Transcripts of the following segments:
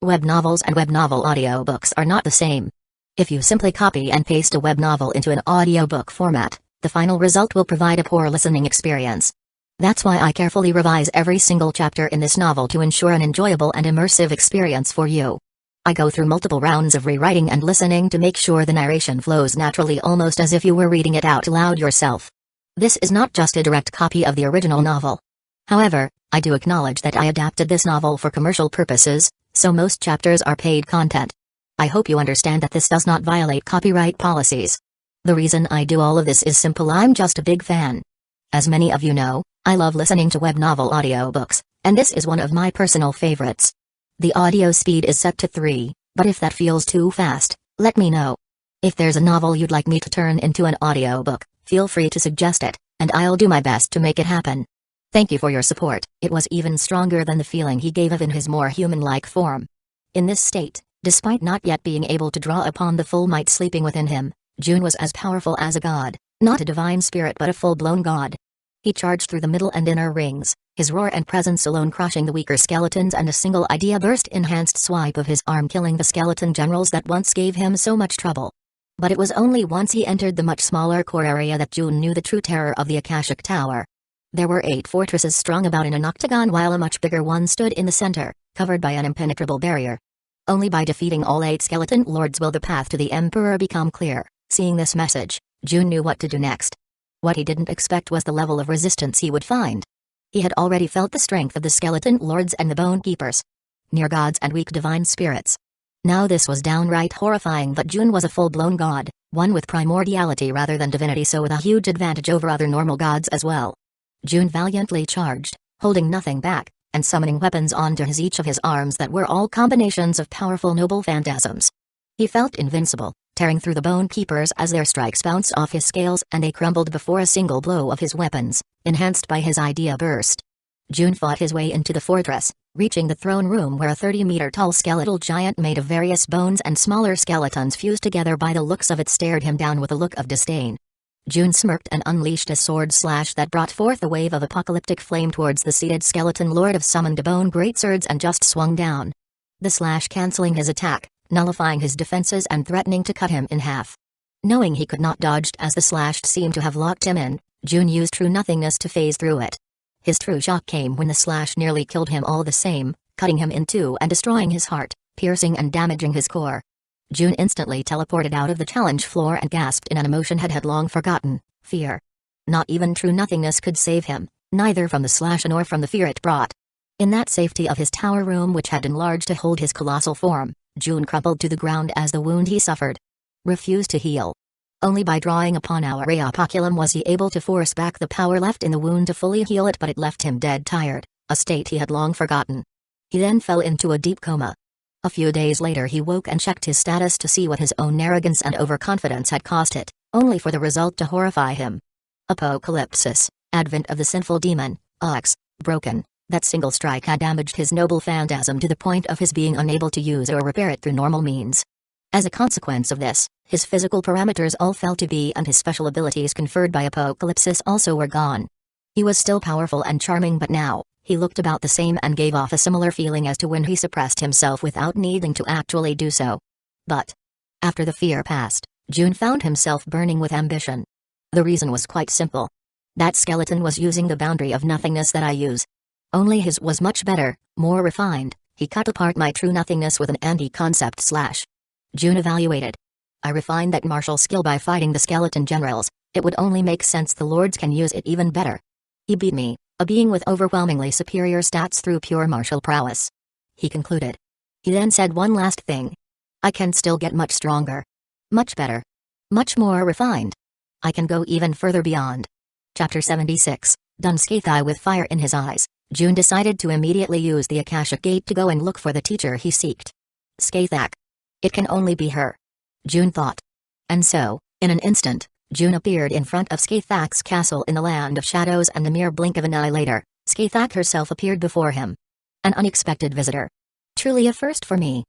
Web novels and web novel audiobooks are not the same. If you simply copy and paste a web novel into an audiobook format, the final result will provide a poor listening experience. That's why I carefully revise every single chapter in this novel to ensure an enjoyable and immersive experience for you. I go through multiple rounds of rewriting and listening to make sure the narration flows naturally, almost as if you were reading it out loud yourself. This is not just a direct copy of the original novel. However, I do acknowledge that I adapted this novel for commercial purposes, so most chapters are paid content. I hope you understand that this does not violate copyright policies. The reason I do all of this is simple: I'm just a big fan. As many of you know, I love listening to web novel audiobooks, and this is one of my personal favorites. The audio speed is set to 3, but if that feels too fast, let me know. If there's a novel you'd like me to turn into an audiobook, feel free to suggest it, and I'll do my best to make it happen. Thank you for your support. It was even stronger than the feeling he gave of in his more human-like form. In this state, despite not yet being able to draw upon the full might sleeping within him, June was as powerful as a god, not a divine spirit but a full-blown god. He charged through the middle and inner rings, his roar and presence alone crushing the weaker skeletons, and a single idea burst enhanced swipe of his arm killing the skeleton generals that once gave him so much trouble. But it was only once he entered the much smaller core area that June knew the true terror of the Akashic Tower. There were 8 fortresses strung about in an octagon, while a much bigger one stood in the center, covered by an impenetrable barrier. Only by defeating all 8 skeleton lords will the path to the Emperor become clear. Seeing this message, June knew what to do next. What he didn't expect was the level of resistance he would find. He had already felt the strength of the skeleton lords and the bone keepers. Near gods and weak divine spirits. Now this was downright horrifying, but June was a full-blown god, one with primordiality rather than divinity, so with a huge advantage over other normal gods as well. June valiantly charged, holding nothing back, and summoning weapons onto each of his arms that were all combinations of powerful noble phantasms. He felt invincible, tearing through the bone keepers as their strikes bounced off his scales and they crumbled before a single blow of his weapons, enhanced by his idea burst. June fought his way into the fortress, reaching the throne room where a 30-meter-tall skeletal giant made of various bones and smaller skeletons fused together by the looks of it stared him down with a look of disdain. June smirked and unleashed a sword slash that brought forth a wave of apocalyptic flame towards the seated skeleton lord of summoned bone greatswords and just swung down. The slash canceling his attack, nullifying his defenses and threatening to cut him in half. Knowing he could not dodge as the slash seemed to have locked him in, June used true nothingness to phase through it. His true shock came when the slash nearly killed him all the same, cutting him in two and destroying his heart, piercing and damaging his core. June instantly teleported out of the challenge floor and gasped in an emotion he had long forgotten: fear. Not even true nothingness could save him, neither from the slash nor from the fear it brought. In that safety of his tower room, which had enlarged to hold his colossal form, June crumpled to the ground as the wound he suffered refused to heal. Only by drawing upon our Reapoculum was he able to force back the power left in the wound to fully heal it, but it left him dead tired, a state he had long forgotten. He then fell into a deep coma. A few days later he woke and checked his status to see what his own arrogance and overconfidence had cost it, only for the result to horrify him. Apocalypsis, advent of the sinful demon, Ox, broken. That single strike had damaged his noble phantasm to the point of his being unable to use or repair it through normal means. As a consequence of this, his physical parameters all fell to B, and his special abilities conferred by Apocalypsis also were gone. He was still powerful and charming, but now, he looked about the same and gave off a similar feeling as to when he suppressed himself without needing to actually do so. But after the fear passed, June found himself burning with ambition. The reason was quite simple. That skeleton was using the boundary of nothingness that I use. Only his was much better, more refined. He cut apart my true nothingness with an anti-concept slash. June evaluated. I refined that martial skill by fighting the skeleton generals. It would only make sense the lords can use it even better. He beat me, a being with overwhelmingly superior stats, through pure martial prowess. He concluded. He then said one last thing. I can still get much stronger. Much better. Much more refined. I can go even further beyond. Chapter 76, done Skathai with fire in his eyes. June decided to immediately use the Akashic Gate to go and look for the teacher he sought. Skathak. It can only be her. June thought. And so, in an instant, June appeared in front of Skathak's castle in the land of shadows, and a mere blink of an eye later, Skathak herself appeared before him. An unexpected visitor. Truly a first for me.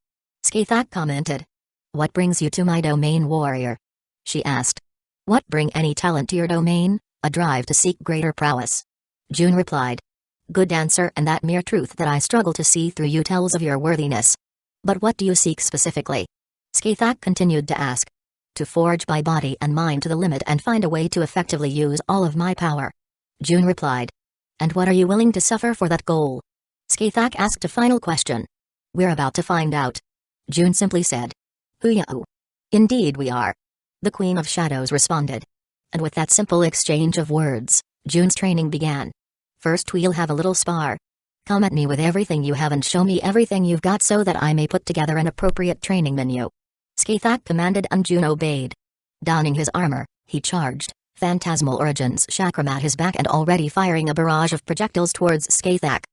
Skathak commented. What brings you to my domain, warrior? She asked. What bring any talent to your domain? A drive to seek greater prowess. June replied. Good answer, and that mere truth that I struggle to see through you tells of your worthiness. But what do you seek specifically? Skathak continued to ask. To forge my body and mind to the limit and find a way to effectively use all of my power. June replied. And what are you willing to suffer for that goal? Skathak asked a final question. We're about to find out. June simply said. Hoo-yah-oo. Indeed we are. The Queen of Shadows responded. And with that simple exchange of words, June's training began. First we'll have a little spar. Come at me with everything you have and show me everything you've got so that I may put together an appropriate training menu. Skathak commanded and June obeyed. Donning his armor, he charged, Phantasmal Origins chakram at his back and already firing a barrage of projectiles towards Skathak.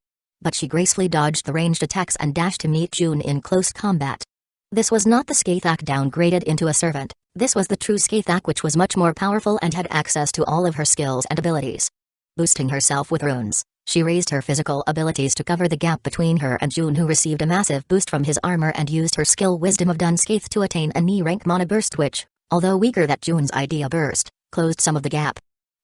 But she gracefully dodged the ranged attacks and dashed to meet June in close combat. This was not the Skathak downgraded into a servant, this was the true Skathak which was much more powerful and had access to all of her skills and abilities. Boosting herself with runes, she raised her physical abilities to cover the gap between her and June, who received a massive boost from his armor, and used her skill Wisdom of Dunscath to attain a knee rank mana burst which, although weaker than June's idea burst, closed some of the gap.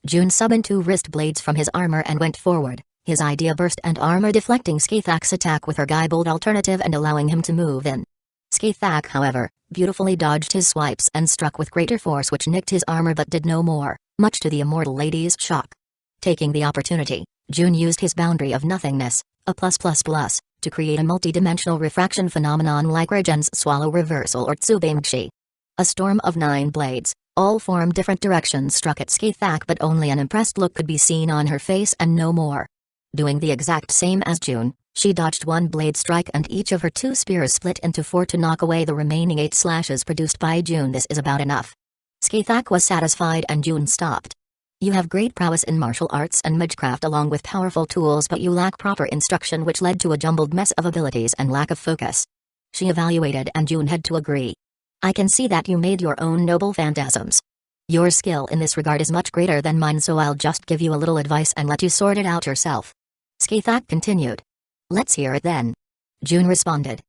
June summoned 2 wrist blades from his armor and went forward, his idea burst and armor deflecting Skathak's attack with her Guybold alternative and allowing him to move in. Skathak, however, beautifully dodged his swipes and struck with greater force which nicked his armor but did no more, much to the immortal lady's shock. Taking the opportunity, June used his boundary of nothingness, a +++, to create a multi-dimensional refraction phenomenon like Ragen's swallow reversal or Tsubamegshi. A storm of 9 blades, all from different directions, struck at Skathak, but only an impressed look could be seen on her face and no more. Doing the exact same as June, she dodged 1 blade strike and each of her 2 spears split into 4 to knock away the remaining 8 slashes produced by June. This is about enough. Skathak was satisfied and June stopped. You have great prowess in martial arts and magecraft along with powerful tools, but you lack proper instruction, which led to a jumbled mess of abilities and lack of focus. She evaluated and June had to agree. I can see that you made your own noble phantasms. Your skill in this regard is much greater than mine, so I'll just give you a little advice and let you sort it out yourself. Skathak continued. Let's hear it then. June responded.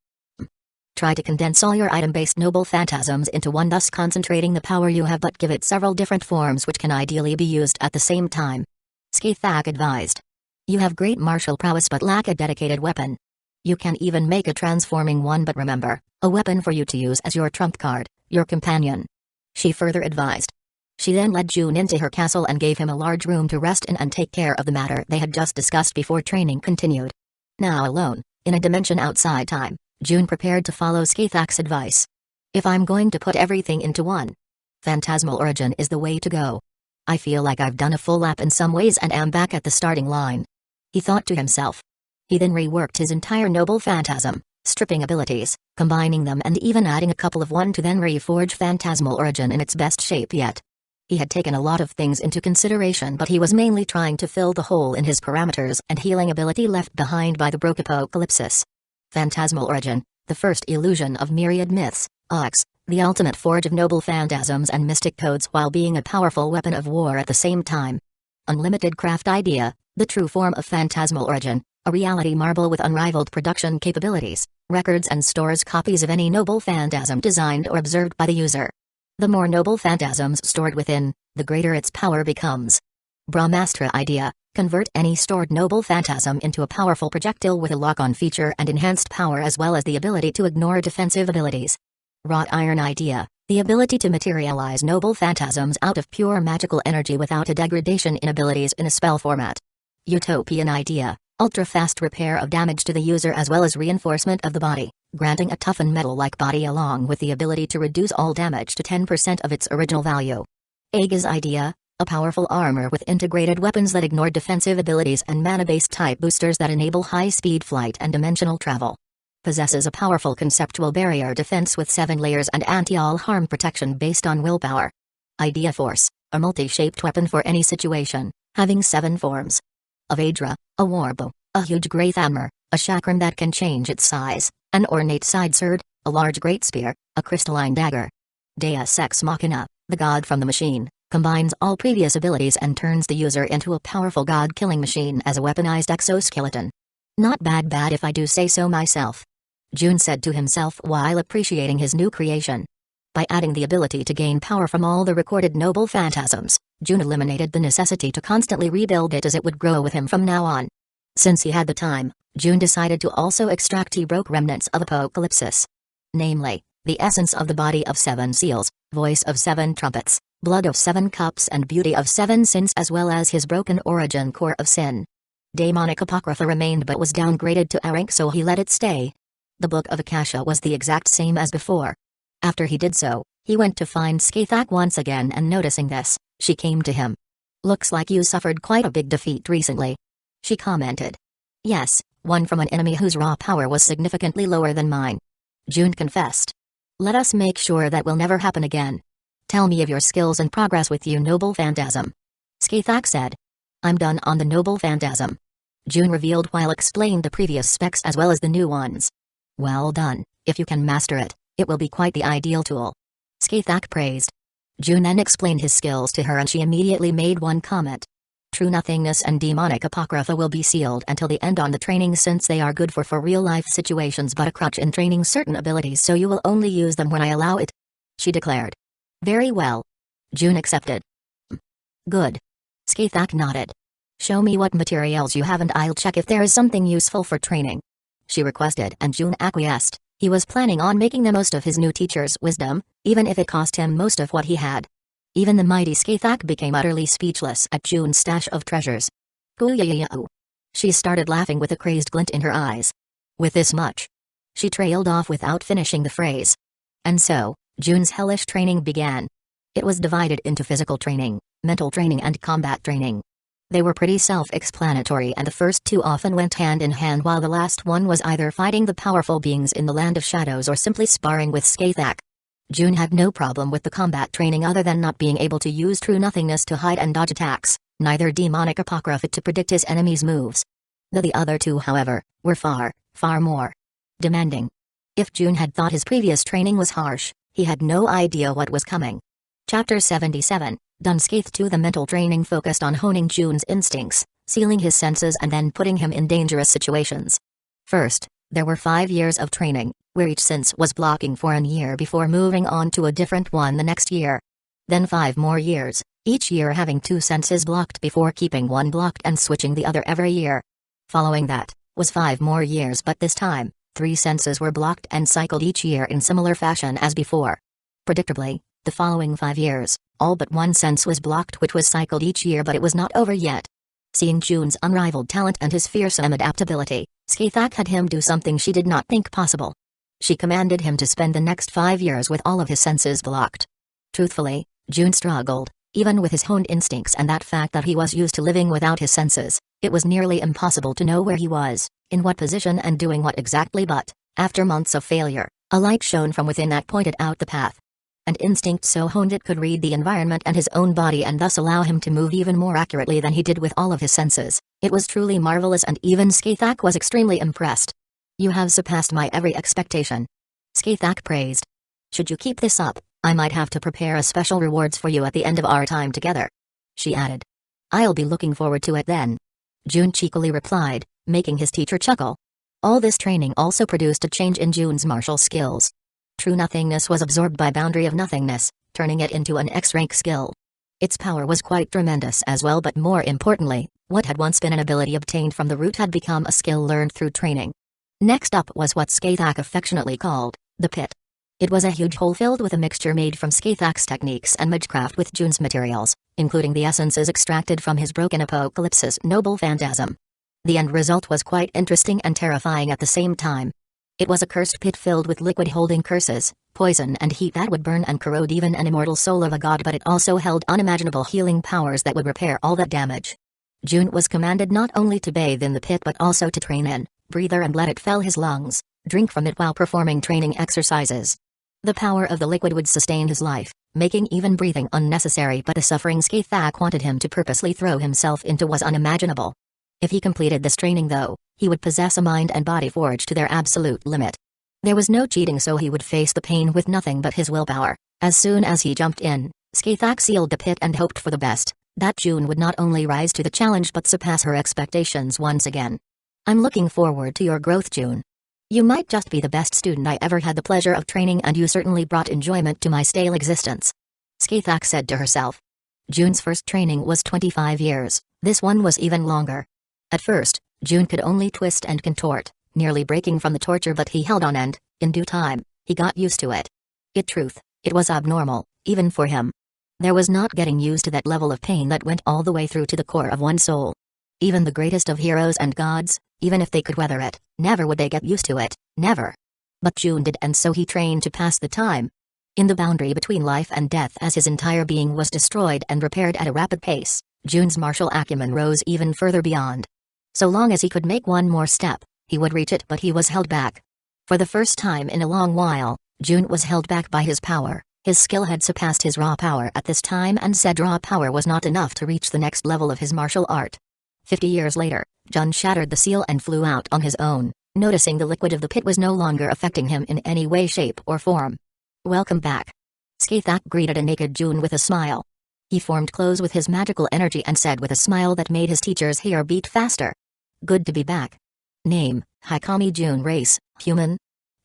Try to condense all your item-based noble phantasms into one, thus concentrating the power you have, but give it several different forms which can ideally be used at the same time. Skathak advised. You have great martial prowess but lack a dedicated weapon. You can even make a transforming one, but remember, a weapon for you to use as your trump card, your companion. She further advised. She then led June into her castle and gave him a large room to rest in and take care of the matter they had just discussed before training continued. Now alone, in a dimension outside time, June prepared to follow Skathak's advice. If I'm going to put everything into one, Phantasmal Origin is the way to go. I feel like I've done a full lap in some ways and am back at the starting line. He thought to himself. He then reworked his entire noble phantasm, stripping abilities, combining them and even adding a couple of one to then reforge Phantasmal Origin in its best shape yet. He had taken a lot of things into consideration, but he was mainly trying to fill the hole in his parameters and healing ability left behind by the Broke Apocalypsis. Phantasmal Origin, the first illusion of myriad myths, Ox, the ultimate forge of noble phantasms and mystic codes while being a powerful weapon of war at the same time. Unlimited craft idea, the true form of Phantasmal Origin, a reality marble with unrivaled production capabilities, records and stores copies of any noble phantasm designed or observed by the user. The more noble phantasms stored within, the greater its power becomes. Brahmastra idea, convert any stored noble phantasm into a powerful projectile with a lock-on feature and enhanced power as well as the ability to ignore defensive abilities. Wrought iron idea, the ability to materialize noble phantasms out of pure magical energy without a degradation in abilities in a spell format. Utopian idea, ultra-fast repair of damage to the user as well as reinforcement of the body, granting a toughened metal-like body along with the ability to reduce all damage to 10% of its original value. Aga's idea, a powerful armor with integrated weapons that ignore defensive abilities and mana-based type boosters that enable high-speed flight and dimensional travel. Possesses a powerful conceptual barrier defense with 7 layers and anti-all harm protection based on willpower. Idea Force, a multi-shaped weapon for any situation, having 7 forms. A Vedra, a warbow, a huge great hammer, a chakram that can change its size, an ornate side sword, a large great spear, a crystalline dagger. Deus Ex Machina, the god from the machine, combines all previous abilities and turns the user into a powerful god-killing machine as a weaponized exoskeleton. Not bad if I do say so myself. June said to himself while appreciating his new creation. By adding the ability to gain power from all the recorded noble phantasms, June eliminated the necessity to constantly rebuild it as it would grow with him from now on. Since he had the time, June decided to also extract he broke remnants of Apocalypsis. Namely, the essence of the body of 7 seals, voice of 7 trumpets, blood of 7 cups and beauty of 7 sins, as well as his broken origin core of sin. Demonic Apocrypha remained but was downgraded to A rank, so he let it stay. The Book of Akasha was the exact same as before. After he did so, he went to find Skathak once again, and noticing this, she came to him. "Looks like you suffered quite a big defeat recently," she commented. "Yes, one from an enemy whose raw power was significantly lower than mine," June confessed. "Let us make sure that will never happen again. Tell me of your skills and progress with you noble phantasm," Skathak said. "I'm done on the noble phantasm," June revealed while explained the previous specs as well as the new ones. "Well done, if you can master it, it will be quite the ideal tool," Skathak praised. June then explained his skills to her, and she immediately made one comment. "True Nothingness and Demonic Apocrypha will be sealed until the end on the training, since they are good for real-life situations but a crutch in training certain abilities, so you will only use them when I allow it," she declared. "Very well," June accepted. "Good." Skathak nodded. "Show me what materials you have and I'll check if there is something useful for training," she requested, and June acquiesced. He was planning on making the most of his new teacher's wisdom, even if it cost him most of what he had. Even the mighty Skathak became utterly speechless at June's stash of treasures. "Goo-ya-ya-ya-oo." She started laughing with a crazed glint in her eyes. "With this much?" She trailed off without finishing the phrase. And so, June's hellish training began. It was divided into physical training, mental training and combat training. They were pretty self-explanatory, and the first 2 often went hand in hand, while the last one was either fighting the powerful beings in the Land of Shadows or simply sparring with Skathak. June had no problem with the combat training other than not being able to use True Nothingness to hide and dodge attacks, neither Demonic Apocrypha to predict his enemies' moves. The other 2, however, were far more demanding. If June had thought his previous training was harsh, he had no idea what was coming. Chapter 77, Dunscath 2. The mental training focused on honing June's instincts, sealing his senses and then putting him in dangerous situations. First, there were 5 years of training, where each sense was blocking for an year before moving on to a different one the next year. Then 5 more years, each year having 2 senses blocked before keeping one blocked and switching the other every year. Following that, was 5 more years, but this time, 3 senses were blocked and cycled each year in similar fashion as before. Predictably, the following 5 years, all but 1 sense was blocked, which was cycled each year, but it was not over yet. Seeing June's unrivaled talent and his fearsome adaptability, Skathak had him do something she did not think possible. She commanded him to spend the next 5 years with all of his senses blocked. Truthfully, June struggled, even with his honed instincts and that fact that he was used to living without his senses. It was nearly impossible to know where he was, in what position and doing what exactly, but, after months of failure, a light shone from within that pointed out the path. An instinct so honed it could read the environment and his own body and thus allow him to move even more accurately than he did with all of his senses. It was truly marvelous, and even Skathak was extremely impressed. "You have surpassed my every expectation," Skathak praised. "Should you keep this up, I might have to prepare a special rewards for you at the end of our time together," she added. "I'll be looking forward to it then," June cheekily replied, making his teacher chuckle. All this training also produced a change in June's martial skills. True Nothingness was absorbed by Boundary of Nothingness, turning it into an X-rank skill. Its power was quite tremendous as well, but more importantly, what had once been an ability obtained from the root had become a skill learned through training. Next up was what Skathak affectionately called the Pit. It was a huge hole filled with a mixture made from Skathak's techniques and magecraft with June's materials, including the essences extracted from his broken Apocalypsis noble phantasm. The end result was quite interesting and terrifying at the same time. It was a cursed pit filled with liquid holding curses, poison and heat that would burn and corrode even an immortal soul of a god, but it also held unimaginable healing powers that would repair all that damage. June was commanded not only to bathe in the pit but also to train in, breather and let it fill his lungs, drink from it while performing training exercises. The power of the liquid would sustain his life, making even breathing unnecessary, but the suffering Skathak wanted him to purposely throw himself into was unimaginable. If he completed this training though, he would possess a mind and body forged to their absolute limit. There was no cheating, so he would face the pain with nothing but his willpower. As soon as he jumped in, Skathak sealed the pit and hoped for the best, that June would not only rise to the challenge but surpass her expectations once again. "I'm looking forward to your growth, June. You might just be the best student I ever had the pleasure of training, and you certainly brought enjoyment to my stale existence," Skathak said to herself. June's first training was 25 years, this one was even longer. At first, June could only twist and contort, nearly breaking from the torture, but he held on and, in due time, he got used to it. It was abnormal, even for him. There was not getting used to that level of pain that went all the way through to the core of one's soul. Even the greatest of heroes and gods, even if they could weather it, never would they get used to it, never. But June did, and so he trained to pass the time. In the boundary between life and death, as his entire being was destroyed and repaired at a rapid pace, June's martial acumen rose even further beyond. So long as he could make one more step, he would reach it, but he was held back. For the first time in a long while, June was held back by his power. His skill had surpassed his raw power at this time, and said raw power was not enough to reach the next level of his martial art. 50 years later, Jun shattered the seal and flew out on his own, noticing the liquid of the pit was no longer affecting him in any way, shape, or form. "Welcome back." Skathak greeted a naked June with a smile. He formed close with his magical energy and said with a smile that made his teacher's hair beat faster. "Good to be back." Name, Hikami June. Race, human.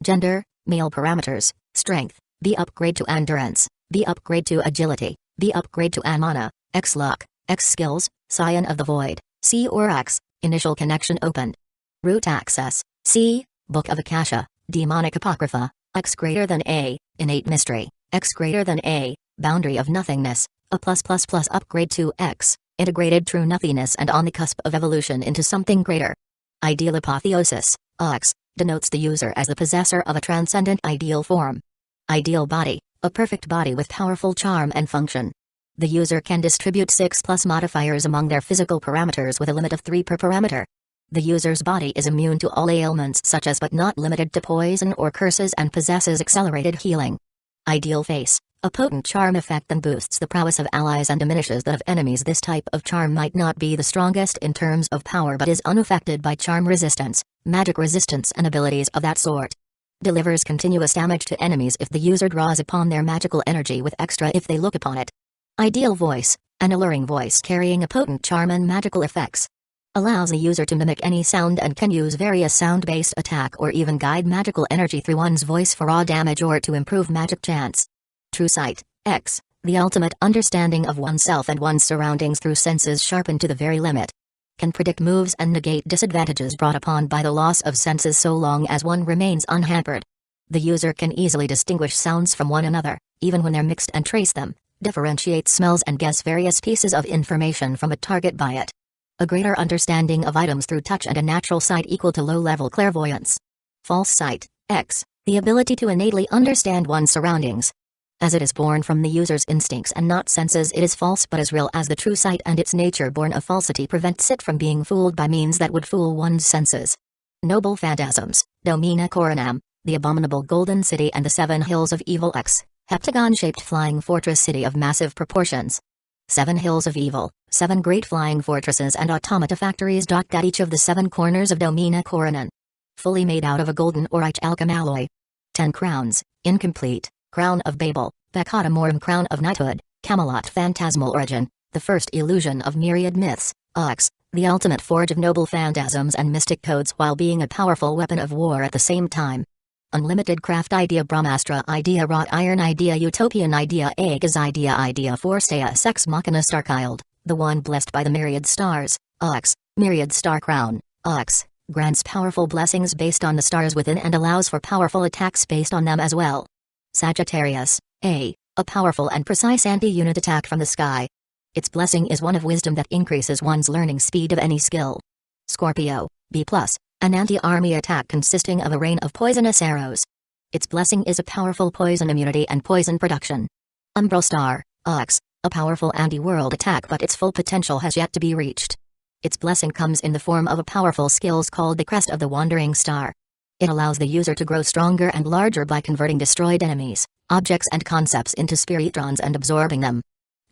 Gender, male. Parameters, strength, B upgrade to endurance, B upgrade to agility, B upgrade to amana, X luck, X skills, Scion of the Void, C or X, initial connection opened. Root access, C, Book of Akasha, Demonic Apocrypha, X greater than A, innate mystery, X greater than A, boundary of nothingness, a +++ upgrade to X, integrated true nothingness and on the cusp of evolution into something greater. Ideal apotheosis, X, denotes the user as the possessor of a transcendent ideal form. Ideal body, a perfect body with powerful charm and function. The user can distribute 6+ modifiers among their physical parameters with a limit of 3 per parameter. The user's body is immune to all ailments such as but not limited to poison or curses, and possesses accelerated healing. Ideal face, a potent charm effect that boosts the prowess of allies and diminishes that of enemies. This type of charm might not be the strongest in terms of power, but is unaffected by charm resistance, magic resistance and abilities of that sort. Delivers continuous damage to enemies if the user draws upon their magical energy, with extra if they look upon it. Ideal voice, an alluring voice carrying a potent charm and magical effects. Allows the user to mimic any sound and can use various sound-based attack or even guide magical energy through one's voice for raw damage or to improve magic chance. True sight, X, the ultimate understanding of oneself and one's surroundings through senses sharpened to the very limit. Can predict moves and negate disadvantages brought upon by the loss of senses so long as one remains unhampered. The user can easily distinguish sounds from one another, even when they're mixed, and trace them, differentiate smells and guess various pieces of information from a target by it. A greater understanding of items through touch and a natural sight equal to low-level clairvoyance. False sight, X, the ability to innately understand one's surroundings. As it is born from the user's instincts and not senses, it is false but as real as the true sight, and its nature born of falsity prevents it from being fooled by means that would fool one's senses. Noble phantasms, Domina Coronam, the abominable golden city and the 7 hills of evil. X, heptagon-shaped flying fortress city of massive proportions. 7 hills of evil, 7 great flying fortresses and automata factories docked at each of the 7 corners of Domina Coronan. Fully made out of a golden or alchem alloy. 10 crowns, incomplete. Crown of Babel, Becatamorum Crown of Knighthood, Camelot Phantasmal Origin, the first illusion of myriad myths, X, the ultimate forge of noble phantasms and mystic codes while being a powerful weapon of war at the same time. Unlimited craft idea, Brahmastra idea, wrought iron idea, utopian idea, Aegis idea, idea Forsaea sex machina, Starchild, the one blessed by the myriad stars, X, myriad star crown, X, grants powerful blessings based on the stars within and allows for powerful attacks based on them as well. Sagittarius, a powerful and precise anti-unit attack from the sky. Its blessing is one of wisdom that increases one's learning speed of any skill. Scorpio, B+, an anti-army attack consisting of a rain of poisonous arrows. Its blessing is a powerful poison immunity and poison production. Umbral Star, X, a powerful anti-world attack, but its full potential has yet to be reached. Its blessing comes in the form of a powerful skills called the Crest of the Wandering Star. It allows the user to grow stronger and larger by converting destroyed enemies, objects and concepts into spiritrons and absorbing them.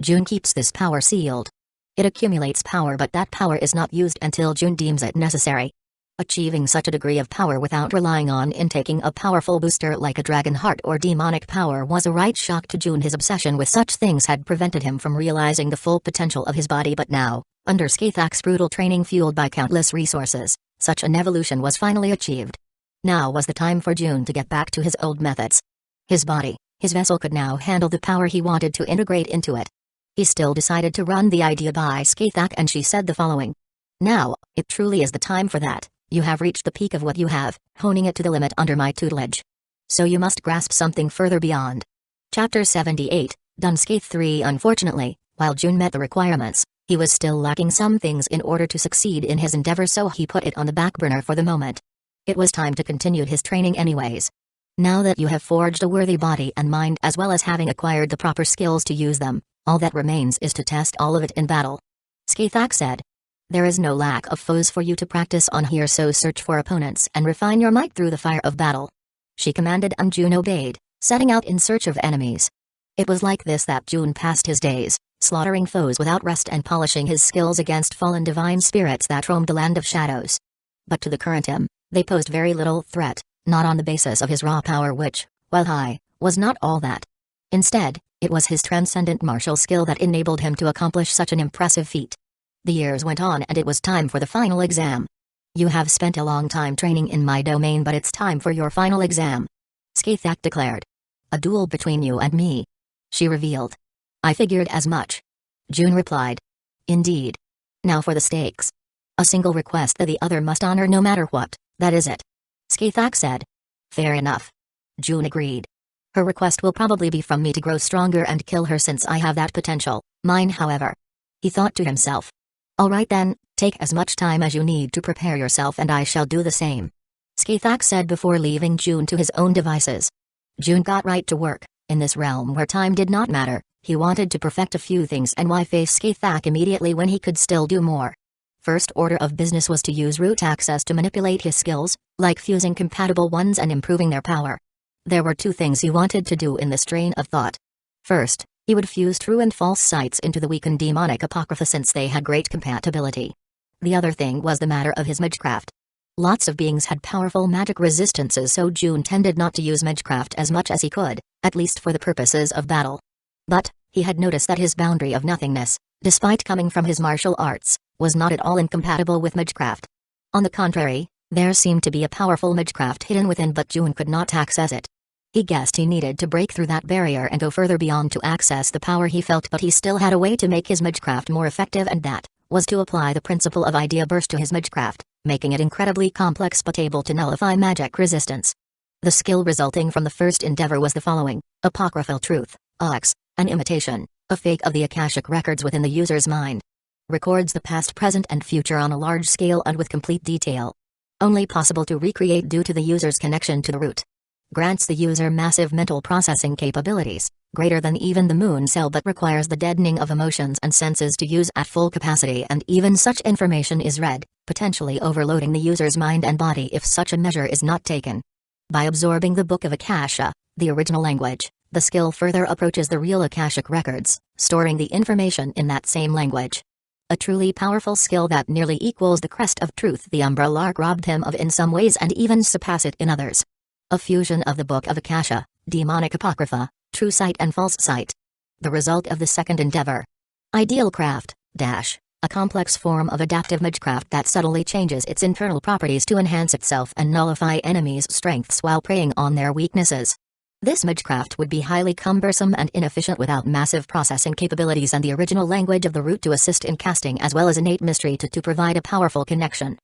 June keeps this power sealed. It accumulates power, but that power is not used until June deems it necessary. Achieving such a degree of power without relying on intaking a powerful booster like a dragon heart or demonic power was a right shock to June. His obsession with such things had prevented him from realizing the full potential of his body, but now, under Skathak's brutal training fueled by countless resources, such an evolution was finally achieved. Now was the time for June to get back to his old methods. His body, his vessel, could now handle the power he wanted to integrate into it. He still decided to run the idea by Skathak, and she said the following. Now, it truly is the time for that. You have reached the peak of what you have, honing it to the limit under my tutelage. So you must grasp something further beyond. Chapter 78, Dunscath 3. Unfortunately, while June met the requirements, he was still lacking some things in order to succeed in his endeavor, so he put it on the back burner for the moment. It was time to continue his training anyways. Now that you have forged a worthy body and mind as well as having acquired the proper skills to use them, all that remains is to test all of it in battle. Skathak said. There is no lack of foes for you to practice on here, so search for opponents and refine your might through the fire of battle. She commanded and June obeyed, setting out in search of enemies. It was like this that June passed his days, slaughtering foes without rest and polishing his skills against fallen divine spirits that roamed the land of shadows. But to the current him, they posed very little threat, not on the basis of his raw power which, while high, was not all that. Instead, it was his transcendent martial skill that enabled him to accomplish such an impressive feat. The years went on and it was time for the final exam. You have spent a long time training in my domain, but it's time for your final exam. Skathak declared. A duel between you and me. She revealed. I figured as much. June replied. Indeed. Now for the stakes. A single request that the other must honor no matter what, that is it. Skathak said. Fair enough. June agreed. Her request will probably be from me to grow stronger and kill her since I have that potential, mine however. He thought to himself. Alright then, take as much time as you need to prepare yourself and I shall do the same. Skathak said before leaving June to his own devices. June got right to work. In this realm where time did not matter, he wanted to perfect a few things and why face Skathak immediately when he could still do more. First order of business was to use root access to manipulate his skills, like fusing compatible ones and improving their power. There were two things he wanted to do in this train of thought. First, he would fuse true and false sights into the weakened demonic apocrypha since they had great compatibility. The other thing was the matter of his magecraft. Lots of beings had powerful magic resistances, so June tended not to use magecraft as much as he could, at least for the purposes of battle. But, he had noticed that his boundary of nothingness, despite coming from his martial arts, was not at all incompatible with magecraft. On the contrary, there seemed to be a powerful magecraft hidden within, but June could not access it. He guessed he needed to break through that barrier and go further beyond to access the power he felt, but he still had a way to make his magecraft more effective, and that was to apply the principle of idea burst to his magecraft, making it incredibly complex but able to nullify magic resistance. The skill resulting from the first endeavor was the following: apocryphal truth, AX, an imitation, a fake of the Akashic records within the user's mind. Records the past, present and future on a large scale and with complete detail. Only possible to recreate due to the user's connection to the root. Grants the user massive mental processing capabilities, greater than even the moon cell, but requires the deadening of emotions and senses to use at full capacity, and even such information is read, potentially overloading the user's mind and body if such a measure is not taken. By absorbing the Book of Akasha, the original language, the skill further approaches the real Akashic records, storing the information in that same language. A truly powerful skill that nearly equals the crest of truth the Umbra Lark robbed him of in some ways and even surpass it in others. A fusion of the Book of Akasha, demonic apocrypha, true sight and false sight. The result of the second endeavor. Ideal craft, a complex form of adaptive magecraft that subtly changes its internal properties to enhance itself and nullify enemies' strengths while preying on their weaknesses. This magecraft would be highly cumbersome and inefficient without massive processing capabilities and the original language of the root to assist in casting, as well as innate mystery to provide a powerful connection.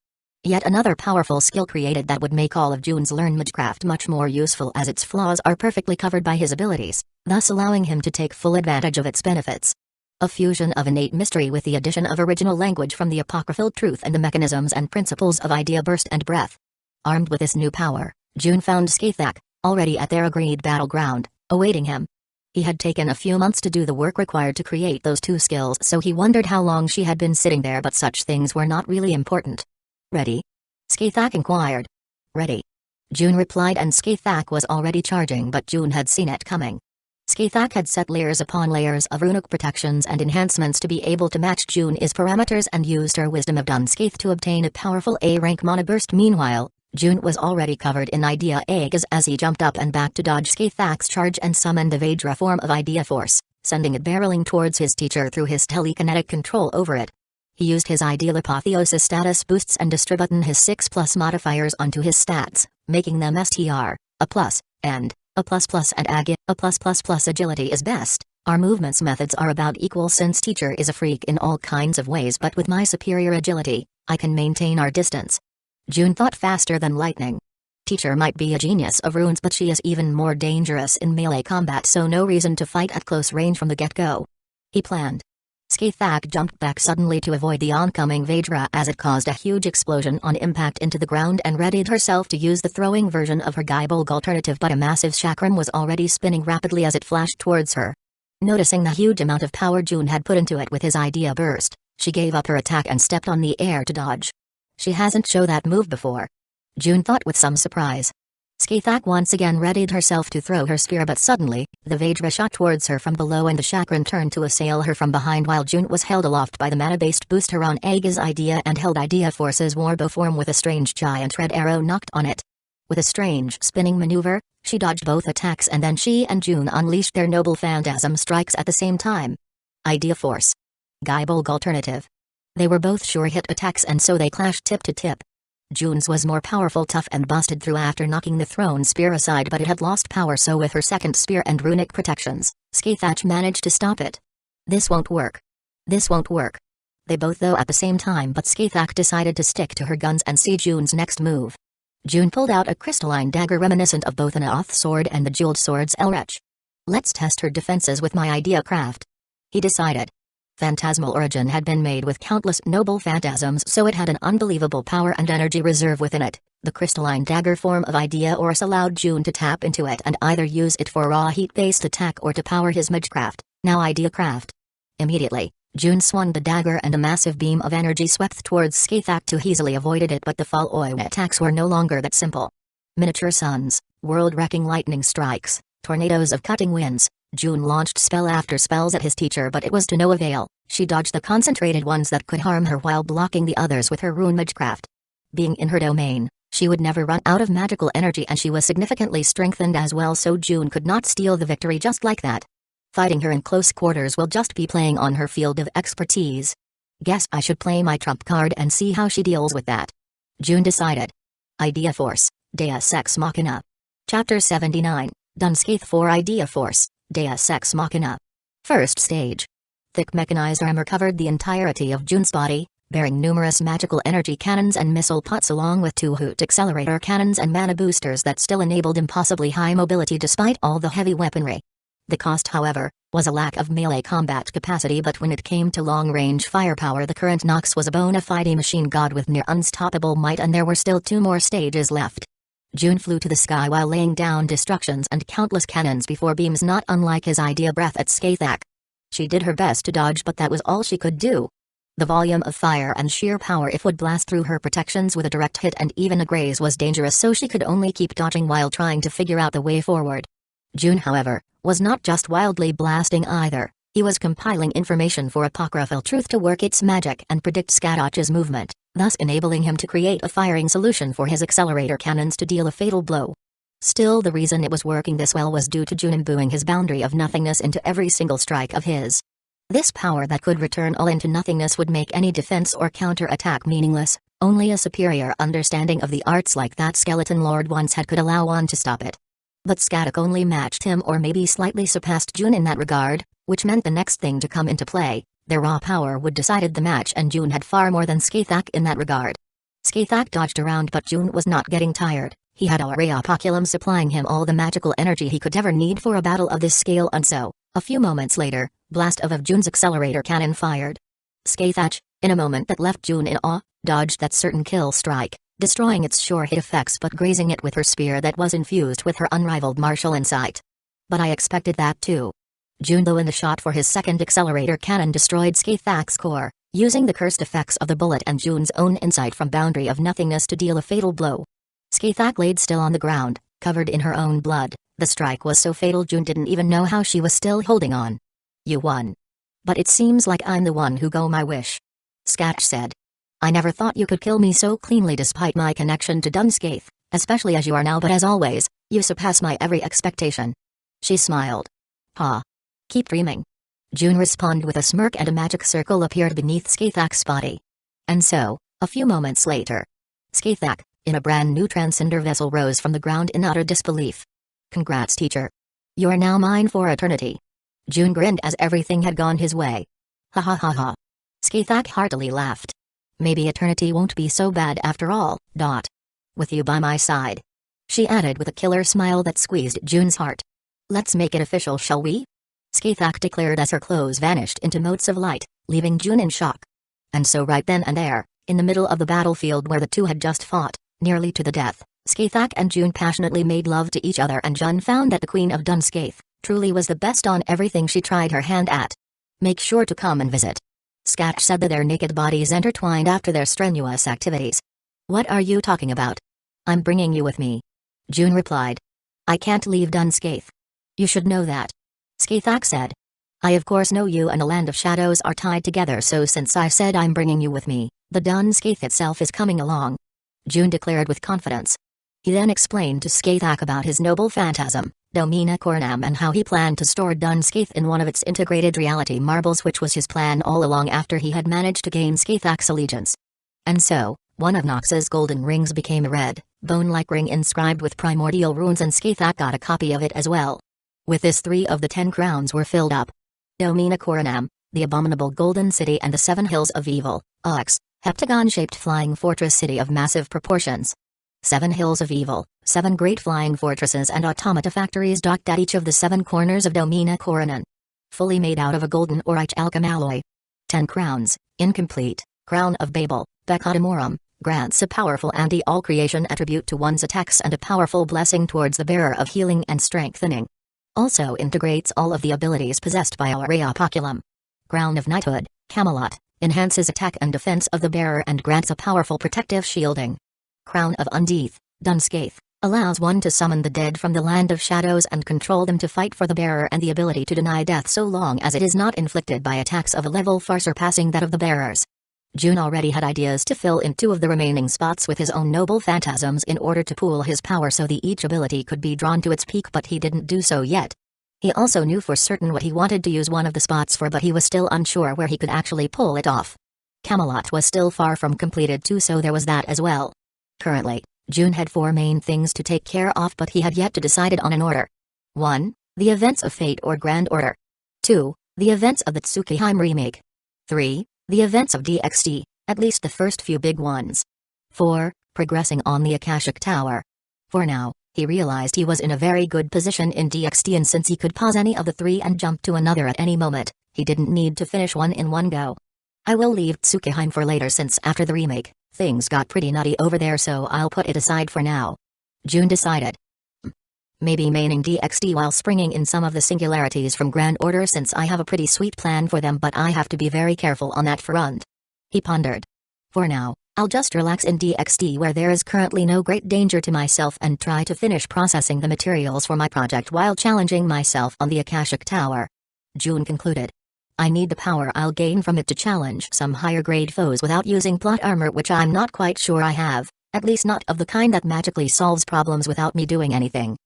Yet another powerful skill created that would make all of June's learned magecraft much more useful, as its flaws are perfectly covered by his abilities, thus allowing him to take full advantage of its benefits. A fusion of innate mystery with the addition of original language from the apocryphal truth and the mechanisms and principles of idea burst and breath. Armed with this new power, June found Skathak, already at their agreed battleground, awaiting him. He had taken a few months to do the work required to create those two skills, so he wondered how long she had been sitting there, but such things were not really important. Ready? Skathak inquired. Ready. June replied, and Skathak was already charging, but June had seen it coming. Skathak had set layers upon layers of runic protections and enhancements to be able to match June's parameters and used her wisdom of Dunscath to obtain a powerful A-rank mana burst. Meanwhile, June was already covered in idea eggs as he jumped up and back to dodge Skathak's charge and summoned the Vajra form of idea force, sending it barreling towards his teacher through his telekinetic control over it. He used his ideal apotheosis status boosts and distributed his 6+ modifiers onto his stats, making them STR, a plus, and a ++ and ag. A +++ agility is best, Our movements methods are about equal since teacher is a freak in all kinds of ways, but with my superior agility, I can maintain our distance. June thought faster than lightning. Teacher might be a genius of runes, but she is even more dangerous in melee combat, so no reason to fight at close range from the get-go. He planned. Skathak jumped back suddenly to avoid the oncoming Vajra as it caused a huge explosion on impact into the ground, and readied herself to use the throwing version of her Gaibolg alternative, but a massive chakram was already spinning rapidly as it flashed towards her. Noticing the huge amount of power June had put into it with his idea burst, she gave up her attack and stepped on the air to dodge. She hasn't shown that move before, June thought with some surprise. Skathak once again readied herself to throw her spear, but suddenly, the Vajra shot towards her from below and the chakram turned to assail her from behind, while June was held aloft by the mana-based booster on Aga's idea and held Idea Force's warbow form with a strange giant red arrow knocked on it. With a strange spinning maneuver, she dodged both attacks, and then she and June unleashed their noble phantasm strikes at the same time. Idea Force. Gaibolg alternative. They were both sure hit attacks, and so they clashed tip to tip. June's was more powerful, tough, and busted through after knocking the thrown spear aside, but it had lost power, so with her second spear and runic protections, Skathak managed to stop it. This won't work. This won't work. They both though at the same time, but Skathak decided to stick to her guns and see June's next move. June pulled out a crystalline dagger reminiscent of both an Oath sword and the jeweled swords Elrech. Let's test her defenses with my idea craft, he decided. Phantasmal origin had been made with countless noble phantasms, so it had an unbelievable power and energy reserve within it. The crystalline dagger form of Idea Ors allowed June to tap into it and either use it for raw heat-based attack or to power his Magecraft, now Idea Craft. Immediately, June swung the dagger and a massive beam of energy swept towards Skathak to easily avoided it, but the follow attacks were no longer that simple. Miniature suns, world-wrecking lightning strikes, tornadoes of cutting winds. June launched spell after spells at his teacher, but it was to no avail. She dodged the concentrated ones that could harm her while blocking the others with her rune Magecraft. Being in her domain, she would never run out of magical energy, and she was significantly strengthened as well, so June could not steal the victory just like that. Fighting her in close quarters will just be playing on her field of expertise. Guess I should play my trump card and see how she deals with that, June decided. Idea Force, Deus Ex Machina. Chapter 79, Dunscath for Idea Force, Deus Ex Machina. First stage. Thick mechanized armor covered the entirety of June's body, bearing numerous magical energy cannons and missile pots along with 2 hoot accelerator cannons and mana boosters that still enabled impossibly high mobility despite all the heavy weaponry. The cost, however, was a lack of melee combat capacity, but when it came to long-range firepower, the current Nox was a bona fide machine god with near unstoppable might, and there were still 2 more stages left. June flew to the sky while laying down destructions and countless cannons before beams not unlike his idea breath at Skathak. She did her best to dodge, but that was all she could do. The volume of fire and sheer power it would blast through her protections with a direct hit and even a graze was dangerous, so she could only keep dodging while trying to figure out the way forward. June, however, was not just wildly blasting either. He was compiling information for Apocryphal Truth to work its magic and predict Skadoch's movement, thus enabling him to create a firing solution for his accelerator cannons to deal a fatal blow. Still, the reason it was working this well was due to June imbuing his boundary of nothingness into every single strike of his. This power that could return all into nothingness would make any defense or counter-attack meaningless. Only a superior understanding of the arts like that Skeleton Lord once had could allow one to stop it. But Skadoch only matched him or maybe slightly surpassed June in that regard, which meant the next thing to come into play, their raw power would decided the match, and June had far more than Skathak in that regard. Skathak dodged around, but June was not getting tired. He had Aurea Poculum supplying him all the magical energy he could ever need for a battle of this scale, and so, a few moments later, blast of June's accelerator cannon fired. Skathak, in a moment that left June in awe, dodged that certain kill strike, destroying its sure hit effects but grazing it with her spear that was infused with her unrivaled martial insight. But I expected that too. June, though in the shot for his second accelerator cannon, destroyed Skathak's core, using the cursed effects of the bullet and June's own insight from boundary of nothingness to deal a fatal blow. Skathak laid still on the ground, covered in her own blood. The strike was so fatal June didn't even know how she was still holding on. You won. But it seems like I'm the one who go my wish, Skadoch said. I never thought you could kill me so cleanly despite my connection to Dunscath, especially as you are now, but as always, you surpass my every expectation. She smiled. Ha. Keep dreaming. June responded with a smirk, and a magic circle appeared beneath Skathak's body. And so, a few moments later, Skathak, in a brand new transcender vessel, rose from the ground in utter disbelief. Congrats, teacher. You're now mine for eternity. June grinned as everything had gone his way. Ha ha ha ha. Skathak heartily laughed. Maybe eternity won't be so bad after all, dot. With you by my side. She added with a killer smile that squeezed June's heart. Let's make it official, shall we? Skathak declared as her clothes vanished into motes of light, leaving June in shock. And so right then and there, in the middle of the battlefield where the two had just fought, nearly to the death, Skathak and June passionately made love to each other, and June found that the Queen of Dunskaith truly was the best on everything she tried her hand at. Make sure to come and visit. Skatch said that their naked bodies intertwined after their strenuous activities. What are you talking about? I'm bringing you with me. June replied. I can't leave Dunskaith. You should know that. Skathak said. I of course know you and the Land of Shadows are tied together, so since I said I'm bringing you with me, the Dunskaith itself is coming along. June declared with confidence. He then explained to Skathak about his noble phantasm, Domina Coronam, and how he planned to store Dunskaith in one of its integrated reality marbles, which was his plan all along after he had managed to gain Skathak's allegiance. And so, one of Nox's golden rings became a red, bone-like ring inscribed with primordial runes, and Skathak got a copy of it as well. With this, 3 of the 10 crowns were filled up. Domina Coronam, the abominable golden city, and the 7 hills of evil, Ox, heptagon-shaped flying fortress city of massive proportions. 7 hills of evil, 7 great flying fortresses and automata factories docked at each of the 7 corners of Domina Coronan. Fully made out of a golden or alchem alloy. 10 crowns, incomplete, Crown of Babel, Becatamorum, grants a powerful anti-all creation attribute to one's attacks and a powerful blessing towards the bearer of healing and strengthening. Also integrates all of the abilities possessed by Aurea Poculum. Crown of Knighthood, Camelot, enhances attack and defense of the bearer and grants a powerful protective shielding. Crown of Undeath, Dunskaith, allows one to summon the dead from the Land of Shadows and control them to fight for the bearer, and the ability to deny death so long as it is not inflicted by attacks of a level far surpassing that of the bearers. June already had ideas to fill in 2 of the remaining spots with his own noble phantasms in order to pool his power so the each ability could be drawn to its peak, but he didn't do so yet. He also knew for certain what he wanted to use one of the spots for, but he was still unsure where he could actually pull it off. Camelot was still far from completed too, so there was that as well. Currently, June had 4 main things to take care of, but he had yet to decide on an order. 1. The events of Fate or Grand Order. 2. The events of the Tsukihime remake. 3. The events of DxD, at least the first few big ones. 4. Progressing on the Akashic Tower. For now, he realized he was in a very good position in DxD, and since he could pause any of the 3 and jump to another at any moment, he didn't need to finish one in one go. I will leave Tsukihime for later, since after the remake, things got pretty nutty over there, so I'll put it aside for now. June decided. Maybe maining DxD while springing in some of the singularities from Grand Order, since I have a pretty sweet plan for them, but I have to be very careful on that front. He pondered. For now, I'll just relax in DxD where there is currently no great danger to myself and try to finish processing the materials for my project while challenging myself on the Akashic Tower. June concluded. I need the power I'll gain from it to challenge some higher grade foes without using plot armor, which I'm not quite sure I have, at least not of the kind that magically solves problems without me doing anything.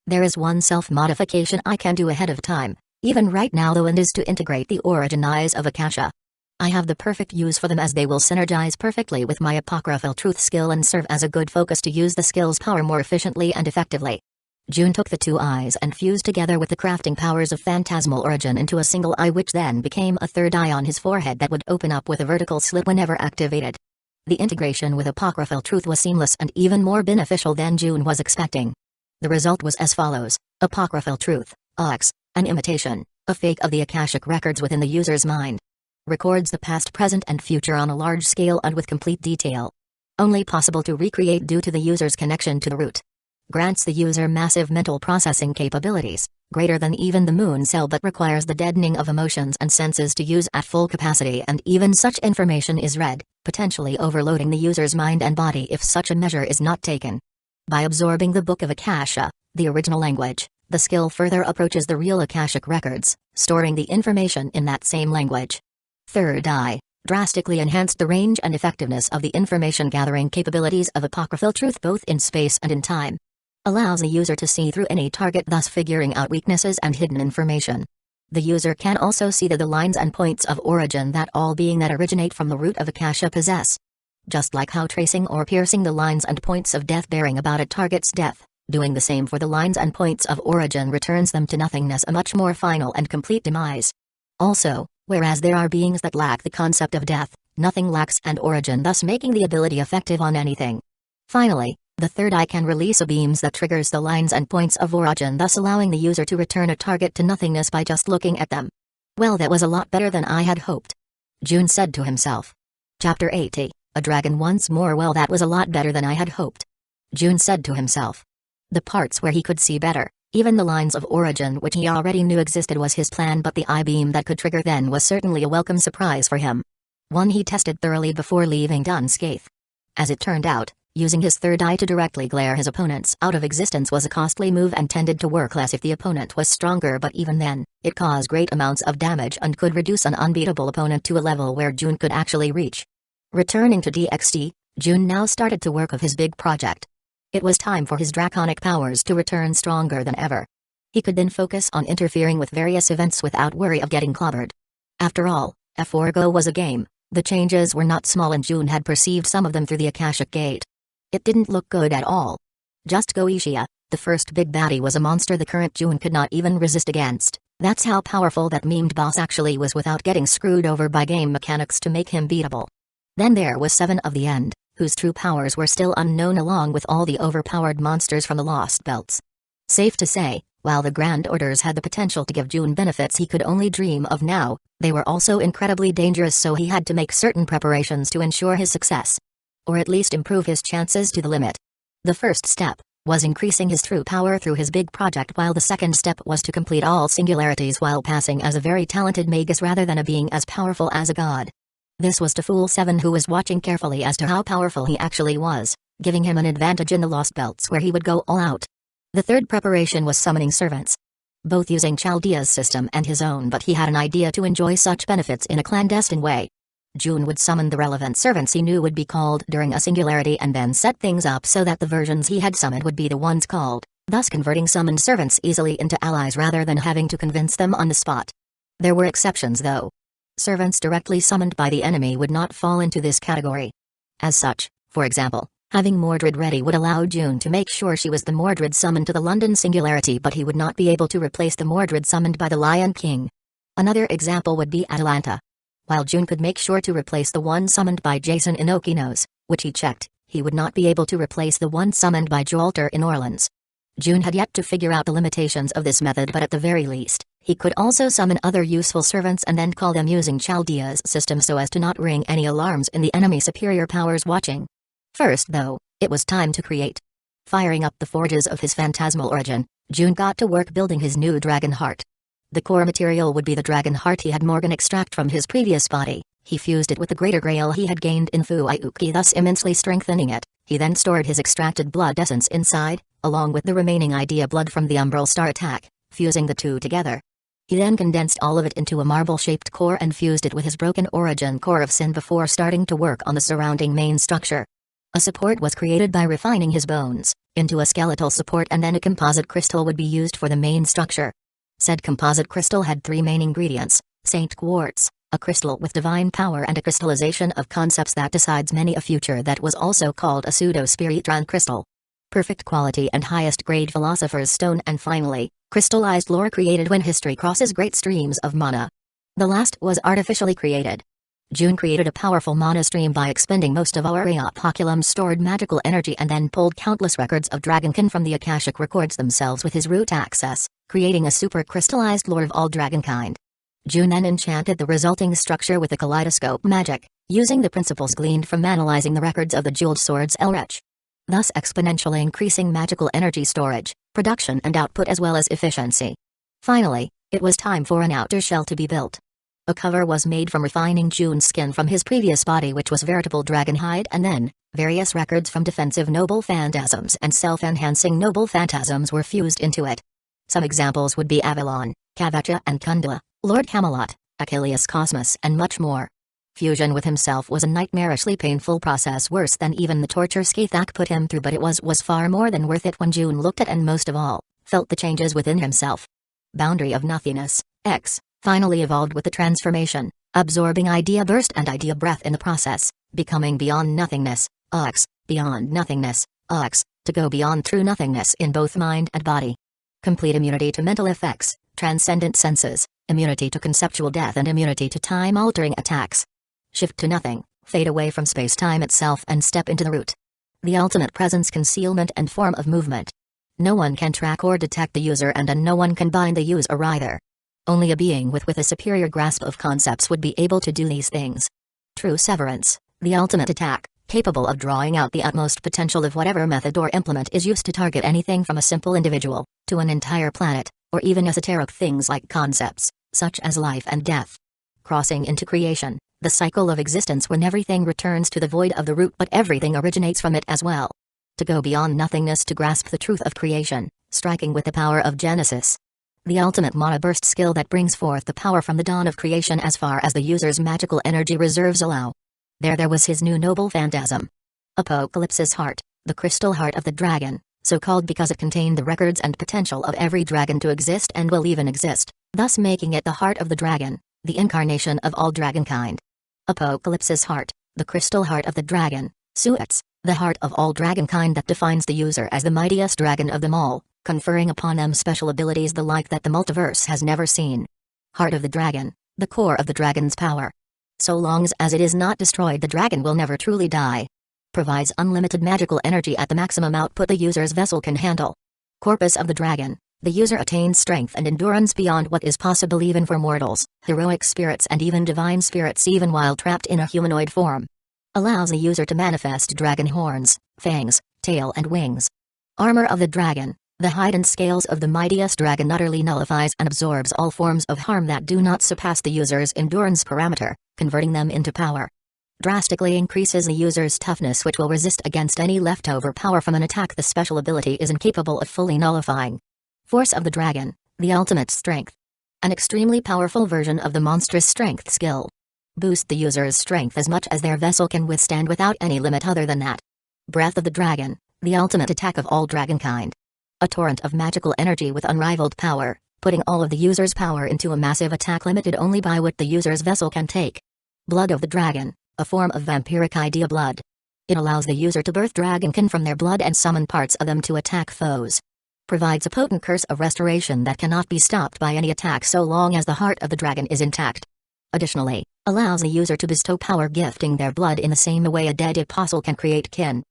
There is one self-modification I can do ahead of time, even right now though, and is to integrate the origin eyes of Akasha. I have the perfect use for them, as they will synergize perfectly with my apocryphal truth skill and serve as a good focus to use the skill's power more efficiently and effectively. June took the 2 eyes and fused together with the crafting powers of phantasmal origin into a single eye, which then became a 3rd eye on his forehead that would open up with a vertical slit whenever activated. The integration with apocryphal truth was seamless and even more beneficial than June was expecting. The result was as follows: apocryphal truth, AX, an imitation, a fake of the Akashic records within the user's mind. Records the past, present, and future on a large scale and with complete detail. Only possible to recreate due to the user's connection to the root. Grants the user massive mental processing capabilities, greater than even the moon cell, but requires the deadening of emotions and senses to use at full capacity, and even such information is read, potentially overloading the user's mind and body if such a measure is not taken. By absorbing the Book of Akasha, the original language, the skill further approaches the real Akashic records, storing the information in that same language. 3rd eye, drastically enhanced the range and effectiveness of the information-gathering capabilities of apocryphal truth both in space and in time. Allows the user to see through any target, thus figuring out weaknesses and hidden information. The user can also see the lines and points of origin that all being that originate from the root of Akasha possess. Just like how tracing or piercing the lines and points of death bearing about a target's death, Doing the same for the lines and points of origin returns them to nothingness, a much more final and complete demise. Also, whereas there are beings that lack the concept of death, nothing lacks an origin, thus making the ability effective on anything. Finally, the third eye can release a beams that triggers the lines and points of origin, thus allowing the user to return a target to nothingness by just looking at them. Well, that was a lot better than I had hoped, June said to himself. Chapter 80, A Dragon Once More. Well, that was a lot better than I had hoped, June said to himself. The parts where he could see better, even the lines of origin which he already knew existed, was his plan, but the eye beam that could trigger then was certainly a welcome surprise for him. One he tested thoroughly before leaving unscathed. As it turned out, using his third eye to directly glare his opponents out of existence was a costly move and tended to work less if the opponent was stronger, but even then, it caused great amounts of damage and could reduce an unbeatable opponent to a level where June could actually reach. Returning to DxD, June now started to work of his big project. It was time for his draconic powers to return stronger than ever. He could then focus on interfering with various events without worry of getting clobbered. After all, Forgo was a game. The changes were not small and June had perceived some of them through the Akashic Gate. It didn't look good at all. Just go Uchiha, the first big baddie, was a monster the current June could not even resist against. That's how powerful that memed boss actually was without getting screwed over by game mechanics to make him beatable. Then there was Seven of the End, whose true powers were still unknown, along with all the overpowered monsters from the Lost Belts. Safe to say, while the Grand Orders had the potential to give June benefits he could only dream of now, they were also incredibly dangerous, so he had to make certain preparations to ensure his success. Or at least improve his chances to the limit. The first step was increasing his true power through his big project, while the second step was to complete all singularities while passing as a very talented magus rather than a being as powerful as a god. This was to fool Seven, who was watching carefully as to how powerful he actually was, giving him an advantage in the Lost Belts where he would go all out. The third preparation was summoning servants. Both using Chaldea's system and his own, but he had an idea to enjoy such benefits in a clandestine way. June would summon the relevant servants he knew would be called during a singularity and then set things up so that the versions he had summoned would be the ones called, thus converting summoned servants easily into allies rather than having to convince them on the spot. There were exceptions though. Servants directly summoned by the enemy would not fall into this category. As such, for example, having Mordred ready would allow June to make sure she was the Mordred summoned to the London singularity, but he would not be able to replace the Mordred summoned by the Lion King. Another example would be Atalanta. While June could make sure to replace the one summoned by Jason in Okinos, which he checked, he would not be able to replace the one summoned by Joelter in Orleans. June had yet to figure out the limitations of this method, but at the very least, he could also summon other useful servants and then call them using Chaldea's system so as to not ring any alarms in the enemy superior powers watching. First though, it was time to create. Firing up the forges of his phantasmal origin, June got to work building his new dragon heart. The core material would be the dragon heart he had Morgan extract from his previous body. He fused it with the greater grail he had gained in Fuiuki, thus immensely strengthening it. He then stored his extracted blood essence inside, along with the remaining idea blood from the Umbral Star attack, fusing the two together. He then condensed all of it into a marble-shaped core and fused it with his broken origin core of sin before starting to work on the surrounding main structure. A support was created by refining his bones into a skeletal support, and then a composite crystal would be used for the main structure. Said composite crystal had three main ingredients: Saint Quartz, a crystal with divine power and a crystallization of concepts that decides many a future, that was also called a pseudo-spiritron crystal. Perfect quality and highest grade philosopher's stone, and finally, crystallized lore created when history crosses great streams of mana. The last was artificially created. June created a powerful mana stream by expending most of Aurea Poculum's stored magical energy and then pulled countless records of Dragonkin from the Akashic records themselves with his root access, creating a super-crystallized lore of all dragonkind. June then enchanted the resulting structure with a kaleidoscope magic, using the principles gleaned from analyzing the records of the jeweled swords Elrech, thus exponentially increasing magical energy storage, production and output as well as efficiency. Finally, it was time for an outer shell to be built. A cover was made from refining June's skin from his previous body, which was veritable dragon hide, and then, various records from defensive noble phantasms and self-enhancing noble phantasms were fused into it. Some examples would be Avalon, Kavacha and Kundala, Lord Camelot, Achilles Cosmos and much more. Fusion with himself was a nightmarishly painful process, worse than even the torture Skathak put him through, but it was far more than worth it when June looked at and most of all, felt the changes within himself. Boundary of Nothingness, X, finally evolved with the transformation, absorbing idea burst and idea breath in the process, becoming beyond nothingness, X, beyond nothingness, X, To go beyond true nothingness in both mind and body. Complete immunity to mental effects, transcendent senses, immunity to conceptual death and immunity to time-altering attacks. Shift to nothing, fade away from space-time itself and step into the root. The ultimate presence, concealment and form of movement. No one can track or detect the user and no one can bind the user either. Only a being with a superior grasp of concepts would be able to do these things. True severance, the ultimate attack, capable of drawing out the utmost potential of whatever method or implement is used to target anything from a simple individual, to an entire planet, or even esoteric things like concepts, such as life and death. Crossing into creation, the cycle of existence when everything returns to the void of the root but everything originates from it as well. To go beyond nothingness to grasp the truth of creation, striking with the power of Genesis. The ultimate monoburst skill that brings forth the power from the dawn of creation as far as the user's magical energy reserves allow. There was his new noble phantasm. Apocalypse's heart, the crystal heart of the dragon, so called because it contained the records and potential of every dragon to exist and will even exist, thus making it the heart of the dragon, the incarnation of all dragonkind. Apocalypse's heart, the crystal heart of the dragon, Suits, the heart of all dragonkind that defines the user as the mightiest dragon of them all, conferring upon them special abilities the like that the multiverse has never seen. Heart of the dragon, the core of the dragon's power. So long as it is not destroyed, the dragon will never truly die. Provides unlimited magical energy at the maximum output the user's vessel can handle. Corpus of the dragon, the user attains strength and endurance beyond what is possible even for mortals, heroic spirits and even divine spirits even while trapped in a humanoid form. Allows the user to manifest dragon horns, fangs, tail and wings. Armor of the dragon, the hide and scales of the mightiest dragon utterly nullifies and absorbs all forms of harm that do not surpass the user's endurance parameter, converting them into power. Drastically increases the user's toughness, which will resist against any leftover power from an attack the special ability is incapable of fully nullifying. Force of the dragon, the ultimate strength. An extremely powerful version of the monstrous strength skill. Boost the user's strength as much as their vessel can withstand without any limit other than that. Breath of the dragon, the ultimate attack of all dragonkind. A torrent of magical energy with unrivaled power, putting all of the user's power into a massive attack limited only by what the user's vessel can take. Blood of the dragon, a form of vampiric idea blood. It allows the user to birth dragonkin from their blood and summon parts of them to attack foes. Provides a potent curse of restoration that cannot be stopped by any attack so long as the heart of the dragon is intact. Additionally, allows the user to bestow power gifting their blood in the same way a dead apostle can create kin.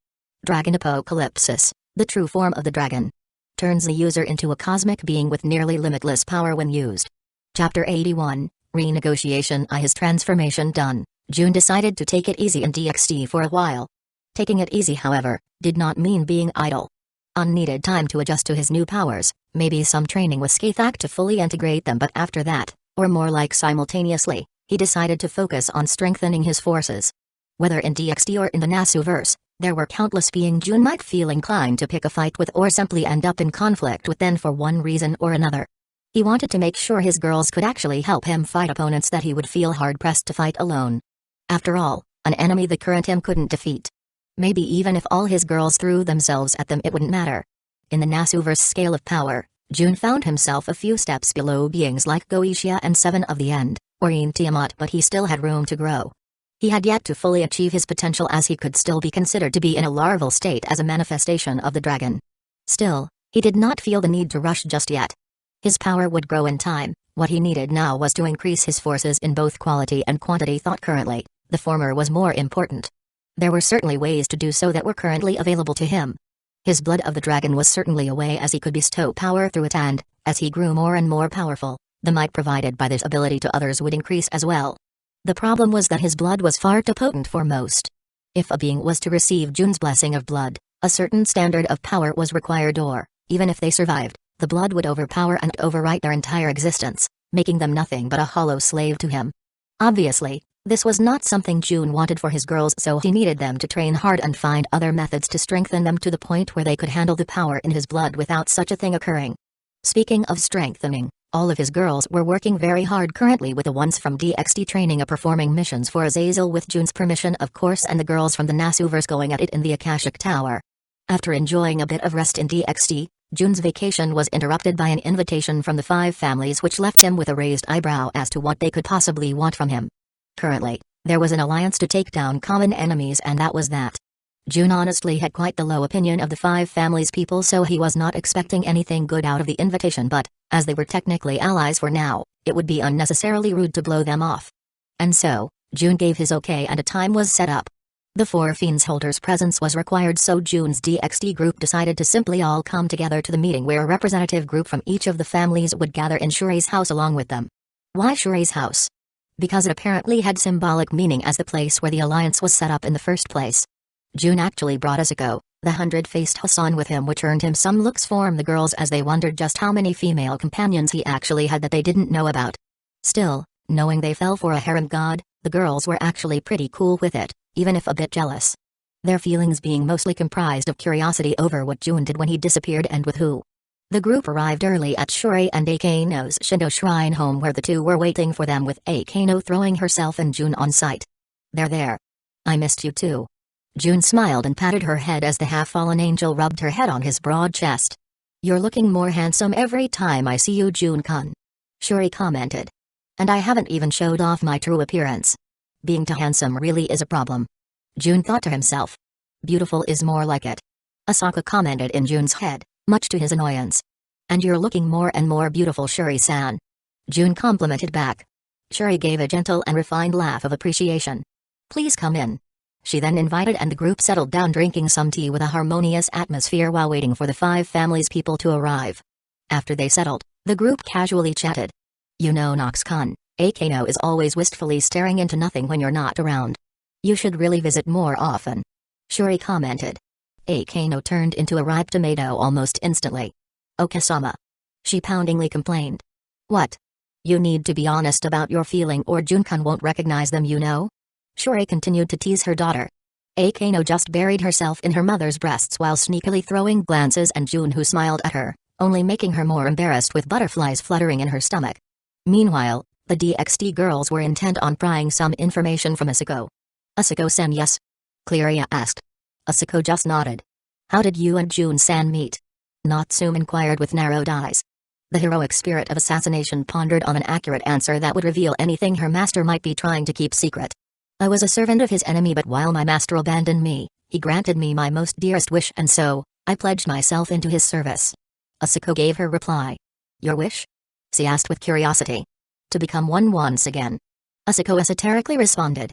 Dragon Apocalypsis, the true form of the dragon. Turns the user into a cosmic being with nearly limitless power when used. Chapter 81, Renegotiation. His transformation done, June decided to take it easy in DxD for a while. Taking it easy, however, did not mean being idle. Unneeded time to adjust to his new powers, maybe some training with Skathak to fully integrate them, but after that, or more like simultaneously, he decided to focus on strengthening his forces. Whether in DxD or in the Nasuverse, there were countless beings June might feel inclined to pick a fight with or simply end up in conflict with them for one reason or another. He wanted to make sure his girls could actually help him fight opponents that he would feel hard-pressed to fight alone. After all, an enemy the current him couldn't defeat. Maybe even if all his girls threw themselves at them it wouldn't matter. In the Nasuverse scale of power, June found himself a few steps below beings like Uchiha and Seven of the End, or Tiamat, but he still had room to grow. He had yet to fully achieve his potential, as he could still be considered to be in a larval state as a manifestation of the dragon. Still, he did not feel the need to rush just yet. His power would grow in time. What he needed now was to increase his forces in both quality and quantity. Thought currently, the former was more important. There were certainly ways to do so that were currently available to him. His blood of the dragon was certainly a way as he could bestow power through it, and, as he grew more and more powerful, the might provided by this ability to others would increase as well. The problem was that his blood was far too potent for most. If a being was to receive June's blessing of blood, a certain standard of power was required, or, even if they survived, the blood would overpower and overwrite their entire existence, making them nothing but a hollow slave to him. Obviously, this was not something June wanted for his girls, so he needed them to train hard and find other methods to strengthen them to the point where they could handle the power in his blood without such a thing occurring. Speaking of strengthening, all of his girls were working very hard currently, with the ones from DxD training and performing missions for Azazel with June's permission of course, and the girls from the Nasuverse going at it in the Akashic Tower. After enjoying a bit of rest in DxD, June's vacation was interrupted by an invitation from the 5 families, which left him with a raised eyebrow as to what they could possibly want from him. Currently, there was an alliance to take down common enemies, and that was that. June honestly had quite the low opinion of the five families people, so he was not expecting anything good out of the invitation, but, as they were technically allies for now, it would be unnecessarily rude to blow them off. And so, June gave his okay and a time was set up. The four Fiends holders' presence was required, so June's DxD group decided to simply all come together to the meeting, where a representative group from each of the families would gather in Shuri's house along with them. Why Shuri's house? Because it apparently had symbolic meaning as the place where the alliance was set up in the first place. June actually brought Asuko, the hundred-faced Hassan, with him, which earned him some looks from the girls as they wondered just how many female companions he actually had that they didn't know about. Still, knowing they fell for a harem god, the girls were actually pretty cool with it, even if a bit jealous. Their feelings being mostly comprised of curiosity over what June did when he disappeared and with who. The group arrived early at Shuri and Akeno's Shinto shrine home, where the two were waiting for them, with Akeno throwing herself and June on site. "They're there. I missed you too." June smiled and patted her head as the half-fallen angel rubbed her head on his broad chest. "You're looking more handsome every time I see you, June-kun," Shuri commented. "And I haven't even showed off my true appearance. Being too handsome really is a problem." June thought to himself. "Beautiful is more like it," Asaka commented in June's head, much to his annoyance. "And you're looking more and more beautiful, Shuri-san," June complimented back. Shuri gave a gentle and refined laugh of appreciation. "Please come in." She then invited, and the group settled down, drinking some tea with a harmonious atmosphere while waiting for the five families people to arrive. After they settled, the group casually chatted. "You know, Nox-kun, Akeno is always wistfully staring into nothing when you're not around. You should really visit more often," Shuri commented. Akeno turned into a ripe tomato almost instantly. "Okasama," she poundingly complained. "What? You need to be honest about your feeling or June-kun won't recognize them, you know?" Shuri continued to tease her daughter. Akeno just buried herself in her mother's breasts while sneakily throwing glances at June, who smiled at her, only making her more embarrassed with butterflies fluttering in her stomach. Meanwhile, the DxD girls were intent on prying some information from Asuko. "Asuko-san, yes?" Clearia asked. Asuko just nodded. "How did you and June-san meet?" Natsume inquired with narrowed eyes. The heroic spirit of assassination pondered on an accurate answer that would reveal anything her master might be trying to keep secret. "I was a servant of his enemy, but while my master abandoned me, he granted me my most dearest wish, and so, I pledged myself into his service." Asuko gave her reply. "Your wish?" she asked with curiosity. "To become one once again," Asuko esoterically responded.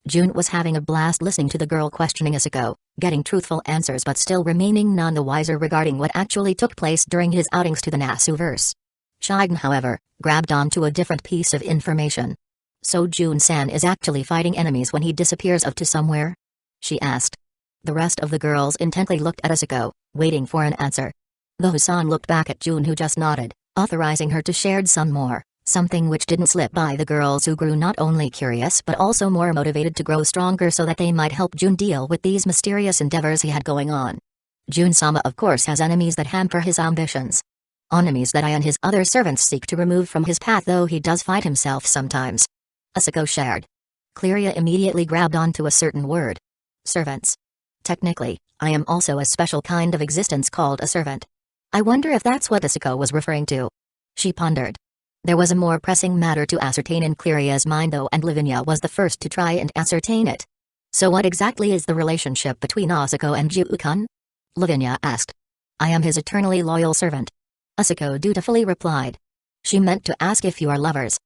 June was having a blast listening to the girl questioning Asuko, getting truthful answers but still remaining none the wiser regarding what actually took place during his outings to the Nasuverse. Shiden, however, grabbed onto a different piece of information. "So June-san is actually fighting enemies when he disappears off to somewhere?" she asked. The rest of the girls intently looked at Asuko, waiting for an answer. The Husan looked back at June, who just nodded, authorizing her to share some more, something which didn't slip by the girls, who grew not only curious but also more motivated to grow stronger so that they might help June deal with these mysterious endeavors he had going on. June-sama of course has enemies that hamper his ambitions. Enemies that I and his other servants seek to remove from his path, though he does fight himself sometimes, Asuko shared. Clearia immediately grabbed onto a certain word. "Servants. Technically, I am also a special kind of existence called a servant. I wonder if that's what Asuko was referring to." She pondered. There was a more pressing matter to ascertain in Clearia's mind, though, and Lavinia was the first to try and ascertain it. "So what exactly is the relationship between Asuko and Juu-kun?" Lavinia asked. "I am his eternally loyal servant," Asuko dutifully replied. She meant to ask if you are lovers.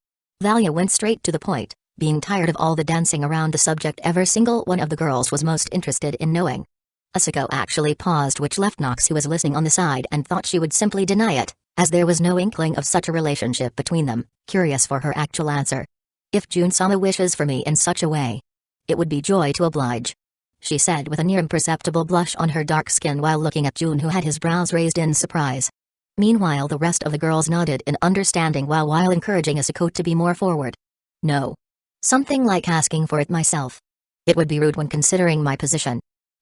Valia went straight to the point, being tired of all the dancing around the subject every single one of the girls was most interested in knowing. Asuko actually paused, which left Nox, who was listening on the side and thought she would simply deny it, as there was no inkling of such a relationship between them, curious for her actual answer. "If June-sama wishes for me in such a way, it would be joy to oblige," she said with a near imperceptible blush on her dark skin while looking at June, who had his brows raised in surprise. Meanwhile the rest of the girls nodded in understanding while encouraging Asuko to be more forward. "No. Something like asking for it myself. It would be rude when considering my position,"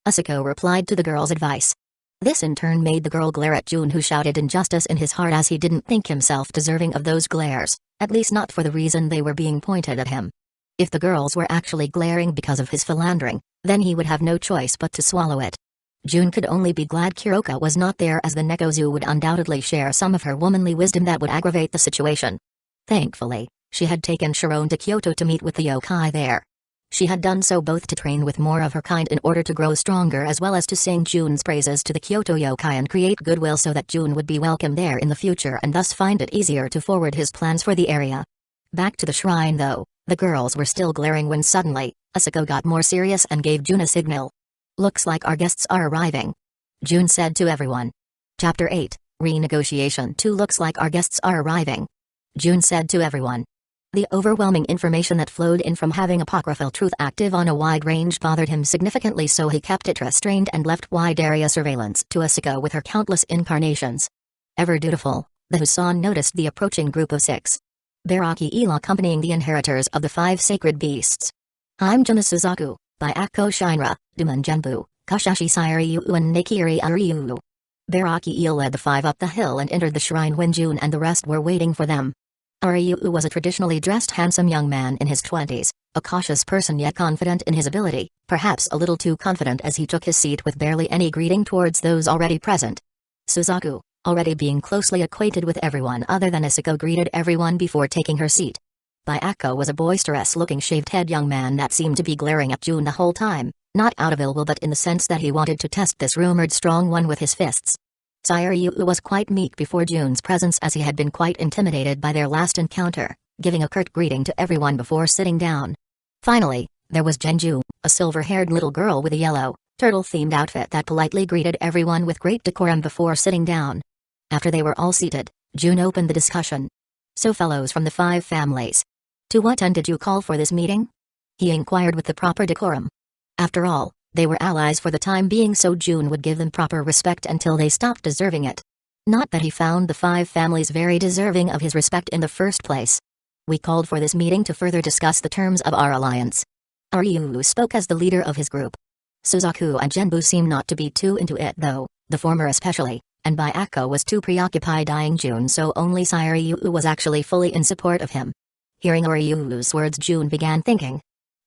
Asuko replied to the girl's advice. This in turn made the girl glare at June, who shouted injustice in his heart as he didn't think himself deserving of those glares, at least not for the reason they were being pointed at him. If the girls were actually glaring because of his philandering, then he would have no choice but to swallow it. June could only be glad Kuroka was not there, as the Nekozu would undoubtedly share some of her womanly wisdom that would aggravate the situation. Thankfully, she had taken Sharon to Kyoto to meet with the yokai there. She had done so both to train with more of her kind in order to grow stronger as well as to sing Jun's praises to the Kyoto yokai and create goodwill so that Jun would be welcome there in the future and thus find it easier to forward his plans for the area. Back to the shrine though, the girls were still glaring when suddenly, Asako got more serious and gave Jun a signal. "Looks like our guests are arriving," Jun said to everyone. Chapter 8, Renegotiation 2. Looks like our guests are arriving, Jun said to everyone. The overwhelming information that flowed in from having apocryphal truth active on a wide range bothered him significantly, so he kept it restrained and left wide area surveillance to Asako with her countless incarnations. Ever dutiful, the Husan noticed the approaching group of 6. Baraki Ila accompanying the inheritors of the 5 sacred beasts. I'm Juna Suzaku, by Akko Shinra, Duman Genbu, Kashashi Sairyu and Nekiri Aryu. Baraki Ila led the 5 up the hill and entered the shrine when Jun and the rest were waiting for them. Aryu was a traditionally dressed handsome young man in his 20s, a cautious person yet confident in his ability, perhaps a little too confident as he took his seat with barely any greeting towards those already present. Suzaku, already being closely acquainted with everyone other than Asako, greeted everyone before taking her seat. Akko was a boisterous-looking shaved-head young man that seemed to be glaring at Jun the whole time, not out of ill will but in the sense that he wanted to test this rumored strong one with his fists. Sairyu was quite meek before Jun's presence as he had been quite intimidated by their last encounter, giving a curt greeting to everyone before sitting down. Finally, there was Genju, a silver-haired little girl with a yellow, turtle-themed outfit that politely greeted everyone with great decorum before sitting down. After they were all seated, Jun opened the discussion. "So fellows from the 5 families, to what end did you call for this meeting?" he inquired with the proper decorum. After all, they were allies for the time being, so Jun would give them proper respect until they stopped deserving it. Not that he found the 5 families very deserving of his respect in the first place. "We called for this meeting to further discuss the terms of our alliance." Aryu spoke as the leader of his group. Suzaku and Genbu seemed not to be too into it though, the former especially, and Akko was too preoccupied eyeing Jun, so only Sairyu was actually fully in support of him. Hearing Aryu's words, Jun began thinking.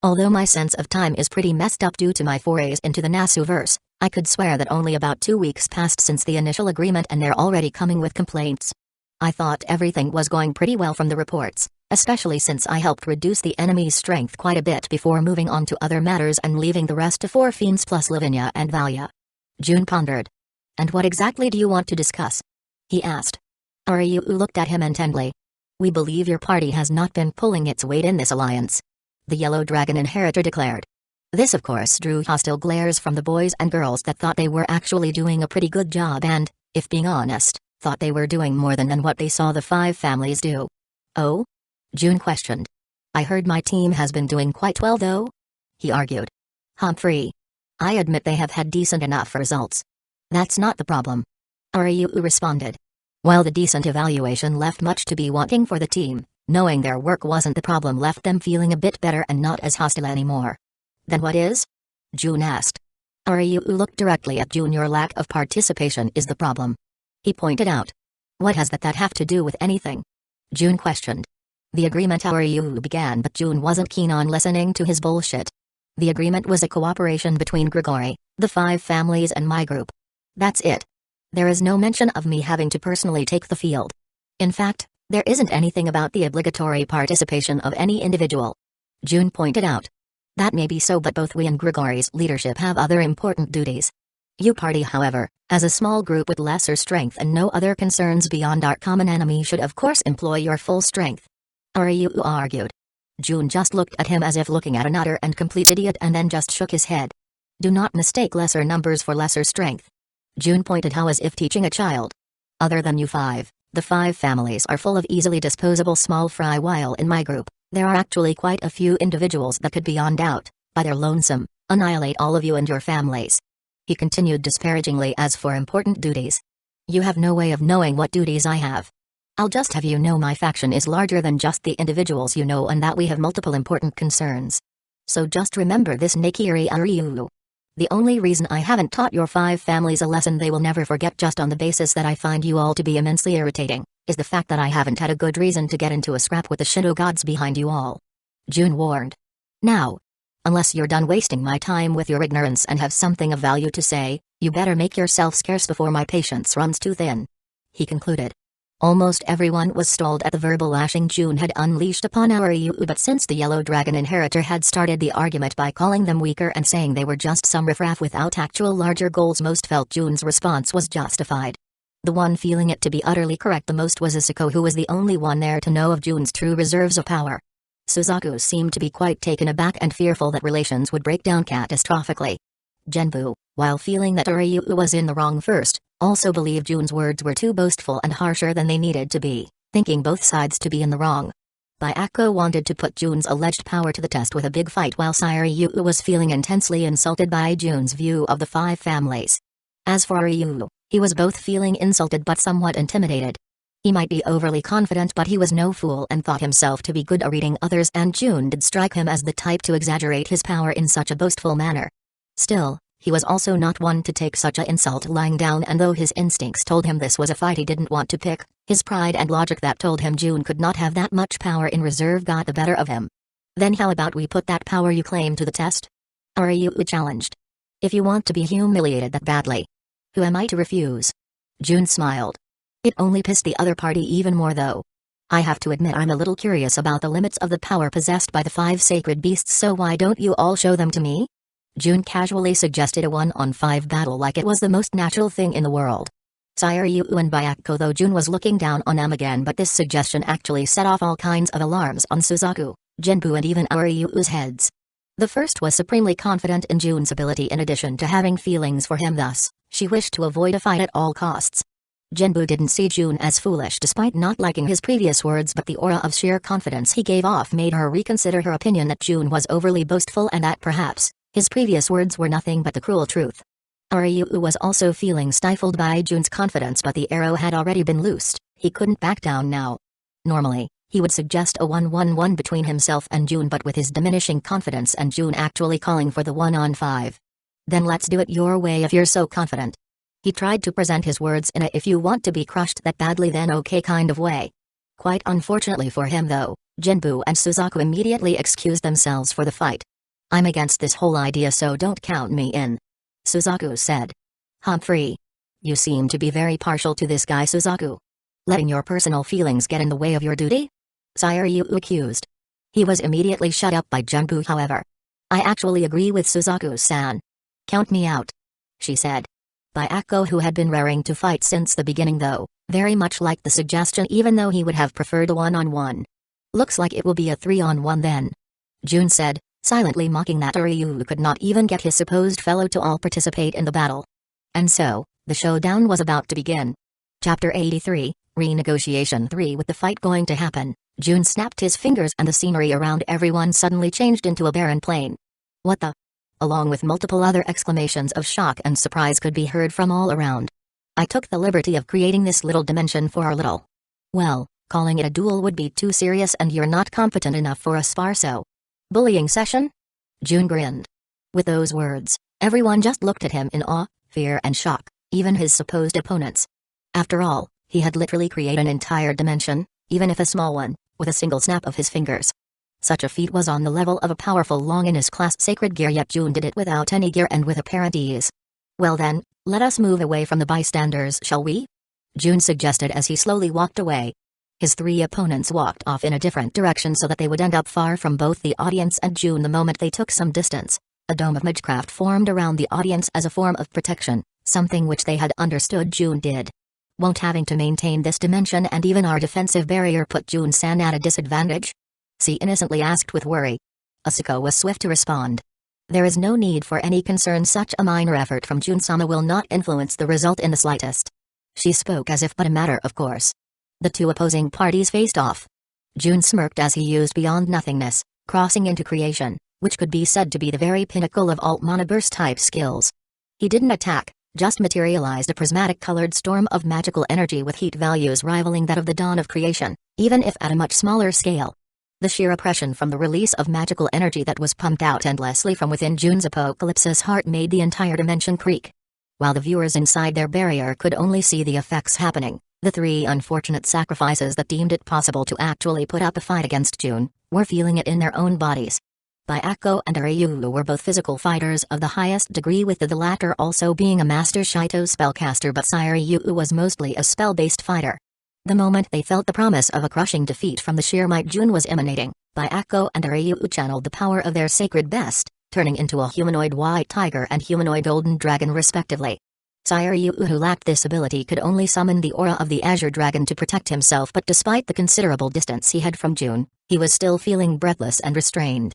Although my sense of time is pretty messed up due to my forays into the Nasuverse, I could swear that only about 2 weeks passed since the initial agreement and they're already coming with complaints. I thought everything was going pretty well from the reports, especially since I helped reduce the enemy's strength quite a bit before moving on to other matters and leaving the rest to 4 fiends plus Lavinia and Valia. Jun pondered. "And what exactly do you want to discuss?" he asked. Aryu looked at him intently. "We believe your party has not been pulling its weight in this alliance," the Yellow Dragon Inheritor declared. This of course drew hostile glares from the boys and girls that thought they were actually doing a pretty good job and, if being honest, thought they were doing more than what they saw the 5 families do. "Oh?" Jun questioned. "I heard my team has been doing quite well though," he argued. "Humphrey. I admit they have had decent enough results. That's not the problem," Aryu responded. While the decent evaluation left much to be wanting for the team, knowing their work wasn't the problem left them feeling a bit better and not as hostile anymore. "Then what is?" Jun asked. Aryu looked directly at Jun. "Your lack of participation is the problem," he pointed out. "What has that have to do with anything?" Jun questioned. "The agreement," Aryu began, but Jun wasn't keen on listening to his bullshit. "The agreement was a cooperation between Grigori, the 5 families and my group. That's it. There is no mention of me having to personally take the field. In fact, there isn't anything about the obligatory participation of any individual," Jun pointed out. "That may be so, but both we and Grigori's leadership have other important duties. You party, however, as a small group with lesser strength and no other concerns beyond our common enemy, should of course employ your full strength," Aryu argued. Jun just looked at him as if looking at an utter and complete idiot and then just shook his head. "Do not mistake lesser numbers for lesser strength," Jun pointed out as if teaching a child. "Other than you 5, the 5 families are full of easily disposable small fry, while in my group, there are actually quite a few individuals that could beyond doubt, by their lonesome, annihilate all of you and your families." He continued disparagingly, "As for important duties, you have no way of knowing what duties I have. I'll just have you know my faction is larger than just the individuals you know, and that we have multiple important concerns. So just remember this, Nekiri Aryu. The only reason I haven't taught your 5 families a lesson they will never forget, just on the basis that I find you all to be immensely irritating, is the fact that I haven't had a good reason to get into a scrap with the shadow gods behind you all," Jun warned. "Now, unless you're done wasting my time with your ignorance and have something of value to say, you better make yourself scarce before my patience runs too thin," he concluded. Almost everyone was stalled at the verbal lashing June had unleashed upon Aoryu, but since the Yellow Dragon inheritor had started the argument by calling them weaker and saying they were just some riffraff without actual larger goals, most felt June's response was justified. The one feeling it to be utterly correct the most was Asuko, who was the only one there to know of June's true reserves of power. Suzaku seemed to be quite taken aback and fearful that relations would break down catastrophically. Genbu, while feeling that Aoryu was in the wrong first, also believed June's words were too boastful and harsher than they needed to be, thinking both sides to be in the wrong. Byakko wanted to put June's alleged power to the test with a big fight, while Aoryu was feeling intensely insulted by June's view of the 5 families. As for Aoryu, he was both feeling insulted but somewhat intimidated. He might be overly confident, but he was no fool and thought himself to be good at reading others, and June did strike him as the type to exaggerate his power in such a boastful manner. Still, he was also not one to take such an insult lying down, and though his instincts told him this was a fight he didn't want to pick, his pride and logic that told him June could not have that much power in reserve got the better of him. Then how about we put that power you claim to the test? Aoryu challenged. If you want to be humiliated that badly. Who am I to refuse? June smiled. It only pissed the other party even more though. I have to admit I'm a little curious about the limits of the power possessed by the 5 sacred beasts, so why don't you all show them to me? June casually suggested a 1-on-5 battle like it was the most natural thing in the world. Aoryu and Byakko, though June was looking down on them again, but this suggestion actually set off all kinds of alarms on Suzaku, Genbu and even Aoryu's heads. The first was supremely confident in June's ability in addition to having feelings for him, thus, she wished to avoid a fight at all costs. Genbu didn't see June as foolish despite not liking his previous words, but the aura of sheer confidence he gave off made her reconsider her opinion that June was overly boastful and that perhaps his previous words were nothing but the cruel truth. Aoryu was also feeling stifled by June's confidence, but the arrow had already been loosed, he couldn't back down now. Normally, he would suggest a 1-1-1 between himself and June, but with his diminishing confidence and June actually calling for the 1-on-5. Then let's do it your way if you're so confident. He tried to present his words in a if you want to be crushed that badly then okay kind of way. Quite unfortunately for him though, Genbu and Suzaku immediately excused themselves for the fight. I'm against this whole idea, so don't count me in. Suzaku said. Humphrey. You seem to be very partial to this guy, Suzaku. Letting your personal feelings get in the way of your duty? Aoryu accused. He was immediately shut up by Genbu, however. I actually agree with Suzaku-san. Count me out. She said. Byakko, who had been raring to fight since the beginning though, very much liked the suggestion even though he would have preferred a 1-on-1. Looks like it will be a 3-on-1 then. June said, silently mocking that Aoryu could not even get his supposed fellow to all participate in the battle. And so, the showdown was about to begin. Chapter 83, Renegotiation 3. With the fight going to happen, June snapped his fingers and the scenery around everyone suddenly changed into a barren plain. What the? Along with multiple other exclamations of shock and surprise could be heard from all around. I took the liberty of creating this little dimension for our little. Well, calling it a duel would be too serious and you're not competent enough for a spar, so. Bullying session? June grinned. With those words, everyone just looked at him in awe, fear and shock, even his supposed opponents. After all, he had literally created an entire dimension, even if a small one, with a single snap of his fingers. Such a feat was on the level of a powerful Longinus class sacred gear, yet June did it without any gear and with apparent ease. Well then, let us move away from the bystanders, shall we? June suggested as he slowly walked away. His 3 opponents walked off in a different direction so that they would end up far from both the audience and June the moment they took some distance. A dome of magecraft formed around the audience as a form of protection, something which they had understood June did. Won't having to maintain this dimension and even our defensive barrier put June-san at a disadvantage? She innocently asked with worry. Asuko was swift to respond. There is no need for any concern, such a minor effort from June-sama will not influence the result in the slightest. She spoke as if but a matter of course. The 2 opposing parties faced off. June smirked as he used Beyond Nothingness, crossing into creation, which could be said to be the very pinnacle of alt mana burst type skills. He didn't attack, just materialized a prismatic colored storm of magical energy with heat values rivaling that of the dawn of creation, even if at a much smaller scale. The sheer oppression from the release of magical energy that was pumped out endlessly from within June's apocalypse's heart made the entire dimension creak. While the viewers inside their barrier could only see the effects happening, the 3 unfortunate sacrifices that deemed it possible to actually put up a fight against June were feeling it in their own bodies. Byakko and Aoryu were both physical fighters of the highest degree, with the latter also being a master Shito spellcaster, but Aoryu was mostly a spell-based fighter. The moment they felt the promise of a crushing defeat from the sheer might June was emanating, Byakko and Ryu channeled the power of their sacred best, turning into a humanoid white tiger and humanoid golden dragon respectively. Ryu, who lacked this ability, could only summon the aura of the azure dragon to protect himself, but despite the considerable distance he had from June, he was still feeling breathless and restrained.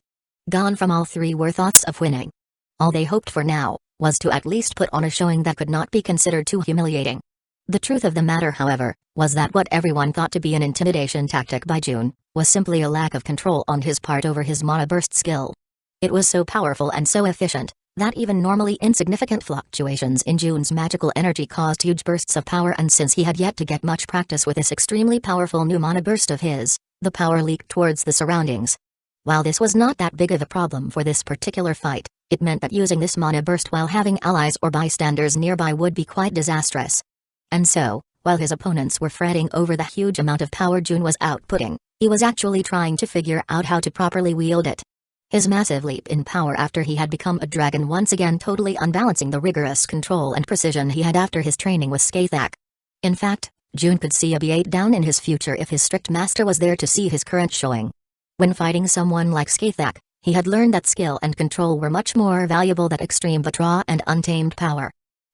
Gone from all three were thoughts of winning. All they hoped for now was to at least put on a showing that could not be considered too humiliating. The truth of the matter, however, was that what everyone thought to be an intimidation tactic by June was simply a lack of control on his part over his mana burst skill. It was so powerful and so efficient that even normally insignificant fluctuations in June's magical energy caused huge bursts of power, and since he had yet to get much practice with this extremely powerful new mana burst of his, the power leaked towards the surroundings. While this was not that big of a problem for this particular fight, it meant that using this mana burst while having allies or bystanders nearby would be quite disastrous. And so, while his opponents were fretting over the huge amount of power June was outputting, he was actually trying to figure out how to properly wield it. His massive leap in power after he had become a dragon once again totally unbalancing the rigorous control and precision he had after his training with Skathak. In fact, June could see a beat down in his future if his strict master was there to see his current showing. When fighting someone like Skathak, he had learned that skill and control were much more valuable than extreme but raw and untamed power.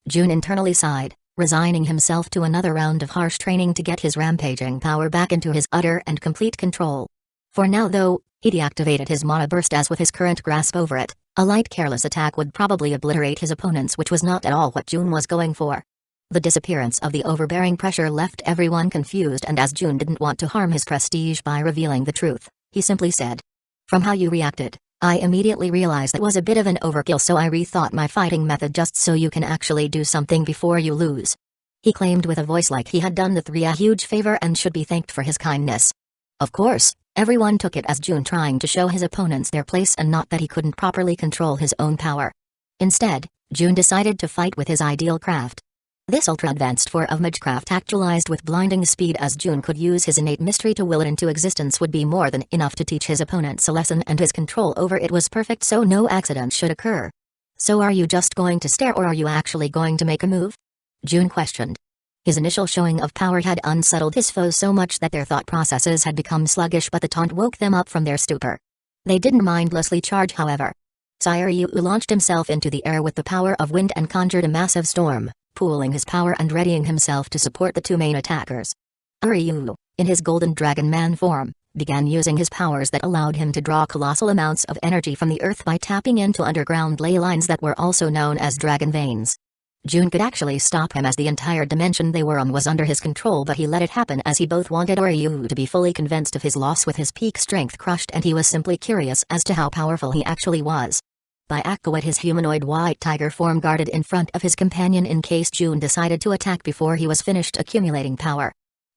June internally sighed, resigning himself to another round of harsh training to get his rampaging power back into his utter and complete control. For now though, he deactivated his mana burst, as with his current grasp over it, a light careless attack would probably obliterate his opponents, which was not at all what June was going for. The disappearance of the overbearing pressure left everyone confused, and as June didn't want to harm his prestige by revealing the truth, he simply said, "From how you reacted, I immediately realized that was a bit of an overkill, so I rethought my fighting method just so you can actually do something before you lose." He claimed with a voice like he had done the three a huge favor and should be thanked for his kindness. Of course, everyone took it as June trying to show his opponents their place and not that he couldn't properly control his own power. Instead, June decided to fight with his ideal craft. This ultra-advanced form of magecraft actualized with blinding speed, as June could use his innate mystery to will it into existence, would be more than enough to teach his opponents a lesson, and his control over it was perfect so no accident should occur. "So are you just going to stare, or are you actually going to make a move?" June questioned. His initial showing of power had unsettled his foes so much that their thought processes had become sluggish, but the taunt woke them up from their stupor. They didn't mindlessly charge, however. Ryu launched himself into the air with the power of wind and conjured a massive storm, pooling his power and readying himself to support the two main attackers. Ryu, in his golden dragon man form, began using his powers that allowed him to draw colossal amounts of energy from the earth by tapping into underground ley lines that were also known as dragon veins. June could actually stop him, as the entire dimension they were on was under his control, but he let it happen as he both wanted Ryu to be fully convinced of his loss with his peak strength crushed, and he was simply curious as to how powerful he actually was. Byakko at his humanoid white tiger form guarded in front of his companion in case June decided to attack before he was finished accumulating power.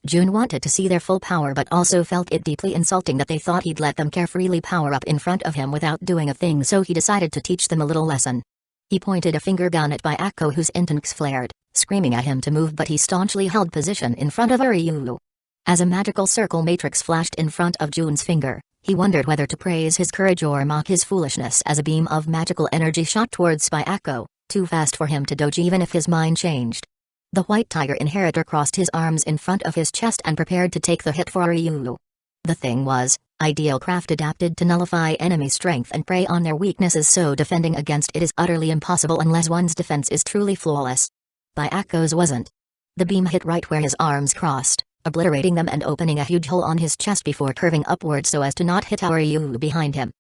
June wanted to see their full power, but also felt it deeply insulting that they thought he'd let them carefreely power up in front of him without doing a thing, so he decided to teach them a little lesson. He pointed a finger gun at Byakko, whose intentions flared, screaming at him to move, but he staunchly held position in front of Ryu. As a magical circle matrix flashed in front of June's finger, he wondered whether to praise his courage or mock his foolishness as a beam of magical energy shot towards Byakko, too fast for him to dodge even if his mind changed. The White Tiger Inheritor crossed his arms in front of his chest and prepared to take the hit for Ryu. The thing was, ideal craft adapted to nullify enemy strength and prey on their weaknesses, so defending against it is utterly impossible unless one's defense is truly flawless. Byakko's wasn't. The beam hit right where his arms crossed, obliterating them and opening a huge hole on his chest before curving upward so as to not hit Ryu behind him.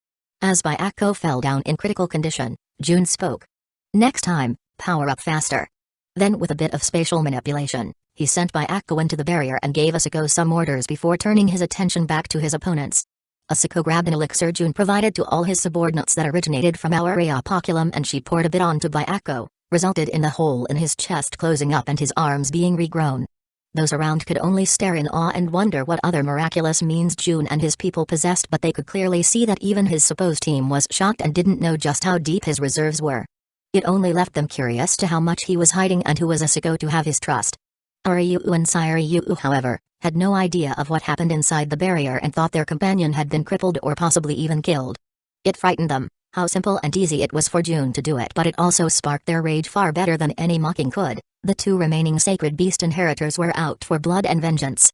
As Byakko fell down in critical condition, June spoke. "Next time, power up faster." Then with a bit of spatial manipulation, he sent Byakko into the barrier and gave Asako some orders before turning his attention back to his opponents. Asako grabbed an elixir June provided to all his subordinates that originated from our Apoculum, and she poured a bit onto Byakko, resulted in the hole in his chest closing up and his arms being regrown. Those around could only stare in awe and wonder what other miraculous means June and his people possessed, but they could clearly see that even his supposed team was shocked and didn't know just how deep his reserves were. It only left them curious to how much he was hiding and who was Asako to have his trust. Ryu and Ryu, however, had no idea of what happened inside the barrier and thought their companion had been crippled or possibly even killed. It frightened them, how simple and easy it was for June to do it, but it also sparked their rage far better than any mocking could. The two remaining sacred beast inheritors were out for blood and vengeance.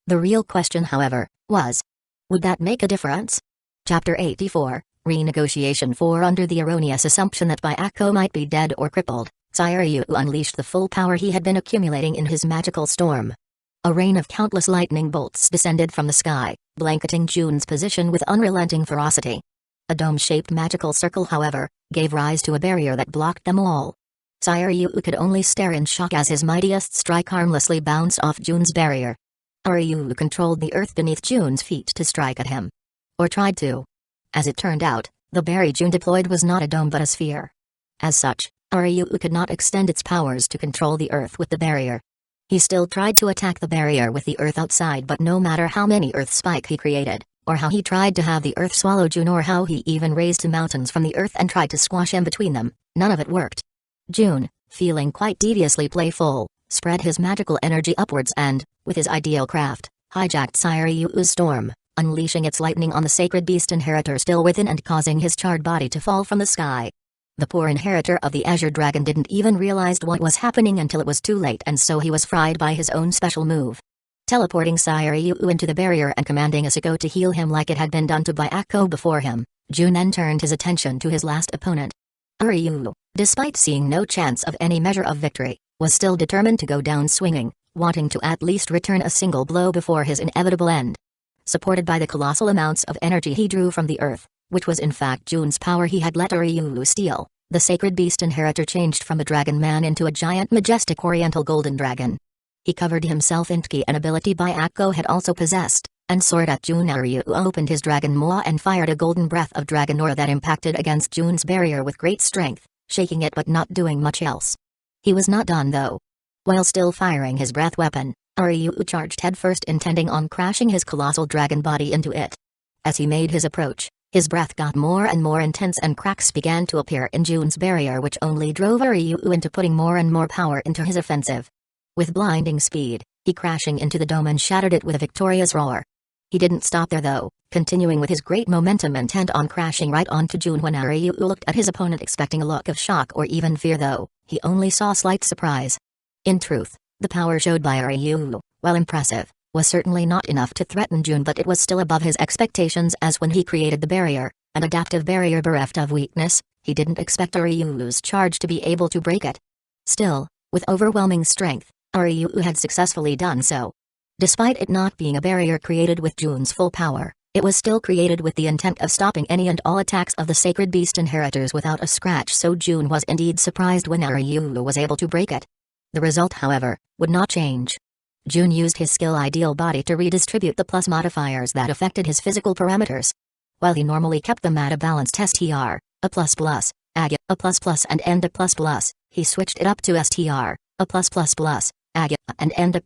The real question, however, was, would that make a difference? Chapter 84, Renegotiation 4. Under the erroneous assumption that Byakko might be dead or crippled, Sairyu unleashed the full power he had been accumulating in his magical storm. A rain of countless lightning bolts descended from the sky, blanketing Jun's position with unrelenting ferocity. A dome-shaped magical circle, however, gave rise to a barrier that blocked them all. Sairyu could only stare in shock as his mightiest strike harmlessly bounced off Jun's barrier. Sairyu controlled the earth beneath Jun's feet to strike at him. Or tried to. As it turned out, the barrier Jun deployed was not a dome but a sphere. As such, Sairyu could not extend its powers to control the earth with the barrier. He still tried to attack the barrier with the earth outside, but no matter how many earth spike he created, or how he tried to have the earth swallow Jun, or how he even raised mountains from the earth and tried to squash him between them, none of it worked. Jun, feeling quite deviously playful, spread his magical energy upwards and, with his ideal craft, hijacked Sairyu's storm, unleashing its lightning on the sacred beast inheritor still within and causing his charred body to fall from the sky. The poor inheritor of the Azure Dragon didn't even realize what was happening until it was too late, and so he was fried by his own special move. Teleporting Sairyu into the barrier and commanding Asuko to heal him like it had been done to Byakko before him, Jun then turned his attention to his last opponent. Sairyu, despite seeing no chance of any measure of victory, was still determined to go down swinging, wanting to at least return a single blow before his inevitable end. Supported by the colossal amounts of energy he drew from the earth, which was in fact Jun's power he had let Sairyu steal, the sacred beast inheritor changed from a dragon man into a giant majestic oriental golden dragon. He covered himself in ki, an ability Byakko had also possessed, and soared at Jun. Sairyu opened his dragon maw and fired a golden breath of dragon aura that impacted against Jun's barrier with great strength, shaking it but not doing much else. He was not done though. While still firing his breath weapon, Sairyu charged headfirst, intending on crashing his colossal dragon body into it. As he made his approach, his breath got more and more intense and cracks began to appear in Jun's barrier, which only drove Sairyu into putting more and more power into his offensive. With blinding speed, he crashing into the dome and shattered it with a victorious roar. He didn't stop there though, continuing with his great momentum intent on crashing right onto Jun. When Sairyu looked at his opponent expecting a look of shock or even fear, though, he only saw slight surprise. In truth, the power showed by Sairyu, while impressive, was certainly not enough to threaten Jun, but it was still above his expectations, as when he created the barrier, an adaptive barrier bereft of weakness, he didn't expect Saryu's charge to be able to break it. Still, with overwhelming strength, Sairyu had successfully done so. Despite it not being a barrier created with Jun's full power, it was still created with the intent of stopping any and all attacks of the sacred beast inheritors without a scratch, so Jun was indeed surprised when Sairyu was able to break it. The result, however, would not change. Jun used his skill ideal body to redistribute the plus modifiers that affected his physical parameters. While he normally kept them at a balanced STR, A++, AG, A++, and End A++, he switched it up to STR, A++, AG, and End A++.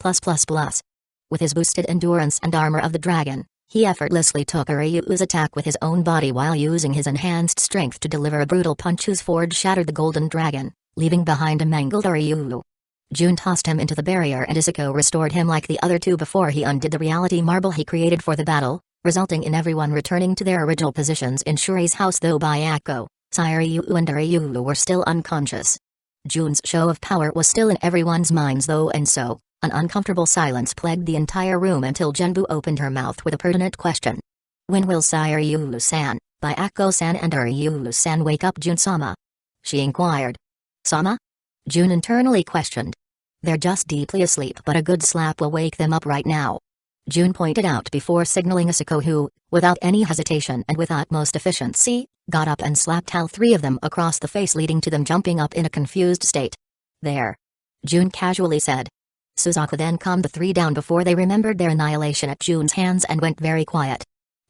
With his boosted endurance and armor of the dragon, he effortlessly took Saryu's attack with his own body while using his enhanced strength to deliver a brutal punch whose forge shattered the golden dragon, leaving behind a mangled Sairyu. Jun tossed him into the barrier and Isuko restored him like the other two before he undid the reality marble he created for the battle, resulting in everyone returning to their original positions in Shuri's house, though Byakko, Sairyu and Sairyu were still unconscious. Jun's show of power was still in everyone's minds though, and so, an uncomfortable silence plagued the entire room until Genbu opened her mouth with a pertinent question. When will Sairyu-san, Byakko-san and Sairyu-san wake up, Jun-sama? She inquired. Sama? Jun internally questioned. They're just deeply asleep, but a good slap will wake them up right now. Jun pointed out before signaling Asuko, who, without any hesitation and with utmost efficiency, got up and slapped all three of them across the face, leading to them jumping up in a confused state. There. Jun casually said. Suzaku then calmed the three down before they remembered their annihilation at Jun's hands and went very quiet.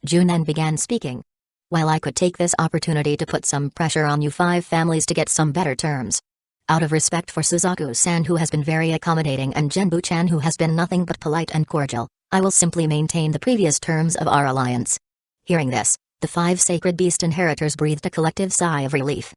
Jun then began speaking. While I could take this opportunity to put some pressure on you five families to get some better terms. Out of respect for Suzaku-san, who has been very accommodating, and Genbu-chan, who has been nothing but polite and cordial, I will simply maintain the previous terms of our alliance. Hearing this, the five sacred beast inheritors breathed a collective sigh of relief.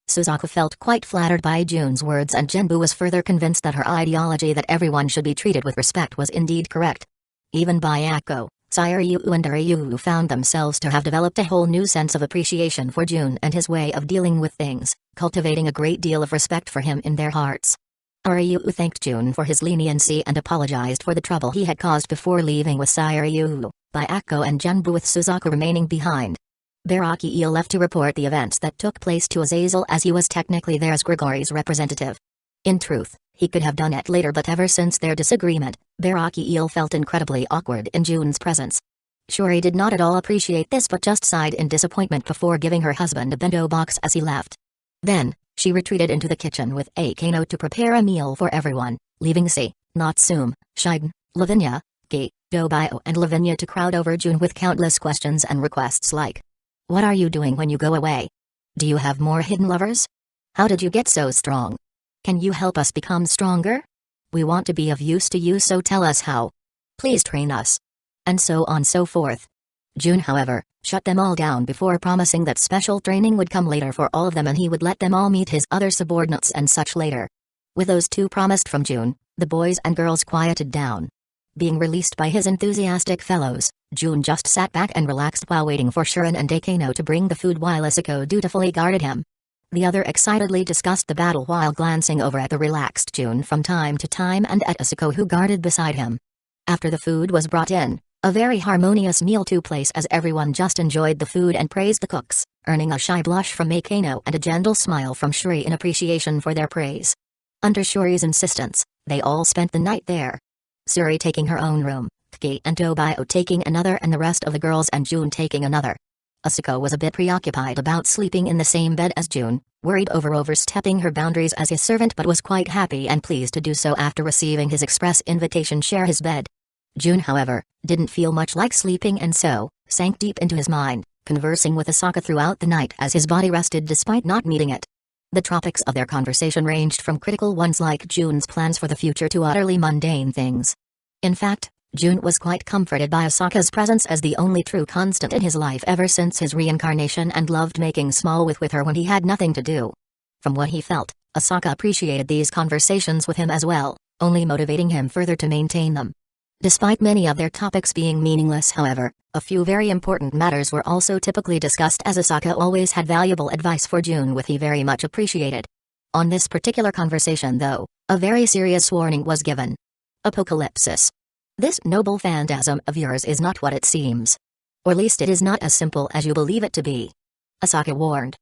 Suzaku felt quite flattered by Jun's words, and Genbu was further convinced that her ideology that everyone should be treated with respect was indeed correct. Even Byakko, Sairyu and Sairyu found themselves to have developed a whole new sense of appreciation for Jun and his way of dealing with things, cultivating a great deal of respect for him in their hearts. Ryu thanked Jun for his leniency and apologized for the trouble he had caused before leaving with Ryu, by Akko and Junbu with Suzaku remaining behind. Baraki left to report the events that took place to Azazel as he was technically there as Grigori's representative. In truth, he could have done it later, but ever since their disagreement, Baraki felt incredibly awkward in Jun's presence. Shuri did not at all appreciate this but just sighed in disappointment before giving her husband a bento box as he left. Then, she retreated into the kitchen with Akano to prepare a meal for everyone, leaving Natsume, Shiden, Lavinia, Gi, Dobio and Lavinia to crowd over Jun with countless questions and requests like, "What are you doing when you go away? Do you have more hidden lovers? How did you get so strong? Can you help us become stronger? We want to be of use to you, so tell us how. Please train us." And so on so forth. Jun, however, shut them all down before promising that special training would come later for all of them and he would let them all meet his other subordinates and such later. With those two promised from Jun, the boys and girls quieted down. Being released by his enthusiastic fellows, Jun just sat back and relaxed while waiting for Shirin and Akano to bring the food while Asuko dutifully guarded him. The other excitedly discussed the battle while glancing over at the relaxed Jun from time to time and at Asuko who guarded beside him. After the food was brought in, a very harmonious meal took place as everyone just enjoyed the food and praised the cooks, earning a shy blush from Akano and a gentle smile from Shuri in appreciation for their praise. Under Shuri's insistence, they all spent the night there. Suri taking her own room, Ki and Tobio taking another and the rest of the girls and Jun taking another. Asuko was a bit preoccupied about sleeping in the same bed as Jun, worried over overstepping her boundaries as his servant, but was quite happy and pleased to do so after receiving his express invitation share his bed. Jun, however, didn't feel much like sleeping and so, sank deep into his mind, conversing with Asaka throughout the night as his body rested despite not needing it. The topics of their conversation ranged from critical ones like Jun's plans for the future to utterly mundane things. In fact, Jun was quite comforted by Asaka's presence as the only true constant in his life ever since his reincarnation and loved making small with her when he had nothing to do. From what he felt, Asaka appreciated these conversations with him as well, only motivating him further to maintain them. Despite many of their topics being meaningless, however, a few very important matters were also typically discussed as Asaka always had valuable advice for Jun which he very much appreciated. On this particular conversation though, a very serious warning was given. Apocalypsis. This noble phantasm of yours is not what it seems. Or at least it is not as simple as you believe it to be. Asaka warned.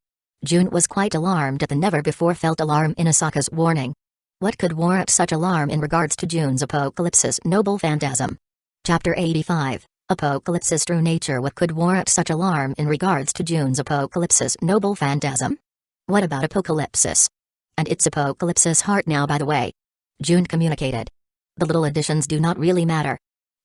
Jun was quite alarmed at the never-before-felt alarm in Asaka's warning. What could warrant such alarm in regards to Jun's apocalypsis noble phantasm? Chapter 85, Apocalypsis True Nature. What could warrant such alarm in regards to Jun's apocalypsis noble phantasm? What about apocalypsis? And it's apocalypsis heart now, by the way. Jun communicated. The little additions do not really matter.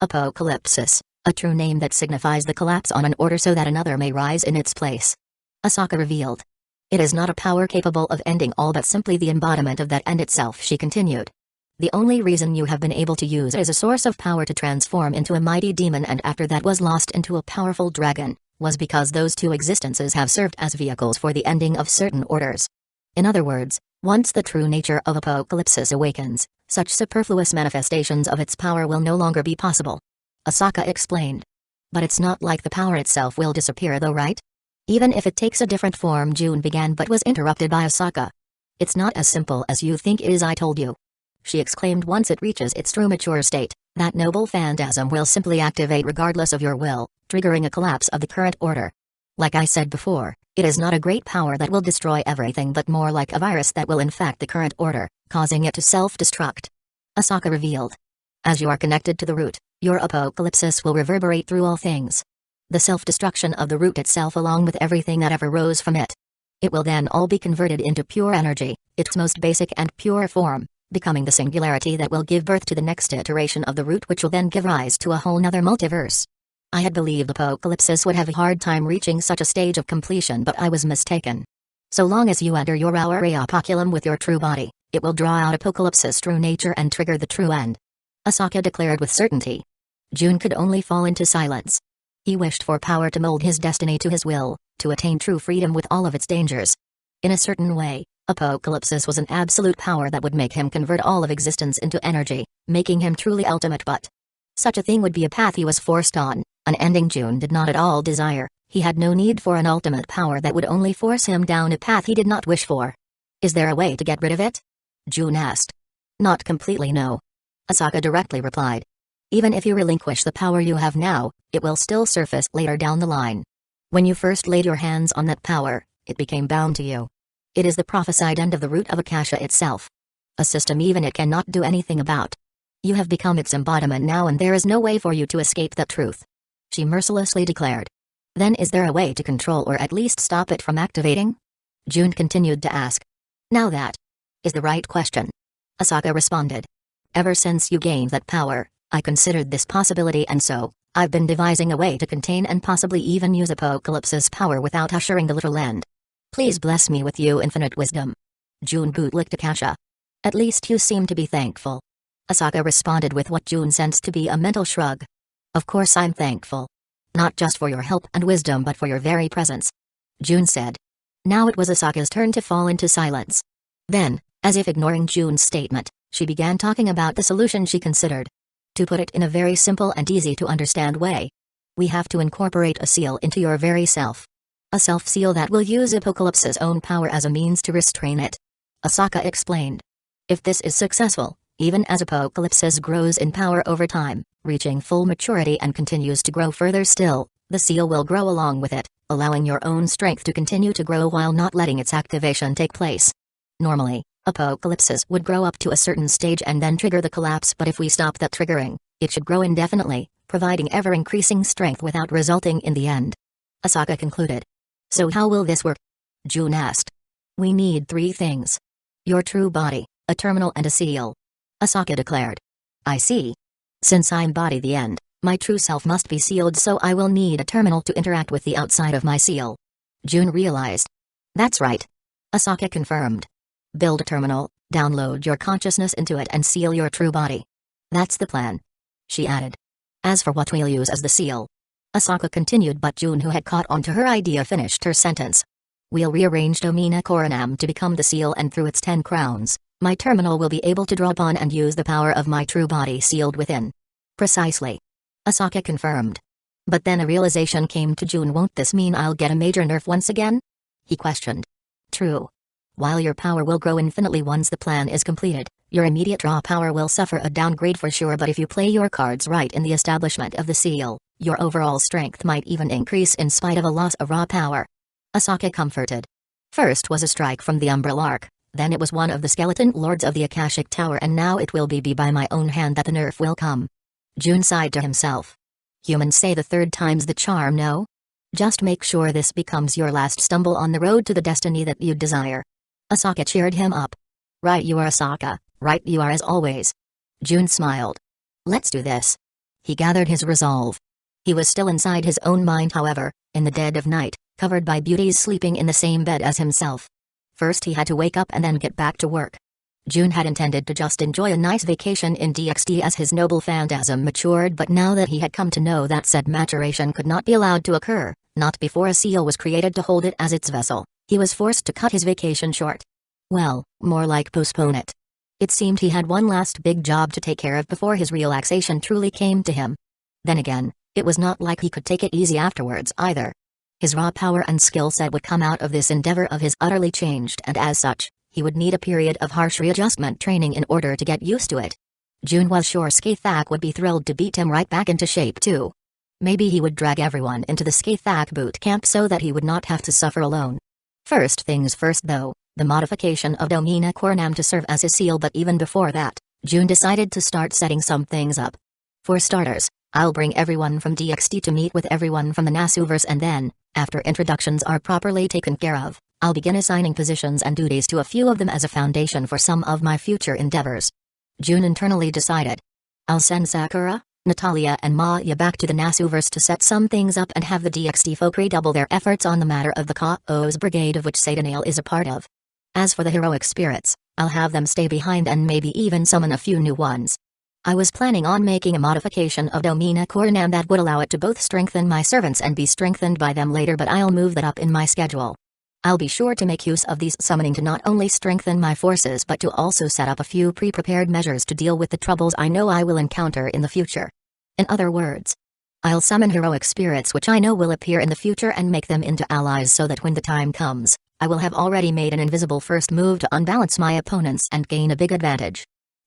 Apocalypsis, a true name that signifies the collapse on an order so that another may rise in its place. Asaka revealed. It is not a power capable of ending all but simply the embodiment of that end itself, she continued. The only reason you have been able to use it as a source of power to transform into a mighty demon and after that was lost into a powerful dragon, was because those two existences have served as vehicles for the ending of certain orders. In other words, once the true nature of apocalypsis awakens, such superfluous manifestations of its power will no longer be possible. Asaka explained. But it's not like the power itself will disappear though, right? Even if it takes a different form, Jun began but was interrupted by Asaka. It's not as simple as you think it is, I told you. She exclaimed. Once it reaches its true mature state, that noble phantasm will simply activate regardless of your will, triggering a collapse of the current order. Like I said before, it is not a great power that will destroy everything but more like a virus that will infect the current order, causing it to self-destruct. Asaka revealed. As you are connected to the root, your apocalypsis will reverberate through all things. The self-destruction of the root itself along with everything that ever rose from it. It will then all be converted into pure energy, its most basic and pure form, becoming the singularity that will give birth to the next iteration of the root, which will then give rise to a whole nother multiverse. I had believed apocalypsis would have a hard time reaching such a stage of completion, but I was mistaken. So long as you enter your aura apoculum with your true body, it will draw out apocalypsis true nature and trigger the true end. Asaka declared with certainty. Jun could only fall into silence. He wished for power to mold his destiny to his will, to attain true freedom with all of its dangers. In a certain way, apocalypsis was an absolute power that would make him convert all of existence into energy, making him truly ultimate, but such a thing would be a path he was forced on, an ending Jun did not at all desire. He had no need for an ultimate power that would only force him down a path he did not wish for. Is there a way to get rid of it? Jun asked. Not completely, no. Asaka directly replied. Even if you relinquish the power you have now, it will still surface later down the line. When you first laid your hands on that power, it became bound to you. It is the prophesied end of the root of Akasha itself. A system even it cannot do anything about. You have become its embodiment now and there is no way for you to escape that truth. She mercilessly declared. Then is there a way to control or at least stop it from activating? June continued to ask. Now that is the right question. Asaka responded. Ever since you gained that power, I considered this possibility and so, I've been devising a way to contain and possibly even use Apocalypse's power without ushering the literal end. Please bless me with you infinite wisdom. June bootlicked Akasha. At least you seem to be thankful. Asaka responded with what June sensed to be a mental shrug. Of course I'm thankful. Not just for your help and wisdom but for your very presence. June said. Now it was Asaka's turn to fall into silence. Then, as if ignoring June's statement, she began talking about the solution she considered. To put it in a very simple and easy to understand way. We have to incorporate a seal into your very self. A self-seal that will use Apocalypse's own power as a means to restrain it. Asaka explained. If this is successful, even as Apocalypse grows in power over time, reaching full maturity and continues to grow further still, the seal will grow along with it, allowing your own strength to continue to grow while not letting its activation take place. Normally, Apocalypse would grow up to a certain stage and then trigger the collapse, but if we stop that triggering, it should grow indefinitely, providing ever-increasing strength without resulting in the end. Asaka concluded. So how will this work? June asked. We need 3 things. Your true body, a terminal and a seal. Asaka declared. I see. Since I embody the end, my true self must be sealed, so I will need a terminal to interact with the outside of my seal. June realized. That's right. Asaka confirmed. Build a terminal, download your consciousness into it and seal your true body. That's the plan. She added. As for what we'll use as the seal. Asaka continued, but June, who had caught on to her idea, finished her sentence. We'll rearrange Domina Coronam to become the seal, and through its 10 crowns, my terminal will be able to draw upon and use the power of my true body sealed within. Precisely. Asaka confirmed. But then a realization came to June. Won't this mean I'll get a major nerf once again? He questioned. True. While your power will grow infinitely once the plan is completed, your immediate draw power will suffer a downgrade for sure, but if you play your cards right in the establishment of the seal, your overall strength might even increase in spite of a loss of raw power. Asaka comforted. First was a strike from the Umbral Arc, then it was one of the skeleton lords of the Akashic Tower, and now it will be by my own hand that the nerf will come. June sighed to himself. Humans say the 3rd time's the charm, no? Just make sure this becomes your last stumble on the road to the destiny that you desire. Asaka cheered him up. Right you are, Asaka, right you are as always. June smiled. Let's do this. He gathered his resolve. He was still inside his own mind, however, in the dead of night, covered by beauties sleeping in the same bed as himself. First he had to wake up and then get back to work. June had intended to just enjoy a nice vacation in DxD as his noble phantasm matured, but now that he had come to know that said maturation could not be allowed to occur, not before a seal was created to hold it as its vessel, he was forced to cut his vacation short. Well, more like postpone it. It seemed he had one last big job to take care of before his relaxation truly came to him. Then again, it was not like he could take it easy afterwards either. His raw power and skill set would come out of this endeavor of his utterly changed, and as such, he would need a period of harsh readjustment training in order to get used to it. June was sure Skathak would be thrilled to beat him right back into shape too. Maybe he would drag everyone into the Skathak boot camp so that he would not have to suffer alone. First things first though, the modification of Domina Coronam to serve as his seal, but even before that, June decided to start setting some things up. For starters, I'll bring everyone from DxD to meet with everyone from the Nasuverse, and then, after introductions are properly taken care of, I'll begin assigning positions and duties to a few of them as a foundation for some of my future endeavors. June internally decided. I'll send Sakura, Natalia and Maya back to the Nasuverse to set some things up and have the DxD folk redouble their efforts on the matter of the Chaos Brigade, of which Satanale is a part of. As for the heroic spirits, I'll have them stay behind and maybe even summon a few new ones. I was planning on making a modification of Domina Coronam that would allow it to both strengthen my servants and be strengthened by them later, but I'll move that up in my schedule. I'll be sure to make use of these summoning to not only strengthen my forces but to also set up a few pre-prepared measures to deal with the troubles I know I will encounter in the future. In other words, I'll summon heroic spirits which I know will appear in the future and make them into allies so that when the time comes, I will have already made an invisible first move to unbalance my opponents and gain a big advantage.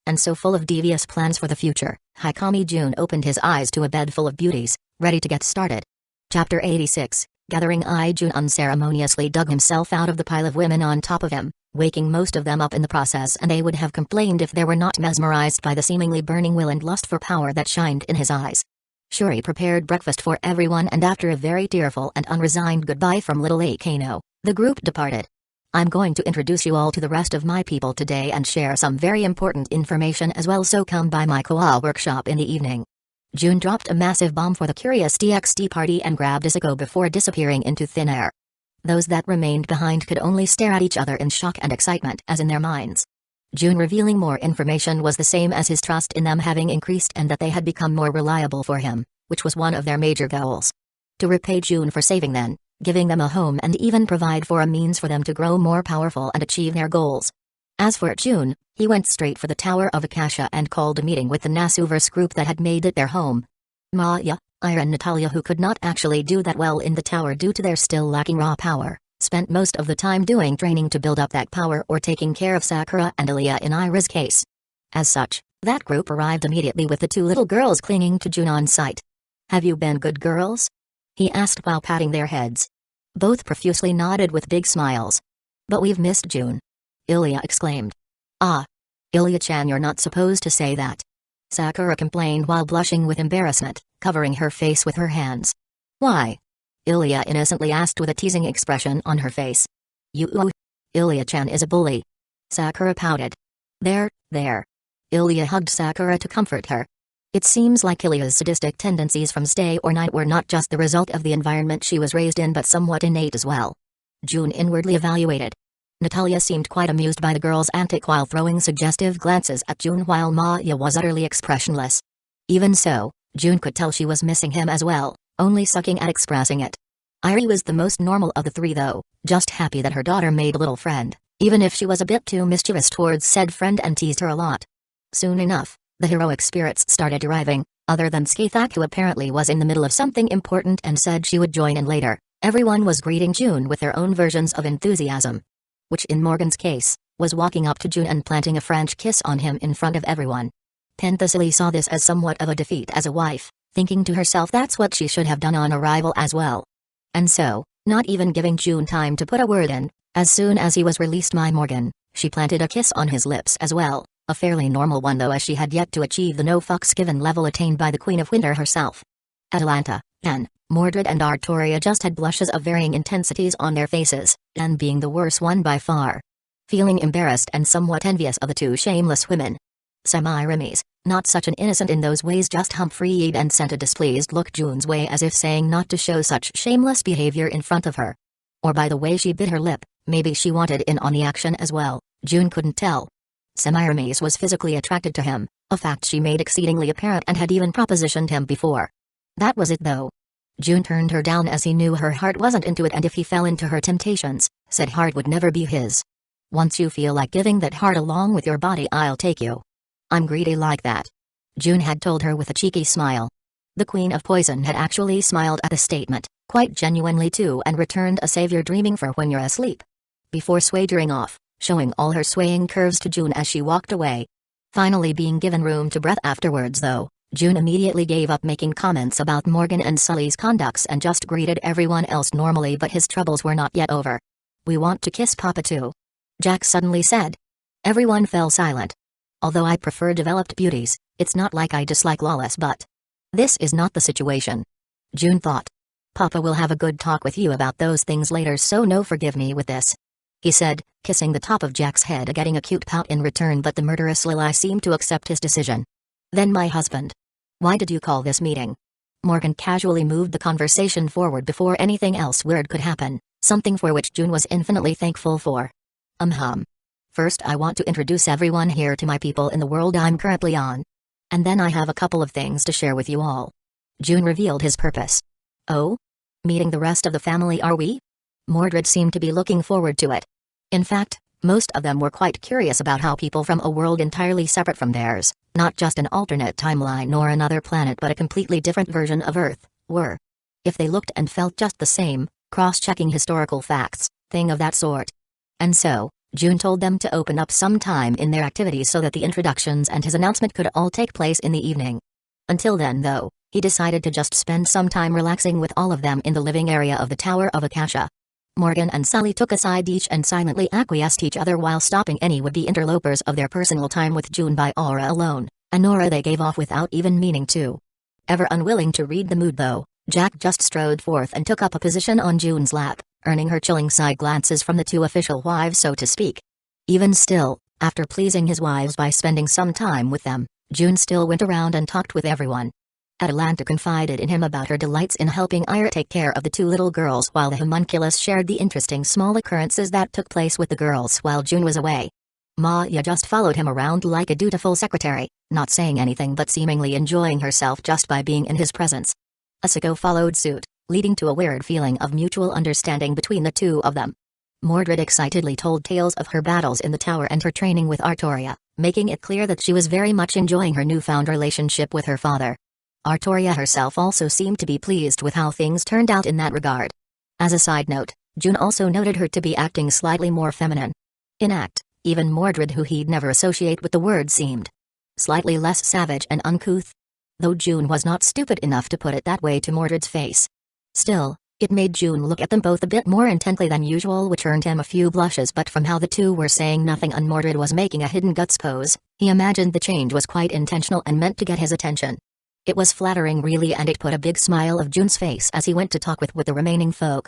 and so full of devious plans for the future, Hikami Jun opened his eyes to a bed full of beauties, ready to get started. Chapter 86, Gathering Eye. Jun unceremoniously dug himself out of the pile of women on top of him, waking most of them up in the process, and they would have complained if they were not mesmerized by the seemingly burning will and lust for power that shined in his eyes. Shuri prepared breakfast for everyone, and after a very tearful and unresigned goodbye from little Akano, the group departed. I'm going to introduce you all to the rest of my people today and share some very important information as well, so come by my koa workshop in the evening. Jun dropped a massive bomb for the curious DxD party and grabbed Izuku before disappearing into thin air. Those that remained behind could only stare at each other in shock and excitement as in their minds. Jun revealing more information was the same as his trust in them having increased and that they had become more reliable for him, which was one of their major goals. To repay Jun for saving them, giving them a home, and even provide for a means for them to grow more powerful and achieve their goals. As for Jun, he went straight for the Tower of Akasha and called a meeting with the Nasuverse group that had made it their home. Maya, Ira and Natalia, who could not actually do that well in the tower due to their still lacking raw power, spent most of the time doing training to build up that power or taking care of Sakura and Ilya in Ira's case. As such, that group arrived immediately with the two little girls clinging to Jun on sight. Have you been good girls? He asked while patting their heads. Both profusely nodded with big smiles. But we've missed Jun. Ilya exclaimed. Ah. Ilya-chan, you're not supposed to say that. Sakura complained while blushing with embarrassment, covering her face with her hands. Why? Ilya innocently asked with a teasing expression on her face. Ilya-chan is a bully. Sakura pouted. There. Ilya hugged Sakura to comfort her. It seems like Ilya's sadistic tendencies from day or night were not just the result of the environment she was raised in but somewhat innate as well. Jun inwardly evaluated. Natalia seemed quite amused by the girl's antic while throwing suggestive glances at Jun, while Maya was utterly expressionless. Even so, Jun could tell she was missing him as well, only sucking at expressing it. Irie was the most normal of the three though, just happy that her daughter made a little friend, even if she was a bit too mischievous towards said friend and teased her a lot. Soon enough, the heroic spirits started arriving, other than Skathak, who apparently was in the middle of something important and said she would join in later. Everyone was greeting Jun with their own versions of enthusiasm. Which in Morgan's case, was walking up to Jun and planting a French kiss on him in front of everyone. Penthesilly saw this as somewhat of a defeat as a wife, thinking to herself that's what she should have done on arrival as well. And so, not even giving Jun time to put a word in, as soon as he was released by Morgan, she planted a kiss on his lips as well, a fairly normal one though, as she had yet to achieve the no fucks given level attained by the Queen of Winter herself. Atalanta, Anne, Mordred and Artoria just had blushes of varying intensities on their faces, Anne being the worst one by far. Feeling embarrassed and somewhat envious of the two shameless women. Semiramis, not such an innocent in those ways, just humphreed and sent a displeased look Jun's way as if saying not to show such shameless behavior in front of her. Or by the way she bit her lip, maybe she wanted in on the action as well, Jun couldn't tell. Semiramis was physically attracted to him, a fact she made exceedingly apparent and had even propositioned him before. That was it though. Jun turned her down as he knew her heart wasn't into it, and if he fell into her temptations, said heart would never be his. Once you feel like giving that heart along with your body, I'll take you. I'm greedy like that. Jun had told her with a cheeky smile. The Queen of Poison had actually smiled at the statement, quite genuinely too, and returned a savior dreaming for when you're asleep. Before swaggering off, showing all her swaying curves to Jun as she walked away. Finally being given room to breath afterwards though, Jun immediately gave up making comments about Morgan and Sully's conducts and just greeted everyone else normally, but his troubles were not yet over. We want to kiss Papa too, Jack suddenly said. Everyone fell silent. Although I prefer developed beauties, it's not like I dislike lawless, but this is not the situation. Jun thought. Papa will have a good talk with you about those things later, so no, forgive me with this, he said, kissing the top of Jack's head, getting a cute pout in return, but the murderous Lily seemed to accept his decision. Then my husband. Why did you call this meeting? Morgan casually moved the conversation forward before anything else weird could happen, something for which Jun was infinitely thankful for. First I want to introduce everyone here to my people in the world I'm currently on. And then I have a couple of things to share with you all. Jun revealed his purpose. Oh? Meeting the rest of the family, are we? Mordred seemed to be looking forward to it. In fact, most of them were quite curious about how people from a world entirely separate from theirs, not just an alternate timeline nor another planet but a completely different version of Earth, were. If they looked and felt just the same, cross-checking historical facts, thing of that sort. And so, June told them to open up some time in their activities so that the introductions and his announcement could all take place in the evening. Until then though, he decided to just spend some time relaxing with all of them in the living area of the Tower of Akasha. Morgan and Sully took a side each and silently acquiesced each other while stopping any would-be interlopers of their personal time with June by aura alone, an aura they gave off without even meaning to. Ever unwilling to read the mood though, Jack just strode forth and took up a position on June's lap, earning her chilling side glances from the two official wives so to speak. Even still, after pleasing his wives by spending some time with them, June still went around and talked with everyone. Atalanta confided in him about her delights in helping Ira take care of the two little girls while the homunculus shared the interesting small occurrences that took place with the girls while June was away. Maya just followed him around like a dutiful secretary, not saying anything but seemingly enjoying herself just by being in his presence. Asako followed suit, leading to a weird feeling of mutual understanding between the two of them. Mordred excitedly told tales of her battles in the tower and her training with Artoria, making it clear that she was very much enjoying her newfound relationship with her father. Artoria herself also seemed to be pleased with how things turned out in that regard. As a side note, June also noted her to be acting slightly more feminine. In act, even Mordred, who he'd never associate with the word, seemed slightly less savage and uncouth. Though June was not stupid enough to put it that way to Mordred's face. Still, it made June look at them both a bit more intently than usual, which earned him a few blushes, but from how the two were saying nothing and Mordred was making a hidden guts pose, he imagined the change was quite intentional and meant to get his attention. It was flattering really, and it put a big smile of June's face as he went to talk with the remaining folk.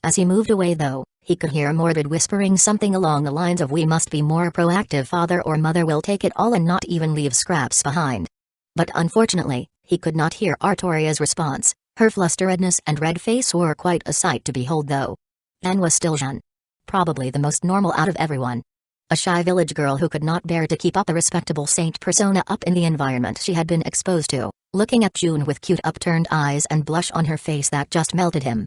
As he moved away though, he could hear Mordred whispering something along the lines of "We must be more proactive, father or mother will take it all and not even leave scraps behind." But unfortunately, he could not hear Artoria's response. Her flusteredness and red face were quite a sight to behold though. Anne was still Jeanne. Probably the most normal out of everyone. A shy village girl who could not bear to keep up a respectable saint persona up in the environment she had been exposed to, looking at June with cute upturned eyes and blush on her face that just melted him.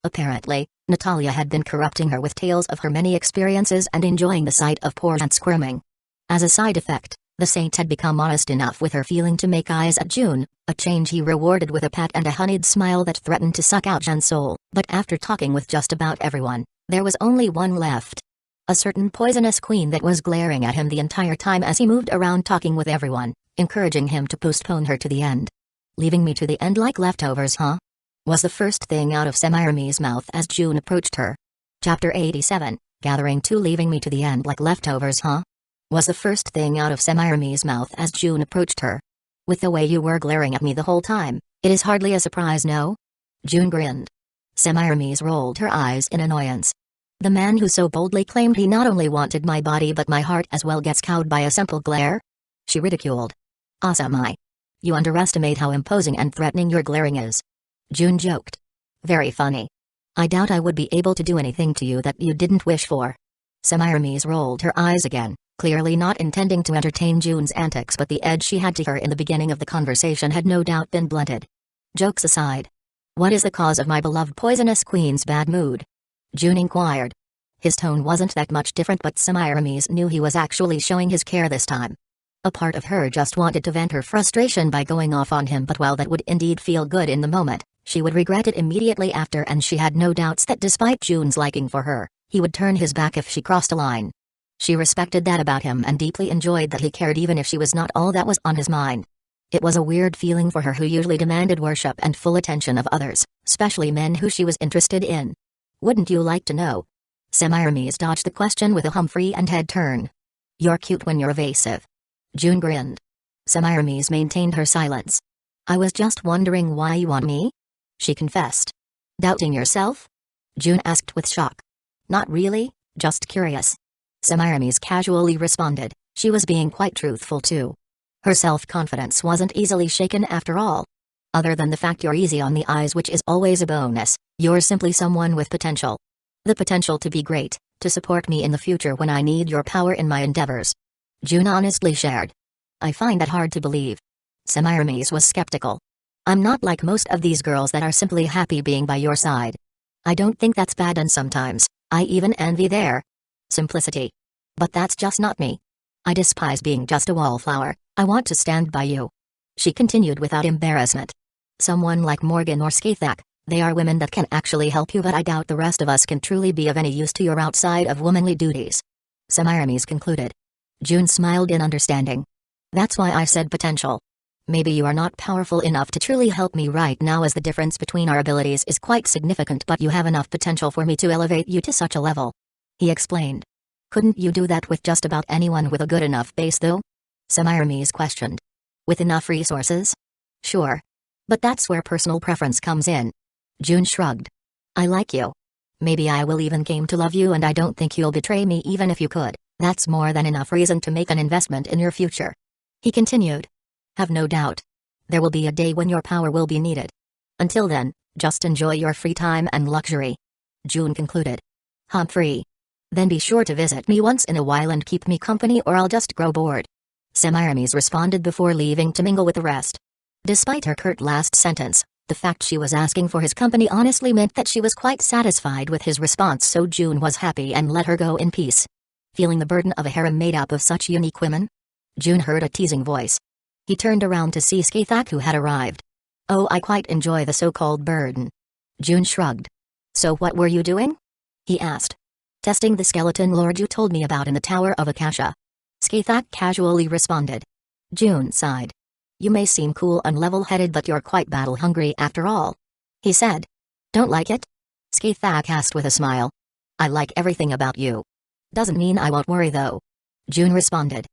Apparently, Natalia had been corrupting her with tales of her many experiences and enjoying the sight of poor Jeanne squirming. As a side effect, the saint had become honest enough with her feeling to make eyes at June, a change he rewarded with a pat and a honeyed smile that threatened to suck out Jeanne's soul. But after talking with just about everyone, there was only one left. A certain poisonous queen that was glaring at him the entire time as he moved around talking with everyone, encouraging him to postpone her to the end. "Leaving me to the end like leftovers, huh?" was the first thing out of Semirami's mouth as June approached her. Chapter 87, Gathering to "Leaving me to the end like leftovers, huh?" was the first thing out of Semirami's mouth as June approached her. "With the way you were glaring at me the whole time, it is hardly a surprise, no?" June grinned. Semiramis rolled her eyes in annoyance. "The man who so boldly claimed he not only wanted my body but my heart as well gets cowed by a simple glare?" she ridiculed. "Asamai. You underestimate how imposing and threatening your glaring is." June joked. "Very funny. I doubt I would be able to do anything to you that you didn't wish for." Semiramis rolled her eyes again, clearly not intending to entertain June's antics, but the edge she had to her in the beginning of the conversation had no doubt been blunted. "Jokes aside, what is the cause of my beloved poisonous queen's bad mood?" June inquired. His tone wasn't that much different, but Semiramis knew he was actually showing his care this time. A part of her just wanted to vent her frustration by going off on him, but while that would indeed feel good in the moment, she would regret it immediately after, and she had no doubts that despite June's liking for her, he would turn his back if she crossed a line. She respected that about him and deeply enjoyed that he cared even if she was not all that was on his mind. It was a weird feeling for her, who usually demanded worship and full attention of others, especially men who she was interested in. "Wouldn't you like to know?" Semiramis dodged the question with a Humphrey and head turn. "You're cute when you're evasive." June grinned. Semiramis maintained her silence. "I was just wondering why you want me?" she confessed. "Doubting yourself?" June asked with shock. "Not really, just curious." Semiramis casually responded. She was being quite truthful too. Her self-confidence wasn't easily shaken after all. "Other than the fact you're easy on the eyes, which is always a bonus, you're simply someone with potential. The potential to be great, to support me in the future when I need your power in my endeavors." June honestly shared. "I find that hard to believe." Semiramis was skeptical. "I'm not like most of these girls that are simply happy being by your side. I don't think that's bad, and sometimes, I even envy their simplicity. But that's just not me. I despise being just a wallflower. I want to stand by you." She continued without embarrassment. "Someone like Morgan or Skathak, they are women that can actually help you, but I doubt the rest of us can truly be of any use to you outside of womanly duties." Semiramis concluded. June smiled in understanding. That's why I said potential. Maybe you are not powerful enough to truly help me right now, as the difference between our abilities is quite significant, but you have enough potential for me to elevate you to such a level. He explained. Couldn't you do that with just about anyone with a good enough base though? Semiramis questioned. With enough resources? Sure. But that's where personal preference comes in. June shrugged. I like you. Maybe I will even came to love you, and I don't think you'll betray me even if you could. That's more than enough reason to make an investment in your future. He continued. Have no doubt. There will be a day when your power will be needed. Until then, just enjoy your free time and luxury. June concluded. Free. Then be sure to visit me once in a while and keep me company, or I'll just grow bored. Semiramis responded before leaving to mingle with the rest. Despite her curt last sentence, the fact she was asking for his company honestly meant that she was quite satisfied with his response, so June was happy and let her go in peace. Feeling the burden of a harem made up of such unique women? June heard a teasing voice. He turned around to see Skathak, who had arrived. Oh, I quite enjoy the so-called burden. June shrugged. So what were you doing? He asked. Testing the skeleton lord you told me about in the Tower of Akasha. Skathak casually responded. June sighed. You may seem cool and level-headed, but you're quite battle-hungry after all. He said. Don't like it? Skathak asked with a smile. I like everything about you. Doesn't mean I won't worry though. June responded.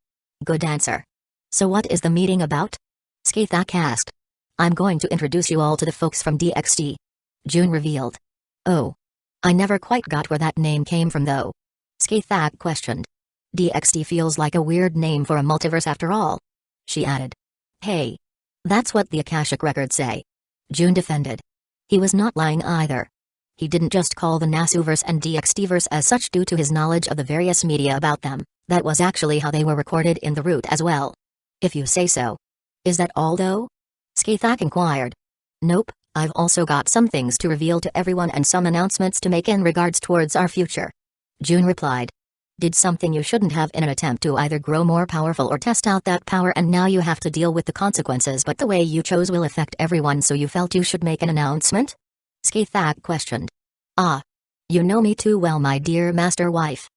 Good answer. So what is the meeting about? Skathak asked. I'm going to introduce you all to the folks from DxD. June revealed. Oh. I never quite got where that name came from though. Skathak questioned. DxD feels like a weird name for a multiverse after all. She added. Hey. That's what the Akashic records say. June defended. He was not lying either. He didn't just call the Nasuverse and DxDverse as such due to his knowledge of the various media about them. That was actually how they were recorded in the root as well. If you say so. Is that all though? Skathak inquired. Nope, I've also got some things to reveal to everyone and some announcements to make in regards towards our future. June replied. Did something you shouldn't have in an attempt to either grow more powerful or test out that power, and now you have to deal with the consequences, but the way you chose will affect everyone, so you felt you should make an announcement? Skathak questioned. Ah. You know me too well, my dear master wife.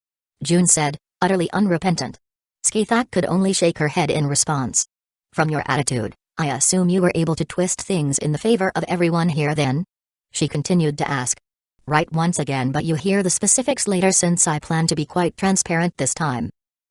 June said, utterly unrepentant. Skathak could only shake her head in response. From your attitude, I assume you were able to twist things in the favor of everyone here then? She continued to ask. Right once again, but you hear the specifics later since I plan to be quite transparent this time.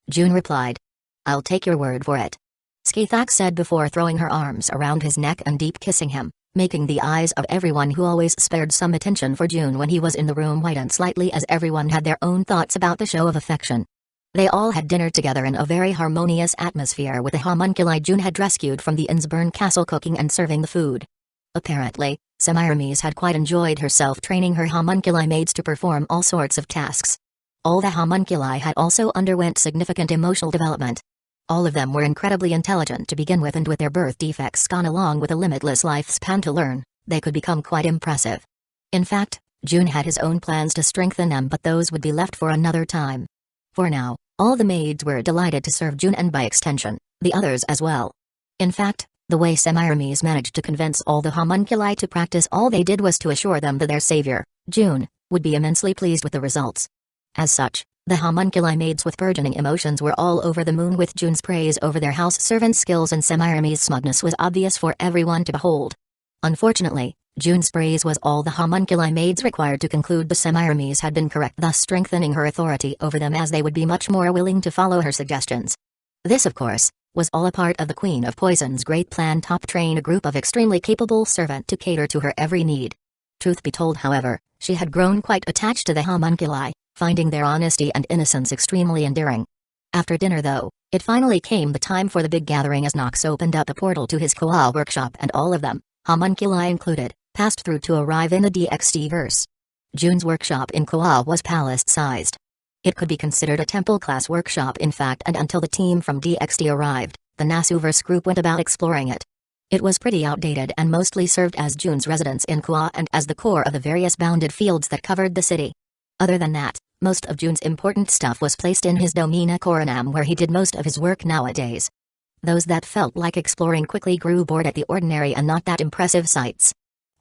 June replied. I'll take your word for it. Skathak said before throwing her arms around his neck and deep kissing him, making the eyes of everyone who always spared some attention for June when he was in the room widen slightly, as everyone had their own thoughts about the show of affection. They all had dinner together in a very harmonious atmosphere with the homunculi June had rescued from the Innsburn castle, cooking and serving the food. Apparently, Semiramis had quite enjoyed herself training her homunculi maids to perform all sorts of tasks. All the homunculi had also underwent significant emotional development. All of them were incredibly intelligent to begin with, and with their birth defects gone along with a limitless lifespan to learn, they could become quite impressive. In fact, June had his own plans to strengthen them, but those would be left for another time. For now, all the maids were delighted to serve June, and by extension, the others as well. In fact, the way Semiramis managed to convince all the homunculi to practice all they did was to assure them that their savior, June, would be immensely pleased with the results. As such, the homunculi maids with burgeoning emotions were all over the moon with June's praise over their house servant skills, and Semiramis' smugness was obvious for everyone to behold. Unfortunately, June's praise was all the homunculi maids required to conclude the Semiramis had been correct, thus strengthening her authority over them, as they would be much more willing to follow her suggestions. This, of course, was all a part of the Queen of Poison's great plan to train a group of extremely capable servants to cater to her every need. Truth be told, however, she had grown quite attached to the homunculi, finding their honesty and innocence extremely endearing. After dinner though, it finally came the time for the big gathering, as Nox opened up a portal to his Koa workshop, and all of them, homunculi included, passed through to arrive in the DxD-verse. June's workshop in Koa was palace-sized. It could be considered a temple-class workshop in fact, and until the team from DxD arrived, the Nasuverse group went about exploring it. It was pretty outdated and mostly served as June's residence in Koa and as the core of the various bounded fields that covered the city. Other than that, most of June's important stuff was placed in his Domina Coronam, where he did most of his work nowadays. Those that felt like exploring quickly grew bored at the ordinary and not that impressive sights.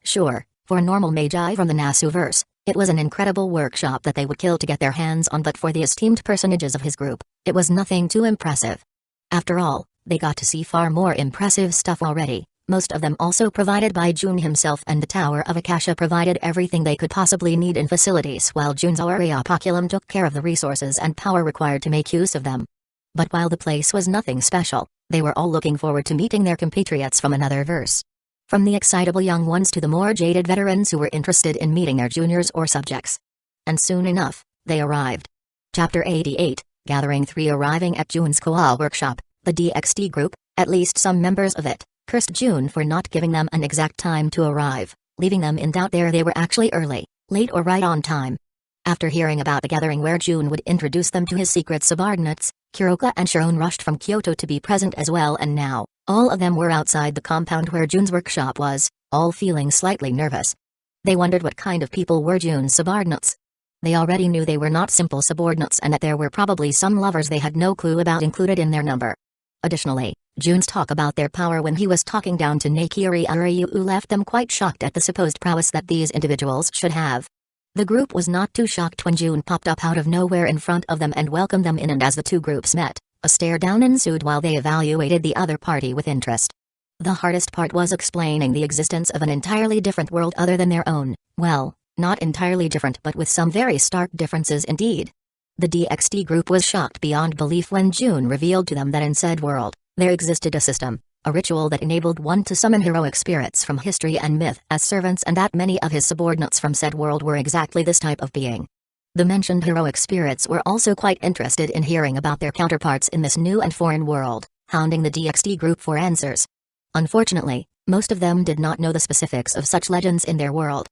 Sure, for a normal magi from the Nasuverse, It was an incredible workshop that they would kill to get their hands on, but for the esteemed personages of his group, it was nothing too impressive. After all, they got to see far more impressive stuff already, most of them also provided by June himself, and the Tower of Akasha provided everything they could possibly need in facilities, while June's Aurea Poculum took care of the resources and power required to make use of them. But while the place was nothing special, they were all looking forward to meeting their compatriots from another verse. From the excitable young ones to the more jaded veterans who were interested in meeting their juniors or subjects. And soon enough, they arrived. Chapter 88, Gathering 3. Arriving at June's Koa workshop, the DxD group, at least some members of it, cursed June for not giving them an exact time to arrive, leaving them in doubt there they were actually early, late or right on time. After hearing about the gathering where June would introduce them to his secret subordinates, Kuroka and Sharon rushed from Kyoto to be present as well, and now, all of them were outside the compound where June's workshop was, all feeling slightly nervous. They wondered what kind of people were June's subordinates. They already knew they were not simple subordinates and that there were probably some lovers they had no clue about included in their number. Additionally, June's talk about their power when he was talking down to Nakiri Aryu left them quite shocked at the supposed prowess that these individuals should have. The group was not too shocked when June popped up out of nowhere in front of them and welcomed them in, and as the two groups met, a stare down ensued while they evaluated the other party with interest. The hardest part was explaining the existence of an entirely different world other than their own. Well, not entirely different, but with some very stark differences indeed. The DxD group was shocked beyond belief when June revealed to them that in said world, there existed a system, a ritual that enabled one to summon heroic spirits from history and myth as servants, and that many of his subordinates from said world were exactly this type of being. The mentioned heroic spirits were also quite interested in hearing about their counterparts in this new and foreign world, hounding the DxD group for answers. Unfortunately, most of them did not know the specifics of such legends in their world.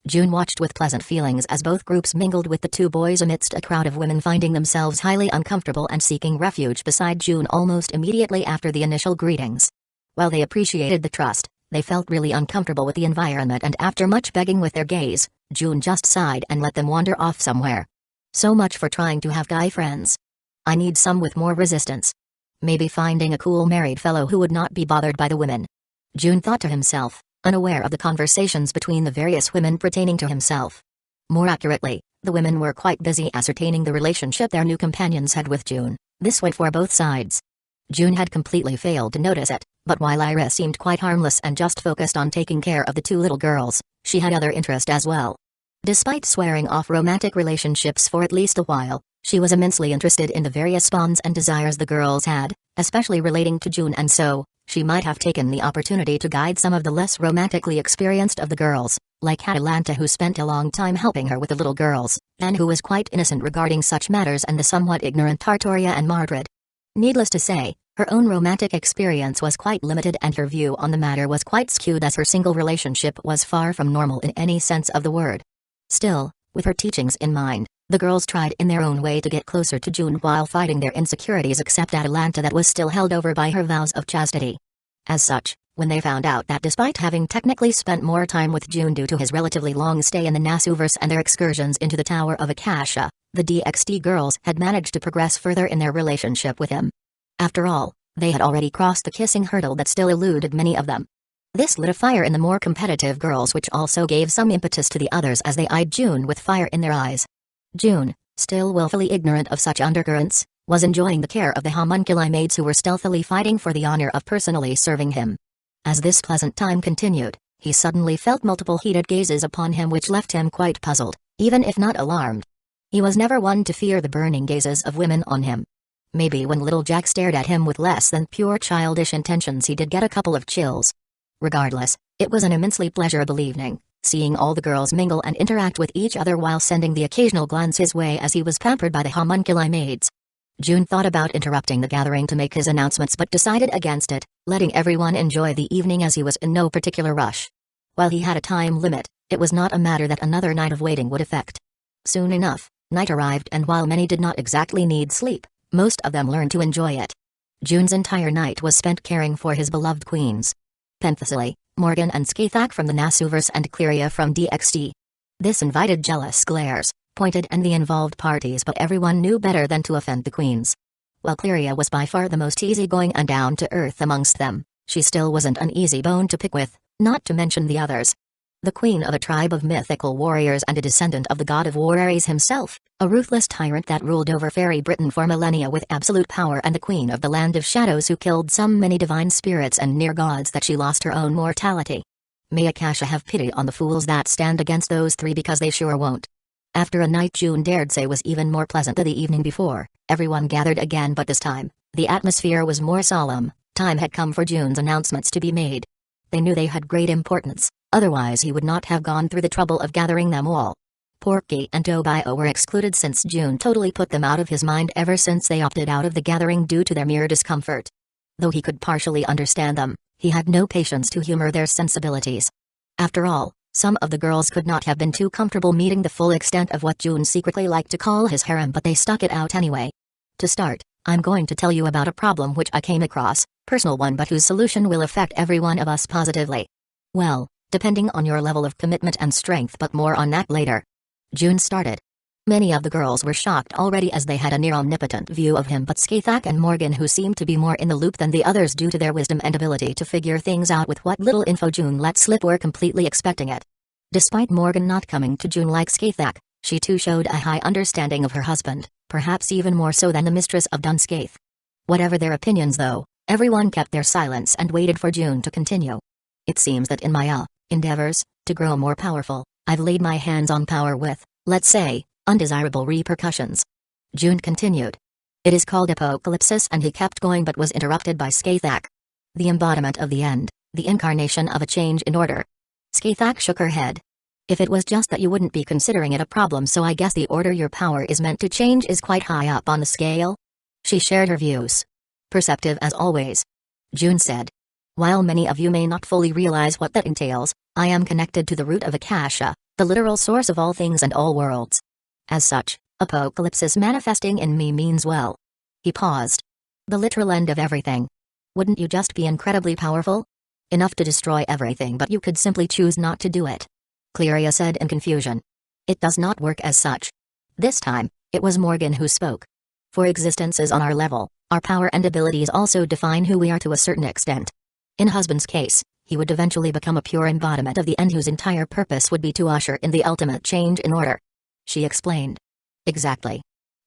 June watched with pleasant feelings as both groups mingled with the two boys amidst a crowd of women finding themselves highly uncomfortable and seeking refuge beside June almost immediately after the initial greetings. While they appreciated the trust, they felt really uncomfortable with the environment, and after much begging with their gaze, June just sighed and let them wander off somewhere. So much for trying to have guy friends. I need some with more resistance. Maybe finding a cool married fellow who would not be bothered by the women. June thought to himself, unaware of the conversations between the various women pertaining to himself. More accurately, the women were quite busy ascertaining the relationship their new companions had with June. This went for both sides. June had completely failed to notice it, but while Iris seemed quite harmless and just focused on taking care of the two little girls, she had other interest as well. Despite swearing off romantic relationships for at least a while, she was immensely interested in the various bonds and desires the girls had, especially relating to June, and so, she might have taken the opportunity to guide some of the less romantically experienced of the girls, like Atalanta, who spent a long time helping her with the little girls, and who was quite innocent regarding such matters, and the somewhat ignorant Tartoria and Mardred. Needless to say, her own romantic experience was quite limited and her view on the matter was quite skewed, as her single relationship was far from normal in any sense of the word. Still, with her teachings in mind, the girls tried in their own way to get closer to June while fighting their insecurities, except Atalanta, that was still held over by her vows of chastity. As such, when they found out that despite having technically spent more time with June due to his relatively long stay in the Nasuverse and their excursions into the Tower of Akasha, the DxD girls had managed to progress further in their relationship with him. After all, they had already crossed the kissing hurdle that still eluded many of them. This lit a fire in the more competitive girls, which also gave some impetus to the others as they eyed June with fire in their eyes. June, still willfully ignorant of such undercurrents, was enjoying the care of the homunculi maids who were stealthily fighting for the honor of personally serving him. As this pleasant time continued, he suddenly felt multiple heated gazes upon him, which left him quite puzzled, even if not alarmed. He was never one to fear the burning gazes of women on him. Maybe when little Jack stared at him with less than pure childish intentions he did get a couple of chills. Regardless, it was an immensely pleasurable evening, seeing all the girls mingle and interact with each other while sending the occasional glance his way as he was pampered by the homunculi maids. June thought about interrupting the gathering to make his announcements, but decided against it, letting everyone enjoy the evening as he was in no particular rush. While he had a time limit, it was not a matter that another night of waiting would affect. Soon enough, night arrived, and while many did not exactly need sleep, most of them learned to enjoy it. June's entire night was spent caring for his beloved queens. Penthesilea, Morgan and Skathak from the Nasuverse and Cleria from DxD. This invited jealous glares, pointed and the involved parties, but everyone knew better than to offend the queens. While Cleria was by far the most easygoing and down-to-earth amongst them, she still wasn't an easy bone to pick with, not to mention the others. the queen of a tribe of mythical warriors and a descendant of the god of war Ares himself, a ruthless tyrant that ruled over fairy Britain for millennia with absolute power, and the queen of the land of shadows who killed so many divine spirits and near gods that she lost her own mortality. May Akasha have pity on the fools that stand against those three, because they sure won't. After a night June dared say was even more pleasant than the evening before, everyone gathered again, but this time, the atmosphere was more solemn. Time had come for June's announcements to be made. They knew they had great importance, otherwise he would not have gone through the trouble of gathering them all. Porky and Tobio were excluded since June totally put them out of his mind ever since they opted out of the gathering due to their mere discomfort. Though he could partially understand them, he had no patience to humor their sensibilities. After all, some of the girls could not have been too comfortable meeting the full extent of what June secretly liked to call his harem, but they stuck it out anyway. To start, I'm going to tell you about a problem which I came across, personal one but whose solution will affect every one of us positively. Well, depending on your level of commitment and strength, but more on that later. June started. Many of the girls were shocked already as they had a near-omnipotent view of him, but Skathak and Morgan, who seemed to be more in the loop than the others due to their wisdom and ability to figure things out with what little info June let slip, were completely expecting it. Despite Morgan not coming to June like Skathak, she too showed a high understanding of her husband, perhaps even more so than the mistress of Dunskaith. Whatever their opinions though, everyone kept their silence and waited for June to continue. It seems that in my endeavors to grow more powerful, I've laid my hands on power with, let's say, undesirable repercussions. June continued. It is called apocalypsis, and he kept going but was interrupted by Skathak. The embodiment of the end, the incarnation of a change in order. Skathak shook her head. If it was just that, you wouldn't be considering it a problem, so I guess the order your power is meant to change is quite high up on the scale. She shared her views. Perceptive as always. June said. While many of you may not fully realize what that entails, I am connected to the root of Akasha, the literal source of all things and all worlds. As such, apocalypsis manifesting in me means, well. He paused. The literal end of everything. Wouldn't you just be incredibly powerful? Enough to destroy everything, but you could simply choose not to do it. Cleria said in confusion. It does not work as such. This time, it was Morgan who spoke. For existence is on our level, our power and abilities also define who we are to a certain extent. In husband's case, he would eventually become a pure embodiment of the end whose entire purpose would be to usher in the ultimate change in order. She explained. Exactly.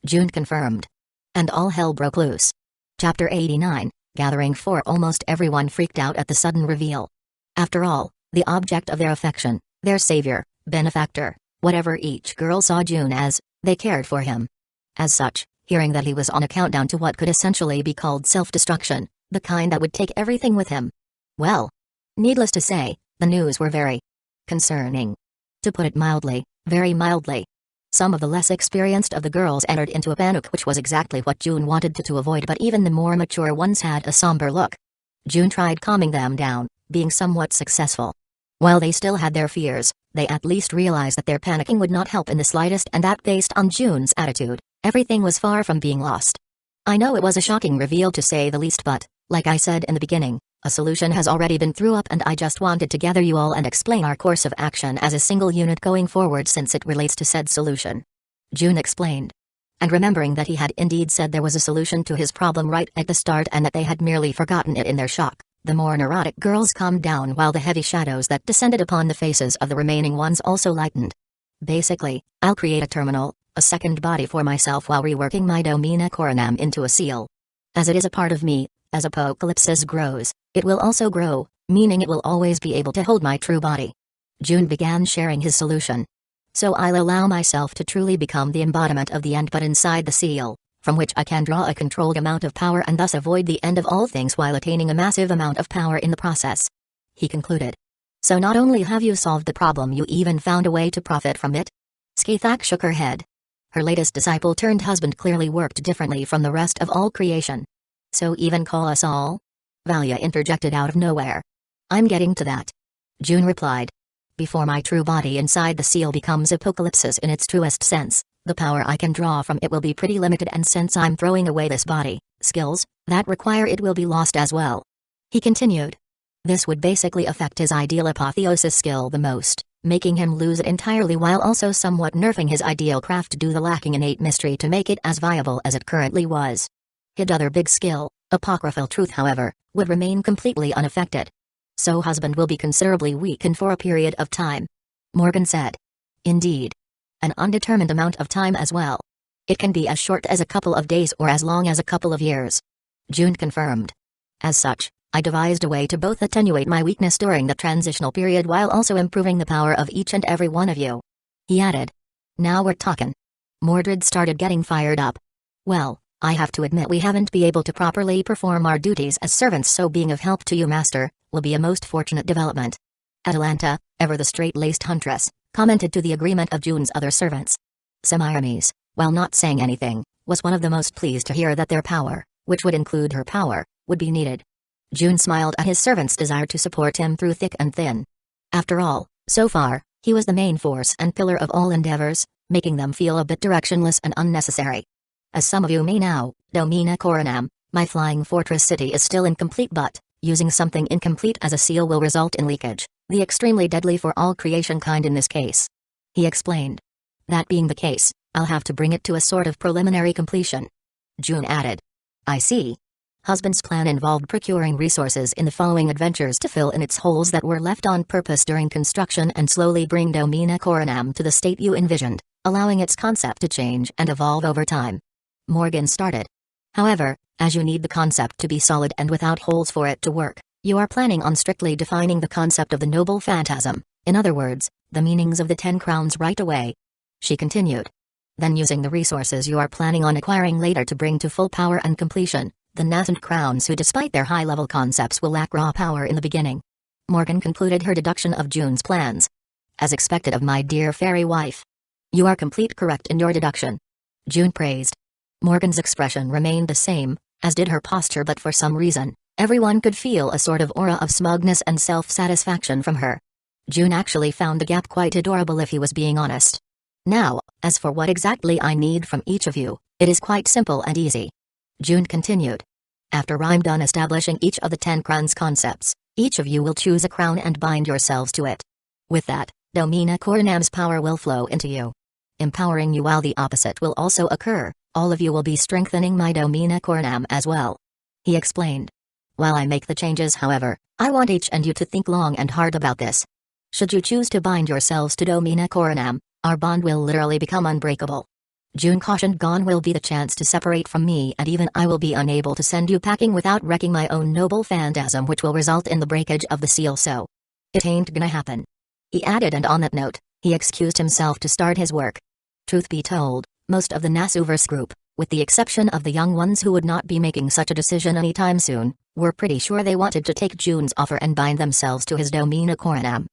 June confirmed. And all hell broke loose. Chapter 89, Gathering 4. Almost everyone freaked out at the sudden reveal. After all, the object of their affection, their savior, benefactor, whatever each girl saw June as, they cared for him. As such, hearing that he was on a countdown to what could essentially be called self-destruction, the kind that would take everything with him. Well, needless to say, the news were very concerning. To put it mildly, very mildly. Some of the less experienced of the girls entered into a panic, which was exactly what June wanted to avoid, but even the more mature ones had a somber look. June tried calming them down, being somewhat successful. While they still had their fears, they at least realized that their panicking would not help in the slightest, and that based on June's attitude, everything was far from being lost. I know it was a shocking reveal to say the least, but, like I said in the beginning, a solution has already been through up, and I just wanted to gather you all and explain our course of action as a single unit going forward since it relates to said solution. June explained. And remembering that he had indeed said there was a solution to his problem right at the start and that they had merely forgotten it in their shock, the more neurotic girls calmed down while the heavy shadows that descended upon the faces of the remaining ones also lightened. Basically, I'll create a terminal, a second body for myself while reworking my Domina Coronam into a seal. As it is a part of me, as apocalypsis grows, it will also grow, meaning it will always be able to hold my true body. June began sharing his solution. So I'll allow myself to truly become the embodiment of the end, but inside the seal, from which I can draw a controlled amount of power and thus avoid the end of all things while attaining a massive amount of power in the process. He concluded. So not only have you solved the problem, you even found a way to profit from it? Skathak shook her head. Her latest disciple turned husband clearly worked differently from the rest of all creation. So even call us all? Valia interjected out of nowhere. I'm getting to that. June replied. Before my true body inside the seal becomes apocalypsis in its truest sense, the power I can draw from it will be pretty limited, and since I'm throwing away this body, skills that require it will be lost as well. He continued. This would basically affect his ideal apotheosis skill the most, making him lose it entirely while also somewhat nerfing his ideal craft due to the lacking innate mystery to make it as viable as it currently was. His other big skill, apocryphal truth, however, would remain completely unaffected. So husband will be considerably weakened for a period of time. Morgan said. Indeed. An undetermined amount of time as well. It can be as short as a couple of days or as long as a couple of years. June confirmed. As such, I devised a way to both attenuate my weakness during the transitional period while also improving the power of each and every one of you. He added. Now we're talking. Mordred started getting fired up. Well, I have to admit we haven't been able to properly perform our duties as servants, so being of help to you, Master, will be a most fortunate development. Atalanta, ever the straight-laced huntress, commented to the agreement of June's other servants. Semiramis, while not saying anything, was one of the most pleased to hear that their power, which would include her power, would be needed. June smiled at his servants' desire to support him through thick and thin. After all, so far, he was the main force and pillar of all endeavors, making them feel a bit directionless and unnecessary. As some of you may know, Domina Coronam, my flying fortress city, is still incomplete, but using something incomplete as a seal will result in leakage, the extremely deadly for all creation kind in this case. He explained. That being the case, I'll have to bring it to a sort of preliminary completion. June added. I see. Husband's plan involved procuring resources in the following adventures to fill in its holes that were left on purpose during construction and slowly bring Domina Coronam to the state you envisioned, allowing its concept to change and evolve over time. Morgan started. However, as you need the concept to be solid and without holes for it to work, you are planning on strictly defining the concept of the noble phantasm, in other words, the meanings of the 10 crowns right away. She continued. Then using the resources you are planning on acquiring later to bring to full power and completion, the nascent crowns who despite their high-level concepts will lack raw power in the beginning. Morgan concluded her deduction of June's plans. As expected of my dear fairy wife. You are complete correct in your deduction. June praised. Morgan's expression remained the same, as did her posture, but for some reason, everyone could feel a sort of aura of smugness and self-satisfaction from her. June actually found the gap quite adorable if he was being honest. Now, as for what exactly I need from each of you, it is quite simple and easy. June continued. After I'm done establishing each of the 10 crowns concepts, each of you will choose a crown and bind yourselves to it. With that, Domina Coronam's power will flow into you, empowering you, while the opposite will also occur. All of you will be strengthening my Domina Coronam as well. He explained. While I make the changes, however, I want each and you to think long and hard about this. Should you choose to bind yourselves to Domina Coronam, our bond will literally become unbreakable. June cautioned. Gone will be the chance to separate from me, and even I will be unable to send you packing without wrecking my own noble phantasm, which will result in the breakage of the seal, so it ain't gonna happen. He added, and on that note, he excused himself to start his work. Truth be told, most of the Nasuverse group, with the exception of the young ones who would not be making such a decision anytime soon, were pretty sure they wanted to take June's offer and bind themselves to his Domina Coronam.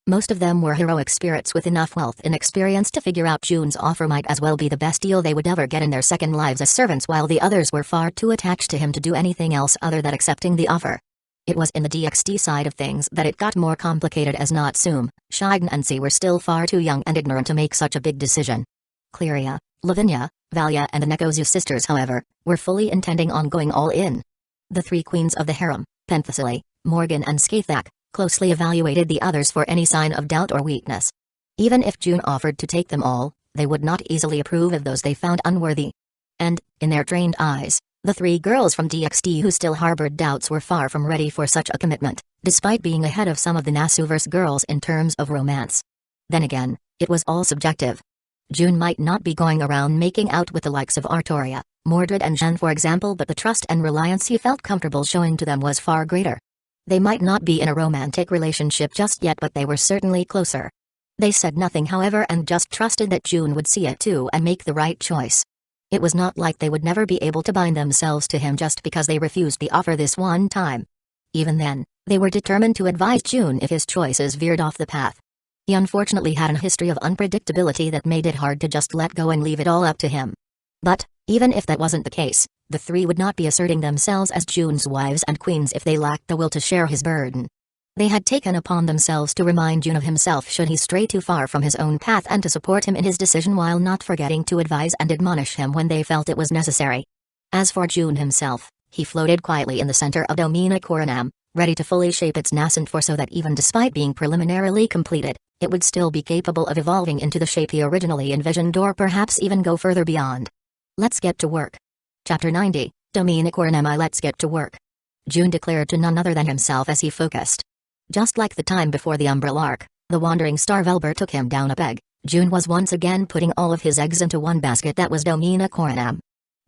Most of them were heroic spirits with enough wealth and experience to figure out June's offer might as well be the best deal they would ever get in their second lives as servants, while the others were far too attached to him to do anything else other than accepting the offer. It was in the DxD side of things that it got more complicated, as Natsum, Shiden and C were still far too young and ignorant to make such a big decision. Cleria, Lavinia, Valia and the Nekozu sisters, however, were fully intending on going all in. The 3 queens of the harem, Penthesilea, Morgan and Skathak, closely evaluated the others for any sign of doubt or weakness. Even if June offered to take them all, they would not easily approve of those they found unworthy. And, in their trained eyes, the 3 girls from DxD who still harbored doubts were far from ready for such a commitment, despite being ahead of some of the Nasuverse girls in terms of romance. Then again, it was all subjective. June might not be going around making out with the likes of Artoria, Mordred and Jeanne for example, but the trust and reliance he felt comfortable showing to them was far greater. They might not be in a romantic relationship just yet, but they were certainly closer. They said nothing, however, and just trusted that June would see it too and make the right choice. It was not like they would never be able to bind themselves to him just because they refused the offer this one time. Even then, they were determined to advise June if his choices veered off the path. He unfortunately had a history of unpredictability that made it hard to just let go and leave it all up to him. But, even if that wasn't the case, the 3 would not be asserting themselves as June's wives and queens if they lacked the will to share his burden. They had taken upon themselves to remind June of himself should he stray too far from his own path, and to support him in his decision while not forgetting to advise and admonish him when they felt it was necessary. As for June himself, he floated quietly in the center of Domina Coronam, ready to fully shape its nascent force so that even despite being preliminarily completed, it would still be capable of evolving into the shape he originally envisioned, or perhaps even go further beyond. Let's get to work. Chapter 90, Domina Coronam. Let's get to work. June declared to none other than himself as he focused. Just like the time before the Umbral Arc, the wandering star Velber took him down a peg. June was once again putting all of his eggs into one basket that was Domina Coronam.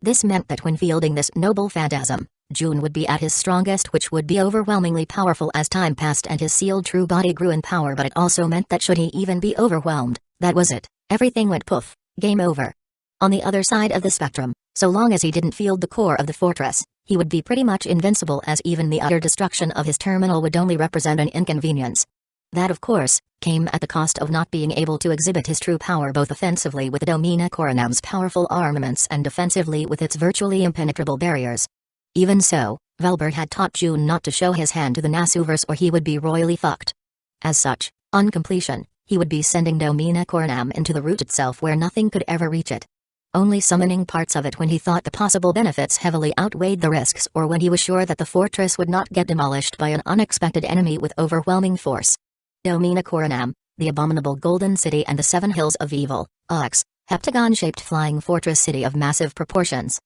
This meant that when fielding this noble phantasm, June would be at his strongest, which would be overwhelmingly powerful as time passed and his sealed true body grew in power, but it also meant that should he even be overwhelmed, that was it, everything went poof, game over. On the other side of the spectrum, so long as he didn't field the core of the fortress, he would be pretty much invincible, as even the utter destruction of his terminal would only represent an inconvenience. That, of course, came at the cost of not being able to exhibit his true power both offensively with the Domina Coronam's powerful armaments and defensively with its virtually impenetrable barriers. Even so, Velber had taught June not to show his hand to the Nasuverse or he would be royally fucked. As such, on completion, he would be sending Domina Coronam into the root itself where nothing could ever reach it. Only summoning parts of it when he thought the possible benefits heavily outweighed the risks or when he was sure that the fortress would not get demolished by an unexpected enemy with overwhelming force. Domina Coronam, the abominable golden city and the 7 hills of evil, heptagon-shaped flying fortress city of massive proportions.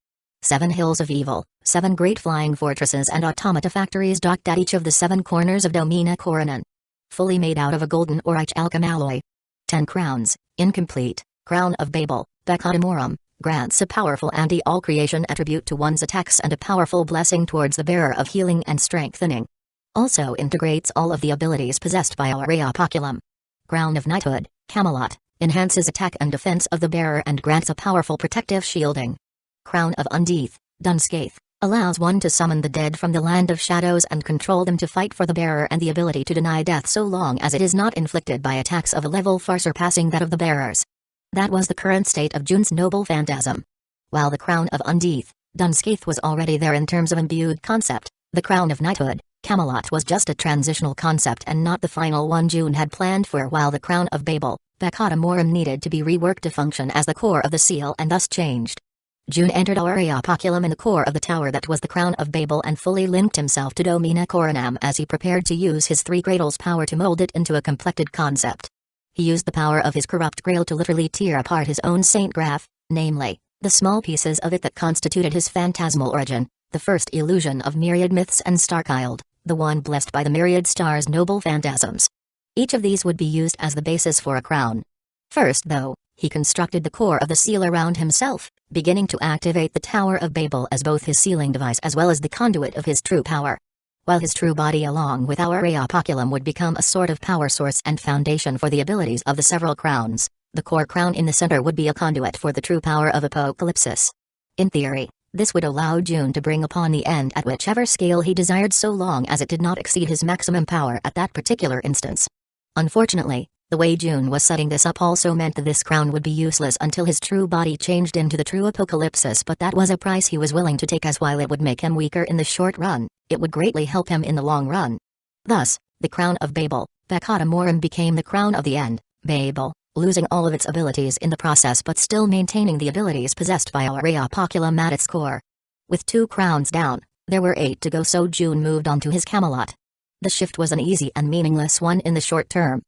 7 hills of evil, 7 great flying fortresses and automata factories docked at each of the 7 corners of Domina Coronam. Fully made out of a golden or alchem alloy. 10 crowns, incomplete, Crown of Babel, Becatamorum, grants a powerful anti-all creation attribute to one's attacks and a powerful blessing towards the bearer of healing and strengthening. Also integrates all of the abilities possessed by our Reopoculum. Crown of Knighthood, Camelot, enhances attack and defense of the bearer and grants a powerful protective shielding. Crown of Undeath, Dunscaith, allows one to summon the dead from the land of shadows and control them to fight for the bearer and the ability to deny death so long as it is not inflicted by attacks of a level far surpassing that of the bearers. That was the current state of June's noble phantasm. While the Crown of Undeath, Dunscaith was already there in terms of imbued concept, the Crown of Knighthood, Camelot was just a transitional concept and not the final one June had planned for, while the Crown of Babel, Becatamorum, needed to be reworked to function as the core of the seal and thus changed. June entered our Reopoculum in the core of the tower that was the Crown of Babel and fully linked himself to Domina Coronam as he prepared to use his 3 Grails power to mold it into a completed concept. He used the power of his corrupt Grail to literally tear apart his own Saint Graph, namely, the small pieces of it that constituted his phantasmal origin, the first illusion of myriad myths and Starchild, the one blessed by the myriad stars' noble phantasms. Each of these would be used as the basis for a crown. First, though, he constructed the core of the seal around himself, beginning to activate the Tower of Babel as both his sealing device as well as the conduit of his true power. While his true body along with our Reopoculum would become a sort of power source and foundation for the abilities of the several crowns, the core crown in the center would be a conduit for the true power of Apocalypsis. In theory, this would allow June to bring upon the end at whichever scale he desired so long as it did not exceed his maximum power at that particular instance. Unfortunately, the way June was setting this up also meant that this crown would be useless until his true body changed into the true Apocalypsis, but that was a price he was willing to take, as while it would make him weaker in the short run, it would greatly help him in the long run. Thus, the Crown of Babel, Becatamorum, became the Crown of the End, Babel, losing all of its abilities in the process but still maintaining the abilities possessed by our Reopoculum at its core. With 2 crowns down, there were 8 to go, so June moved on to his Camelot. The shift was an easy and meaningless one in the short term.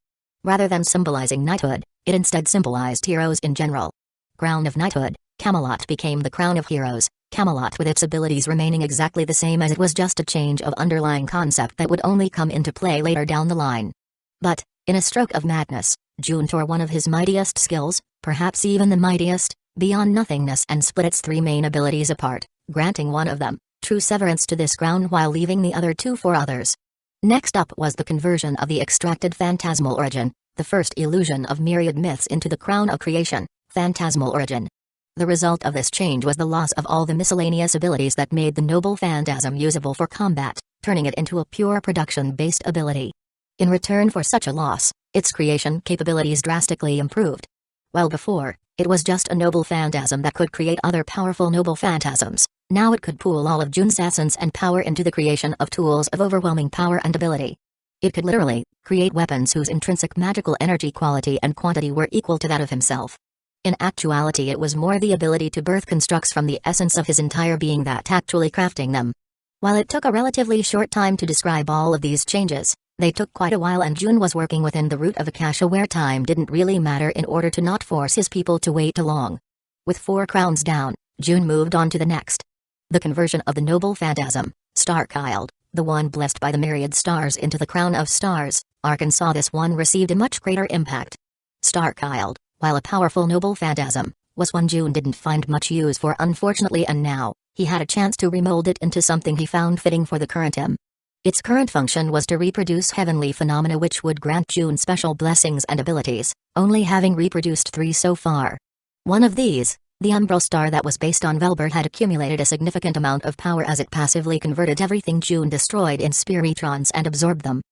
Rather than symbolizing knighthood, it instead symbolized heroes in general. Crown of Knighthood, Camelot became the Crown of Heroes, Camelot with its abilities remaining exactly the same as it was, just a change of underlying concept that would only come into play later down the line. But, in a stroke of madness, June tore one of his mightiest skills, perhaps even the mightiest, beyond nothingness, and split its 3 main abilities apart, granting one of them, true severance, to this crown while leaving the other 2 for others. Next up was the conversion of the extracted phantasmal origin, the first illusion of myriad myths, into the crown of creation, phantasmal origin. The result of this change was the loss of all the miscellaneous abilities that made the noble phantasm usable for combat, turning it into a pure production-based ability. In return for such a loss, its creation capabilities drastically improved. While before, it was just a noble phantasm that could create other powerful noble phantasms, now it could pool all of June's essence and power into the creation of tools of overwhelming power and ability. It could literally create weapons whose intrinsic magical energy quality and quantity were equal to that of himself. In actuality, it was more the ability to birth constructs from the essence of his entire being that actually crafting them. While it took a relatively short time to describe all of these changes, they took quite a while, and June was working within the root of Akasha, where time didn't really matter in order to not force his people to wait too long. With 4 crowns down, June moved on to the next. The conversion of the noble phantasm, Starchild, the one blessed by the myriad stars into the crown of stars, Arkansas this one received a much greater impact. Starchild, while a powerful noble phantasm, was one June didn't find much use for unfortunately, and now, he had a chance to remold it into something he found fitting for the current him. Its current function was to reproduce heavenly phenomena which would grant June special blessings and abilities, only having reproduced 3 so far. One of these, the umbral star that was based on Velbert, had accumulated a significant amount of power as it passively converted everything June destroyed in spiritrons and absorbed them.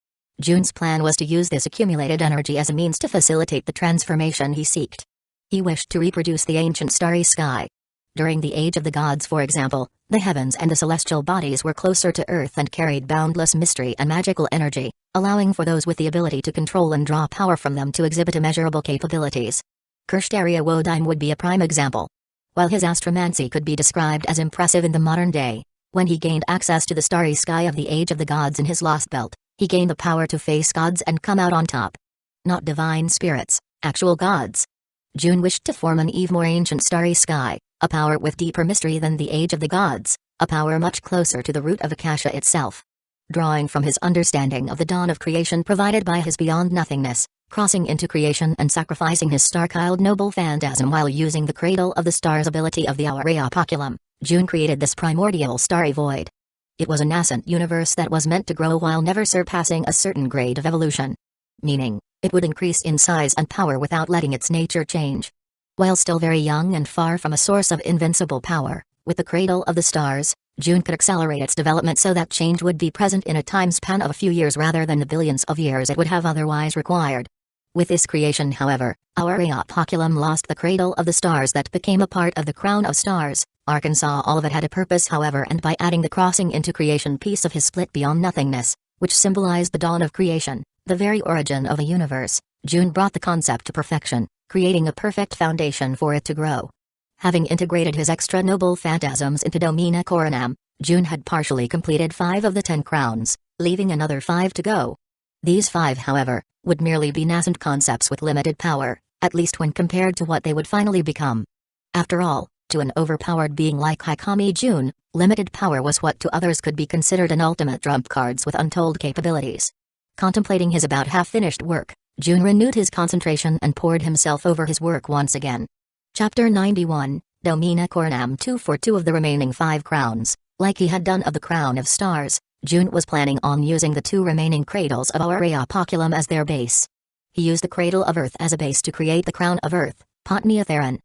June's plan was to use this accumulated energy as a means to facilitate the transformation he sought. He wished to reproduce the ancient starry sky. During the Age of the Gods, for example, the heavens and the celestial bodies were closer to Earth and carried boundless mystery and magical energy, allowing for those with the ability to control and draw power from them to exhibit immeasurable capabilities. Kirshtaria Wodime would be a prime example. While his astromancy could be described as impressive in the modern day, when he gained access to the starry sky of the Age of the Gods in his Lost Belt, he gained the power to face gods and come out on top. Not divine spirits, actual gods. June wished to form an even more ancient starry sky, a power with deeper mystery than the Age of the Gods, a power much closer to the root of Akasha itself. Drawing from his understanding of the dawn of creation provided by his beyond nothingness, crossing into creation and sacrificing his Starchild noble phantasm while using the Cradle of the Stars ability of the Aurea Poculum, June created this primordial starry void. It was a nascent universe that was meant to grow while never surpassing a certain grade of evolution. Meaning, it would increase in size and power without letting its nature change. While still very young and far from a source of invincible power, with the Cradle of the Stars, June could accelerate its development so that change would be present in a time span of a few years rather than the billions of years it would have otherwise required. With this creation, however, Aurea Poculum lost the Cradle of the Stars that became a part of the Crown of Stars. Arkansas all of it had a purpose, however, and by adding the crossing into creation piece of his split beyond nothingness, which symbolized the dawn of creation, the very origin of a universe, June brought the concept to perfection, creating a perfect foundation for it to grow. Having integrated his extra noble phantasms into Domina Coronam, June had partially completed 5 of the 10 crowns, leaving another 5 to go. These 5, however, would merely be nascent concepts with limited power, at least when compared to what they would finally become. After all, to an overpowered being like Hikami June, limited power was what to others could be considered an ultimate trump cards with untold capabilities. Contemplating his about half-finished work, June renewed his concentration and poured himself over his work once again. Chapter 91, Domina Coronam 2. For 2 of the remaining 5 crowns, like he had done of the Crown of Stars, June was planning on using the 2 remaining cradles of Aurea Poculum as their base. He used the Cradle of Earth as a base to create the Crown of Earth, Potniatheron.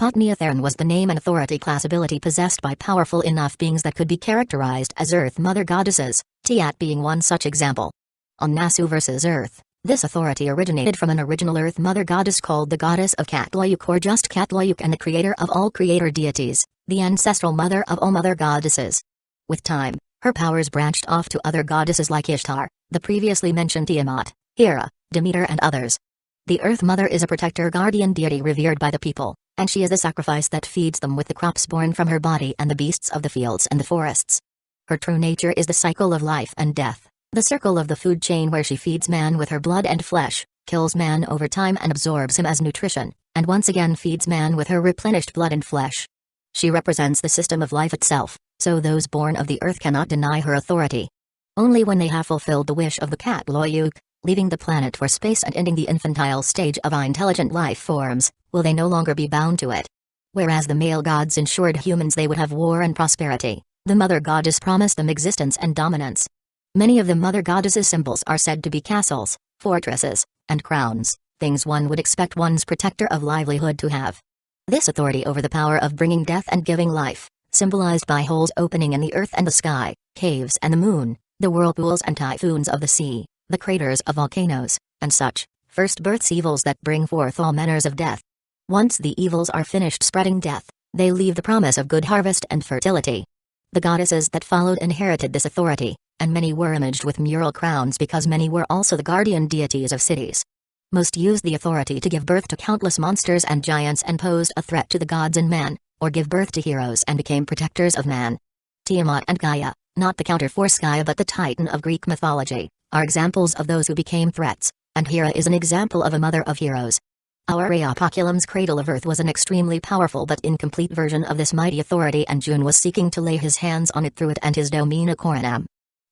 Potniatheron was the name and authority class ability possessed by powerful enough beings that could be characterized as Earth Mother Goddesses, Tiat being one such example. On Nasu vs. Earth, this authority originated from an original Earth Mother Goddess called the Goddess of Katloyuk or just Katloyuk, and the creator of all creator deities, the ancestral mother of all mother goddesses. With time, her powers branched off to other goddesses like Ishtar, the previously mentioned Tiamat, Hera, Demeter and others. The Earth Mother is a protector guardian deity revered by the people, and she is the sacrifice that feeds them with the crops born from her body and the beasts of the fields and the forests. Her true nature is the cycle of life and death, the circle of the food chain where she feeds man with her blood and flesh, kills man over time and absorbs him as nutrition, and once again feeds man with her replenished blood and flesh. She represents the system of life itself, so those born of the earth cannot deny her authority. Only when they have fulfilled the wish of the Katloyuk, leaving the planet for space and ending the infantile stage of intelligent life forms, will they no longer be bound to it. Whereas the male gods ensured humans they would have war and prosperity, the mother goddess promised them existence and dominance. Many of the mother goddess's symbols are said to be castles, fortresses, and crowns, things one would expect one's protector of livelihood to have. This authority over the power of bringing death and giving life, symbolized by holes opening in the earth and the sky, caves and the moon, the whirlpools and typhoons of the sea, the craters of volcanoes, and such, first births evils that bring forth all manners of death. Once the evils are finished spreading death, they leave the promise of good harvest and fertility. The goddesses that followed inherited this authority, and many were imaged with mural crowns because many were also the guardian deities of cities. Most used the authority to give birth to countless monsters and giants and posed a threat to the gods and man, or give birth to heroes and became protectors of man. Tiamat and Gaia, not the counterforce Gaia but the Titan of Greek mythology, are examples of those who became threats, and Hera is an example of a mother of heroes. Aurea Poculum's Cradle of Earth was an extremely powerful but incomplete version of this mighty authority, and June was seeking to lay his hands on it through it and his Domina Coronam.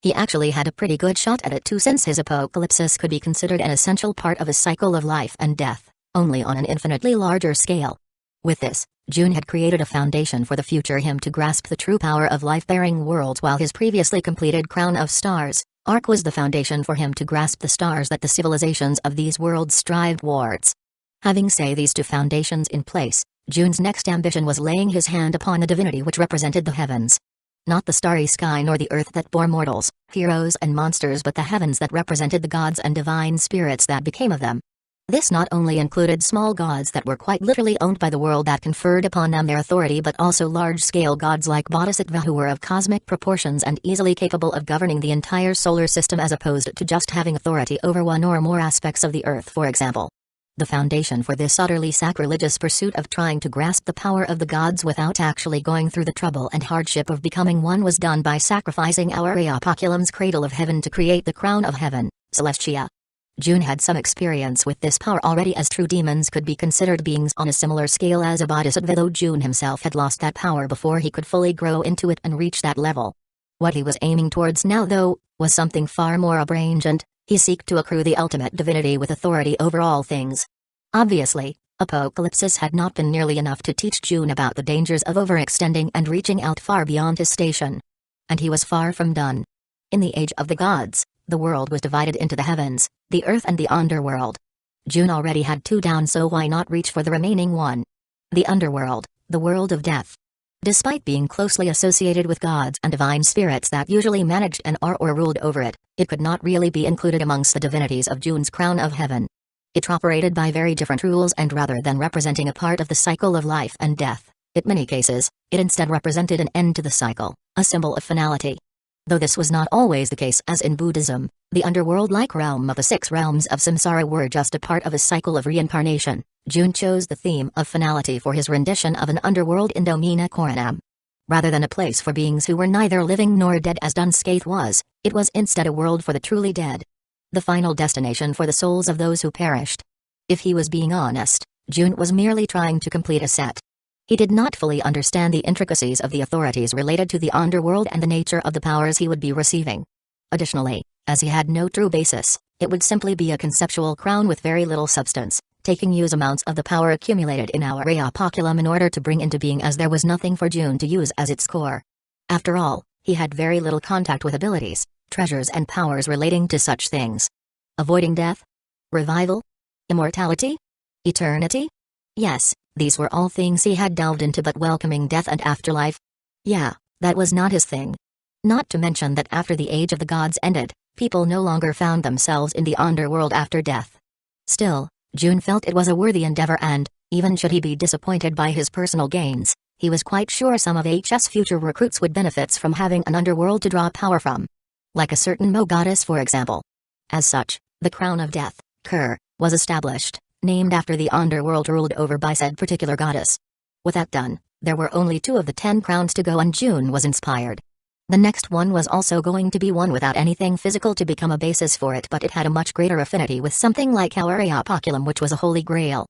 He actually had a pretty good shot at it too, since his apocalypses could be considered an essential part of a cycle of life and death, only on an infinitely larger scale. With this, June had created a foundation for the future him to grasp the true power of life-bearing worlds, while his previously completed Crown of Stars arc was the foundation for him to grasp the stars that the civilizations of these worlds strived towards. Having these two foundations in place, June's next ambition was laying his hand upon a divinity which represented the heavens. Not the starry sky nor the earth that bore mortals, heroes and monsters, but the heavens that represented the gods and divine spirits that became of them. This not only included small gods that were quite literally owned by the world that conferred upon them their authority, but also large-scale gods like Bodhisattva who were of cosmic proportions and easily capable of governing the entire solar system, as opposed to just having authority over one or more aspects of the earth, for example. The foundation for this utterly sacrilegious pursuit of trying to grasp the power of the gods without actually going through the trouble and hardship of becoming one was done by sacrificing our Apoculum's cradle of heaven to create the crown of heaven, Celestia. June had some experience with this power already, as true demons could be considered beings on a similar scale as a bodhisattva, though June himself had lost that power before he could fully grow into it and reach that level. What he was aiming towards now, though, was something far more abrangent. He seeked to accrue the ultimate divinity with authority over all things. Obviously, apocalypses had not been nearly enough to teach June about the dangers of overextending and reaching out far beyond his station. And he was far from done. In the age of the gods, the world was divided into the heavens, the earth and the underworld. June already had two down, so why not reach for the remaining one? The underworld, the world of death. Despite being closely associated with gods and divine spirits that usually managed and or ruled over it, it could not really be included amongst the divinities of June's crown of heaven. It operated by very different rules, and rather than representing a part of the cycle of life and death, in many cases, it instead represented an end to the cycle, a symbol of finality. Though this was not always the case, as in Buddhism, the underworld-like realm of the 6 realms of samsara were just a part of a cycle of reincarnation. June chose the theme of finality for his rendition of an underworld in Domina Coronam. Rather than a place for beings who were neither living nor dead as Dunscaith was, it was instead a world for the truly dead. The final destination for the souls of those who perished. If he was being honest, June was merely trying to complete a set. He did not fully understand the intricacies of the authorities related to the underworld and the nature of the powers he would be receiving. Additionally, as he had no true basis, it would simply be a conceptual crown with very little substance, taking huge amounts of the power accumulated in our Apoculum in order to bring into being, as there was nothing for June to use as its core. After all, he had very little contact with abilities, treasures and powers relating to such things. Avoiding death? Revival? Immortality? Eternity? Yes, these were all things he had delved into, but welcoming death and afterlife? Yeah, that was not his thing. Not to mention that after the Age of the Gods ended, people no longer found themselves in the underworld after death. Still, June felt it was a worthy endeavor, and, even should he be disappointed by his personal gains, he was quite sure some of HS future recruits would benefit from having an underworld to draw power from. Like a certain Mo goddess, for example. As such, the Crown of Death, Kur, was established, named after the underworld ruled over by said particular goddess. With that done, there were only 2 of the 10 crowns to go, and June was inspired. The next one was also going to be one without anything physical to become a basis for it, but it had a much greater affinity with something like our Apoculum, which was a holy grail.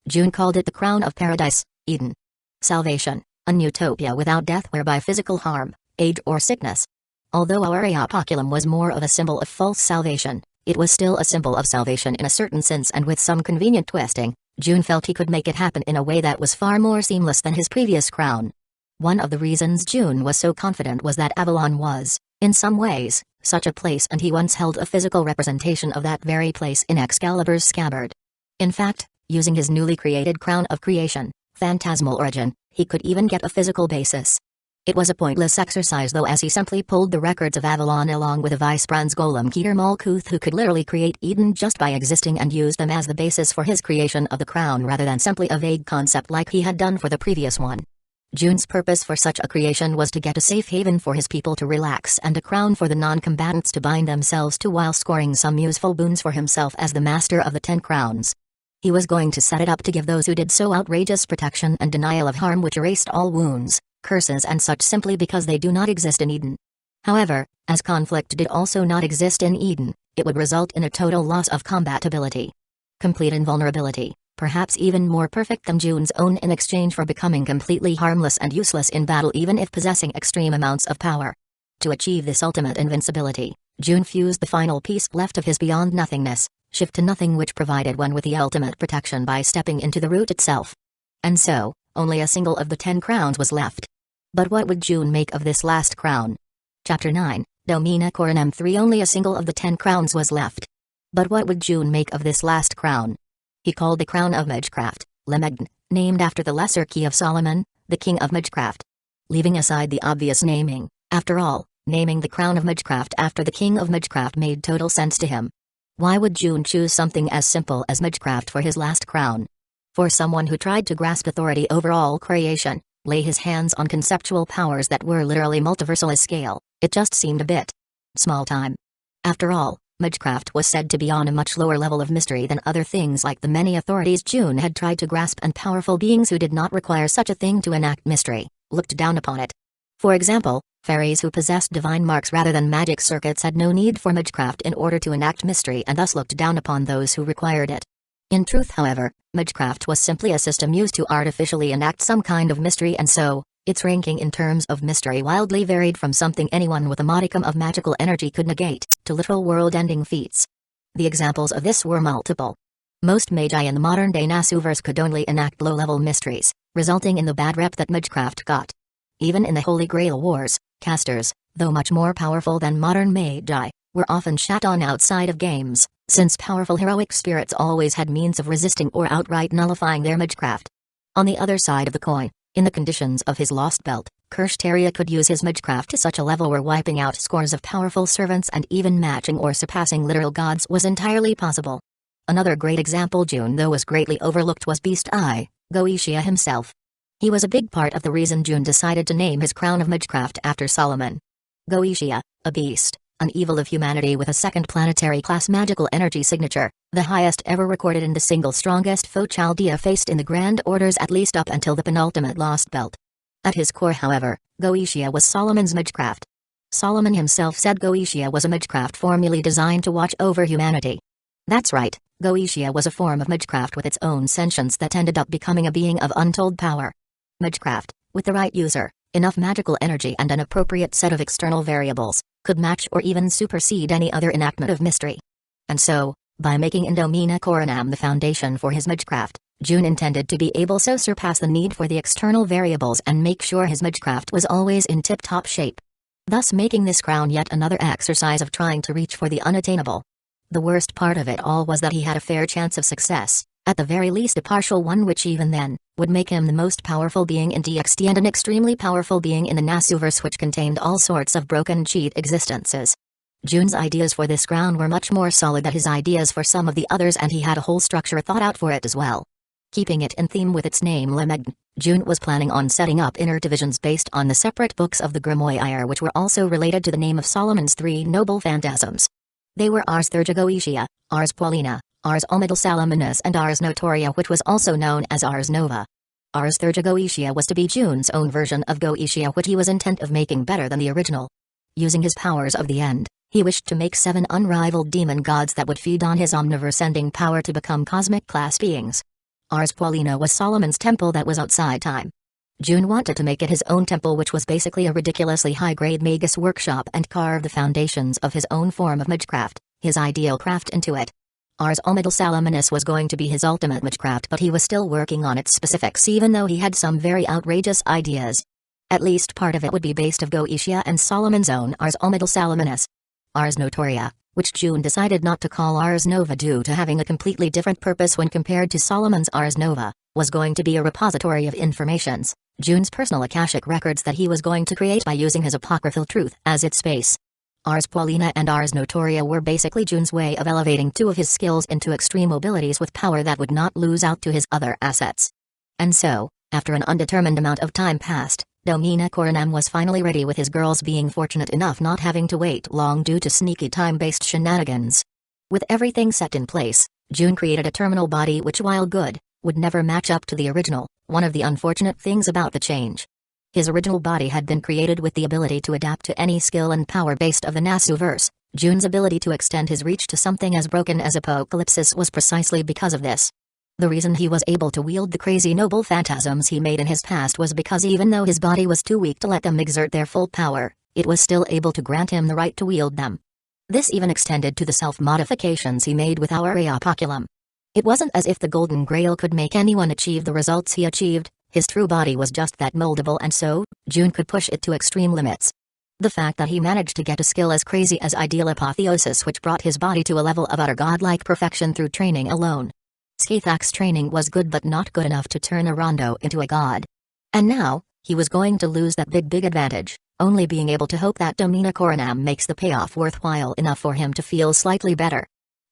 June called it the Crown of Paradise, Eden. Salvation, an utopia without death, whereby physical harm, age or sickness. Although our Apoculum was more of a symbol of false salvation, it was still a symbol of salvation in a certain sense, and with some convenient twisting, June felt he could make it happen in a way that was far more seamless than his previous crown. One of the reasons June was so confident was that Avalon was, in some ways, such a place, and he once held a physical representation of that very place in Excalibur's scabbard. In fact, using his newly created Crown of Creation, Phantasmal Origin, he could even get a physical basis. It was a pointless exercise though, as he simply pulled the records of Avalon along with a Vice-Bran's golem Keter Malkuth, who could literally create Eden just by existing, and used them as the basis for his creation of the crown rather than simply a vague concept like he had done for the previous one. June's purpose for such a creation was to get a safe haven for his people to relax and a crown for the non-combatants to bind themselves to, while scoring some useful boons for himself as the master of the 10 crowns. He was going to set it up to give those who did so outrageous protection and denial of harm which erased all wounds, curses and such, simply because they do not exist in Eden. However, as conflict did also not exist in Eden, it would result in a total loss of combatability. Complete invulnerability, perhaps even more perfect than June's own, in exchange for becoming completely harmless and useless in battle even if possessing extreme amounts of power. To achieve this ultimate invincibility, June fused the final piece left of his beyond nothingness, shift to nothing, which provided one with the ultimate protection by stepping into the root itself. And so, only a single of the 10 crowns was left. But what would June make of this last crown? Chapter 9, Domina Coronam 3. Only a single of the 10 crowns was left. But what would June make of this last crown? He called the crown of Magecraft, Lemegn, named after the lesser key of Solomon, the king of Magecraft. Leaving aside the obvious naming, after all, naming the crown of Magecraft after the king of Magecraft made total sense to him. Why would June choose something as simple as Magecraft for his last crown? For someone who tried to grasp authority over all creation, lay his hands on conceptual powers that were literally multiversal as scale, it just seemed a bit small time. After all, Magecraft was said to be on a much lower level of mystery than other things like the many authorities June had tried to grasp, and powerful beings who did not require such a thing to enact mystery looked down upon it. For example, fairies who possessed divine marks rather than magic circuits had no need for Magecraft in order to enact mystery, and thus looked down upon those who required it. In truth, however, Magecraft was simply a system used to artificially enact some kind of mystery, and so, its ranking in terms of mystery wildly varied from something anyone with a modicum of magical energy could negate, to literal world-ending feats. The examples of this were multiple. Most magi in the modern-day Nasuverse could only enact low-level mysteries, resulting in the bad rep that Magecraft got. Even in the Holy Grail Wars, casters, though much more powerful than modern magi, were often shat on outside of games, since powerful heroic spirits always had means of resisting or outright nullifying their Magecraft. On the other side of the coin, in the conditions of his lost belt, Kirshtaria could use his Magecraft to such a level where wiping out scores of powerful servants and even matching or surpassing literal gods was entirely possible. Another great example June though was greatly overlooked was Beast Eye, Uchiha himself. He was a big part of the reason June decided to name his crown of Magecraft after Solomon. Uchiha, a beast, an evil of humanity with a second planetary-class magical energy signature, the highest ever recorded and the single strongest foe Chaldea faced in the Grand Orders, at least up until the penultimate Lost Belt. At his core, however, Uchiha was Solomon's Magecraft. Solomon himself said Uchiha was a Magecraft formally designed to watch over humanity. That's right, Uchiha was a form of Magecraft with its own sentience that ended up becoming a being of untold power. Magecraft, with the right user, enough magical energy and an appropriate set of external variables, could match or even supersede any other enactment of mystery. And so, by making Indomina Coronam the foundation for his Magecraft, June intended to be able so surpass the need for the external variables and make sure his Magecraft was always in tip-top shape. Thus making this crown yet another exercise of trying to reach for the unattainable. The worst part of it all was that he had a fair chance of success, at the very least a partial one, which even then, would make him the most powerful being in DxD and an extremely powerful being in the Nasuverse, which contained all sorts of broken cheat existences. June's ideas for this crown were much more solid than his ideas for some of the others, and he had a whole structure thought out for it as well. Keeping it in theme with its name Lemegn, June was planning on setting up inner divisions based on the separate books of the Grimoire, which were also related to the name of Solomon's 3 noble phantasms. They were Ars Thurga, Ars Paulina, Ars Omidal Salomonus and Ars Notoria, which was also known as Ars Nova. Ars Thurga was to be June's own version of Uchiha, which he was intent of making better than the original. Using his powers of the end, he wished to make 7 unrivaled demon gods that would feed on his omniverse-ending power to become cosmic-class beings. Ars Paulina was Solomon's temple that was outside time. June wanted to make it his own temple, which was basically a ridiculously high-grade magus workshop, and carve the foundations of his own form of Magecraft, his ideal craft, into it. Ars Omidal Salomonus was going to be his ultimate Magecraft, but he was still working on its specifics, even though he had some very outrageous ideas. At least part of it would be based of Uchiha and Solomon's own Ars Omidal Salomonus. Ars Notoria, which June decided not to call Ars Nova due to having a completely different purpose when compared to Solomon's Ars Nova, was going to be a repository of informations, June's personal Akashic records that he was going to create by using his apocryphal truth as its base. Ars Paulina and Ars Notoria were basically June's way of elevating 2 of his skills into extreme abilities with power that would not lose out to his other assets. And so, after an undetermined amount of time passed, Domina Coronam was finally ready, with his girls being fortunate enough not having to wait long due to sneaky time-based shenanigans. With everything set in place, June created a terminal body which, while good, would never match up to the original, one of the unfortunate things about the change. His original body had been created with the ability to adapt to any skill and power based of the Nasuverse. June's ability to extend his reach to something as broken as Apocalypsis was precisely because of this. The reason he was able to wield the crazy noble phantasms he made in his past was because even though his body was too weak to let them exert their full power, it was still able to grant him the right to wield them. This even extended to the self-modifications he made with our Apoculum. It wasn't as if the Golden Grail could make anyone achieve the results he achieved. His true body was just that moldable, and so, June could push it to extreme limits. The fact that he managed to get a skill as crazy as Ideal Apotheosis, which brought his body to a level of utter godlike perfection through training alone. Scathak's training was good, but not good enough to turn a Rondo into a god. And now, he was going to lose that big advantage, only being able to hope that Domina Coronam makes the payoff worthwhile enough for him to feel slightly better.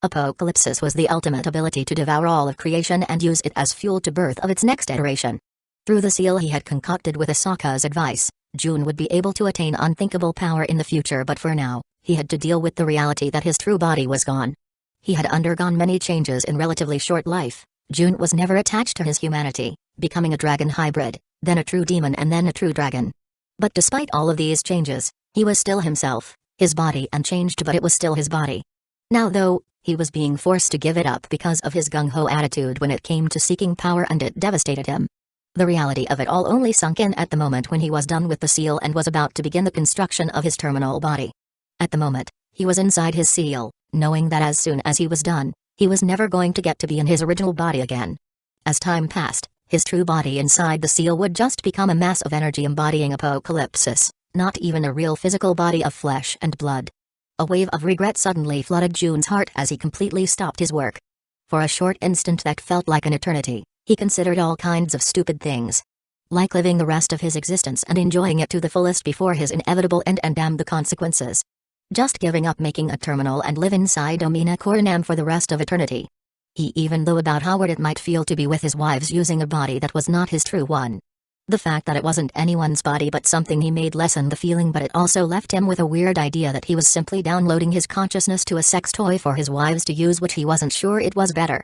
Apocalypsis was the ultimate ability to devour all of creation and use it as fuel to birth of its next iteration. Through the seal he had concocted with Asaka's advice, June would be able to attain unthinkable power in the future, but for now, he had to deal with the reality that his true body was gone. He had undergone many changes in relatively short life. June was never attached to his humanity, becoming a dragon hybrid, then a true demon, and then a true dragon. But despite all of these changes, he was still himself. His body unchanged, but it was still his body. Now though, he was being forced to give it up because of his gung-ho attitude when it came to seeking power, and it devastated him. The reality of it all only sunk in at the moment when he was done with the seal and was about to begin the construction of his terminal body. At the moment, he was inside his seal, knowing that as soon as he was done, he was never going to get to be in his original body again. As time passed, his true body inside the seal would just become a mass of energy embodying apocalypsis, not even a real physical body of flesh and blood. A wave of regret suddenly flooded June's heart as he completely stopped his work. For a short instant that felt like an eternity, he considered all kinds of stupid things. Like living the rest of his existence and enjoying it to the fullest before his inevitable end, and damn the consequences. Just giving up making a terminal and live inside Domina Coronam for the rest of eternity. He even thought about how weird it might feel to be with his wives using a body that was not his true one. The fact that it wasn't anyone's body but something he made lessened the feeling, but it also left him with a weird idea that he was simply downloading his consciousness to a sex toy for his wives to use, which he wasn't sure it was better.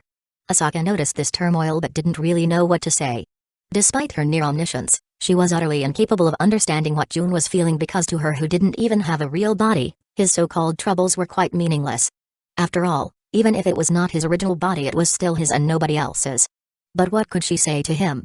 Asaka noticed this turmoil but didn't really know what to say. Despite her near omniscience, she was utterly incapable of understanding what June was feeling, because to her, who didn't even have a real body, his so-called troubles were quite meaningless. After all, even if it was not his original body, it was still his and nobody else's. But what could she say to him?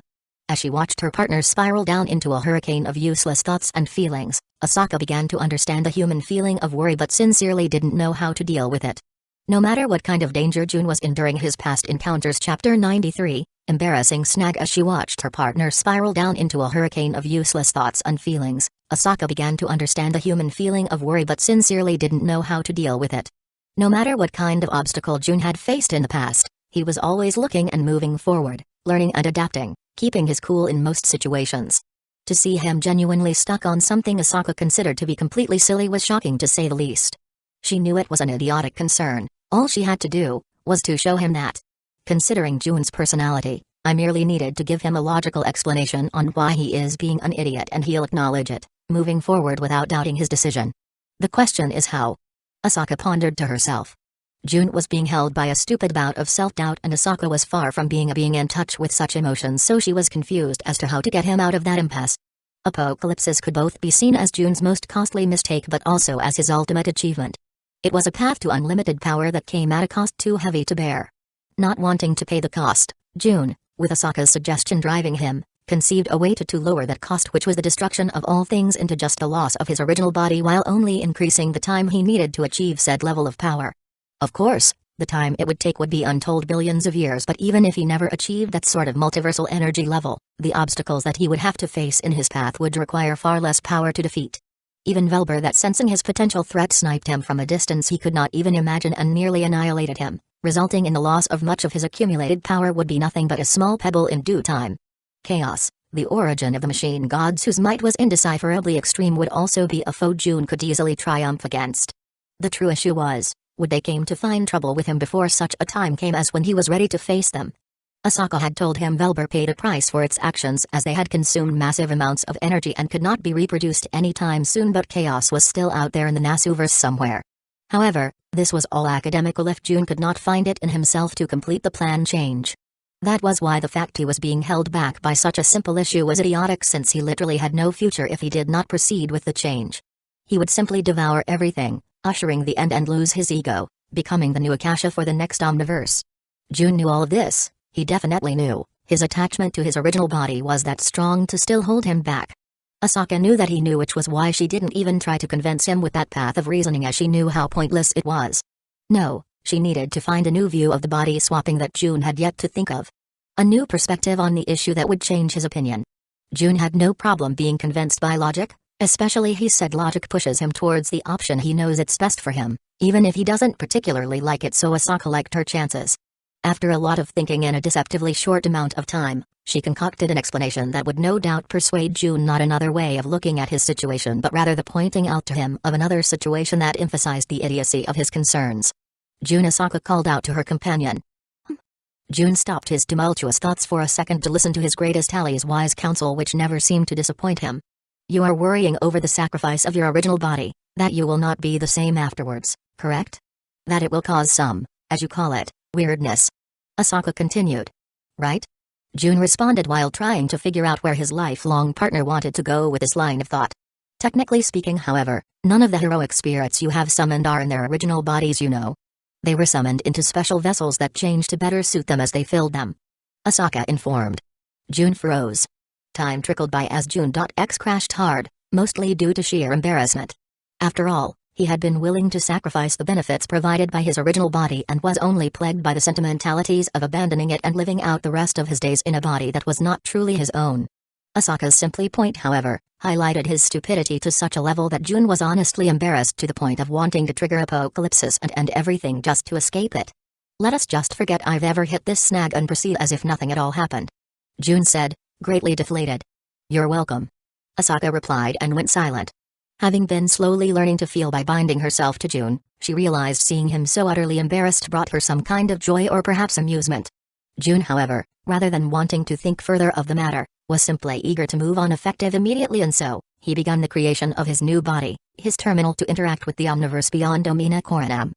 As she watched her partner spiral down into a hurricane of useless thoughts and feelings, Asaka began to understand the human feeling of worry but sincerely didn't know how to deal with it. No matter what kind of danger June was in during his past encounters, Chapter 93, embarrassing snag. As she watched her partner spiral down into a hurricane of useless thoughts and feelings, Asaka began to understand the human feeling of worry but sincerely didn't know how to deal with it. No matter what kind of obstacle June had faced in the past, he was always looking and moving forward, learning and adapting, keeping his cool in most situations. To see him genuinely stuck on something Asaka considered to be completely silly was shocking, to say the least. She knew it was an idiotic concern. All she had to do was to show him that. Considering June's personality, I merely needed to give him a logical explanation on why he is being an idiot, and he'll acknowledge it, moving forward without doubting his decision. The question is how. Asaka pondered to herself. June was being held by a stupid bout of self-doubt, and Asaka was far from being in touch with such emotions, so she was confused as to how to get him out of that impasse. Apocalypsis could both be seen as June's most costly mistake but also as his ultimate achievement. It was a path to unlimited power that came at a cost too heavy to bear. Not wanting to pay the cost, June, with Asaka's suggestion driving him, conceived a way to lower that cost, which was the destruction of all things, into just the loss of his original body while only increasing the time he needed to achieve said level of power. Of course, the time it would take would be untold billions of years, but even if he never achieved that sort of multiversal energy level, the obstacles that he would have to face in his path would require far less power to defeat. Even Velber, that sensing his potential threat, sniped him from a distance he could not even imagine and nearly annihilated him, resulting in the loss of much of his accumulated power would be nothing but a small pebble in due time. Chaos, the origin of the machine gods whose might was indecipherably extreme, would also be a foe June could easily triumph against. The true issue was, would they came to find trouble with him before such a time came as when he was ready to face them? Asaka had told him Velber paid a price for its actions, as they had consumed massive amounts of energy and could not be reproduced anytime soon, but chaos was still out there in the Nasuverse somewhere. However, this was all academical if June could not find it in himself to complete the plan change. That was why the fact he was being held back by such a simple issue was idiotic, since he literally had no future if he did not proceed with the change. He would simply devour everything, ushering the end, and lose his ego, becoming the new Akasha for the next Omniverse. June knew all of this. He definitely knew his attachment to his original body was that strong to still hold him back. Asaka knew that he knew, which was why she didn't even try to convince him with that path of reasoning, as she knew how pointless it was. No, she needed to find a new view of the body swapping that June had yet to think of. A new perspective on the issue that would change his opinion. June had no problem being convinced by logic, especially he said logic pushes him towards the option he knows it's best for him, even if he doesn't particularly like it, so Asaka liked her chances. After a lot of thinking in a deceptively short amount of time, she concocted an explanation that would no doubt persuade June, not another way of looking at his situation but rather the pointing out to him of another situation that emphasized the idiocy of his concerns. June, Asaka called out to her companion. June stopped his tumultuous thoughts for a second to listen to his greatest ally's wise counsel, which never seemed to disappoint him. You are worrying over the sacrifice of your original body, that you will not be the same afterwards, correct? That it will cause some, as you call it, weirdness. Asaka continued. Right? June responded while trying to figure out where his lifelong partner wanted to go with this line of thought. Technically speaking, however, none of the heroic spirits you have summoned are in their original bodies, you know. They were summoned into special vessels that changed to better suit them as they filled them. Asaka informed. June froze. Time trickled by as June.X crashed hard, mostly due to sheer embarrassment. After all, he had been willing to sacrifice the benefits provided by his original body and was only plagued by the sentimentalities of abandoning it and living out the rest of his days in a body that was not truly his own. Asaka's simply point, however, highlighted his stupidity to such a level that June was honestly embarrassed to the point of wanting to trigger apocalypsis and end everything just to escape it. Let us just forget I've ever hit this snag and proceed as if nothing at all happened. June said, greatly deflated. You're welcome. Asaka replied and went silent. Having been slowly learning to feel by binding herself to June, she realized seeing him so utterly embarrassed brought her some kind of joy or perhaps amusement. June, however, rather than wanting to think further of the matter, was simply eager to move on effective immediately, and so, he began the creation of his new body, his terminal to interact with the omniverse beyond Omina Coronam.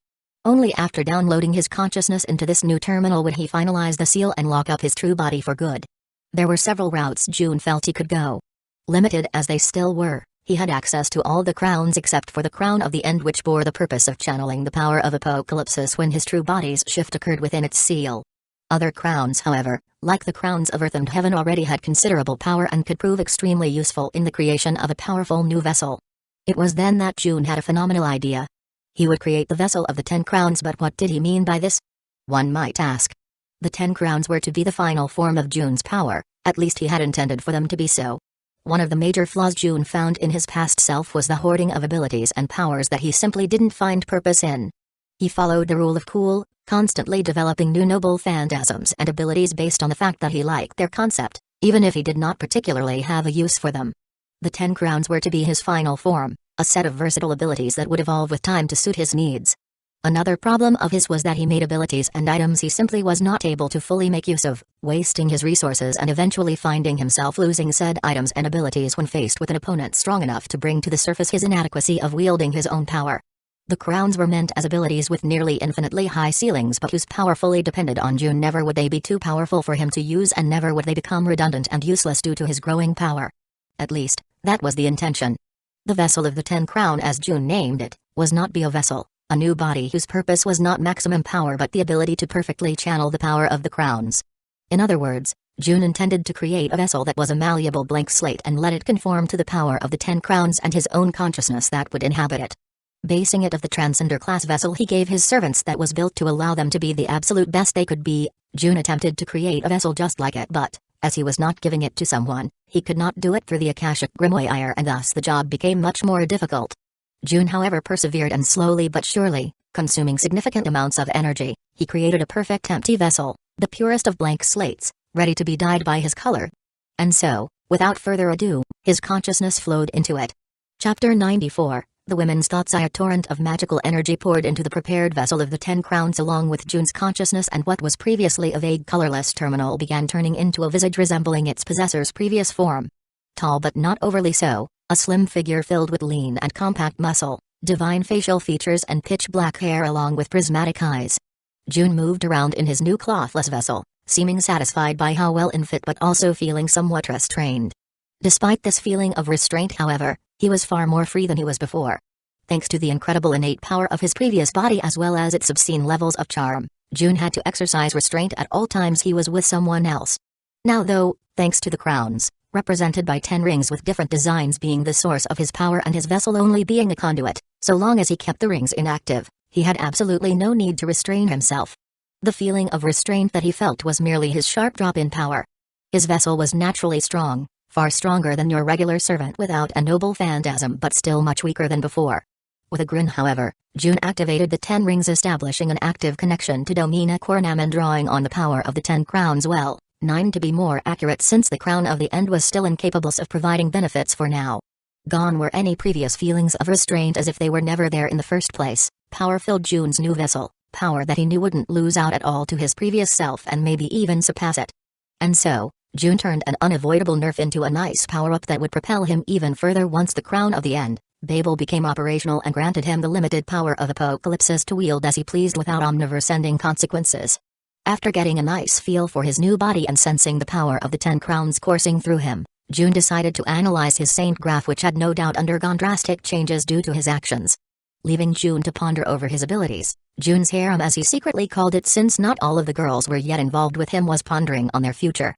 Only after downloading his consciousness into this new terminal would he finalize the seal and lock up his true body for good. There were several routes June felt he could go. Limited as they still were, he had access to all the crowns except for the crown of the end, which bore the purpose of channeling the power of apocalypsis when his true body's shift occurred within its seal. Other crowns, however, like the crowns of Earth and Heaven, already had considerable power and could prove extremely useful in the creation of a powerful new vessel. It was then that June had a phenomenal idea. He would create the vessel of the 10 crowns, but what did he mean by this? One might ask. The 10 crowns were to be the final form of June's power, at least he had intended for them to be so. One of the major flaws June found in his past self was the hoarding of abilities and powers that he simply didn't find purpose in. He followed the rule of cool, constantly developing new noble phantasms and abilities based on the fact that he liked their concept, even if he did not particularly have a use for them. The 10 crowns were to be his final form, a set of versatile abilities that would evolve with time to suit his needs. Another problem of his was that he made abilities and items he simply was not able to fully make use of, wasting his resources and eventually finding himself losing said items and abilities when faced with an opponent strong enough to bring to the surface his inadequacy of wielding his own power. The crowns were meant as abilities with nearly infinitely high ceilings, but whose power fully depended on June. Never would they be too powerful for him to use, and never would they become redundant and useless due to his growing power. At least, that was the intention. The vessel of the 10 crown, as June named it, was not be a vessel, a new body whose purpose was not maximum power but the ability to perfectly channel the power of the crowns. In other words, June intended to create a vessel that was a malleable blank slate and let it conform to the power of the 10 crowns and his own consciousness that would inhabit it. Basing it of the Transcender class vessel he gave his servants that was built to allow them to be the absolute best they could be, June attempted to create a vessel just like it, but, as he was not giving it to someone, he could not do it through the Akashic Grimoire, and thus the job became much more difficult. June, however, persevered, and slowly but surely, consuming significant amounts of energy, he created a perfect empty vessel, the purest of blank slates, ready to be dyed by his color. And so, without further ado, his consciousness flowed into it. Chapter 94. The women's thoughts. A torrent of magical energy poured into the prepared vessel of the 10 crowns along with June's consciousness, and what was previously a vague colorless terminal began turning into a visage resembling its possessor's previous form. Tall but not overly so, a slim figure filled with lean and compact muscle, divine facial features and pitch black hair along with prismatic eyes. June moved around in his new clothless vessel, seeming satisfied by how well in fit but also feeling somewhat restrained. Despite this feeling of restraint, however, he was far more free than he was before. Thanks to the incredible innate power of his previous body as well as its obscene levels of charm, June had to exercise restraint at all times he was with someone else. Now though, thanks to the crowns, represented by 10 rings with different designs being the source of his power and his vessel only being a conduit. So long as he kept the rings inactive, he had absolutely no need to restrain himself. The feeling of restraint that he felt was merely his sharp drop in power. His vessel was naturally strong, far stronger than your regular servant without a noble phantasm but still much weaker than before. With a grin however, June activated the 10 rings establishing an active connection to Domina Coronam and drawing on the power of the 10 crowns 9 to be more accurate since the crown of the end was still incapable of providing benefits for now. Gone were any previous feelings of restraint as if they were never there in the first place. Power filled June's new vessel, power that he knew wouldn't lose out at all to his previous self and maybe even surpass it. And so, June turned an unavoidable nerf into a nice power-up that would propel him even further once the crown of the end, Babel, became operational and granted him the limited power of apocalypses to wield as he pleased without omniverse-ending consequences. After getting a nice feel for his new body and sensing the power of the 10 crowns coursing through him, June decided to analyze his saint graph, which had no doubt undergone drastic changes due to his actions. Leaving June to ponder over his abilities, June's harem, as he secretly called it since not all of the girls were yet involved with him, was pondering on their future.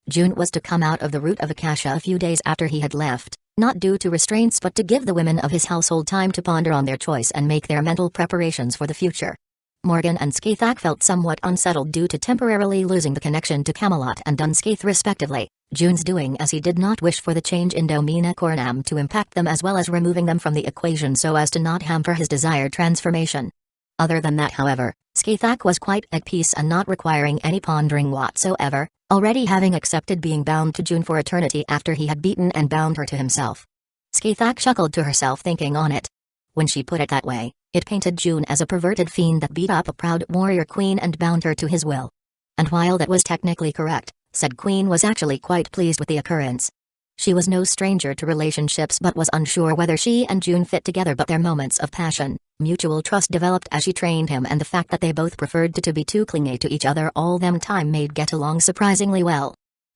June was to come out of the root of Akasha a few days after he had left, not due to restraints but to give the women of his household time to ponder on their choice and make their mental preparations for the future. Morgan and Skaithak felt somewhat unsettled due to temporarily losing the connection to Camelot and Dunskaith respectively, June's doing as he did not wish for the change in Domina Coronam to impact them as well as removing them from the equation so as to not hamper his desired transformation. Other than that however, Skaithak was quite at peace and not requiring any pondering whatsoever, already having accepted being bound to June for eternity after he had beaten and bound her to himself. Skaithak chuckled to herself thinking on it. When she put it that way, it painted June as a perverted fiend that beat up a proud warrior queen and bound her to his will. And while that was technically correct, said queen was actually quite pleased with the occurrence. She was no stranger to relationships but was unsure whether she and June fit together, but their moments of passion, mutual trust developed as she trained him, and the fact that they both preferred to be too clingy to each other all them time made get along surprisingly well.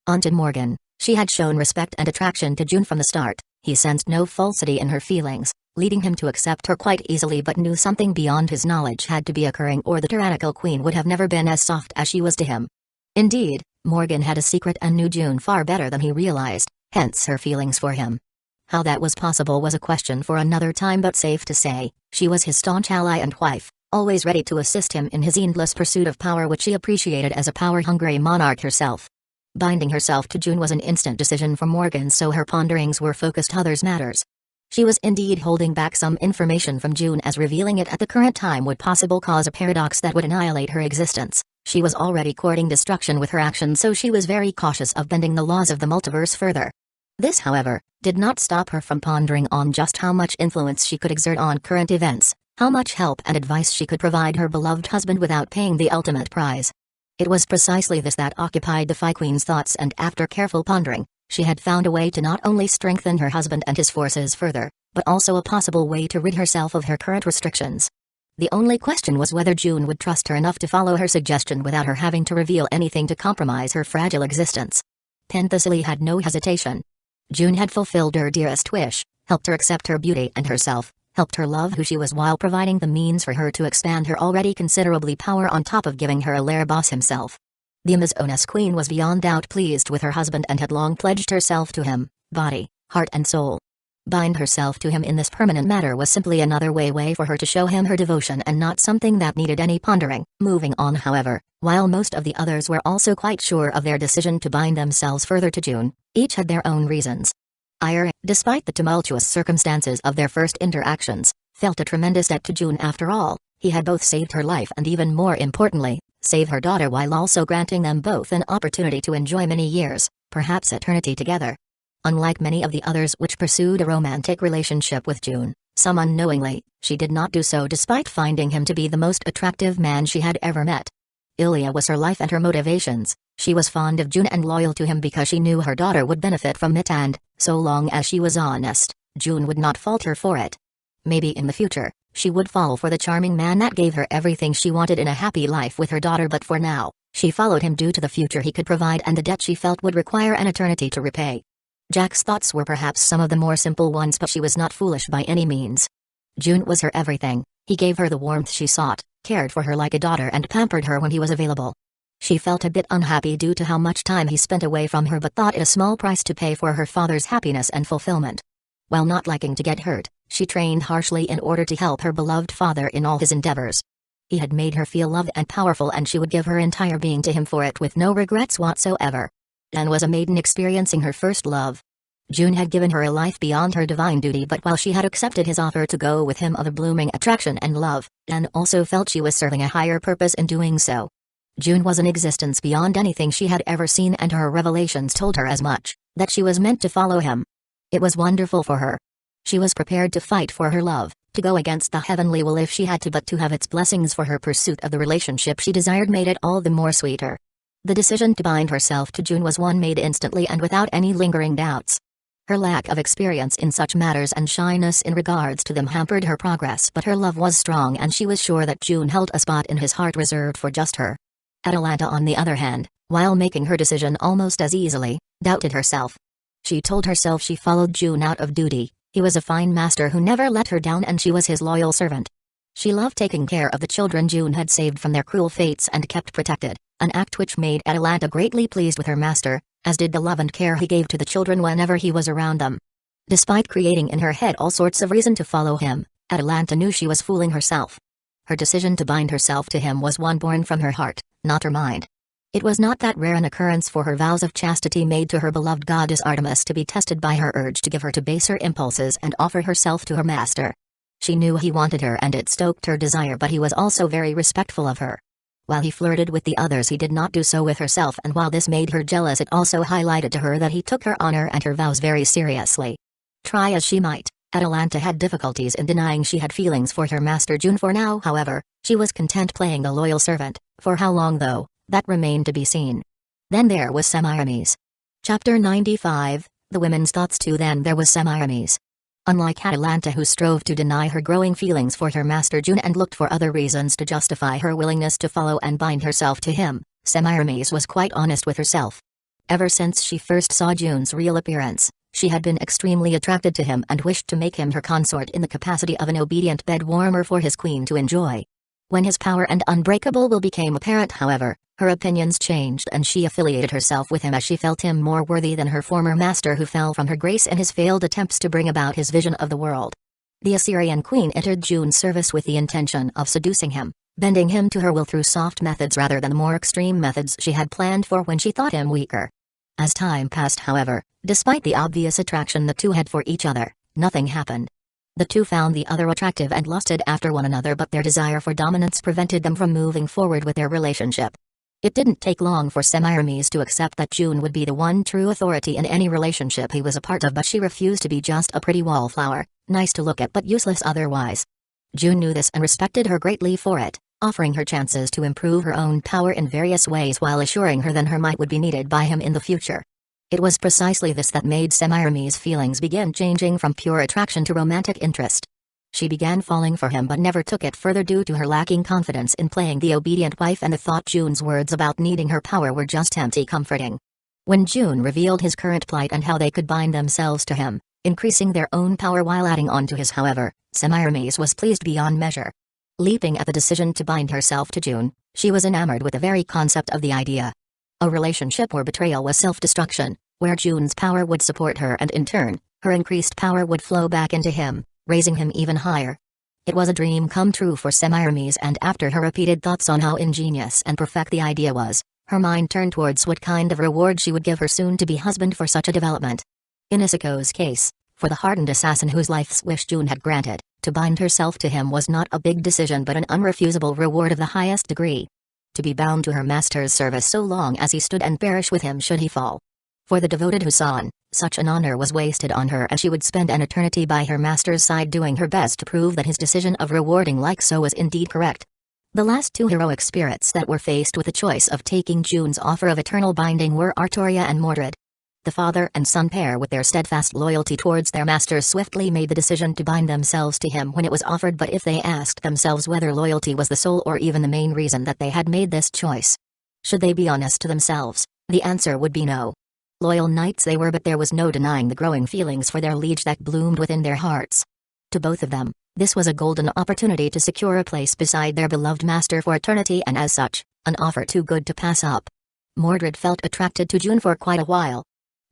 On to Morgan, she had shown respect and attraction to June from the start. He sensed no falsity in her feelings, leading him to accept her quite easily, but knew something beyond his knowledge had to be occurring or the tyrannical queen would have never been as soft as she was to him. Indeed, Morgan had a secret and knew June far better than he realized, hence her feelings for him. How that was possible was a question for another time, but safe to say, she was his staunch ally and wife, always ready to assist him in his endless pursuit of power, which she appreciated as a power-hungry monarch herself. Binding herself to June was an instant decision for Morgan, so her ponderings were focused others matters. She was indeed holding back some information from June, as revealing it at the current time would possibly cause a paradox that would annihilate her existence. She was already courting destruction with her actions, so she was very cautious of bending the laws of the multiverse further. This, however, did not stop her from pondering on just how much influence she could exert on current events, how much help and advice she could provide her beloved husband without paying the ultimate price. It was precisely this that occupied the Phi Queen's thoughts, and after careful pondering, she had found a way to not only strengthen her husband and his forces further, but also a possible way to rid herself of her current restrictions. The only question was whether June would trust her enough to follow her suggestion without her having to reveal anything to compromise her fragile existence. Penthesilly had no hesitation. June had fulfilled her dearest wish, helped her accept her beauty and herself, helped her love who she was while providing the means for her to expand her already considerably power on top of giving her a lair boss himself. The Amazonas queen was beyond doubt pleased with her husband and had long pledged herself to him, body, heart and soul. Bind herself to him in this permanent matter was simply another way for her to show him her devotion, and not something that needed any pondering. Moving on however, while most of the others were also quite sure of their decision to bind themselves further to June, each had their own reasons. Ire, despite the tumultuous circumstances of their first interactions, felt a tremendous debt to June. After all, he had both saved her life and, even more importantly, saved her daughter, while also granting them both an opportunity to enjoy many years, perhaps eternity together. Unlike many of the others which pursued a romantic relationship with June, some unknowingly, she did not do so despite finding him to be the most attractive man she had ever met. Ilya was her life and her motivations. She was fond of June and loyal to him because she knew her daughter would benefit from it, and, so long as she was honest, June would not fault her for it. Maybe in the future, she would fall for the charming man that gave her everything she wanted in a happy life with her daughter, but for now, she followed him due to the future he could provide and the debt she felt would require an eternity to repay. Jack's thoughts were perhaps some of the more simple ones, but she was not foolish by any means. June was her everything. He gave her the warmth she sought, cared for her like a daughter, and pampered her when he was available. She felt a bit unhappy due to how much time he spent away from her, but thought it a small price to pay for her father's happiness and fulfillment. While not liking to get hurt, she trained harshly in order to help her beloved father in all his endeavors. He had made her feel loved and powerful, and she would give her entire being to him for it with no regrets whatsoever. Anne was a maiden experiencing her first love. June had given her a life beyond her divine duty, but while she had accepted his offer to go with him of a blooming attraction and love, Anne also felt she was serving a higher purpose in doing so. June was an existence beyond anything she had ever seen, and her revelations told her as much, that she was meant to follow him. It was wonderful for her. She was prepared to fight for her love, to go against the heavenly will if she had to, but to have its blessings for her pursuit of the relationship she desired made it all the more sweeter. The decision to bind herself to June was one made instantly and without any lingering doubts. Her lack of experience in such matters and shyness in regards to them hampered her progress, but her love was strong and she was sure that June held a spot in his heart reserved for just her. Atalanta, on the other hand, while making her decision almost as easily, doubted herself. She told herself she followed June out of duty. He was a fine master who never let her down, and she was his loyal servant. She loved taking care of the children June had saved from their cruel fates and kept protected, an act which made Atalanta greatly pleased with her master, as did the love and care he gave to the children whenever he was around them. Despite creating in her head all sorts of reason to follow him, Atalanta knew she was fooling herself. Her decision to bind herself to him was one born from her heart, not her mind. It was not that rare an occurrence for her vows of chastity made to her beloved goddess Artemis to be tested by her urge to give her to baser impulses and offer herself to her master. She knew he wanted her and it stoked her desire, but he was also very respectful of her. While he flirted with the others, he did not do so with herself, and while this made her jealous, it also highlighted to her that he took her honor and her vows very seriously. Try as she might, Atalanta had difficulties in denying she had feelings for her master June. For now, however, she was content playing the loyal servant. For how long, though, that remained to be seen. Then there was Semiramis. Chapter 95, The Women's Thoughts too. Then there was Semiramis. Unlike Atalanta, who strove to deny her growing feelings for her master June and looked for other reasons to justify her willingness to follow and bind herself to him, Semiramis was quite honest with herself. Ever since she first saw June's real appearance, she had been extremely attracted to him and wished to make him her consort in the capacity of an obedient bed warmer for his queen to enjoy. When his power and unbreakable will became apparent, however, her opinions changed and she affiliated herself with him as she felt him more worthy than her former master, who fell from her grace in his failed attempts to bring about his vision of the world. The Assyrian queen entered June's service with the intention of seducing him, bending him to her will through soft methods rather than the more extreme methods she had planned for when she thought him weaker. As time passed, however, despite the obvious attraction the two had for each other, nothing happened. The two found the other attractive and lusted after one another, but their desire for dominance prevented them from moving forward with their relationship. It didn't take long for Semiramis to accept that June would be the one true authority in any relationship he was a part of, but she refused to be just a pretty wallflower, nice to look at but useless otherwise. June knew this and respected her greatly for it, offering her chances to improve her own power in various ways while assuring her that her might would be needed by him in the future. It was precisely this that made Semiramis' feelings begin changing from pure attraction to romantic interest. She began falling for him but never took it further due to her lacking confidence in playing the obedient wife and the thought June's words about needing her power were just empty comforting. When June revealed his current plight and how they could bind themselves to him, increasing their own power while adding on to his, however, Semiramis was pleased beyond measure. Leaping at the decision to bind herself to June, she was enamored with the very concept of the idea. A relationship where betrayal was self-destruction, where June's power would support her and in turn, her increased power would flow back into him, raising him even higher. It was a dream come true for Semiramis, and after her repeated thoughts on how ingenious and perfect the idea was, her mind turned towards what kind of reward she would give her soon-to-be husband for such a development. In Isiko's case, for the hardened assassin whose life's wish June had granted, to bind herself to him was not a big decision but an unrefusable reward of the highest degree. To be bound to her master's service so long as he stood and perish with him should he fall. For the devoted Husan, such an honor was wasted on her, and she would spend an eternity by her master's side doing her best to prove that his decision of rewarding like so was indeed correct. The last two heroic spirits that were faced with the choice of taking June's offer of eternal binding were Artoria and Mordred. The father and son pair, with their steadfast loyalty towards their masters, swiftly made the decision to bind themselves to him when it was offered, but if they asked themselves whether loyalty was the sole or even the main reason that they had made this choice, should they be honest to themselves, the answer would be no. Loyal knights they were, but there was no denying the growing feelings for their liege that bloomed within their hearts. To both of them, this was a golden opportunity to secure a place beside their beloved master for eternity, and as such, An offer too good to pass up. Mordred felt attracted to June for quite a while.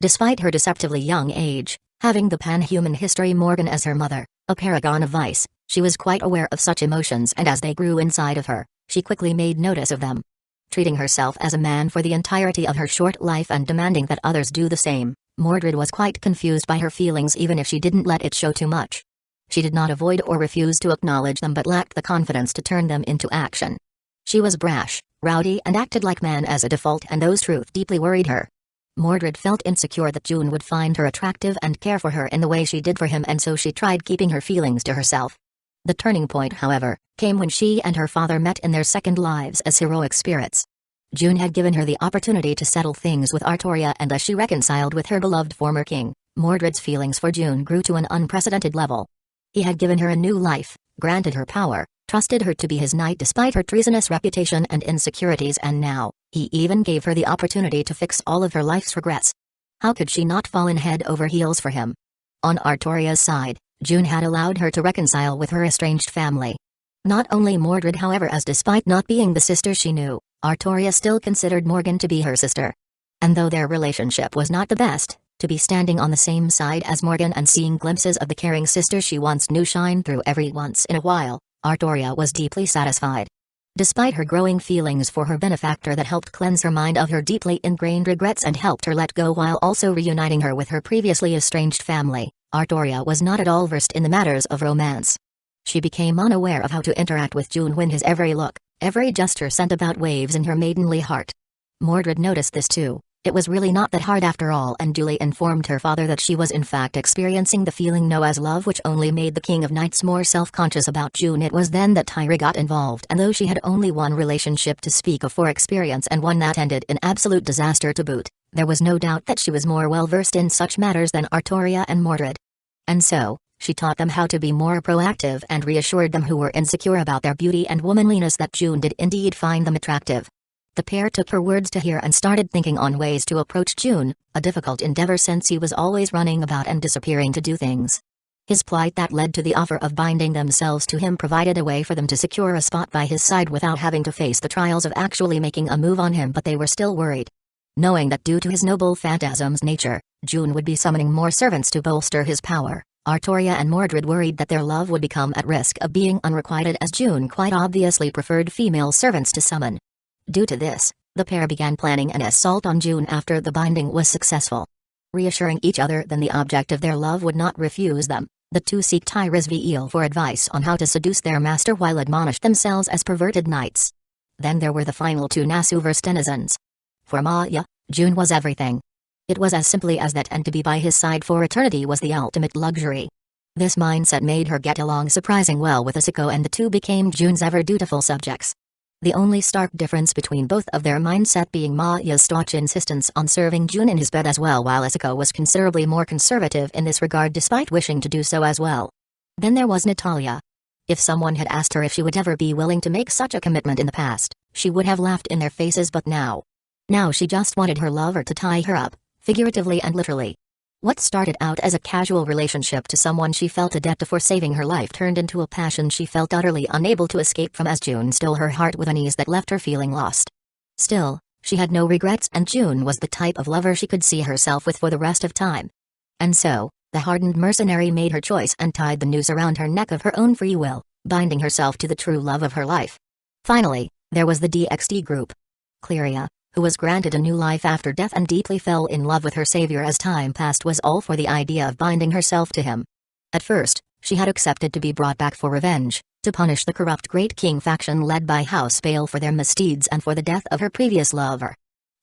Despite her deceptively young age, having the pan-human history Morgan as her mother, a paragon of vice, she was quite aware of such emotions, and as they grew inside of her, she quickly made notice of them. Treating herself as a man for the entirety of her short life and demanding that others do the same, Mordred was quite confused by her feelings even if she didn't let it show too much. She did not avoid or refuse to acknowledge them but lacked the confidence to turn them into action. She was brash, rowdy and acted like man as a default, and those truth deeply worried her. Mordred felt insecure that June would find her attractive and care for her in the way she did for him, and so she tried keeping her feelings to herself. The turning point, however, came when she and her father met in their second lives as heroic spirits. June had given her the opportunity to settle things with Artoria, and as she reconciled with her beloved former king, Mordred's feelings for June grew to an unprecedented level. He had given her a new life, granted her power, trusted her to be his knight despite her treasonous reputation and insecurities, and now, he even gave her the opportunity to fix all of her life's regrets. How could she not fall in head over heels for him? On Artoria's side, June had allowed her to reconcile with her estranged family. Not only Mordred, however, as despite not being the sister she knew, Artoria still considered Morgan to be her sister. And though their relationship was not the best, to be standing on the same side as Morgan and seeing glimpses of the caring sister she once knew shine through every once in a while, Artoria was deeply satisfied. Despite her growing feelings for her benefactor that helped cleanse her mind of her deeply ingrained regrets and helped her let go while also reuniting her with her previously estranged family, Artoria was not at all versed in the matters of romance. She became unaware of how to interact with June when his every look, every gesture sent about waves in her maidenly heart. Mordred noticed this too. It was really not that hard after all, and duly informed her father that she was in fact experiencing the feeling known as love, which only made the King of Knights more self-conscious about June. It was then that Tyra got involved, and though she had only one relationship to speak of for experience, and one that ended in absolute disaster to boot, there was no doubt that she was more well-versed in such matters than Artoria and Mordred. And so, she taught them how to be more proactive and reassured them who were insecure about their beauty and womanliness that June did indeed find them attractive. The pair took her words to hear and started thinking on ways to approach June, a difficult endeavor since he was always running about and disappearing to do things. His plight that led to the offer of binding themselves to him provided a way for them to secure a spot by his side without having to face the trials of actually making a move on him, but they were still worried. Knowing that due to his noble phantasm's nature, June would be summoning more servants to bolster his power, Artoria and Mordred worried that their love would become at risk of being unrequited, as June quite obviously preferred female servants to summon. Due to this, the pair began planning an assault on June after the binding was successful. Reassuring each other that the object of their love would not refuse them, the two seeked Tyra's veil for advice on how to seduce their master while admonished themselves as perverted knights. Then there were the final two Nasuverse denizens. For Maya, June was everything. It was as simply as that, and to be by his side for eternity was the ultimate luxury. This mindset made her get along surprisingly well with Asako, and the two became June's ever-dutiful subjects. The only stark difference between both of their mindset being Maya's staunch insistence on serving June in his bed as well, while Asako was considerably more conservative in this regard despite wishing to do so as well. Then there was Natalia. If someone had asked her if she would ever be willing to make such a commitment in the past, she would have laughed in their faces, but now she just wanted her lover to tie her up, figuratively and literally. What started out as a casual relationship to someone she felt a debt for saving her life turned into a passion she felt utterly unable to escape from, as June stole her heart with an ease that left her feeling lost. Still, she had no regrets, and June was the type of lover she could see herself with for the rest of time. And so, the hardened mercenary made her choice and tied the noose around her neck of her own free will, binding herself to the true love of her life. Finally, there was the DxD group. Cleria, who was granted a new life after death and deeply fell in love with her savior as time passed, was all for the idea of binding herself to him. At first, she had accepted to be brought back for revenge, to punish the corrupt Great King faction led by House Bale for their misdeeds and for the death of her previous lover.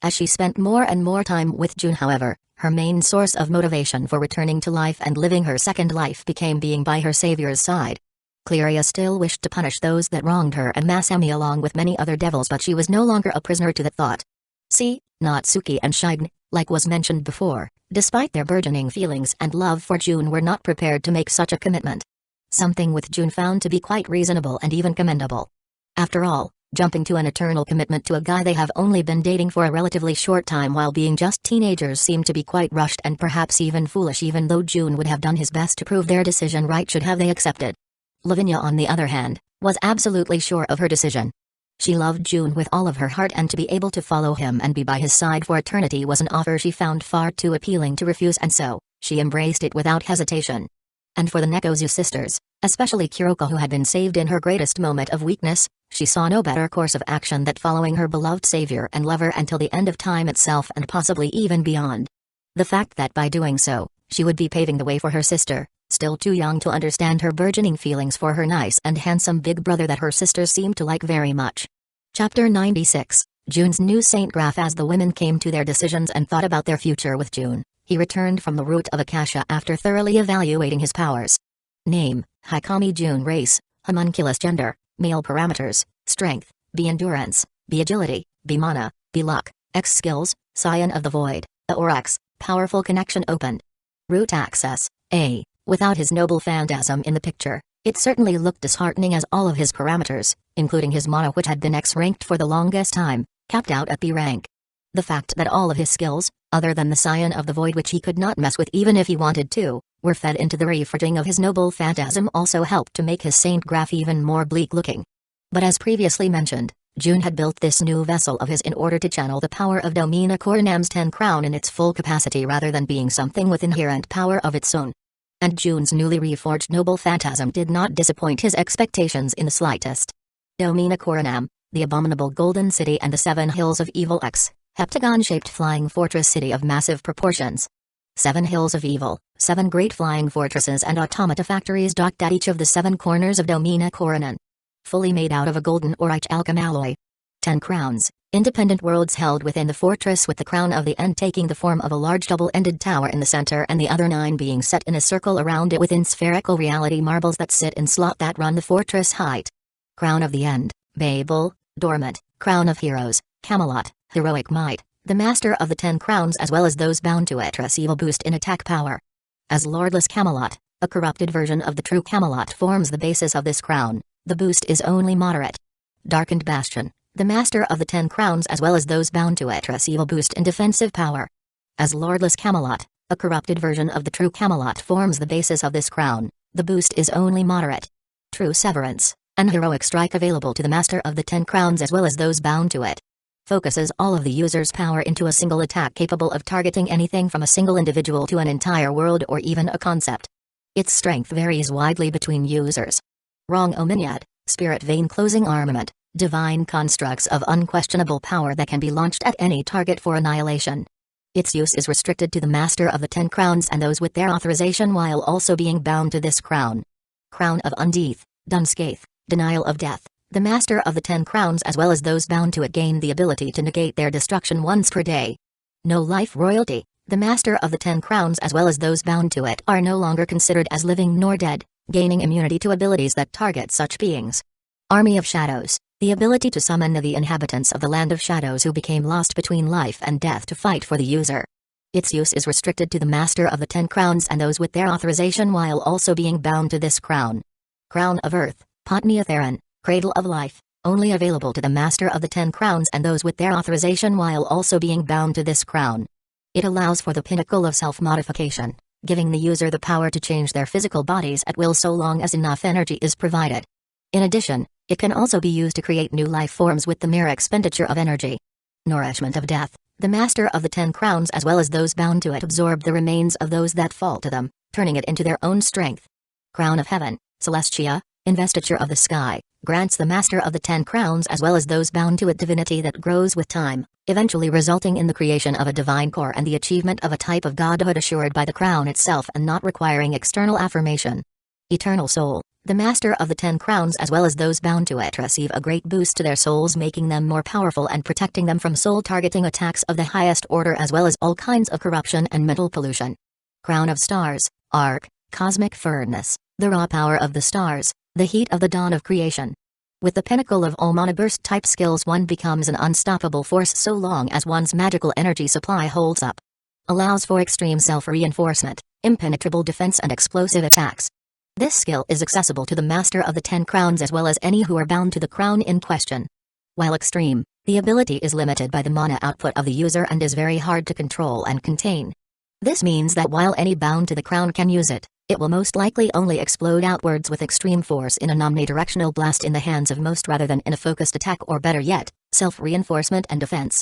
As she spent more and more time with June, however, her main source of motivation for returning to life and living her second life became being by her savior's side. Cleria still wished to punish those that wronged her and Masami along with many other devils, but she was no longer a prisoner to that thought. See, Natsuki and Shiden, like was mentioned before, despite their burgeoning feelings and love for June, were not prepared to make such a commitment. Something with June found to be quite reasonable and even commendable. After all, jumping to an eternal commitment to a guy they have only been dating for a relatively short time while being just teenagers seemed to be quite rushed and perhaps even foolish, even though June would have done his best to prove their decision right should have they accepted. Lavinia, on the other hand, was absolutely sure of her decision. She loved June with all of her heart, and to be able to follow him and be by his side for eternity was an offer she found far too appealing to refuse, and so, she embraced it without hesitation. And for the Nekozu sisters, especially Kuroko, who had been saved in her greatest moment of weakness, she saw no better course of action than following her beloved savior and lover until the end of time itself, and possibly even beyond. The fact that by doing so, she would be paving the way for her sister, still too young to understand her burgeoning feelings for her nice and handsome big brother that her sisters seemed to like very much. Chapter 96, June's new saint graph. As the women came to their decisions and thought about their future with June, he returned from the root of Akasha after thoroughly evaluating his powers. Name, Hikami June. Race, homunculus. Gender, male. Parameters, strength, B endurance, B agility, B mana, B luck. X skills, Scion of the Void, A or X, powerful connection opened. Root access, A. Without his noble phantasm in the picture, it certainly looked disheartening, as all of his parameters, including his mana, which had been X ranked for the longest time, capped out at B rank. The fact that all of his skills, other than the Scion of the Void, which he could not mess with even if he wanted to, were fed into the reforging of his noble phantasm also helped to make his saint graph even more bleak looking. But as previously mentioned, June had built this new vessel of his in order to channel the power of Domina Coronam's 10 crown in its full capacity rather than being something with inherent power of its own. And June's newly reforged noble phantasm did not disappoint his expectations in the slightest. Domina Coronam, the abominable golden city and the 7 hills of evil X, heptagon-shaped flying fortress city of massive proportions. 7 hills of evil, 7 great flying fortresses and automata factories docked at each of the 7 corners of Domina Coronan. Fully made out of a golden or alchem alloy. 10 crowns, independent worlds held within the fortress, with the crown of the end taking the form of a large double-ended tower in the center and the other 9 being set in a circle around it within spherical reality marbles that sit in slot that run the fortress height. Crown of the end, Babel, dormant, crown of heroes, Camelot, heroic might, the master of the 10 crowns as well as those bound to it receive a boost in attack power. As Lordless Camelot, a corrupted version of the true Camelot, forms the basis of this crown, the boost is only moderate. Darkened Bastion, the master of the 10 crowns as well as those bound to it receive a boost in defensive power. As Lordless Camelot, a corrupted version of the true Camelot, forms the basis of this crown, the boost is only moderate. True Severance, an heroic strike available to the master of the 10 crowns as well as those bound to it. Focuses all of the user's power into a single attack capable of targeting anything from a single individual to an entire world or even a concept. Its strength varies widely between users. Wrong Ominiad, Spirit Vein Closing Armament, divine constructs of unquestionable power that can be launched at any target for annihilation. Its use is restricted to the master of the 10 crowns and those with their authorization while also being bound to this crown. Crown of Undeath, Dunscath, Denial of Death, the master of the 10 crowns as well as those bound to it gain the ability to negate their destruction once per day. No Life Royalty, the master of the 10 crowns as well as those bound to it are no longer considered as living nor dead, gaining immunity to abilities that target such beings. Army of Shadows, the ability to summon the inhabitants of the Land of Shadows who became lost between life and death to fight for the user. Its use is restricted to the master of the 10 crowns and those with their authorization while also being bound to this crown. Crown of Earth, Potnia Theron, Cradle of Life, only available to the master of the 10 crowns and those with their authorization while also being bound to this crown. It allows for the pinnacle of self-modification, giving the user the power to change their physical bodies at will so long as enough energy is provided. In addition, it can also be used to create new life forms with the mere expenditure of energy. Nourishment of Death, the master of the 10 crowns as well as those bound to it absorb the remains of those that fall to them, turning it into their own strength. Crown of Heaven, Celestia, Investiture of the Sky, grants the master of the 10 crowns as well as those bound to it divinity that grows with time, eventually resulting in the creation of a divine core and the achievement of a type of godhood assured by the crown itself and not requiring external affirmation. Eternal Soul, the master of the 10 crowns as well as those bound to it receive a great boost to their souls, making them more powerful and protecting them from soul-targeting attacks of the highest order as well as all kinds of corruption and mental pollution. Crown of Stars, Arc, Cosmic Furnace, the raw power of the stars, the heat of the dawn of creation. With the pinnacle of all mana burst type skills, one becomes an unstoppable force so long as one's magical energy supply holds up. Allows for extreme self-reinforcement, impenetrable defense and explosive attacks. This skill is accessible to the master of the 10 crowns as well as any who are bound to the crown in question. While extreme, the ability is limited by the mana output of the user and is very hard to control and contain. This means that while any bound to the crown can use it, It will most likely only explode outwards with extreme force in an omnidirectional blast in the hands of most rather than in a focused attack, or better yet, self-reinforcement and defense.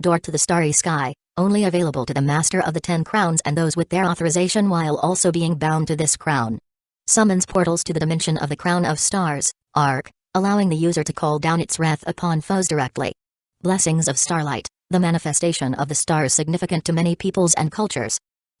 Door to the Starry Sky, only available to the Master of the Ten Crowns and those with their authorization while also being bound to this crown. Summons portals to the dimension of the Crown of Stars, Arc, allowing the user to call down its wrath upon foes directly. Blessings of Starlight, the manifestation of the stars significant to many peoples and cultures.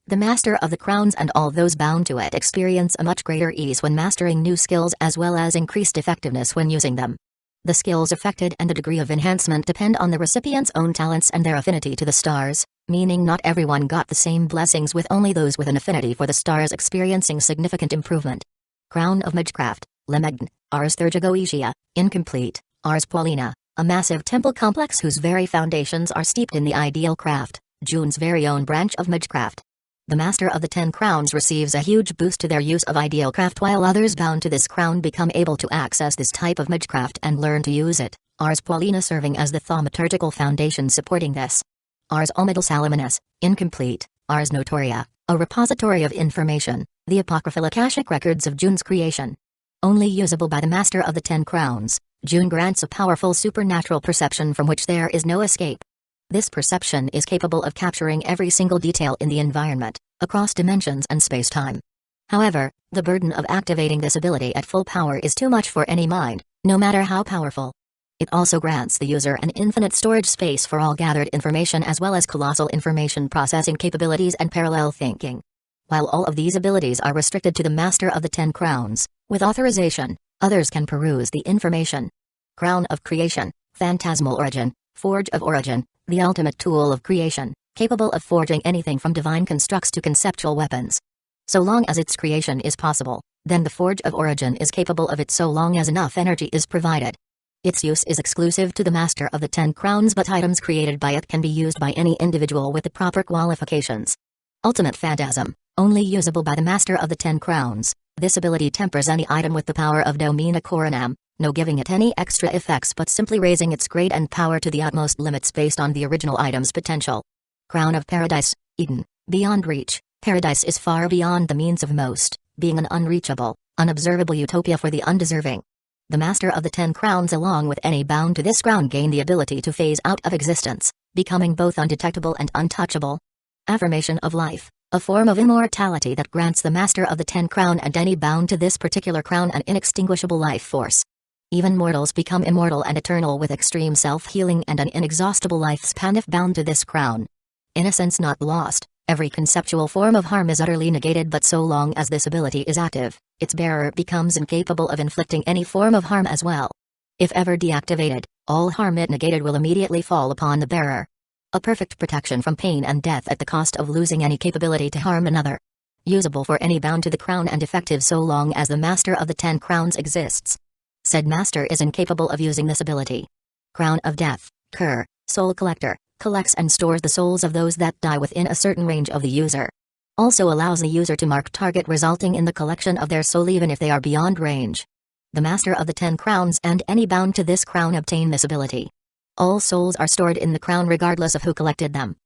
The Master of the Crowns and all those bound to it experience a much greater ease when mastering new skills as well as increased effectiveness when using them. The skills affected and the degree of enhancement depend on the recipient's own talents and their affinity to the stars, meaning not everyone got the same blessings, with only those with an affinity for the stars experiencing significant improvement. Crown of Magecraft, Lemegn, Ars Thurgoetia, incomplete, Ars Paulina, a massive temple complex whose very foundations are steeped in the ideal craft, June's very own branch of Magecraft. The Master of the Ten Crowns receives a huge boost to their use of ideal craft, while others bound to this crown become able to access this type of Magecraft and learn to use it, Ars Paulina serving as the thaumaturgical foundation supporting this. Ars Omidal Salaminus, incomplete, Ars Notoria, a repository of information, the apocryphal Akashic records of June's creation. Only usable by the Master of the Ten Crowns, June grants a powerful supernatural perception from which there is no escape. This perception is capable of capturing every single detail in the environment, across dimensions and space-time. However, the burden of activating this ability at full power is too much for any mind, no matter how powerful. It also grants the user an infinite storage space for all gathered information as well as colossal information processing capabilities and parallel thinking. While all of these abilities are restricted to the Master of the Ten Crowns, with authorization, others can peruse the information. Crown of Creation, Phantasmal Origin, Forge of Origin, the ultimate tool of creation, capable of forging anything from divine constructs to conceptual weapons. So long as its creation is possible, then the Forge of Origin is capable of it so long as enough energy is provided. Its use is exclusive to the Master of the Ten Crowns, but items created by it can be used by any individual with the proper qualifications. Ultimate Phantasm, only usable by the Master of the Ten Crowns, this ability tempers any item with the power of Domina Coronam, no giving it any extra effects but simply raising its grade and power to the utmost limits based on the original item's potential. Crown of Paradise, Eden, beyond reach. Paradise is far beyond the means of most, being an unreachable, unobservable utopia for the undeserving. The Master of the Ten Crowns along with any bound to this crown gain the ability to phase out of existence, becoming both undetectable and untouchable. Affirmation of Life, a form of immortality that grants the Master of the Ten Crown and any bound to this particular crown an inextinguishable life force. Even mortals become immortal and eternal with extreme self-healing and an inexhaustible lifespan if bound to this crown. Innocence not lost, every conceptual form of harm is utterly negated, but so long as this ability is active, its bearer becomes incapable of inflicting any form of harm as well. If ever deactivated, all harm it negated will immediately fall upon the bearer. A perfect protection from pain and death at the cost of losing any capability to harm another. Usable for any bound to the crown and effective so long as the Master of the Ten Crowns exists. Said Master is incapable of using this ability. Crown of Death, Cur, Soul Collector, collects and stores the souls of those that die within a certain range of the user. Also allows the user to mark target, resulting in the collection of their soul even if they are beyond range. The Master of the Ten Crowns and any bound to this crown obtain this ability. All souls are stored in the crown regardless of who collected them.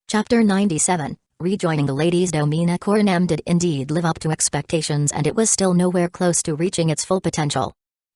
Chapter 97, Rejoining the Ladies. Domina Coronam did indeed live up to expectations, and it was still nowhere close to reaching its full potential.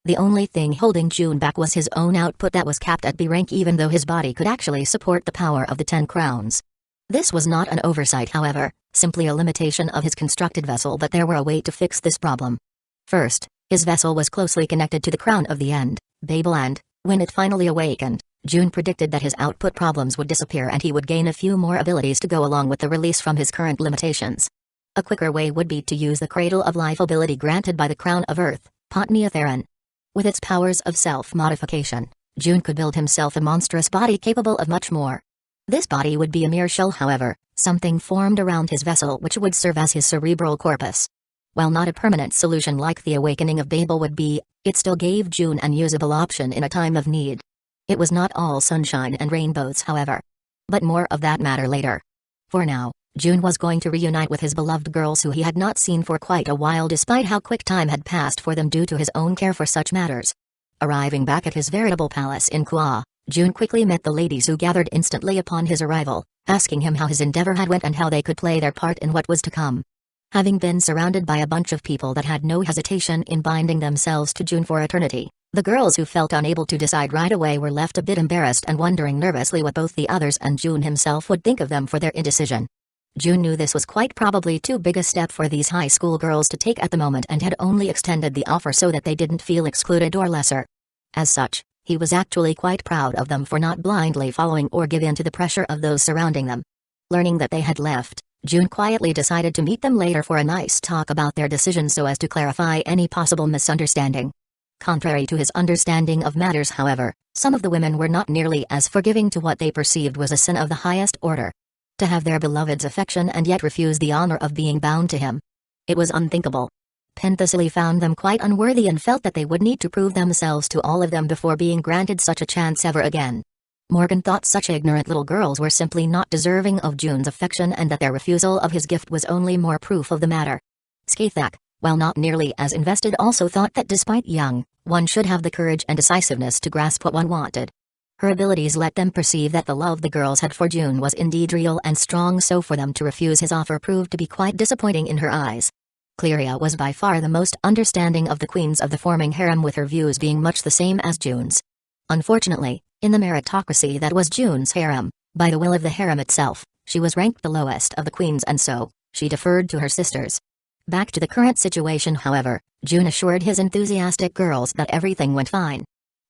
The only thing holding June back was his own output that was capped at B rank, even though his body could actually support the power of the 10 crowns. This was not an oversight, however, simply a limitation of his constructed vessel, but there were a way to fix this problem. First, his vessel was closely connected to the crown of the end, Babel, and, when it finally awakened, June predicted that his output problems would disappear and he would gain a few more abilities to go along with the release from his current limitations. A quicker way would be to use the Cradle of Life ability granted by the Crown of Earth, Potnia Theron. With its powers of self-modification, June could build himself a monstrous body capable of much more. This body would be a mere shell, however, something formed around his vessel which would serve as his cerebral corpus. While not a permanent solution like the awakening of Babel would be, it still gave June an usable option in a time of need. It was not all sunshine and rainbows, however. But more of that matter later. For now, June was going to reunite with his beloved girls who he had not seen for quite a while, despite how quick time had passed for them due to his own care for such matters. Arriving back at his veritable palace in Kua, June quickly met the ladies, who gathered instantly upon his arrival, asking him how his endeavor had went and how they could play their part in what was to come. Having been surrounded by a bunch of people that had no hesitation in binding themselves to June for eternity, the girls who felt unable to decide right away were left a bit embarrassed and wondering nervously what both the others and June himself would think of them for their indecision. June knew this was quite probably too big a step for these high school girls to take at the moment and had only extended the offer so that they didn't feel excluded or lesser. As such, he was actually quite proud of them for not blindly following or give in to the pressure of those surrounding them. Learning that they had left, June quietly decided to meet them later for a nice talk about their decision so as to clarify any possible misunderstanding. Contrary to his understanding of matters, however, some of the women were not nearly as forgiving to what they perceived was a sin of the highest order. To have their beloved's affection and yet refuse the honor of being bound to him. It was unthinkable. Penthesilly found them quite unworthy and felt that they would need to prove themselves to all of them before being granted such a chance ever again. Morgan thought such ignorant little girls were simply not deserving of June's affection and that their refusal of his gift was only more proof of the matter. Skathak, while not nearly as invested, also thought that despite young, one should have the courage and decisiveness to grasp what one wanted. Her abilities let them perceive that the love the girls had for June was indeed real and strong, so for them to refuse his offer proved to be quite disappointing in her eyes. Cleria was by far the most understanding of the queens of the forming harem, with her views being much the same as June's. Unfortunately, in the meritocracy that was June's harem, by the will of the harem itself, she was ranked the lowest of the queens and so, she deferred to her sisters. Back to the current situation, however, June assured his enthusiastic girls that everything went fine.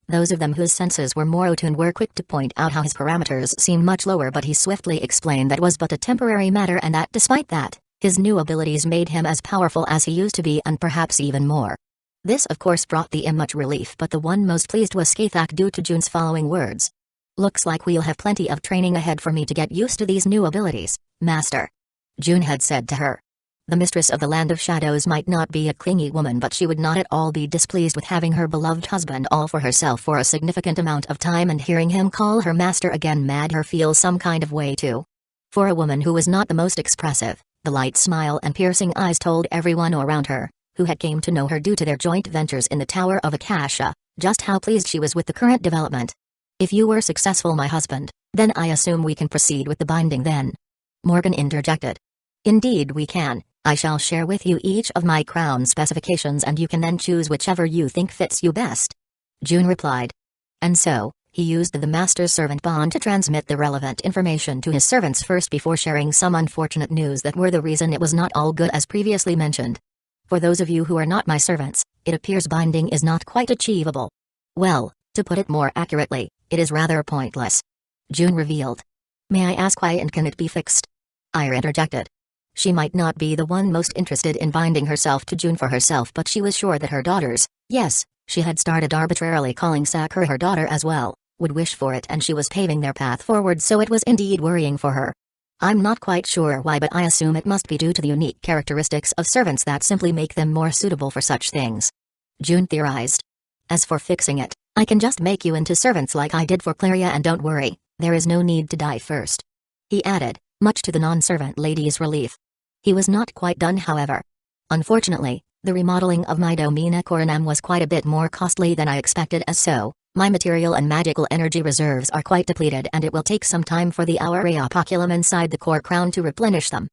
Those of them whose senses were more attuned were quick to point out how his parameters seemed much lower, but he swiftly explained that was but a temporary matter and that despite that, his new abilities made him as powerful as he used to be and perhaps even more. This of course brought the Im much relief, but the one most pleased was Skathak due to June's following words. "Looks like we'll have plenty of training ahead for me to get used to these new abilities, Master," June had said to her. The mistress of the Land of Shadows might not be a clingy woman, but she would not at all be displeased with having her beloved husband all for herself for a significant amount of time, and hearing him call her master again made her feel some kind of way too. For a woman who was not the most expressive, the light smile and piercing eyes told everyone around her, who had came to know her due to their joint ventures in the Tower of Akasha, just how pleased she was with the current development. "If you were successful, my husband, then I assume we can proceed with the binding then?" Morgan interjected. "Indeed we can. I shall share with you each of my crown specifications and you can then choose whichever you think fits you best," June replied. And so, he used the master-servant bond to transmit the relevant information to his servants first before sharing some unfortunate news that were the reason it was not all good as previously mentioned. "For those of you who are not my servants, it appears binding is not quite achievable. Well, to put it more accurately, it is rather pointless," June revealed. "May I ask why, and can it be fixed?" Ira interjected. She might not be the one most interested in binding herself to June for herself, but she was sure that her daughters, yes, she had started arbitrarily calling Sakura her daughter as well, would wish for it, and she was paving their path forward, so it was indeed worrying for her. "I'm not quite sure why, but I assume it must be due to the unique characteristics of servants that simply make them more suitable for such things," June theorized. "As for fixing it, I can just make you into servants like I did for Cleria, and don't worry, there is no need to die first," he added, much to the non-servant lady's relief. He was not quite done, however. "Unfortunately, the remodeling of my Domina Coronam was quite a bit more costly than I expected, as so, my material and magical energy reserves are quite depleted and it will take some time for the Aurea Poculum inside the core crown to replenish them,"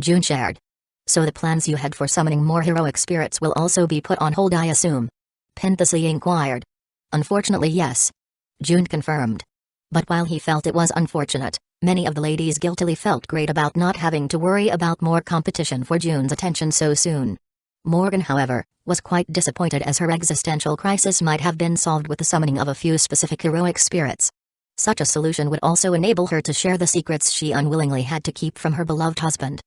June shared. "So the plans you had for summoning more heroic spirits will also be put on hold, I assume?" Penthesilly inquired. "Unfortunately, yes," June confirmed. But while he felt it was unfortunate, many of the ladies guiltily felt great about not having to worry about more competition for June's attention so soon. Morgan, however, was quite disappointed, as her existential crisis might have been solved with the summoning of a few specific heroic spirits. Such a solution would also enable her to share the secrets she unwillingly had to keep from her beloved husband.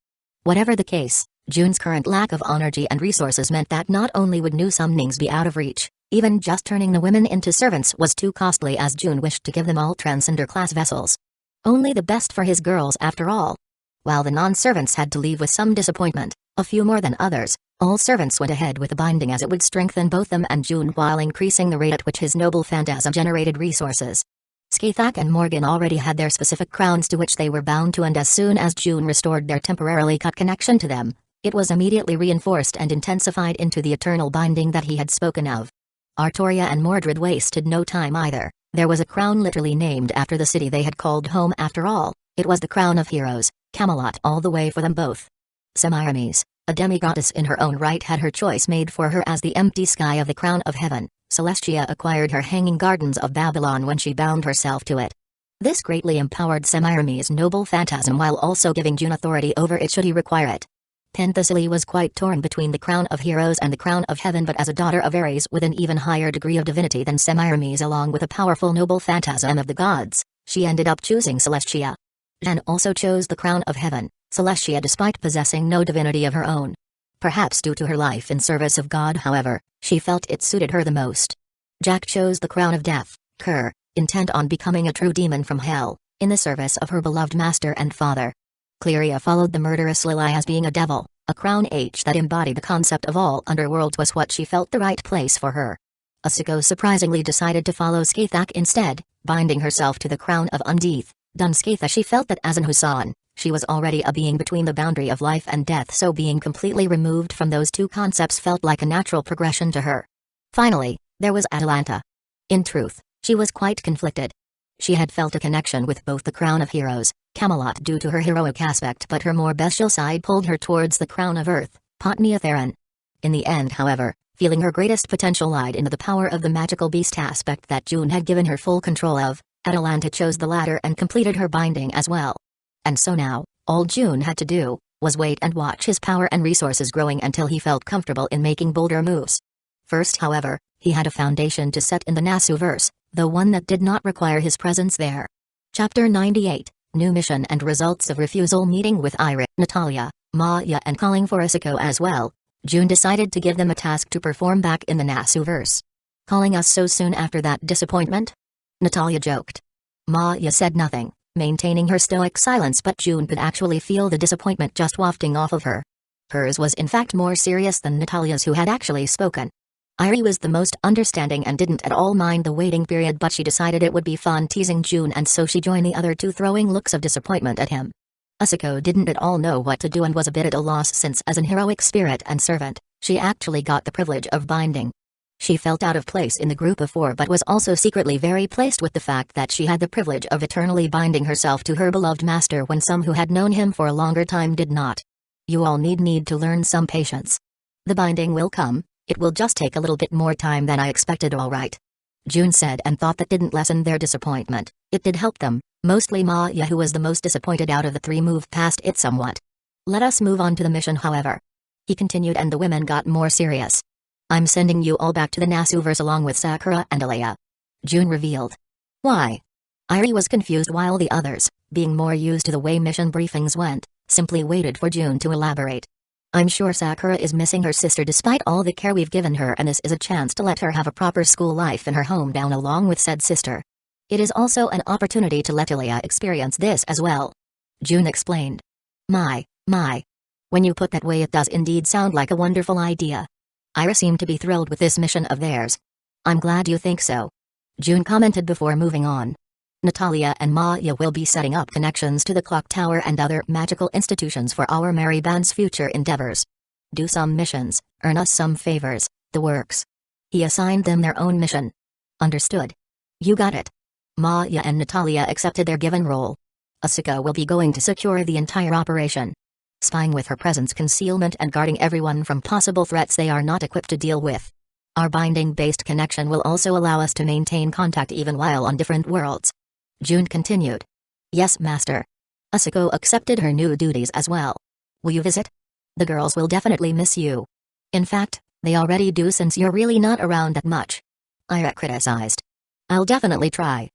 Whatever the case, June's current lack of energy and resources meant that not only would new summonings be out of reach, even just turning the women into servants was too costly, as June wished to give them all transcender-class vessels. Only the best for his girls after all. While the non-servants had to leave with some disappointment, a few more than others, all servants went ahead with the binding, as it would strengthen both them and June while increasing the rate at which his noble phantasm generated resources. Skathak and Morgan already had their specific crowns to which they were bound to, and as soon as June restored their temporarily cut connection to them, it was immediately reinforced and intensified into the eternal binding that he had spoken of. Artoria and Mordred wasted no time either. There was a crown literally named after the city they had called home after all. It was the crown of heroes, Camelot all the way for them both. Semiramis, A demigoddess in her own right had her choice made for her as the empty sky of the crown of heaven. Celestia acquired her hanging gardens of Babylon when she bound herself to it. This greatly empowered Semirami's noble phantasm while also giving June authority over it should he require it. Penthesilea was quite torn between the crown of heroes and the crown of heaven, but as a daughter of Ares with an even higher degree of divinity than Semiramis along with a powerful noble phantasm of the gods, she ended up choosing Celestia. Jan also chose the crown of heaven, Celestia despite possessing no divinity of her own. Perhaps due to her life in service of God, however, she felt it suited her the most. Jack chose the crown of death, Kerr, intent on becoming a true demon from hell, in the service of her beloved master and father. Cleria followed the murderous Lily as being a devil, a crown H that embodied the concept of all underworlds was what she felt the right place for her. Asuko surprisingly decided to follow Skaithak instead, binding herself to the crown of Undeath. Dunskaitha she felt that as an Husan, she was already a being between the boundary of life and death, so being completely removed from those two concepts felt like a natural progression to her. Finally, there was Atalanta. In truth, she was quite conflicted. She had felt a connection with both the Crown of Heroes, Camelot due to her heroic aspect, but her more bestial side pulled her towards the Crown of Earth, Potnia Theron. In the end, however, feeling her greatest potential lied into the power of the magical beast aspect that June had given her full control of, Atalanta chose the latter and completed her binding as well. And so now, all June had to do, was wait and watch his power and resources growing until he felt comfortable in making bolder moves. First, however, he had a foundation to set in the Nasuverse, though one that did not require his presence there. Chapter 98, New Mission and Results of Refusal. Meeting with Iris, Natalia, Maya and calling for Asuko as well, June decided to give them a task to perform back in the Nasuverse. Calling us so soon after that disappointment? Natalia joked. Maya said nothing, maintaining her stoic silence, but June could actually feel the disappointment just wafting off of her. Hers was in fact more serious than Natalia's, who had actually spoken. Iris was the most understanding and didn't at all mind the waiting period, but she decided it would be fun teasing June, and so she joined the other two, throwing looks of disappointment at him. Asuko didn't at all know what to do and was a bit at a loss since as an heroic spirit and servant, she actually got the privilege of binding. She felt out of place in the group of four, but was also secretly very pleased with the fact that she had the privilege of eternally binding herself to her beloved master when some who had known him for a longer time did not. You all need to learn some patience. The binding will come. It will just take a little bit more time than I expected, all right. June said, and thought that didn't lessen their disappointment. It did help them, mostly Maya, who was the most disappointed out of the three, moved past it somewhat. Let us move on to the mission, however. He continued, and the women got more serious. I'm sending you all back to the Nasuverse along with Sakura and Alea. June revealed. Why? Iris was confused while the others, being more used to the way mission briefings went, simply waited for June to elaborate. I'm sure Sakura is missing her sister despite all the care we've given her, and this is a chance to let her have a proper school life in her hometown along with said sister. It is also an opportunity to let Alea experience this as well. June explained. My. When you put that way, it does indeed sound like a wonderful idea. Iris seemed to be thrilled with this mission of theirs. I'm glad you think so. June commented before moving on. Natalia and Maya will be setting up connections to the clock tower and other magical institutions for our merry band's future endeavors. Do some missions, earn us some favors, the works. He assigned them their own mission. Understood. You got it. Maya and Natalia accepted their given role. Asuka will be going to secure the entire operation. Spying with her presence, concealment, and guarding everyone from possible threats they are not equipped to deal with. Our binding-based connection will also allow us to maintain contact even while on different worlds. June continued. Yes, Master. Asuko accepted her new duties as well. Will you visit? The girls will definitely miss you. In fact, they already do since you're really not around that much. Ira criticized. I'll definitely try.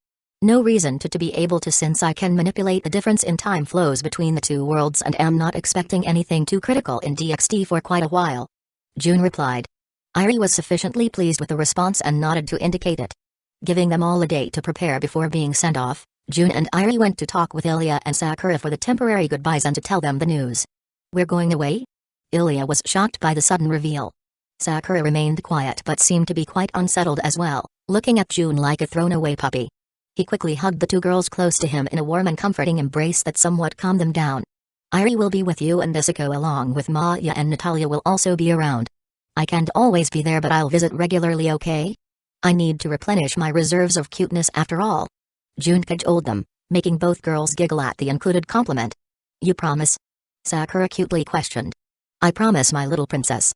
No reason to be able to, since I can manipulate the difference in time flows between the two worlds and am not expecting anything too critical in DxD for quite a while. June replied. Iris was sufficiently pleased with the response and nodded to indicate it. Giving them all a day to prepare before being sent off, June and Iris went to talk with Ilya and Sakura for the temporary goodbyes and to tell them the news. We're going away? Ilya was shocked by the sudden reveal. Sakura remained quiet but seemed to be quite unsettled as well, looking at June like a thrown-away puppy. He quickly hugged the two girls close to him in a warm and comforting embrace that somewhat calmed them down. Iris will be with you, and Asuko along with Maya and Natalia will also be around. I can't always be there, but I'll visit regularly, okay? I need to replenish my reserves of cuteness after all. June cajoled them, making both girls giggle at the included compliment. You promise? Sakura cutely questioned. I promise, my little princess.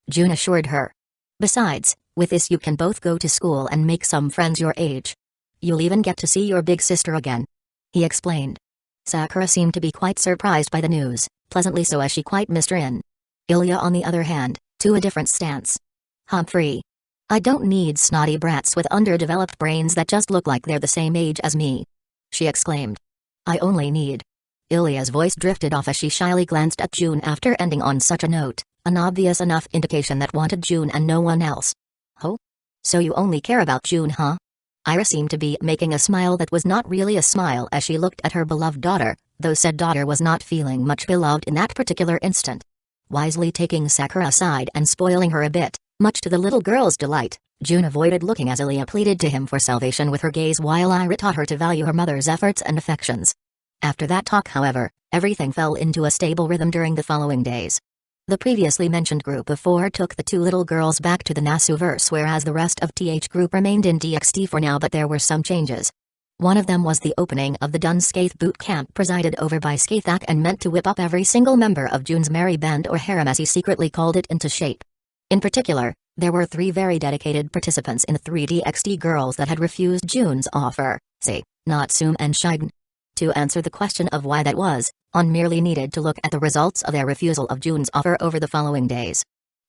June assured her. Besides, with this you can both go to school and make some friends your age. You'll even get to see your big sister again. He explained. Sakura seemed to be quite surprised by the news, pleasantly so, as she quite missed Rin. Ilya, on the other hand, to a different stance. Humphrey. I don't need snotty brats with underdeveloped brains that just look like they're the same age as me, she exclaimed. I only need. Ilya's voice drifted off as she shyly glanced at June after ending on such a note, an obvious enough indication that wanted June and no one else. Oh? So you only care about June, huh? Ira seemed to be making a smile that was not really a smile as she looked at her beloved daughter, though said daughter was not feeling much beloved in that particular instant. Wisely taking Sakura aside and spoiling her a bit, much to the little girl's delight, June avoided looking as Ilya pleaded to him for salvation with her gaze while Ira taught her to value her mother's efforts and affections. After that talk, however, everything fell into a stable rhythm during the following days. The previously mentioned group of 4 took the 2 little girls back to the Nasuverse, whereas the rest of TH group remained in DxD for now, but there were some changes. One of them was the opening of the Dunscaith boot camp, presided over by Skaithak and meant to whip up every single member of June's merry band, or harem as he secretly called it, into shape. In particular, there were 3 very dedicated participants in the 3 DxD girls that had refused June's offer, say, Natsume and Shiden. To answer the question of why that was, On merely needed to look at the results of their refusal of June's offer over the following days.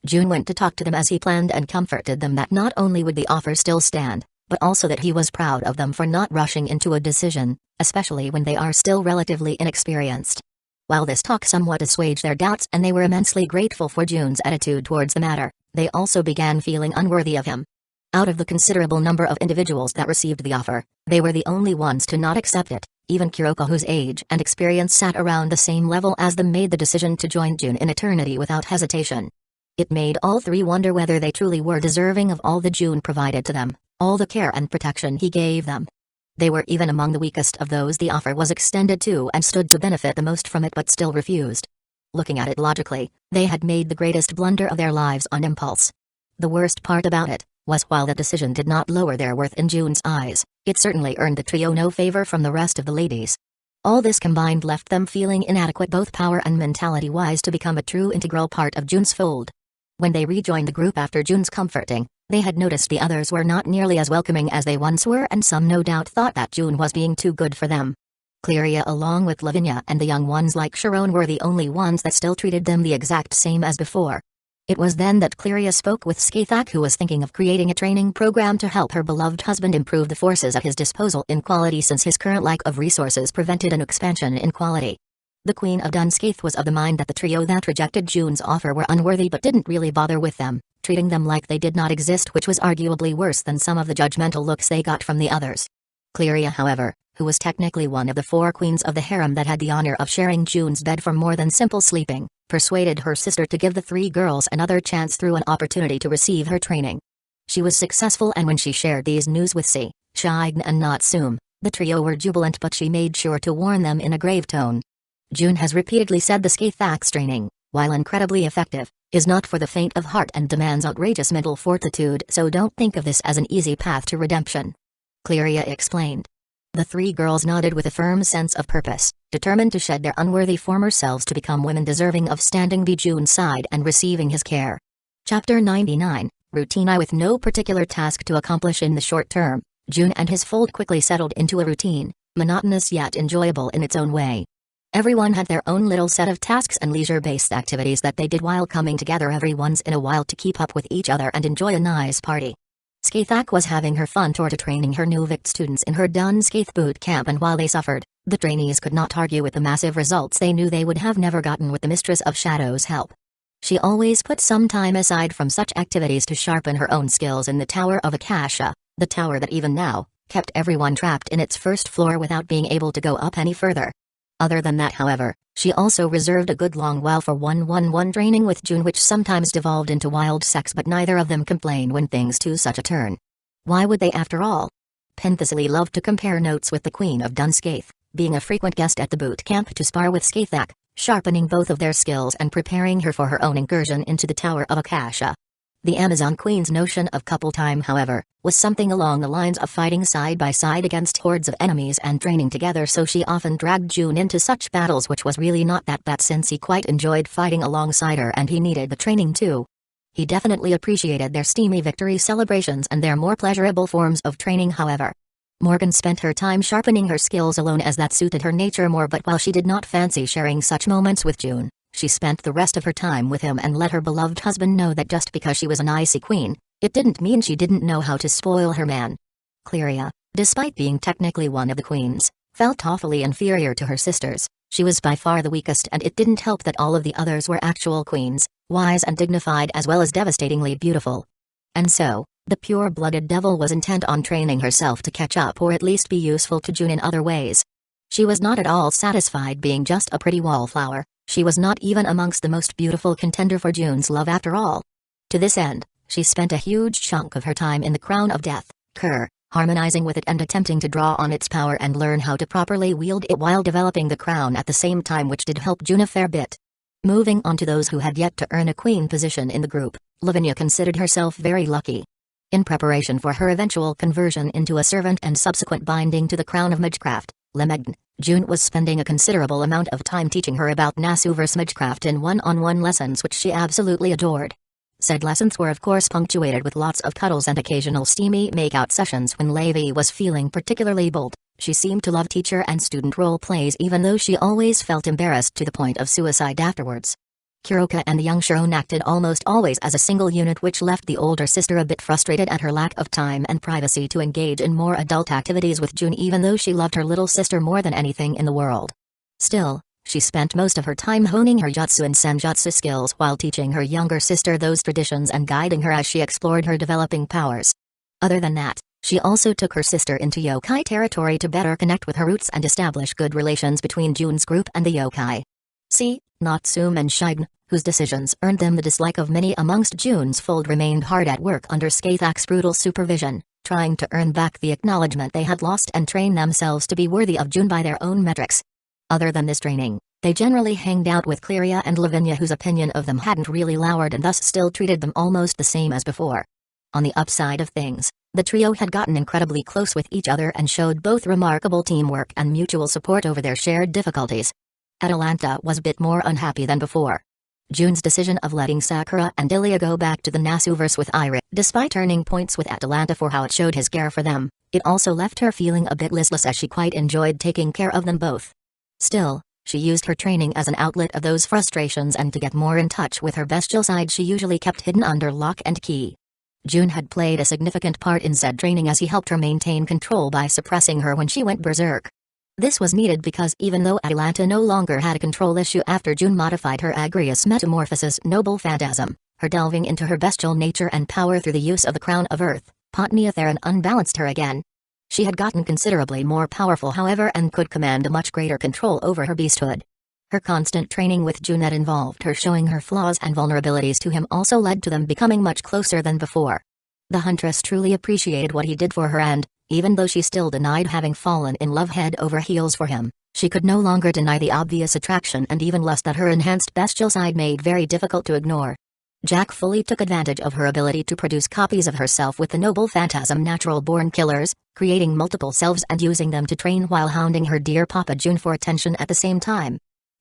June went to talk to them as he planned and comforted them that not only would the offer still stand, but also that he was proud of them for not rushing into a decision, especially when they are still relatively inexperienced. While this talk somewhat assuaged their doubts and they were immensely grateful for June's attitude towards the matter, they also began feeling unworthy of him. Out of the considerable number of individuals that received the offer, they were the only ones to not accept it. Even Kuroko, whose age and experience sat around the same level as them, made the decision to join June in eternity without hesitation. It made all 3 wonder whether they truly were deserving of all that June provided to them, all the care and protection he gave them. They were even among the weakest of those the offer was extended to and stood to benefit the most from it, but still refused. Looking at it logically, they had made the greatest blunder of their lives on impulse. The worst part about it was, while the decision did not lower their worth in June's eyes, it certainly earned the trio no favor from the rest of the ladies. All this combined left them feeling inadequate both power and mentality-wise to become a true integral part of June's fold. When they rejoined the group after June's comforting, they had noticed the others were not nearly as welcoming as they once were, and some no doubt thought that June was being too good for them. Cleria, along with Lavinia and the young ones like Sharon, were the only ones that still treated them the exact same as before. It was then that Cleria spoke with Skaithak, who was thinking of creating a training program to help her beloved husband improve the forces at his disposal in quality, since his current lack of resources prevented an expansion in quality. The Queen of Dunscaith was of the mind that the trio that rejected June's offer were unworthy but didn't really bother with them, treating them like they did not exist, which was arguably worse than some of the judgmental looks they got from the others. Cleria, however, who was technically one of the 4 queens of the harem that had the honor of sharing June's bed for more than simple sleeping, persuaded her sister to give the 3 girls another chance through an opportunity to receive her training. She was successful, and when she shared these news with Shiden and Natsume, the trio were jubilant, but she made sure to warn them in a grave tone. June has repeatedly said the Skaithak's training, while incredibly effective, is not for the faint of heart and demands outrageous mental fortitude, so don't think of this as an easy path to redemption. Cleria explained. The 3 girls nodded with a firm sense of purpose, determined to shed their unworthy former selves to become women deserving of standing by June's side and receiving his care. Chapter 99, Routine. With no particular task to accomplish in the short term, June and his fold quickly settled into a routine, monotonous yet enjoyable in its own way. Everyone had their own little set of tasks and leisure-based activities that they did while coming together every once in a while to keep up with each other and enjoy a nice party. Skaithak was having her fun tour to training her new Vict students in her Dunscaith boot camp, and while they suffered, the trainees could not argue with the massive results they knew they would have never gotten with the Mistress of Shadow's help. She always put some time aside from such activities to sharpen her own skills in the Tower of Akasha, the tower that even now kept everyone trapped in its first floor without being able to go up any further. Other than that, however, she also reserved a good long while for one-on-one training with June, which sometimes devolved into wild sex, but neither of them complained when things took such a turn. Why would they, after all? Penthesilly loved to compare notes with the Queen of Dunscaith, being a frequent guest at the boot camp to spar with Skaithak, sharpening both of their skills and preparing her for her own incursion into the Tower of Akasha. The Amazon Queen's notion of couple time, however, was something along the lines of fighting side by side against hordes of enemies and training together, so she often dragged June into such battles, which was really not that bad since he quite enjoyed fighting alongside her and he needed the training too. He definitely appreciated their steamy victory celebrations and their more pleasurable forms of training, however. Morgan spent her time sharpening her skills alone as that suited her nature more, but while she did not fancy sharing such moments with June, she spent the rest of her time with him and let her beloved husband know that just because she was an icy queen, it didn't mean she didn't know how to spoil her man. Cleria, despite being technically one of the queens, felt awfully inferior to her sisters. She was by far the weakest, and it didn't help that all of the others were actual queens, wise and dignified as well as devastatingly beautiful. And so, the pure-blooded devil was intent on training herself to catch up or at least be useful to June in other ways. She was not at all satisfied being just a pretty wallflower. She was not even amongst the most beautiful contender for June's love after all. To this end, she spent a huge chunk of her time in the Crown of Death, harmonizing with it and attempting to draw on its power and learn how to properly wield it while developing the crown at the same time, which did help June a fair bit. Moving on to those who had yet to earn a queen position in the group, Lavinia considered herself very lucky. In preparation for her eventual conversion into a servant and subsequent binding to the crown of Magecraft, Lemegn, June was spending a considerable amount of time teaching her about Nasuverse Magecraft in one-on-one lessons, which she absolutely adored. Said lessons were of course punctuated with lots of cuddles and occasional steamy make-out sessions when Levi was feeling particularly bold. She seemed to love teacher and student role plays, even though she always felt embarrassed to the point of suicide afterwards. Kuroka and the young Sharon acted almost always as a single unit, which left the older sister a bit frustrated at her lack of time and privacy to engage in more adult activities with June, even though she loved her little sister more than anything in the world. Still, she spent most of her time honing her jutsu and senjutsu skills while teaching her younger sister those traditions and guiding her as she explored her developing powers. Other than that, she also took her sister into yokai territory to better connect with her roots and establish good relations between June's group and the yokai. See, Natsume and Shiden, whose decisions earned them the dislike of many amongst June's fold, remained hard at work under Skathak's brutal supervision, trying to earn back the acknowledgement they had lost and train themselves to be worthy of June by their own metrics. Other than this training, they generally hanged out with Cleria and Lavinia, whose opinion of them hadn't really lowered and thus still treated them almost the same as before. On the upside of things, the trio had gotten incredibly close with each other and showed both remarkable teamwork and mutual support over their shared difficulties. Atalanta was a bit more unhappy than before. June's decision of letting Sakura and Ilia go back to the Nasuverse with Iris, despite earning points with Atalanta for how it showed his care for them, it also left her feeling a bit listless as she quite enjoyed taking care of them both. Still, she used her training as an outlet of those frustrations and to get more in touch with her bestial side she usually kept hidden under lock and key. June had played a significant part in said training as he helped her maintain control by suppressing her when she went berserk. This was needed because even though Atalanta no longer had a control issue after June modified her Agrius Metamorphosis Noble Phantasm, her delving into her bestial nature and power through the use of the Crown of Earth, Potnia Theron, unbalanced her again. She had gotten considerably more powerful, however, and could command a much greater control over her beasthood. Her constant training with June that involved her showing her flaws and vulnerabilities to him also led to them becoming much closer than before. The Huntress truly appreciated what he did for her, and, even though she still denied having fallen in love head over heels for him, she could no longer deny the obvious attraction and even lust that her enhanced bestial side made very difficult to ignore. Jack fully took advantage of her ability to produce copies of herself with the Noble Phantasm natural-born killers, creating multiple selves and using them to train while hounding her dear Papa June for attention at the same time.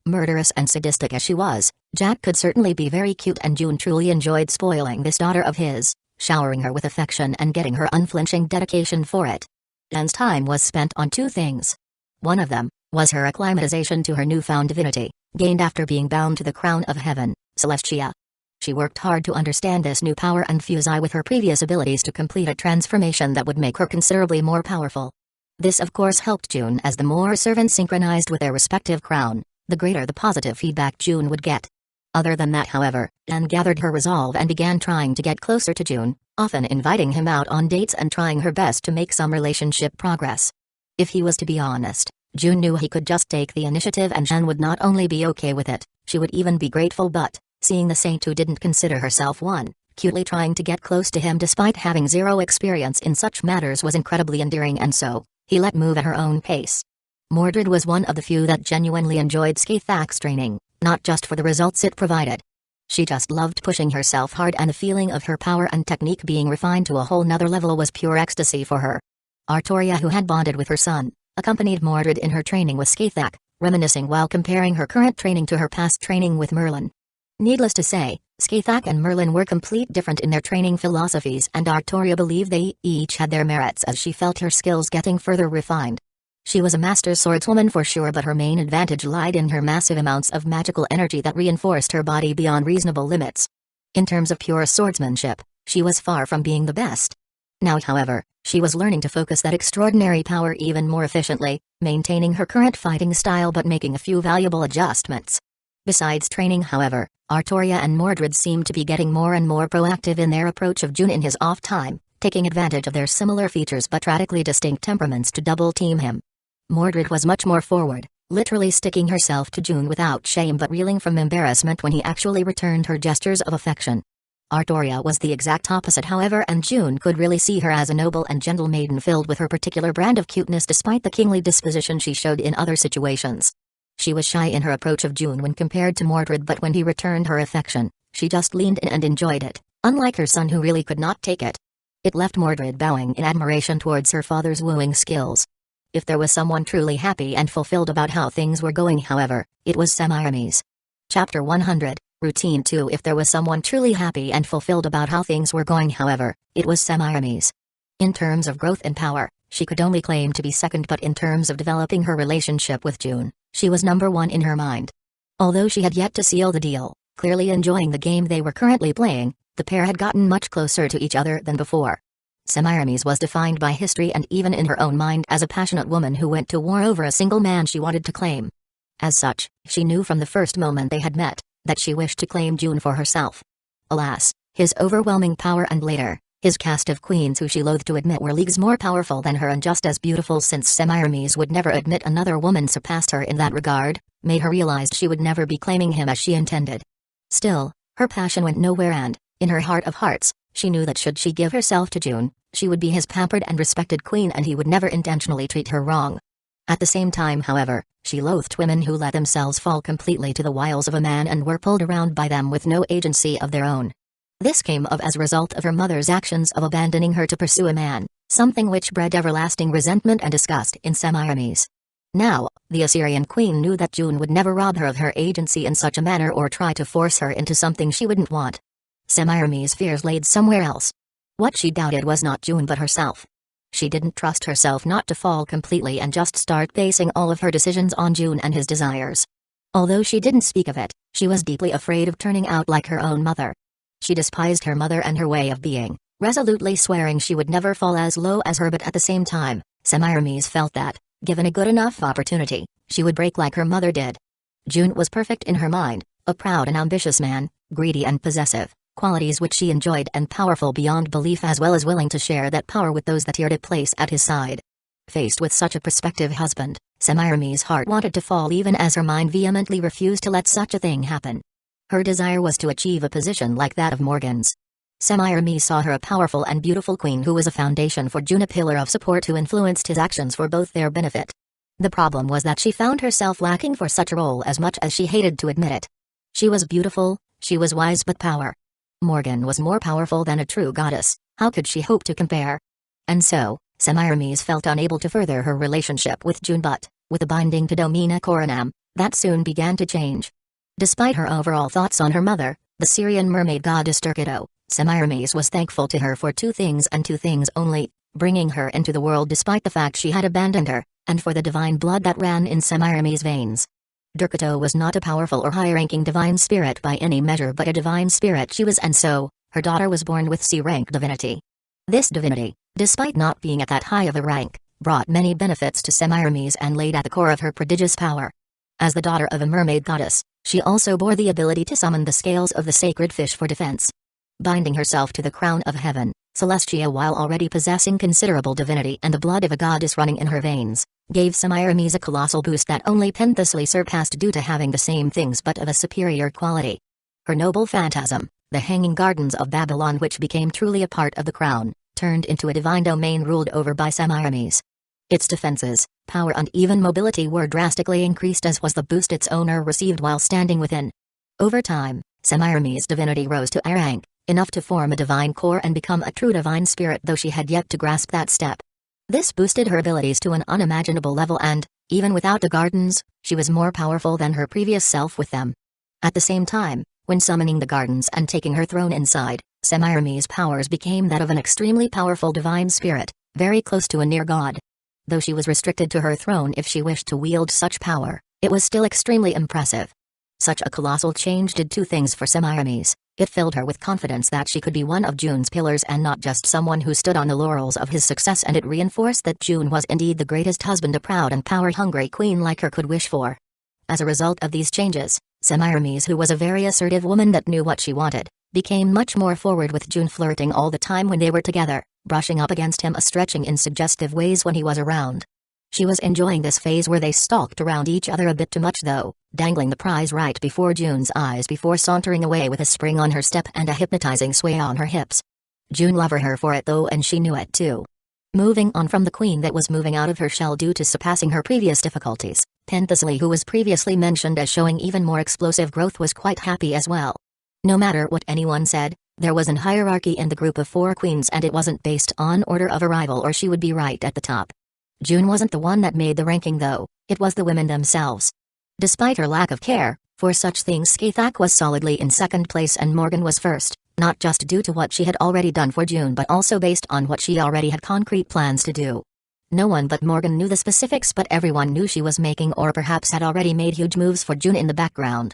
Murderous and sadistic as she was, Jack could certainly be very cute, and June truly enjoyed spoiling this daughter of his, showering her with affection and getting her unflinching dedication for it. June's time was spent on two things. One of them was her acclimatization to her newfound divinity, gained after being bound to the crown of heaven, Celestia. She worked hard to understand this new power and fuse it with her previous abilities to complete a transformation that would make her considerably more powerful. This of course helped June, as the more servants synchronized with their respective crown, the greater the positive feedback June would get. Other than that, however, Anne gathered her resolve and began trying to get closer to June, often inviting him out on dates and trying her best to make some relationship progress. If he was to be honest, June knew he could just take the initiative and Anne would not only be okay with it, she would even be grateful, but seeing the saint who didn't consider herself one, cutely trying to get close to him despite having zero experience in such matters was incredibly endearing, and so, he let move at her own pace. Mordred was one of the few that genuinely enjoyed Skathak's training, not just for the results it provided. She just loved pushing herself hard, and the feeling of her power and technique being refined to a whole nother level was pure ecstasy for her. Artoria, who had bonded with her son, accompanied Mordred in her training with Skaithak, reminiscing while comparing her current training to her past training with Merlin. Needless to say, Skaithak and Merlin were complete different in their training philosophies, and Artoria believed they each had their merits as she felt her skills getting further refined. She was a master swordswoman for sure, but her main advantage lied in her massive amounts of magical energy that reinforced her body beyond reasonable limits. In terms of pure swordsmanship, she was far from being the best. Now, however, she was learning to focus that extraordinary power even more efficiently, maintaining her current fighting style but making a few valuable adjustments. Besides training, however, Artoria and Mordred seemed to be getting more and more proactive in their approach of June in his off time, taking advantage of their similar features but radically distinct temperaments to double-team him. Mordred was much more forward, literally sticking herself to June without shame but reeling from embarrassment when he actually returned her gestures of affection. Artoria was the exact opposite, however, and June could really see her as a noble and gentle maiden filled with her particular brand of cuteness despite the kingly disposition she showed in other situations. She was shy in her approach of June when compared to Mordred, but when he returned her affection, she just leaned in and enjoyed it, unlike her son who really could not take it. It left Mordred bowing in admiration towards her father's wooing skills. If there was someone truly happy and fulfilled about how things were going, however, it was Semiramis. Chapter 100, Routine 2. If there was someone truly happy and fulfilled about how things were going, however, it was Semiramis. In terms of growth and power, she could only claim to be second, but in terms of developing her relationship with June, she was number one in her mind. Although she had yet to seal the deal, clearly enjoying the game they were currently playing, the pair had gotten much closer to each other than before. Semiramis was defined by history and even in her own mind as a passionate woman who went to war over a single man she wanted to claim. As such, she knew from the first moment they had met, that she wished to claim June for herself. Alas, his overwhelming power and later, his caste of queens who she loathed to admit were leagues more powerful than her and just as beautiful, since Semiramis would never admit another woman surpassed her in that regard, made her realize she would never be claiming him as she intended. Still, her passion went nowhere and, in her heart of hearts, she knew that should she give herself to June, she would be his pampered and respected queen and he would never intentionally treat her wrong. At the same time, however, she loathed women who let themselves fall completely to the wiles of a man and were pulled around by them with no agency of their own. This came of as a result of her mother's actions of abandoning her to pursue a man, something which bred everlasting resentment and disgust in Semiramis. Now, the Assyrian queen knew that June would never rob her of her agency in such a manner or try to force her into something she wouldn't want. Semiramis' fears laid somewhere else. What she doubted was not June but herself. She didn't trust herself not to fall completely and just start basing all of her decisions on June and his desires. Although she didn't speak of it, she was deeply afraid of turning out like her own mother. She despised her mother and her way of being, resolutely swearing she would never fall as low as her, but at the same time, Semiramis felt that, given a good enough opportunity, she would break like her mother did. June was perfect in her mind, a proud and ambitious man, greedy and possessive, qualities which she enjoyed, and powerful beyond belief, as well as willing to share that power with those that he had a place at his side. Faced with such a prospective husband, Semiramis' heart wanted to fall even as her mind vehemently refused to let such a thing happen. Her desire was to achieve a position like that of Morgan's. Semiramis saw her a powerful and beautiful queen who was a foundation for June, a pillar of support who influenced his actions for both their benefit. The problem was that she found herself lacking for such a role as much as she hated to admit it. She was beautiful, she was wise, but power. Morgan was more powerful than a true goddess. How could she hope to compare? And so, Semiramis felt unable to further her relationship with June, but, with the binding to Domina Coronam, that soon began to change. Despite her overall thoughts on her mother, the Syrian mermaid goddess Turkido, Semiramis was thankful to her for two things and two things only: bringing her into the world despite the fact she had abandoned her, and for the divine blood that ran in Semiramis' veins. Durkato was not a powerful or high-ranking divine spirit by any measure, but a divine spirit she was, and so, her daughter was born with C-rank divinity. This divinity, despite not being at that high of a rank, brought many benefits to Semiramis and laid at the core of her prodigious power. As the daughter of a mermaid goddess, she also bore the ability to summon the scales of the sacred fish for defense. Binding herself to the crown of heaven, Celestia, while already possessing considerable divinity and the blood of a goddess running in her veins, gave Semiramis a colossal boost that only Pentheusly surpassed due to having the same things but of a superior quality. Her noble phantasm, the Hanging Gardens of Babylon, which became truly a part of the crown, turned into a divine domain ruled over by Semiramis. Its defenses, power and even mobility were drastically increased, as was the boost its owner received while standing within. Over time, Semiramis' divinity rose to a rank, enough to form a divine core and become a true divine spirit, though she had yet to grasp that step. This boosted her abilities to an unimaginable level and, even without the gardens, she was more powerful than her previous self with them. At the same time, when summoning the gardens and taking her throne inside, Semiramis' powers became that of an extremely powerful divine spirit, very close to a near god. Though she was restricted to her throne if she wished to wield such power, it was still extremely impressive. Such a colossal change did two things for Semiramis. It filled her with confidence that she could be one of June's pillars and not just someone who stood on the laurels of his success, and it reinforced that June was indeed the greatest husband a proud and power-hungry queen like her could wish for. As a result of these changes, Semiramis, who was a very assertive woman that knew what she wanted, became much more forward with June, flirting all the time when they were together, brushing up against him, stretching in suggestive ways when he was around. She was enjoying this phase where they stalked around each other a bit too much though, dangling the prize right before June's eyes before sauntering away with a spring on her step and a hypnotizing sway on her hips. June loved her for it though, and she knew it too. Moving on from the queen that was moving out of her shell due to surpassing her previous difficulties, Penthesilea, who was previously mentioned as showing even more explosive growth, was quite happy as well. No matter what anyone said, there was an hierarchy in the group of 4 queens, and it wasn't based on order of arrival or she would be right at the top. June wasn't the one that made the ranking though, it was the women themselves. Despite her lack of care for such things, Skathak was solidly in second place and Morgan was first, not just due to what she had already done for June but also based on what she already had concrete plans to do. No one but Morgan knew the specifics, but everyone knew she was making or perhaps had already made huge moves for June in the background.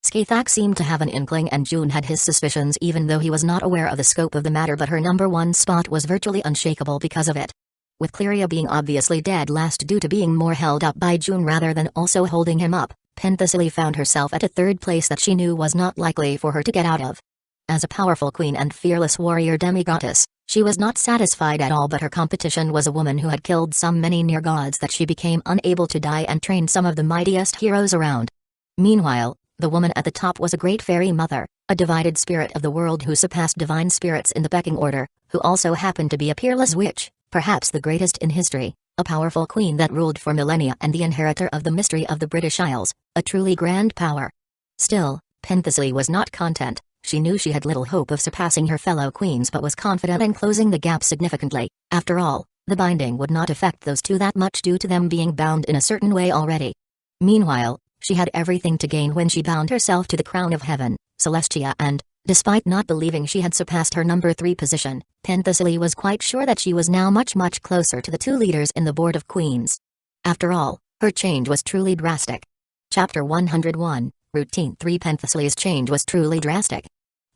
Skathak seemed to have an inkling and June had his suspicions even though he was not aware of the scope of the matter, but her number 1 spot was virtually unshakable because of it. With Cleria being obviously dead last due to being more held up by June rather than also holding him up, Penthesilea found herself at a 3rd place that she knew was not likely for her to get out of. As a powerful queen and fearless warrior demigoddess, she was not satisfied at all, but her competition was a woman who had killed so many near gods that she became unable to die and trained some of the mightiest heroes around. Meanwhile, the woman at the top was a great fairy mother, a divided spirit of the world who surpassed divine spirits in the pecking order, who also happened to be a peerless witch, perhaps the greatest in history, a powerful queen that ruled for millennia and the inheritor of the mystery of the British Isles, a truly grand power. Still, Penthesilea was not content. She knew she had little hope of surpassing her fellow queens but was confident in closing the gap significantly. After all, the binding would not affect those two that much due to them being bound in a certain way already. Meanwhile, she had everything to gain when she bound herself to the crown of heaven, Celestia, and, despite not believing she had surpassed her number 3 position, Penthesilea was quite sure that she was now much closer to the 2 leaders in the Board of Queens. After all, her change was truly drastic. Chapter 101, Routine 3. Penthesilea's change was truly drastic.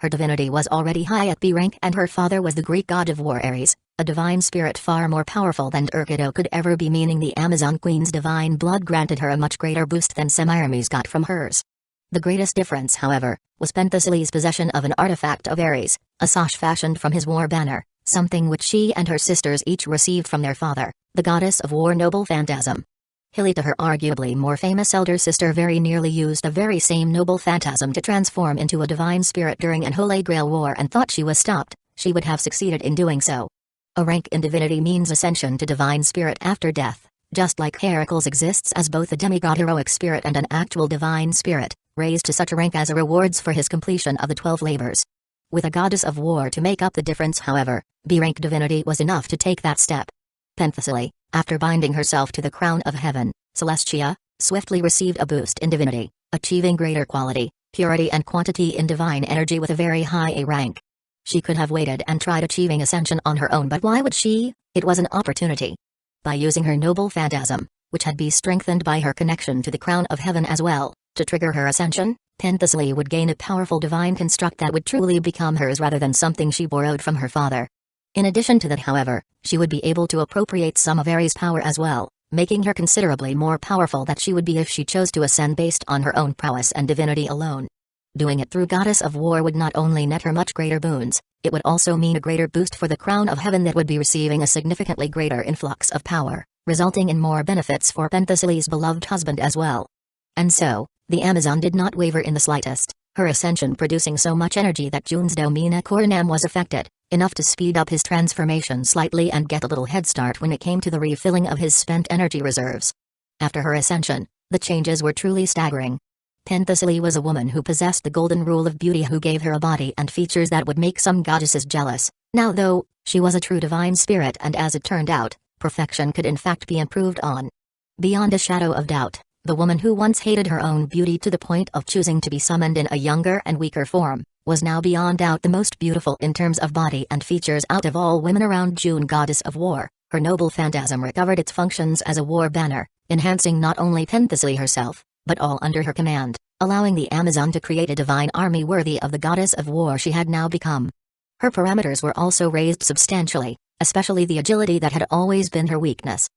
Her divinity was already high at B rank and her father was the Greek god of war Ares, a divine spirit far more powerful than Urkido could ever be, meaning the Amazon Queen's divine blood granted her a much greater boost than Semiramis got from hers. The greatest difference, however, was Penthesilea's possession of an artifact of Ares, a sash fashioned from his war banner, something which she and her sisters each received from their father, the goddess of war Noble Phantasm. Hilita, her arguably more famous elder sister, very nearly used the very same Noble Phantasm to transform into a divine spirit during an Holy Grail war and thought she was stopped. She would have succeeded in doing so. A rank in divinity means ascension to divine spirit after death, just like Heracles exists as both a demigod heroic spirit and an actual divine spirit, raised to such a rank as a rewards for his completion of the 12 labors. With a goddess of war to make up the difference, however, B-rank divinity was enough to take that step. Penthesilea, after binding herself to the crown of heaven, Celestia, swiftly received a boost in divinity, achieving greater quality, purity and quantity in divine energy with a very high A rank. She could have waited and tried achieving ascension on her own, but why would she? It was an opportunity. By using her Noble Phantasm, which had been strengthened by her connection to the crown of heaven as well, to trigger her ascension, Penthesilea would gain a powerful divine construct that would truly become hers rather than something she borrowed from her father. In addition to that, however, she would be able to appropriate some of Ares' power as well, making her considerably more powerful than she would be if she chose to ascend based on her own prowess and divinity alone. Doing it through Goddess of War would not only net her much greater boons, it would also mean a greater boost for the crown of heaven that would be receiving a significantly greater influx of power, resulting in more benefits for Penthesilea's beloved husband as well. And so, the Amazon did not waver in the slightest, her ascension producing so much energy that June's Domina Coronam was affected, enough to speed up his transformation slightly and get a little head start when it came to the refilling of his spent energy reserves. After her ascension, the changes were truly staggering. Penthesilea was a woman who possessed the golden rule of beauty, who gave her a body and features that would make some goddesses jealous. Now though, she was a true divine spirit, and as it turned out, perfection could in fact be improved on. Beyond a shadow of doubt, the woman who once hated her own beauty to the point of choosing to be summoned in a younger and weaker form, was now beyond doubt the most beautiful in terms of body and features out of all women around. June, goddess of war, her noble phantasm recovered its functions as a war banner, enhancing not only Penthesilea herself, but all under her command, allowing the Amazon to create a divine army worthy of the goddess of war she had now become. Her parameters were also raised substantially, especially the agility that had always been her weakness.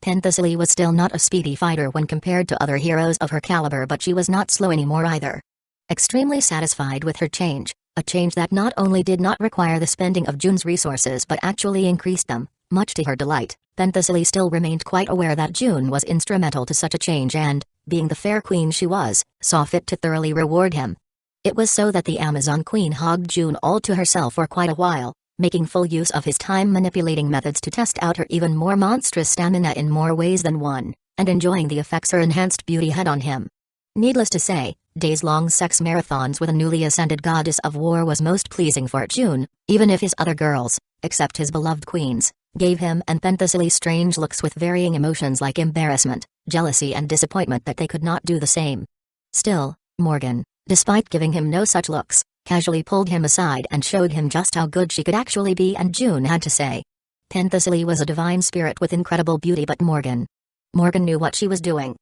Penthesilea was still not a speedy fighter when compared to other heroes of her caliber, but she was not slow anymore either. Extremely satisfied with her change, a change that not only did not require the spending of June's resources but actually increased them, much to her delight, Penthesilea still remained quite aware that June was instrumental to such a change and, being the fair queen she was, saw fit to thoroughly reward him. It was so that the Amazon Queen hogged June all to herself for quite a while, making full use of his time-manipulating methods to test out her even more monstrous stamina in more ways than one, and enjoying the effects her enhanced beauty had on him. Needless to say, days-long sex marathons with a newly ascended goddess of war was most pleasing for June, even if his other girls, except his beloved queens, gave him and Penthesilea strange looks with varying emotions like embarrassment, jealousy and disappointment that they could not do the same. Still, Morgan, despite giving him no such looks, casually pulled him aside and showed him just how good she could actually be, and June had to say. Penthesilea was a divine spirit with incredible beauty, but Morgan knew what she was doing.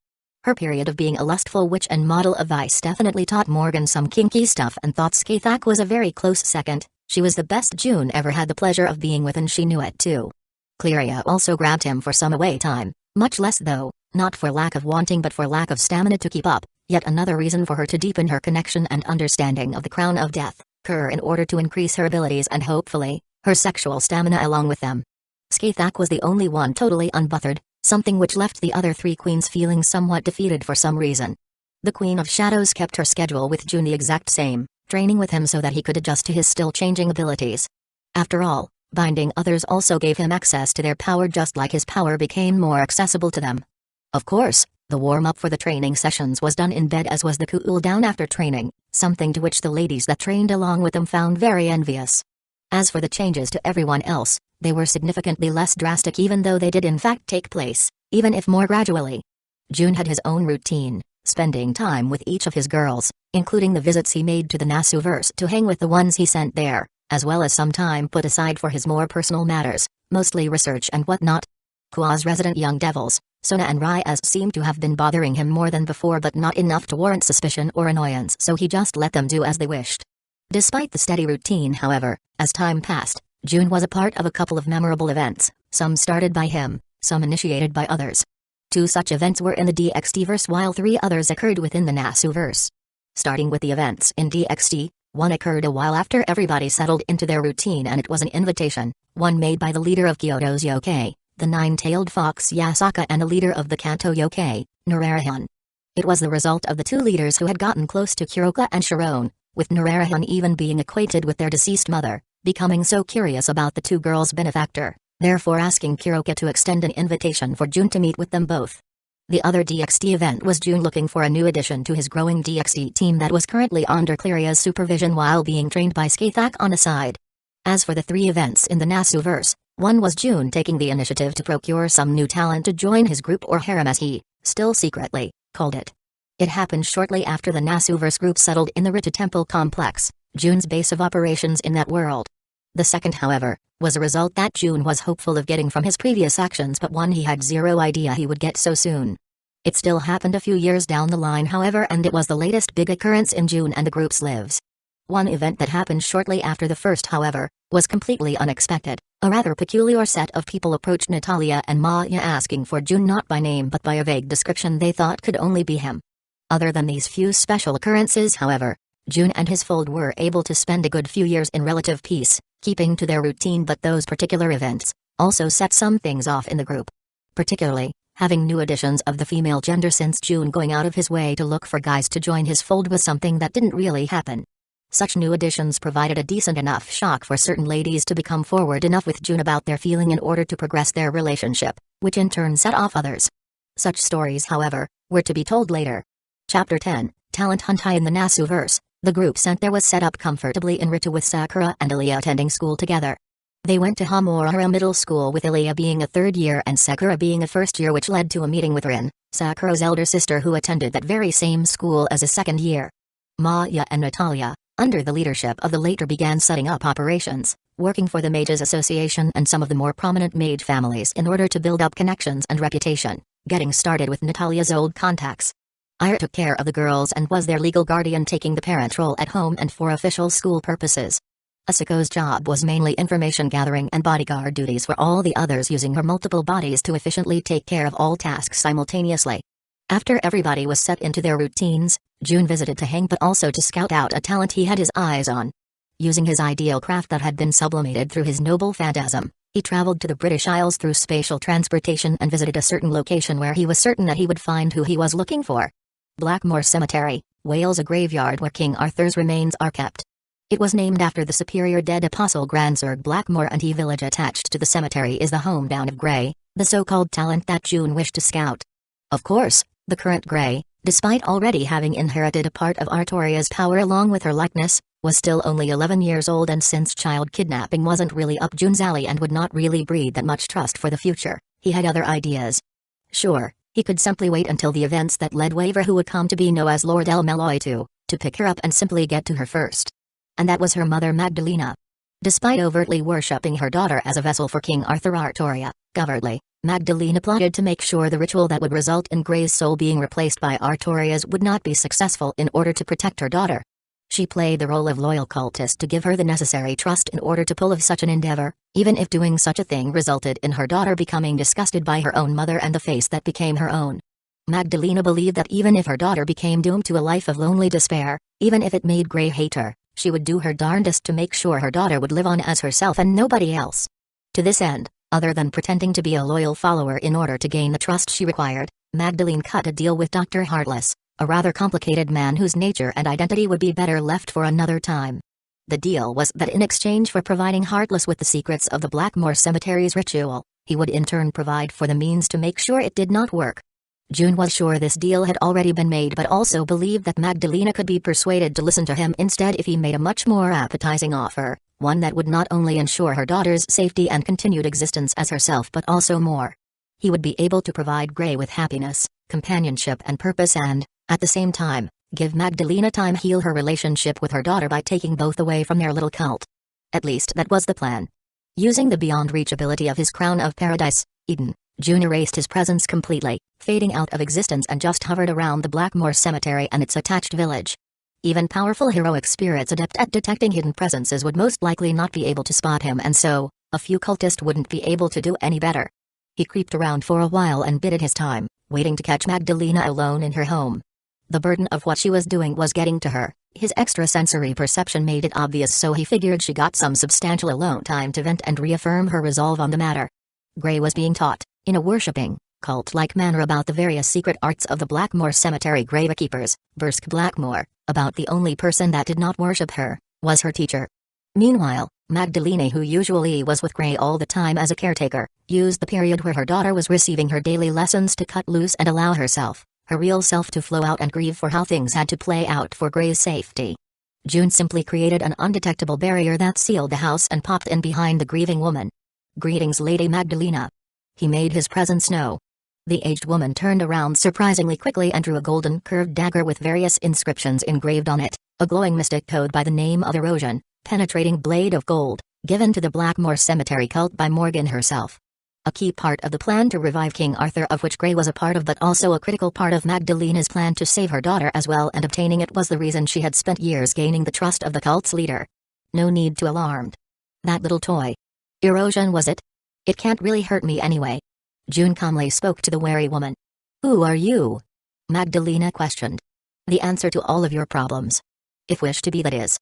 Her period of being a lustful witch and model of vice definitely taught Morgan some kinky stuff, and thought Skathak was a very close second. She was the best June ever had the pleasure of being with, and she knew it too. Cleria also grabbed him for some away time, much less though, not for lack of wanting but for lack of stamina to keep up, yet another reason for her to deepen her connection and understanding of the crown of death, in order to increase her abilities and hopefully, her sexual stamina along with them. Skathak was the only one totally unbothered, something which left the other three queens feeling somewhat defeated for some reason. The Queen of Shadows kept her schedule with June the exact same, training with him so that he could adjust to his still changing abilities. After all, binding others also gave him access to their power, just like his power became more accessible to them. Of course, the warm-up for the training sessions was done in bed, as was the cool-down after training, something to which the ladies that trained along with them found very envious. As for the changes to everyone else, they were significantly less drastic, even though they did in fact take place, even if more gradually. June had his own routine, spending time with each of his girls, including the visits he made to the Nasuverse to hang with the ones he sent there, as well as some time put aside for his more personal matters, mostly research and whatnot. Kua's resident young devils, Sona and Ryaz, seemed to have been bothering him more than before, but not enough to warrant suspicion or annoyance, so he just let them do as they wished. Despite the steady routine, however, as time passed, June was a part of a couple of memorable events, some started by him, some initiated by others. 2 such events were in the DxD verse, while 3 others occurred within the Nasuverse. Starting with the events in DxD, one occurred a while after everybody settled into their routine, and it was an invitation, one made by the leader of Kyoto's yokai, the 9-tailed fox Yasaka, and the leader of the Kanto yokai, Narration. It was the result of the 2 leaders who had gotten close to Kuroka and Sharon, with Narration even being acquainted with their deceased mother, becoming so curious about the 2 girls' benefactor, therefore asking Kuroka to extend an invitation for June to meet with them both. The other DxD event was June looking for a new addition to his growing DxD team that was currently under Cleria's supervision while being trained by Skathak on the side. As for the 3 events in the Nasuverse, one was June taking the initiative to procure some new talent to join his group, or harem as he, still secretly, called it. It happened shortly after the Nasuverse group settled in the Rita Temple complex, June's base of operations in that world. The second, however, was a result that June was hopeful of getting from his previous actions, but one he had zero idea he would get so soon. It still happened a few years down the line, however, and it was the latest big occurrence in June and the group's lives. One event that happened shortly after the first, however, was completely unexpected. A rather peculiar set of people approached Natalia and Maya asking for June, not by name but by a vague description they thought could only be him. Other than these few special occurrences, however, June and his fold were able to spend a good few years in relative peace, keeping to their routine, but those particular events also set some things off in the group. Particularly, having new additions of the female gender, since June going out of his way to look for guys to join his fold was something that didn't really happen. Such new additions provided a decent enough shock for certain ladies to become forward enough with June about their feeling in order to progress their relationship, which in turn set off others. Such stories, however, were to be told later. Chapter 10, Talent hunt high in the Nasuverse, the group sent there was set up comfortably in Rita with Sakura and Ilya attending school together. They went to Hamurahara Middle School with Ilya being a third year and Sakura being a first year, which led to a meeting with Rin, Sakura's elder sister, who attended that very same school as a second year. Maya and Natalia, under the leadership of the later, began setting up operations, working for the Mages Association and some of the more prominent mage families in order to build up connections and reputation, getting started with Natalia's old contacts. Ira took care of the girls and was their legal guardian, taking the parent role at home and for official school purposes. Asiko's job was mainly information gathering and bodyguard duties for all the others, using her multiple bodies to efficiently take care of all tasks simultaneously. After everybody was set into their routines, June visited to hang but also to scout out a talent he had his eyes on. Using his ideal craft that had been sublimated through his noble phantasm, he traveled to the British Isles through spatial transportation and visited a certain location where he was certain that he would find who he was looking for. Blackmoor Cemetery, Wales, a graveyard where King Arthur's remains are kept. It was named after the superior dead apostle Granzurg Blackmoor, and he village attached to the cemetery is the hometown of Grey, the so-called talent that June wished to scout. Of course, the current Grey, despite already having inherited a part of Artoria's power along with her likeness, was still only 11 years old, and since child kidnapping wasn't really up June's alley and would not really breed that much trust for the future, he had other ideas. Sure, he could simply wait until the events that led Waver, who would come to be known as Lord El Meloy, to pick her up and simply get to her first. And that was her mother Magdalena. Despite overtly worshipping her daughter as a vessel for King Arthur Artoria, covertly, Magdalena plotted to make sure the ritual that would result in Grey's soul being replaced by Artoria's would not be successful in order to protect her daughter. She played the role of loyal cultist to give her the necessary trust in order to pull off such an endeavor, even if doing such a thing resulted in her daughter becoming disgusted by her own mother and the face that became her own. Magdalena believed that even if her daughter became doomed to a life of lonely despair, even if it made Grey hate her, she would do her darndest to make sure her daughter would live on as herself and nobody else. To this end, other than pretending to be a loyal follower in order to gain the trust she required, Magdalene cut a deal with Dr. Heartless, a rather complicated man whose nature and identity would be better left for another time. The deal was that in exchange for providing Heartless with the secrets of the Blackmoor Cemetery's ritual, he would in turn provide for the means to make sure it did not work. June was sure this deal had already been made, but also believed that Magdalena could be persuaded to listen to him instead if he made a much more appetizing offer, one that would not only ensure her daughter's safety and continued existence as herself but also more. He would be able to provide Grey with happiness, companionship and purpose and, at the same time, give Magdalena time heal her relationship with her daughter by taking both away from their little cult. At least that was the plan. Using the beyond reach ability of his Crown of Paradise, Eden, June erased his presence completely, fading out of existence, and just hovered around the Blackmoor Cemetery and its attached village. Even powerful heroic spirits adept at detecting hidden presences would most likely not be able to spot him, and so, a few cultists wouldn't be able to do any better. He creeped around for a while and bided his time, waiting to catch Magdalena alone in her home. The burden of what she was doing was getting to her. His extrasensory perception made it obvious, so he figured she got some substantial alone time to vent and reaffirm her resolve on the matter. Grey was being taught, in a worshipping, cult-like manner, about the various secret arts of the Blackmoor Cemetery gravekeepers. Bursk Blackmoor, about the only person that did not worship her, was her teacher. Meanwhile, Magdalena, who usually was with Grey all the time as a caretaker, used the period where her daughter was receiving her daily lessons to cut loose and allow herself, her real self, to flow out and grieve for how things had to play out for Grey's safety. June simply created an undetectable barrier that sealed the house and popped in behind the grieving woman. "Greetings, Lady Magdalena." He made his presence known. The aged woman turned around surprisingly quickly and drew a golden curved dagger with various inscriptions engraved on it, a glowing mystic code by the name of Erosion, penetrating blade of gold, given to the Blackmoor Cemetery cult by Morgan herself. A key part of the plan to revive King Arthur, of which Grey was a part of, but also a critical part of Magdalena's plan to save her daughter as well, and obtaining it was the reason she had spent years gaining the trust of the cult's leader. No need to alarmed. That little toy. Erosion, was it? It can't really hurt me anyway. June calmly spoke to the wary woman. Who are you? Magdalena questioned. The answer to all of your problems. If wish to be, that is.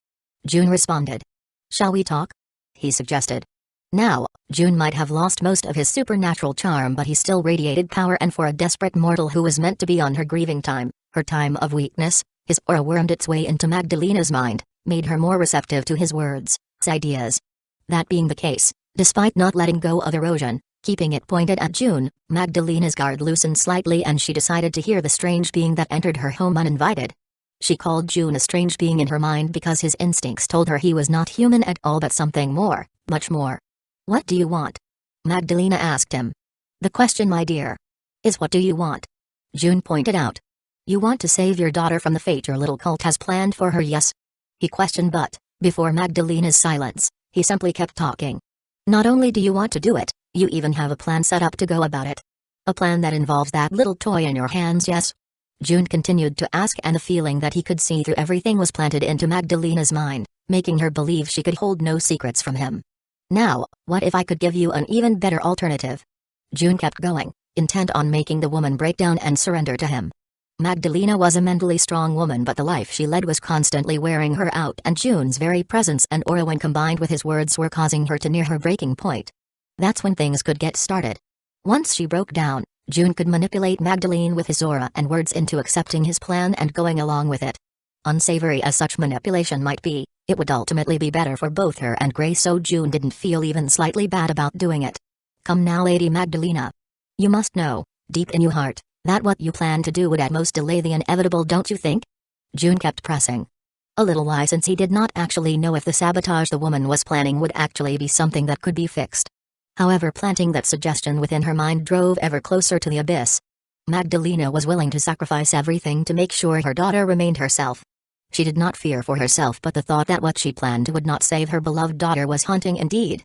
June responded. Shall we talk? He suggested. Now, June might have lost most of his supernatural charm, but he still radiated power, and for a desperate mortal who was meant to be on her grieving time, her time of weakness, his aura wormed its way into Magdalena's mind, made her more receptive to his words, his ideas. That being the case, despite not letting go of Erosion, keeping it pointed at June, Magdalena's guard loosened slightly and she decided to hear the strange being that entered her home uninvited. She called June a strange being in her mind because his instincts told her he was not human at all but something more, much more. "What do you want?" Magdalena asked him. "The question, my dear, is what do you want?" June pointed out. "You want to save your daughter from the fate your little cult has planned for her, yes?" He questioned, but, before Magdalena's silence, he simply kept talking. "Not only do you want to do it, you even have a plan set up to go about it. A plan that involves that little toy in your hands, yes?" June continued to ask, and the feeling that he could see through everything was planted into Magdalena's mind, making her believe she could hold no secrets from him. "Now, what if I could give you an even better alternative?" June kept going, intent on making the woman break down and surrender to him. Magdalena was a mentally strong woman, but the life she led was constantly wearing her out, and June's very presence and aura, when combined with his words, were causing her to near her breaking point. That's when things could get started. Once she broke down, June could manipulate Magdalene with his aura and words into accepting his plan and going along with it. Unsavory as such manipulation might be, it would ultimately be better for both her and Gray, so June didn't feel even slightly bad about doing it. "Come now, Lady Magdalena. You must know, deep in your heart, that what you plan to do would at most delay the inevitable, don't you think?" June kept pressing. A little lie, since he did not actually know if the sabotage the woman was planning would actually be something that could be fixed. However, planting that suggestion within her mind drove ever closer to the abyss. Magdalena was willing to sacrifice everything to make sure her daughter remained herself. She did not fear for herself, but the thought that what she planned would not save her beloved daughter was haunting indeed.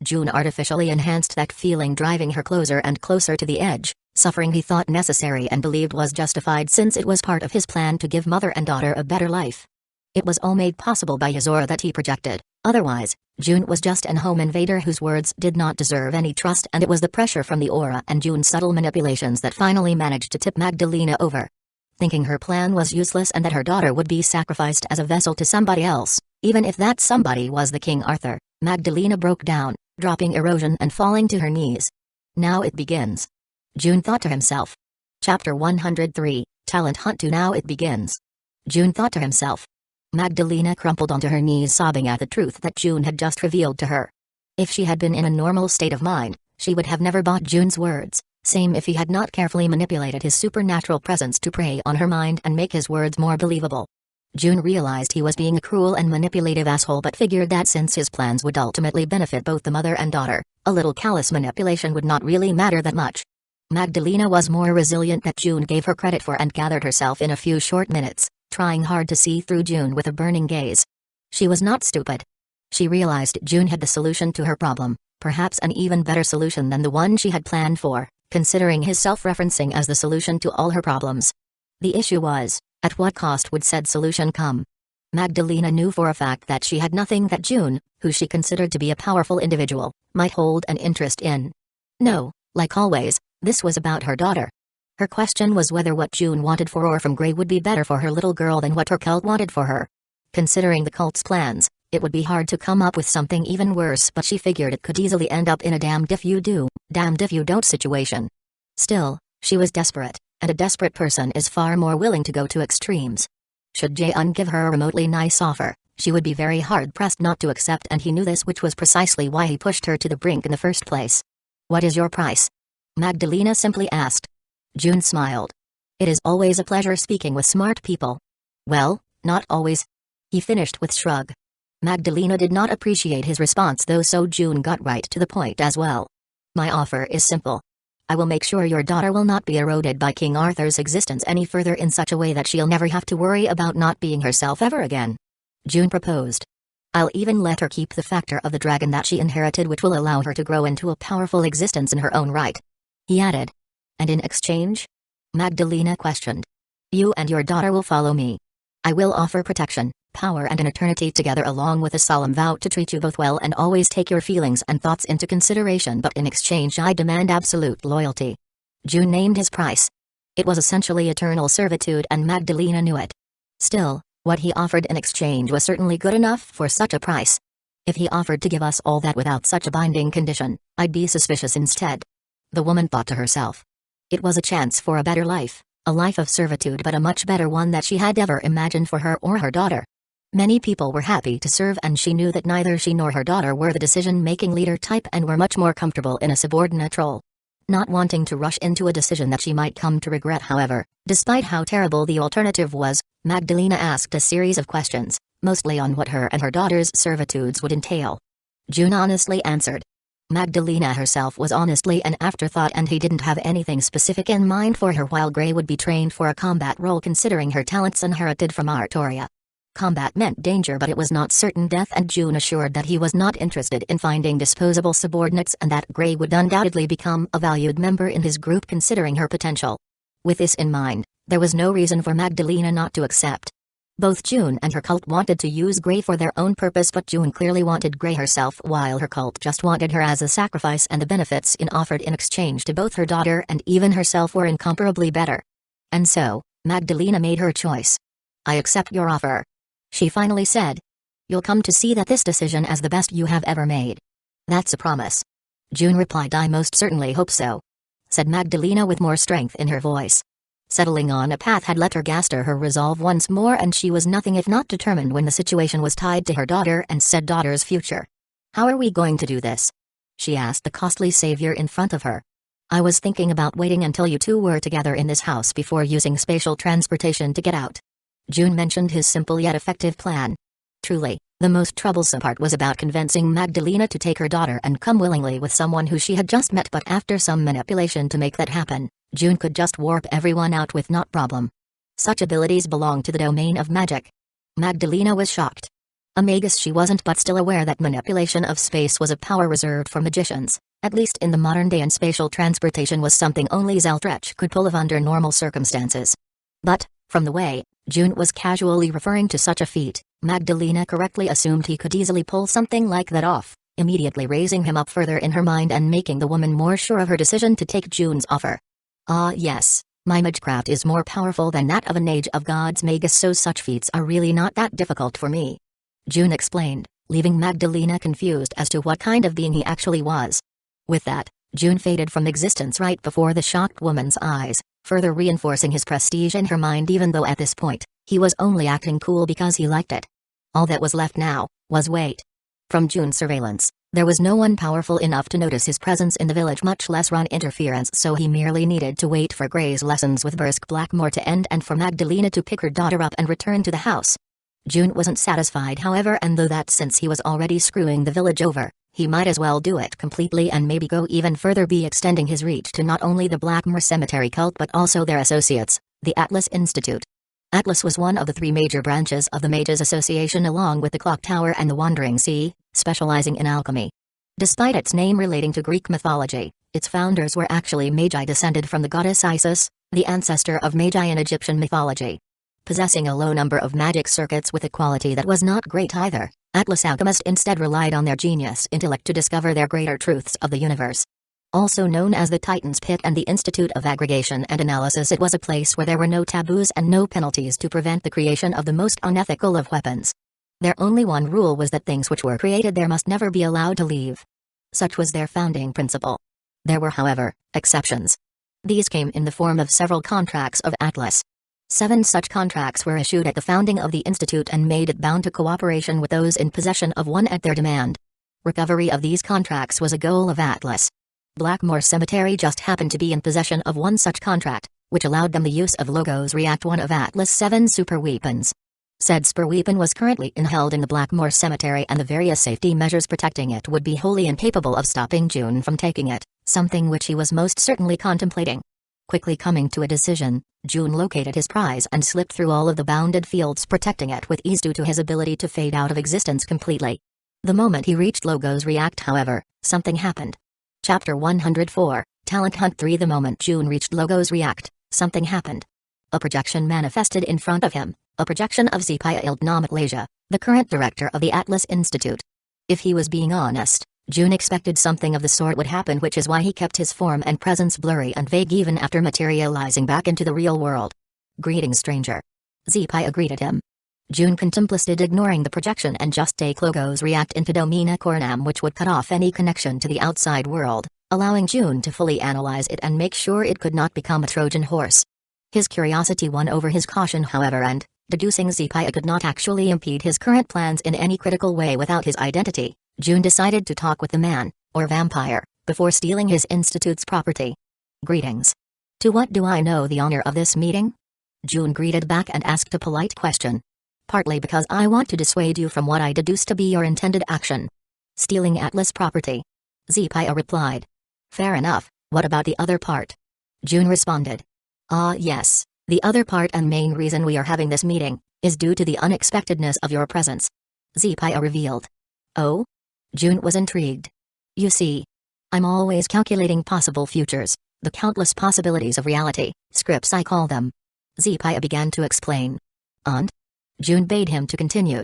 June artificially enhanced that feeling, driving her closer and closer to the edge, suffering he thought necessary and believed was justified, since it was part of his plan to give mother and daughter a better life. It was all made possible by his aura that he projected. Otherwise, June was just an home invader whose words did not deserve any trust, and it was the pressure from the aura and June's subtle manipulations that finally managed to tip Magdalena over. Thinking her plan was useless and that her daughter would be sacrificed as a vessel to somebody else, even if that somebody was the King Arthur, Magdalena broke down, dropping erosion and falling to her knees. "Now it begins," June thought to himself. Chapter 103, Talent Hunt 2. Now it begins, June thought to himself. Magdalena crumpled onto her knees, sobbing at the truth that June had just revealed to her. If she had been in a normal state of mind, she would have never bought June's words, same if he had not carefully manipulated his supernatural presence to prey on her mind and make his words more believable. June realized he was being a cruel and manipulative asshole, but figured that since his plans would ultimately benefit both the mother and daughter, a little callous manipulation would not really matter that much. Magdalena was more resilient than June gave her credit for, and gathered herself in a few short minutes, trying hard to see through June with a burning gaze. She was not stupid. She realized June had the solution to her problem, perhaps an even better solution than the one she had planned for, considering his self-referencing as the solution to all her problems. The issue was, at what cost would said solution come? Magdalena knew for a fact that she had nothing that June, who she considered to be a powerful individual, might hold an interest in. No, like always, this was about her daughter. Her question was whether what June wanted for or from Gray would be better for her little girl than what her cult wanted for her. Considering the cult's plans, it would be hard to come up with something even worse, but she figured it could easily end up in a damned if you do, damned if you don't situation. Still, she was desperate, and a desperate person is far more willing to go to extremes. Should Jae-un give her a remotely nice offer, she would be very hard-pressed not to accept, and he knew this, which was precisely why he pushed her to the brink in the first place. "What is your price?" Magdalena simply asked. June smiled. "It is always a pleasure speaking with smart people." "Well, not always," he finished with shrug. Magdalena did not appreciate his response though, so June got right to the point as well. "My offer is simple. I will make sure your daughter will not be eroded by King Arthur's existence any further in such a way that she'll never have to worry about not being herself ever again," June proposed. "I'll even let her keep the factor of the dragon that she inherited, which will allow her to grow into a powerful existence in her own right," he added. "And in exchange?" Magdalena questioned. "You and your daughter will follow me. I will offer protection, power and an eternity together, along with a solemn vow to treat you both well and always take your feelings and thoughts into consideration, but in exchange I demand absolute loyalty." June named his price. It was essentially eternal servitude, and Magdalena knew it. Still, what he offered in exchange was certainly good enough for such a price. If he offered to give us all that without such a binding condition, I'd be suspicious instead, the woman thought to herself. It was a chance for a better life, a life of servitude, but a much better one that she had ever imagined for her or her daughter. Many people were happy to serve, and she knew that neither she nor her daughter were the decision-making leader type and were much more comfortable in a subordinate role. Not wanting to rush into a decision that she might come to regret, however, despite how terrible the alternative was, Magdalena asked a series of questions, mostly on what her and her daughter's servitudes would entail. June honestly answered. Magdalena herself was honestly an afterthought, and he didn't have anything specific in mind for her, while Grey would be trained for a combat role considering her talents inherited from Artoria. Combat meant danger, but it was not certain death, and June assured that he was not interested in finding disposable subordinates and that Grey would undoubtedly become a valued member in his group considering her potential. With this in mind, there was no reason for Magdalena not to accept. Both June and her cult wanted to use Grey for their own purpose, but June clearly wanted Grey herself, while her cult just wanted her as a sacrifice, and the benefits offered in exchange to both her daughter and even herself were incomparably better. And so, Magdalena made her choice. "I accept your offer," she finally said. "You'll come to see that this decision is the best you have ever made." "That's a promise." June replied. "I most certainly hope so," said Magdalena with more strength in her voice. Settling on a path had let her gaster her resolve once more, and she was nothing if not determined when the situation was tied to her daughter and said daughter's future. "How are we going to do this?" she asked the costly savior in front of her. "I was thinking about waiting until you two were together in this house before using spatial transportation to get out." June mentioned his simple yet effective plan. Truly, the most troublesome part was about convincing Magdalena to take her daughter and come willingly with someone who she had just met, but after some manipulation to make that happen, June could just warp everyone out with not problem. Such abilities belonged to the domain of magic. Magdalena was shocked. A magus she wasn't, but still aware that manipulation of space was a power reserved for magicians, at least in the modern day, and spatial transportation was something only Zeltrech could pull off under normal circumstances. But, from the way June was casually referring to such a feat, Magdalena correctly assumed he could easily pull something like that off, immediately raising him up further in her mind and making the woman more sure of her decision to take June's offer. "Ah yes, my magecraft is more powerful than that of an Age of Gods magus, so such feats are really not that difficult for me," June explained, leaving Magdalena confused as to what kind of being he actually was. With that, June faded from existence right before the shocked woman's eyes, further reinforcing his prestige in her mind, even though at this point, he was only acting cool because he liked it. All that was left now was wait. From June's surveillance, there was no one powerful enough to notice his presence in the village, much less run interference, so he merely needed to wait for Grey's lessons with Bursk Blackmore to end and for Magdalena to pick her daughter up and return to the house. June wasn't satisfied, however, and though that since he was already screwing the village over, he might as well do it completely and maybe go even further, be extending his reach to not only the Blackmore Cemetery cult but also their associates, the Atlas Institute. Atlas was one of the three major branches of the Mages Association, along with the Clock Tower and the Wandering Sea, specializing in alchemy. Despite its name relating to Greek mythology, its founders were actually Magi, descended from the goddess Isis, the ancestor of Magi in Egyptian mythology. Possessing a low number of magic circuits with a quality that was not great either, Atlas alchemists instead relied on their genius intellect to discover their greater truths of the universe. Also known as the Titan's Pit and the Institute of Aggregation and Analysis, it was a place where there were no taboos and no penalties to prevent the creation of the most unethical of weapons. Their only one rule was that things which were created there must never be allowed to leave. Such was their founding principle. There were, however, exceptions. These came in the form of several contracts of Atlas. 7 such contracts were issued at the founding of the Institute and made it bound to cooperation with those in possession of one at their demand. Recovery of these contracts was a goal of Atlas. Blackmore Cemetery just happened to be in possession of one such contract, which allowed them the use of Logos React, one of Atlas' 7 super weapons. Said super weapon was currently held in the Blackmore Cemetery, and the various safety measures protecting it would be wholly incapable of stopping June from taking it, something which he was most certainly contemplating. Quickly coming to a decision, June located his prize and slipped through all of the bounded fields protecting it with ease due to his ability to fade out of existence completely. The moment he reached Logos React, however, something happened. Chapter 104, Talent Hunt 3. The moment June reached Logos React, something happened. A projection manifested in front of him, a projection of Zepia Ildnamatlasia, the current director of the Atlas Institute. If he was being honest, June expected something of the sort would happen, which is why he kept his form and presence blurry and vague even after materializing back into the real world. "Greetings, stranger." Zepia greeted him. June contemplated ignoring the projection and just take Logos React into Domina Coronam, which would cut off any connection to the outside world, allowing June to fully analyze it and make sure it could not become a Trojan horse. His curiosity won over his caution, however, and, deducing Zepia could not actually impede his current plans in any critical way without his identity, June decided to talk with the man, or vampire, before stealing his institute's property. Greetings. To what do I know the honor of this meeting? June greeted back and asked a polite question. Partly because I want to dissuade you from what I deduce to be your intended action. Stealing Atlas property. Zephia replied. Fair enough, what about the other part? June responded. Ah yes, the other part and main reason we are having this meeting is due to the unexpectedness of your presence. Zephia revealed. Oh? June was intrigued. You see, I'm always calculating possible futures, the countless possibilities of reality, scripts I call them. Zephia began to explain. And? June bade him to continue.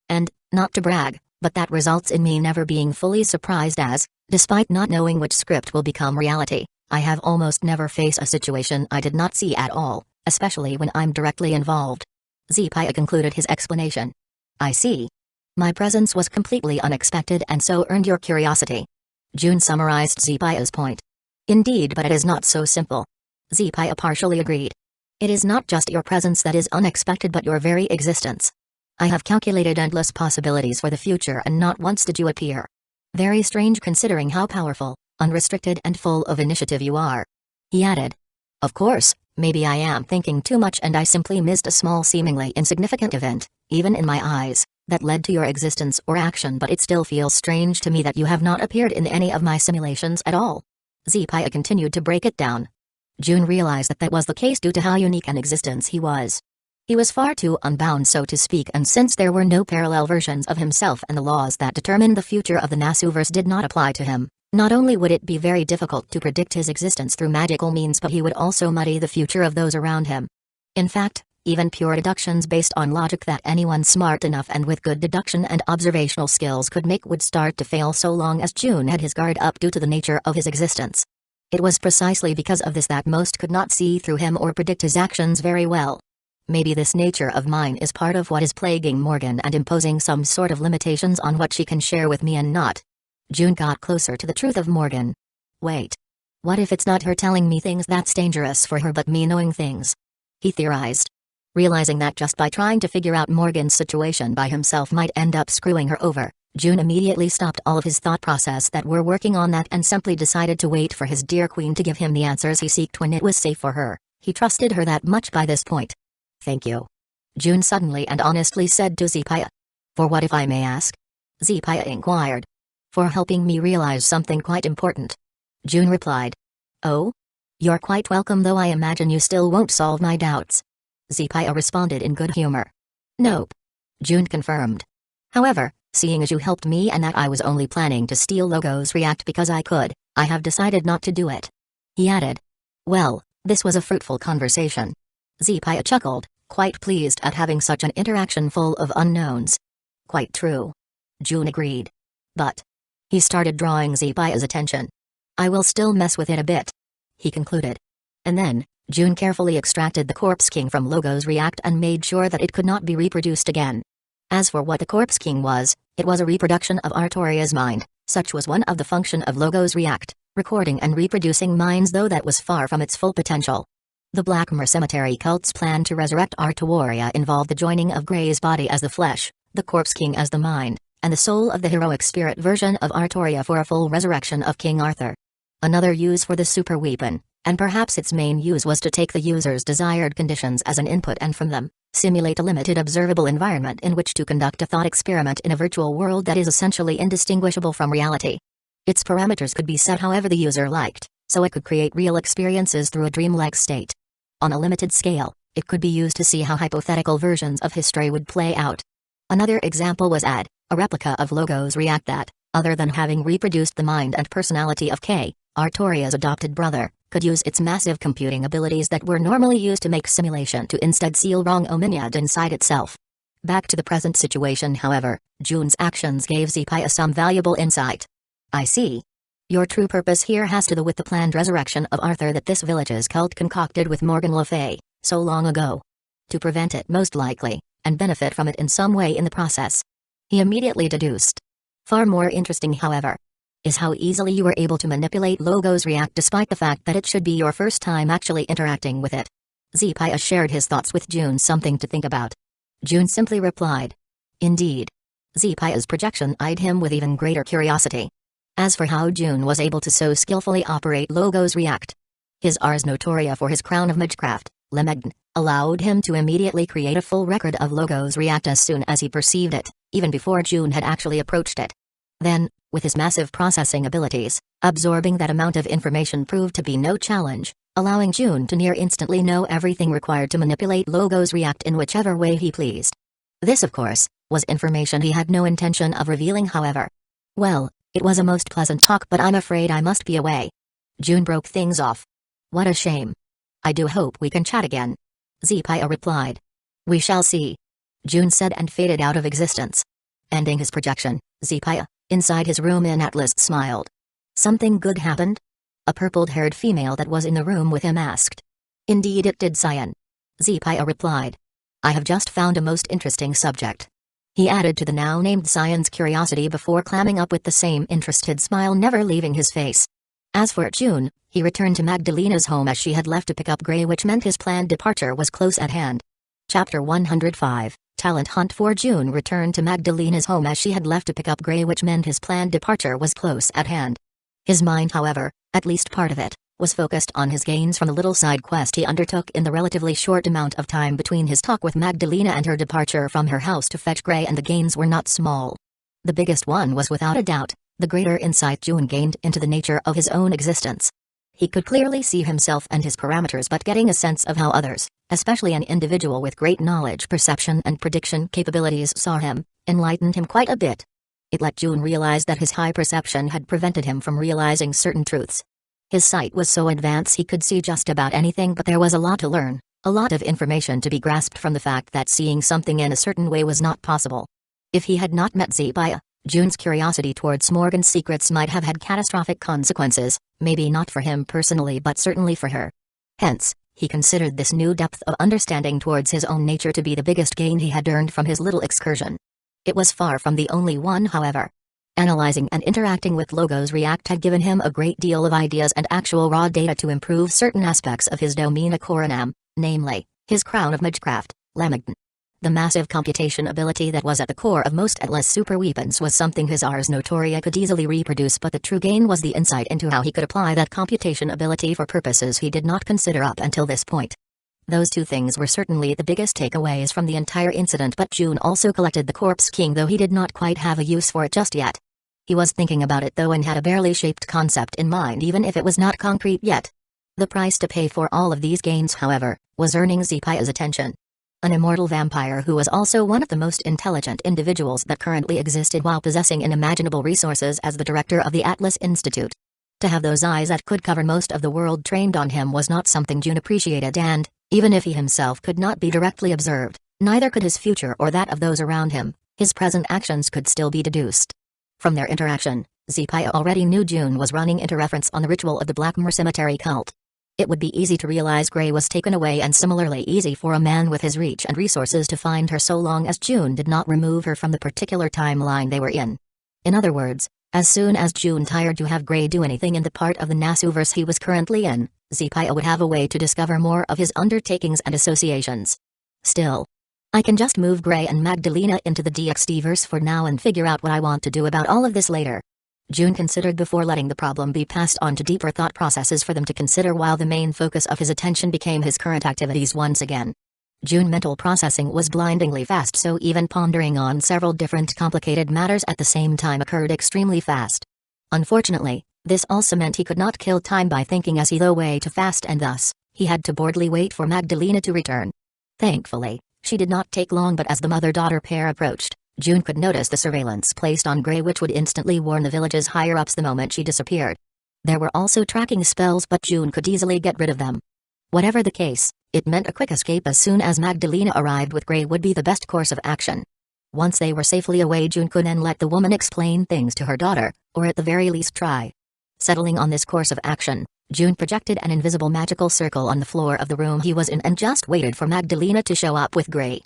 And, not to brag, but that results in me never being fully surprised as, despite not knowing which script will become reality, I have almost never faced a situation I did not see at all, especially when I'm directly involved. Zephia concluded his explanation. I see. My presence was completely unexpected and so earned your curiosity. June summarized Zephia's point. Indeed, but it is not so simple. Zephia partially agreed. It is not just your presence that is unexpected but your very existence. I have calculated endless possibilities for the future and not once did you appear. Very strange considering how powerful, unrestricted and full of initiative you are. He added. Of course, maybe I am thinking too much and I simply missed a small seemingly insignificant event, even in my eyes, that led to your existence or action, but it still feels strange to me that you have not appeared in any of my simulations at all. Zephia continued to break it down. June realized that that was the case due to how unique an existence he was. He was far too unbound so to speak, and since there were no parallel versions of himself and the laws that determined the future of the Nasuverse did not apply to him, not only would it be very difficult to predict his existence through magical means but he would also muddy the future of those around him. In fact, even pure deductions based on logic that anyone smart enough and with good deduction and observational skills could make would start to fail so long as June had his guard up due to the nature of his existence. It was precisely because of this that most could not see through him or predict his actions very well. Maybe this nature of mine is part of what is plaguing Morgan and imposing some sort of limitations on what she can share with me and not. June got closer to the truth of Morgan. Wait. What if it's not her telling me things that's dangerous for her but me knowing things? He theorized. Realizing that just by trying to figure out Morgan's situation by himself might end up screwing her over, June immediately stopped all of his thought process that were working on that and simply decided to wait for his dear queen to give him the answers he sought when it was safe for her. He trusted her that much by this point. Thank you. June suddenly and honestly said to Zephia. For what if I may ask? Zephia inquired. For helping me realize something quite important. June replied. Oh? You're quite welcome, though I imagine you still won't solve my doubts. Zephia responded in good humor. Nope. June confirmed. However, seeing as you helped me and that I was only planning to steal Logo's React because I could, I have decided not to do it. He added. Well, this was a fruitful conversation. Zephia chuckled, quite pleased at having such an interaction full of unknowns. Quite true. June agreed. But. He started drawing Zephia's attention. I will still mess with it a bit. He concluded. And then, June carefully extracted the Corpse King from Logo's React and made sure that it could not be reproduced again. As for what the Corpse King was, it was a reproduction of Artoria's mind. Such was one of the function of Logo's React, recording and reproducing minds, though that was far from its full potential. The Blackmore Cemetery cult's plan to resurrect Artoria involved the joining of Grey's body as the flesh, the Corpse King as the mind, and the soul of the heroic spirit version of Artoria for a full resurrection of King Arthur. Another use for the super weapon, and perhaps its main use, was to take the user's desired conditions as an input and from them, simulate a limited observable environment in which to conduct a thought experiment in a virtual world that is essentially indistinguishable from reality. Its parameters could be set however the user liked, so it could create real experiences through a dreamlike state. On a limited scale, it could be used to see how hypothetical versions of history would play out. Another example was Ad, a replica of Logo's React that, other than having reproduced the mind and personality of K, Artoria's adopted brother, could use its massive computing abilities that were normally used to make simulation to instead seal wrong omniad inside itself. Back to the present situation, however, June's actions gave Zephia some valuable insight. I see. Your true purpose here has to do with the planned resurrection of Arthur that this village's cult concocted with Morgan Le Fay, so long ago. To prevent it most likely, and benefit from it in some way in the process. He immediately deduced. Far more interesting, however, is how easily you were able to manipulate Logo's React despite the fact that it should be your first time actually interacting with it. Zephia shared his thoughts with June, something to think about. June simply replied. Indeed. Zephia's projection eyed him with even greater curiosity. As for how June was able to so skillfully operate Logos React, his Ars Notoria for his crown of Magecraft, Lemegn, allowed him to immediately create a full record of Logos React as soon as he perceived it, even before June had actually approached it. Then, with his massive processing abilities, absorbing that amount of information proved to be no challenge, allowing June to near instantly know everything required to manipulate Logos React in whichever way he pleased. This, of course, was information he had no intention of revealing, however. Well, it was a most pleasant talk, but I'm afraid I must be away. June broke things off. What a shame. I do hope we can chat again. Zepaya replied. We shall see. June said and faded out of existence. Ending his projection, Zepaya, inside his room in Atlas, smiled. Something good happened? A purpled-haired female that was in the room with him asked. Indeed it did, Cyan. Zepaya replied. I have just found a most interesting subject. He added to the now-named Cyan's curiosity before clamming up with the same interested smile never leaving his face. As for June, he returned to Magdalena's home as she had left to pick up Gray, which meant his planned departure was close at hand. Chapter 105, Talent Hunt. For June returned to Magdalena's home as she had left to pick up Gray, which meant his planned departure was close at hand. His mind, however, at least part of it, was focused on his gains from the little side quest he undertook in the relatively short amount of time between his talk with Magdalena and her departure from her house to fetch Gray, and the gains were not small. The biggest one was without a doubt the greater insight June gained into the nature of his own existence. He could clearly see himself and his parameters, but getting a sense of how others, especially an individual with great knowledge, perception and prediction capabilities, saw him, enlightened him quite a bit. It let June realize that his high perception had prevented him from realizing certain truths. His sight was so advanced he could see just about anything, but there was a lot to learn, a lot of information to be grasped from the fact that seeing something in a certain way was not possible. If he had not met Zepaya, June's curiosity towards Morgan's secrets might have had catastrophic consequences, maybe not for him personally but certainly for her. Hence, he considered this new depth of understanding towards his own nature to be the biggest gain he had earned from his little excursion. It was far from the only one, however. Analyzing and interacting with Logos React had given him a great deal of ideas and actual raw data to improve certain aspects of his Domina Coronam, namely, his crown of Magecraft, Lemegn. The massive computation ability that was at the core of most Atlas super weapons was something his Ars Notoria could easily reproduce, but the true gain was the insight into how he could apply that computation ability for purposes he did not consider up until this point. Those two things were certainly the biggest takeaways from the entire incident, but June also collected the Corpse King, though he did not quite have a use for it just yet. He was thinking about it though and had a barely shaped concept in mind, even if it was not concrete yet. The price to pay for all of these gains, however, was earning Zepaya's attention. An immortal vampire who was also one of the most intelligent individuals that currently existed while possessing unimaginable resources as the director of the Atlas Institute. To have those eyes that could cover most of the world trained on him was not something June appreciated, and, even if he himself could not be directly observed, neither could his future or that of those around him. His present actions could still be deduced. From their interaction, Zepaya already knew June was running into reference on the ritual of the Blackmoor Cemetery cult. It would be easy to realize Gray was taken away, and similarly easy for a man with his reach and resources to find her so long as June did not remove her from the particular timeline they were in. In other words, as soon as June tired to have Gray do anything in the part of the Nasuverse he was currently in, Zepaya would have a way to discover more of his undertakings and associations. Still, I can just move Gray and Magdalena into the DxD verse for now and figure out what I want to do about all of this later. June considered before letting the problem be passed on to deeper thought processes for them to consider, while the main focus of his attention became his current activities once again. June's mental processing was blindingly fast, so even pondering on several different complicated matters at the same time occurred extremely fast. Unfortunately, this also meant he could not kill time by thinking as he though way too fast, and thus, he had to boredly wait for Magdalena to return. Thankfully, she did not take long, but as the mother-daughter pair approached, June could notice the surveillance placed on Gray, which would instantly warn the village's higher-ups the moment she disappeared. There were also tracking spells, but June could easily get rid of them. Whatever the case, it meant a quick escape as soon as Magdalena arrived with Gray would be the best course of action. Once they were safely away, June could then let the woman explain things to her daughter, or at the very least try. Settling on this course of action, June projected an invisible magical circle on the floor of the room he was in and just waited for Magdalena to show up with Gray.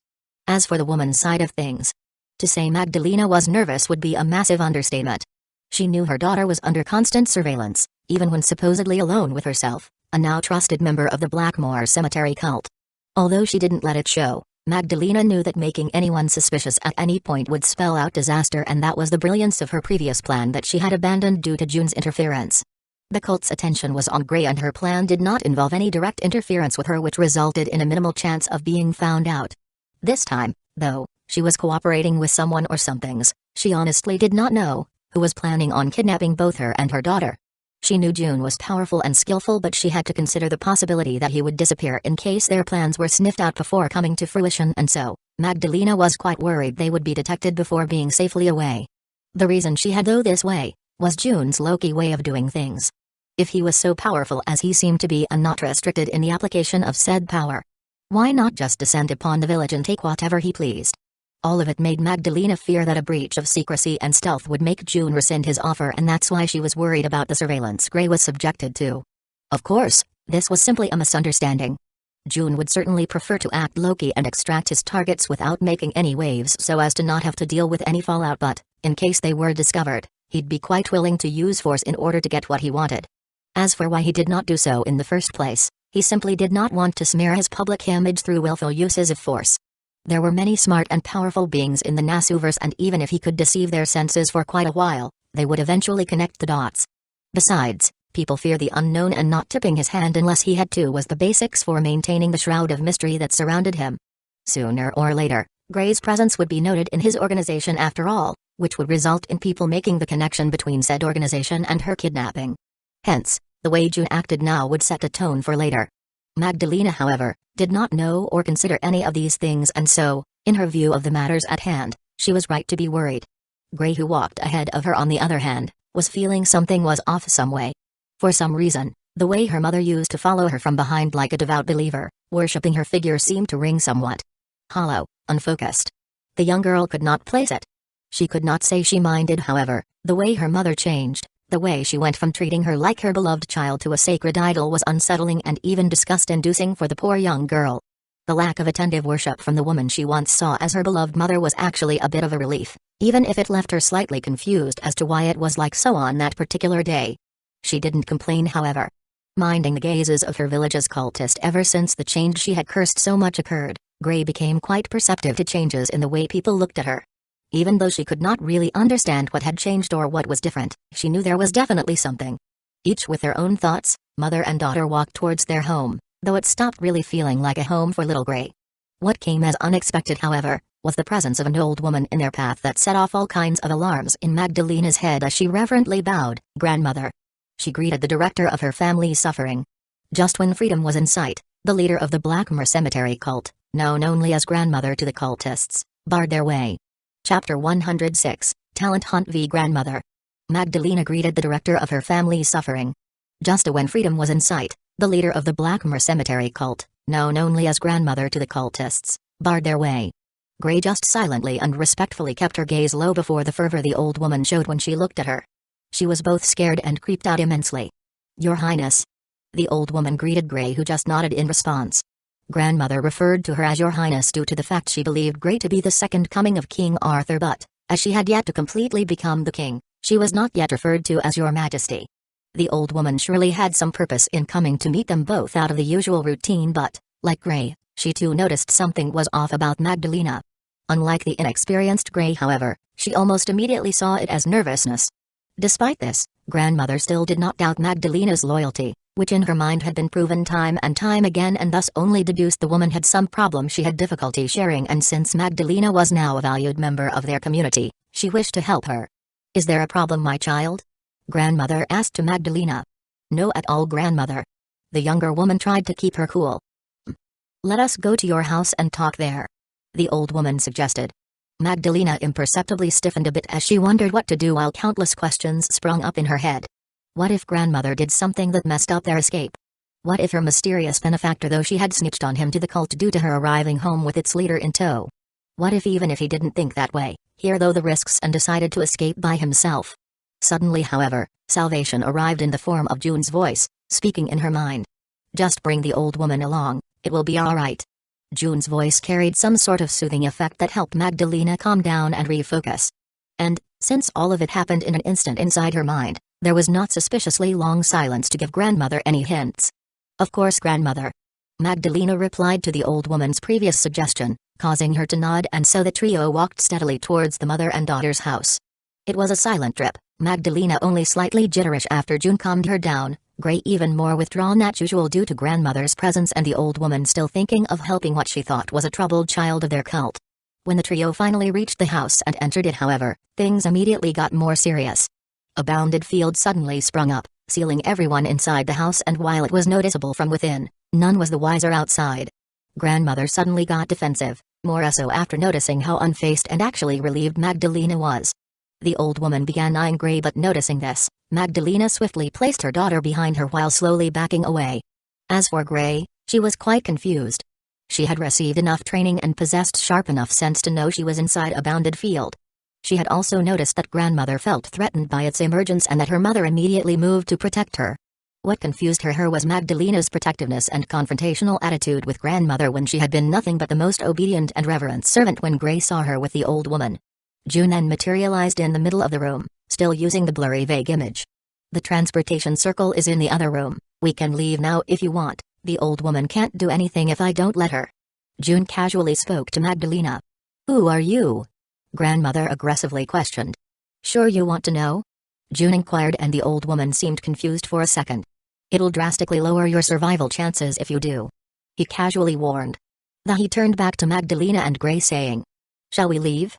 As for the woman's side of things, to say Magdalena was nervous would be a massive understatement. She knew her daughter was under constant surveillance, even when supposedly alone with herself, a now trusted member of the Blackmoor Cemetery cult. Although she didn't let it show, Magdalena knew that making anyone suspicious at any point would spell out disaster, and that was the brilliance of her previous plan that she had abandoned due to June's interference. The cult's attention was on Grey, and her plan did not involve any direct interference with her, which resulted in a minimal chance of being found out. This time, though, she was cooperating with someone or somethings, she honestly did not know, who was planning on kidnapping both her and her daughter. She knew June was powerful and skillful, but she had to consider the possibility that he would disappear in case their plans were sniffed out before coming to fruition, and so, Magdalena was quite worried they would be detected before being safely away. The reason she had, though, this way, was June's low-key way of doing things. If he was so powerful as he seemed to be and not restricted in the application of said power, why not just descend upon the village and take whatever he pleased? All of it made Magdalena fear that a breach of secrecy and stealth would make June rescind his offer, and that's why she was worried about the surveillance Grey was subjected to. Of course, this was simply a misunderstanding. June would certainly prefer to act low-key and extract his targets without making any waves so as to not have to deal with any fallout, but, in case they were discovered, he'd be quite willing to use force in order to get what he wanted. As for why he did not do so in the first place, he simply did not want to smear his public image through willful uses of force. There were many smart and powerful beings in the Nasuverse, and even if he could deceive their senses for quite a while, they would eventually connect the dots. Besides, people fear the unknown, and not tipping his hand unless he had to was the basics for maintaining the shroud of mystery that surrounded him. Sooner or later, Grey's presence would be noted in his organization after all, which would result in people making the connection between said organization and her kidnapping. Hence, the way June acted now would set a tone for later. Magdalena, however, did not know or consider any of these things, and so, in her view of the matters at hand, she was right to be worried. Grey, who walked ahead of her on the other hand, was feeling something was off some way. For some reason, the way her mother used to follow her from behind like a devout believer, worshipping her figure, seemed to ring somewhat hollow, unfocused. The young girl could not place it. She could not say she minded, however, the way her mother changed. The way she went from treating her like her beloved child to a sacred idol was unsettling and even disgust-inducing for the poor young girl. The lack of attentive worship from the woman she once saw as her beloved mother was actually a bit of a relief, even if it left her slightly confused as to why it was like so on that particular day. She didn't complain, however. Minding the gazes of her village's cultist ever since the change she had cursed so much occurred, Grey became quite perceptive to changes in the way people looked at her. Even though she could not really understand what had changed or what was different, she knew there was definitely something. Each with their own thoughts, mother and daughter walked towards their home, though it stopped really feeling like a home for little Grey. What came as unexpected, however, was the presence of an old woman in their path that set off all kinds of alarms in Magdalena's head as she reverently bowed. "Grandmother." She greeted the director of her family's suffering. Just when freedom was in sight, the leader of the Blackmore Cemetery cult, known only as Grandmother to the cultists, barred their way. Chapter 106, Talent Hunt v Grandmother. Magdalena greeted the director of her family's suffering. Just when freedom was in sight, the leader of the Blackmore Cemetery cult, known only as Grandmother to the cultists, barred their way. Grey just silently and respectfully kept her gaze low before the fervor the old woman showed when she looked at her. She was both scared and creeped out immensely. "Your Highness." The old woman greeted Grey, who just nodded in response. Grandmother referred to her as Your Highness due to the fact she believed Grey to be the second coming of King Arthur, but, as she had yet to completely become the king, she was not yet referred to as Your Majesty. The old woman surely had some purpose in coming to meet them both out of the usual routine, but, like Grey, she too noticed something was off about Magdalena. Unlike the inexperienced Grey, however, she almost immediately saw it as nervousness. Despite this, Grandmother still did not doubt Magdalena's loyalty, which in her mind had been proven time and time again, and thus only deduced the woman had some problem she had difficulty sharing, and since Magdalena was now a valued member of their community, she wished to help her. "Is there a problem, my child?" Grandmother asked to Magdalena. "No at all, Grandmother." The younger woman tried to keep her cool. "Let us go to your house and talk there," the old woman suggested. Magdalena imperceptibly stiffened a bit as she wondered what to do, while countless questions sprung up in her head. What if Grandmother did something that messed up their escape? What if her mysterious benefactor, though she had snitched on him to the cult due to her arriving home with its leader in tow? What if even if he didn't think that way, here though the risks, and decided to escape by himself? Suddenly, however, salvation arrived in the form of June's voice, speaking in her mind. "Just bring the old woman along, it will be all right." June's voice carried some sort of soothing effect that helped Magdalena calm down and refocus. And, since all of it happened in an instant inside her mind, there was not suspiciously long silence to give Grandmother any hints. "Of course, Grandmother." Magdalena replied to the old woman's previous suggestion, causing her to nod, and so the trio walked steadily towards the mother and daughter's house. It was a silent trip, Magdalena only slightly jitterish after June calmed her down, Gray even more withdrawn than usual due to grandmother's presence and the old woman still thinking of helping what she thought was a troubled child of their cult. When the trio finally reached the house and entered it, however, things immediately got more serious. A bounded field suddenly sprung up, sealing everyone inside the house, and while it was noticeable from within, none was the wiser outside. Grandmother suddenly got defensive, more so after noticing how unfazed and actually relieved Magdalena was. The old woman began eyeing Gray, but noticing this, Magdalena swiftly placed her daughter behind her while slowly backing away. As for Gray, she was quite confused. She had received enough training and possessed sharp enough sense to know she was inside a bounded field. She had also noticed that grandmother felt threatened by its emergence and that her mother immediately moved to protect her. What confused her was Magdalena's protectiveness and confrontational attitude with grandmother when she had been nothing but the most obedient and reverent servant when Gray saw her with the old woman. June then materialized in the middle of the room, still using the blurry vague image. The transportation circle is in the other room, we can leave now if you want, the old woman can't do anything if I don't let her. June casually spoke to Magdalena. Who are you? Grandmother aggressively questioned. Sure you want to know? June inquired, and the old woman seemed confused for a second. It'll drastically lower your survival chances if you do, he casually warned. Then he turned back to Magdalena and Gray saying, shall we leave?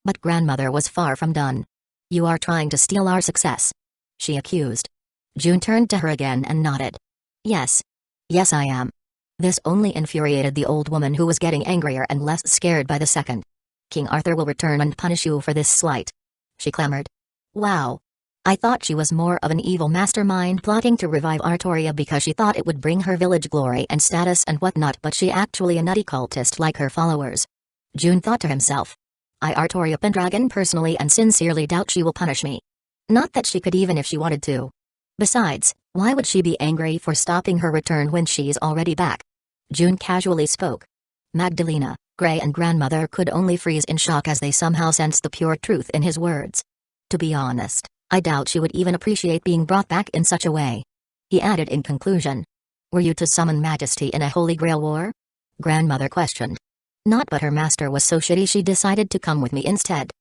But grandmother was far from done. You are trying to steal our success, she accused. June turned to her again and nodded. Yes. Yes, I am. This only infuriated the old woman, who was getting angrier and less scared by the second. King Arthur will return and punish you for this slight, she clamored. Wow. I thought she was more of an evil mastermind plotting to revive Artoria because she thought it would bring her village glory and status and whatnot, but she actually a nutty cultist like her followers. June thought to himself. I Artoria Pendragon personally and sincerely doubt she will punish me. Not that she could even if she wanted to. Besides, why would she be angry for stopping her return when she's already back? June casually spoke. Magdalena, Gray and grandmother could only freeze in shock as they somehow sensed the pure truth in his words. To be honest, I doubt she would even appreciate being brought back in such a way, he added in conclusion. Were you to summon Majesty in a Holy Grail war? Grandmother questioned. Not, but her master was so shitty she decided to come with me instead,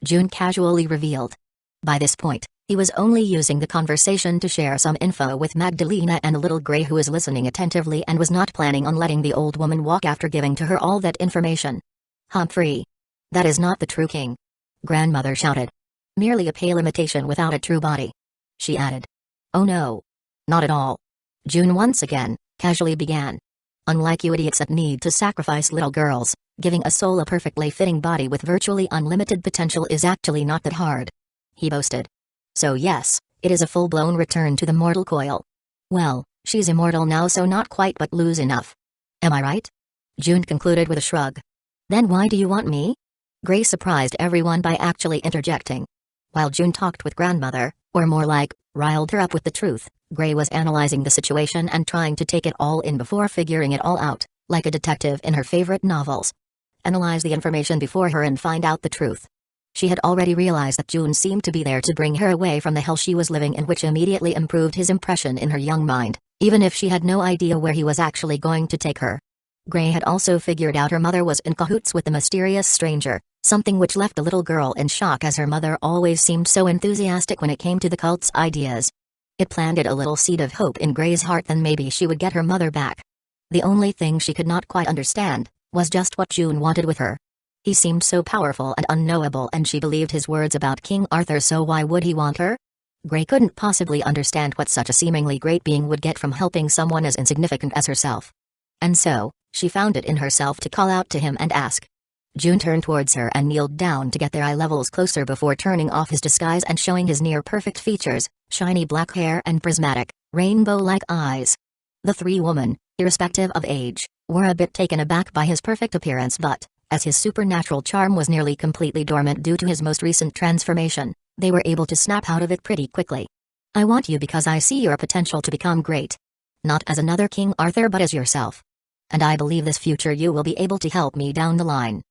June casually revealed. By this point, he was only using the conversation to share some info with Magdalena and little Gray, who was listening attentively and was not planning on letting the old woman walk after giving to her all that information. Humphrey. That is not the true king, grandmother shouted. Merely a pale imitation without a true body, she added. Oh no. Not at all, June once again casually began. Unlike you idiots that need to sacrifice little girls, giving a soul a perfectly fitting body with virtually unlimited potential is actually not that hard, he boasted. So yes, it is a full-blown return to the mortal coil. Well, she's immortal now, so not quite, but loose enough. Am I right? June concluded with a shrug. Then why do you want me? Gray surprised everyone by actually interjecting. While June talked with grandmother, or more like, riled her up with the truth, Gray was analyzing the situation and trying to take it all in before figuring it all out, like a detective in her favorite novels. Analyze the information before her and find out the truth. She had already realized that June seemed to be there to bring her away from the hell she was living in, which immediately improved his impression in her young mind, even if she had no idea where he was actually going to take her. Gray had also figured out her mother was in cahoots with the mysterious stranger, something which left the little girl in shock, as her mother always seemed so enthusiastic when it came to the cult's ideas. It planted a little seed of hope in Gray's heart that maybe she would get her mother back. The only thing she could not quite understand was just what June wanted with her. He seemed so powerful and unknowable, and she believed his words about King Arthur, so why would he want her? Gray couldn't possibly understand what such a seemingly great being would get from helping someone as insignificant as herself. And so, she found it in herself to call out to him and ask. June turned towards her and kneeled down to get their eye levels closer before turning off his disguise and showing his near-perfect features, shiny black hair and prismatic, rainbow-like eyes. The three women, irrespective of age, were a bit taken aback by his perfect appearance, but, as his supernatural charm was nearly completely dormant due to his most recent transformation, they were able to snap out of it pretty quickly. I want you because I see your potential to become great. Not as another King Arthur, but as yourself. And I believe this future you will be able to help me down the line.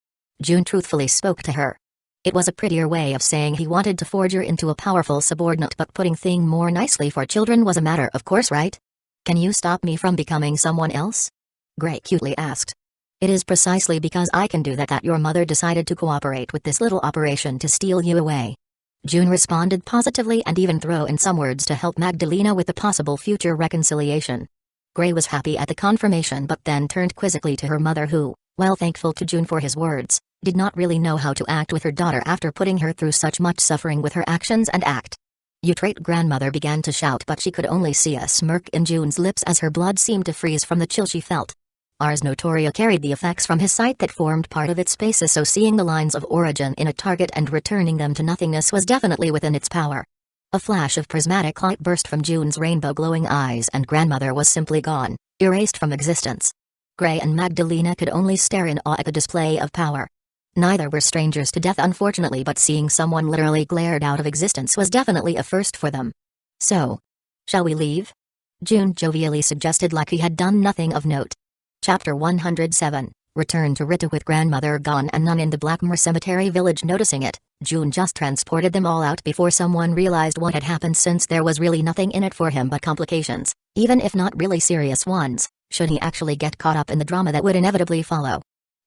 June truthfully spoke to her. It was a prettier way of saying he wanted to forge her into a powerful subordinate, but putting things more nicely for children was a matter of course, right? Can you stop me from becoming someone else? Gray cutely asked. It is precisely because I can do that your mother decided to cooperate with this little operation to steal you away. June responded positively and even threw in some words to help Magdalena with the possible future reconciliation. Gray was happy at the confirmation but then turned quizzically to her mother who, while thankful to June for his words, did not really know how to act with her daughter after putting her through such much suffering with her actions and act. Utrate grandmother began to shout but she could only see a smirk in June's lips as her blood seemed to freeze from the chill she felt. Ars Notoria carried the effects from his sight that formed part of its spaces, so seeing the lines of origin in a target and returning them to nothingness was definitely within its power. A flash of prismatic light burst from June's rainbow glowing eyes and grandmother was simply gone, erased from existence. Gray and Magdalena could only stare in awe at the display of power. Neither were strangers to death unfortunately, but seeing someone literally glared out of existence was definitely a first for them. So, shall we leave? June jovially suggested like he had done nothing of note. Chapter 107, Return to Rita. With grandmother gone and none in the Blackmore Cemetery village noticing it, June just transported them all out before someone realized what had happened, since there was really nothing in it for him but complications, even if not really serious ones, should he actually get caught up in the drama that would inevitably follow.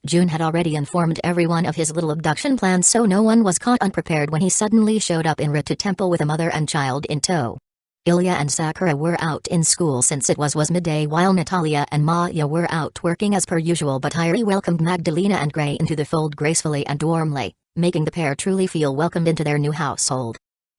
June had already informed everyone of his little abduction plan, so no one was caught unprepared when he suddenly showed up in Rita Temple with a mother and child in tow. Ilya and Sakura were out in school since it was midday, while Natalia and Maya were out working as per usual, but Hyrie welcomed Magdalena and Gray into the fold gracefully and warmly, making the pair truly feel welcomed into their new household.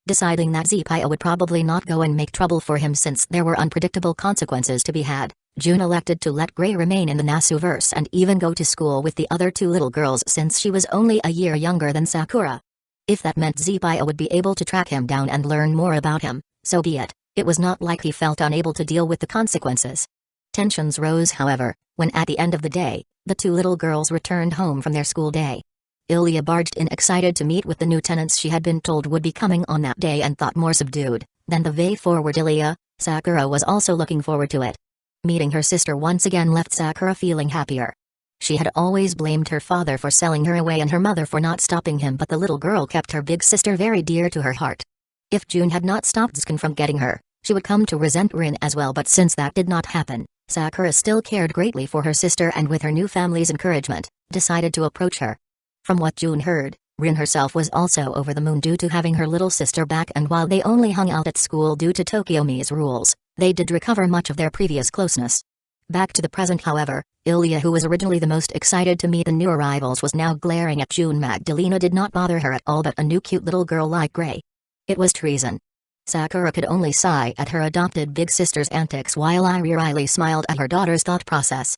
Deciding that Zepaya would probably not go and make trouble for him since there were unpredictable consequences to be had, June elected to let Gray remain in the Nasuverse and even go to school with the other two little girls since she was only a year younger than Sakura. If that meant Zepaya would be able to track him down and learn more about him, so be it. It was not like he felt unable to deal with the consequences. Tensions rose, however, when at the end of the day, the two little girls returned home from their school day. Ilya barged in excited to meet with the new tenants she had been told would be coming on that day and thought more subdued than the way forward. Ilya, Sakura was also looking forward to it. Meeting her sister once again left Sakura feeling happier. She had always blamed her father for selling her away and her mother for not stopping him, but the little girl kept her big sister very dear to her heart. If June had not stopped Zkin from getting her, she would come to resent Rin as well, but since that did not happen, Sakura still cared greatly for her sister and with her new family's encouragement, decided to approach her. From what June heard, Rin herself was also over the moon due to having her little sister back, and while they only hung out at school due to Tokyomi's rules, they did recover much of their previous closeness. Back to the present, however, Ilya, who was originally the most excited to meet the new arrivals, was now glaring at June. Magdalena did not bother her at all, but a new cute little girl like Gray. It was treason. Sakura could only sigh at her adopted big sister's antics, while Riley smiled at her daughter's thought process.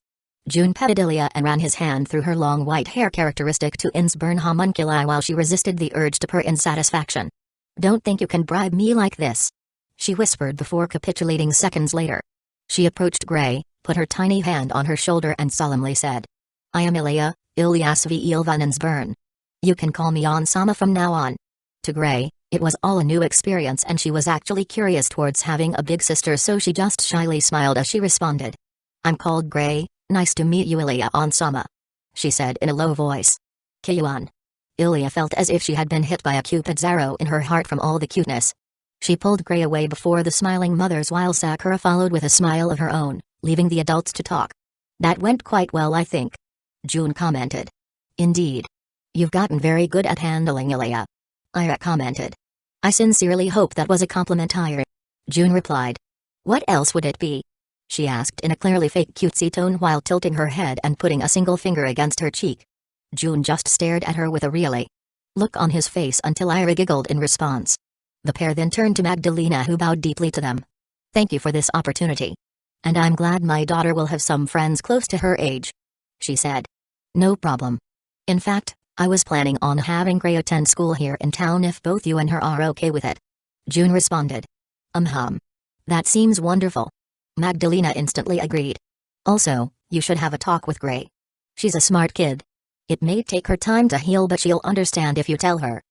June petted Ilya and ran his hand through her long white hair characteristic to Innsburn homunculi while she resisted the urge to purr in satisfaction. "Don't think you can bribe me like this," she whispered before capitulating seconds later. She approached Gray, put her tiny hand on her shoulder and solemnly said, "I am Ilya, Ilyasvi van Innsburn. You can call me Ansama from now on." To Gray, it was all a new experience and she was actually curious towards having a big sister, so she just shyly smiled as she responded. "I'm called Gray, nice to meet you Ilya Ansama," she said in a low voice. "Kyuan." Ilya felt as if she had been hit by a cupid's arrow in her heart from all the cuteness. She pulled Gray away before the smiling mothers while Sakura followed with a smile of her own, leaving the adults to talk. "That went quite well, I think," June commented. "Indeed. You've gotten very good at handling Ilya," Ira commented. "I sincerely hope that was a compliment, Ira," June replied. "What else would it be?" she asked in a clearly fake cutesy tone while tilting her head and putting a single finger against her cheek. June just stared at her with a really look on his face until Ira giggled in response. The pair then turned to Magdalena, who bowed deeply to them. "Thank you for this opportunity. And I'm glad my daughter will have some friends close to her age," she said. "No problem. In fact, I was planning on having Gray attend school here in town if both you and her are okay with it," June responded. That seems wonderful." Magdalena instantly agreed. "Also, you should have a talk with Gray. She's a smart kid. It may take her time to heal, but she'll understand if you tell her,"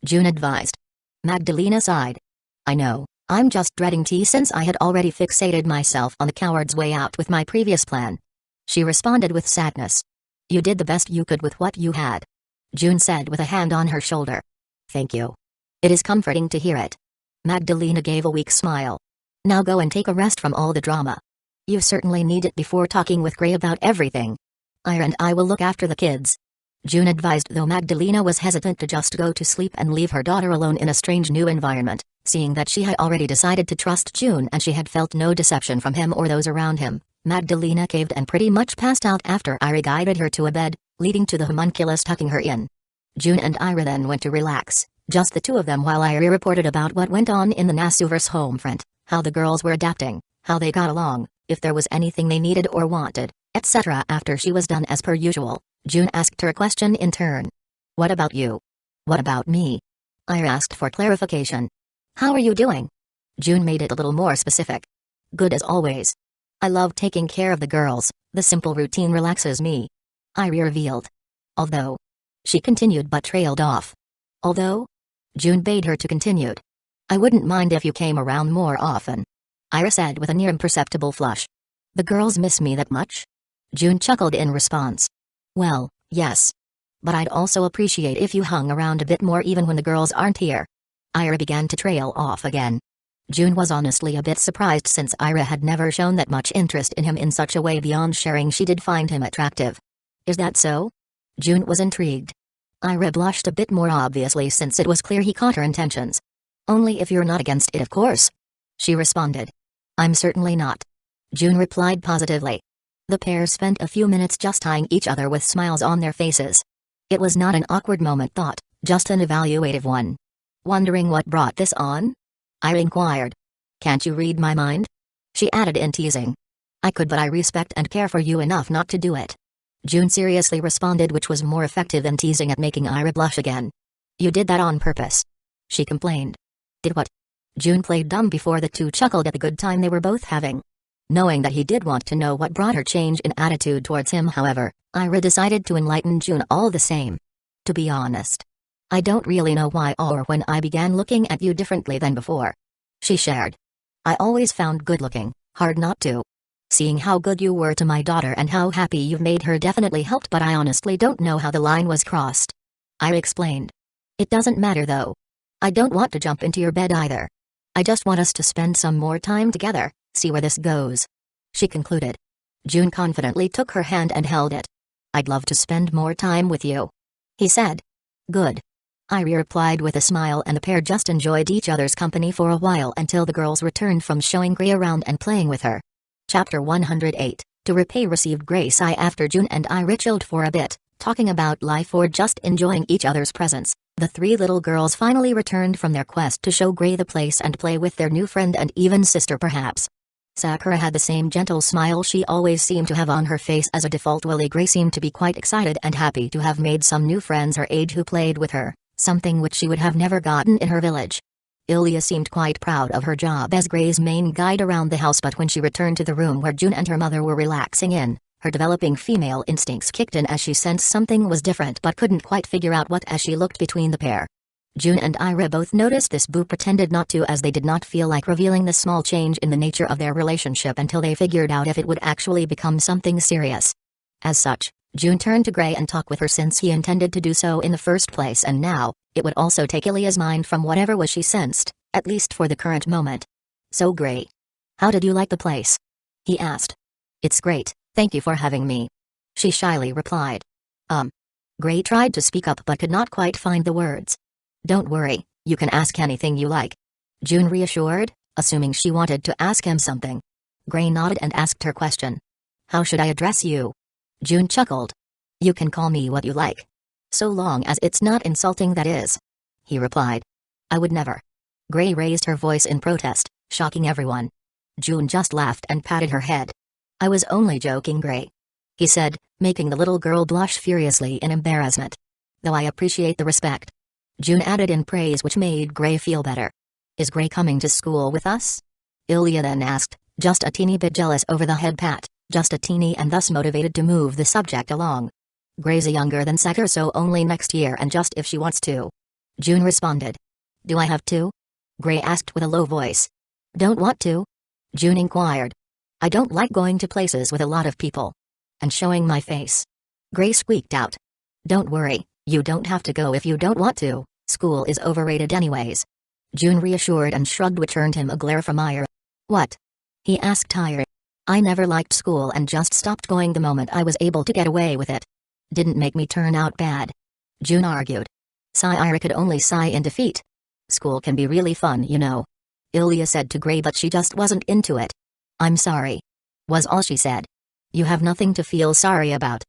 June advised. Magdalena sighed. "I know, I'm just dreading tea since I had already fixated myself on the coward's way out with my previous plan," she responded with sadness. "You did the best you could with what you had," June said with a hand on her shoulder. "Thank you. It is comforting to hear it." Magdalena gave a weak smile. "Now go and take a rest from all the drama." You certainly need it before talking with Gray about everything. Ira and I will look after the kids," June advised, though Magdalena was hesitant to just go to sleep and leave her daughter alone in a strange new environment, seeing that she had already decided to trust June and she had felt no deception from him or those around him. Magdalena caved and pretty much passed out after Ira guided her to a bed, leading to the homunculus tucking her in. June and Ira then went to relax, just the two of them, while Ira reported about what went on in the Nasuverse home front, how the girls were adapting, how they got along, if there was anything they needed or wanted, etc. After she was done as per usual, June asked her a question in turn. "What about you?" "What about me?" Ira asked for clarification. "How are you doing?" June made it a little more specific. "Good as always. I love taking care of the girls, the simple routine relaxes me," Ira revealed. "Although," she continued but trailed off. "Although?" June bade her to continue. "I wouldn't mind if you came around more often," Ira said with a near imperceptible flush. "The girls miss me that much?" June chuckled in response. "Well, yes. But I'd also appreciate if you hung around a bit more even when the girls aren't here." Ira began to trail off again. June was honestly a bit surprised, since Ira had never shown that much interest in him in such a way beyond sharing she did find him attractive. "Is that so?" June was intrigued. Ira blushed a bit more obviously, since it was clear he caught her intentions. "Only if you're not against it, of course," she responded. "I'm certainly not," June replied positively. The pair spent a few minutes just eyeing each other with smiles on their faces. It was not an awkward moment thought, just an evaluative one. "Wondering what brought this on?" Ira inquired. "Can't you read my mind?" she added in teasing. "I could, but I respect and care for you enough not to do it," June seriously responded, which was more effective than teasing at making Ira blush again. "You did that on purpose," she complained. "Did what?" June played dumb before the two chuckled at the good time they were both having. Knowing that he did want to know what brought her change in attitude towards him, however, Ira decided to enlighten June all the same. "To be honest, I don't really know why or when I began looking at you differently than before," she shared. "I always found good looking, hard not to. Seeing how good you were to my daughter and how happy you've made her definitely helped, but I honestly don't know how the line was crossed," Ira explained. "It doesn't matter though. I don't want to jump into your bed either. I just want us to spend some more time together, see where this goes," she concluded. June confidently took her hand and held it. "I'd love to spend more time with you," he said. "Good," Ira replied with a smile, and the pair just enjoyed each other's company for a while until the girls returned from showing Gray around and playing with her. Chapter 108, To Repay Received Grace. After June and Ira chilled for a bit, talking about life or just enjoying each other's presence, the three little girls finally returned from their quest to show Gray the place and play with their new friend and even sister perhaps. Sakura had the same gentle smile she always seemed to have on her face as a default, while Gray seemed to be quite excited and happy to have made some new friends her age who played with her, something which she would have never gotten in her village. Ilya seemed quite proud of her job as Gray's main guide around the house, but when she returned to the room where June and her mother were relaxing in, her developing female instincts kicked in as she sensed something was different but couldn't quite figure out what as she looked between the pair. June and Ira both noticed this but pretended not to, as they did not feel like revealing the small change in the nature of their relationship until they figured out if it would actually become something serious. As such, June turned to Gray and talked with her, since he intended to do so in the first place, and now, it would also take Ilya's mind from whatever was she sensed, at least for the current moment. "So Gray, how did you like the place?" he asked. "It's great, thank you for having me," she shyly replied. Gray tried to speak up but could not quite find the words. "Don't worry, you can ask anything you like," June reassured, assuming she wanted to ask him something. Gray nodded and asked her question. "How should I address you?" June chuckled. "You can call me what you like. So long as it's not insulting, that is," he replied. "I would never." Gray raised her voice in protest, shocking everyone. June just laughed and patted her head. "I was only joking, Gray," he said, making the little girl blush furiously in embarrassment. "Though I appreciate the respect," June added in praise, which made Gray feel better. "Is Gray coming to school with us?" Ilya then asked, just a teeny bit jealous over the head pat, just a teeny, and thus motivated to move the subject along. "Gray's younger than Saga, so only next year, and just if she wants to," June responded. "Do I have to?" Gray asked with a low voice. "Don't want to?" June inquired. "I don't like going to places with a lot of people and showing my face," Gray squeaked out. "Don't worry, you don't have to go if you don't want to. School is overrated anyways," June reassured and shrugged, which earned him a glare from Ira. "What?" he asked Ira. I never liked school and just stopped going the moment I was able to get away with it. Didn't make me turn out bad. June argued. Sayori could only sigh in defeat. School can be really fun, you know. Ilya said to Gray, but she just wasn't into it. I'm sorry, was all she said. You have nothing to feel sorry about.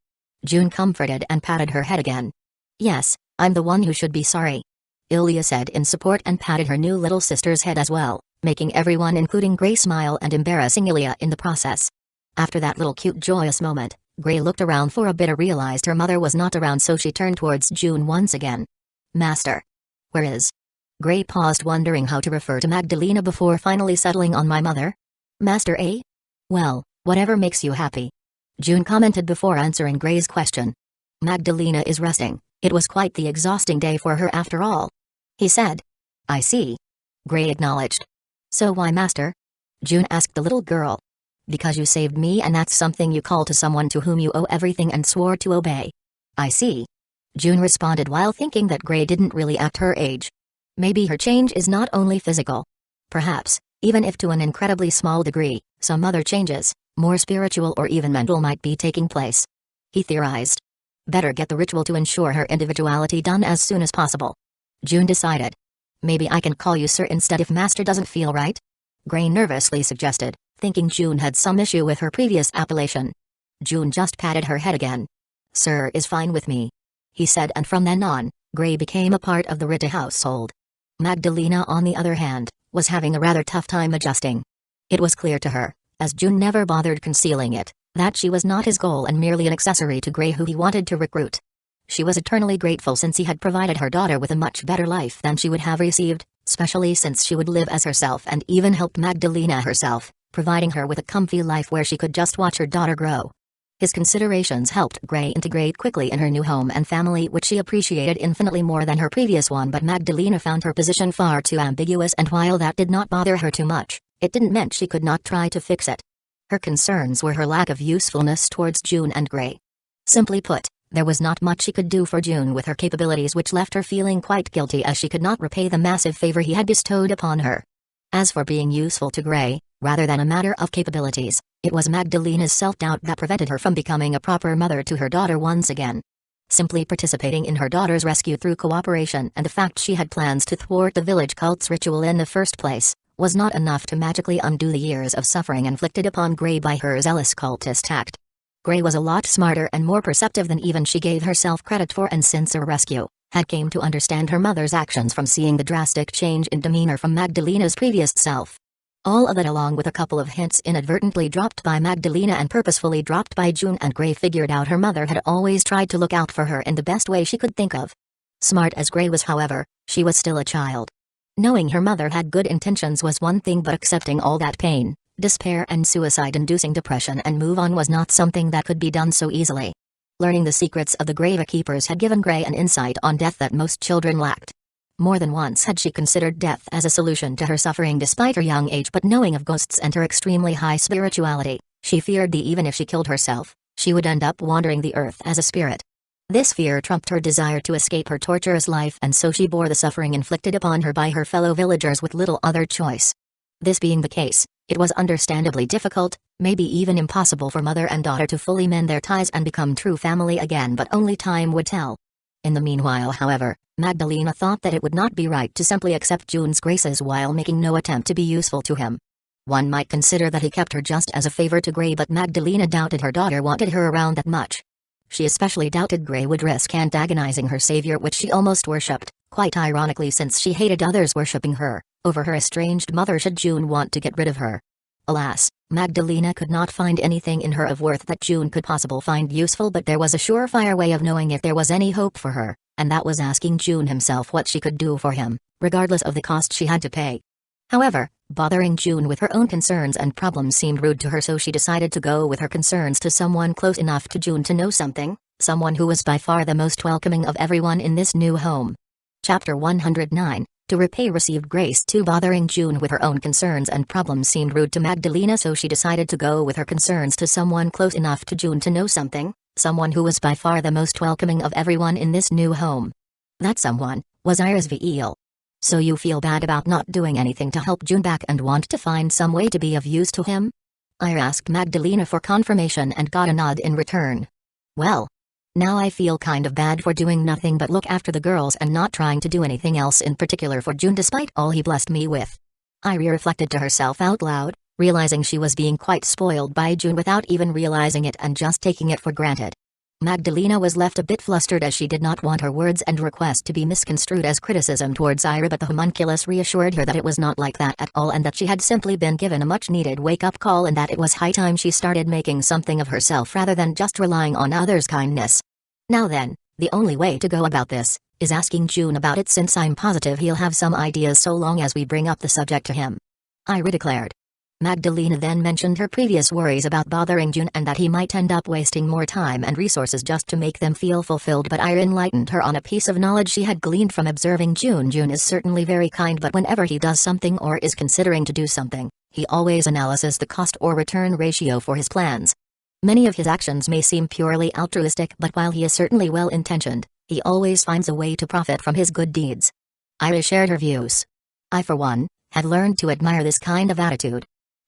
June comforted and patted her head again. Yes, I'm the one who should be sorry, Ilya said in support and patted her new little sister's head as well, making everyone including Gray smile and embarrassing Ilya in the process. After that little cute joyous moment, Gray looked around for a bit and realized her mother was not around, so she turned towards June once again. Master. Where is? Gray paused, wondering how to refer to Magdalena before finally settling on my mother. Master A? Well, whatever makes you happy, June commented before answering Gray's question. Magdalena is resting. It was quite the exhausting day for her after all, he said. I see, Gray acknowledged. So why Master? June asked the little girl. Because you saved me, and that's something you call to someone to whom you owe everything and swore to obey. I see, June responded while thinking that Gray didn't really act her age. Maybe her change is not only physical. Perhaps, even if to an incredibly small degree, some other changes, more spiritual or even mental, might be taking place. He theorized. Better get the ritual to ensure her individuality done as soon as possible, June decided. Maybe I can call you Sir instead if Master doesn't feel right, Gray nervously suggested, thinking June had some issue with her previous appellation. June just patted her head again. Sir is fine with me, he said, and from then on, Gray became a part of the Rita household. Magdalena, on the other hand, was having a rather tough time adjusting. It was clear to her, as June never bothered concealing it, that she was not his goal and merely an accessory to Gray, who he wanted to recruit. She was eternally grateful since he had provided her daughter with a much better life than she would have received, especially since she would live as herself and even helped Magdalena herself, providing her with a comfy life where she could just watch her daughter grow. His considerations helped Gray integrate quickly in her new home and family, which she appreciated infinitely more than her previous one, but Magdalena found her position far too ambiguous, and while that did not bother her too much, it didn't mean she could not try to fix it. Her concerns were her lack of usefulness towards June and Gray. Simply put, there was not much she could do for June with her capabilities, which left her feeling quite guilty as she could not repay the massive favor he had bestowed upon her. As for being useful to Gray, rather than a matter of capabilities, it was Magdalena's self-doubt that prevented her from becoming a proper mother to her daughter once again. Simply participating in her daughter's rescue through cooperation and the fact she had plans to thwart the village cult's ritual in the first place was not enough to magically undo the years of suffering inflicted upon Gray by her zealous cultist act. Gray was a lot smarter and more perceptive than even she gave herself credit for, and since her rescue, had came to understand her mother's actions from seeing the drastic change in demeanor from Magdalena's previous self. All of it, along with a couple of hints inadvertently dropped by Magdalena and purposefully dropped by June and Gray, figured out her mother had always tried to look out for her in the best way she could think of. Smart as Gray was, however, she was still a child. Knowing her mother had good intentions was one thing, but accepting all that pain, despair and suicide-inducing depression and move on was not something that could be done so easily. Learning the secrets of the Gravekeepers had given Gray an insight on death that most children lacked. More than once had she considered death as a solution to her suffering despite her young age, but knowing of ghosts and her extremely high spirituality, she feared that even if she killed herself, she would end up wandering the earth as a spirit. This fear trumped her desire to escape her torturous life, and so she bore the suffering inflicted upon her by her fellow villagers with little other choice. This being the case, it was understandably difficult, maybe even impossible, for mother and daughter to fully mend their ties and become true family again, but only time would tell. In the meanwhile, however, Magdalena thought that it would not be right to simply accept June's graces while making no attempt to be useful to him. One might consider that he kept her just as a favor to Gray, but Magdalena doubted her daughter wanted her around that much. She especially doubted Gray would risk antagonizing her savior, which she almost worshipped, quite ironically since she hated others worshipping her, over her estranged mother should June want to get rid of her. Alas, Magdalena could not find anything in her of worth that June could possibly find useful, but there was a surefire way of knowing if there was any hope for her, and that was asking June himself what she could do for him, regardless of the cost she had to pay. However, bothering June with her own concerns and problems seemed rude to her, so she decided to go with her concerns to someone close enough to June to know something, someone who was by far the most welcoming of everyone in this new home. Chapter 109, To Repay Received Grace. To bothering June with her own concerns and problems seemed rude to Magdalena, so she decided to go with her concerns to someone close enough to June to know something, someone who was by far the most welcoming of everyone in this new home. That someone was Iris Veal. So you feel bad about not doing anything to help June back and want to find some way to be of use to him? I asked Magdalena for confirmation and got a nod in return. Well, now I feel kind of bad for doing nothing but look after the girls and not trying to do anything else in particular for June despite all he blessed me with. Irie reflected to herself out loud, realizing she was being quite spoiled by June without even realizing it and just taking it for granted. Magdalena was left a bit flustered as she did not want her words and request to be misconstrued as criticism towards Irie, but the homunculus reassured her that it was not like that at all and that she had simply been given a much-needed wake-up call and that it was high time she started making something of herself rather than just relying on others' kindness. Now then, the only way to go about this is asking June about it, since I'm positive he'll have some ideas so long as we bring up the subject to him. Irie declared. Magdalena then mentioned her previous worries about bothering June and that he might end up wasting more time and resources just to make them feel fulfilled, but Irie enlightened her on a piece of knowledge she had gleaned from observing June. June is certainly very kind, but whenever he does something or is considering to do something, he always analyzes the cost or return ratio for his plans. Many of his actions may seem purely altruistic, but while he is certainly well-intentioned, he always finds a way to profit from his good deeds. Irie shared her views. I, for one, have learned to admire this kind of attitude.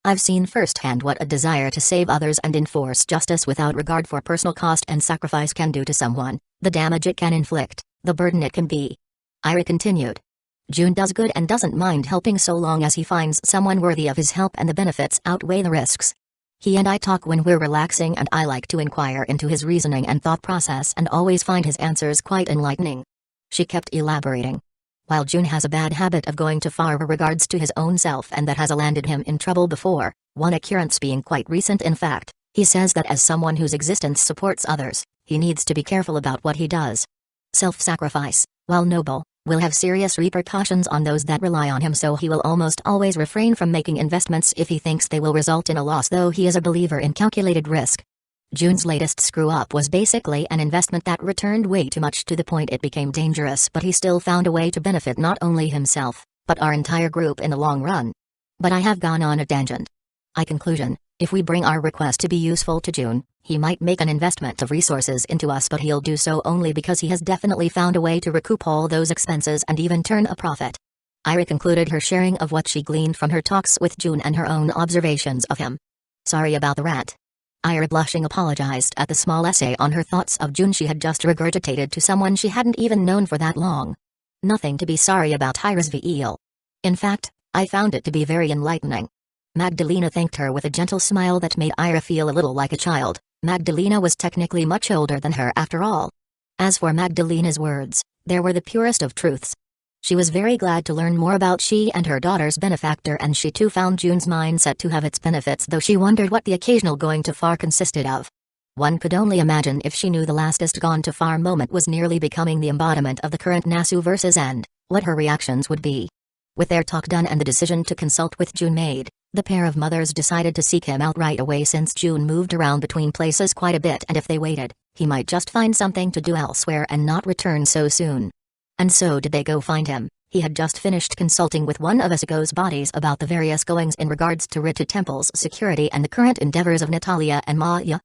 I've seen firsthand what a desire to save others and enforce justice without regard for personal cost and sacrifice can do to someone, the damage it can inflict, the burden it can be. Irie continued. June does good and doesn't mind helping so long as he finds someone worthy of his help and the benefits outweigh the risks. He and I talk when we're relaxing and I like to inquire into his reasoning and thought process and always find his answers quite enlightening. She kept elaborating. While June has a bad habit of going too far with regards to his own self and that has landed him in trouble before, one occurrence being quite recent in fact, he says that as someone whose existence supports others, he needs to be careful about what he does. Self-sacrifice, while noble, will have serious repercussions on those that rely on him, so he will almost always refrain from making investments if he thinks they will result in a loss, though he is a believer in calculated risk. June's latest screw-up was basically an investment that returned way too much to the point it became dangerous, but he still found a way to benefit not only himself, but our entire group in the long run. But I have gone on a tangent. Conclusion, if we bring our request to be useful to June, he might make an investment of resources into us, but he'll do so only because he has definitely found a way to recoup all those expenses and even turn a profit. Irie concluded her sharing of what she gleaned from her talks with June and her own observations of him. Sorry about the rat. Irie blushing apologized at the small essay on her thoughts of June she had just regurgitated to someone she hadn't even known for that long. Nothing to be sorry about, Irie's VEL. In fact, I found it to be very enlightening. Magdalena thanked her with a gentle smile that made Irie feel a little like a child. Magdalena was technically much older than her after all. As for Magdalena's words, they were the purest of truths. She was very glad to learn more about she and her daughter's benefactor, and she too found June's mindset to have its benefits, though she wondered what the occasional going too far consisted of. One could only imagine if she knew the lastest gone too far moment was nearly becoming the embodiment of the current Nasu versus End, what her reactions would be. With their talk done and the decision to consult with June made, the pair of mothers decided to seek him out right away, since June moved around between places quite a bit, and if they waited, he might just find something to do elsewhere and not return so soon. And so did they go find him. He had just finished consulting with one of Asuko's bodies about the various goings in regards to Ritu Temple's security and the current endeavors of Natalia and Maya.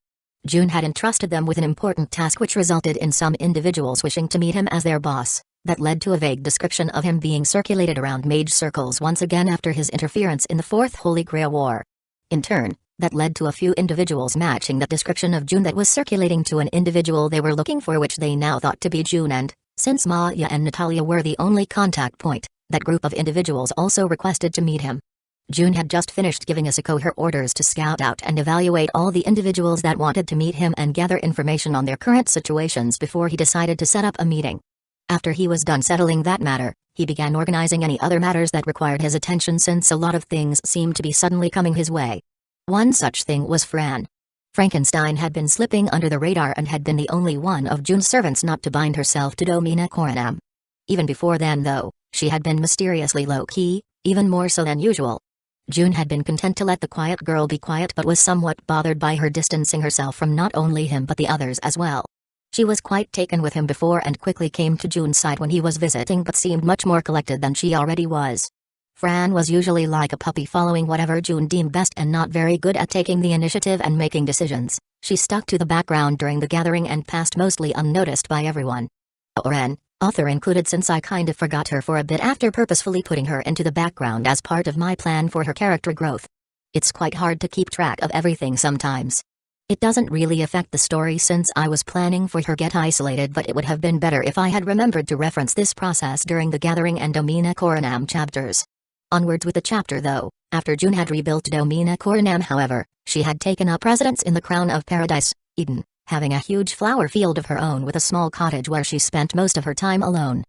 June had entrusted them with an important task which resulted in some individuals wishing to meet him as their boss. That led to a vague description of him being circulated around Mage circles once again after his interference in the Fourth Holy Grail War. In turn, that led to a few individuals matching that description of June that was circulating to an individual they were looking for, which they now thought to be June, and, since Maya and Natalia were the only contact point, that group of individuals also requested to meet him. June had just finished giving Asuko her orders to scout out and evaluate all the individuals that wanted to meet him and gather information on their current situations before he decided to set up a meeting. After he was done settling that matter, he began organizing any other matters that required his attention, since a lot of things seemed to be suddenly coming his way. One such thing was Fran. Frankenstein had been slipping under the radar and had been the only one of June's servants not to bind herself to Domina Coronam. Even before then, though, she had been mysteriously low-key, even more so than usual. June had been content to let the quiet girl be quiet, but was somewhat bothered by her distancing herself from not only him but the others as well. She was quite taken with him before and quickly came to June's side when he was visiting, but seemed much more collected than she already was. Fran was usually like a puppy, following whatever June deemed best and not very good at taking the initiative and making decisions. She stuck to the background during the gathering and passed mostly unnoticed by everyone. Oren, author included, since I kind of forgot her for a bit after purposefully putting her into the background as part of my plan for her character growth. It's quite hard to keep track of everything sometimes. It doesn't really affect the story since I was planning for her get isolated, but it would have been better if I had remembered to reference this process during the Gathering and Domina Coronam chapters. Onwards with the chapter though. After June had rebuilt Domina Coronam, however, she had taken up residence in the Crown of Paradise, Eden, having a huge flower field of her own with a small cottage where she spent most of her time alone.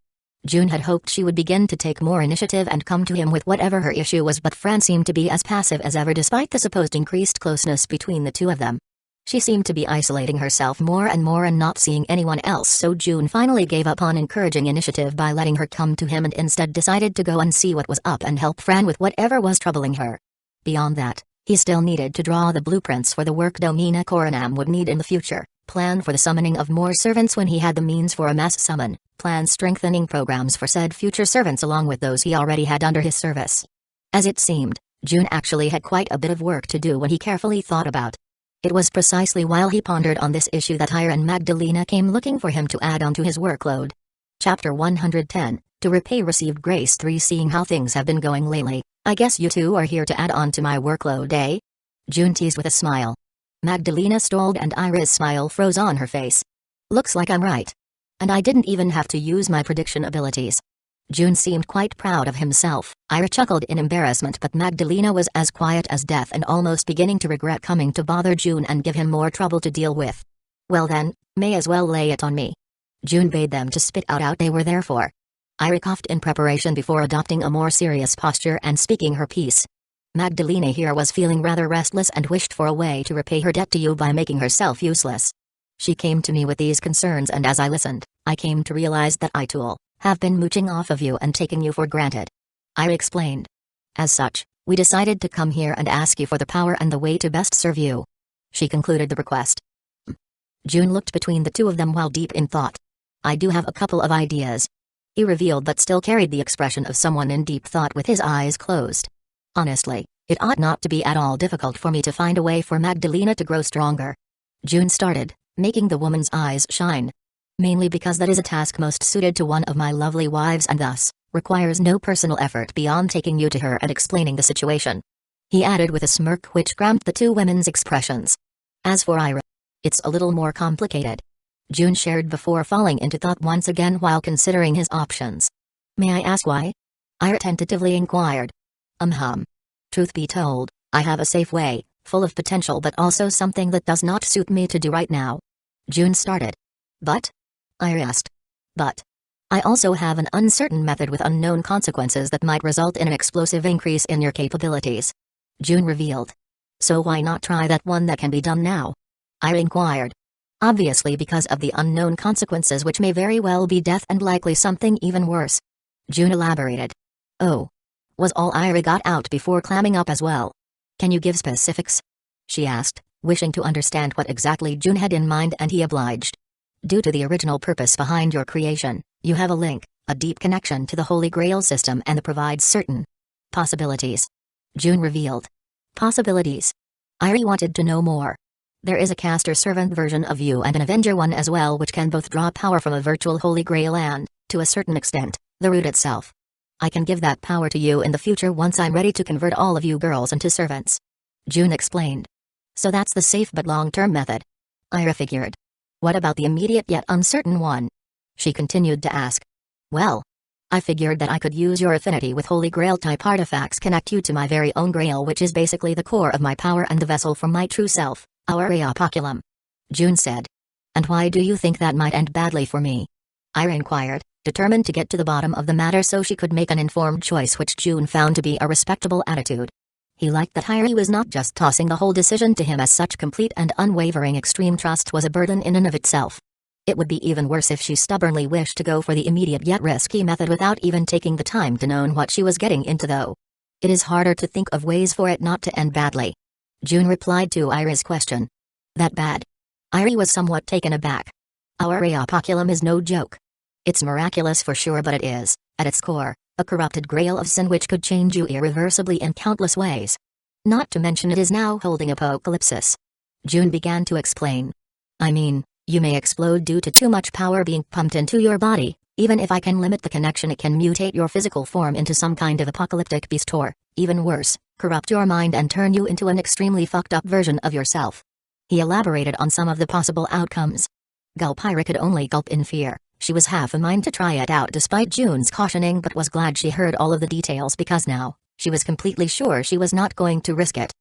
June had hoped she would begin to take more initiative and come to him with whatever her issue was, but Fran seemed to be as passive as ever despite the supposed increased closeness between the two of them. She seemed to be isolating herself more and more and not seeing anyone else, so June finally gave up on encouraging initiative by letting her come to him and instead decided to go and see what was up and help Fran with whatever was troubling her. Beyond that, he still needed to draw the blueprints for the work Domina Coronam would need in the future, plan for the summoning of more servants when he had the means for a mass summon, plan strengthening programs for said future servants along with those he already had under his service. As it seemed, June actually had quite a bit of work to do when he carefully thought about. It was precisely while he pondered on this issue that Ira and Magdalena came looking for him to add on to his workload. Chapter 110, To Repay Received Grace 3. Seeing how things have been going lately, I guess you two are here to add on to my workload, eh? June teased with a smile. Magdalena stalled and Ira's smile froze on her face. Looks like I'm right. And I didn't even have to use my prediction abilities. June seemed quite proud of himself. Ira chuckled in embarrassment, but Magdalena was as quiet as death and almost beginning to regret coming to bother June and give him more trouble to deal with. Well then, may as well lay it on me. June bade them to spit out they were there for. Ira coughed in preparation before adopting a more serious posture and speaking her piece. Magdalena here was feeling rather restless and wished for a way to repay her debt to you by making herself useless. She came to me with these concerns, and as I listened, I came to realize that I too have been mooching off of you and taking you for granted. Ira explained. As such, we decided to come here and ask you for the power and the way to best serve you. She concluded the request. June looked between the two of them while deep in thought. I do have a couple of ideas. He revealed, but still carried the expression of someone in deep thought with his eyes closed. Honestly, it ought not to be at all difficult for me to find a way for Magdalena to grow stronger. June started, making the woman's eyes shine. Mainly because that is a task most suited to one of my lovely wives and thus requires no personal effort beyond taking you to her and explaining the situation. He added with a smirk which cramped the two women's expressions. As for Ira, it's a little more complicated. June shared before falling into thought once again while considering his options. May I ask why? Ira tentatively inquired. Truth be told, I have a safe way, full of potential but also something that does not suit me to do right now. June started. But? Ira asked. But I also have an uncertain method with unknown consequences that might result in an explosive increase in your capabilities. June revealed. So why not try that one that can be done now? Ira inquired. Obviously because of the unknown consequences, which may very well be death and likely something even worse. June elaborated. Oh. Was all Ira got out before clamming up as well. Can you give specifics? She asked, wishing to understand what exactly June had in mind, and he obliged. Due to the original purpose behind your creation, you have a link, a deep connection to the Holy Grail system, and it provides certain possibilities. June revealed. Possibilities? Ira wanted to know more. There is a caster-servant version of you and an Avenger one as well, which can both draw power from a virtual Holy Grail and, to a certain extent, the root itself. I can give that power to you in the future once I'm ready to convert all of you girls into servants. June explained. So that's the safe but long-term method. Ira figured. What about the immediate yet uncertain one? She continued to ask. Well, I figured that I could use your affinity with Holy Grail type artifacts, connect you to my very own Grail, which is basically the core of my power and the vessel for my true self, our Apoculum. June said. And why do you think that might end badly for me? Ira inquired, determined to get to the bottom of the matter so she could make an informed choice, which June found to be a respectable attitude. He liked that Ira was not just tossing the whole decision to him, as such complete and unwavering extreme trust was a burden in and of itself. It would be even worse if she stubbornly wished to go for the immediate yet risky method without even taking the time to know what she was getting into, though. It is harder to think of ways for it not to end badly. June replied to Ira's question. That bad? Ira was somewhat taken aback. Our Apoculum is no joke. It's miraculous for sure, but it is, at its core, a corrupted grail of sin which could change you irreversibly in countless ways. Not to mention it is now holding apocalypsis. June began to explain. I mean, you may explode due to too much power being pumped into your body. Even if I can limit the connection, it can mutate your physical form into some kind of apocalyptic beast or, Even worse, corrupt your mind and turn you into an extremely fucked up version of yourself. He elaborated on some of the possible outcomes. Gulp. Ira could only gulp in fear. She was half a mind to try it out despite June's cautioning, but was glad she heard all of the details because now, she was completely sure she was not going to risk it.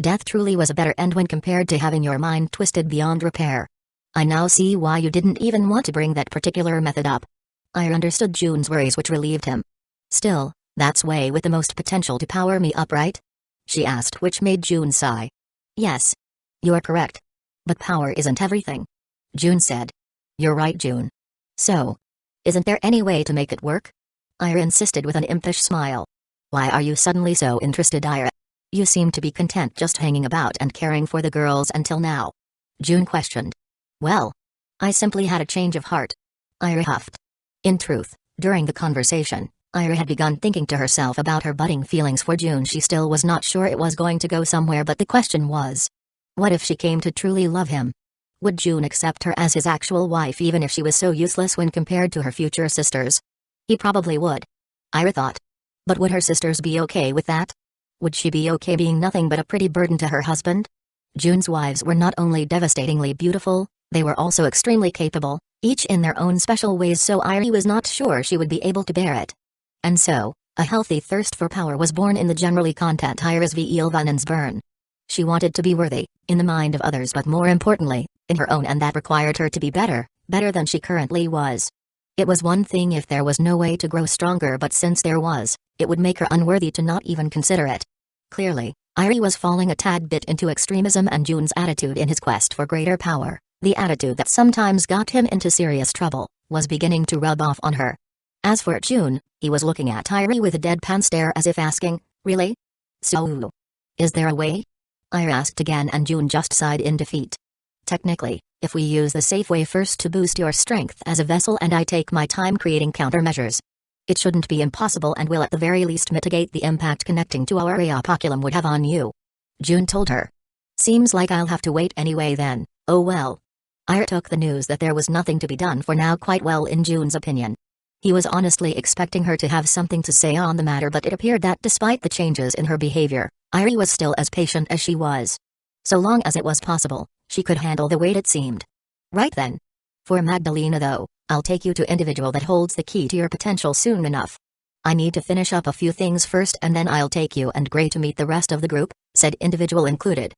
Death truly was a better end when compared to having your mind twisted beyond repair. I now see why you didn't even want to bring that particular method up. Ira understood June's worries, which relieved him. Still, that's way with the most potential to power me up, right? She asked, which made June sigh. Yes. You're correct. But power isn't everything. June said. You're right, June. So, isn't there any way to make it work? Ira insisted with an impish smile. Why are you suddenly so interested, Ira? You seem to be content just hanging about and caring for the girls until now. June questioned. Well, I simply had a change of heart. Ira huffed. In truth, during the conversation, Ira had begun thinking to herself about her budding feelings for June. She still was not sure it was going to go somewhere, but the question was, what if she came to truly love him? Would June accept her as his actual wife even if she was so useless when compared to her future sisters? He probably would. Ira thought. But would her sisters be okay with that? Would she be okay being nothing but a pretty burden to her husband? June's wives were not only devastatingly beautiful, they were also extremely capable, each in their own special ways, so Ira was not sure she would be able to bear it. And so, a healthy thirst for power was born in the generally content Iris v. Ilvanensburn. She wanted to be worthy, in the mind of others, but more importantly, in her own, and that required her to be better than she currently was. It was one thing if there was no way to grow stronger, but since there was, it would make her unworthy to not even consider it. Clearly, Irie was falling a tad bit into extremism, and June's attitude in his quest for greater power, the attitude that sometimes got him into serious trouble, was beginning to rub off on her. As for June, he was looking at Irie with a deadpan stare as if asking, really? So, is there a way? Ira asked again, and June just sighed in defeat. Technically, if we use the safe way first to boost your strength as a vessel and I take my time creating countermeasures, it shouldn't be impossible and will at the very least mitigate the impact connecting to our Reopoculum would have on you. June told her. Seems like I'll have to wait anyway then, oh well. Ira took the news that there was nothing to be done for now quite well in June's opinion. He was honestly expecting her to have something to say on the matter, but it appeared that despite the changes in her behavior, Irie was still as patient as she was. So long as it was possible, she could handle the wait, it seemed. Right then. For Magdalena though, I'll take you to individual that holds the key to your potential soon enough. I need to finish up a few things first and then I'll take you and Gray to meet the rest of the group, said individual included.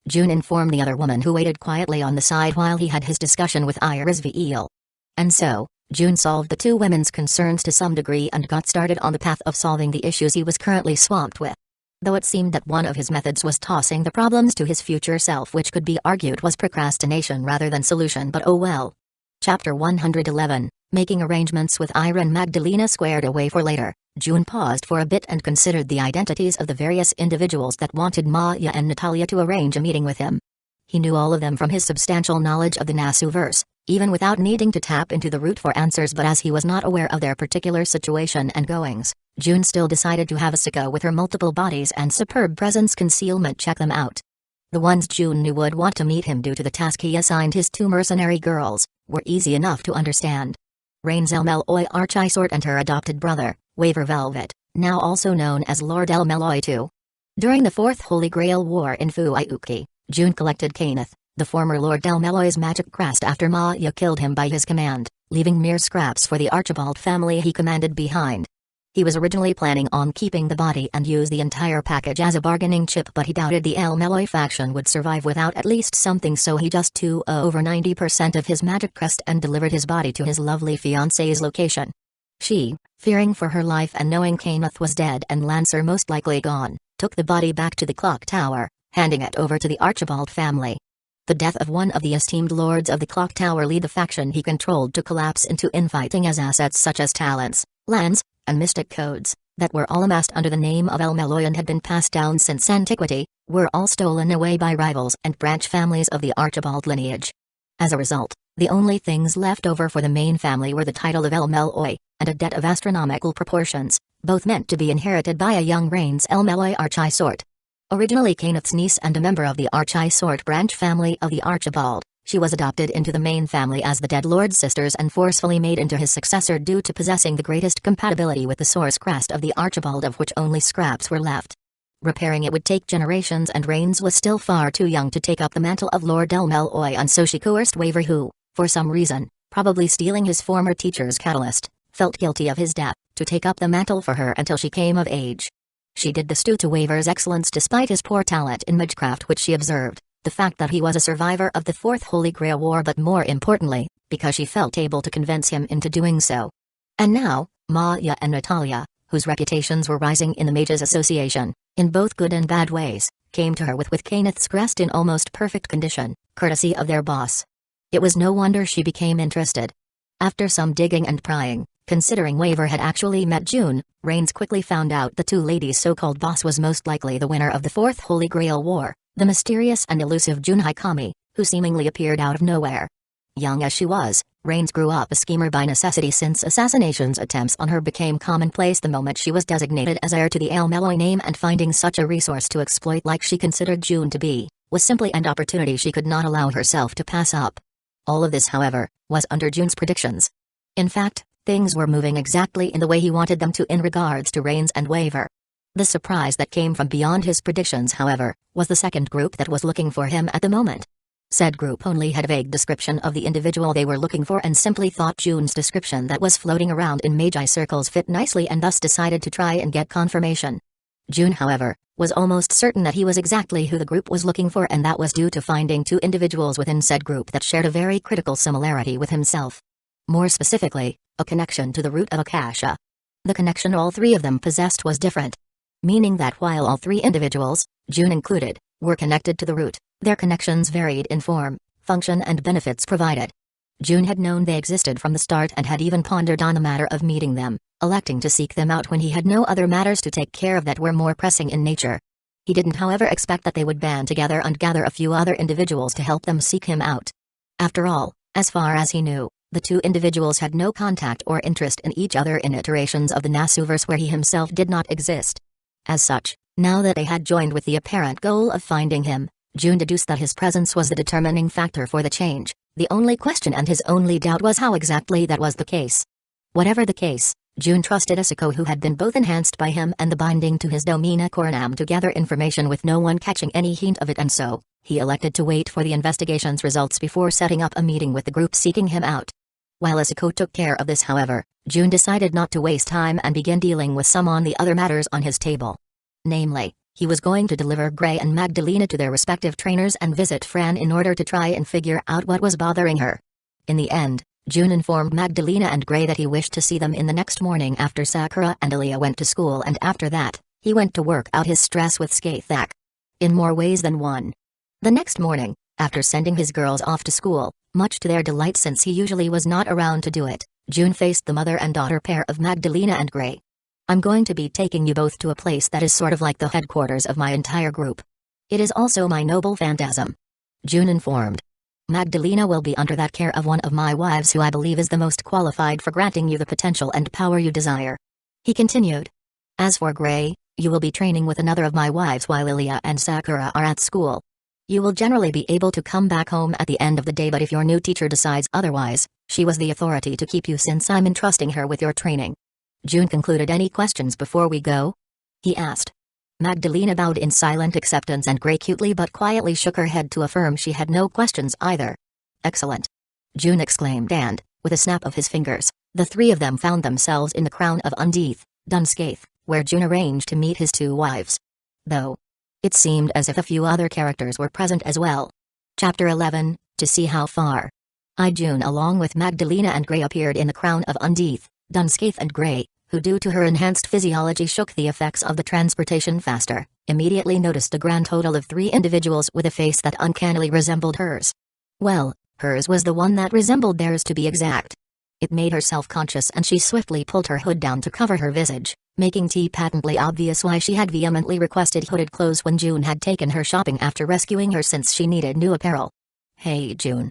June informed the other woman, who waited quietly on the side while he had his discussion with Iris Veal. And so, June solved the two women's concerns to some degree and got started on the path of solving the issues he was currently swamped with. Though it seemed that one of his methods was tossing the problems to his future self, which could be argued was procrastination rather than solution, but oh well. Chapter 111, Making arrangements with Ira and Magdalena squared away for later, June paused for a bit and considered the identities of the various individuals that wanted Maya and Natalia to arrange a meeting with him. He knew all of them from his substantial knowledge of the Nasuverse, even without needing to tap into the root for answers, but as he was not aware of their particular situation and goings, June still decided to have Saga with her multiple bodies and superb presence concealment check them out. The ones June knew would want to meet him due to the task he assigned his two mercenary girls, were easy enough to understand. Rains Elmeloy Archisort and her adopted brother, Waver Velvet, now also known as Lord Elmeloy II. During the Fourth Holy Grail War in Fuiuki, June collected Kenneth, the former Lord Elmeloy's magic crest, after Maya killed him by his command, leaving mere scraps for the Archibald family he commanded behind. He was originally planning on keeping the body and use the entire package as a bargaining chip, but he doubted the Elmeloy faction would survive without at least something, so he just took over 90% of his magic crest and delivered his body to his lovely fiancée's location. She, fearing for her life and knowing Kenneth was dead and Lancer most likely gone, took the body back to the clock tower, handing it over to the Archibald family. The death of one of the esteemed lords of the clock tower led the faction he controlled to collapse into infighting, as assets such as talents, lands, and mystic codes, that were all amassed under the name of Elmeloy and had been passed down since antiquity, were all stolen away by rivals and branch families of the Archibald lineage. As a result, the only things left over for the main family were the title of Elmeloy, and a debt of astronomical proportions, both meant to be inherited by a young Rains Elmeloy Archisort. Originally Kenneth's niece and a member of the Archisort branch family of the Archibald, she was adopted into the main family as the dead lord's sisters and forcefully made into his successor due to possessing the greatest compatibility with the source crest of the Archibald, of which only scraps were left. Repairing it would take generations, and Rains was still far too young to take up the mantle of Lord Elmeloy, and so she coerced Waver, who, for some reason, probably stealing his former teacher's catalyst, felt guilty of his death, to take up the mantle for her until she came of age. She did this due to Waver's excellence despite his poor talent in magecraft, which she observed, the fact that he was a survivor of the Fourth Holy Grail War, but more importantly, because she felt able to convince him into doing so. And now, Maya and Natalia, whose reputations were rising in the Mages Association, in both good and bad ways, came to her with Kenneth's crest in almost perfect condition, courtesy of their boss. It was no wonder she became interested. After some digging and prying, considering Waver had actually met June, Rains quickly found out the two ladies' so-called boss was most likely the winner of the Fourth Holy Grail War, the mysterious and elusive June Hikami, who seemingly appeared out of nowhere. Young as she was, Rains grew up a schemer by necessity, since assassinations attempts on her became commonplace the moment she was designated as heir to the Elmeloy name, and finding such a resource to exploit like she considered June to be, was simply an opportunity she could not allow herself to pass up. All of this, however, was under June's predictions. In fact, things were moving exactly in the way he wanted them to in regards to Rains and Waver. The surprise that came from beyond his predictions, however, was the second group that was looking for him at the moment. Said group only had a vague description of the individual they were looking for, and simply thought June's description that was floating around in Magi circles fit nicely, and thus decided to try and get confirmation. June, however, was almost certain that he was exactly who the group was looking for, and that was due to finding two individuals within said group that shared a very critical similarity with himself. More specifically, a connection to the root of Akasha. The connection all three of them possessed was different. Meaning that while all three individuals, June included, were connected to the root, their connections varied in form, function and benefits provided. June had known they existed from the start and had even pondered on the matter of meeting them, electing to seek them out when he had no other matters to take care of that were more pressing in nature. He didn't, however, expect that they would band together and gather a few other individuals to help them seek him out. After all, as far as he knew, the two individuals had no contact or interest in each other in iterations of the Nasuverse where he himself did not exist. As such, now that they had joined with the apparent goal of finding him, June deduced that his presence was the determining factor for the change. The only question and his only doubt was how exactly that was the case. Whatever the case, June trusted Asako, who had been both enhanced by him and the binding to his Domina Coronam, to gather information with no one catching any hint of it, and so, he elected to wait for the investigation's results before setting up a meeting with the group seeking him out. While Asako took care of this, however, June decided not to waste time and begin dealing with some on the other matters on his table. Namely, he was going to deliver Gray and Magdalena to their respective trainers and visit Fran in order to try and figure out what was bothering her. In the end, June informed Magdalena and Gray that he wished to see them in the next morning after Sakura and Aaliyah went to school, and after that, he went to work out his stress with Skaithak. In more ways than one. The next morning, after sending his girls off to school, much to their delight since he usually was not around to do it, June faced the mother and daughter pair of Magdalena and Gray. "I'm going to be taking you both to a place that is sort of like the headquarters of my entire group. It is also my noble phantasm," June informed. "Magdalena will be under that care of one of my wives, who I believe is the most qualified for granting you the potential and power you desire," he continued. "As for Gray, you will be training with another of my wives while Aaliyah and Sakura are at school. You will generally be able to come back home at the end of the day, but if your new teacher decides otherwise, she was the authority to keep you since I'm entrusting her with your training." June concluded. "Any questions before we go?" he asked. Magdalena bowed in silent acceptance, and Gray cutely but quietly shook her head to affirm she had no questions either. "Excellent!" June exclaimed, and, with a snap of his fingers, the three of them found themselves in the Crown of Undeath, Dunscaith, where June arranged to meet his two wives. Though it seemed as if a few other characters were present as well. Chapter 11, To See How Far. June along with Magdalena and Gray appeared in the Crown of Undeath, Dunscaith, and Gray, who due to her enhanced physiology shook the effects of the transportation faster, immediately noticed a grand total of 3 individuals with a face that uncannily resembled hers. Well, hers was the one that resembled theirs, to be exact. It made her self-conscious, and she swiftly pulled her hood down to cover her visage, making it patently obvious why she had vehemently requested hooded clothes when June had taken her shopping after rescuing her, since she needed new apparel. "Hey, June."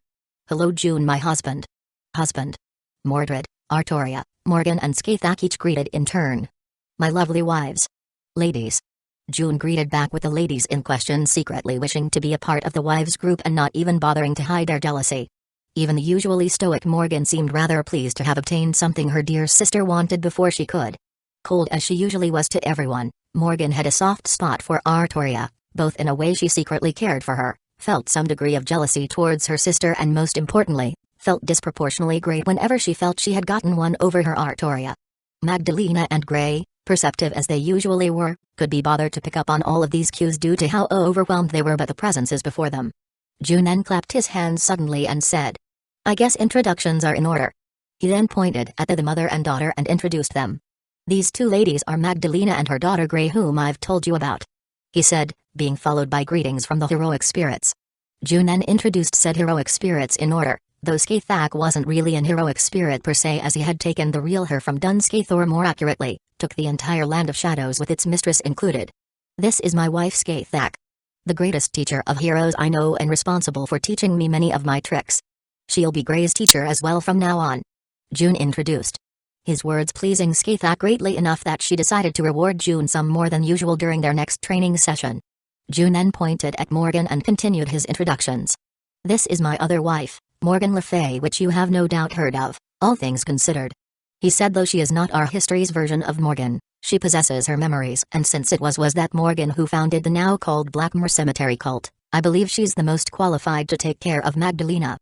"Hello, June, my husband." "Husband." Mordred, Artoria, Morgan and Skaithak each greeted in turn. "My lovely wives." "Ladies." June greeted back with the ladies in question, secretly wishing to be a part of the wives group and not even bothering to hide their jealousy. Even the usually stoic Morgan seemed rather pleased to have obtained something her dear sister wanted before she could. Cold as she usually was to everyone, Morgan had a soft spot for Artoria, both in a way she secretly cared for her, felt some degree of jealousy towards her sister and most importantly, felt disproportionately great whenever she felt she had gotten one over her Artoria. Magdalena and Gray, perceptive as they usually were, could be bothered to pick up on all of these cues due to how overwhelmed they were by the presences before them. June then clapped his hands suddenly and said, "I guess introductions are in order." He then pointed at the mother and daughter and introduced them. "These two ladies are Magdalena and her daughter Gray, whom I've told you about," he said, being followed by greetings from the heroic spirits. June then introduced said heroic spirits in order, though Skathak wasn't really an heroic spirit per se, as he had taken the real her from Dunskaith, or more accurately, took the entire land of shadows with its mistress included. "This is my wife Skathak. The greatest teacher of heroes I know and responsible for teaching me many of my tricks. She'll be Gray's teacher as well from now on," June introduced. His words pleasing Skathak greatly enough that she decided to reward June some more than usual during their next training session. June then pointed at Morgan and continued his introductions. "This is my other wife, Morgan Le Fay, which you have no doubt heard of, all things considered," he said. "Though she is not our history's version of Morgan, she possesses her memories, and since it was that Morgan who founded the now called Blackmore Cemetery cult, I believe she's the most qualified to take care of Magdalena,"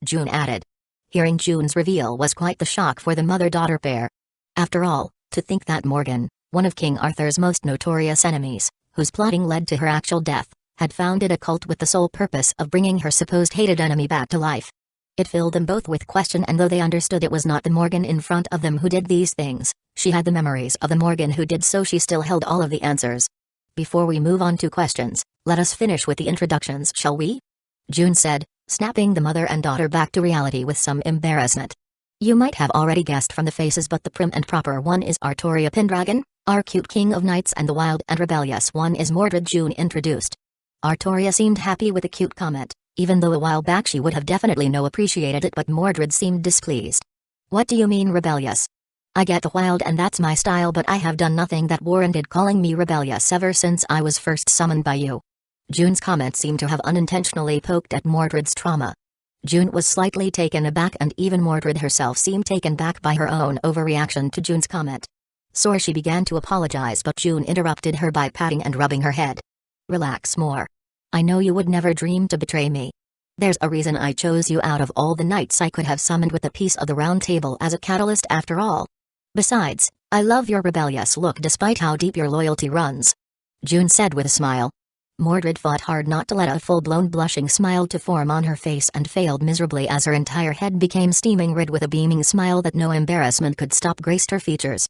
June added. Hearing June's reveal was quite the shock for the mother-daughter pair. After all, to think that Morgan, one of King Arthur's most notorious enemies, whose plotting led to her actual death, had founded a cult with the sole purpose of bringing her supposed hated enemy back to life. It filled them both with question, and though they understood it was not the Morgan in front of them who did these things, she had the memories of the Morgan who did so. She still held all of the answers. "Before we move on to questions, let us finish with the introductions, shall we?" June said, snapping the mother and daughter back to reality with some embarrassment. "You might have already guessed from the faces, but the prim and proper one is Artoria Pendragon, our cute king of knights, and the wild and rebellious one is Mordred," June introduced. Artoria seemed happy with the cute comment, even though a while back she would have definitely appreciated it, but Mordred seemed displeased. "What do you mean rebellious? I get the wild and that's my style, but I have done nothing that warranted calling me rebellious ever since I was first summoned by you." June's comment seemed to have unintentionally poked at Mordred's trauma. June was slightly taken aback, and even Mordred herself seemed taken back by her own overreaction to June's comment. So she began to apologize, but June interrupted her by patting and rubbing her head. "Relax more. I know you would never dream to betray me. There's a reason I chose you out of all the knights I could have summoned with a piece of the round table as a catalyst after all. Besides, I love your rebellious look despite how deep your loyalty runs," June said with a smile. Mordred fought hard not to let a full-blown blushing smile to form on her face, and failed miserably as her entire head became steaming red with a beaming smile that no embarrassment could stop graced her features.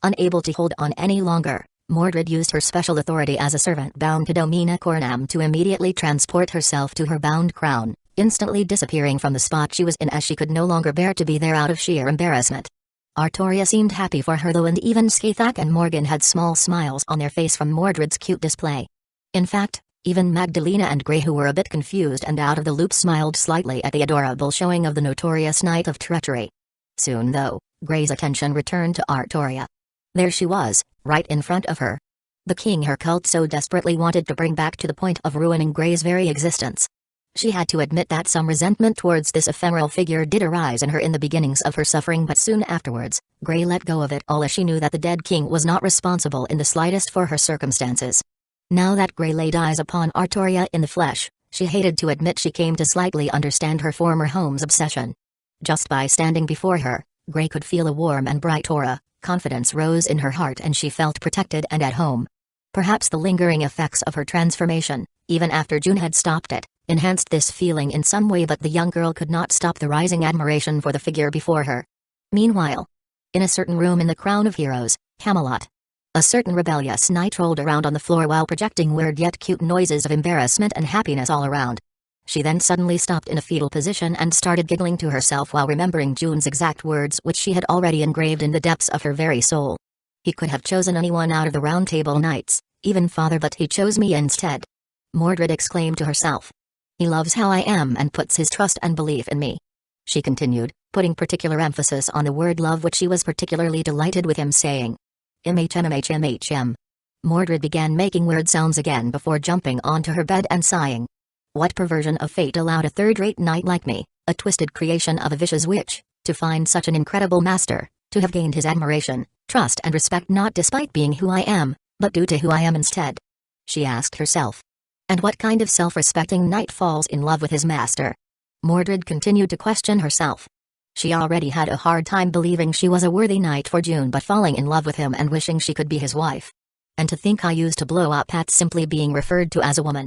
Unable to hold on any longer, Mordred used her special authority as a servant bound to Domina Cornam to immediately transport herself to her bound crown, instantly disappearing from the spot she was in as she could no longer bear to be there out of sheer embarrassment. Artoria seemed happy for her though, and even Skathak and Morgan had small smiles on their face from Mordred's cute display. In fact, even Magdalena and Gray, who were a bit confused and out of the loop, smiled slightly at the adorable showing of the notorious Knight of Treachery. Soon though, Gray's attention returned to Artoria. There she was, right in front of her. The king her cult so desperately wanted to bring back, to the point of ruining Gray's very existence. She had to admit that some resentment towards this ephemeral figure did arise in her in the beginnings of her suffering, but soon afterwards, Gray let go of it all as she knew that the dead king was not responsible in the slightest for her circumstances. Now that Gray laid eyes upon Artoria in the flesh, she hated to admit she came to slightly understand her former home's obsession. Just by standing before her, Gray could feel a warm and bright aura, confidence rose in her heart, and she felt protected and at home. Perhaps the lingering effects of her transformation, even after June had stopped it, enhanced this feeling in some way, but the young girl could not stop the rising admiration for the figure before her. Meanwhile, in a certain room in the Crown of Heroes, Camelot, a certain rebellious knight rolled around on the floor while projecting weird yet cute noises of embarrassment and happiness all around. She then suddenly stopped in a fetal position and started giggling to herself while remembering June's exact words, which she had already engraved in the depths of her very soul. "He could have chosen anyone out of the Round Table Knights, even father, but he chose me instead," Mordred exclaimed to herself. "He loves how I am and puts his trust and belief in me," she continued, putting particular emphasis on the word love, which she was particularly delighted with him saying. "MHM." Mordred began making weird sounds again before jumping onto her bed and sighing. "What perversion of fate allowed a third-rate knight like me, a twisted creation of a vicious witch, to find such an incredible master, to have gained his admiration, trust and respect, not despite being who I am, but due to who I am instead? She asked herself. And what kind of self-respecting knight falls in love with his master? Mordred continued to question herself. She already had a hard time believing she was a worthy knight for June, but falling in love with him and wishing she could be his wife. And to think I used to blow up at simply being referred to as a woman.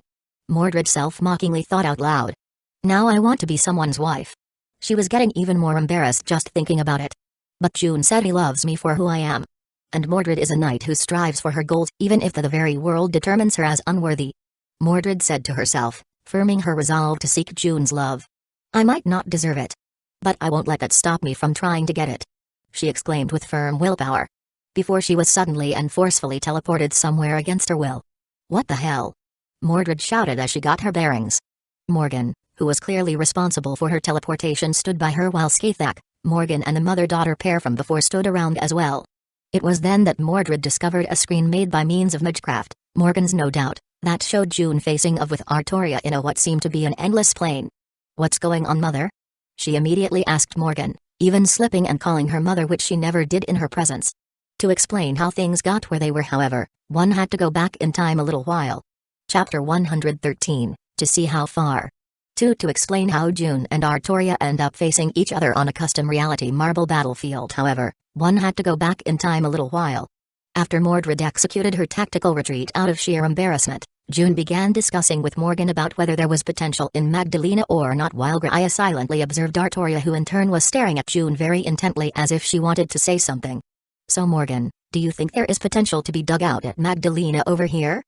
Mordred self-mockingly thought out loud. Now I want to be someone's wife. She was getting even more embarrassed just thinking about it. But June said he loves me for who I am. And Mordred is a knight who strives for her goals even if the very world determines her as unworthy. Mordred said to herself, firming her resolve to seek June's love. I might not deserve it. But I won't let that stop me from trying to get it. She exclaimed with firm willpower. Before she was suddenly and forcefully teleported somewhere against her will. What the hell? Mordred shouted as she got her bearings. Morgan, who was clearly responsible for her teleportation, stood by her while Skathak, Morgan and the mother-daughter pair from before stood around as well. It was then that Mordred discovered a screen made by means of Magecraft, Morgan's no doubt, that showed June facing off with Artoria in a what seemed to be an endless plane. What's going on, mother? She immediately asked Morgan, even slipping and calling her mother, which she never did in her presence. To explain how things got where they were, however, one had to go back in time a little while. Chapter 113, to see how far. 2. To explain how June and Artoria end up facing each other on a custom reality marble battlefield, however, one had to go back in time a little while. After Mordred executed her tactical retreat out of sheer embarrassment, June began discussing with Morgan about whether there was potential in Magdalena or not, while Gaia silently observed Artoria, who in turn was staring at June very intently as if she wanted to say something. So Morgan, do you think there is potential to be dug out at Magdalena over here?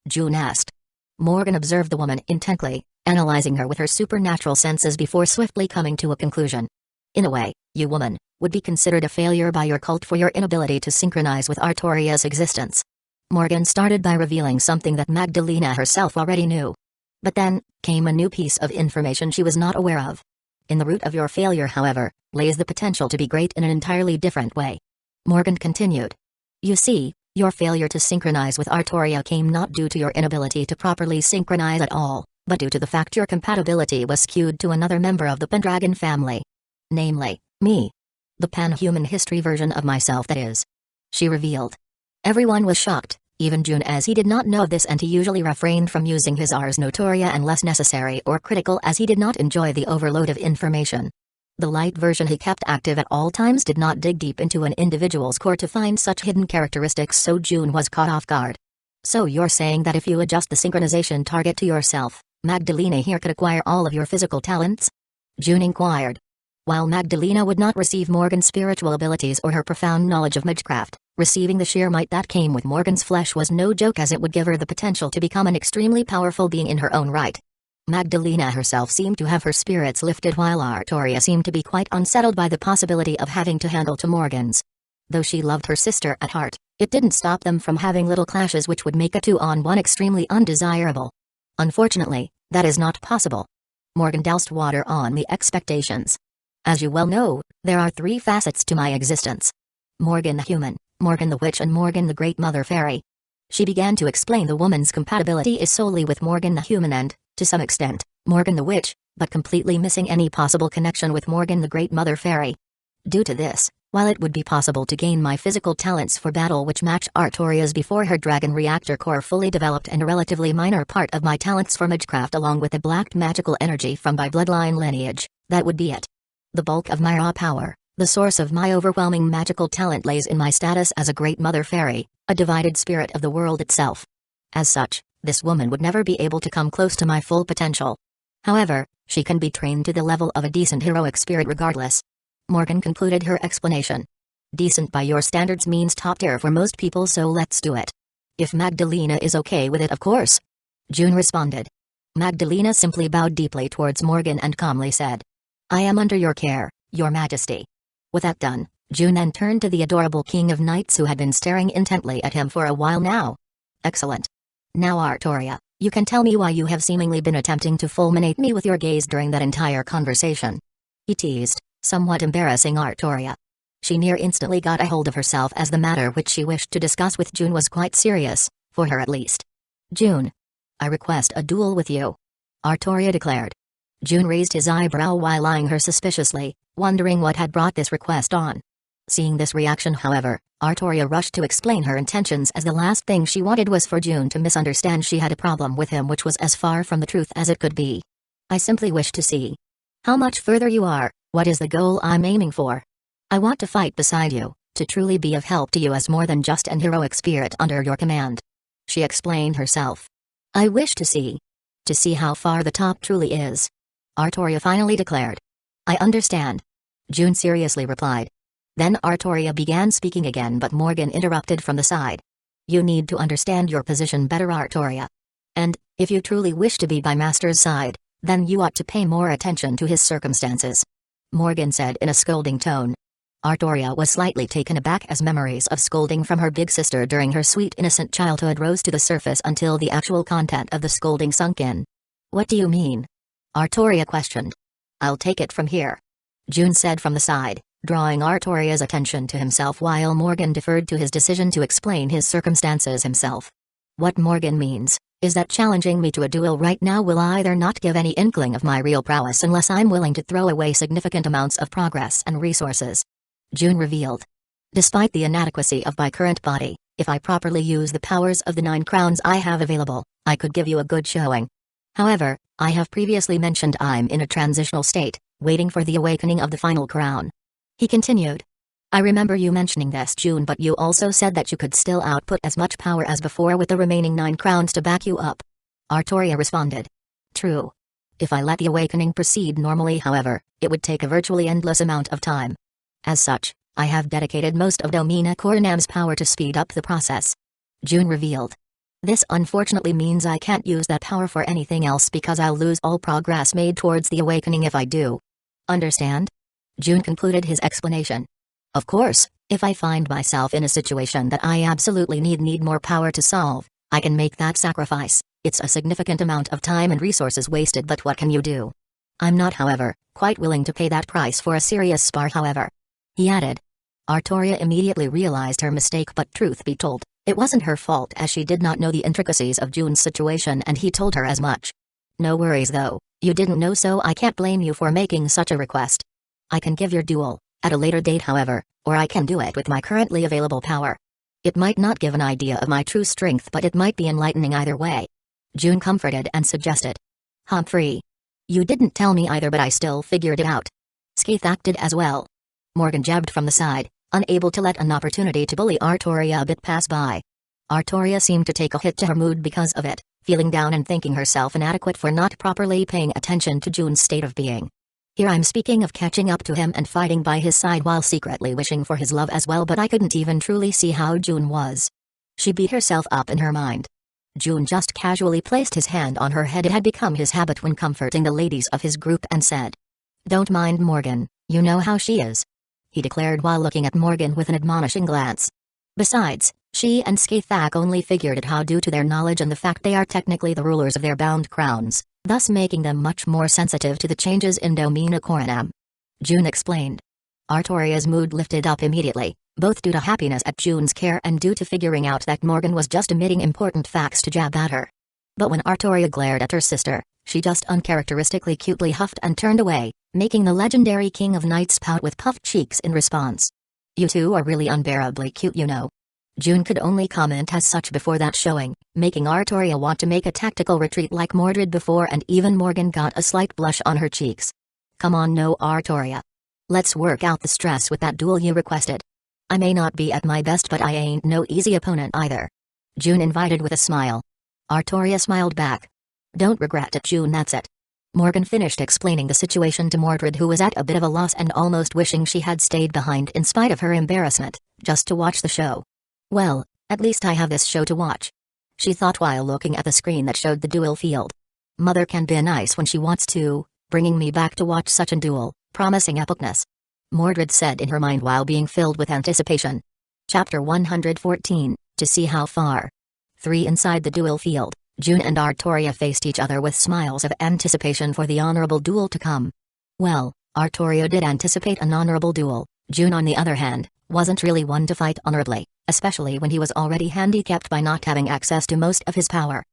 June asked. Morgan observed the woman intently, analyzing her with her supernatural senses before swiftly coming to a conclusion. In a way, you woman, would be considered a failure by your cult for your inability to synchronize with Artoria's existence. Morgan started by revealing something that Magdalena herself already knew. But then, came a new piece of information she was not aware of. In the root of your failure, however, lays the potential to be great in an entirely different way. Morgan continued. You see, your failure to synchronize with Artoria came not due to your inability to properly synchronize at all, but due to the fact your compatibility was skewed to another member of the Pendragon family. Namely, me. The pan-human history version of myself, that is. She revealed. Everyone was shocked, even June, as he did not know this, and he usually refrained from using his Ars Notoria unless necessary or critical, as he did not enjoy the overload of information. The light version he kept active at all times did not dig deep into an individual's core to find such hidden characteristics, so June was caught off guard. So you're saying that if you adjust the synchronization target to yourself, Magdalena here could acquire all of your physical talents? June inquired. While Magdalena would not receive Morgan's spiritual abilities or her profound knowledge of Magecraft, receiving the sheer might that came with Morgan's flesh was no joke, as it would give her the potential to become an extremely powerful being in her own right. Magdalena herself seemed to have her spirits lifted, while Artoria seemed to be quite unsettled by the possibility of having to handle to Morgan's. Though she loved her sister at heart, it didn't stop them from having little clashes which would make a two-on-one extremely undesirable. Unfortunately, that is not possible. Morgan doused water on the expectations. As you well know, there are three facets to my existence. Morgan the human, Morgan the witch, and Morgan the great mother fairy. She began to explain the woman's compatibility is solely with Morgan the human and, to some extent, Morgan the witch, but completely missing any possible connection with Morgan the great mother fairy. Due to this, while it would be possible to gain my physical talents for battle which match Artoria's before her dragon reactor core fully developed, and a relatively minor part of my talents for magecraft along with the black magical energy from my bloodline lineage, that would be it. The bulk of my raw power, the source of my overwhelming magical talent, lays in my status as a great mother fairy, a divided spirit of the world itself. As such, this woman would never be able to come close to my full potential. However, she can be trained to the level of a decent heroic spirit regardless. Morgan concluded her explanation. Decent by your standards means top tier for most people, so let's do it. If Magdalena is okay with it, of course. June responded. Magdalena simply bowed deeply towards Morgan and calmly said, I am under your care, your majesty. With that done, June then turned to the adorable king of knights who had been staring intently at him for a while now. Excellent. Now Artoria, you can tell me why you have seemingly been attempting to fulminate me with your gaze during that entire conversation. He teased, somewhat embarrassing Artoria. She near instantly got a hold of herself, as the matter which she wished to discuss with June was quite serious, for her at least. June. I request a duel with you. Artoria declared. June raised his eyebrow while eyeing her suspiciously, wondering what had brought this request on. Seeing this reaction, however, Artoria rushed to explain her intentions, as the last thing she wanted was for June to misunderstand she had a problem with him, which was as far from the truth as it could be. I simply wish to see how much further you are. What is the goal I'm aiming for? I want to fight beside you, to truly be of help to you as more than just an heroic spirit under your command. She explained herself. I wish to see how far the top truly is. Artoria finally declared. I understand. June seriously replied. Then Artoria began speaking again, but Morgan interrupted from the side. You need to understand your position better, Artoria. And, if you truly wish to be by Master's side, then you ought to pay more attention to his circumstances. Morgan said in a scolding tone. Artoria was slightly taken aback as memories of scolding from her big sister during her sweet innocent childhood rose to the surface until the actual content of the scolding sunk in. What do you mean? Artoria questioned. I'll take it from here. June said from the side, drawing Artoria's attention to himself while Morgan deferred to his decision to explain his circumstances himself. What Morgan means is that challenging me to a duel right now will either not give any inkling of my real prowess unless I'm willing to throw away significant amounts of progress and resources. June revealed. Despite the inadequacy of my current body, if I properly use the powers of the 9 crowns I have available, I could give you a good showing. However, I have previously mentioned I'm in a transitional state, waiting for the awakening of the final crown. He continued. I remember you mentioning this, June, but you also said that you could still output as much power as before with the remaining 9 crowns to back you up. Artoria responded. True. If I let the awakening proceed normally, however, it would take a virtually endless amount of time. As such, I have dedicated most of Domina Coronam's power to speed up the process. June revealed. This unfortunately means I can't use that power for anything else because I'll lose all progress made towards the awakening if I do. Understand? June concluded his explanation. Of course, if I find myself in a situation that I absolutely need more power to solve, I can make that sacrifice. It's a significant amount of time and resources wasted, but what can you do? I'm not, however, quite willing to pay that price for a serious spar, however. He added. Artoria immediately realized her mistake, but truth be told, it wasn't her fault as she did not know the intricacies of June's situation and he told her as much. No worries though, you didn't know, so I can't blame you for making such a request. I can give your duel at a later date, however, or I can do it with my currently available power. It might not give an idea of my true strength, but it might be enlightening either way. June comforted and suggested. Humphrey. You didn't tell me either, but I still figured it out. Skaith acted as well. Morgan jabbed from the side, unable to let an opportunity to bully Artoria a bit pass by. Artoria seemed to take a hit to her mood because of it, feeling down and thinking herself inadequate for not properly paying attention to June's state of being. Here I'm speaking of catching up to him and fighting by his side while secretly wishing for his love as well, but I couldn't even truly see how June was. She beat herself up in her mind. June just casually placed his hand on her head. It had become his habit when comforting the ladies of his group and said, Don't mind Morgan, you know how she is. He declared while looking at Morgan with an admonishing glance. Besides, she and Skaithak only figured it how due to their knowledge and the fact they are technically the rulers of their bound crowns, thus making them much more sensitive to the changes in Domina Coronam. June explained. Artoria's mood lifted up immediately, both due to happiness at June's care and due to figuring out that Morgan was just omitting important facts to jab at her. But when Artoria glared at her sister, she just uncharacteristically cutely huffed and turned away, making the legendary King of Knights pout with puffed cheeks in response. You two are really unbearably cute, you know. June could only comment as such before that showing, making Artoria want to make a tactical retreat like Mordred before, and even Morgan got a slight blush on her cheeks. Come on no Artoria. Let's work out the stress with that duel you requested. I may not be at my best, but I ain't no easy opponent either. June invited with a smile. Artoria smiled back. Don't regret it, June, that's it. Morgan finished explaining the situation to Mordred, who was at a bit of a loss and almost wishing she had stayed behind in spite of her embarrassment, just to watch the show. Well, at least I have this show to watch, she thought while looking at the screen that showed the duel field. Mother can be nice when she wants to, bringing me back to watch such a duel, promising epicness. Mordred said in her mind while being filled with anticipation. Chapter 114, To See How Far. 3 Inside the duel field, June and Artoria faced each other with smiles of anticipation for the honorable duel to come. Well, Artoria did anticipate an honorable duel. June, on the other hand, wasn't really one to fight honorably, especially when he was already handicapped by not having access to most of his power.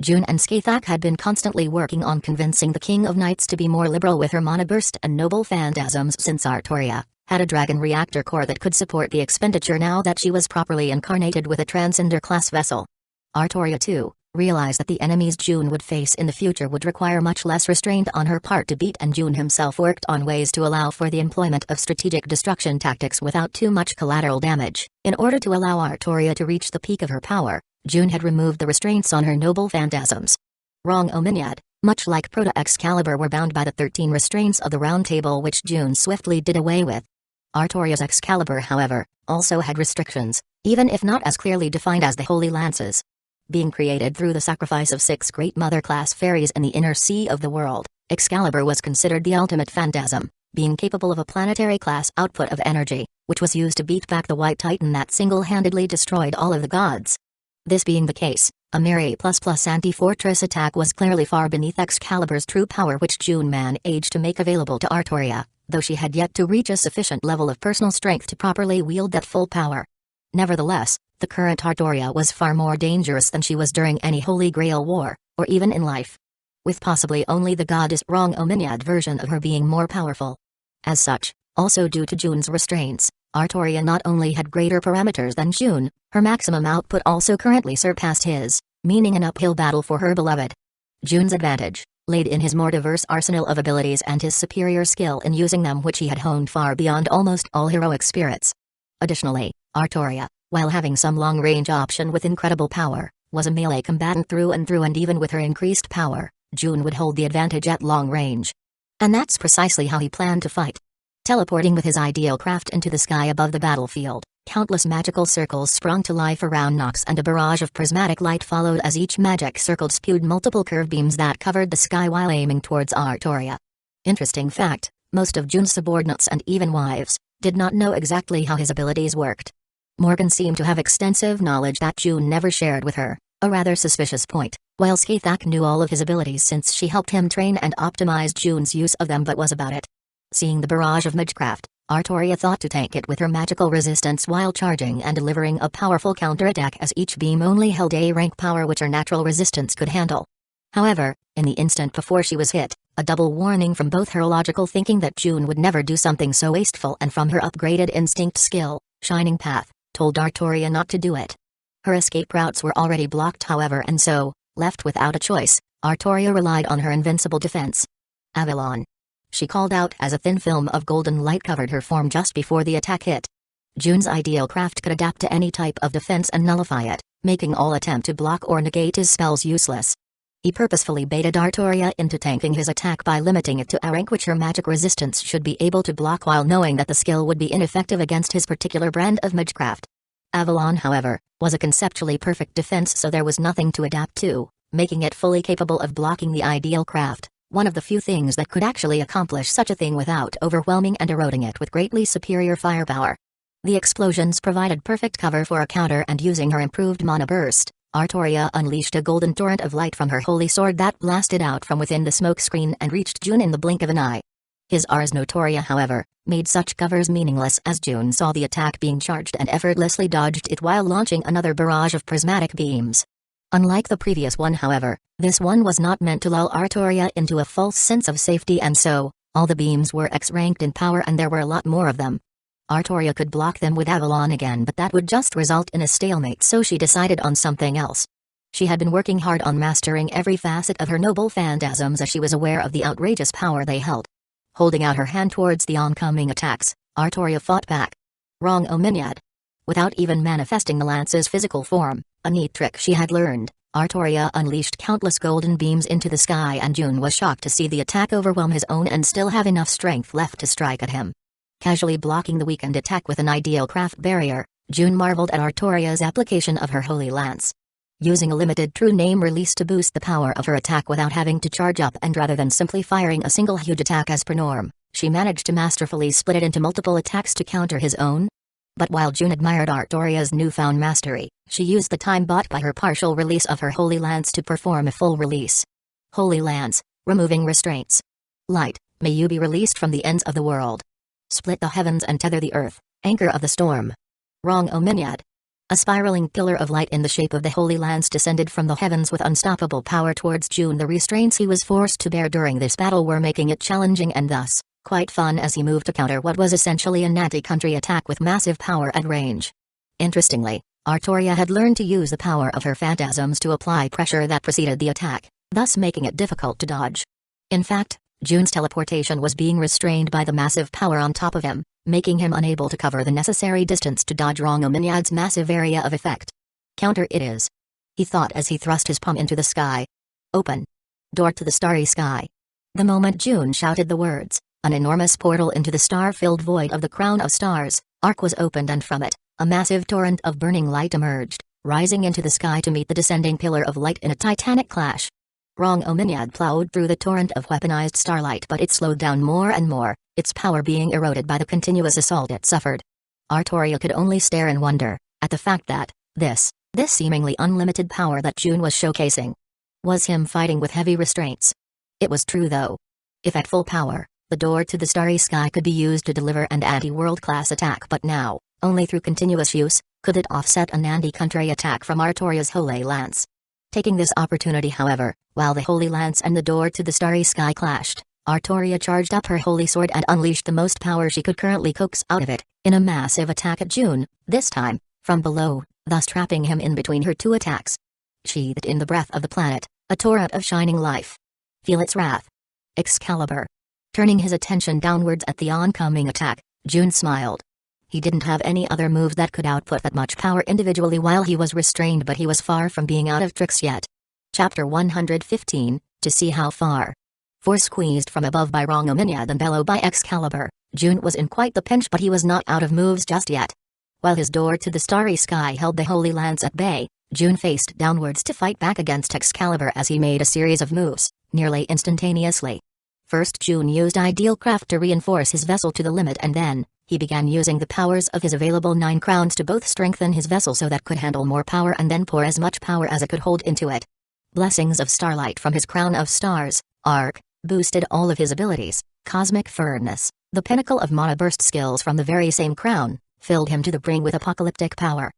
June and Skaithak had been constantly working on convincing the King of Knights to be more liberal with her mana burst and noble phantasms since Artoria had a dragon reactor core that could support the expenditure now that she was properly incarnated with a transcender-class vessel. Artoria, too, realized that the enemies June would face in the future would require much less restraint on her part to beat, and June himself worked on ways to allow for the employment of strategic destruction tactics without too much collateral damage. In order to allow Artoria to reach the peak of her power, June had removed the restraints on her noble phantasms. Wrong Omniad, much like Proto-Excalibur, were bound by the 13 restraints of the Round Table, which June swiftly did away with. Artoria's Excalibur, however, also had restrictions, even if not as clearly defined as the Holy Lances. Being created through the sacrifice of 6 great mother-class fairies in the inner sea of the world, Excalibur was considered the ultimate phantasm, being capable of a planetary-class output of energy, which was used to beat back the White Titan that single-handedly destroyed all of the gods. This being the case, a mere A++ anti-fortress attack was clearly far beneath Excalibur's true power, which June managed to make available to Artoria, though she had yet to reach a sufficient level of personal strength to properly wield that full power. Nevertheless, the current Artoria was far more dangerous than she was during any Holy Grail war, or even in life. With possibly only the goddess Wrong Omniad version of her being more powerful. As such, also due to June's restraints, Artoria not only had greater parameters than June, her maximum output also currently surpassed his, meaning an uphill battle for her beloved. June's advantage laid in his more diverse arsenal of abilities and his superior skill in using them, which he had honed far beyond almost all heroic spirits. Additionally, Artoria, while having some long-range option with incredible power, was a melee combatant through, and even with her increased power, June would hold the advantage at long range. And that's precisely how he planned to fight. Teleporting with his ideal craft into the sky above the battlefield, countless magical circles sprung to life around Nox, and a barrage of prismatic light followed as each magic circle spewed multiple curve beams that covered the sky while aiming towards Artoria. Interesting fact, most of June's subordinates and even wives did not know exactly how his abilities worked. Morgan seemed to have extensive knowledge that June never shared with her, a rather suspicious point, while Skathak knew all of his abilities since she helped him train and optimize June's use of them, but was about it. Seeing the barrage of magecraft, Artoria thought to tank it with her magical resistance while charging and delivering a powerful counterattack, as each beam only held A-rank power which her natural resistance could handle. However, in the instant before she was hit, a double warning from both her logical thinking that June would never do something so wasteful and from her upgraded instinct skill, Shining Path, told Artoria not to do it. Her escape routes were already blocked, however, and so, left without a choice, Artoria relied on her invincible defense. Avalon, she called out as a thin film of golden light covered her form just before the attack hit. June's ideal craft could adapt to any type of defense and nullify it, making all attempt to block or negate his spells useless. He purposefully baited Artoria into tanking his attack by limiting it to a rank which her magic resistance should be able to block, while knowing that the skill would be ineffective against his particular brand of magecraft. Avalon, however, was a conceptually perfect defense, so there was nothing to adapt to, making it fully capable of blocking the ideal craft, one of the few things that could actually accomplish such a thing without overwhelming and eroding it with greatly superior firepower. The explosions provided perfect cover for a counter, and using her improved mana burst, Artoria unleashed a golden torrent of light from her holy sword that blasted out from within the smoke screen and reached June in the blink of an eye. His Ars Notoria, however, made such covers meaningless, as June saw the attack being charged and effortlessly dodged it while launching another barrage of prismatic beams. Unlike the previous one, however, this one was not meant to lull Artoria into a false sense of safety, and so, all the beams were X-ranked in power and there were a lot more of them. Artoria could block them with Avalon again, but that would just result in a stalemate, so she decided on something else. She had been working hard on mastering every facet of her noble phantasms, as she was aware of the outrageous power they held. Holding out her hand towards the oncoming attacks, Artoria fought back. Wrong Omniad. Without even manifesting the lance's physical form, a neat trick she had learned, Artoria unleashed countless golden beams into the sky, and June was shocked to see the attack overwhelm his own and still have enough strength left to strike at him. Casually blocking the weakened attack with an ideal craft barrier, June marveled at Artoria's application of her Holy Lance. Using a limited true name release to boost the power of her attack without having to charge up, and rather than simply firing a single huge attack as per norm, she managed to masterfully split it into multiple attacks to counter his own. But while June admired Artoria's newfound mastery, she used the time bought by her partial release of her Holy Lance to perform a full release. Holy Lance, removing restraints. Light, may you be released from the ends of the world. Split the heavens and tether the earth, anchor of the storm. Wrong Omniad. A spiraling pillar of light in the shape of the Holy Lance descended from the heavens with unstoppable power towards June. The restraints he was forced to bear during this battle were making it challenging, and thus, Quite fun as he moved to counter what was essentially an anti-country attack with massive power and range. Interestingly, Artoria had learned to use the power of her phantasms to apply pressure that preceded the attack, thus making it difficult to dodge. In fact, June's teleportation was being restrained by the massive power on top of him, making him unable to cover the necessary distance to dodge Rongominiad's massive area of effect. Counter it is, he thought as he thrust his palm into the sky. Open. Door to the starry sky. The moment June shouted the words, an enormous portal into the star-filled void of the crown of stars, arc was opened and from it, a massive torrent of burning light emerged, rising into the sky to meet the descending pillar of light in a titanic clash. Rongominiad plowed through the torrent of weaponized starlight, but it slowed down more and more, its power being eroded by the continuous assault it suffered. Artoria could only stare in wonder at the fact that this seemingly unlimited power that June was showcasing was him fighting with heavy restraints. It was true though. If at full power, the door to the starry sky could be used to deliver an anti-world-class attack, but now, only through continuous use, could it offset an anti-country attack from Artoria's Holy Lance. Taking this opportunity however, while the Holy Lance and the door to the starry sky clashed, Artoria charged up her Holy Sword and unleashed the most power she could currently coax out of it, in a massive attack at June, this time, from below, thus trapping him in between her two attacks. Sheathed in the breath of the planet, a torrent of shining life. Feel its wrath. Excalibur. Turning his attention downwards at the oncoming attack, June smiled. He didn't have any other move that could output that much power individually while he was restrained, but he was far from being out of tricks yet. Chapter 115, To See How Far. Force squeezed from above by Rongominiad and below by Excalibur, June was in quite the pinch, but he was not out of moves just yet. While his door to the starry sky held the Holy Lance at bay, June faced downwards to fight back against Excalibur as he made a series of moves, nearly instantaneously. First June used Ideal Craft to reinforce his vessel to the limit, and then, he began using the powers of his available 9 crowns to both strengthen his vessel so that could handle more power and then pour as much power as it could hold into it. Blessings of starlight from his crown of stars, arc, boosted all of his abilities. Cosmic Furnace, the pinnacle of mana burst skills from the very same crown, filled him to the brim with apocalyptic power.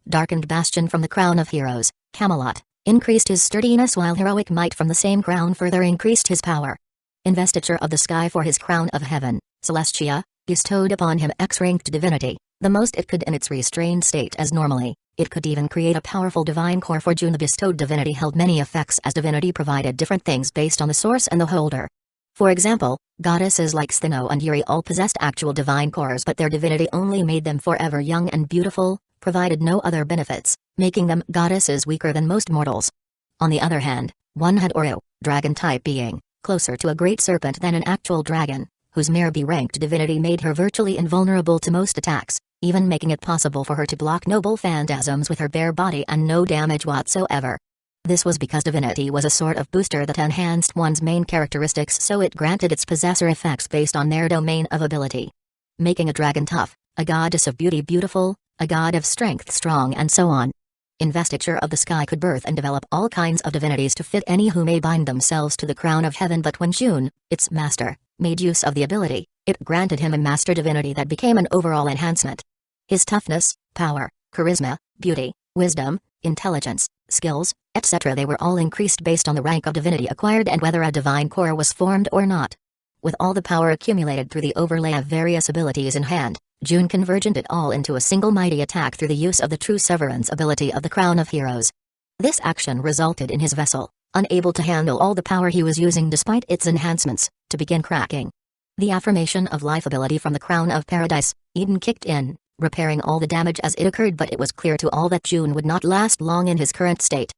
Darkened Bastion from the Crown of Heroes, Camelot, increased his sturdiness, while Heroic Might from the same crown further increased his power. Investiture of the Sky for his Crown of Heaven, Celestia, bestowed upon him X-ranked divinity, the most it could in its restrained state, as normally, it could even create a powerful divine core for June. The bestowed divinity held many effects, as divinity provided different things based on the source and the holder. For example, goddesses like Stheno and Yuri all possessed actual divine cores, but their divinity only made them forever young and beautiful, provided no other benefits, making them goddesses weaker than most mortals. On the other hand, one had Oro, dragon-type being, closer to a great serpent than an actual dragon, whose mere B-ranked divinity made her virtually invulnerable to most attacks, even making it possible for her to block noble phantasms with her bare body and no damage whatsoever. This was because divinity was a sort of booster that enhanced one's main characteristics, so it granted its possessor effects based on their domain of ability. Making a dragon tough, a goddess of beauty beautiful, a god of strength strong, and so on. Investiture of the Sky could birth and develop all kinds of divinities to fit any who may bind themselves to the Crown of Heaven, but when June, its master, made use of the ability, it granted him a master divinity that became an overall enhancement. His toughness, power, charisma, beauty, wisdom, intelligence, skills, etc., they were all increased based on the rank of divinity acquired and whether a divine core was formed or not. With all the power accumulated through the overlay of various abilities in hand, June converged it all into a single mighty attack through the use of the true severance ability of the Crown of Heroes. This action resulted in his vessel, unable to handle all the power he was using despite its enhancements, to begin cracking. The affirmation of life ability from the Crown of Paradise, Eden, kicked in, repairing all the damage as it occurred, but it was clear to all that June would not last long in his current state.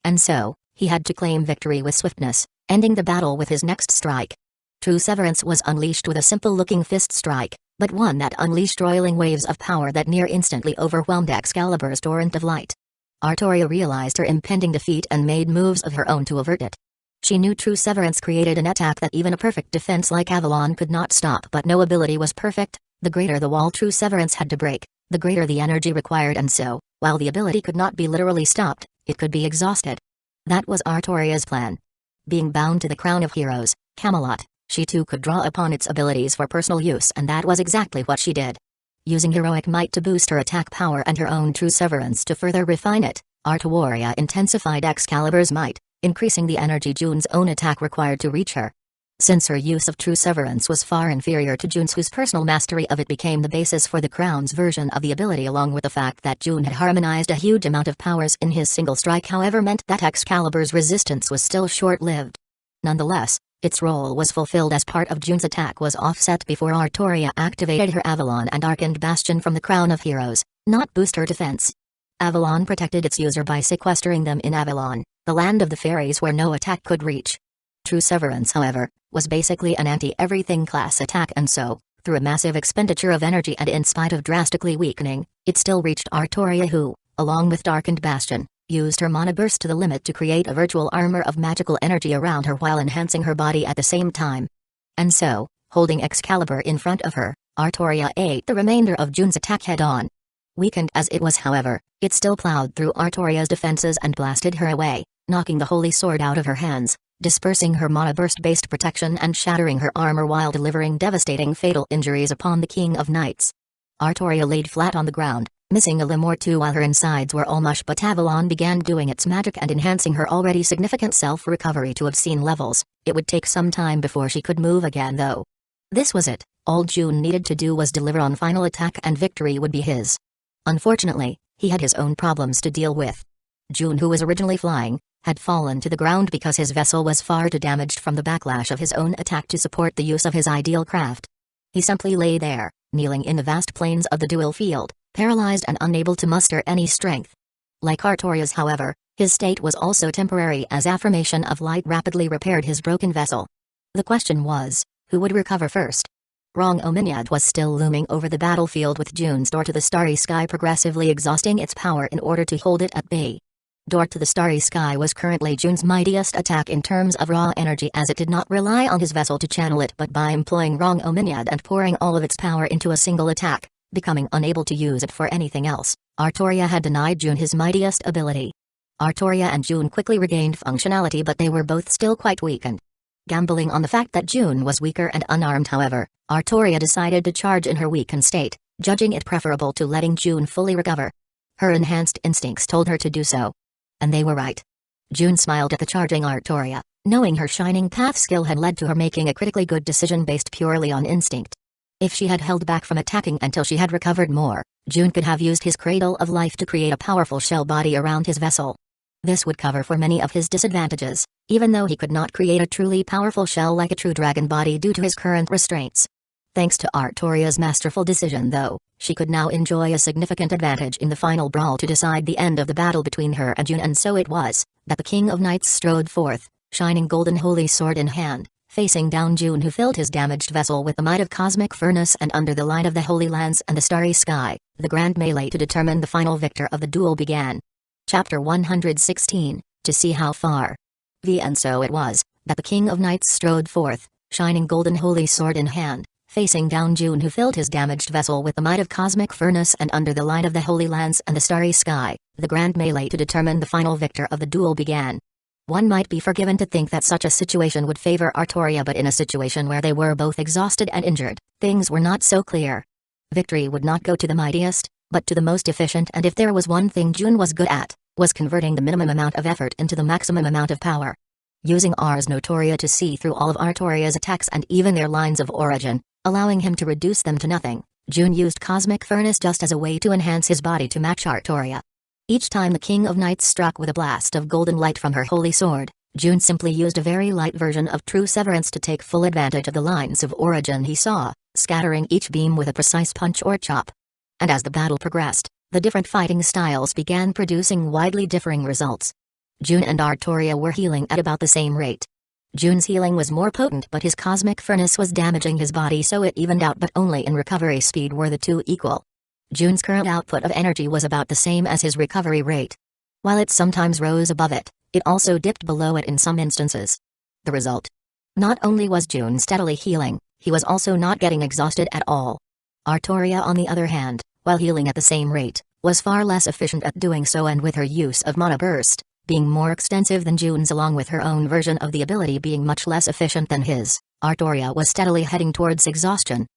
And so, he had to claim victory with swiftness, ending the battle with his next strike. True Severance was unleashed with a simple-looking fist strike, but one that unleashed roiling waves of power that near instantly overwhelmed Excalibur's torrent of light. Artoria realized her impending defeat and made moves of her own to avert it. She knew True Severance created an attack that even a perfect defense like Avalon could not stop, but no ability was perfect. The greater the wall True Severance had to break, the greater the energy required, and so, while the ability could not be literally stopped, it could be exhausted. That was Artoria's plan. Being bound to the Crown of Heroes, Camelot, she too could draw upon its abilities for personal use, and that was exactly what she did. Using Heroic Might to boost her attack power and her own True Severance to further refine it, Artoria intensified Excalibur's might, increasing the energy June's own attack required to reach her. Since her use of True Severance was far inferior to June's, whose personal mastery of it became the basis for the Crown's version of the ability, along with the fact that June had harmonized a huge amount of powers in his single strike, however, meant that Excalibur's resistance was still short-lived. Nonetheless, its role was fulfilled as part of June's attack was offset before Artoria activated her Avalon and Arcane Bastion from the Crown of Heroes, not boost her defense. Avalon protected its user by sequestering them in Avalon, the land of the fairies where no attack could reach. True Severance, however, was basically an anti-everything class attack, and so, through a massive expenditure of energy and in spite of drastically weakening, it still reached Artoria, who, along with Darkened Bastion, used her mana burst to the limit to create a virtual armor of magical energy around her while enhancing her body at the same time. And so, holding Excalibur in front of her, Artoria ate the remainder of June's attack head-on. Weakened as it was, however, it still plowed through Artoria's defenses and blasted her away, knocking the holy sword out of her hands, dispersing her mana burst-based protection and shattering her armor while delivering devastating fatal injuries upon the King of Knights. Artoria laid flat on the ground, missing a limb or two while her insides were all mush, but Avalon began doing its magic and enhancing her already significant self-recovery to obscene levels. It would take some time before she could move again, though. This was it. All June needed to do was deliver on final attack and victory would be his. Unfortunately, he had his own problems to deal with. June, who was originally flying, had fallen to the ground because his vessel was far too damaged from the backlash of his own attack to support the use of his ideal craft. He simply lay there, kneeling in the vast plains of the duel field, paralyzed and unable to muster any strength. Like Artoria's, however, his state was also temporary as Affirmation of Light rapidly repaired his broken vessel. The question was, who would recover first? Wrong Ominiad was still looming over the battlefield with June's door to the starry sky progressively exhausting its power in order to hold it at bay. Door to the Starry Sky was currently June's mightiest attack in terms of raw energy, as it did not rely on his vessel to channel it but by employing Wrong Ominiad and pouring all of its power into a single attack, becoming unable to use it for anything else. Artoria had denied June his mightiest ability. Artoria and June quickly regained functionality, but they were both still quite weakened. Gambling on the fact that June was weaker and unarmed, however, Artoria decided to charge in her weakened state, judging it preferable to letting June fully recover. Her enhanced instincts told her to do so. And they were right. June smiled at the charging Artoria, knowing her Shining Path skill had led to her making a critically good decision based purely on instinct. If she had held back from attacking until she had recovered more, June could have used his Cradle of Life to create a powerful shell body around his vessel. This would cover for many of his disadvantages, even though he could not create a truly powerful shell like a true dragon body due to his current restraints. Thanks to Artoria's masterful decision, though, she could now enjoy a significant advantage in the final brawl to decide the end of the battle between her and June, and so it was that the King of Knights strode forth, shining golden holy sword in hand, facing down June, who filled his damaged vessel with the might of cosmic furnace, and under the light of the Holy Lands and the Starry Sky, the grand melee to determine the final victor of the duel began. Chapter 116, To See How Far. And so it was that the King of Knights strode forth, shining golden holy sword in hand, facing down June, who filled his damaged vessel with the might of cosmic furnace, and under the light of the Holy Lands and the Starry Sky, the grand melee to determine the final victor of the duel began. One might be forgiven to think that such a situation would favor Artoria, but in a situation where they were both exhausted and injured, things were not so clear. Victory would not go to the mightiest, but to the most efficient, and if there was one thing June was good at, was converting the minimum amount of effort into the maximum amount of power. Using Ars Notoria to see through all of Artoria's attacks and even their lines of origin, allowing him to reduce them to nothing, June used Cosmic Furnace just as a way to enhance his body to match Artoria. Each time the King of Knights struck with a blast of golden light from her holy sword, June simply used a very light version of True Severance to take full advantage of the lines of origin he saw, scattering each beam with a precise punch or chop. And as the battle progressed, the different fighting styles began producing widely differing results. June and Artoria were healing at about the same rate. June's healing was more potent, but his Cosmic Furnace was damaging his body, so it evened out, but only in recovery speed were the two equal. June's current output of energy was about the same as his recovery rate. While it sometimes rose above it, it also dipped below it in some instances. The result? Not only was June steadily healing, he was also not getting exhausted at all. Artoria, on the other hand, while healing at the same rate, was far less efficient at doing so, and with her use of Mana Burst being more extensive than June's, along with her own version of the ability being much less efficient than his, Artoria was steadily heading towards exhaustion.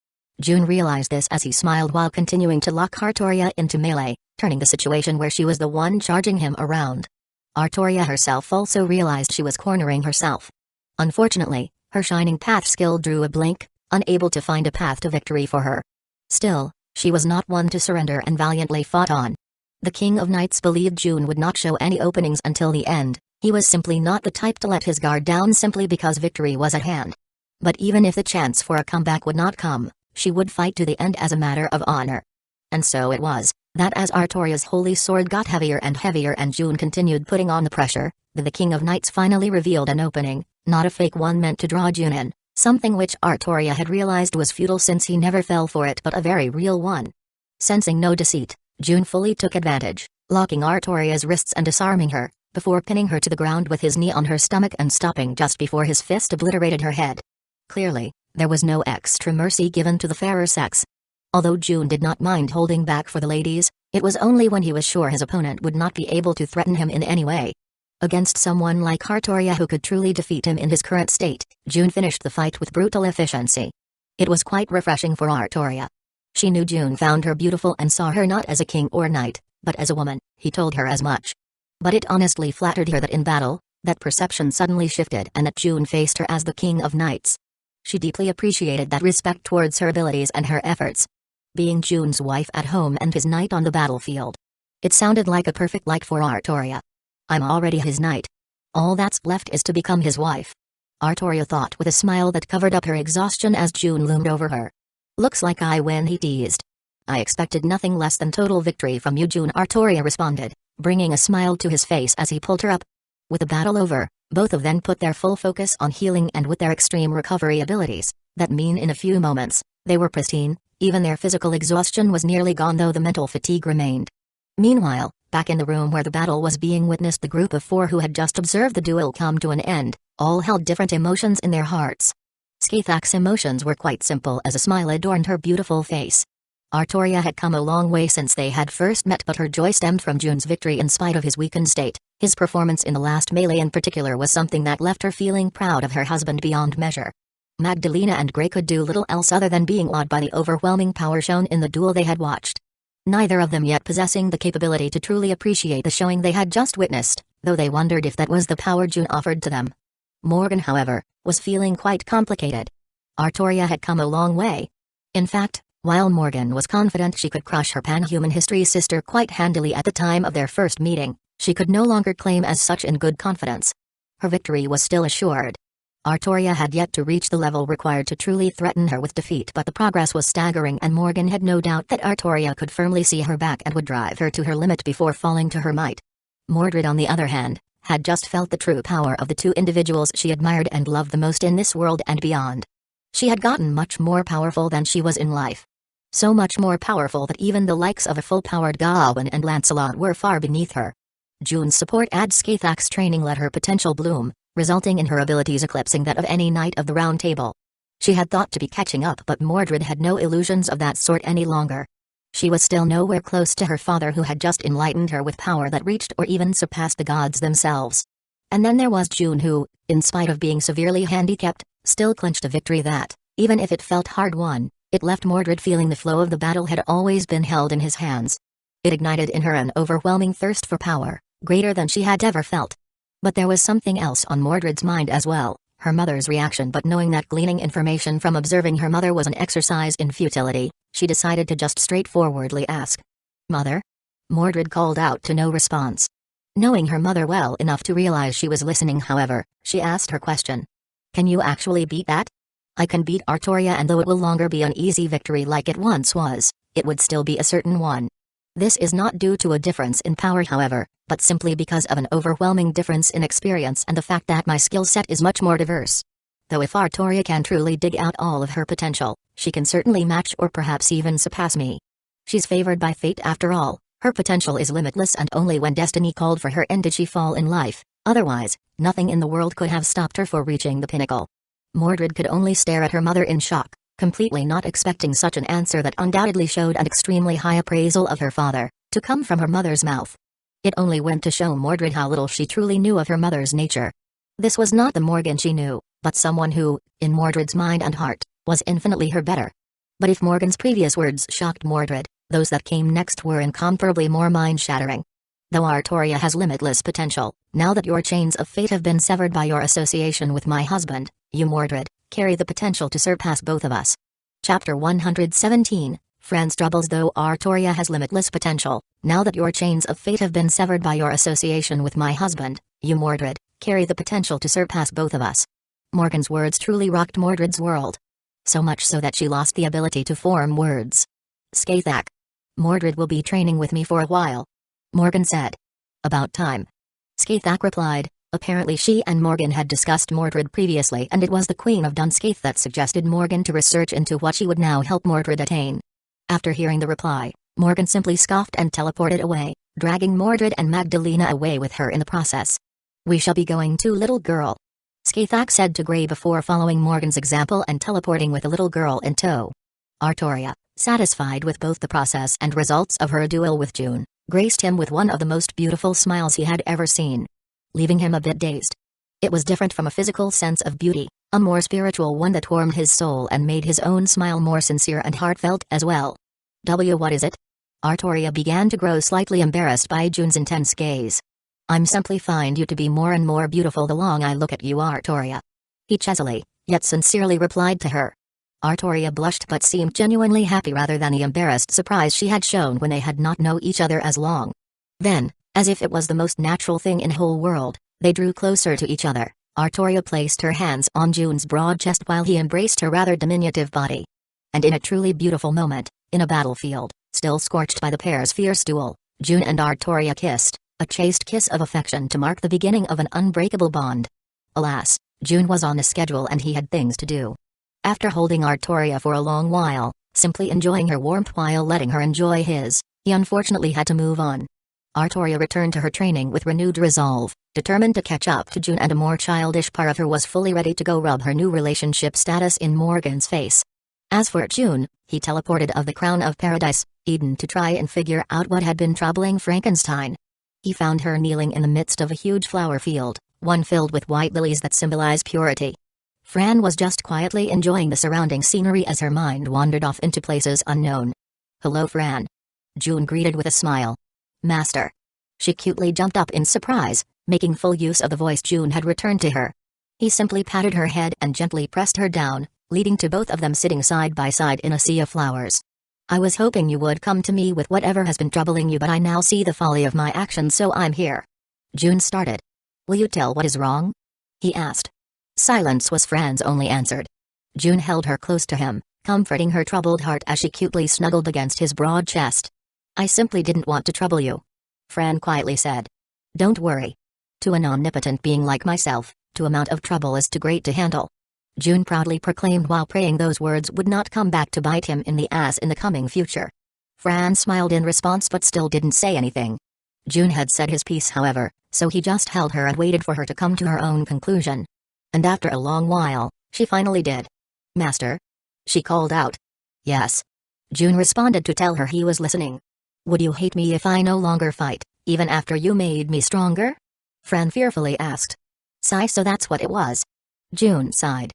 June realized this as he smiled while continuing to lock Artoria into melee, turning the situation where she was the one charging him around. Artoria herself also realized she was cornering herself. Unfortunately, Her shining path skill drew a blank, unable to find a path to victory for her. Still, she was not one to surrender and valiantly fought on. The King of Knights believed June would not show any openings until the end. He was simply not the type to let his guard down simply because victory was at hand. But even if the chance for a comeback would not come, she would fight to the end as a matter of honor. And so it was, that as Artoria's holy sword got heavier and June continued putting on the pressure, the King of Knights finally revealed an opening, not a fake one meant to draw June in, something which Artoria had realized was futile since he never fell for it but a very real one. Sensing no deceit, June fully took advantage, locking Artoria's wrists and disarming her, before pinning her to the ground with his knee on her stomach and stopping just before his fist obliterated her head. Clearly, there was no extra mercy given to the fairer sex. Although June did not mind holding back for the ladies, it was only when he was sure his opponent would not be able to threaten him in any way. Against someone like Artoria who could truly defeat him in his current state, June finished the fight with brutal efficiency. It was quite refreshing for Artoria. She knew June found her beautiful and saw her not as a king or knight, but as a woman. He told her as much. But it honestly flattered her that in battle, that perception suddenly shifted and that June faced her as the King of Knights. She deeply appreciated that respect towards her abilities and her efforts. Being June's wife at home and his knight on the battlefield. It sounded like a perfect like for Artoria. I'm already his knight. All that's left is to become his wife. Artoria thought with a smile that covered up her exhaustion as June loomed over her. Looks like I win, he teased. I expected nothing less than total victory from you, June, Artoria responded, bringing a smile to his face as he pulled her up. With the battle over, both of them put their full focus on healing, and with their extreme recovery abilities, that mean in a few moments, they were pristine. Even their physical exhaustion was nearly gone, though the mental fatigue remained. Meanwhile, back in the room where the battle was being witnessed, the group of 4 who had just observed the duel come to an end, all held different emotions in their hearts. Skathak's emotions were quite simple as a smile adorned her beautiful face. Artoria had come a long way since they had first met, but her joy stemmed from June's victory in spite of his weakened state. His performance in the last melee in particular was something that left her feeling proud of her husband beyond measure. Magdalena and Grey could do little else other than being awed by the overwhelming power shown in the duel they had watched. Neither of them yet possessing the capability to truly appreciate the showing they had just witnessed, though they wondered if that was the power June offered to them. Morgan, however, was feeling quite complicated. Artoria had come a long way. In fact, while Morgan was confident she could crush her pan-human history sister quite handily at the time of their first meeting, she could no longer claim as such in good confidence. Her victory was still assured. Artoria had yet to reach the level required to truly threaten her with defeat, but the progress was staggering, and Morgan had no doubt that Artoria could firmly see her back and would drive her to her limit before falling to her might. Mordred, on the other hand, had just felt the true power of the 2 individuals she admired and loved the most in this world and beyond. She had gotten much more powerful than she was in life. So much more powerful that even the likes of a full-powered Gawain and Lancelot were far beneath her. June's support and Skathak's training let her potential bloom, resulting in her abilities eclipsing that of any knight of the Round Table. She had thought to be catching up, but Mordred had no illusions of that sort any longer. She was still nowhere close to her father, who had just enlightened her with power that reached or even surpassed the gods themselves. And then there was June who, in spite of being severely handicapped, still clinched a victory that, even if it felt hard-won, it left Mordred feeling the flow of the battle had always been held in his hands. It ignited in her an overwhelming thirst for power, greater than she had ever felt. But there was something else on Mordred's mind as well, her mother's reaction. But knowing that gleaning information from observing her mother was an exercise in futility, she decided to just straightforwardly ask. "Mother?" Mordred called out to no response. Knowing her mother well enough to realize she was listening, however, she asked her question. "Can you actually beat that?" "I can beat Artoria, and though it will longer be an easy victory like it once was, it would still be a certain one. This is not due to a difference in power, however, but simply because of an overwhelming difference in experience and the fact that my skill set is much more diverse. Though if Artoria can truly dig out all of her potential, she can certainly match or perhaps even surpass me. She's favored by fate after all. Her potential is limitless, and only when destiny called for her did she fall in life. Otherwise, nothing in the world could have stopped her for reaching the pinnacle." Mordred could only stare at her mother in shock, completely not expecting such an answer that undoubtedly showed an extremely high appraisal of her father, to come from her mother's mouth. It only went to show Mordred how little she truly knew of her mother's nature. This was not the Morgan she knew, but someone who, in Mordred's mind and heart, was infinitely her better. But if Morgan's previous words shocked Mordred, those that came next were incomparably more mind-shattering. Though Artoria has limitless potential, now that your chains of fate have been severed by your association with my husband, you Mordred, carry the potential to surpass both of us. Chapter 117, Friends' Troubles. Though Artoria has limitless potential, now that your chains of fate have been severed by your association with my husband, you Mordred, carry the potential to surpass both of us. Morgan's words truly rocked Mordred's world. So much so that she lost the ability to form words. Skathak. Mordred will be training with me for a while, Morgan said. About time. Skathak replied. Apparently she and Morgan had discussed Mordred previously, and it was the Queen of Dunskaith that suggested Morgan to research into what she would now help Mordred attain. After hearing the reply, Morgan simply scoffed and teleported away, dragging Mordred and Magdalena away with her in the process. We shall be going too, little girl, Skathak said to Grey before following Morgan's example and teleporting with the little girl in tow. Artoria, satisfied with both the process and results of her duel with June, graced him with one of the most beautiful smiles he had ever seen, leaving him a bit dazed. It was different from a physical sense of beauty, a more spiritual one that warmed his soul and made his own smile more sincere and heartfelt as well. What is it? Artoria began to grow slightly embarrassed by June's intense gaze. I'm simply find you to be more and more beautiful the longer I look at you, Artoria. He cheesily, yet sincerely replied to her. Artoria blushed but seemed genuinely happy rather than the embarrassed surprise she had shown when they had not known each other as long. Then, as if it was the most natural thing in the whole world, they drew closer to each other. Artoria placed her hands on June's broad chest while he embraced her rather diminutive body. And in a truly beautiful moment, in a battlefield, still scorched by the pair's fierce duel, June and Artoria kissed, a chaste kiss of affection to mark the beginning of an unbreakable bond. Alas, June was on a schedule and he had things to do. After holding Artoria for a long while, simply enjoying her warmth while letting her enjoy his, he unfortunately had to move on. Artoria returned to her training with renewed resolve, determined to catch up to June, and a more childish part of her was fully ready to go rub her new relationship status in Morgan's face. As for June, he teleported of the Crown of Paradise, Eden, to try and figure out what had been troubling Frankenstein. He found her kneeling in the midst of a huge flower field, one filled with white lilies that symbolize purity. Fran was just quietly enjoying the surrounding scenery as her mind wandered off into places unknown. Hello, Fran. June greeted with a smile. Master. She cutely jumped up in surprise, making full use of the voice June had returned to her. He simply patted her head and gently pressed her down, leading to both of them sitting side by side in a sea of flowers. I was hoping you would come to me with whatever has been troubling you, but I now see the folly of my actions, so I'm here. June started. Will you tell what is wrong? He asked. Silence was Fran's only answer. June held her close to him, comforting her troubled heart as she cutely snuggled against his broad chest. I simply didn't want to trouble you, Fran quietly said. Don't worry. To an omnipotent being like myself, too amount of trouble is too great to handle, June proudly proclaimed while praying those words would not come back to bite him in the ass in the coming future. Fran smiled in response but still didn't say anything. June had said his piece, however, so he just held her and waited for her to come to her own conclusion. And after a long while, she finally did. Master? She called out. Yes. June responded to tell her he was listening. Would you hate me if I no longer fight, even after you made me stronger? Fran fearfully asked. Sigh, so that's what it was. June sighed.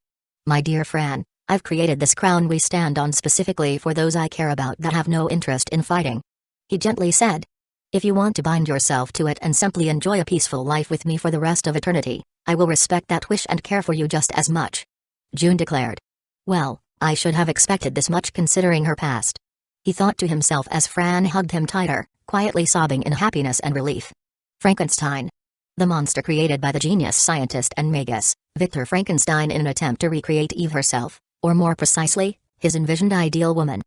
My dear Fran, I've created this crown we stand on specifically for those I care about that have no interest in fighting. He gently said. If you want to bind yourself to it and simply enjoy a peaceful life with me for the rest of eternity, I will respect that wish and care for you just as much. June declared. Well, I should have expected this much considering her past. He thought to himself as Fran hugged him tighter, quietly sobbing in happiness and relief. Frankenstein. The monster created by the genius scientist and magus, Victor Frankenstein, in an attempt to recreate Eve herself, or more precisely, his envisioned ideal woman.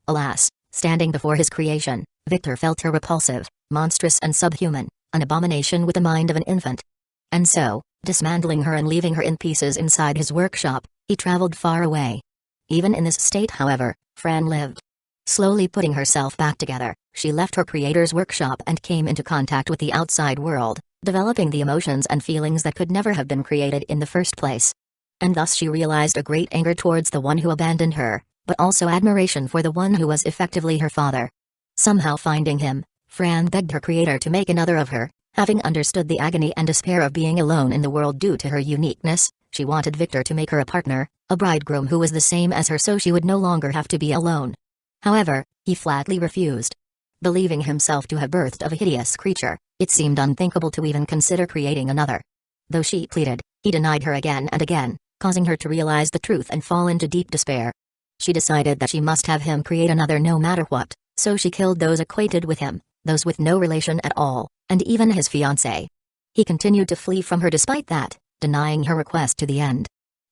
Alas, standing before his creation, Victor felt her repulsive, monstrous and subhuman, an abomination with the mind of an infant. And so, dismantling her and leaving her in pieces inside his workshop, he traveled far away. Even in this state, however, Fran lived. Slowly putting herself back together, she left her creator's workshop and came into contact with the outside world, developing the emotions and feelings that could never have been created in the first place. And thus she realized a great anger towards the one who abandoned her, but also admiration for the one who was effectively her father. Somehow finding him, Fran begged her creator to make another of her. Having understood the agony and despair of being alone in the world due to her uniqueness, she wanted Victor to make her a partner, a bridegroom who was the same as her, so she would no longer have to be alone. However, he flatly refused. Believing himself to have birthed of a hideous creature, It seemed unthinkable to even consider creating another. Though she pleaded, he denied her again and again, causing her to realize the truth and fall into deep despair. She decided that she must have him create another no matter what, so she killed those acquainted with him, those with no relation at all, and even his fiancée. He continued to flee from her despite that, denying her request to the end.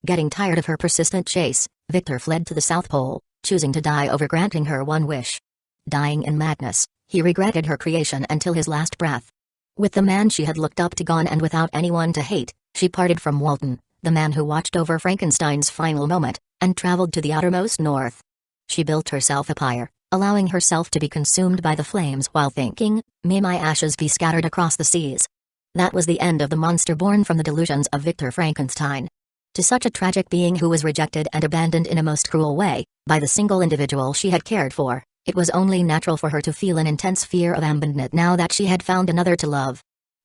Getting tired of her persistent chase, Victor fled to the South Pole, choosing to die over granting her one wish. Dying in madness, he regretted her creation until his last breath. With the man she had looked up to gone and without anyone to hate, she parted from Walton, the man who watched over Frankenstein's final moment, and traveled to the outermost north. She built herself a pyre, allowing herself to be consumed by the flames while thinking, "May my ashes be scattered across the seas." That was the end of the monster born from the delusions of Victor Frankenstein. To such a tragic being who was rejected and abandoned in a most cruel way, by the single individual she had cared for, it was only natural for her to feel an intense fear of abandonment now that she had found another to love.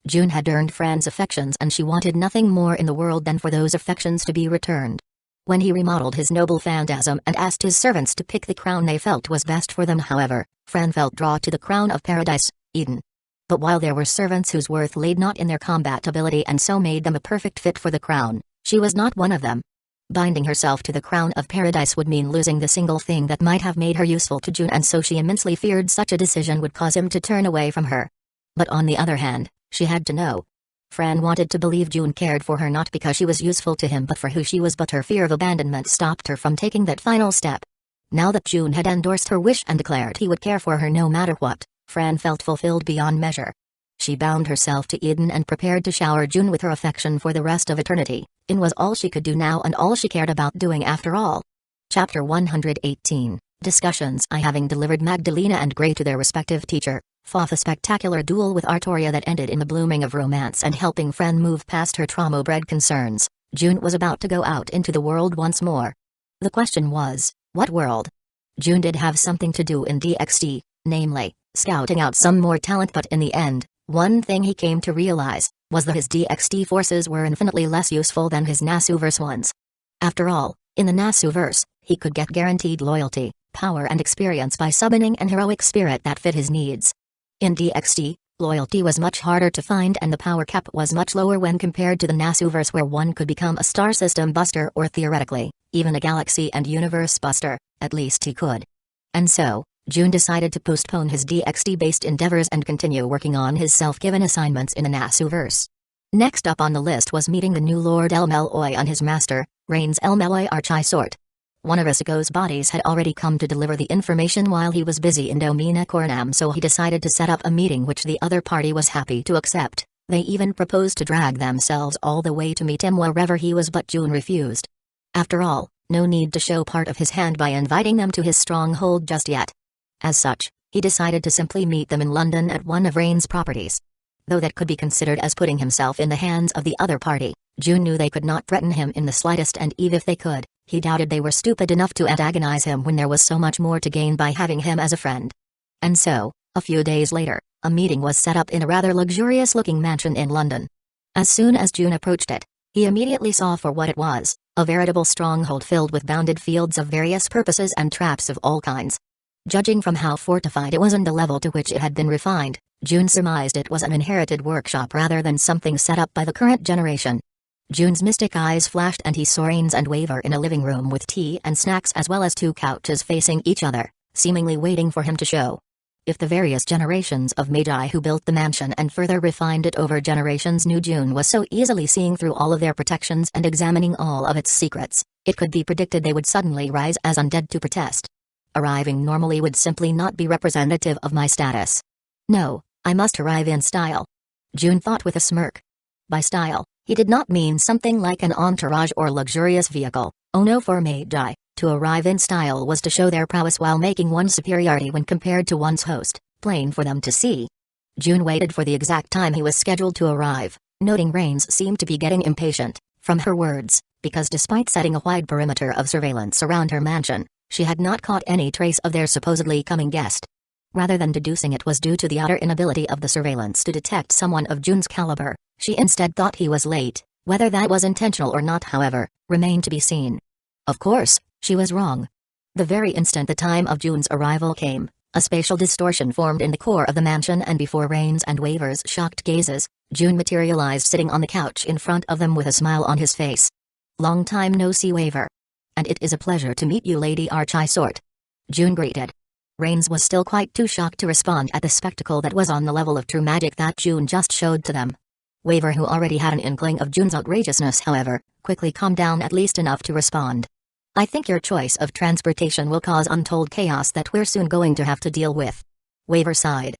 June had earned Fran's affections and she wanted nothing more in the world than for those affections to be returned. When he remodeled his noble phantasm and asked his servants to pick the crown they felt was best for them, however, Fran felt drawn to the crown of paradise, Eden. But while there were servants whose worth laid not in their combat ability and so made them a perfect fit for the crown, she was not one of them. Binding herself to the crown of paradise would mean losing the single thing that might have made her useful to June, and so she immensely feared such a decision would cause him to turn away from her. But on the other hand, she had to know. Fran wanted to believe June cared for her not because she was useful to him but for who she was, but her fear of abandonment stopped her from taking that final step. Now that June had endorsed her wish and declared he would care for her no matter what, Fran felt fulfilled beyond measure. She bound herself to Eden and prepared to shower June with her affection for the rest of eternity. It was all she could do now and all she cared about doing after all. Chapter 118, Discussions. Having delivered Magdalena and Gray to their respective teacher, fought a spectacular duel with Artoria that ended in the blooming of romance and helping Fran move past her trauma-bred concerns, June was about to go out into the world once more. The question was, what world? June did have something to do in DxD, namely, scouting out some more talent, but in the end, one thing he came to realize was that his DxD forces were infinitely less useful than his Nasuverse ones. After all, in the Nasuverse, he could get guaranteed loyalty, power and experience by summoning an heroic spirit that fit his needs. In DxD, loyalty was much harder to find and the power cap was much lower when compared to the Nasuverse, where one could become a star system buster or theoretically, even a galaxy and universe buster, at least he could. And so, June decided to postpone his DxD-based endeavors and continue working on his self-given assignments in the Nasuverse. Next up on the list was meeting the new Lord Elmeloy and his master, Rain's Elmeloy Archisort. One of Isiko's bodies had already come to deliver the information while he was busy in Domina Coronam, so he decided to set up a meeting which the other party was happy to accept. They even proposed to drag themselves all the way to meet him wherever he was, but June refused. After all, no need to show part of his hand by inviting them to his stronghold just yet. As such, he decided to simply meet them in London at one of Rain's properties. Though that could be considered as putting himself in the hands of the other party, June knew they could not threaten him in the slightest, and even if they could, he doubted they were stupid enough to antagonize him when there was so much more to gain by having him as a friend. And so, a few days later, a meeting was set up in a rather luxurious-looking mansion in London. As soon as June approached it, he immediately saw for what it was, a veritable stronghold filled with bounded fields of various purposes and traps of all kinds. Judging from how fortified it was and the level to which it had been refined, June surmised it was an inherited workshop rather than something set up by the current generation. June's mystic eyes flashed and he saw Rains and Waver in a living room with tea and snacks as well as two couches facing each other, seemingly waiting for him to show. If the various generations of Magi who built the mansion and further refined it over generations knew June was so easily seeing through all of their protections and examining all of its secrets, it could be predicted they would suddenly rise as undead to protest. Arriving normally would simply not be representative of my status. No, I must arrive in style. June thought with a smirk. By style, he did not mean something like an entourage or luxurious vehicle. Oh no, for Magi, to arrive in style was to show their prowess while making one's superiority when compared to one's host, plain for them to see. June waited for the exact time he was scheduled to arrive, noting Rains seemed to be getting impatient, from her words, because despite setting a wide perimeter of surveillance around her mansion, she had not caught any trace of their supposedly coming guest. Rather than deducing it was due to the utter inability of the surveillance to detect someone of June's caliber, she instead thought he was late. Whether that was intentional or not, however, remained to be seen. Of course, she was wrong. The very instant the time of June's arrival came, A spatial distortion formed in the core of the mansion, and before Rain's and Waver's shocked gazes, June materialized sitting on the couch in front of them with a smile on his face. "Long time no see, Waver. And it is a pleasure to meet you, Lady Archisort," June greeted. Rains was still quite too shocked to respond at the spectacle that was on the level of true magic that June just showed to them. Waver, who already had an inkling of June's outrageousness however, quickly calmed down at least enough to respond. "I think your choice of transportation will cause untold chaos that we're soon going to have to deal with." Waver sighed.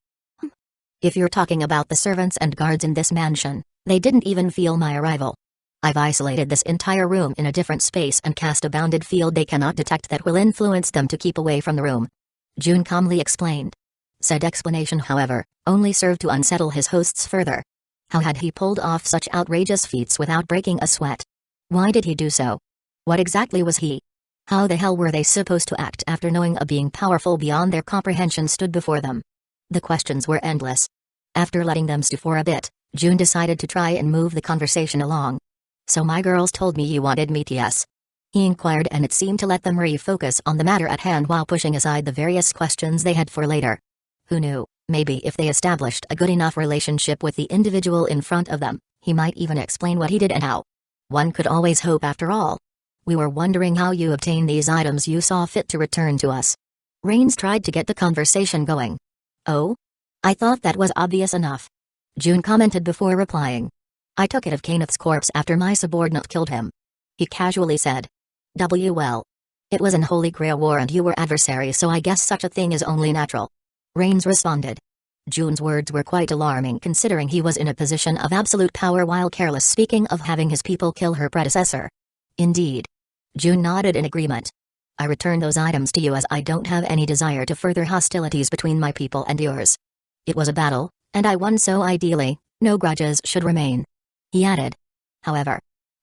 "If you're talking about the servants and guards in this mansion, they didn't even feel my arrival. I've isolated this entire room in a different space and cast a bounded field they cannot detect that will influence them to keep away from the room," June calmly explained. Said explanation, however, only served to unsettle his hosts further. How had he pulled off such outrageous feats without breaking a sweat? Why did he do so? What exactly was he? How the hell were they supposed to act after knowing a being powerful beyond their comprehension stood before them? The questions were endless. After letting them stew for a bit, June decided to try and move the conversation along. "So my girls told me you wanted me to yes?" he inquired, and it seemed to let them refocus on the matter at hand while pushing aside the various questions they had for later. Who knew, maybe if they established a good enough relationship with the individual in front of them, he might even explain what he did and how. One could always hope after all. "We were wondering how you obtained these items you saw fit to return to us." Rains tried to get the conversation going. "Oh? I thought that was obvious enough," June commented before replying. "I took it of Kenneth's corpse after my subordinate killed him," he casually said. "Well. It was an Holy Grail war and you were adversaries, so I guess such a thing is only natural," Rains responded. June's words were quite alarming considering he was in a position of absolute power while careless speaking of having his people kill her predecessor. "Indeed." June nodded in agreement. "I return those items to you as I don't have any desire to further hostilities between my people and yours. It was a battle, and I won, so ideally, no grudges should remain," he added. However,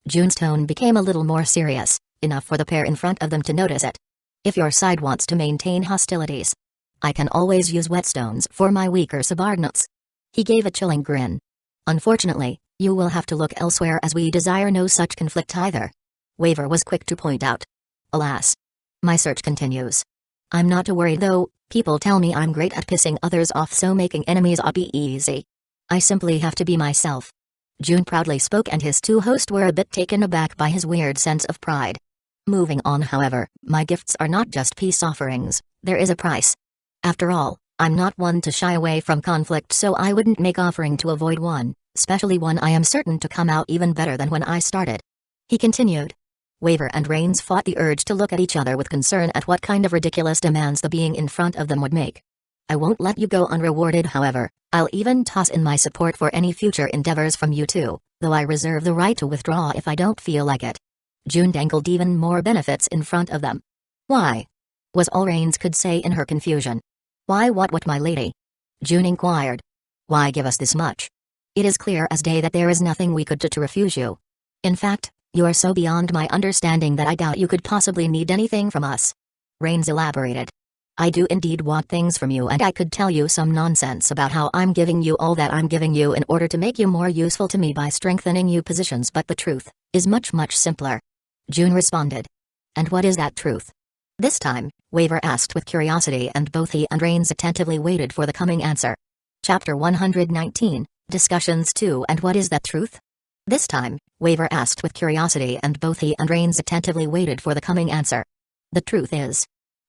June's tone became a little more serious, enough for the pair in front of them to notice it. "If your side wants to maintain hostilities, I can always use whetstones for my weaker subordinates." He gave a chilling grin. "Unfortunately, you will have to look elsewhere as we desire no such conflict either," Waver was quick to point out. "Alas. My search continues. I'm not too worried though, people tell me I'm great at pissing others off, so making enemies be easy. I simply have to be myself." June proudly spoke, and his two hosts were a bit taken aback by his weird sense of pride. "Moving on, however, my gifts are not just peace offerings, there is a price. After all, I'm not one to shy away from conflict, so I wouldn't make offering to avoid one, especially one I am certain to come out even better than when I started," he continued. Waver and Rains fought the urge to look at each other with concern at what kind of ridiculous demands the being in front of them would make. "I won't let you go unrewarded, however. I'll even toss in my support for any future endeavors from you two, though I reserve the right to withdraw if I don't feel like it." June dangled even more benefits in front of them. "Why?" was all Rains could say in her confusion. "Why what my lady?" June inquired. "Why give us this much? It is clear as day that there is nothing we could do to refuse you. In fact, you are so beyond my understanding that I doubt you could possibly need anything from us," Rains elaborated. "I do indeed want things from you, and I could tell you some nonsense about how I'm giving you all that I'm giving you in order to make you more useful to me by strengthening you positions, but the truth is much simpler," June responded. "And what is that truth?" This time, Waver asked with curiosity, and both he and Rains attentively waited for the coming answer. Chapter 119, Discussions 2. And what is that truth? This time, Waver asked with curiosity, and both he and Rains attentively waited for the coming answer. "The truth is..."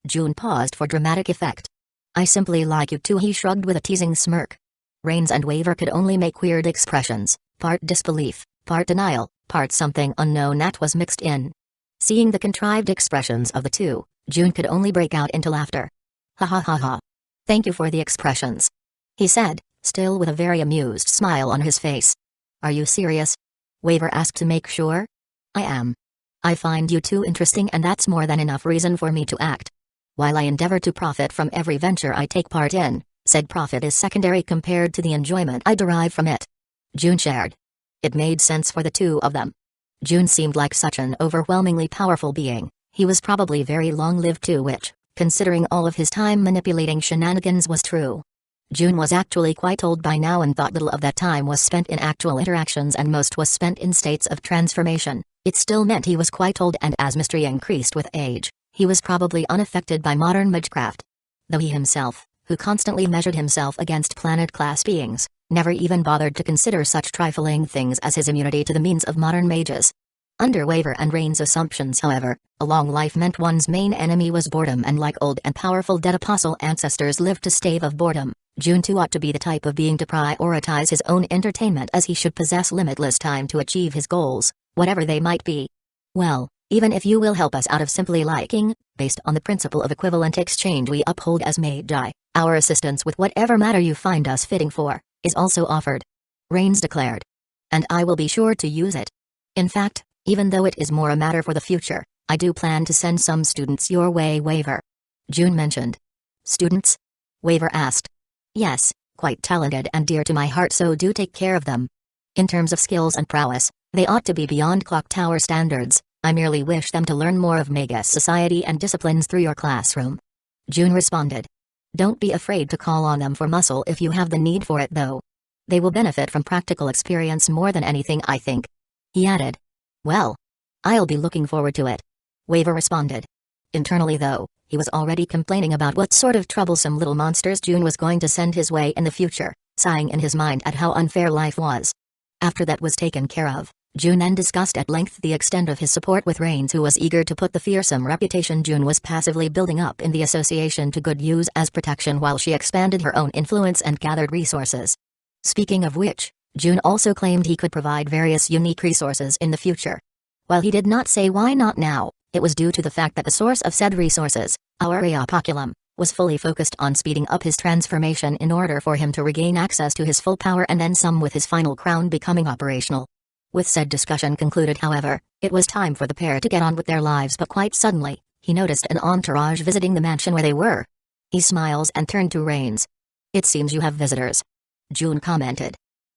June paused for dramatic effect. "I simply like you too," he shrugged with a teasing smirk. Rains and Waver could only make weird expressions, part disbelief, part denial, part something unknown that was mixed in. Seeing the contrived expressions of the two, June could only break out into laughter. "Ha ha ha ha. Thank you for the expressions," he said, still with a very amused smile on his face. "Are you serious?" Waver asked to make sure. "I am. I find you two interesting, and that's more than enough reason for me to act. While I endeavor to profit from every venture I take part in, said profit is secondary compared to the enjoyment I derive from it," June shared. It made sense for the two of them. June seemed like such an overwhelmingly powerful being. He was probably very long-lived too, which, considering all of his time manipulating shenanigans, was true. June was actually quite old by now and thought little of that time was spent in actual interactions and most was spent in states of transformation. It still meant he was quite old, and as mystery increased with age, he was probably unaffected by modern magecraft. Though he himself, who constantly measured himself against planet-class beings, never even bothered to consider such trifling things as his immunity to the means of modern mages. Under Waver and Rain's assumptions, however, a long life meant one's main enemy was boredom, and like old and powerful dead apostle ancestors lived to stave off boredom, June too ought to be the type of being to prioritize his own entertainment, as he should possess limitless time to achieve his goals, whatever they might be. Well, even if you will help us out of simply liking, based on the principle of equivalent exchange we uphold as Magi, our assistance with whatever matter you find us fitting for, is also offered. Rains declared. And I will be sure to use it. In fact, even though it is more a matter for the future, I do plan to send some students your way, Waver. June mentioned. Students? Waver asked. Yes, quite talented and dear to my heart, so do take care of them. In terms of skills and prowess, they ought to be beyond clock tower standards. I merely wish them to learn more of Magus society and disciplines through your classroom. June responded. Don't be afraid to call on them for muscle if you have the need for it, though. They will benefit from practical experience more than anything, I think. He added. Well, I'll be looking forward to it. Waver responded. Internally, though, he was already complaining about what sort of troublesome little monsters June was going to send his way in the future, sighing in his mind at how unfair life was. After that was taken care of, June then discussed at length the extent of his support with Rains, who was eager to put the fearsome reputation June was passively building up in the association to good use as protection while she expanded her own influence and gathered resources. Speaking of which, June also claimed he could provide various unique resources in the future. While he did not say why not now, it was due to the fact that the source of said resources, Aurea Poculum, was fully focused on speeding up his transformation in order for him to regain access to his full power, and then some, with his final crown becoming operational. With said discussion concluded, however, it was time for the pair to get on with their lives, but quite suddenly, he noticed an entourage visiting the mansion where they were. He smiles and turned to Rains. It seems you have visitors. June commented.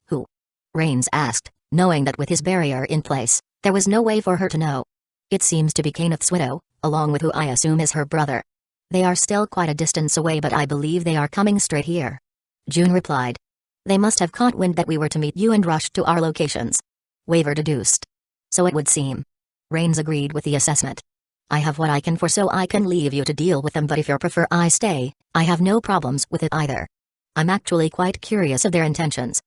Who? Rains asked, knowing that with his barrier in place, there was no way for her to know. It seems to be Kenneth's widow, along with who I assume is her brother. They are still quite a distance away, but I believe they are coming straight here. June replied. They must have caught wind that we were to meet you and rushed to our locations. Waver deduced. So it would seem. Rains agreed with the assessment. I have what I can for, so I can leave you to deal with them, but if you prefer I stay, I have no problems with it either. I'm actually quite curious of their intentions.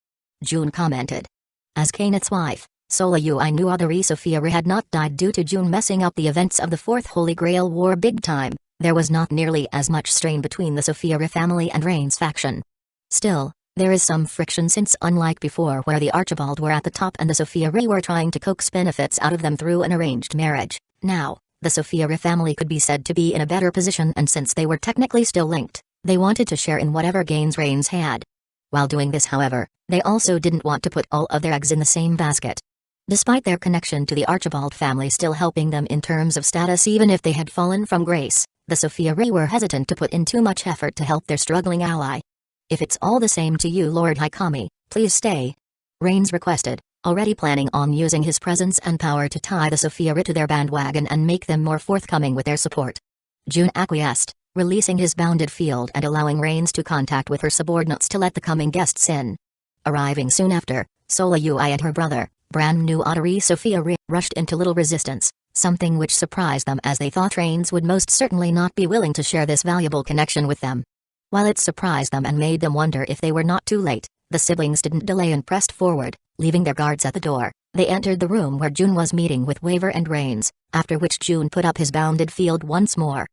June commented. As Kenneth's wife, Sola I knew Adari Sophia had not died due to June messing up the events of the Fourth Holy Grail War big time. There was not nearly as much strain between the Sophia family and Rains' faction. Still, there is some friction, since unlike before where the Archibald were at the top and the Sophia were trying to coax benefits out of them through an arranged marriage, now, the Sophia family could be said to be in a better position, and since they were technically still linked, they wanted to share in whatever gains Rains had. While doing this, however, they also didn't want to put all of their eggs in the same basket. Despite their connection to the Archibald family still helping them in terms of status even if they had fallen from grace, the Sophia were hesitant to put in too much effort to help their struggling ally. If it's all the same to you, Lord Hikami, please stay. Rains requested, already planning on using his presence and power to tie the Sophia to their bandwagon and make them more forthcoming with their support. June acquiesced, releasing his bounded field and allowing Rains to contact with her subordinates to let the coming guests in. Arriving soon after, Sola and her brother, brand new Adari Sophia rushed into little resistance, something which surprised them as they thought Rains would most certainly not be willing to share this valuable connection with them. While it surprised them and made them wonder if they were not too late, the siblings didn't delay and pressed forward, leaving their guards at the door. They entered the room where June was meeting with Waver and Rains, after which June put up his bounded field once more.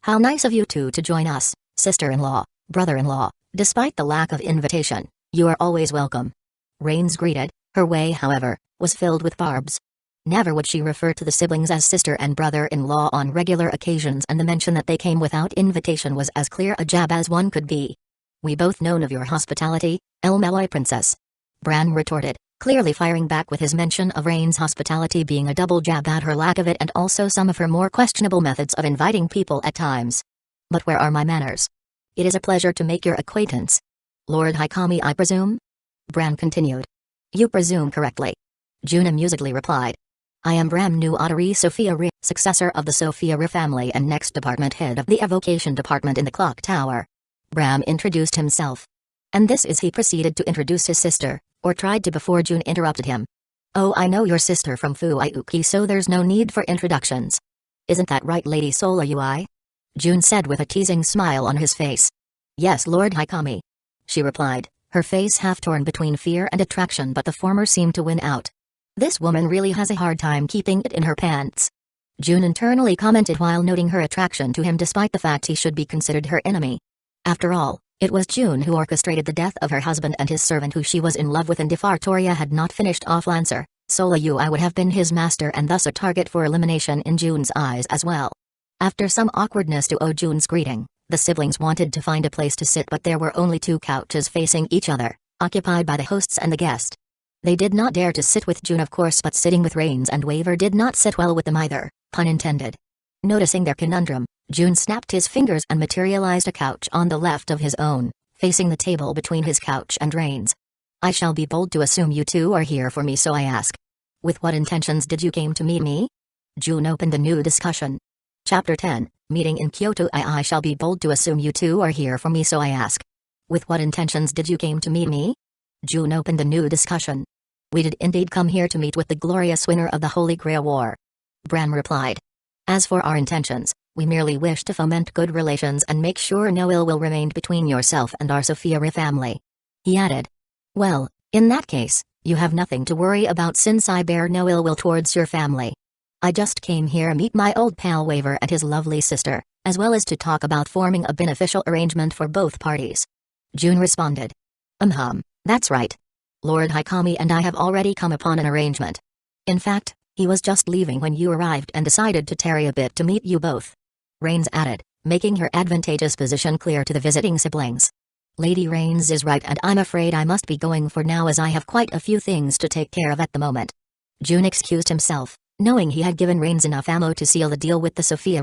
How nice of you two to join us, sister-in-law, brother-in-law. Despite the lack of invitation, you are always welcome. Rains greeted. Her way, however, was filled with barbs. Never would she refer to the siblings as sister and brother-in-law on regular occasions, and the mention that they came without invitation was as clear a jab as one could be. We both known of your hospitality, El Malloy Princess. Bran retorted, clearly firing back with his mention of Rain's hospitality being a double jab at her lack of it and also some of her more questionable methods of inviting people at times. But where are my manners? It is a pleasure to make your acquaintance. Lord Hikami, I presume? Bran continued. You presume correctly. June amusedly replied. I am Bram Nu Adari Sophia successor of the Sophia family and next department head of the evocation department in the clock tower. Bram introduced himself. And this is he proceeded to introduce his sister, or tried to before June interrupted him. Oh, I know your sister from Fuiuki, so there's no need for introductions. Isn't that right, Lady Sola Ui? June said with a teasing smile on his face. Yes, Lord Hikami. She replied, her face half torn between fear and attraction, but the former seemed to win out. This woman really has a hard time keeping it in her pants. June internally commented while noting her attraction to him despite the fact he should be considered her enemy. After all, it was June who orchestrated the death of her husband and his servant who she was in love with, and if Artoria had not finished off Lancer, Sola Ui would have been his master and thus a target for elimination in June's eyes as well. After some awkwardness to June's greeting, the siblings wanted to find a place to sit, but there were only 2 couches facing each other, occupied by the hosts and the guest. They did not dare to sit with June, of course, but sitting with Rains and Waver did not sit well with them either, pun intended. Noticing their conundrum, June snapped his fingers and materialized a couch on the left of his own, facing the table between his couch and Rains. I shall be bold to assume you two are here for me, so I ask. With what intentions did you came to meet me? June opened a new discussion. Chapter 10, Meeting in Kyoto. I shall be bold to assume you two are here for me, so I ask. With what intentions did you came to meet me? June opened a new discussion. We did indeed come here to meet with the glorious winner of the Holy Grail War. Bran replied. As for our intentions, we merely wish to foment good relations and make sure no ill will remain between yourself and our Sophia family. He added. Well, in that case, you have nothing to worry about since I bear no ill will towards your family. I just came here to meet my old pal Waver and his lovely sister, as well as to talk about forming a beneficial arrangement for both parties. June responded. That's right. Lord Hikami and I have already come upon an arrangement. In fact, he was just leaving when you arrived and decided to tarry a bit to meet you both. Rains added, making her advantageous position clear to the visiting siblings. Lady Rains is right, and I'm afraid I must be going for now as I have quite a few things to take care of at the moment. June excused himself, knowing he had given Rains enough ammo to seal the deal with the Sophia.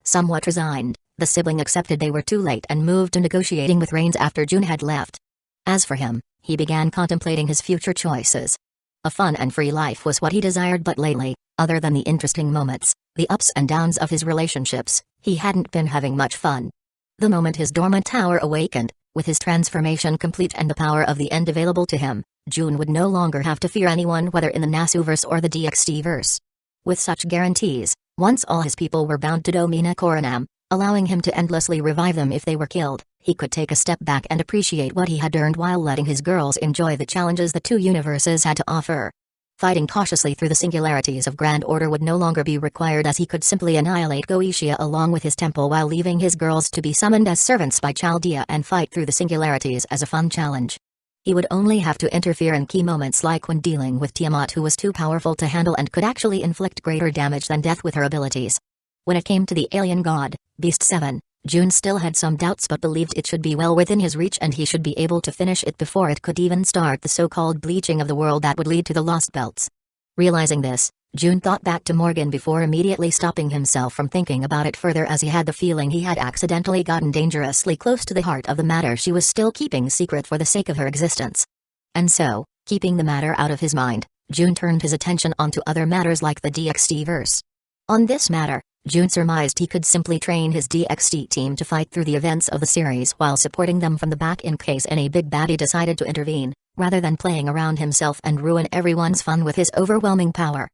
Somewhat resigned, the sibling accepted they were too late and moved to negotiating with Rains after June had left. As for him, he began contemplating his future choices. A fun and free life was what he desired, but lately, other than the interesting moments, the ups and downs of his relationships, he hadn't been having much fun. The moment his dormant tower awakened, with his transformation complete and the power of the end available to him, June would no longer have to fear anyone, whether in the Nasuverse or the DxD-verse. With such guarantees, once all his people were bound to Domina Coronam, allowing him to endlessly revive them if they were killed, he could take a step back and appreciate what he had earned while letting his girls enjoy the challenges the 2 universes had to offer. Fighting cautiously through the singularities of Grand Order would no longer be required, as he could simply annihilate Uchiha along with his temple while leaving his girls to be summoned as servants by Chaldea and fight through the singularities as a fun challenge. He would only have to interfere in key moments, like when dealing with Tiamat, who was too powerful to handle and could actually inflict greater damage than death with her abilities. When it came to the alien god, Beast 7, June still had some doubts but believed it should be well within his reach and he should be able to finish it before it could even start the so-called bleaching of the world that would lead to the Lost Belts. Realizing this, June thought back to Morgan before immediately stopping himself from thinking about it further, as he had the feeling he had accidentally gotten dangerously close to the heart of the matter she was still keeping secret for the sake of her existence. And so, keeping the matter out of his mind, June turned his attention onto other matters like the DxD-verse. On this matter, June surmised he could simply train his DxD team to fight through the events of the series while supporting them from the back in case any big baddie decided to intervene, rather than playing around himself and ruin everyone's fun with his overwhelming power.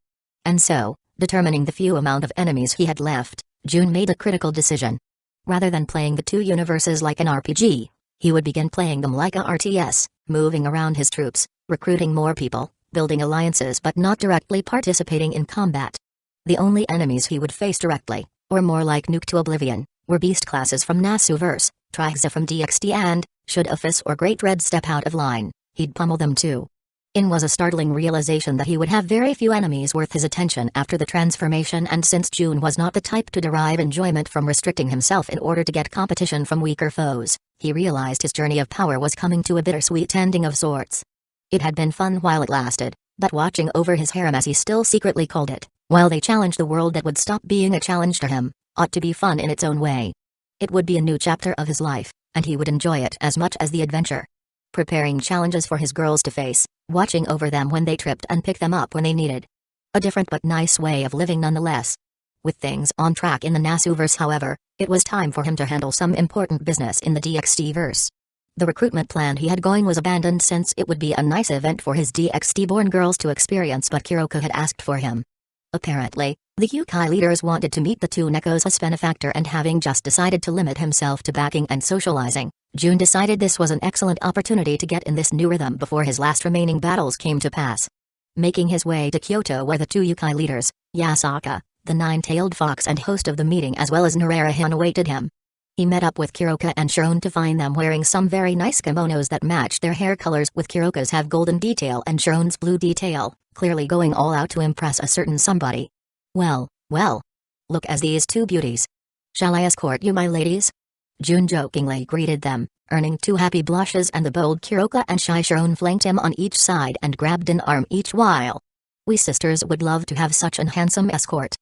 And so, determining the few amount of enemies he had left, June made a critical decision. Rather than playing the 2 universes like an RPG, he would begin playing them like a RTS, moving around his troops, recruiting more people, building alliances but not directly participating in combat. The only enemies he would face directly, or more like Nuke to Oblivion, were beast classes from Nasuverse, Trixa from DxD, and, should Aphis or Great Red step out of line, he'd pummel them too. In was a startling realization that he would have very few enemies worth his attention after the transformation, and since June was not the type to derive enjoyment from restricting himself in order to get competition from weaker foes, he realized his journey of power was coming to a bittersweet ending of sorts. It had been fun while it lasted, but watching over his harem, as he still secretly called it, while they challenged the world that would stop being a challenge to him, ought to be fun in its own way. It would be a new chapter of his life, and he would enjoy it as much as the adventure. Preparing challenges for his girls to face, watching over them when they tripped and pick them up when they needed. A different but nice way of living nonetheless. With things on track in the Nasuverse, however, it was time for him to handle some important business in the DxD-verse. The recruitment plan he had going was abandoned since it would be a nice event for his DxD-born girls to experience, but Kiroko had asked for him. Apparently, the Yukai leaders wanted to meet the two Nekos as benefactor, and having just decided to limit himself to backing and socializing, June decided this was an excellent opportunity to get in this new rhythm before his last remaining battles came to pass. Making his way to Kyoto where the two Yukai leaders, Yasaka, the nine-tailed fox and host of the meeting, as well as Nararahan, awaited him. He met up with Kuroka and Sharon to find them wearing some very nice kimonos that match their hair colors, with Kuroka's have golden detail and Sharon's blue detail, clearly going all out to impress a certain somebody. Well, look at these two beauties. Shall I escort you, my ladies? June jokingly greeted them, earning two happy blushes, and the bold Kuroka and shy Sharon flanked him on each side and grabbed an arm each while. We sisters would love to have such an handsome escort.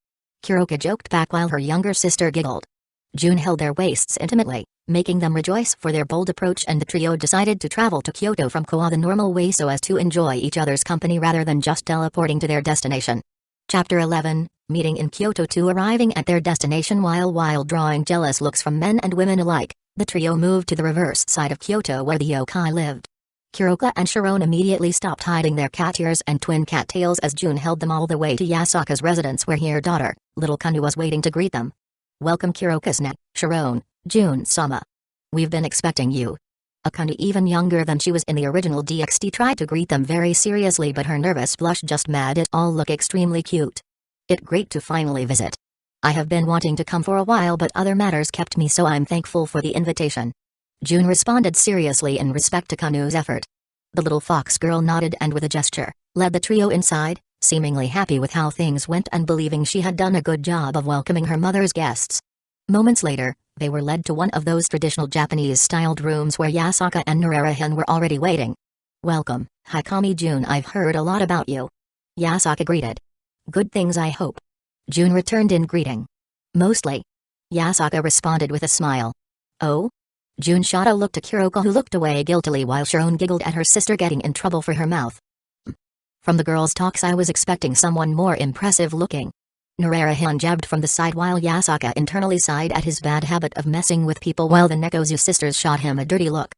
Kuroka joked back while her younger sister giggled. June held their waists intimately, making them rejoice for their bold approach, and the trio decided to travel to Kyoto from Koa the normal way so as to enjoy each other's company rather than just teleporting to their destination. Chapter 11, Meeting in Kyoto 2. Arriving at their destination while drawing jealous looks from men and women alike, the trio moved to the reverse side of Kyoto where the yokai lived. Kuroka and Sharon immediately stopped hiding their cat ears and twin cat tails as June held them all the way to Yasaka's residence, where her daughter, little Kanu, was waiting to greet them. Welcome, Kuroka's net, Sharon, June-sama. We've been expecting you. Akane, even younger than she was in the original DxD, tried to greet them very seriously, but her nervous blush just made it all look extremely cute. It's great to finally visit. I have been wanting to come for a while, but other matters kept me, so I'm thankful for the invitation. June responded seriously in respect to Kanu's effort. The little fox girl nodded and with a gesture, led the trio inside, seemingly happy with how things went and believing she had done a good job of welcoming her mother's guests. Moments later, they were led to one of those traditional Japanese-styled rooms where Yasaka and Nararahan were already waiting. Welcome, Hikami June, I've heard a lot about you. Yasaka greeted. Good things, I hope. June returned in greeting. Mostly. Yasaka responded with a smile. Oh? June shot a look to Kuroka, who looked away guiltily while Sharon giggled at her sister getting in trouble for her mouth. From the girls' talks I was expecting someone more impressive looking. Nararahan jabbed from the side while Yasaka internally sighed at his bad habit of messing with people, while the Nekozu sisters shot him a dirty look.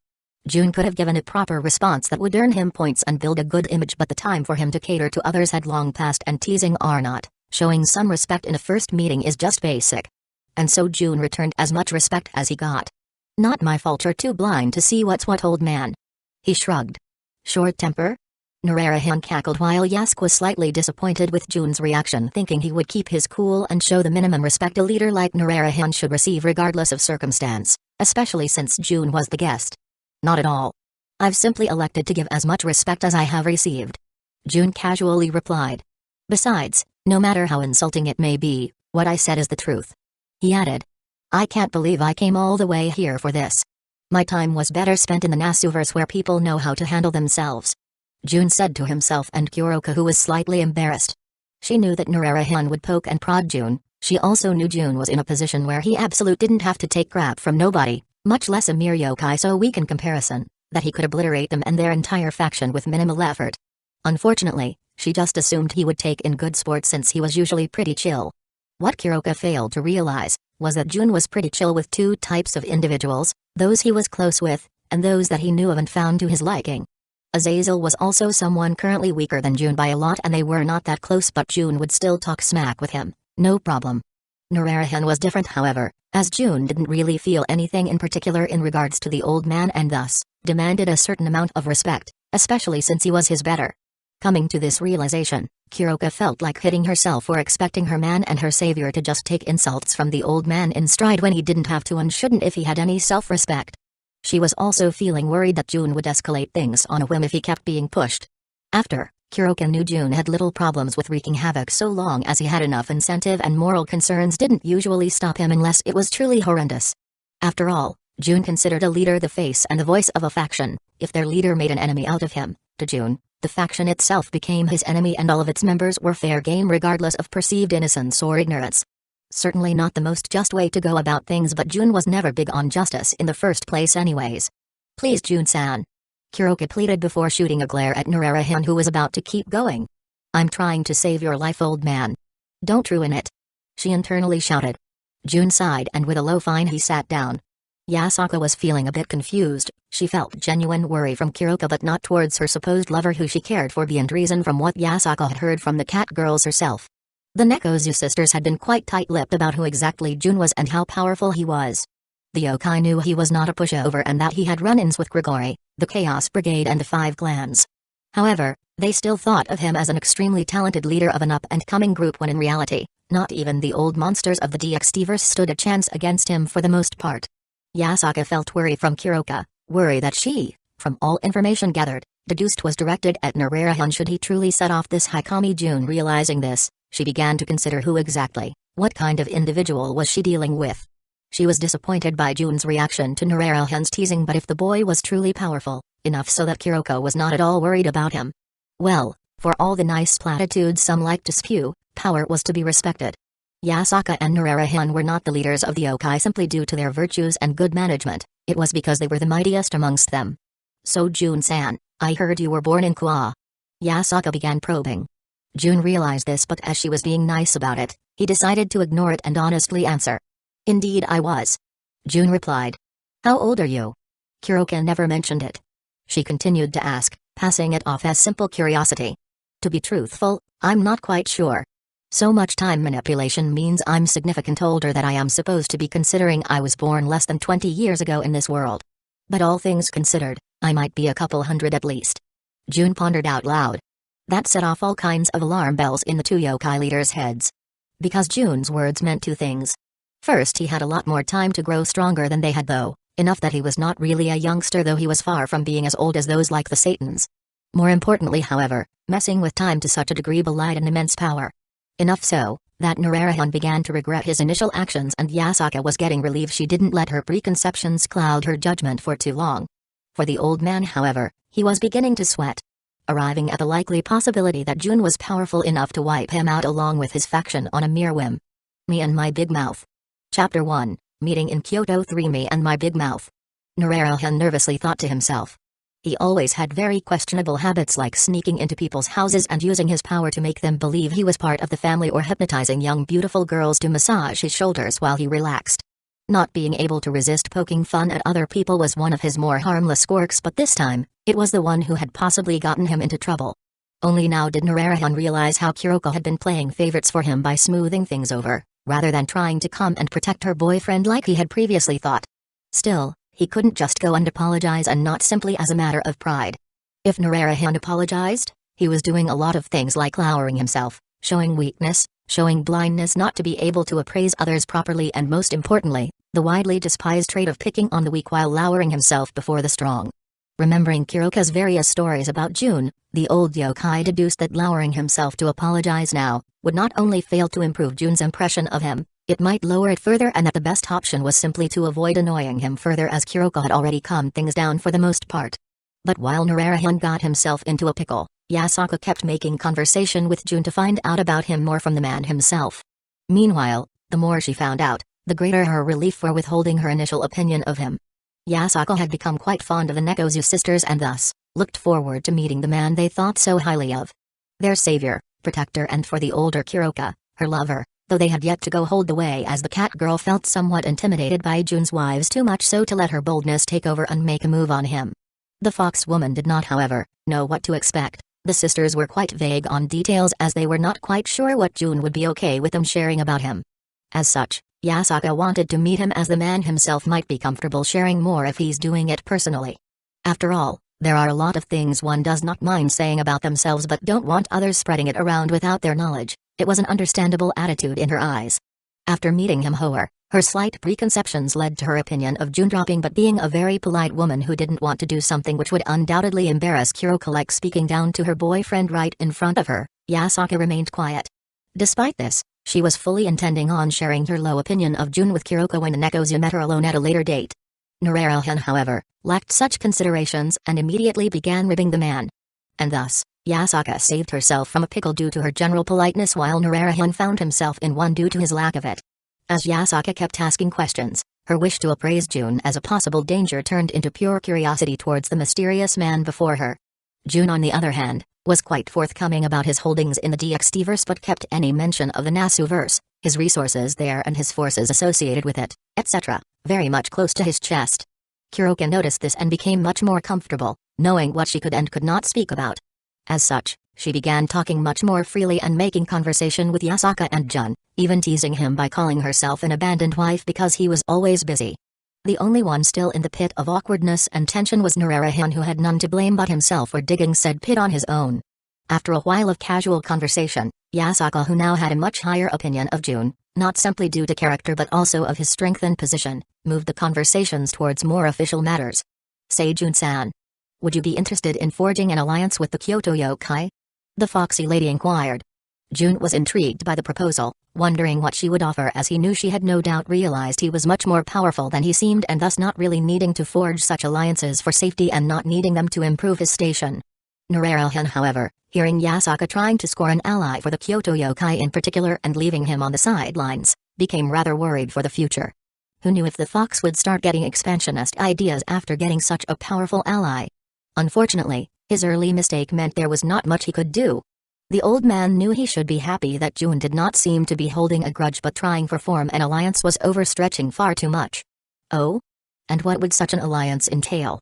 June could have given a proper response that would earn him points and build a good image, but the time for him to cater to others had long passed, and teasing or not, showing some respect in a first meeting is just basic. And so June returned as much respect as he got. Not my fault, you're too blind to see what's what, old man. He shrugged. Short temper? Nararahan cackled while Yask was slightly disappointed with June's reaction, thinking he would keep his cool and show the minimum respect a leader like Nararahan should receive regardless of circumstance, especially since June was the guest. Not at all. I've simply elected to give as much respect as I have received. June casually replied. Besides, no matter how insulting it may be, what I said is the truth. He added. I can't believe I came all the way here for this. My time was better spent in the Nasuverse where people know how to handle themselves. June said to himself and Kuroka, who was slightly embarrassed. She knew that Nararahan would poke and prod June. She also knew June was in a position where he absolutely didn't have to take crap from nobody, much less a mere yokai so weak in comparison, that he could obliterate them and their entire faction with minimal effort. Unfortunately, she just assumed he would take in good sport since he was usually pretty chill. What Kuroka failed to realize was that June was pretty chill with two types of individuals, those he was close with, and those that he knew of and found to his liking. Azazel was also someone currently weaker than June by a lot, and they were not that close, but June would still talk smack with him, no problem. Nararahan was different, however, as June didn't really feel anything in particular in regards to the old man and thus demanded a certain amount of respect, especially since he was his better. Coming to this realization, Kuroka felt like hitting herself for expecting her man and her savior to just take insults from the old man in stride when he didn't have to and shouldn't if he had any self-respect. She was also feeling worried that June would escalate things on a whim if he kept being pushed. After, Kuroka knew June had little problems with wreaking havoc so long as he had enough incentive, and moral concerns didn't usually stop him unless it was truly horrendous. After all, June considered a leader the face and the voice of a faction. If their leader made an enemy out of him, to June, the faction itself became his enemy and all of its members were fair game regardless of perceived innocence or ignorance. Certainly not the most just way to go about things, but June was never big on justice in the first place anyways. Please, June-san. Kuroka pleaded before shooting a glare at Nararahan, who was about to keep going. I'm trying to save your life, old man. Don't ruin it. She internally shouted. June sighed and with a low whine he sat down. Yasaka was feeling a bit confused. She felt genuine worry from Kuroka, but not towards her supposed lover who she cared for beyond reason from what Yasaka had heard from the cat girls herself. The Nekozu sisters had been quite tight-lipped about who exactly Jun was and how powerful he was. The yokai knew he was not a pushover and that he had run-ins with Grigori, the Chaos Brigade and the 5 clans. However, they still thought of him as an extremely talented leader of an up-and-coming group when in reality, not even the old monsters of the DxD-verse stood a chance against him for the most part. Yasaka felt worry from Kuroka, worry that she, from all information gathered, deduced was directed at Narration should he truly set off this Hikami Jun. Realizing this, she began to consider who exactly, what kind of individual was she dealing with. She was disappointed by Jun's reaction to Narayan's teasing, but if the boy was truly powerful, enough so that Kuroko was not at all worried about him. Well, for all the nice platitudes some liked to spew, power was to be respected. Yasaka and Narayan were not the leaders of the yokai simply due to their virtues and good management, it was because they were the mightiest amongst them. So Jun-san, I heard you were born in Kua. Yasaka began probing. Jun realized this, but as she was being nice about it, he decided to ignore it and honestly answer. Indeed I was. Jun replied. How old are you? Kuroka never mentioned it. She continued to ask, passing it off as simple curiosity. To be truthful, I'm not quite sure. So much time manipulation means I'm significant older than I am supposed to be, considering I was born less than 20 years ago in this world. But all things considered, I might be a couple hundred at least. Jun pondered out loud. That set off all kinds of alarm bells in the 2 yokai leaders' heads. Because Jun's words meant 2 things. First, he had a lot more time to grow stronger than they had, though, enough that he was not really a youngster, though he was far from being as old as those like the Satans. More importantly, however, messing with time to such a degree belied an immense power. Enough so, that Narayan began to regret his initial actions, and Yasaka was getting relieved she didn't let her preconceptions cloud her judgment for too long. For the old man, however, he was beginning to sweat. Arriving at the likely possibility that Jun was powerful enough to wipe him out along with his faction on a mere whim. Me and my big mouth. Chapter 1, Meeting in Kyoto 3. Me and my big mouth. Narayan nervously thought to himself. He always had very questionable habits, like sneaking into people's houses and using his power to make them believe he was part of the family, or hypnotizing young beautiful girls to massage his shoulders while he relaxed. Not being able to resist poking fun at other people was one of his more harmless quirks, but this time, it was the one who had possibly gotten him into trouble. Only now did Narayan realize how Kuroko had been playing favorites for him by smoothing things over, rather than trying to come and protect her boyfriend like he had previously thought. Still, he couldn't just go and apologize, and not simply as a matter of pride. If Narayan apologized, he was doing a lot of things like lowering himself, showing weakness, showing blindness not to be able to appraise others properly, and most importantly, the widely despised trait of picking on the weak while lowering himself before the strong. Remembering Kuroka's various stories about Jun, the old yokai deduced that lowering himself to apologize now would not only fail to improve Jun's impression of him, it might lower it further, and that the best option was simply to avoid annoying him further, as Kuroko had already calmed things down for the most part. But while Narayan got himself into a pickle, Yasaka kept making conversation with Jun to find out about him more from the man himself. Meanwhile, the more she found out, the greater her relief for withholding her initial opinion of him. Yasaka had become quite fond of the Nekozu sisters, and thus, looked forward to meeting the man they thought so highly of. Their savior, protector, and for the older Kuroka, her lover, though they had yet to go hold the way, as the cat girl felt somewhat intimidated by Jun's wives, too much so to let her boldness take over and make a move on him. The fox woman did not, however, know what to expect. The sisters were quite vague on details, as they were not quite sure what Jun would be okay with them sharing about him. As such, Yasaka wanted to meet him, as the man himself might be comfortable sharing more if he's doing it personally. After all, there are a lot of things one does not mind saying about themselves but don't want others spreading it around without their knowledge. It was an understandable attitude in her eyes. After meeting him, however, her slight preconceptions led to her opinion of Jun dropping, but being a very polite woman who didn't want to do something which would undoubtedly embarrass Kuroko, like speaking down to her boyfriend right in front of her, Yasaka remained quiet. Despite this, she was fully intending on sharing her low opinion of Jun with Kuroko when the Nekozu met her alone at a later date. Narayan, however, lacked such considerations and immediately began ribbing the man. And thus, Yasaka saved herself from a pickle due to her general politeness, while Narayan found himself in one due to his lack of it. As Yasaka kept asking questions, her wish to appraise Jun as a possible danger turned into pure curiosity towards the mysterious man before her. Jun, on the other hand, was quite forthcoming about his holdings in the DxD-verse, but kept any mention of the Nasu-verse, his resources there and his forces associated with it, etc., very much close to his chest. Kuroka noticed this and became much more comfortable, knowing what she could and could not speak about. As such, She began talking much more freely and making conversation with Yasaka and Jun, even teasing him by calling herself an abandoned wife because he was always busy. The only one still in the pit of awkwardness and tension was Nararahan, who had none to blame but himself for digging said pit on his own. After a while of casual conversation, Yasaka, who now had a much higher opinion of Jun, not simply due to character but also of his strength and position, moved the conversations towards more official matters. "Say, Jun-san, would you be interested in forging an alliance with the Kyoto yokai?" the foxy lady inquired. Jun was intrigued by the proposal, wondering what she would offer, as he knew she had no doubt realized he was much more powerful than he seemed, and thus not really needing to forge such alliances for safety and not needing them to improve his station. Nararahan, however, hearing Yasaka trying to score an ally for the Kyoto yokai in particular and leaving him on the sidelines, became rather worried for the future. Who knew if the fox would start getting expansionist ideas after getting such a powerful ally? Unfortunately, his early mistake meant there was not much he could do. The old man knew he should be happy that Jun did not seem to be holding a grudge, but trying to form an alliance was overstretching far too much. "Oh? And what would such an alliance entail?"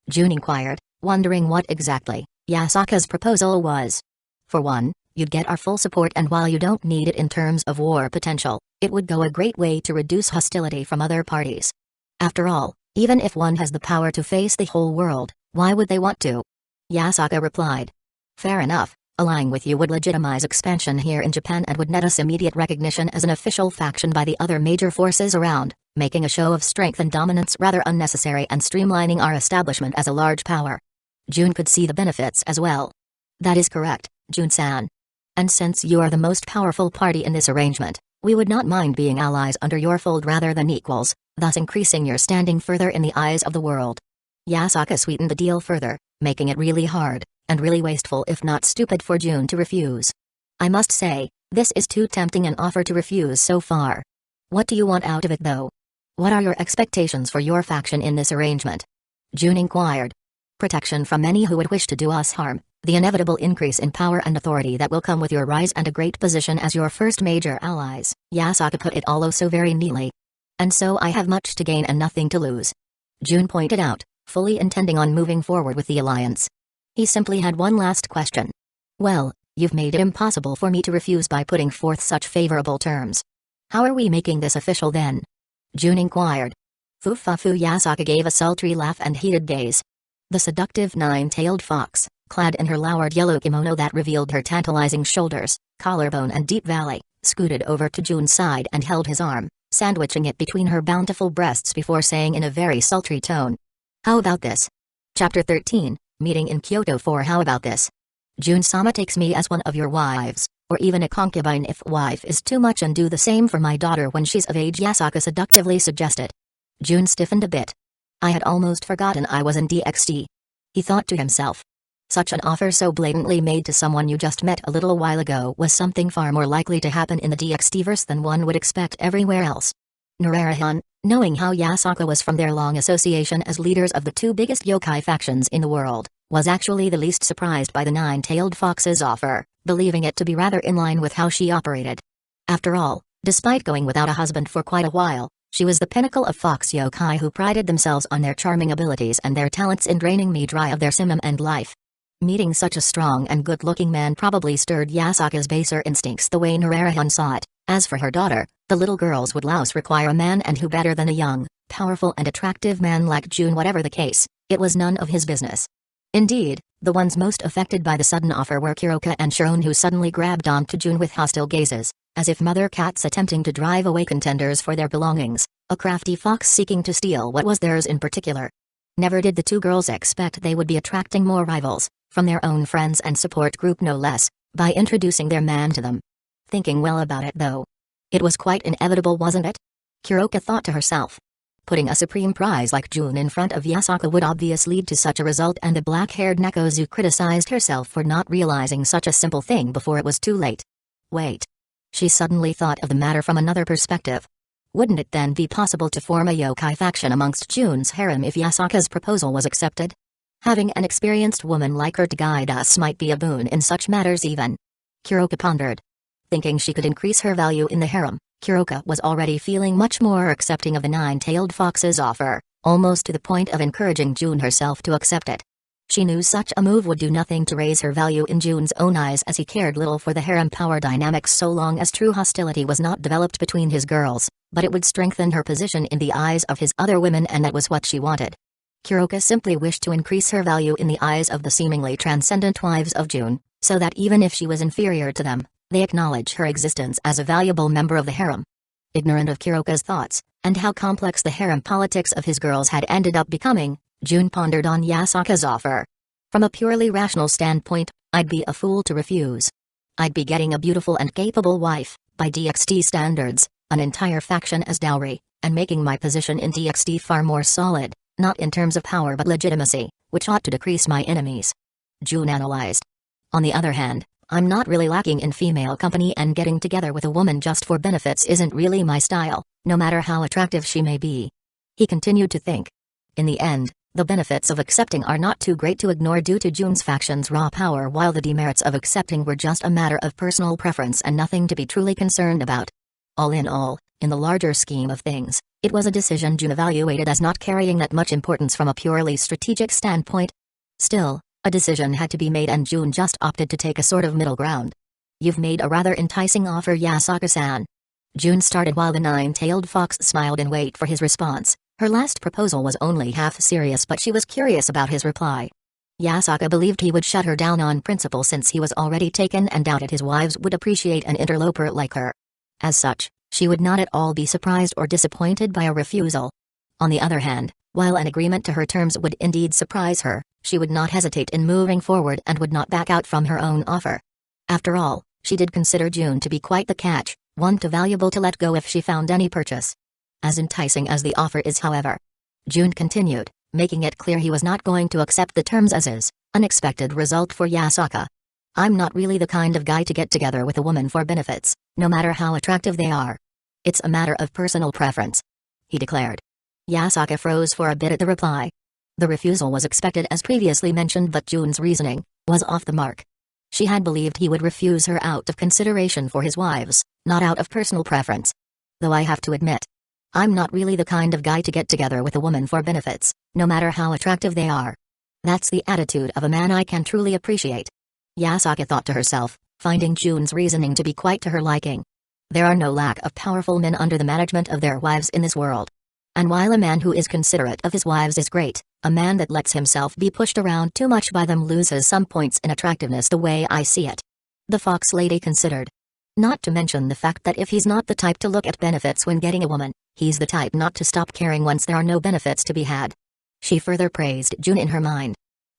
Jun inquired, wondering what exactly Yasaka's proposal was. "For one, you'd get our full support, and while you don't need it in terms of war potential, it would go a great way to reduce hostility from other parties. After all, even if one has the power to face the whole world, why would they want to?" Yasaka replied. "Fair enough. Allying with you would legitimize expansion here in Japan and would net us immediate recognition as an official faction by the other major forces around, making a show of strength and dominance rather unnecessary and streamlining our establishment as a large power." Jun could see the benefits as well. "That is correct, Jun-san. And since you are the most powerful party in this arrangement, we would not mind being allies under your fold rather than equals, thus increasing your standing further in the eyes of the world." Yasaka sweetened the deal further, making it really hard, and really wasteful if not stupid for Jun to refuse. "I must say, this is too tempting an offer to refuse so far. What do you want out of it though? What are your expectations for your faction in this arrangement?" Jun inquired. "Protection from any who would wish to do us harm, the inevitable increase in power and authority that will come with your rise, and a great position as your first major allies." Yasaka put it all so very neatly. "And so I have much to gain and nothing to lose," Jun pointed out, fully intending on moving forward with the alliance. He simply had one last question. "Well, you've made it impossible for me to refuse by putting forth such favorable terms. How are we making this official then?" Jun inquired. Fufafu. Yasaka gave a sultry laugh and heated gaze. The seductive nine-tailed fox, clad in her lowered yellow kimono that revealed her tantalizing shoulders, collarbone and deep valley, scooted over to Jun's side and held his arm, sandwiching it between her bountiful breasts before saying in a very sultry tone, "How about this? Chapter 13, Meeting in Kyoto 4. How about this? Jun-sama takes me as one of your wives, or even a concubine if wife is too much, and do the same for my daughter when she's of age," Yasaka seductively suggested. Jun stiffened a bit. "I had almost forgotten I was in DxD," he thought to himself. Such an offer so blatantly made to someone you just met a little while ago was something far more likely to happen in the DxD-verse than one would expect everywhere else. Nararahan, knowing how Yasaka was from their long association as leaders of the two biggest yokai factions in the world, was actually the least surprised by the nine-tailed fox's offer, believing it to be rather in line with how she operated. After all, despite going without a husband for quite a while, she was the pinnacle of fox yokai who prided themselves on their charming abilities and their talents in draining me dry of their simum and life. Meeting such a strong and good-looking man probably stirred Yasaka's baser instincts the way Nararahan saw it. As for her daughter, the little girls would louse require a man, and who better than a young, powerful and attractive man like Jun? Whatever the case, it was none of his business. Indeed, the ones most affected by the sudden offer were Kuroka and Sharon, who suddenly grabbed onto Jun with hostile gazes, as if mother cats attempting to drive away contenders for their belongings, a crafty fox seeking to steal what was theirs in particular. Never did the two girls expect they would be attracting more rivals, from their own friends and support group no less, by introducing their man to them. Thinking well about it though, it was quite inevitable, wasn't it? Kuroka thought to herself. Putting a supreme prize like Jun in front of Yasaka would obviously lead to such a result, and the black-haired Nekozu criticized herself for not realizing such a simple thing before it was too late. Wait. She suddenly thought of the matter from another perspective. Wouldn't it then be possible to form a yokai faction amongst Jun's harem if Yasaka's proposal was accepted? Having an experienced woman like her to guide us might be a boon in such matters even. Kuroka pondered. Thinking she could increase her value in the harem, Kuroka was already feeling much more accepting of the nine-tailed fox's offer, almost to the point of encouraging Jun herself to accept it. She knew such a move would do nothing to raise her value in Jun's own eyes, as he cared little for the harem power dynamics so long as true hostility was not developed between his girls, but it would strengthen her position in the eyes of his other women, and that was what she wanted. Kuroka simply wished to increase her value in the eyes of the seemingly transcendent wives of Jun, so that even if she was inferior to them, they acknowledge her existence as a valuable member of the harem. Ignorant of Kuroka's thoughts, and how complex the harem politics of his girls had ended up becoming, Jun pondered on Yasaka's offer. From a purely rational standpoint, I'd be a fool to refuse. I'd be getting a beautiful and capable wife, by DxD standards, an entire faction as dowry, and making my position in DxD far more solid, not in terms of power but legitimacy, which ought to decrease my enemies. Jun analyzed. On the other hand, I'm not really lacking in female company, and getting together with a woman just for benefits isn't really my style, no matter how attractive she may be. He continued to think. In the end, the benefits of accepting are not too great to ignore due to Jun's faction's raw power, while the demerits of accepting were just a matter of personal preference and nothing to be truly concerned about. All in all, in the larger scheme of things, it was a decision Jun evaluated as not carrying that much importance from a purely strategic standpoint. Still, a decision had to be made, and Jun just opted to take a sort of middle ground. You've made a rather enticing offer, Yasaka-san. Jun started while the nine-tailed fox smiled in wait for his response. Her last proposal was only half serious, but she was curious about his reply. Yasaka believed he would shut her down on principle since he was already taken, and doubted his wives would appreciate an interloper like her. As such, she would not at all be surprised or disappointed by a refusal. On the other hand, while an agreement to her terms would indeed surprise her, she would not hesitate in moving forward and would not back out from her own offer. After all, she did consider Jun to be quite the catch, one too valuable to let go if she found any purchase. As enticing as the offer is, however, Jun continued, making it clear he was not going to accept the terms as is, unexpected result for Yasaka. I'm not really the kind of guy to get together with a woman for benefits, no matter how attractive they are. It's a matter of personal preference, he declared. Yasaka froze for a bit at the reply. The refusal was expected as previously mentioned, but Jun's reasoning was off the mark. She had believed he would refuse her out of consideration for his wives, not out of personal preference. Though I have to admit, I'm not really the kind of guy to get together with a woman for benefits, no matter how attractive they are. That's the attitude of a man I can truly appreciate. Yasaka thought to herself, finding Jun's reasoning to be quite to her liking. There are no lack of powerful men under the management of their wives in this world. And while a man who is considerate of his wives is great, a man that lets himself be pushed around too much by them loses some points in attractiveness, the way I see it. The fox lady considered. Not to mention the fact that if he's not the type to look at benefits when getting a woman, he's the type not to stop caring once there are no benefits to be had. She further praised Jun in her mind.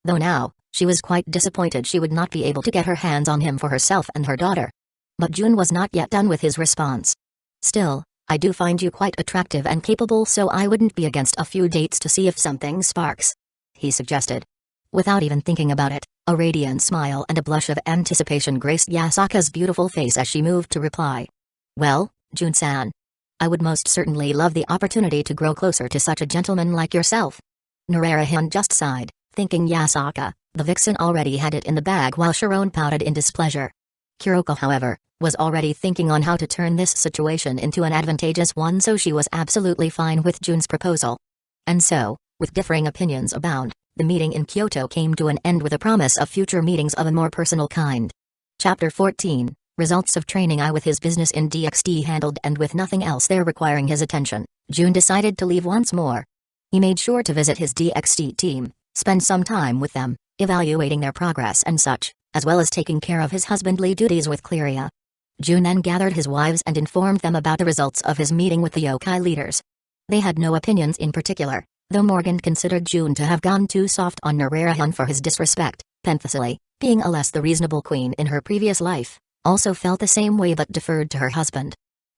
Though now, she was quite disappointed she would not be able to get her hands on him for herself and her daughter. But Jun was not yet done with his response. Still, I do find you quite attractive and capable, so I wouldn't be against a few dates to see if something sparks, he suggested. Without even thinking about it, a radiant smile and a blush of anticipation graced Yasaka's beautiful face as she moved to reply. Well, Jun-san, I would most certainly love the opportunity to grow closer to such a gentleman like yourself. Narration just sighed, thinking Yasaka, the vixen, already had it in the bag, while Sharon pouted in displeasure. Kuroko, however, was already thinking on how to turn this situation into an advantageous one, so she was absolutely fine with Jun's proposal. And so, with differing opinions abound, the meeting in Kyoto came to an end with a promise of future meetings of a more personal kind. Chapter 14, Results of Training. With his business in DxD handled and with nothing else there requiring his attention, Jun decided to leave once more. He made sure to visit his DxD team, spend some time with them, evaluating their progress and such, as well as taking care of his husbandly duties with Cleria. Jun then gathered his wives and informed them about the results of his meeting with the yokai leaders. They had no opinions in particular, though Morgan considered Jun to have gone too soft on Narration for his disrespect. Penthesily, being a less the reasonable queen in her previous life, also felt the same way but deferred to her husband.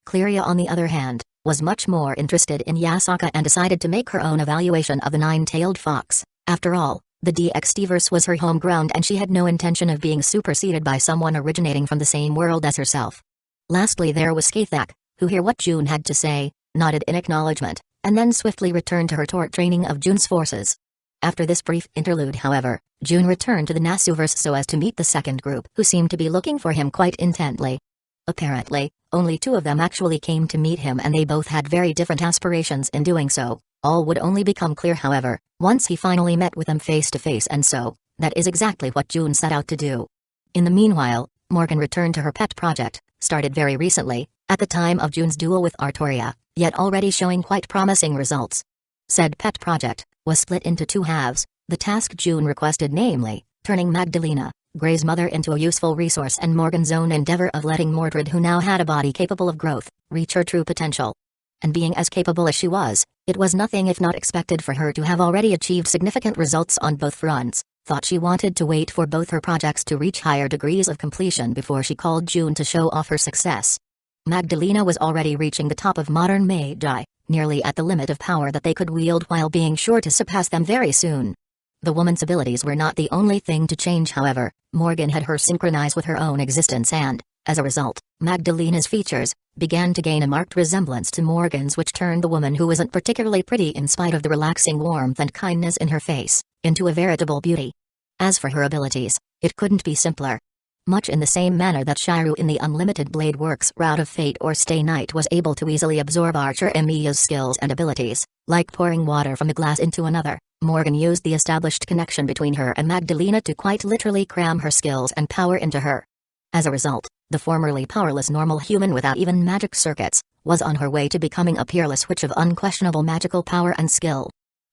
Cleria, on the other hand, was much more interested in Yasaka and decided to make her own evaluation of the nine-tailed fox. After all, the DxDverse was her home ground and she had no intention of being superseded by someone originating from the same world as herself. Lastly, there was Skathak, who heard what Jun had to say, nodded in acknowledgement, and then swiftly returned to her tort training of Jun's forces. After this brief interlude, however, Jun returned to the Nasuverse so as to meet the second group, who seemed to be looking for him quite intently. Apparently, only two of them actually came to meet him, and they both had very different aspirations in doing so. All would only become clear, however, once he finally met with them face to face, and so, That is exactly what June set out to do. In the meanwhile, Morgan returned to her pet project, started very recently, at the time of June's duel with Artoria, yet already showing quite promising results. Said pet project was split into two halves, the task June requested, namely, turning Magdalena, Grey's mother, into a useful resource, and Morgan's own endeavor of letting Mordred, who now had a body capable of growth, reach her true potential. And being as capable as she was, it was nothing if not expected for her to have already achieved significant results on both fronts. Thought she wanted to wait for both her projects to reach higher degrees of completion before she called June to show off her success. Magdalena was already reaching the top of modern Magi, nearly at the limit of power that they could wield, while being sure to surpass them very soon. The woman's abilities were not the only thing to change, however. Morgan had her synchronize with her own existence, and, as a result, Magdalena's features began to gain a marked resemblance to Morgan's, which turned the woman, who wasn't particularly pretty in spite of the relaxing warmth and kindness in her face, into a veritable beauty. As for her abilities, it couldn't be simpler. Much in the same manner that Shiru in the Unlimited Blade Works Route of Fate or Stay Night was able to easily absorb Archer Emiya's skills and abilities, like pouring water from a glass into another, Morgan used the established connection between her and Magdalena to quite literally cram her skills and power into her. As a result, the formerly powerless normal human without even magic circuits was on her way to becoming a peerless witch of unquestionable magical power and skill.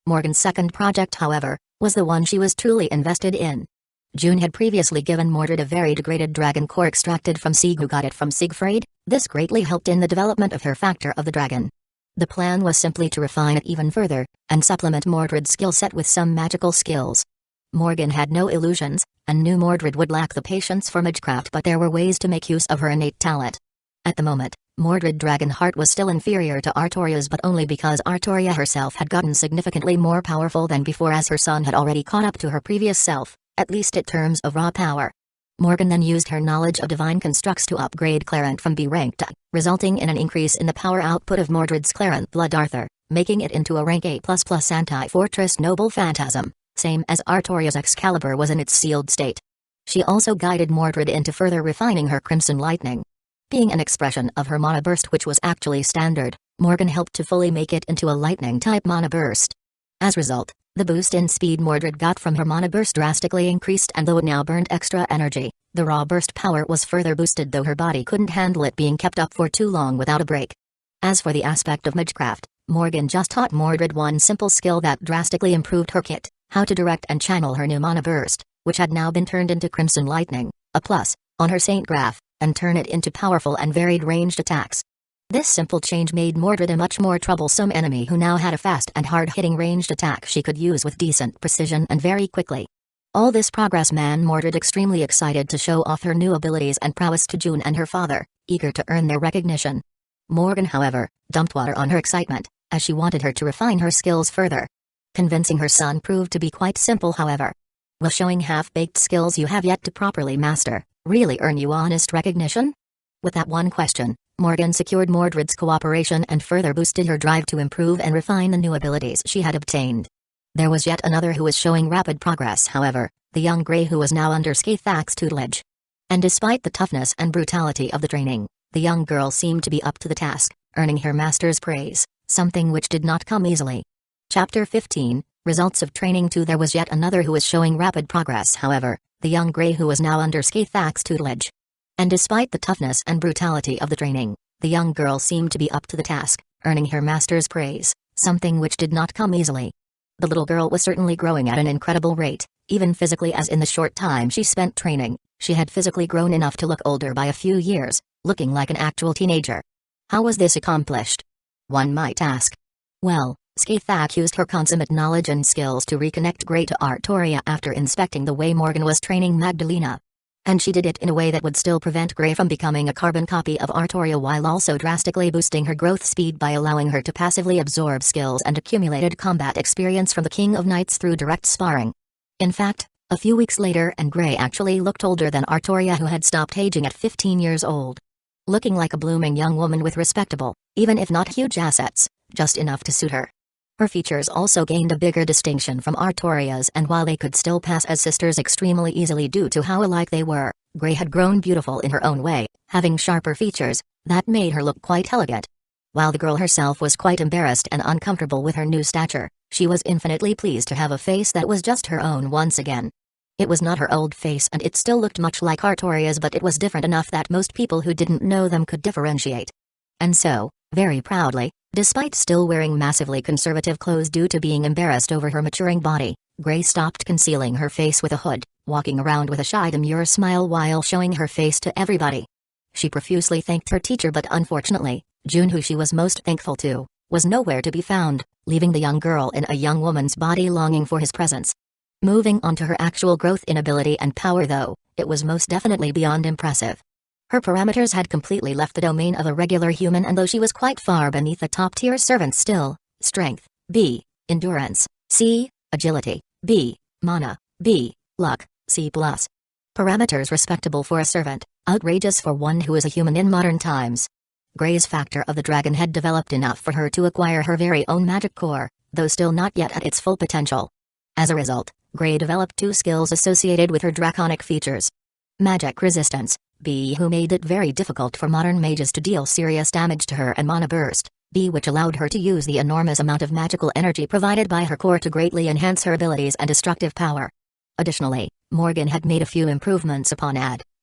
Morgan's second project, however, was the one she was truly invested in. June had previously given Mordred a very degraded dragon core extracted from Sieg, who got it from Siegfried. This greatly helped in the development of her factor of the dragon. The plan was simply to refine it even further, and supplement Mordred's skill set with some magical skills. Morgan had no illusions, and knew Mordred would lack the patience for magecraft, but there were ways to make use of her innate talent. At the moment, Mordred Dragonheart was still inferior to Artoria's, but only because Artoria herself had gotten significantly more powerful than before, as her son had already caught up to her previous self, at least in terms of raw power. Morgan then used her knowledge of divine constructs to upgrade Clarent from B rank to A, resulting in an increase in the power output of Mordred's Clarent Blood Arthur, making it into a rank A++ anti-fortress noble phantasm, same as Artoria's Excalibur was in its sealed state. She also guided Mordred into further refining her Crimson Lightning. Being an expression of her Mana Burst, which was actually standard, Morgan helped to fully make it into a lightning-type Mana Burst. As a result, the boost in speed Mordred got from her Mana Burst drastically increased, and though it now burned extra energy, the raw burst power was further boosted, though her body couldn't handle it being kept up for too long without a break. As for the aspect of magecraft, Morgan just taught Mordred one simple skill that drastically improved her kit: how to direct and channel her new Mana Burst, which had now been turned into Crimson Lightning, a plus, on her Saint Graph, and turn it into powerful and varied ranged attacks. This simple change made Mordred a much more troublesome enemy, who now had a fast and hard-hitting ranged attack she could use with decent precision and very quickly. All this progress made Mordred extremely excited to show off her new abilities and prowess to June and her father, eager to earn their recognition. Morgan, however, dumped water on her excitement, as she wanted her to refine her skills further. Convincing her son proved to be quite simple, however. Will showing half-baked skills you have yet to properly master really earn you honest recognition? With that one question, Morgan secured Mordred's cooperation and further boosted her drive to improve and refine the new abilities she had obtained. There was yet another who was showing rapid progress, however, the young Grey, who was now under Skaithak's tutelage. And despite the toughness and brutality of the training, the young girl seemed to be up to the task, earning her master's praise, something which did not come easily. Chapter 15, Results of Training 2. There was yet another who was showing rapid progress, however, the young Grey, who was now under Skaithak's tutelage. And despite the toughness and brutality of the training, the young girl seemed to be up to the task, earning her master's praise, something which did not come easily. The little girl was certainly growing at an incredible rate, even physically, as in the short time she spent training, she had physically grown enough to look older by a few years, looking like an actual teenager. How was this accomplished? One might ask. Well, Skaithak used her consummate knowledge and skills to reconnect Grey to Artoria after inspecting the way Morgan was training Magdalena. And she did it in a way that would still prevent Grey from becoming a carbon copy of Artoria, while also drastically boosting her growth speed by allowing her to passively absorb skills and accumulated combat experience from the King of Knights through direct sparring. In fact, a few weeks later, and Grey actually looked older than Artoria, who had stopped aging at 15 years old. Looking like a blooming young woman with respectable, even if not huge assets, just enough to suit her. Her features also gained a bigger distinction from Artoria's, and while they could still pass as sisters extremely easily due to how alike they were, Grey had grown beautiful in her own way, having sharper features that made her look quite elegant. While the girl herself was quite embarrassed and uncomfortable with her new stature, she was infinitely pleased to have a face that was just her own once again. It was not her old face and it still looked much like Artoria's, but it was different enough that most people who didn't know them could differentiate. And so, very proudly, despite still wearing massively conservative clothes due to being embarrassed over her maturing body, Grey stopped concealing her face with a hood, walking around with a shy demure smile while showing her face to everybody. She profusely thanked her teacher, but unfortunately, June, who she was most thankful to, was nowhere to be found, leaving the young girl in a young woman's body longing for his presence. Moving on to her actual growth in ability and power though, it was most definitely beyond impressive. Her parameters had completely left the domain of a regular human, and though she was quite far beneath a top-tier servant still, strength, B, endurance, C, agility, B, mana, B, luck, C+. Parameters respectable for a servant, outrageous for one who is a human in modern times. Grey's factor of the dragon had developed enough for her to acquire her very own magic core, though still not yet at its full potential. As a result, Grey developed 2 skills associated with her draconic features. Magic resistance, B, who made it very difficult for modern mages to deal serious damage to her, and mana burst, B, which allowed her to use the enormous amount of magical energy provided by her core to greatly enhance her abilities and destructive power. Additionally, Morgan had made a few improvements upon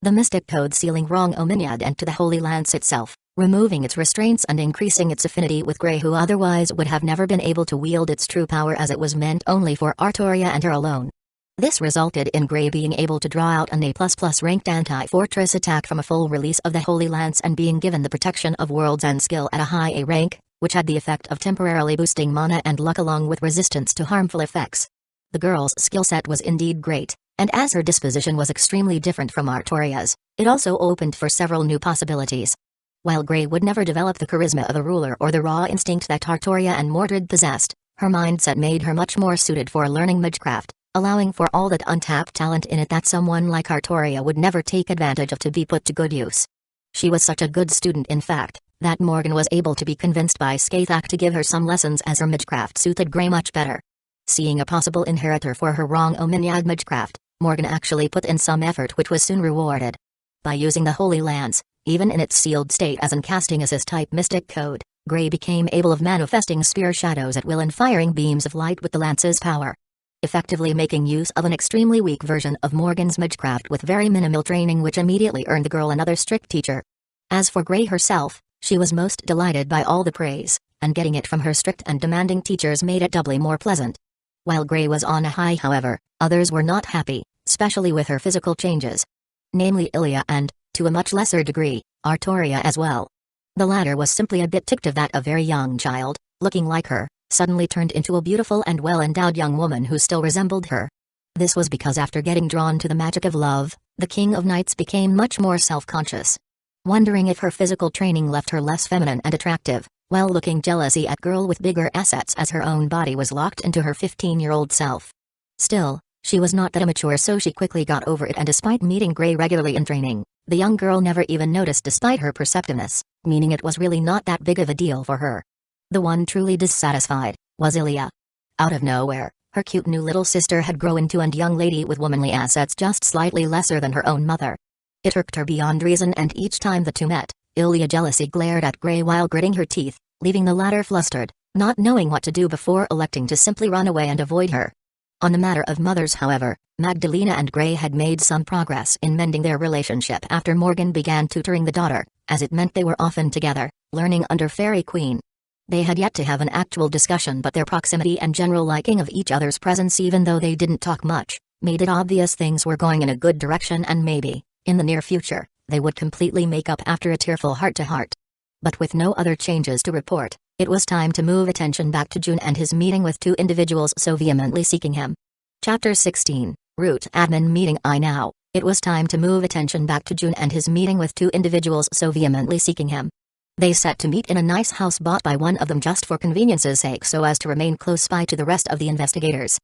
the Mystic Code sealing Wrong Ominiad and to the Holy Lance itself, removing its restraints and increasing its affinity with Grey, who otherwise would have never been able to wield its true power, as it was meant only for Artoria and her alone. This resulted in Grey being able to draw out an A++ ranked anti-fortress attack from a full release of the Holy Lance and being given the protection of World's End skill at a high A rank, which had the effect of temporarily boosting mana and luck along with resistance to harmful effects. The girl's skill set was indeed great, and as her disposition was extremely different from Artoria's, it also opened for several new possibilities. While Grey would never develop the charisma of a ruler or the raw instinct that Artoria and Mordred possessed, her mindset made her much more suited for learning magecraft, allowing for all that untapped talent in it that someone like Artoria would never take advantage of to be put to good use. She was such a good student, in fact, that Morgan was able to be convinced by Skaithak to give her some lessons, as her magecraft suited Grey much better. Seeing a possible inheritor for her Wrong Ominiad magecraft, Morgan actually put in some effort, which was soon rewarded. By using the Holy Lance, even in its sealed state as an casting assist-type Mystic Code, Grey became able of manifesting spear shadows at will and firing beams of light with the lance's power, effectively making use of an extremely weak version of Morgan's magecraft with very minimal training, which immediately earned the girl another strict teacher. As for Grey herself, she was most delighted by all the praise, and getting it from her strict and demanding teachers made it doubly more pleasant. While Grey was on a high, however, others were not happy, especially with her physical changes. Namely Ilia and, to a much lesser degree, Artoria as well. The latter was simply a bit ticked of that a very young child, looking like her, suddenly turned into a beautiful and well-endowed young woman who still resembled her. This was because after getting drawn to the magic of love, the King of Knights became much more self-conscious. Wondering if her physical training left her less feminine and attractive, while looking jealousy at girl with bigger assets, as her own body was locked into her 15-year-old self. Still, she was not that immature, so she quickly got over it, and despite meeting Grey regularly in training, the young girl never even noticed despite her perceptiveness, meaning it was really not that big of a deal for her. The one truly dissatisfied was Ilia. Out of nowhere, her cute new little sister had grown into a young lady with womanly assets just slightly lesser than her own mother. It irked her beyond reason, and each time the two met, Ilia jealousy glared at Grey while gritting her teeth, leaving the latter flustered, not knowing what to do before electing to simply run away and avoid her. On the matter of mothers, however, Magdalena and Grey had made some progress in mending their relationship after Morgan began tutoring the daughter, as it meant they were often together, learning under Fairy Queen. They had yet to have an actual discussion, but their proximity and general liking of each other's presence, even though they didn't talk much, made it obvious things were going in a good direction, and maybe, in the near future, they would completely make up after a tearful heart-to-heart. But with no other changes to report, it was time to move attention back to June and his meeting with 2 individuals so vehemently seeking him. Chapter 16, Root Admin Meeting. Now, it was time to move attention back to June and his meeting with 2 individuals so vehemently seeking him. They set to meet in a nice house bought by one of them just for convenience's sake, so as to remain close by to the rest of the investigators.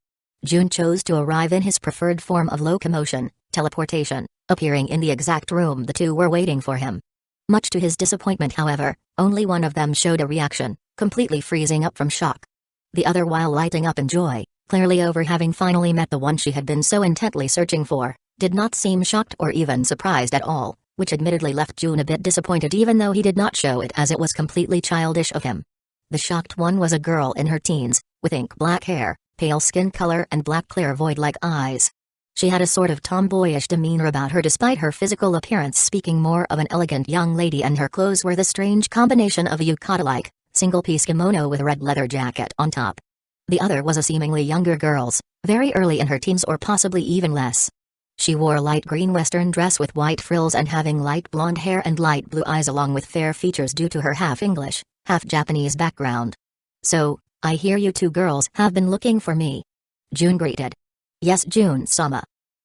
June chose to arrive in his preferred form of locomotion, teleportation, appearing in the exact room the 2 were waiting for him. Much to his disappointment, however, only one of them showed a reaction, completely freezing up from shock. The other, while lighting up in joy, clearly over having finally met the one she had been so intently searching for, did not seem shocked or even surprised at all, which admittedly left June a bit disappointed, even though he did not show it, as it was completely childish of him. The shocked one was a girl in her teens, with ink black hair, pale skin color and black clear void-like eyes. She had a sort of tomboyish demeanor about her despite her physical appearance speaking more of an elegant young lady, and her clothes were the strange combination of a yukata-like, single-piece kimono with a red leather jacket on top. The other was a seemingly younger girl's, very early in her teens or possibly even less. She wore a light green western dress with white frills and having light blonde hair and light blue eyes along with fair features due to her half-English, half-Japanese background. "So, I hear you two girls have been looking for me," June greeted. "Yes, June-sama.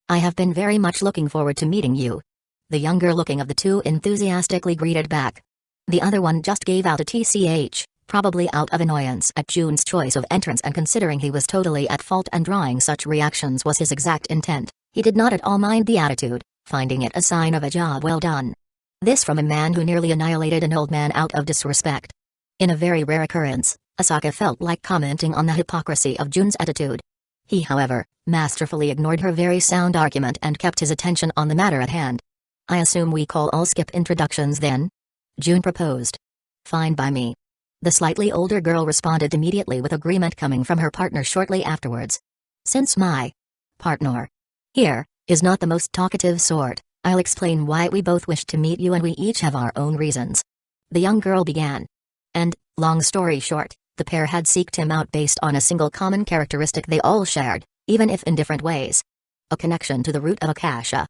I have been very much looking forward to meeting you," the younger looking of the two enthusiastically greeted back. The other one just gave out a tch, probably out of annoyance at June's choice of entrance, and considering he was totally at fault and drawing such reactions was his exact intent, he did not at all mind the attitude, finding it a sign of a job well done. This from a man who nearly annihilated an old man out of disrespect. In a very rare occurrence, Asaka felt like commenting on the hypocrisy of June's attitude. He, however, masterfully ignored her very sound argument and kept his attention on the matter at hand. "I assume we call all skip introductions then?" June proposed. "Fine by me." The slightly older girl responded immediately with agreement coming from her partner shortly afterwards. "Since my partner here is not the most talkative sort, I'll explain why we both wish to meet you, and we each have our own reasons," the young girl began. And, long story short, the pair had seeked him out based on a single common characteristic they all shared, even if in different ways. A connection to the root of Akasha.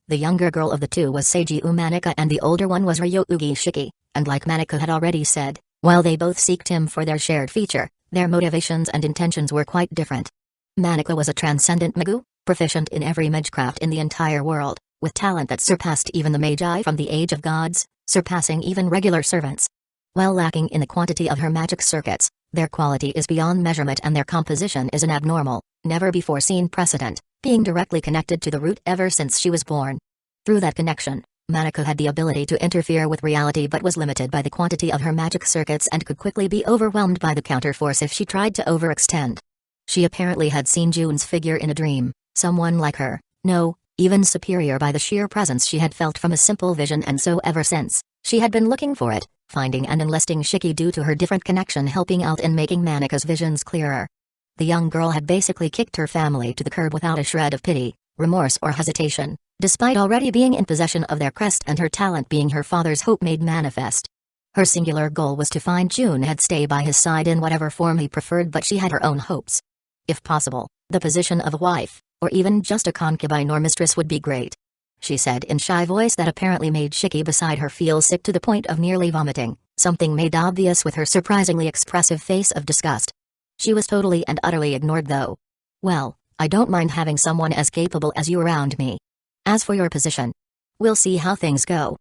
The younger girl of the two was Seiji Manaka and the older one was Ryougi Shiki, and like Manaka had already said, while they both seeked him for their shared feature, their motivations and intentions were quite different. Manaka was a transcendent magu, proficient in every magecraft in the entire world, with talent that surpassed even the Magi from the Age of Gods, surpassing even regular servants. While lacking in the quantity of her magic circuits, their quality is beyond measurement and their composition is an abnormal, never-before-seen precedent, being directly connected to the root ever since she was born. Through that connection, Manaka had the ability to interfere with reality but was limited by the quantity of her magic circuits and could quickly be overwhelmed by the counterforce if she tried to overextend. She apparently had seen June's figure in a dream, someone like her, no, even superior by the sheer presence she had felt from a simple vision, and so ever since, she had been looking for it, finding and enlisting Shiki due to her different connection helping out in making Manaka's visions clearer. The young girl had basically kicked her family to the curb without a shred of pity, remorse or hesitation, despite already being in possession of their crest and her talent being her father's hope made manifest. Her singular goal was to find June and stay by his side in whatever form he preferred, but she had her own hopes. If possible, the position of a wife, or even just a concubine or mistress would be great. She said in shy voice that apparently made Shiki beside her feel sick to the point of nearly vomiting, something made obvious with her surprisingly expressive face of disgust. She was totally and utterly ignored though. "Well, I don't mind having someone as capable as you around me. As for your position, we'll see how things go,"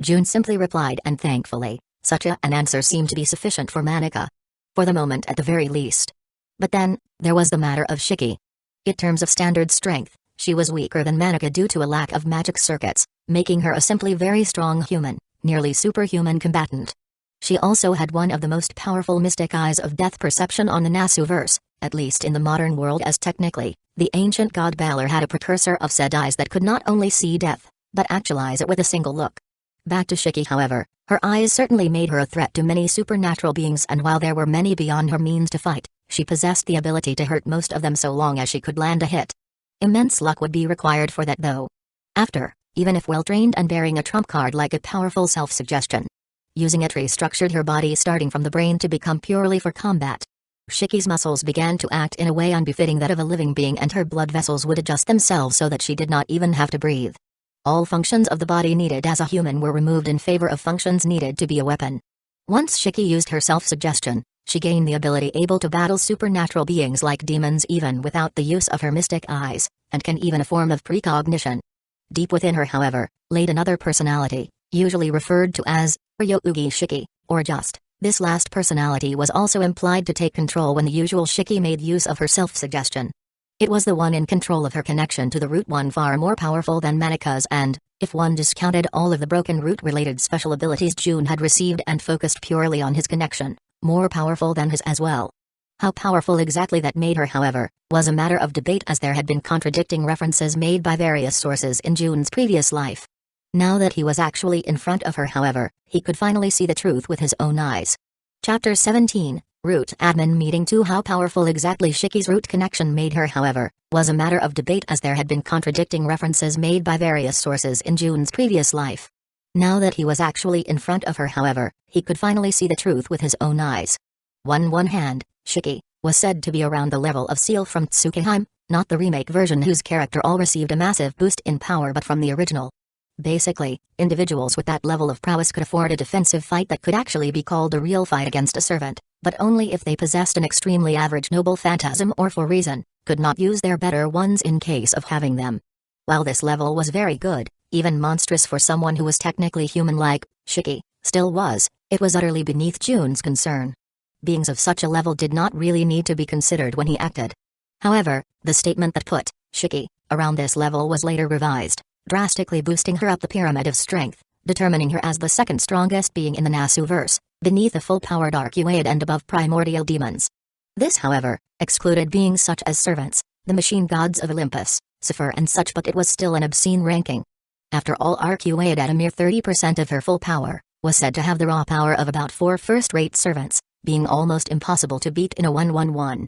June simply replied, and thankfully, such an answer seemed to be sufficient for Manaka. For the moment at the very least. But then, there was the matter of Shiki. In terms of standard strength, she was weaker than Manaka due to a lack of magic circuits, making her a simply very strong human, nearly superhuman combatant. She also had one of the most powerful mystic eyes of death perception on the Nasuverse, at least in the modern world, as technically, the ancient god Balor had a precursor of said eyes that could not only see death, but actualize it with a single look. Back to Shiki, however, her eyes certainly made her a threat to many supernatural beings, and while there were many beyond her means to fight, she possessed the ability to hurt most of them so long as she could land a hit. Immense luck would be required for that though. After, even if well-trained and bearing a trump card like a powerful self-suggestion. Using it restructured her body starting from the brain to become purely for combat. Shiki's muscles began to act in a way unbefitting that of a living being, and her blood vessels would adjust themselves so that she did not even have to breathe. All functions of the body needed as a human were removed in favor of functions needed to be a weapon. Once Shiki used her self-suggestion, she gained the ability able to battle supernatural beings like demons even without the use of her mystic eyes, and can even a form of precognition. Deep within her, however, laid another personality, usually referred to as Ryougi Shiki, or just. This last personality was also implied to take control when the usual Shiki made use of her self-suggestion. It was the one in control of her connection to the root, one far more powerful than Manaka's, and, if one discounted all of the broken root-related special abilities June had received and focused purely on his connection, more powerful than his as well. How powerful exactly that made her, however, was a matter of debate, as there had been contradicting references made by various sources in June's previous life. Now that he was actually in front of her, however, he could finally see the truth with his own eyes. Chapter 17, Root admin meeting 2. How powerful exactly Shiki's root connection made her, however, was a matter of debate, as there had been contradicting references made by various sources in Jun's previous life. Now that he was actually in front of her, however, he could finally see the truth with his own eyes. One hand, Shiki, was said to be around the level of Seal from Tsukuheim, not the remake version whose character all received a massive boost in power, but from the original. Basically, individuals with that level of prowess could afford a defensive fight that could actually be called a real fight against a servant, but only if they possessed an extremely average noble phantasm or for reason, could not use their better ones in case of having them. While this level was very good, even monstrous for someone who was technically human-like, Shiki still was, it was utterly beneath Jun's concern. Beings of such a level did not really need to be considered when he acted. However, the statement that put Shiki around this level was later revised, drastically boosting her up the pyramid of strength, determining her as the second strongest being in the Nasuverse, beneath the full-powered Arcuaid and above primordial demons. This, however, excluded beings such as servants, the machine gods of Olympus, Sephir and such, but it was still an obscene ranking. After all, Arcuaid at a mere 30% of her full power, was said to have the raw power of about 4 first-rate servants, being almost impossible to beat in a 1-1-1.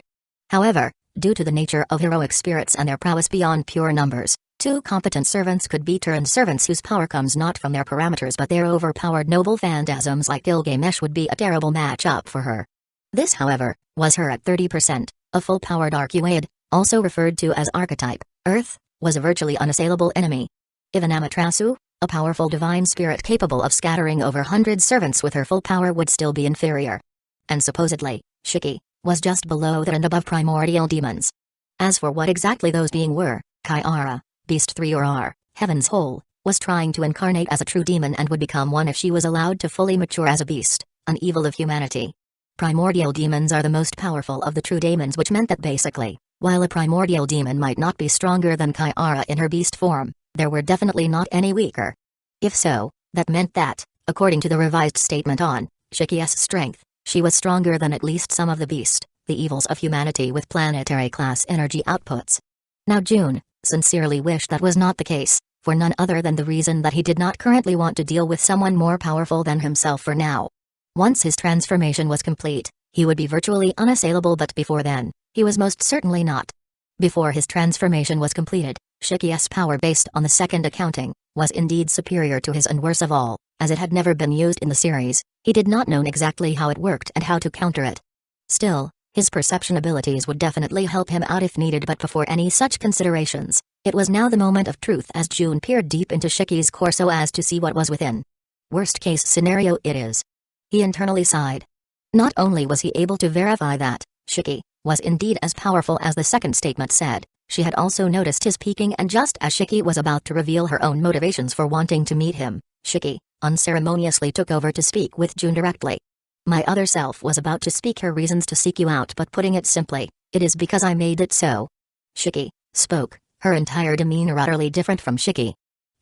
However, due to the nature of heroic spirits and their prowess beyond pure numbers, 2 competent servants could beat her, and servants whose power comes not from their parameters but their overpowered noble phantasms like Gilgamesh would be a terrible match-up for her. This, however, was her at 30%, a full-powered Arcuaid, also referred to as Archetype, Earth, was a virtually unassailable enemy. Even Amaterasu, a powerful divine spirit capable of scattering over 100 servants with her full power, would still be inferior. And supposedly, Shiki was just below that and above primordial demons. As for what exactly those beings were, Kyara, Beast 3 or R, Heaven's Whole, was trying to incarnate as a true demon and would become one if she was allowed to fully mature as a beast, an evil of humanity. Primordial demons are the most powerful of the true daemons, which meant that basically, while a primordial demon might not be stronger than Kyara in her beast form, there were definitely not any weaker. If so, that meant that, according to the revised statement on Shiki's strength, she was stronger than at least some of the beast, the evils of humanity with planetary class energy outputs. Now Jun sincerely wished that was not the case, for none other than the reason that he did not currently want to deal with someone more powerful than himself for now. Once his transformation was complete, he would be virtually unassailable, but before then, he was most certainly not. Before his transformation was completed, Shiki's power based on the second accounting, was indeed superior to his, and worst of all, as it had never been used in the series, he did not know exactly how it worked and how to counter it. Still, his perception abilities would definitely help him out if needed, but before any such considerations, it was now the moment of truth as Jun peered deep into Shiki's core so as to see what was within. Worst case scenario it is. He internally sighed. Not only was he able to verify that Shiki was indeed as powerful as the second statement said, she had also noticed his peeking, and just as Shiki was about to reveal her own motivations for wanting to meet him, Shiki unceremoniously took over to speak with Jun directly. My other self was about to speak her reasons to seek you out, but putting it simply, it is because I made it so. Shiki spoke, her entire demeanor utterly different from Shiki.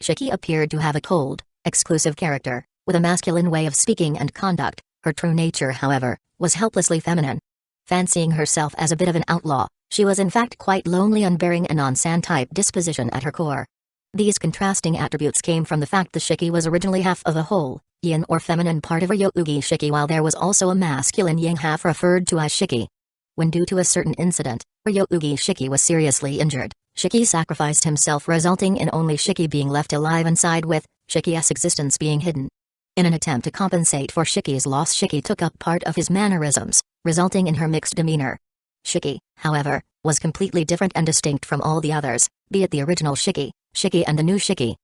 Shiki appeared to have a cold, exclusive character, with a masculine way of speaking and conduct. Her true nature, however, was helplessly feminine. Fancying herself as a bit of an outlaw, she was in fact quite lonely and bearing a non-san-type disposition at her core. These contrasting attributes came from the fact that Shiki was originally half of a whole, yin or feminine part of Ryougi Shiki, while there was also a masculine yang half referred to as Shiki. When due to a certain incident, Ryougi Shiki was seriously injured, Shiki sacrificed himself, resulting in only Shiki being left alive inside, with Shiki's existence being hidden. In an attempt to compensate for Shiki's loss, Shiki took up part of his mannerisms, resulting in her mixed demeanor. Shiki, however, was completely different and distinct from all the others, be it the original Shiki, Shiki and the new Shiki.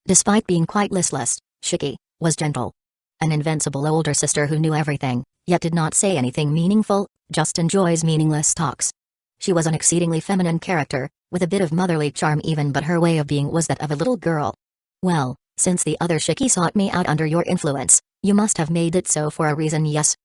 Despite being quite listless, Shiki was gentle. An invincible older sister who knew everything, yet did not say anything meaningful, just enjoys meaningless talks. She was an exceedingly feminine character, with a bit of motherly charm even, but her way of being was that of a little girl. Well, since the other Shiki sought me out under your influence, you must have made it so for a reason, yes?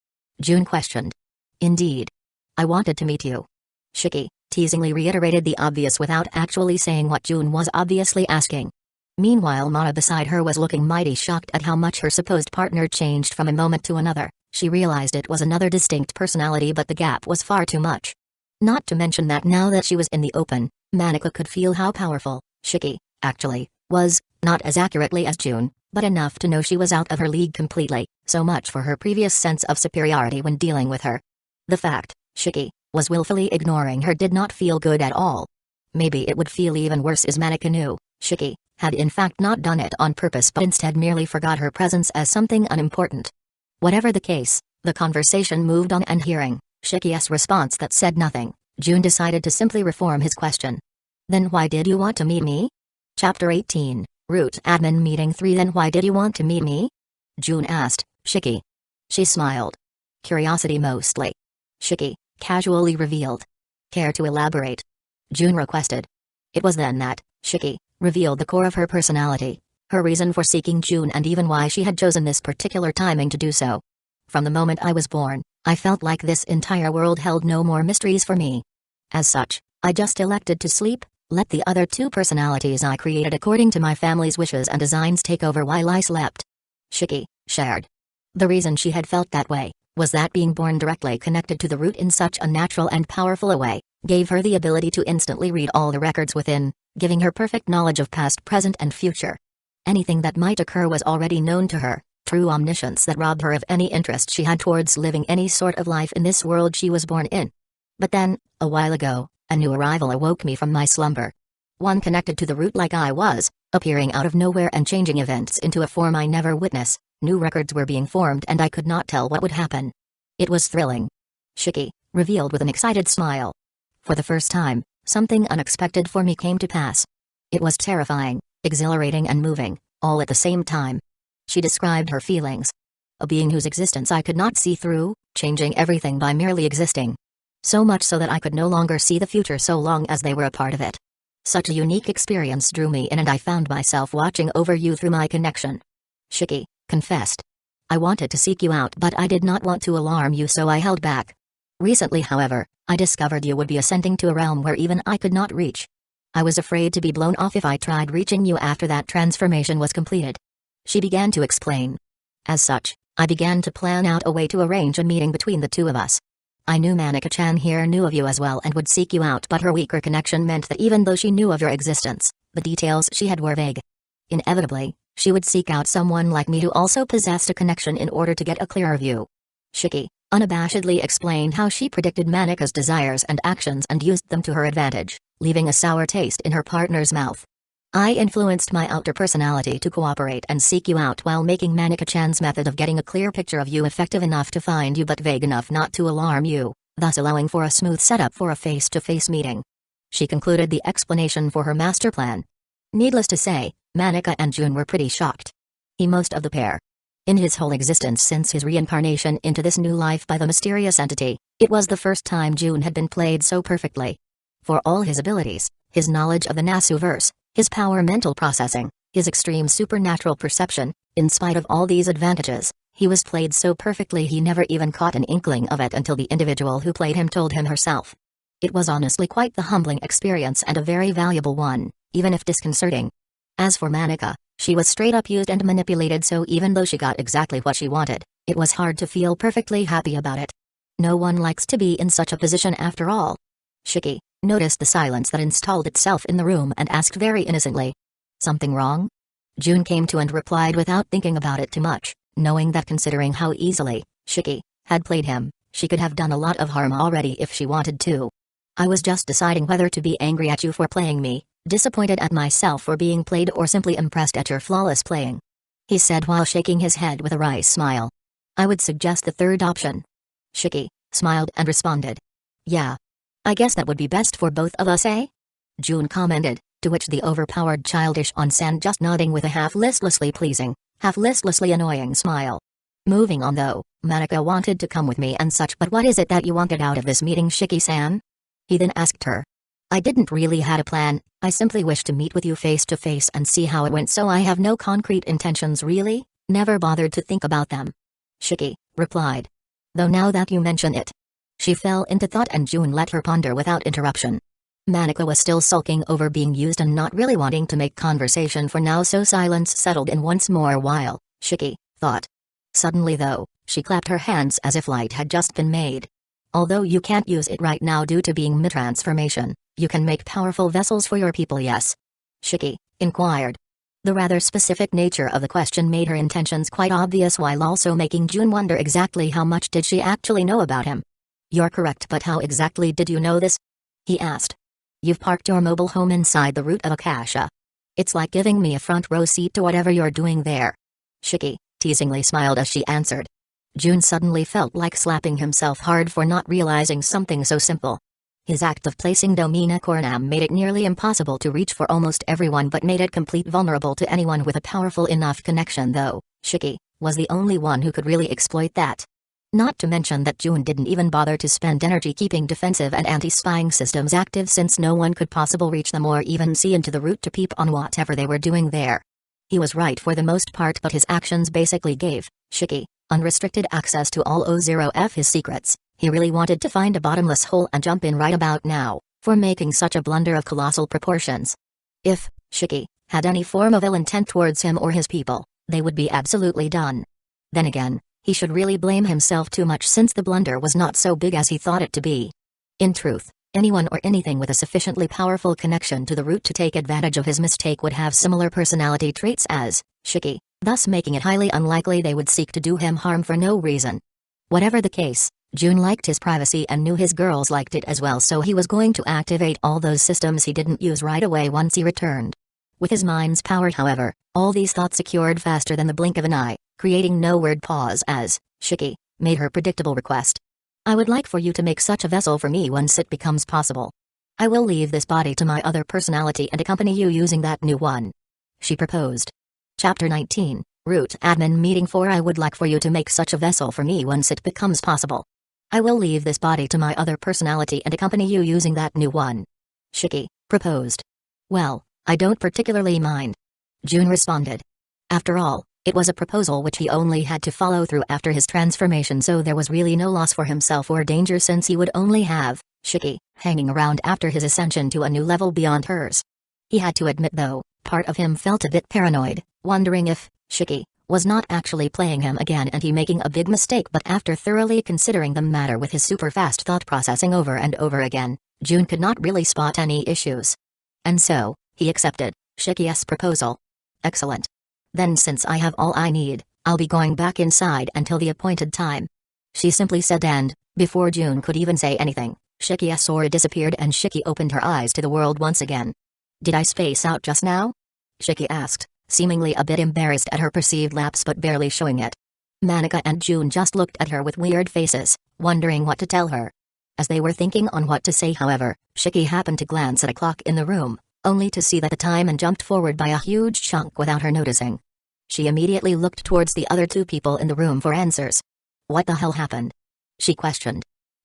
Jun questioned. Indeed. I wanted to meet you. Shiki teasingly reiterated the obvious without actually saying what Jun was obviously asking. Meanwhile, Mara beside her was looking mighty shocked at how much her supposed partner changed from a moment to another. She realized it was another distinct personality, but the gap was far too much. Not to mention that now that she was in the open, Manika could feel how powerful Shiki actually was, not as accurately as Jun, but enough to know she was out of her league completely. So much for her previous sense of superiority when dealing with her. The fact, Shiki, was willfully ignoring her did not feel good at all. Maybe it would feel even worse as Manika knew, Shiki, had in fact not done it on purpose but instead merely forgot her presence as something unimportant. Whatever the case, the conversation moved on and hearing Shiki's response that said nothing, June decided to simply reform his question. Then why did you want to meet me? Chapter 18, Root Admin Meeting 3. Then why did you want to meet me? June asked, Shiki. She smiled. Curiosity mostly. Shiki casually revealed. Care to elaborate? June requested. It was then that Shiki revealed the core of her personality, her reason for seeking June and even why she had chosen this particular timing to do so. From the moment I was born, I felt like this entire world held no more mysteries for me. As such, I just elected to sleep, let the other two personalities I created according to my family's wishes and designs take over while I slept. Shiki shared. The reason she had felt that way was that being born directly connected to the root in such a natural and powerful a way gave her the ability to instantly read all the records within, giving her perfect knowledge of past, present, and future. Anything that might occur was already known to her, true omniscience that robbed her of any interest she had towards living any sort of life in this world she was born in. But then, a while ago, a new arrival awoke me from my slumber. One connected to the root like I was, appearing out of nowhere and changing events into a form I never witnessed. New records were being formed and I could not tell what would happen. It was thrilling. Shiki revealed with an excited smile. For the first time, something unexpected for me came to pass. It was terrifying, exhilarating and moving, all at the same time. She described her feelings. A being whose existence I could not see through, changing everything by merely existing. So much so that I could no longer see the future so long as they were a part of it. Such a unique experience drew me in and I found myself watching over you through my connection. Shiki confessed. I wanted to seek you out but I did not want to alarm you so I held back. Recently however, I discovered you would be ascending to a realm where even I could not reach. I was afraid to be blown off if I tried reaching you after that transformation was completed. She began to explain. As such, I began to plan out a way to arrange a meeting between the two of us. I knew Manika-chan here knew of you as well and would seek you out but her weaker connection meant that even though she knew of your existence, the details she had were vague. Inevitably, she would seek out someone like me who also possessed a connection in order to get a clearer view. Shiki unabashedly explained how she predicted Manika's desires and actions and used them to her advantage, leaving a sour taste in her partner's mouth. I influenced my outer personality to cooperate and seek you out while making Manika-chan's method of getting a clear picture of you effective enough to find you but vague enough not to alarm you, thus allowing for a smooth setup for a face-to-face meeting. She concluded the explanation for her master plan. Needless to say, Manika and June were pretty shocked. He most of the pair. In his whole existence since his reincarnation into this new life by the mysterious entity, it was the first time June had been played so perfectly. For all his abilities, his knowledge of the Nasuverse, his power mental processing, his extreme supernatural perception, in spite of all these advantages, he was played so perfectly he never even caught an inkling of it until the individual who played him told him herself. It was honestly quite the humbling experience and a very valuable one, even if disconcerting. As for Manika, she was straight up used and manipulated so even though she got exactly what she wanted, it was hard to feel perfectly happy about it. No one likes to be in such a position after all. Shiki noticed the silence that installed itself in the room and asked very innocently. Something wrong? June came to and replied without thinking about it too much, knowing that considering how easily Shiki had played him, she could have done a lot of harm already if she wanted to. I was just deciding whether to be angry at you for playing me, disappointed at myself for being played or simply impressed at your flawless playing. He said while shaking his head with a wry smile. I would suggest the third option. Shiki smiled and responded. Yeah. I guess that would be best for both of us, eh? June commented, to which the overpowered childish Onsen just nodding with a half-listlessly pleasing, half-listlessly annoying smile. Moving on though, Manika wanted to come with me and such but what is it that you wanted out of this meeting Shiki-san? He then asked her. I didn't really had a plan, I simply wished to meet with you face to face and see how it went so I have no concrete intentions really, never bothered to think about them. Shiki replied. Though now that you mention it. She fell into thought and June let her ponder without interruption. Manika was still sulking over being used and not really wanting to make conversation for now so silence settled in once more while, Shiki thought. Suddenly though, she clapped her hands as if light had just been made. Although you can't use it right now due to being mid-transformation, you can make powerful vessels for your people yes? Shiki inquired. The rather specific nature of the question made her intentions quite obvious while also making June wonder exactly how much did she actually know about him. You're correct, but how exactly did you know this? He asked. You've parked your mobile home inside the root of Akasha. It's like giving me a front row seat to whatever you're doing there. Shiki teasingly smiled as she answered. June suddenly felt like slapping himself hard for not realizing something so simple. His act of placing Domina Cornam made it nearly impossible to reach for almost everyone, but made it complete vulnerable to anyone with a powerful enough connection, though Shiki was the only one who could really exploit that. Not to mention that June didn't even bother to spend energy keeping defensive and anti-spying systems active, since no one could possibly reach them or even see into the root to peep on whatever they were doing there. He was right for the most part, but his actions basically gave Shiki unrestricted access to all O0F his secrets. He really wanted to find a bottomless hole and jump in right about now, for making such a blunder of colossal proportions. If Shiki had any form of ill intent towards him or his people, they would be absolutely done. Then again, he should really blame himself too much, since the blunder was not so big as he thought it to be. In truth, anyone or anything with a sufficiently powerful connection to the root to take advantage of his mistake would have similar personality traits as Shiki, thus making it highly unlikely they would seek to do him harm for no reason. Whatever the case, June liked his privacy and knew his girls liked it as well, so he was going to activate all those systems he didn't use right away once he returned. With his mind's power, however, all these thoughts secured faster than the blink of an eye, creating no word pause as Shiki made her predictable request. I would like for you to make such a vessel for me once it becomes possible. I will leave this body to my other personality and accompany you using that new one. She proposed. Chapter 19, Root Admin Meeting 4. I would like for you to make such a vessel for me once it becomes possible. I will leave this body to my other personality and accompany you using that new one. Shiki proposed. Well, I don't particularly mind. June responded. After all, it was a proposal which he only had to follow through after his transformation, so there was really no loss for himself or danger, since he would only have Shiki hanging around after his ascension to a new level beyond hers. He had to admit, though, part of him felt a bit paranoid, wondering if Shiki was not actually playing him again and he making a big mistake, but after thoroughly considering the matter with his super fast thought processing over and over again, June could not really spot any issues. And so, he accepted Shiki's proposal. Excellent. Then since I have all I need, I'll be going back inside until the appointed time. She simply said, and, before June could even say anything, Shiki's aura disappeared and Shiki opened her eyes to the world once again. Did I space out just now? Shiki asked, seemingly a bit embarrassed at her perceived lapse but barely showing it. Manika and June just looked at her with weird faces, wondering what to tell her. As they were thinking on what to say, however, Shiki happened to glance at a clock in the room, only to see that the time and jumped forward by a huge chunk without her noticing. She immediately looked towards the other two people in the room for answers. What the hell happened? She questioned.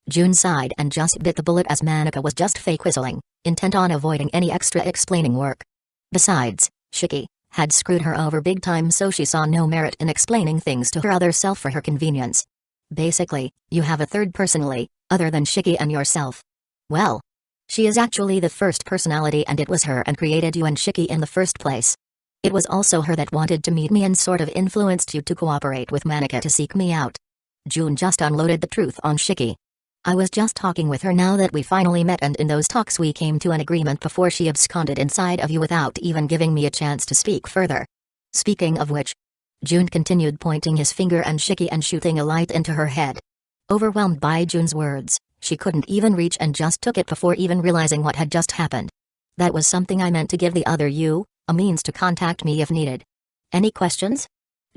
June sighed and just bit the bullet as Manika was just fake whistling, intent on avoiding any extra explaining work. Besides, Shiki had screwed her over big time, so she saw no merit in explaining things to her other self for her convenience. Basically, you have a third personality, other than Shiki and yourself. Well, she is actually the first personality, and it was her and created you and Shiki in the first place. It was also her that wanted to meet me and sort of influenced you to cooperate with Manika to seek me out. June just unloaded the truth on Shiki. I was just talking with her now that we finally met, and in those talks we came to an agreement before she absconded inside of you without even giving me a chance to speak further. Speaking of which, June continued, pointing his finger and Shiki and shooting a light into her head. Overwhelmed by June's words, she couldn't even reach and just took it before even realizing what had just happened. That was something I meant to give the other you, a means to contact me if needed. Any questions?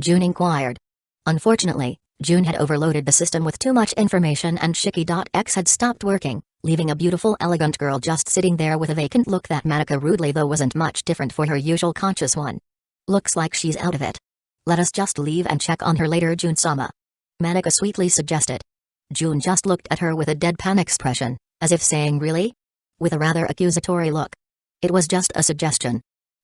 June inquired. Unfortunately, June had overloaded the system with too much information and Shiki.X had stopped working, leaving a beautiful elegant girl just sitting there with a vacant look that Manika rudely though wasn't much different for her usual conscious one. Looks like she's out of it. Let us just leave and check on her later, June-sama. Manika sweetly suggested. June just looked at her with a deadpan expression, as if saying really? With a rather accusatory look. It was just a suggestion.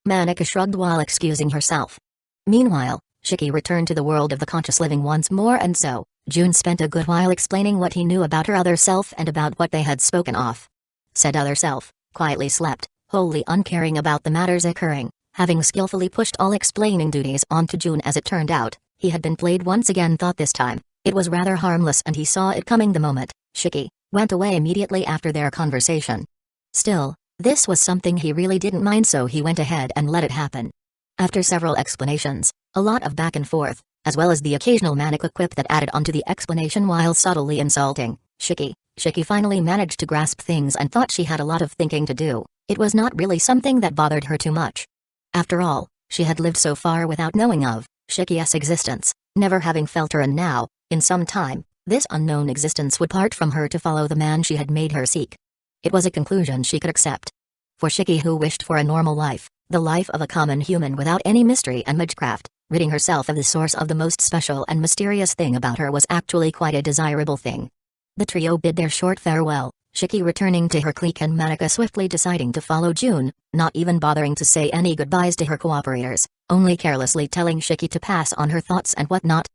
Manika shrugged while excusing herself. Meanwhile, Shiki returned to the world of the conscious living once more, and so, June spent a good while explaining what he knew about her other self and about what they had spoken of. Said other self quietly slept, wholly uncaring about the matters occurring, having skillfully pushed all explaining duties onto June. As it turned out, he had been played once again, thought this time. It was rather harmless and he saw it coming the moment Shiki went away immediately after their conversation. Still, this was something he really didn't mind, so he went ahead and let it happen. After several explanations, a lot of back and forth, as well as the occasional Manika quip that added onto the explanation while subtly insulting Shiki, Shiki finally managed to grasp things and thought she had a lot of thinking to do. It was not really something that bothered her too much. After all, she had lived so far without knowing of Shiki's existence, never having felt her, and now, in some time, this unknown existence would part from her to follow the man she had made her seek. It was a conclusion she could accept. For Shiki, who wished for a normal life, the life of a common human without any mystery and magecraft, ridding herself of the source of the most special and mysterious thing about her was actually quite a desirable thing. The trio bid their short farewell, Shiki returning to her clique and Manika swiftly deciding to follow June, not even bothering to say any goodbyes to her cooperators, only carelessly telling Shiki to pass on her thoughts and whatnot.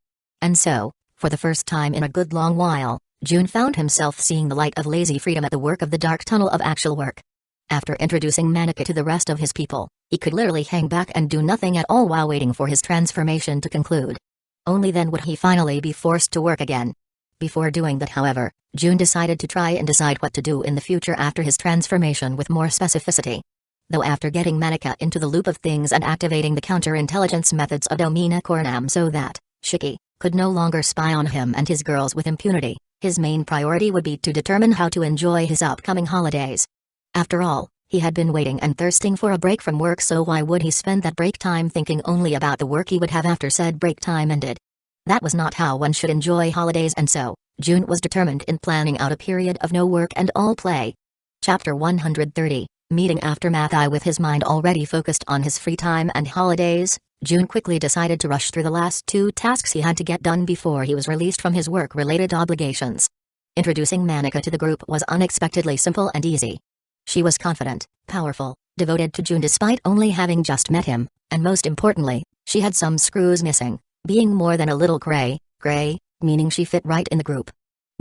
And so, for the first time in a good long while, June found himself seeing the light of lazy freedom at the work of the dark tunnel of actual work. After introducing Manika to the rest of his people, he could literally hang back and do nothing at all while waiting for his transformation to conclude. Only then would he finally be forced to work again. Before doing that, however, June decided to try and decide what to do in the future after his transformation with more specificity. Though after getting Manika into the loop of things and activating the counterintelligence methods of Domina Coronam so that Shiki could no longer spy on him and his girls with impunity, his main priority would be to determine how to enjoy his upcoming holidays. After all, he had been waiting and thirsting for a break from work, so why would he spend that break time thinking only about the work he would have after said break time ended? That was not how one should enjoy holidays, and so, June was determined in planning out a period of no work and all play. Chapter 130, Meeting Aftermath. With his mind already focused on his free time and holidays, June quickly decided to rush through the last 2 tasks he had to get done before he was released from his work-related obligations. Introducing Manika to the group was unexpectedly simple and easy. She was confident, powerful, devoted to June despite only having just met him, and most importantly, she had some screws missing, being more than a little gray, meaning she fit right in the group.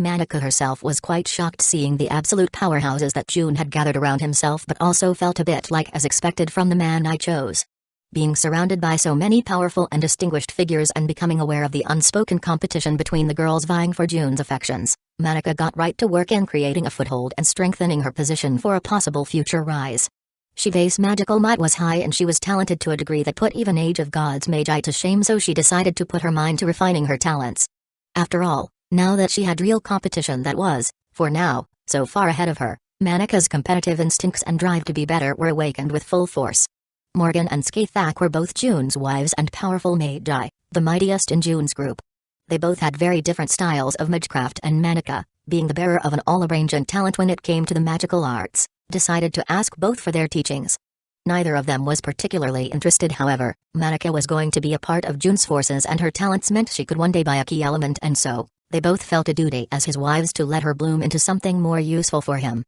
Manika herself was quite shocked seeing the absolute powerhouses that June had gathered around himself, but also felt a bit like as expected from the man I chose. Being surrounded by so many powerful and distinguished figures and becoming aware of the unspoken competition between the girls vying for June's affections, Manika got right to work in creating a foothold and strengthening her position for a possible future rise. Shiva's magical might was high and she was talented to a degree that put even Age of Gods Mage to shame, so she decided to put her mind to refining her talents. After all, now that she had real competition that was, for now, so far ahead of her, Manika's competitive instincts and drive to be better were awakened with full force. Morgan and Skathak were both June's wives and powerful Magi, the mightiest in June's group. They both had very different styles of magecraft, and Manika, being the bearer of an all-around talent when it came to the magical arts, decided to ask both for their teachings. Neither of them was particularly interested, however. Manika was going to be a part of June's forces and her talents meant she could one day buy a key element, and so, they both felt a duty as his wives to let her bloom into something more useful for him.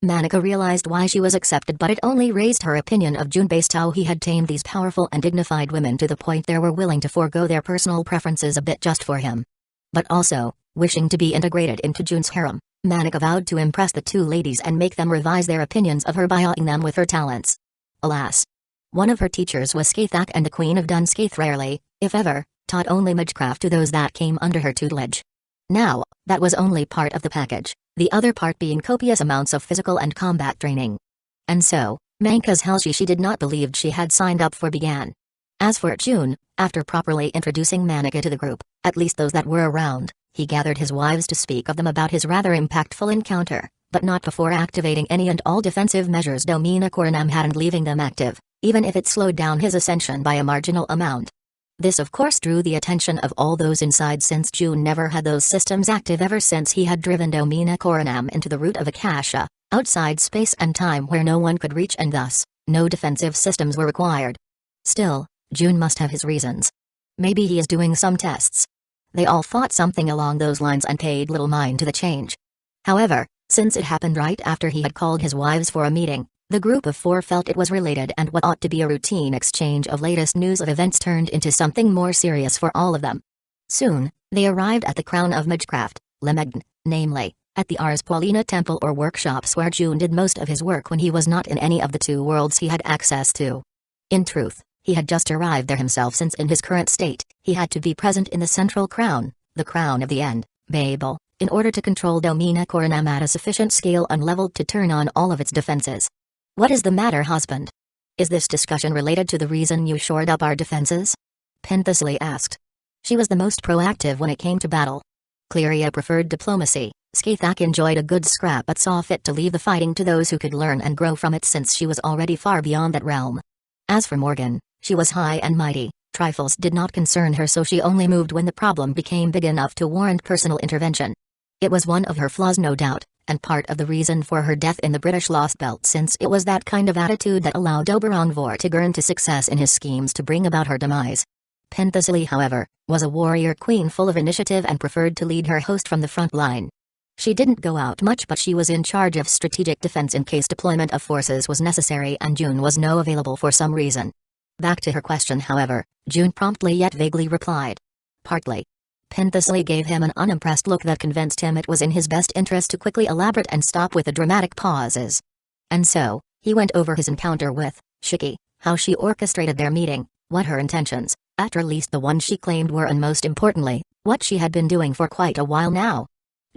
Manika realized why she was accepted, but it only raised her opinion of June based how he had tamed these powerful and dignified women to the point they were willing to forego their personal preferences a bit just for him. But also, wishing to be integrated into June's harem, Manika vowed to impress the 2 ladies and make them revise their opinions of her by awing them with her talents. Alas! One of her teachers was Skathak, and the Queen of Dunskaith rarely, if ever, taught only magecraft to those that came under her tutelage. Now, that was only part of the package, the other part being copious amounts of physical and combat training. And so, Manka's Helshi she did not believe she had signed up for began. As for June, after properly introducing Manika to the group, at least those that were around, he gathered his wives to speak of them about his rather impactful encounter, but not before activating any and all defensive measures Domina Coronam had and leaving them active, even if it slowed down his ascension by a marginal amount. This of course drew the attention of all those inside, since June never had those systems active ever since he had driven Domina Coronam into the root of Akasha, outside space and time where no one could reach, and thus, no defensive systems were required. Still, June must have his reasons. Maybe he is doing some tests. They all thought something along those lines and paid little mind to the change. However, since it happened right after he had called his wives for a meeting, the group of 4 felt it was related, and what ought to be a routine exchange of latest news of events turned into something more serious for all of them. Soon, they arrived at the Crown of Magecraft, Lemegn, namely, at the Ars Paulina temple or workshops where June did most of his work when he was not in any of the 2 worlds he had access to. In truth, he had just arrived there himself, since in his current state, he had to be present in the central crown, the crown of the end, Babel, in order to control Domina Coronam at a sufficient scale unleveled to turn on all of its defenses. What is the matter, husband? Is this discussion related to the reason you shored up our defenses? Penthesilea asked. She was the most proactive when it came to battle. Cleria preferred diplomacy, Skathak enjoyed a good scrap but saw fit to leave the fighting to those who could learn and grow from it since she was already far beyond that realm. As for Morgan, she was high and mighty, trifles did not concern her, so she only moved when the problem became big enough to warrant personal intervention. It was one of her flaws, no doubt, and part of the reason for her death in the British Lost Belt, since it was that kind of attitude that allowed Oberon Vortigern to success in his schemes to bring about her demise. Penthesilea, however, was a warrior queen full of initiative and preferred to lead her host from the front line. She didn't go out much, but she was in charge of strategic defense in case deployment of forces was necessary, and June was no available for some reason. Back to her question, however, June promptly yet vaguely replied. Partly. Penthesilea gave him an unimpressed look that convinced him it was in his best interest to quickly elaborate and stop with the dramatic pauses. And so, he went over his encounter with Shiki, how she orchestrated their meeting, what her intentions, at least the ones she claimed were, and most importantly, what she had been doing for quite a while now.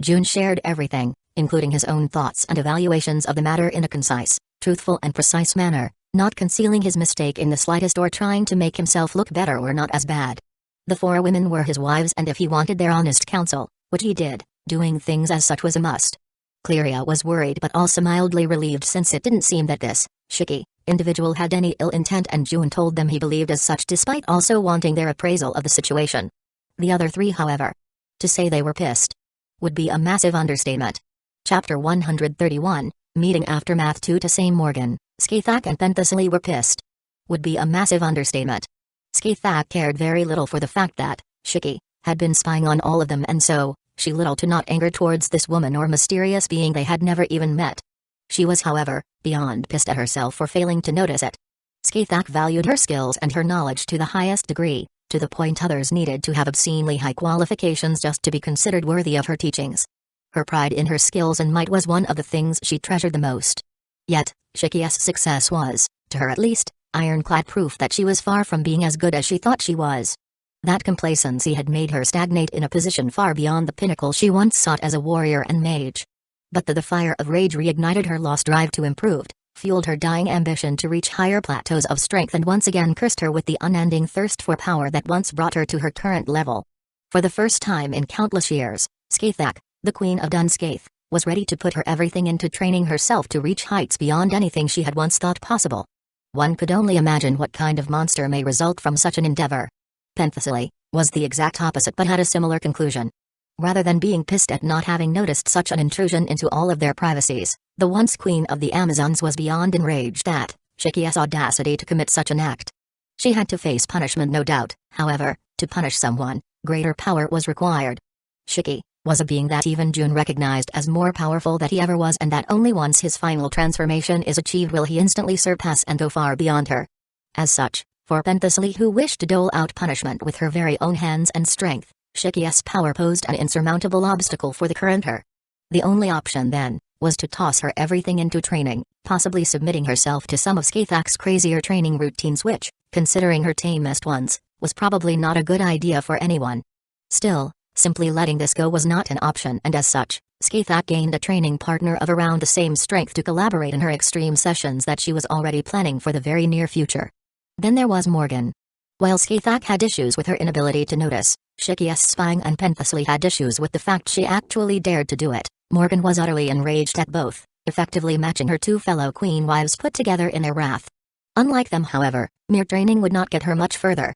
June shared everything, including his own thoughts and evaluations of the matter in a concise, truthful and precise manner, not concealing his mistake in the slightest or trying to make himself look better or not as bad. The four women were his wives, and if he wanted their honest counsel, which he did, doing things as such was a must. Cleria was worried but also mildly relieved, since it didn't seem that this Shiki individual had any ill intent, and June told them he believed as such despite also wanting their appraisal of the situation. The other three, however, to say they were pissed would be a massive understatement. Chapter 131, Meeting Aftermath. 2 to say Morgan, Skathak and Penthesilea were pissed would be a massive understatement. Skathak cared very little for the fact that Shiki had been spying on all of them, and so, she little to not anger towards this woman or mysterious being they had never even met. She was, however, beyond pissed at herself for failing to notice it. Skathak valued her skills and her knowledge to the highest degree, to the point others needed to have obscenely high qualifications just to be considered worthy of her teachings. Her pride in her skills and might was one of the things she treasured the most. Yet, Shiki's success was, to her at least, ironclad proof that she was far from being as good as she thought she was. That complacency had made her stagnate in a position far beyond the pinnacle she once sought as a warrior and mage. But the fire of rage reignited her lost drive to improve, fueled her dying ambition to reach higher plateaus of strength, and once again cursed her with the unending thirst for power that once brought her to her current level. For the first time in countless years, Skathak, the Queen of Dunscath, was ready to put her everything into training herself to reach heights beyond anything she had once thought possible. One could only imagine what kind of monster may result from such an endeavor. Penthesilea was the exact opposite but had a similar conclusion. Rather than being pissed at not having noticed such an intrusion into all of their privacies, the once Queen of the Amazons was beyond enraged at Shiki's audacity to commit such an act. She had to face punishment, no doubt. However, to punish someone, greater power was required. Shiki was a being that even June recognized as more powerful than he ever was, and that only once his final transformation is achieved will he instantly surpass and go far beyond her. As such, for Penthesilea, who wished to dole out punishment with her very own hands and strength, Shiki's power posed an insurmountable obstacle for the current her. The only option then was to toss her everything into training, possibly submitting herself to some of Skathak's crazier training routines, which, considering her tamest ones, was probably not a good idea for anyone. Still, simply letting this go was not an option, and as such, Skathak gained a training partner of around the same strength to collaborate in her extreme sessions that she was already planning for the very near future. Then there was Morgan. While Skathak had issues with her inability to notice Shiki's spying, and Penthesilea had issues with the fact she actually dared to do it, Morgan was utterly enraged at both, effectively matching her two fellow queen wives put together in their wrath. Unlike them, however, mere training would not get her much further.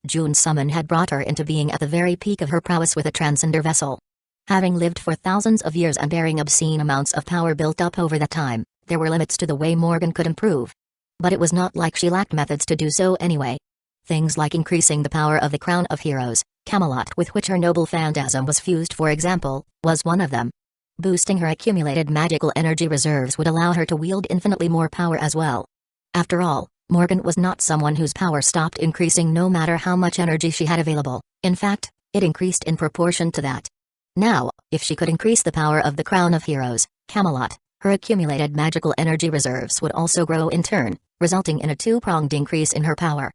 June's summon had brought her into being at the very peak of her prowess with a transcender vessel. Having lived for thousands of years and bearing obscene amounts of power built up over that time, there were limits to the way Morgan could improve. But it was not like she lacked methods to do so anyway. Things like increasing the power of the Crown of Heroes, Camelot, with which her noble phantasm was fused, for example, was one of them. Boosting her accumulated magical energy reserves would allow her to wield infinitely more power as well. After all, Morgan was not someone whose power stopped increasing no matter how much energy she had available. In fact, it increased in proportion to that. Now, if she could increase the power of the Crown of Heroes, Camelot, her accumulated magical energy reserves would also grow in turn, resulting in a two-pronged increase in her power.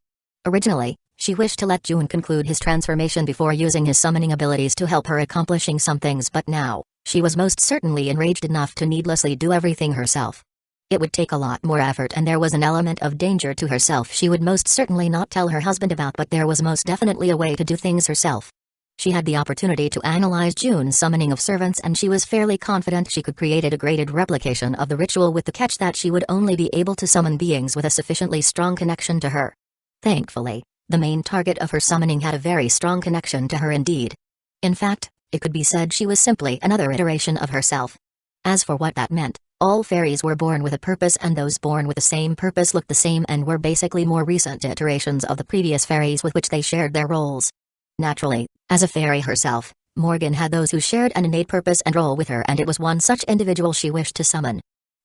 Originally, she wished to let June conclude his transformation before using his summoning abilities to help her accomplishing some things, but now, she was most certainly enraged enough to needlessly do everything herself. It would take a lot more effort, and there was an element of danger to herself she would most certainly not tell her husband about, but there was most definitely a way to do things herself. She had the opportunity to analyze June's summoning of servants, and she was fairly confident she could create a degraded replication of the ritual, with the catch that she would only be able to summon beings with a sufficiently strong connection to her. Thankfully, the main target of her summoning had a very strong connection to her indeed. In fact, it could be said she was simply another iteration of herself. As for what that meant, all fairies were born with a purpose, and those born with the same purpose looked the same and were basically more recent iterations of the previous fairies with which they shared their roles. Naturally, as a fairy herself, Morgan had those who shared an innate purpose and role with her, and it was one such individual she wished to summon.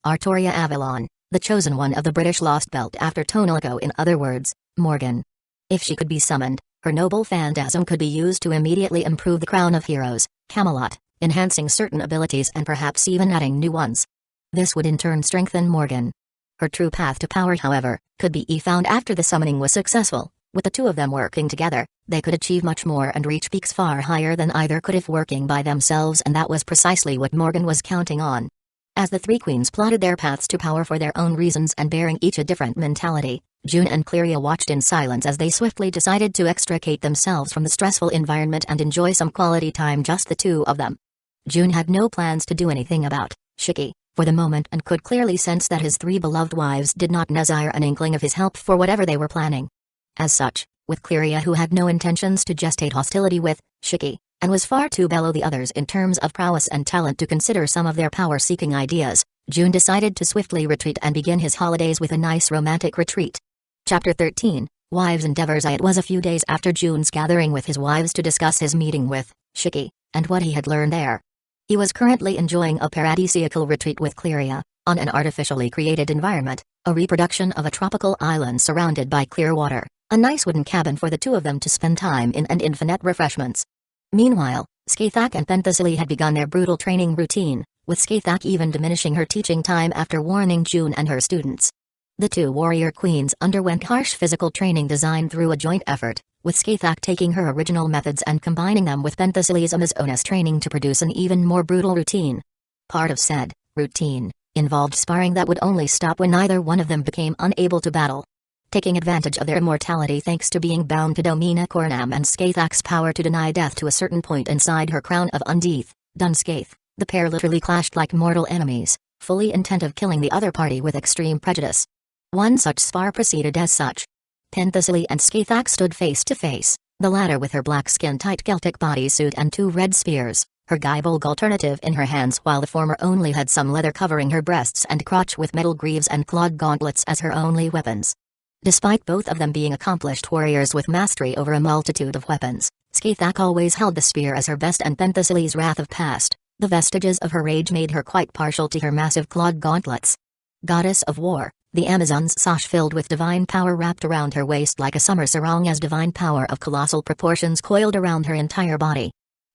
Artoria Avalon, the chosen one of the British Lost Belt after Tonelico, in other words, Morgan. If she could be summoned, her noble phantasm could be used to immediately improve the Crown of Heroes, Camelot, enhancing certain abilities and perhaps even adding new ones. This would in turn strengthen Morgan. Her true path to power, however, could be found after the summoning was successful. With the two of them working together, they could achieve much more and reach peaks far higher than either could if working by themselves, and that was precisely what Morgan was counting on. As the three queens plotted their paths to power for their own reasons and bearing each a different mentality, June and Cleria watched in silence as they swiftly decided to extricate themselves from the stressful environment and enjoy some quality time, just the two of them. June had no plans to do anything about Shiki for the moment, and could clearly sense that his three beloved wives did not desire an inkling of his help for whatever they were planning. As such, with Cleria, who had no intentions to gestate hostility with Shiki, and was far too below the others in terms of prowess and talent to consider some of their power-seeking ideas, June decided to swiftly retreat and begin his holidays with a nice romantic retreat. Chapter 13, Wives' Endeavors. It was a few days after June's gathering with his wives to discuss his meeting with Shiki, and what he had learned there. He was currently enjoying a paradisiacal retreat with Cleria, on an artificially created environment, a reproduction of a tropical island surrounded by clear water, a nice wooden cabin for the two of them to spend time in, and infinite refreshments. Meanwhile, Skaithak and Penthesilea had begun their brutal training routine, with Skaithak even diminishing her teaching time after warning June and her students. The two warrior queens underwent harsh physical training designed through a joint effort, with Skaithak taking her original methods and combining them with Penthesilea's Amazonas training to produce an even more brutal routine. Part of said routine involved sparring that would only stop when either one of them became unable to battle. Taking advantage of their immortality thanks to being bound to Domina Cornam and Skaithak's power to deny death to a certain point inside her crown of Undeath, Dunskaith, the pair literally clashed like mortal enemies, fully intent of killing the other party with extreme prejudice. One such spar proceeded as such. Penthesilea and Skaithak stood face to face, the latter with her black skin-tight Celtic bodysuit and two red spears, her Gaibolg alternative in her hands, while the former only had some leather covering her breasts and crotch with metal greaves and clawed gauntlets as her only weapons. Despite both of them being accomplished warriors with mastery over a multitude of weapons, Skaithak always held the spear as her best, and Penthesilea's wrath of past, the vestiges of her rage, made her quite partial to her massive clawed gauntlets. Goddess of War, the Amazon's sash filled with divine power wrapped around her waist like a summer sarong, as divine power of colossal proportions coiled around her entire body.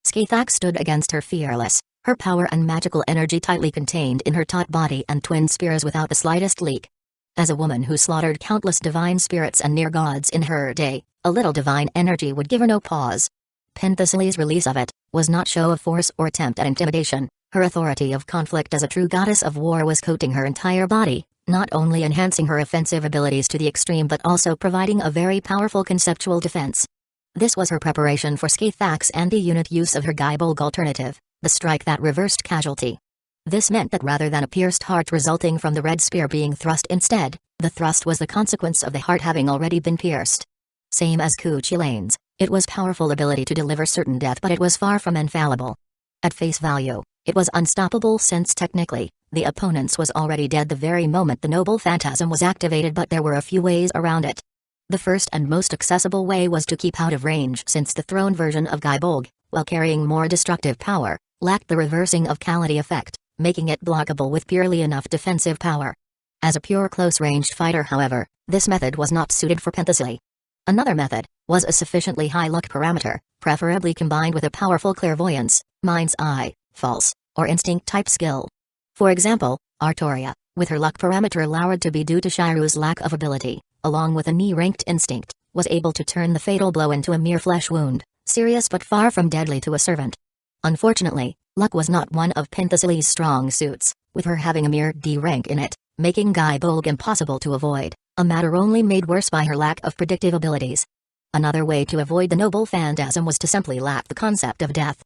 Skaithak stood against her fearless, her power and magical energy tightly contained in her taut body and twin spears without the slightest leak. As a woman who slaughtered countless divine spirits and near gods in her day, a little divine energy would give her no pause. Penthesilea's release of it was not show of force or attempt at intimidation. Her authority of conflict as a true goddess of war was coating her entire body, not only enhancing her offensive abilities to the extreme but also providing a very powerful conceptual defense. This was her preparation for Skaithak's anti-unit use of her Gaibolg alternative, the strike that reversed casualty. This meant that rather than a pierced heart resulting from the red spear being thrust instead, the thrust was the consequence of the heart having already been pierced. Same as Cuchulain's, it was powerful ability to deliver certain death, but it was far from infallible. At face value, it was unstoppable since technically, the opponent's was already dead the very moment the noble phantasm was activated, but there were a few ways around it. The first and most accessible way was to keep out of range, since the thrown version of Gaibolg, while carrying more destructive power, lacked the reversing of Calamity effect, making it blockable with purely enough defensive power. As a pure close-ranged fighter, however, this method was not suited for Penthesilea. Another method was a sufficiently high luck parameter, preferably combined with a powerful clairvoyance, mind's eye, false, or instinct-type skill. For example, Artoria, with her luck parameter lowered to be due to Shiru's lack of ability, along with a knee-ranked instinct, was able to turn the fatal blow into a mere flesh wound, serious but far from deadly to a servant. Unfortunately, luck was not one of Penthesilea's strong suits, with her having a mere D rank in it, making Gaibolg impossible to avoid, a matter only made worse by her lack of predictive abilities. Another way to avoid the noble phantasm was to simply lack the concept of death.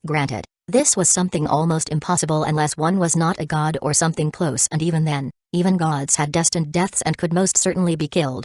Granted, this was something almost impossible unless one was not a god or something close, and even then, even gods had destined deaths and could most certainly be killed.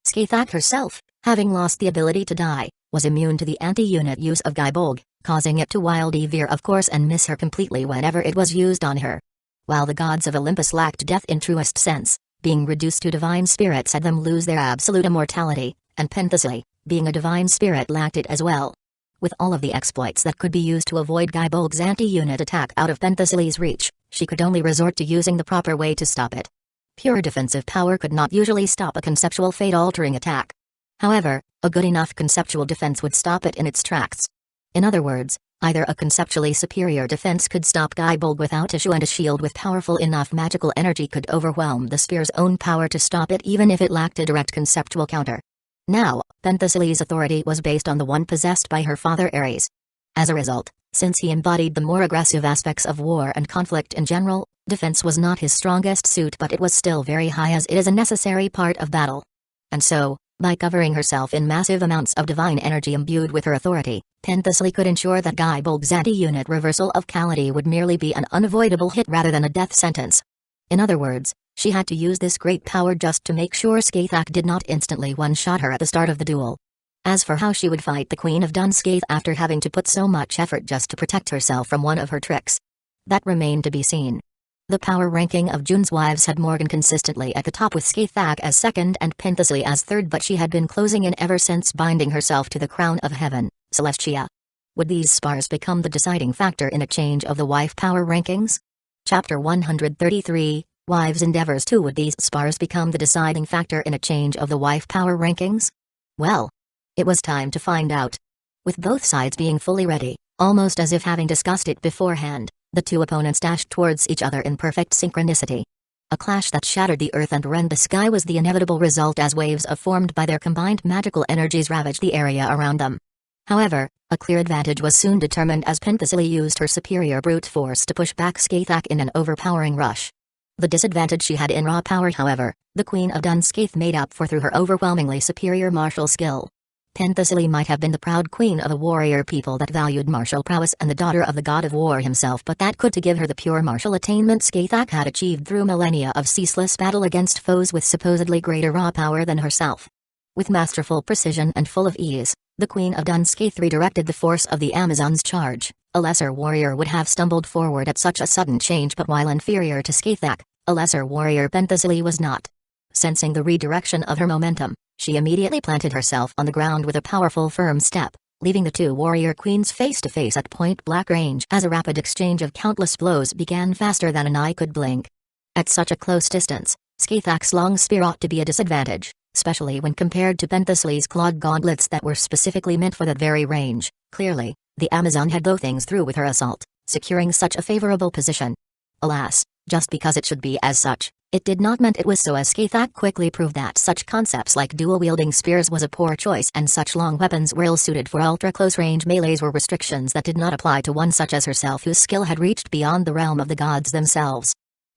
Skaithak herself, having lost the ability to die, was immune to the anti-unit use of Gaibolg, causing it to wildly veer of course and miss her completely whenever it was used on her. While the gods of Olympus lacked death in truest sense, being reduced to divine spirits had them lose their absolute immortality, and Penthesilea, being a divine spirit, lacked it as well. With all of the exploits that could be used to avoid Gaibolg's anti-unit attack out of Penthesilea's reach, she could only resort to using the proper way to stop it. Pure defensive power could not usually stop a conceptual fate-altering attack. However, a good enough conceptual defense would stop it in its tracks. In other words, either a conceptually superior defense could stop Gaibolg without issue, and a shield with powerful enough magical energy could overwhelm the spear's own power to stop it even if it lacked a direct conceptual counter. Now, Penthesilea's authority was based on the one possessed by her father Ares. As a result, since he embodied the more aggressive aspects of war and conflict in general, defense was not his strongest suit, but it was still very high as it is a necessary part of battle. And so, by covering herself in massive amounts of divine energy imbued with her authority, Penthesilea could ensure that Gaibolg's anti-unit reversal of Calamity would merely be an unavoidable hit rather than a death sentence. In other words, she had to use this great power just to make sure Skaithak did not instantly one-shot her at the start of the duel. As for how she would fight the Queen of Dunscaith after having to put so much effort just to protect herself from one of her tricks, that remained to be seen. The power ranking of June's wives had Morgan consistently at the top, with Skaithak as second and Penthesilea as third, but she had been closing in ever since binding herself to the crown of heaven, Celestia. Would these spars become the deciding factor in a change of the wife power rankings? Chapter 133, Wives' Endeavors 2. Would these spars become the deciding factor in a change of the wife power rankings? Well, it was time to find out. With both sides being fully ready, almost as if having discussed it beforehand, the two opponents dashed towards each other in perfect synchronicity. A clash that shattered the earth and rent the sky was the inevitable result as waves formed by their combined magical energies ravaged the area around them. However, a clear advantage was soon determined as Penthesilea used her superior brute force to push back Skaithak in an overpowering rush. The disadvantage she had in raw power, however, the Queen of Dunscaith made up for through her overwhelmingly superior martial skill. Penthesilea might have been the proud queen of a warrior people that valued martial prowess and the daughter of the god of war himself, but that could to give her the pure martial attainment Skaithak had achieved through millennia of ceaseless battle against foes with supposedly greater raw power than herself. With masterful precision and full of ease, the Queen of Dunscaith redirected the force of the Amazon's charge. A lesser warrior would have stumbled forward at such a sudden change, but while inferior to Skaithak, a lesser warrior Penthesilea was not. Sensing the redirection of her momentum, she immediately planted herself on the ground with a powerful firm step, leaving the two warrior queens face to face at point-blank range as a rapid exchange of countless blows began faster than an eye could blink. At such a close distance, Skaithak's long spear ought to be a disadvantage, especially when compared to Penthesilea's clawed gauntlets that were specifically meant for that very range. Clearly, the Amazon had both things through with her assault, securing such a favorable position. Alas, just because it should be as such, it did not mean it was so, as Skaithak quickly proved that such concepts like dual-wielding spears was a poor choice, and such long weapons were ill-suited for ultra-close-range melees were restrictions that did not apply to one such as herself, whose skill had reached beyond the realm of the gods themselves.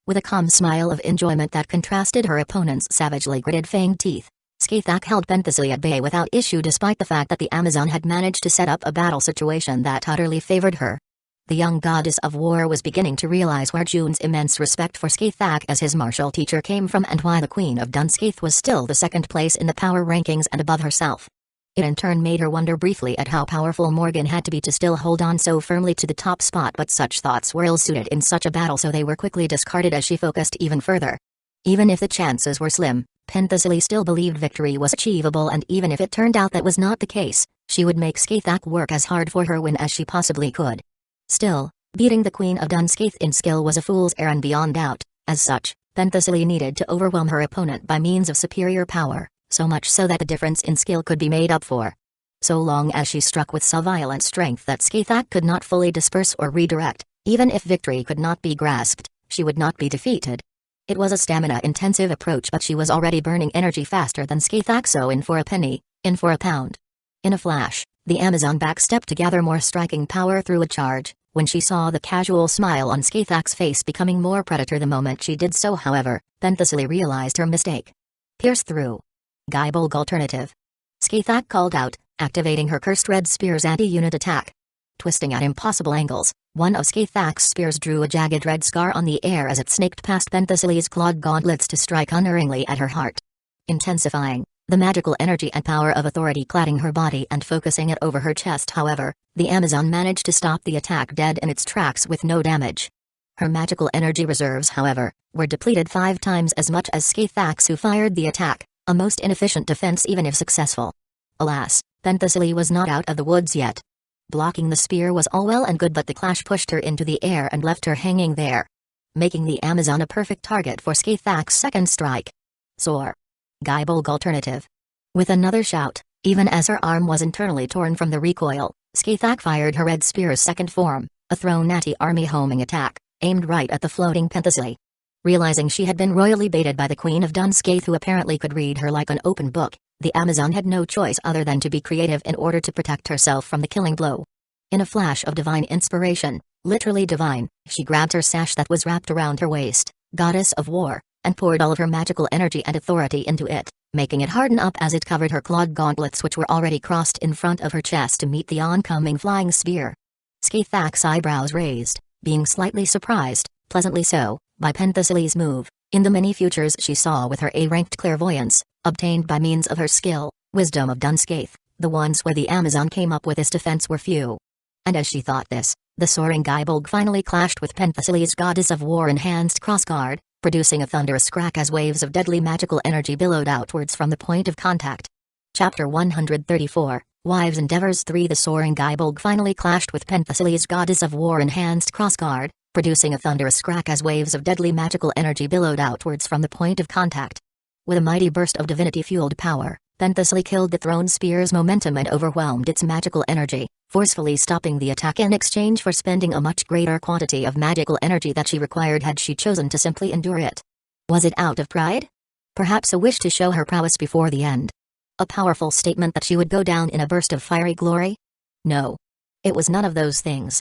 With a calm smile of enjoyment that contrasted her opponent's savagely gritted fanged teeth, Skaithak held Penthesilea at bay without issue, despite the fact that the Amazon had managed to set up a battle situation that utterly favored her. The young goddess of war was beginning to realize where June's immense respect for Skaithak as his martial teacher came from, and why the Queen of Dunscaith was still the second place in the power rankings and above herself. It in turn made her wonder briefly at how powerful Morgan had to be to still hold on so firmly to the top spot, but such thoughts were ill-suited in such a battle, so they were quickly discarded as she focused even further. Even if the chances were slim, Penthesilea still believed victory was achievable, and even if it turned out that was not the case, she would make Skaithak work as hard for her win as she possibly could. Still, beating the Queen of Dunscaith in skill was a fool's errand beyond doubt. As such, Penthesilea needed to overwhelm her opponent by means of superior power, so much so that the difference in skill could be made up for. So long as she struck with so violent strength that Skaithak could not fully disperse or redirect, even if victory could not be grasped, she would not be defeated. It was a stamina-intensive approach, but she was already burning energy faster than Skaithak, so in for a penny, in for a pound. In a flash, the Amazon backstepped to gather more striking power through a charge. When she saw the casual smile on Skaithak's face becoming more predator the moment she did so, however, Penthesilea realized her mistake. Pierce through. Gaibolg alternative. Skathak called out, activating her cursed red spear's anti-unit attack. Twisting at impossible angles, one of Skathak's spears drew a jagged red scar on the air as it snaked past Penthesilee's clawed gauntlets to strike unerringly at her heart. Intensifying the magical energy and power of authority cladding her body and focusing it over her chest, however, the Amazon managed to stop the attack dead in its tracks with no damage. Her magical energy reserves, however, were depleted 5 times as much as Skathak's, who fired the attack, a most inefficient defense even if successful. Alas, Penthesilee was not out of the woods yet. Blocking the spear was all well and good, but the clash pushed her into the air and left her hanging there, making the Amazon a perfect target for Skathak's second strike. Soar. Gaibolg alternative. With another shout, even as her arm was internally torn from the recoil, Skathak fired her red spear's second form, a thrown-natty army homing attack, aimed right at the floating Penthesilee. Realizing she had been royally baited by the Queen of Dunscaith, who apparently could read her like an open book, the Amazon had no choice other than to be creative in order to protect herself from the killing blow. In a flash of divine inspiration, literally divine, she grabbed her sash that was wrapped around her waist, Goddess of War, and poured all of her magical energy and authority into it, making it harden up as it covered her clawed gauntlets, which were already crossed in front of her chest to meet the oncoming flying spear. Skathak's eyebrows raised, being slightly surprised, pleasantly so, by Penthesilee's move. In the many futures she saw with her A-ranked clairvoyance, obtained by means of her skill, wisdom of Dunscaith, the ones where the Amazon came up with this defense were few. And as she thought this, the soaring Gaibolg finally clashed with Penthesilee's Goddess of War enhanced crossguard, producing a thunderous crack as waves of deadly magical energy billowed outwards from the point of contact. Chapter 134, Wives' Endeavors 3. The soaring Gaibolg finally clashed with Penthesilee's Goddess of War enhanced crossguard, producing a thunderous crack as waves of deadly magical energy billowed outwards from the point of contact. With a mighty burst of divinity-fueled power, Penthesilee killed the thrown spear's momentum and overwhelmed its magical energy, forcefully stopping the attack in exchange for spending a much greater quantity of magical energy that she required had she chosen to simply endure it. Was it out of pride? Perhaps a wish to show her prowess before the end? A powerful statement that she would go down in a burst of fiery glory? No. It was none of those things.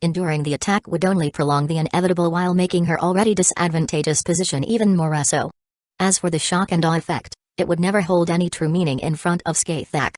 Enduring the attack would only prolong the inevitable while making her already disadvantageous position even more so. As for the shock and awe effect, it would never hold any true meaning in front of Skathak.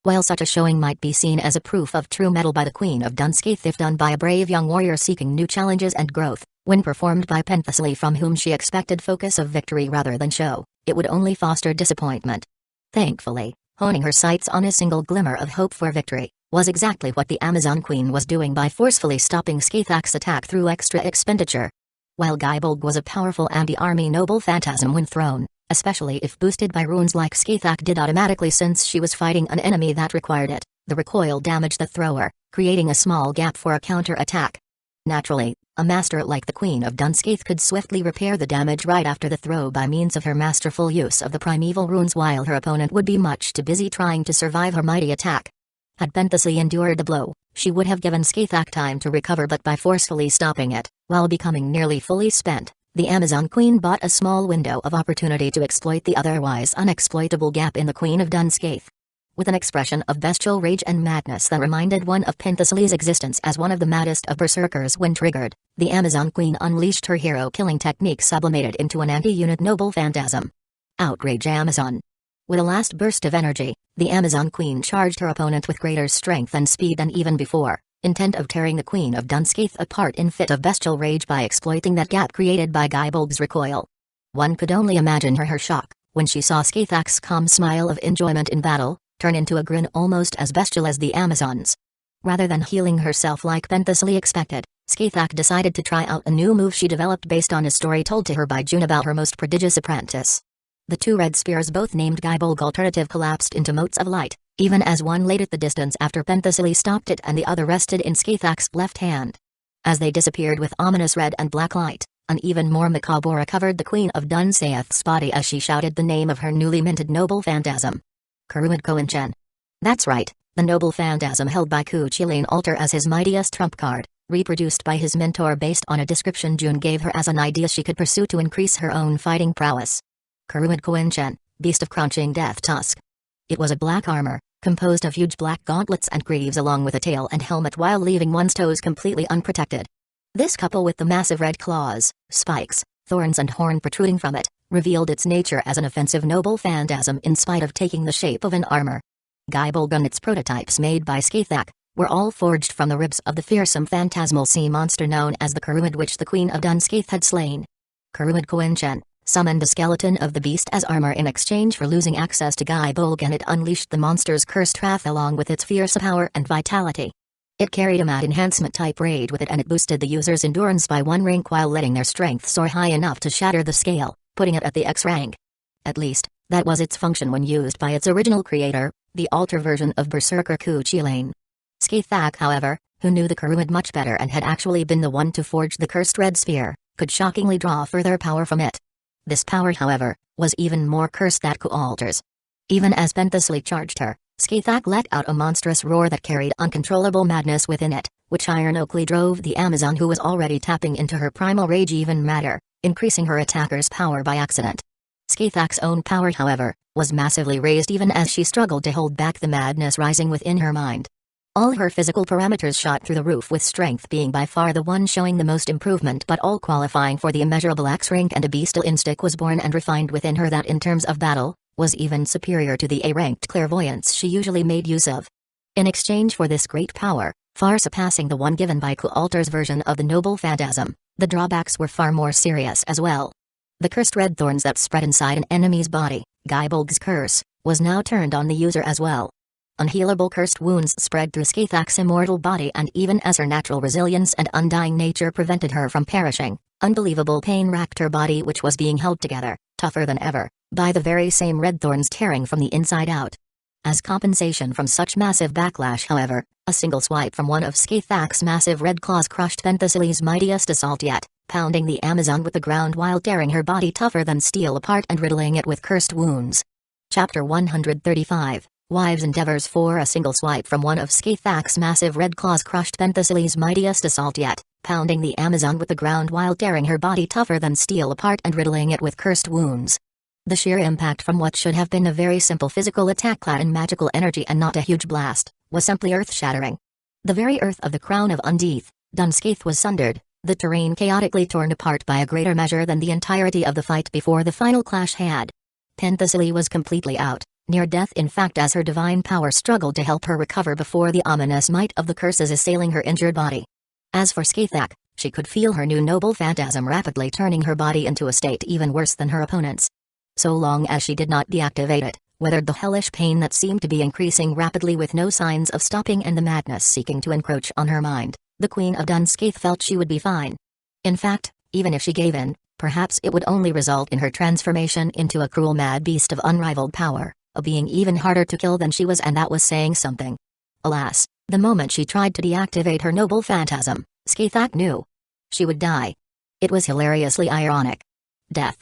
While such a showing might be seen as a proof of true mettle by the Queen of Dunscaith if done by a brave young warrior seeking new challenges and growth, when performed by Penthesilee from whom she expected focus of victory rather than show, it would only foster disappointment. Thankfully, honing her sights on a single glimmer of hope for victory, was exactly what the Amazon Queen was doing by forcefully stopping Skathak's attack through extra expenditure. While Gaibolg was a powerful anti-army noble phantasm when thrown, especially if boosted by runes like Skathak did automatically since she was fighting an enemy that required it, the recoil damaged the thrower, creating a small gap for a counter-attack. Naturally, a master like the Queen of Dunscaith could swiftly repair the damage right after the throw by means of her masterful use of the primeval runes, while her opponent would be much too busy trying to survive her mighty attack. Had Penthesilee endured the blow, she would have given Skathak time to recover, but by forcefully stopping it, while becoming nearly fully spent, the Amazon Queen bought a small window of opportunity to exploit the otherwise unexploitable gap in the Queen of Dunscaith. With an expression of bestial rage and madness that reminded one of Penthesilee's existence as one of the maddest of berserkers when triggered, the Amazon Queen unleashed her hero-killing technique sublimated into an anti-unit noble phantasm. Outrage Amazon. With a last burst of energy, the Amazon Queen charged her opponent with greater strength and speed than even before, intent of tearing the Queen of Dunscaith apart in fit of bestial rage by exploiting that gap created by Gaibolg's recoil. One could only imagine her shock, when she saw Skathak's calm smile of enjoyment in battle, turn into a grin almost as bestial as the Amazon's. Rather than healing herself like Penthesilee expected, Skathak decided to try out a new move she developed based on a story told to her by June about her most prodigious apprentice. The two red spears, both named Gaibolg alternative, collapsed into motes of light, even as one laid at the distance after Penthesilee stopped it and the other rested in Skathak's left hand. As they disappeared with ominous red and black light, an even more macabre aura covered the Queen of Dunscaith's body as she shouted the name of her newly minted noble phantasm. Kuruid. That's right, the noble phantasm held by Kuchulain Alter as his mightiest trump card, reproduced by his mentor based on a description June gave her as an idea she could pursue to increase her own fighting prowess. Kuruid, beast of crunching death tusk. It was a black armor, composed of huge black gauntlets and greaves along with a tail and helmet while leaving one's toes completely unprotected. This, coupled with the massive red claws, spikes, thorns and horn protruding from it, revealed its nature as an offensive noble phantasm in spite of taking the shape of an armor. Gaibulg and its prototypes made by Skaithak were all forged from the ribs of the fearsome phantasmal sea monster known as the Kurumid, which the Queen of Dunskaith had slain. Kurumid Koinchen summoned the skeleton of the beast as armor in exchange for losing access to Gaibulg, and it unleashed the monster's cursed wrath along with its fierce power and vitality. It carried a mat enhancement type raid with it, and it boosted the user's endurance by 1 rank while letting their strength soar high enough to shatter the scale, putting it at the X rank. At least, that was its function when used by its original creator, the alter version of Berserker Uchiha. Skaithak, however, who knew the Kurumid much better and had actually been the one to forge the cursed red spear, could shockingly draw further power from it. This power, however, was even more cursed than alters. Even as Penthesilea charged her, Skaithak let out a monstrous roar that carried uncontrollable madness within it, which ironically drove the Amazon, who was already tapping into her primal rage, even madder, increasing her attacker's power by accident. Skaithak's own power, however, was massively raised even as she struggled to hold back the madness rising within her mind. All her physical parameters shot through the roof, with strength being by far the one showing the most improvement, but all qualifying for the immeasurable X rank, and a bestial instinct was born and refined within her that in terms of battle, was even superior to the A-ranked clairvoyance she usually made use of. In exchange for this great power, far surpassing the one given by Kualter's version of the noble phantasm, the drawbacks were far more serious as well. The cursed red thorns that spread inside an enemy's body, Gaibulg's curse, was now turned on the user as well. Unhealable cursed wounds spread through Skaithak's immortal body, and even as her natural resilience and undying nature prevented her from perishing, unbelievable pain racked her body, which was being held together, tougher than ever, by the very same red thorns tearing from the inside out. As compensation from such massive backlash, however, a single swipe from one of Skaithak's massive red claws crushed Penthesilea's mightiest assault yet, pounding the Amazon with the ground while tearing her body tougher than steel apart and riddling it with cursed wounds. Chapter 135 Wives' Endeavors. For a single swipe from one of Skaithak's massive red claws crushed Penthesilea's mightiest assault yet, pounding the Amazon with the ground while tearing her body tougher than steel apart and riddling it with cursed wounds. The sheer impact from what should have been a very simple physical attack clad in magical energy and not a huge blast, was simply earth-shattering. The very earth of the crown of Dunskaith was sundered, the terrain chaotically torn apart by a greater measure than the entirety of the fight before the final clash had. Penthesilea was completely out, near death in fact, as her divine power struggled to help her recover before the ominous might of the curses assailing her injured body. As for Skaithak, she could feel her new noble phantasm rapidly turning her body into a state even worse than her opponent's. So long as she did not deactivate it, weathered the hellish pain that seemed to be increasing rapidly with no signs of stopping and the madness seeking to encroach on her mind, the Queen of Dunskaith felt she would be fine. In fact, even if she gave in, perhaps it would only result in her transformation into a cruel mad beast of unrivaled power, a being even harder to kill than she was, and that was saying something. Alas, the moment she tried to deactivate her noble phantasm, Skaithak knew she would die. It was hilariously ironic. Death.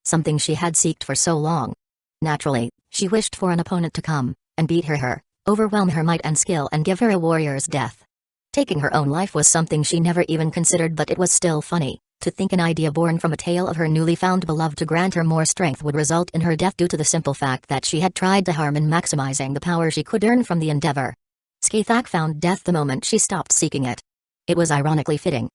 Something she had sought for so long. Naturally, she wished for an opponent to come and beat her, overwhelm her might and skill, and give her a warrior's death. Taking her own life was something she never even considered, but it was still funny to think an idea born from a tale of her newly found beloved to grant her more strength would result in her death due to the simple fact that she had tried to harm in maximizing the power she could earn from the endeavor. Skaithak found death the moment she stopped seeking it. It was ironically fitting.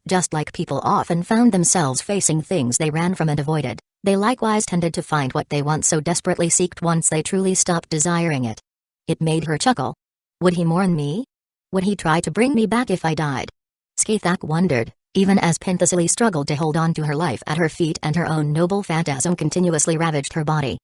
Just like people often found themselves facing things they ran from and avoided, they likewise tended to find what they once so desperately sought once they truly stopped desiring it. It made her chuckle. Would he mourn me? Would he try to bring me back if I died? Skaithak wondered, even as Penthesilea struggled to hold on to her life at her feet and her own noble phantasm continuously ravaged her body.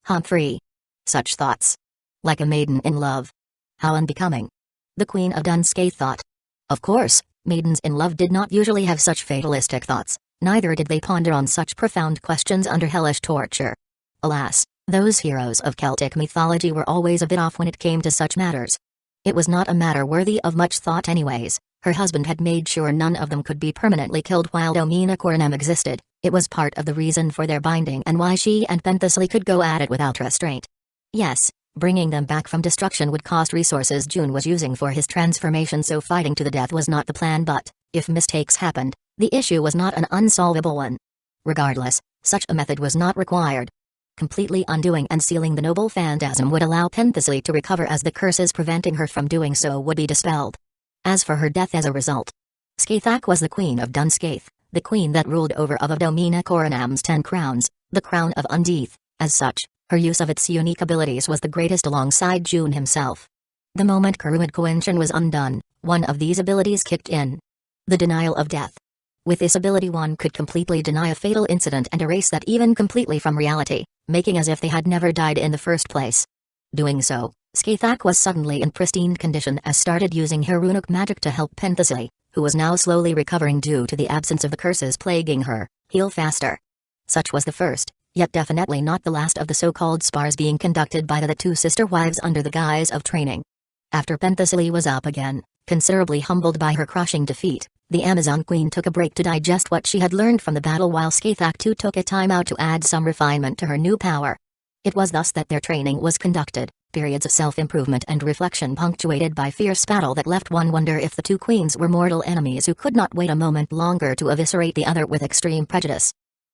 Humphrey. Such thoughts. Like a maiden in love. How unbecoming. The Queen of Dunskaith thought. Of course, maidens in love did not usually have such fatalistic thoughts, neither did they ponder on such profound questions under hellish torture. Alas, those heroes of Celtic mythology were always a bit off when it came to such matters. It was not a matter worthy of much thought anyways. Her husband had made sure none of them could be permanently killed while Domina Coronam existed. It was part of the reason for their binding and why she and Penthesilea could go at it without restraint. Yes, bringing them back from destruction would cost resources June was using for his transformation, so fighting to the death was not the plan, but, if mistakes happened, the issue was not an unsolvable one. Regardless, such a method was not required. Completely undoing and sealing the noble phantasm would allow Penthesilea to recover, as the curses preventing her from doing so would be dispelled. As for her death as a result, Skaithak was the Queen of Dunskaith, the queen that ruled over of Domina Coronam's 10 crowns, the crown of Undeath. As such, Her use of its unique abilities was the greatest alongside June himself. The moment Kuruid Koinshin was undone, one of these abilities kicked in. The denial of death. With this ability one could completely deny a fatal incident and erase that even completely from reality, making as if they had never died in the first place. Doing so, Skaithak was suddenly in pristine condition as started using her runic magic to help Penthesilea, who was now slowly recovering due to the absence of the curses plaguing her, heal faster. Such was the first, yet definitely not the last of the so-called spars being conducted by the two sister wives under the guise of training. After Penthesilea was up again, considerably humbled by her crushing defeat, the Amazon Queen took a break to digest what she had learned from the battle while Skaithak too took a time out to add some refinement to her new power. It was thus that their training was conducted, periods of self-improvement and reflection punctuated by fierce battle that left one wonder if the two queens were mortal enemies who could not wait a moment longer to eviscerate the other with extreme prejudice.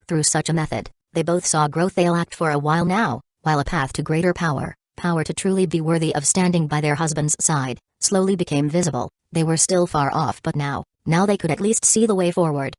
Through such a method, they both saw growth they lacked for a while now, while a path to greater power to truly be worthy of standing by their husband's side, slowly became visible. They were still far off, but now they could at least see the way forward.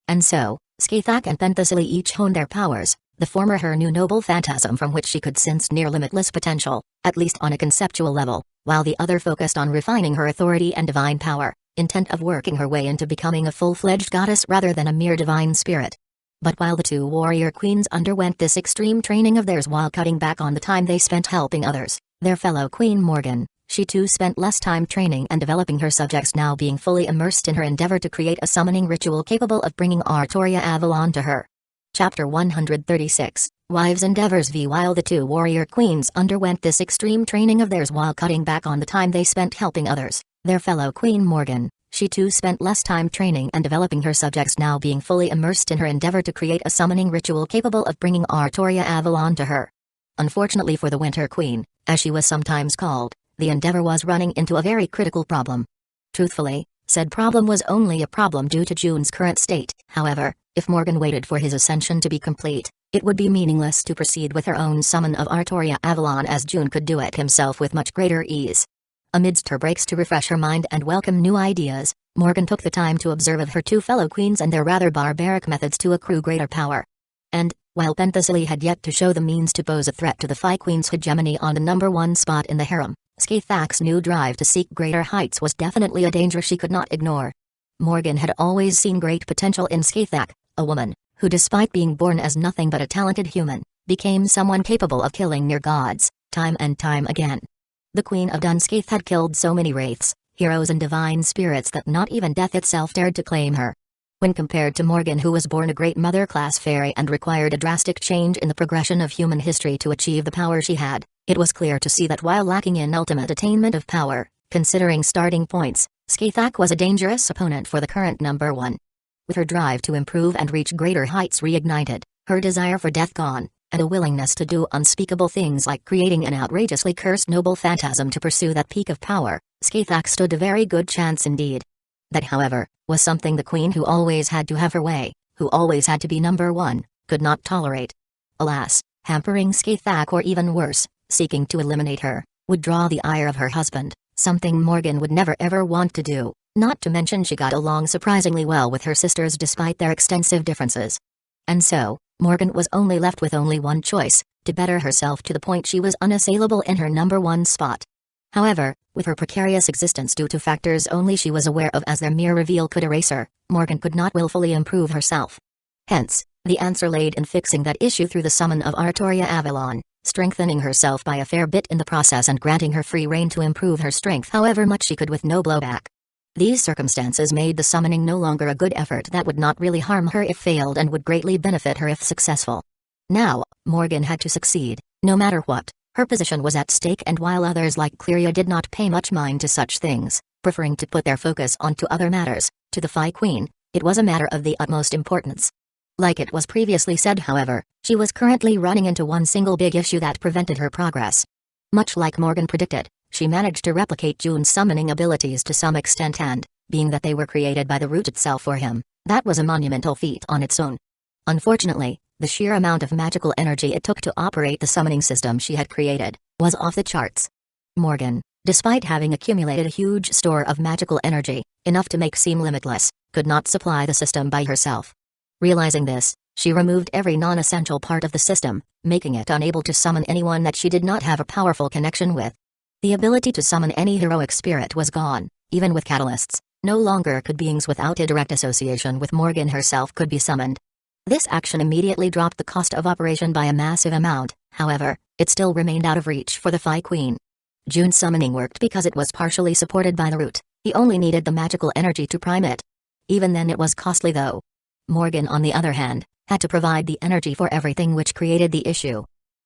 And so, Skaithak and Penthesilea each honed their powers, the former her new noble phantasm from which she could sense near limitless potential, at least on a conceptual level, while the other focused on refining her authority and divine power, intent of working her way into becoming a full-fledged goddess rather than a mere divine spirit. But while the two warrior queens underwent this extreme training of theirs while cutting back on the time they spent helping others, their fellow queen Morgan, she too spent less time training and developing her subjects, now being fully immersed in her endeavor to create a summoning ritual capable of bringing Artoria Avalon to her. Chapter 136, Wives' Endeavors v. While the two warrior queens underwent this extreme training of theirs while cutting back on the time they spent helping others, their fellow queen Morgan, she too spent less time training and developing her subjects, now being fully immersed in her endeavor to create a summoning ritual capable of bringing Artoria Avalon to her. Unfortunately for the Winter Queen, as she was sometimes called, the endeavor was running into a very critical problem. Truthfully, said problem was only a problem due to June's current state. However, if Morgan waited for his ascension to be complete, it would be meaningless to proceed with her own summon of Artoria Avalon, as June could do it himself with much greater ease. Amidst her breaks to refresh her mind and welcome new ideas, Morgan took the time to observe of her two fellow queens and their rather barbaric methods to accrue greater power. And, while Penthesilea had yet to show the means to pose a threat to the Phi Queen's hegemony on the #1 spot in the harem, Skaithak's new drive to seek greater heights was definitely a danger she could not ignore. Morgan had always seen great potential in Skaithak, a woman who, despite being born as nothing but a talented human, became someone capable of killing near gods, time and time again. The Queen of Dunskaith had killed so many wraiths, heroes and divine spirits that not even death itself dared to claim her. When compared to Morgan, who was born a great mother-class fairy and required a drastic change in the progression of human history to achieve the power she had, it was clear to see that while lacking in ultimate attainment of power, considering starting points, Skaithak was a dangerous opponent for the current #1. With her drive to improve and reach greater heights reignited, her desire for death gone, and a willingness to do unspeakable things like creating an outrageously cursed noble phantasm to pursue that peak of power, Skaithak stood a very good chance indeed. That, however, was something the Queen, who always had to have her way, who always had to be #1, could not tolerate. Alas, hampering Skaithak, or even worse, seeking to eliminate her, would draw the ire of her husband, something Morgan would never ever want to do, not to mention she got along surprisingly well with her sisters despite their extensive differences. And so, Morgan was only left with only one choice, to better herself to the point she was unassailable in her #1 spot. However, with her precarious existence due to factors only she was aware of as their mere reveal could erase her, Morgan could not willfully improve herself. Hence, the answer laid in fixing that issue through the summon of Artoria Avalon, strengthening herself by a fair bit in the process and granting her free rein to improve her strength however much she could with no blowback. These circumstances made the summoning no longer a good effort that would not really harm her if failed and would greatly benefit her if successful. Now, Morgan had to succeed, no matter what. Her position was at stake, and while others like Cleria did not pay much mind to such things, preferring to put their focus onto other matters, to the Phi Queen, it was a matter of the utmost importance. Like it was previously said, however, she was currently running into one single big issue that prevented her progress. Much like Morgan predicted, she managed to replicate June's summoning abilities to some extent, and, being that they were created by the root itself for him, that was a monumental feat on its own. Unfortunately, the sheer amount of magical energy it took to operate the summoning system she had created was off the charts. Morgan, despite having accumulated a huge store of magical energy, enough to make seem limitless, could not supply the system by herself. Realizing this, She removed every non-essential part of the system, making it unable to summon anyone that she did not have a powerful connection with. The ability to summon any heroic spirit was gone. Even with catalysts, no longer could beings without a direct association with Morgan herself could be summoned. This action immediately dropped the cost of operation by a massive amount. However, it still remained out of reach for the Phi Queen. June's summoning worked because it was partially supported by the root. He only needed the magical energy to prime it. Even then it was costly though. Morgan, on the other hand, had to provide the energy for everything, which created the issue.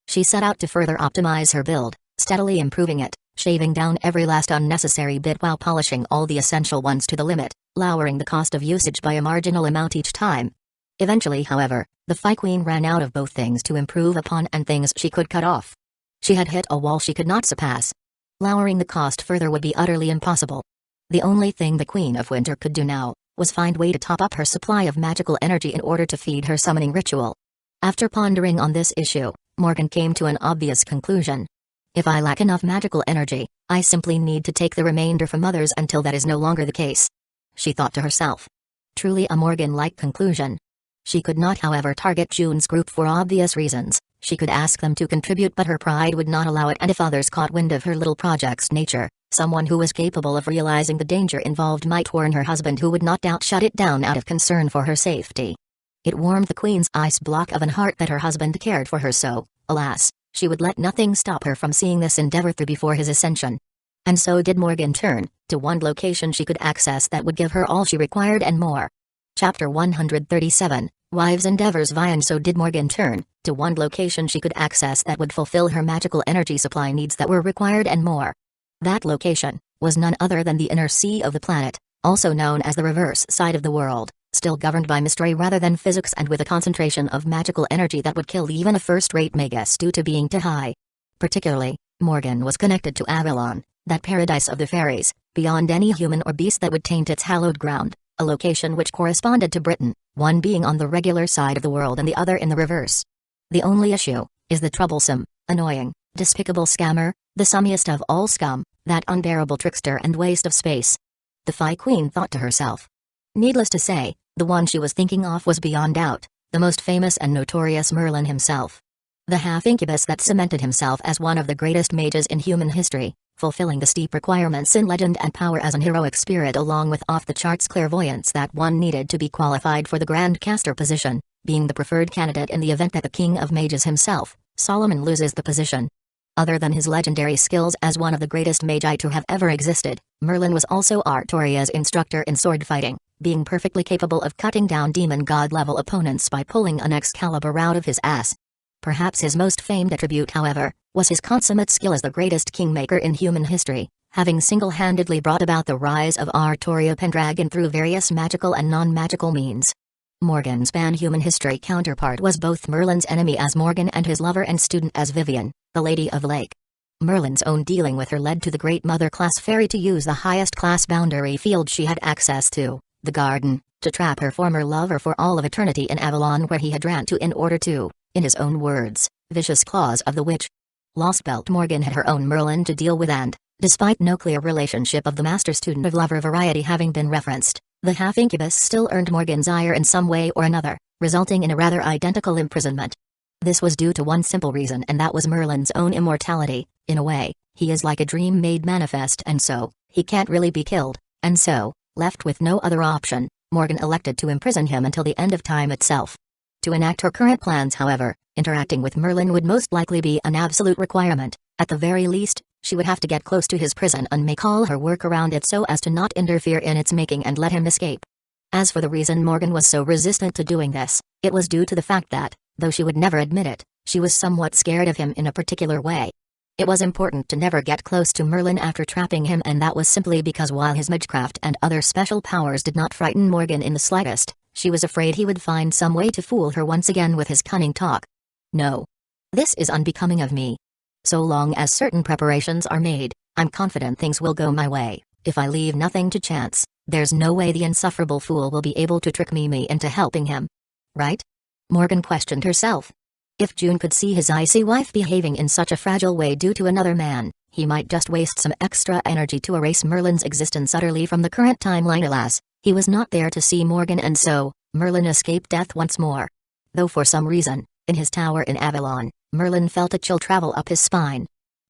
She set out to further optimize her build, steadily improving it, shaving down every last unnecessary bit while polishing all the essential ones to the limit, lowering the cost of usage by a marginal amount each time. Eventually, however, the Phi Queen ran out of both things to improve upon and things she could cut off. She had hit a wall she could not surpass. Lowering the cost further would be utterly impossible. The only thing the Queen of Winter could do now was find way to top up her supply of magical energy in order to feed her summoning ritual. After pondering on this issue, Morgan came to an obvious conclusion. If I lack enough magical energy, I simply need to take the remainder from others until that is no longer the case. She thought to herself. Truly a Morgan-like conclusion. She could not, however, target June's group for obvious reasons. She could ask them to contribute, but her pride would not allow it, and if others caught wind of her little project's nature, someone who was capable of realizing the danger involved might warn her husband, who would not doubt shut it down out of concern for her safety. It warmed the Queen's ice block of an heart that her husband cared for her so, alas, she would let nothing stop her from seeing this endeavor through before his ascension. And so did Morgan turn to one location she could access that would give her all she required and more. Chapter 137, Wives' Endeavors Vi. And so did Morgan turn to one location she could access that would fulfill her magical energy supply needs that were required and more. That location was none other than the inner sea of the planet, also known as the reverse side of the world, still governed by mystery rather than physics, and with a concentration of magical energy that would kill even a first-rate magus due to being too high. Particularly, Morgan was connected to Avalon, that paradise of the fairies, beyond any human or beast that would taint its hallowed ground, a location which corresponded to Britain, one being on the regular side of the world and the other in the reverse. The only issue is the troublesome, annoying, despicable scammer, the scummiest of all scum, that unbearable trickster and waste of space. The Phi Queen thought to herself. Needless to say, the one she was thinking of was beyond doubt the most famous and notorious Merlin himself. The half-incubus that cemented himself as one of the greatest mages in human history, fulfilling the steep requirements in legend and power as an heroic spirit, along with off-the-charts clairvoyance that one needed to be qualified for the Grand Caster position, being the preferred candidate in the event that the King of Mages himself, Solomon, loses the position. Other than his legendary skills as one of the greatest magi to have ever existed, Merlin was also Artoria's instructor in sword fighting, being perfectly capable of cutting down demon god-level opponents by pulling an Excalibur out of his ass. Perhaps his most famed attribute, however, was his consummate skill as the greatest kingmaker in human history, having single-handedly brought about the rise of Artoria Pendragon through various magical and non-magical means. Morgan's pan-human history counterpart was both Merlin's enemy as Morgan and his lover and student as Vivian, the Lady of the Lake. Merlin's own dealing with her led to the Great Mother class fairy to use the highest class boundary field she had access to, the garden, to trap her former lover for all of eternity in Avalon, where he had ran to in order to, in his own words, vicious claws of the witch. Lost Belt Morgan had her own Merlin to deal with, and, despite no clear relationship of the master-student of lover variety having been referenced, the half-incubus still earned Morgan's ire in some way or another, resulting in a rather identical imprisonment. This was due to one simple reason, and that was Merlin's own immortality. In a way, he is like a dream made manifest, and so, he can't really be killed, and so, left with no other option, Morgan elected to imprison him until the end of time itself. To enact her current plans, however, interacting with Merlin would most likely be an absolute requirement. At the very least, she would have to get close to his prison and make all her work around it so as to not interfere in its making and let him escape. As for the reason Morgan was so resistant to doing this, it was due to the fact that, though she would never admit it, she was somewhat scared of him in a particular way. It was important to never get close to Merlin after trapping him, and that was simply because while his magecraft and other special powers did not frighten Morgan in the slightest, she was afraid he would find some way to fool her once again with his cunning talk. No. This is unbecoming of me. So long as certain preparations are made, I'm confident things will go my way. If I leave nothing to chance, there's no way the insufferable fool will be able to trick me into helping him. Right? Morgan questioned herself. If June could see his icy wife behaving in such a fragile way due to another man, he might just waste some extra energy to erase Merlin's existence utterly from the current timeline. Alas, he was not there to see Morgan, and so, Merlin escaped death once more. though for some reason, in his tower in Avalon, Merlin felt a chill travel up his spine.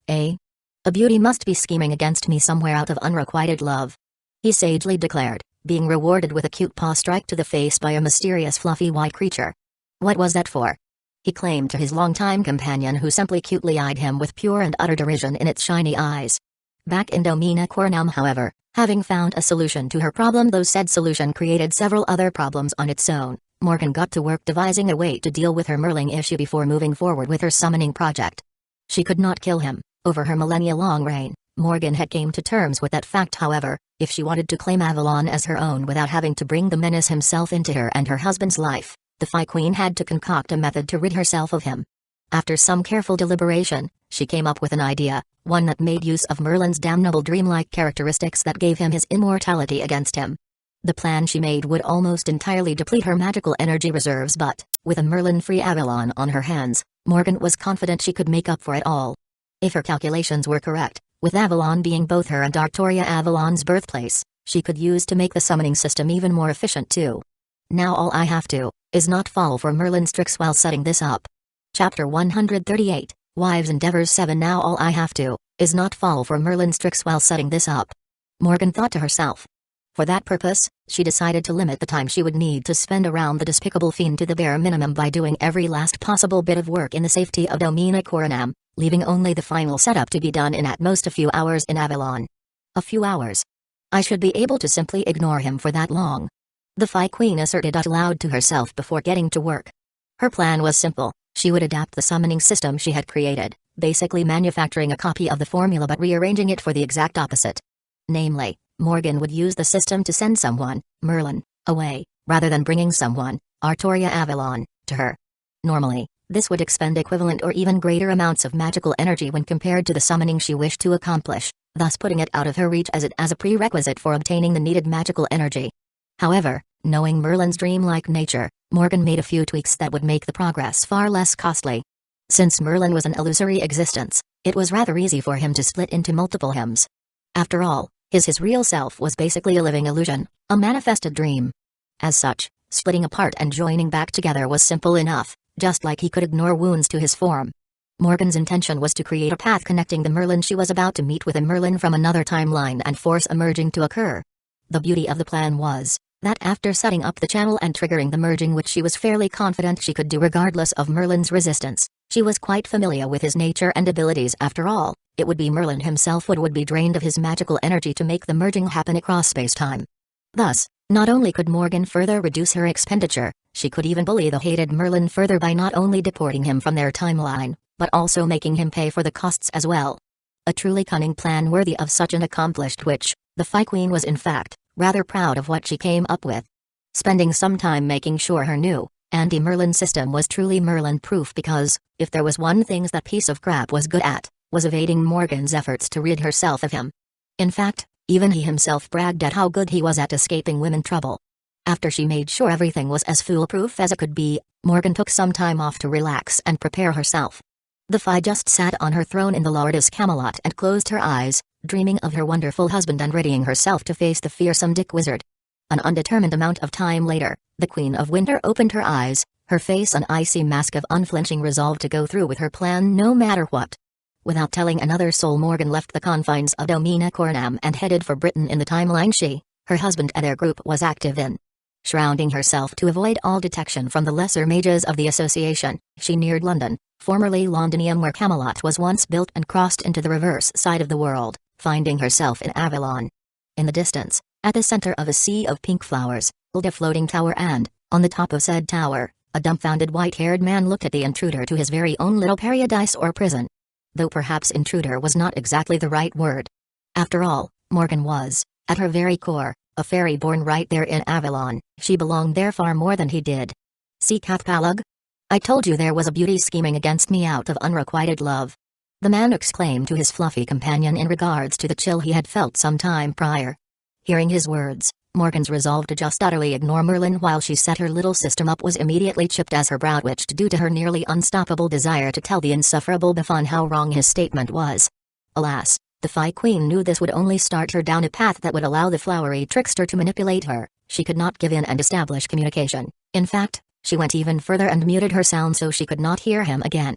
A beauty must be scheming against me somewhere out of unrequited love, he sagely declared, being rewarded with a cute paw strike to the face by a mysterious fluffy white creature. What was that for? He claimed to his longtime companion, who simply cutely eyed him with pure and utter derision in its shiny eyes. Back in Domina Coronam, however, having found a solution to her problem, though said solution created several other problems on its own, Morgan got to work devising a way to deal with her Merlin issue before moving forward with her summoning project. She could not kill him. Over her millennia-long reign, Morgan had came to terms with that fact. However, if she wanted to claim Avalon as her own without having to bring the menace himself into her and her husband's life, the Fae Queen had to concoct a method to rid herself of him. After some careful deliberation, she came up with an idea, one that made use of Merlin's damnable dreamlike characteristics that gave him his immortality against him. The plan she made would almost entirely deplete her magical energy reserves, but, with a Merlin-free Avalon on her hands, Morgan was confident she could make up for it all. If her calculations were correct, with Avalon being both her and Arctoria Avalon's birthplace, she could use to make the summoning system even more efficient too. Now all I have to is not fall for Merlin's tricks while setting this up. Chapter 138, Wives' Endeavors 7. Now all I have to is not fall for Merlin's tricks while setting this up, Morgan thought to herself. For that purpose, she decided to limit the time she would need to spend around the despicable fiend to the bare minimum by doing every last possible bit of work in the safety of Domina Coronam, leaving only the final setup to be done in at most a few hours in Avalon. A few hours. I should be able to simply ignore him for that long, the Fae Queen asserted out loud to herself before getting to work. Her plan was simple. She would adapt the summoning system she had created, basically manufacturing a copy of the formula but rearranging it for the exact opposite. Namely, Morgan would use the system to send someone, Merlin, away, rather than bringing someone, Arctoria Avalon, to her. Normally, this would expend equivalent or even greater amounts of magical energy when compared to the summoning she wished to accomplish, thus putting it out of her reach as a prerequisite for obtaining the needed magical energy. However, knowing Merlin's dreamlike nature, Morgan made a few tweaks that would make the progress far less costly. Since Merlin was an illusory existence, it was rather easy for him to split into multiple hymns. After all, his real self was basically a living illusion, a manifested dream. As such, splitting apart and joining back together was simple enough, just like he could ignore wounds to his form. Morgan's intention was to create a path connecting the Merlin she was about to meet with a Merlin from another timeline and force a merging to occur. The beauty of the plan was that after setting up the channel and triggering the merging, which she was fairly confident she could do regardless of Merlin's resistance, she was quite familiar with his nature and abilities. After all, it would be Merlin himself who would be drained of his magical energy to make the merging happen across space-time. Thus, not only could Morgan further reduce her expenditure, she could even bully the hated Merlin further by not only deporting him from their timeline, but also making him pay for the costs as well. A truly cunning plan worthy of such an accomplished witch, the Fae Queen was in fact rather proud of what she came up with. Spending some time making sure her new, anti-Merlin system was truly Merlin-proof, because, if there was one thing that piece of crap was good at, was evading Morgan's efforts to rid herself of him. In fact, even he himself bragged at how good he was at escaping women trouble. After she made sure everything was as foolproof as it could be, Morgan took some time off to relax and prepare herself. The Fae just sat on her throne in the Lourdes Camelot and closed her eyes, dreaming of her wonderful husband and readying herself to face the fearsome Dick Wizard. An undetermined amount of time later, the Queen of Winter opened her eyes, her face an icy mask of unflinching resolve to go through with her plan no matter what. Without telling another soul, Morgan left the confines of Domina Coronam and headed for Britain in the timeline she, her husband and their group was active in. Shrouding herself to avoid all detection from the lesser mages of the association, she neared London, formerly Londinium, where Camelot was once built, and crossed into the reverse side of the world, finding herself in Avalon. In the distance, at the center of a sea of pink flowers, built a floating tower, and, on the top of said tower, a dumbfounded white-haired man looked at the intruder to his very own little paradise or prison. Though perhaps intruder was not exactly the right word. After all, Morgan was, at her very core, a fairy born right there in Avalon. She belonged there far more than he did. See Cathpalug? I told you there was a beauty scheming against me out of unrequited love, the man exclaimed to his fluffy companion in regards to the chill he had felt some time prior. Hearing his words, Morgan's resolve to just utterly ignore Merlin while she set her little system up was immediately chipped as her brow twitched due to her nearly unstoppable desire to tell the insufferable Buffon how wrong his statement was. Alas, the Fae Queen knew this would only start her down a path that would allow the flowery trickster to manipulate her. She could not give in and establish communication. In fact, She went even further and muted her sound so she could not hear him again.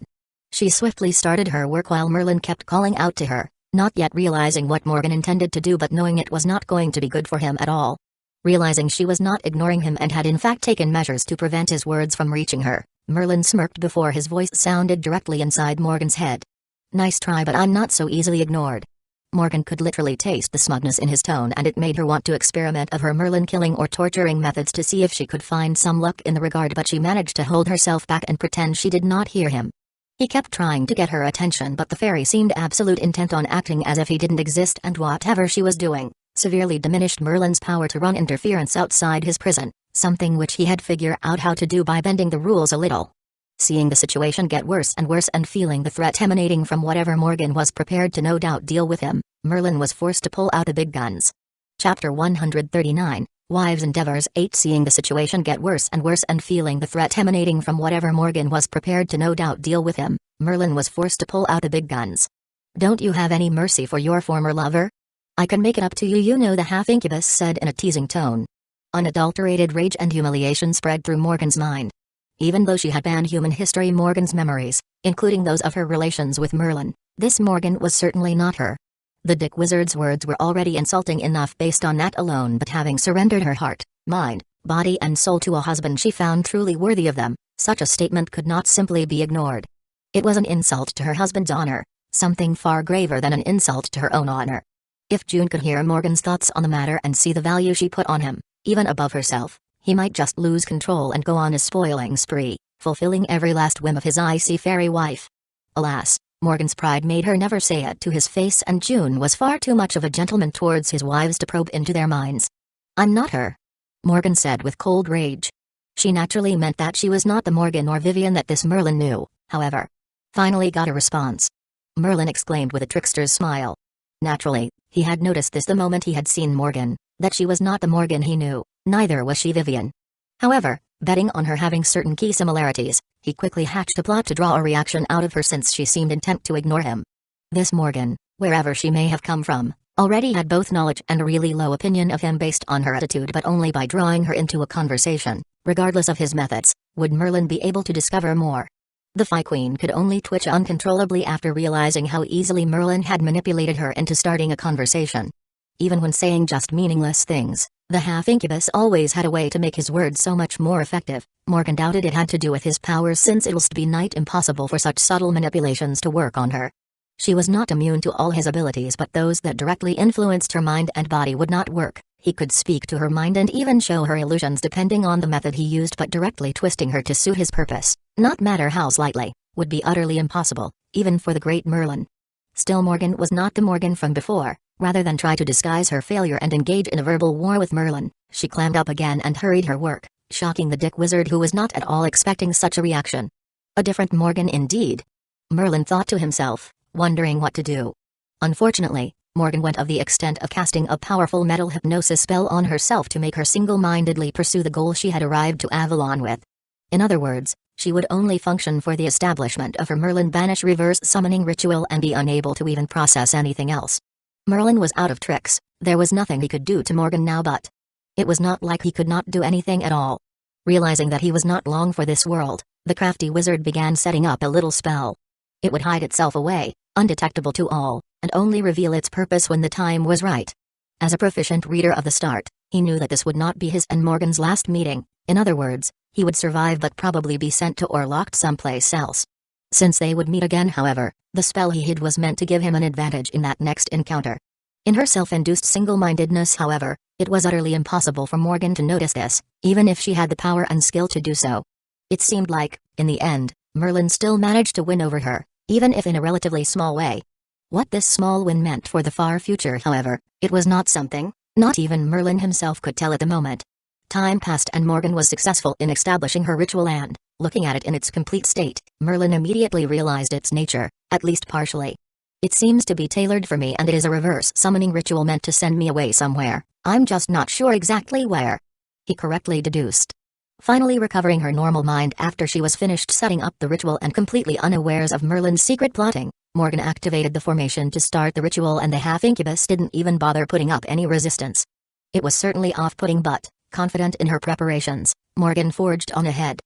She swiftly started her work while Merlin kept calling out to her, not yet realizing what Morgan intended to do but knowing it was not going to be good for him at all. Realizing she was not ignoring him and had in fact taken measures to prevent his words from reaching her, Merlin smirked before his voice sounded directly inside Morgan's head. "Nice try, but I'm not so easily ignored." Morgan could literally taste the smugness in his tone, and it made her want to experiment of her Merlin killing or torturing methods to see if she could find some luck in the regard, but she managed to hold herself back and pretend she did not hear him. He kept trying to get her attention, but the fairy seemed absolute intent on acting as if he didn't exist, and whatever she was doing severely diminished Merlin's power to run interference outside his prison, something which he had figured out how to do by bending the rules a little. Seeing the situation get worse and worse and feeling the threat emanating from whatever Morgan was prepared to no doubt deal with him, Merlin was forced to pull out the big guns. Chapter 139, Wives' Endeavors 8. Seeing the situation get worse and worse and feeling the threat emanating from whatever Morgan was prepared to no doubt deal with him, Merlin was forced to pull out the big guns. "Don't you have any mercy for your former lover? I can make it up to you, you know," the half-incubus said in a teasing tone. Unadulterated rage and humiliation spread through Morgan's mind. Even though she had banned human history Morgan's memories, including those of her relations with Merlin, this Morgan was certainly not her. The dick wizard's words were already insulting enough based on that alone, but having surrendered her heart, mind, body and soul to a husband she found truly worthy of them, such a statement could not simply be ignored. It was an insult to her husband's honor, something far graver than an insult to her own honor. If June could hear Morgan's thoughts on the matter and see the value she put on him, even above herself, he might just lose control and go on a spoiling spree, fulfilling every last whim of his icy fairy wife. Alas, Morgan's pride made her never say it to his face, and June was far too much of a gentleman towards his wives to probe into their minds. "I'm not her," Morgan said with cold rage. She naturally meant that she was not the Morgan or Vivian that this Merlin knew, however. Finally got a response. Merlin exclaimed with a trickster's smile. Naturally, he had noticed this the moment he had seen Morgan, that she was not the Morgan he knew, neither was she Vivian. However, betting on her having certain key similarities, he quickly hatched a plot to draw a reaction out of her since she seemed intent to ignore him. This Morgan, wherever she may have come from, already had both knowledge and a really low opinion of him based on her attitude, but only by drawing her into a conversation, regardless of his methods, would Merlin be able to discover more. The Fey Queen could only twitch uncontrollably after realizing how easily Merlin had manipulated her into starting a conversation. Even when saying just meaningless things, the half-incubus always had a way to make his words so much more effective. Morgan doubted it had to do with his powers, since it was to be night impossible for such subtle manipulations to work on her. She was not immune to all his abilities, but those that directly influenced her mind and body would not work. He could speak to her mind and even show her illusions depending on the method he used, but directly twisting her to suit his purpose, not matter how slightly, would be utterly impossible, even for the great Merlin. Still, Morgan was not the Morgan from before. Rather than try to disguise her failure and engage in a verbal war with Merlin, she clammed up again and hurried her work, shocking the dick wizard, who was not at all expecting such a reaction. A different Morgan indeed. Merlin thought to himself, wondering what to do. Unfortunately, Morgan went of the extent of casting a powerful metal hypnosis spell on herself to make her single-mindedly pursue the goal she had arrived to Avalon with. In other words, she would only function for the establishment of her Merlin banish reverse summoning ritual and be unable to even process anything else. Merlin was out of tricks. There was nothing he could do to Morgan now, but it was not like he could not do anything at all. Realizing that he was not long for this world, the crafty wizard began setting up a little spell. It would hide itself away, undetectable to all, and only reveal its purpose when the time was right. As a proficient reader of the start, he knew that this would not be his and Morgan's last meeting. In other words, he would survive but probably be sent to or locked someplace else. Since they would meet again, however, the spell he hid was meant to give him an advantage in that next encounter. In her self-induced single-mindedness, however, it was utterly impossible for Morgan to notice this, even if she had the power and skill to do so. It seemed like, in the end, Merlin still managed to win over her, even if in a relatively small way. What this small win meant for the far future, however, it was not something not even Merlin himself could tell at the moment. Time passed and Morgan was successful in establishing her ritual, and, looking at it in its complete state, Merlin immediately realized its nature, at least partially. It seems to be tailored for me, and it is a reverse summoning ritual meant to send me away somewhere. I'm just not sure exactly where, he correctly deduced. Finally recovering her normal mind after she was finished setting up the ritual and completely unawares of Merlin's secret plotting, Morgan activated the formation to start the ritual, and the half-incubus didn't even bother putting up any resistance. It was certainly off-putting, but, confident in her preparations, Morgan forged on ahead.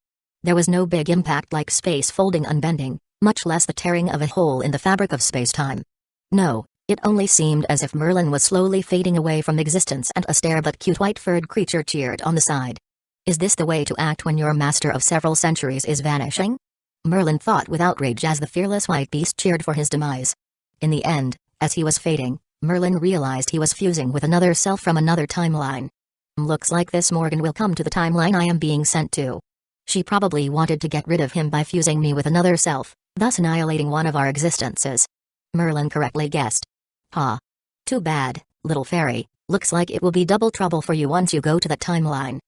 There was no big impact like space folding unbending, much less the tearing of a hole in the fabric of space-time. No, it only seemed as if Merlin was slowly fading away from existence and a stare but cute white-furred creature cheered on the side. Is this the way to act when your master of several centuries is vanishing? Merlin thought with outrage as the fearless white beast cheered for his demise. In the end, as he was fading, Merlin realized he was fusing with another self from another timeline. Looks like this Morgan will come to the timeline I am being sent to. She probably wanted to get rid of him by fusing me with another self, thus annihilating one of our existences. Merlin correctly guessed. Ha. Too bad, little fairy, looks like it will be double trouble for you once you go to that timeline.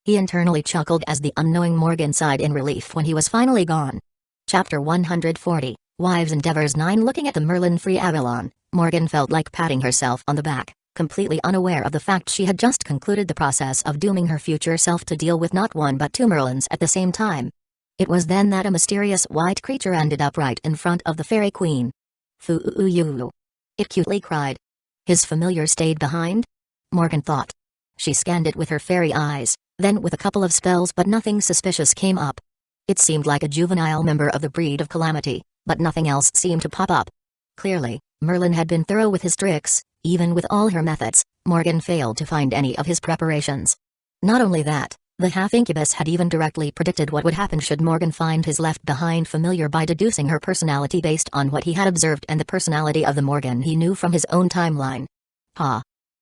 He internally chuckled as the unknowing Morgan sighed in relief when he was finally gone. Chapter 140, Wives' Endeavors 9. Looking at the Merlin-free Avalon, Morgan felt like patting herself on the back, completely unaware of the fact she had just concluded the process of dooming her future self to deal with not one but two Merlins at the same time. It was then that a mysterious white creature ended up right in front of the fairy queen. Foo-oo-you. It cutely cried. His familiar stayed behind? Morgan thought. She scanned it with her fairy eyes, then with a couple of spells but nothing suspicious came up. It seemed like a juvenile member of the breed of Calamity, but nothing else seemed to pop up. Clearly, Merlin had been thorough with his tricks. Even with all her methods, Morgan failed to find any of his preparations. Not only that, the half-incubus had even directly predicted what would happen should Morgan find his left-behind familiar by deducing her personality based on what he had observed and the personality of the Morgan he knew from his own timeline. Ha!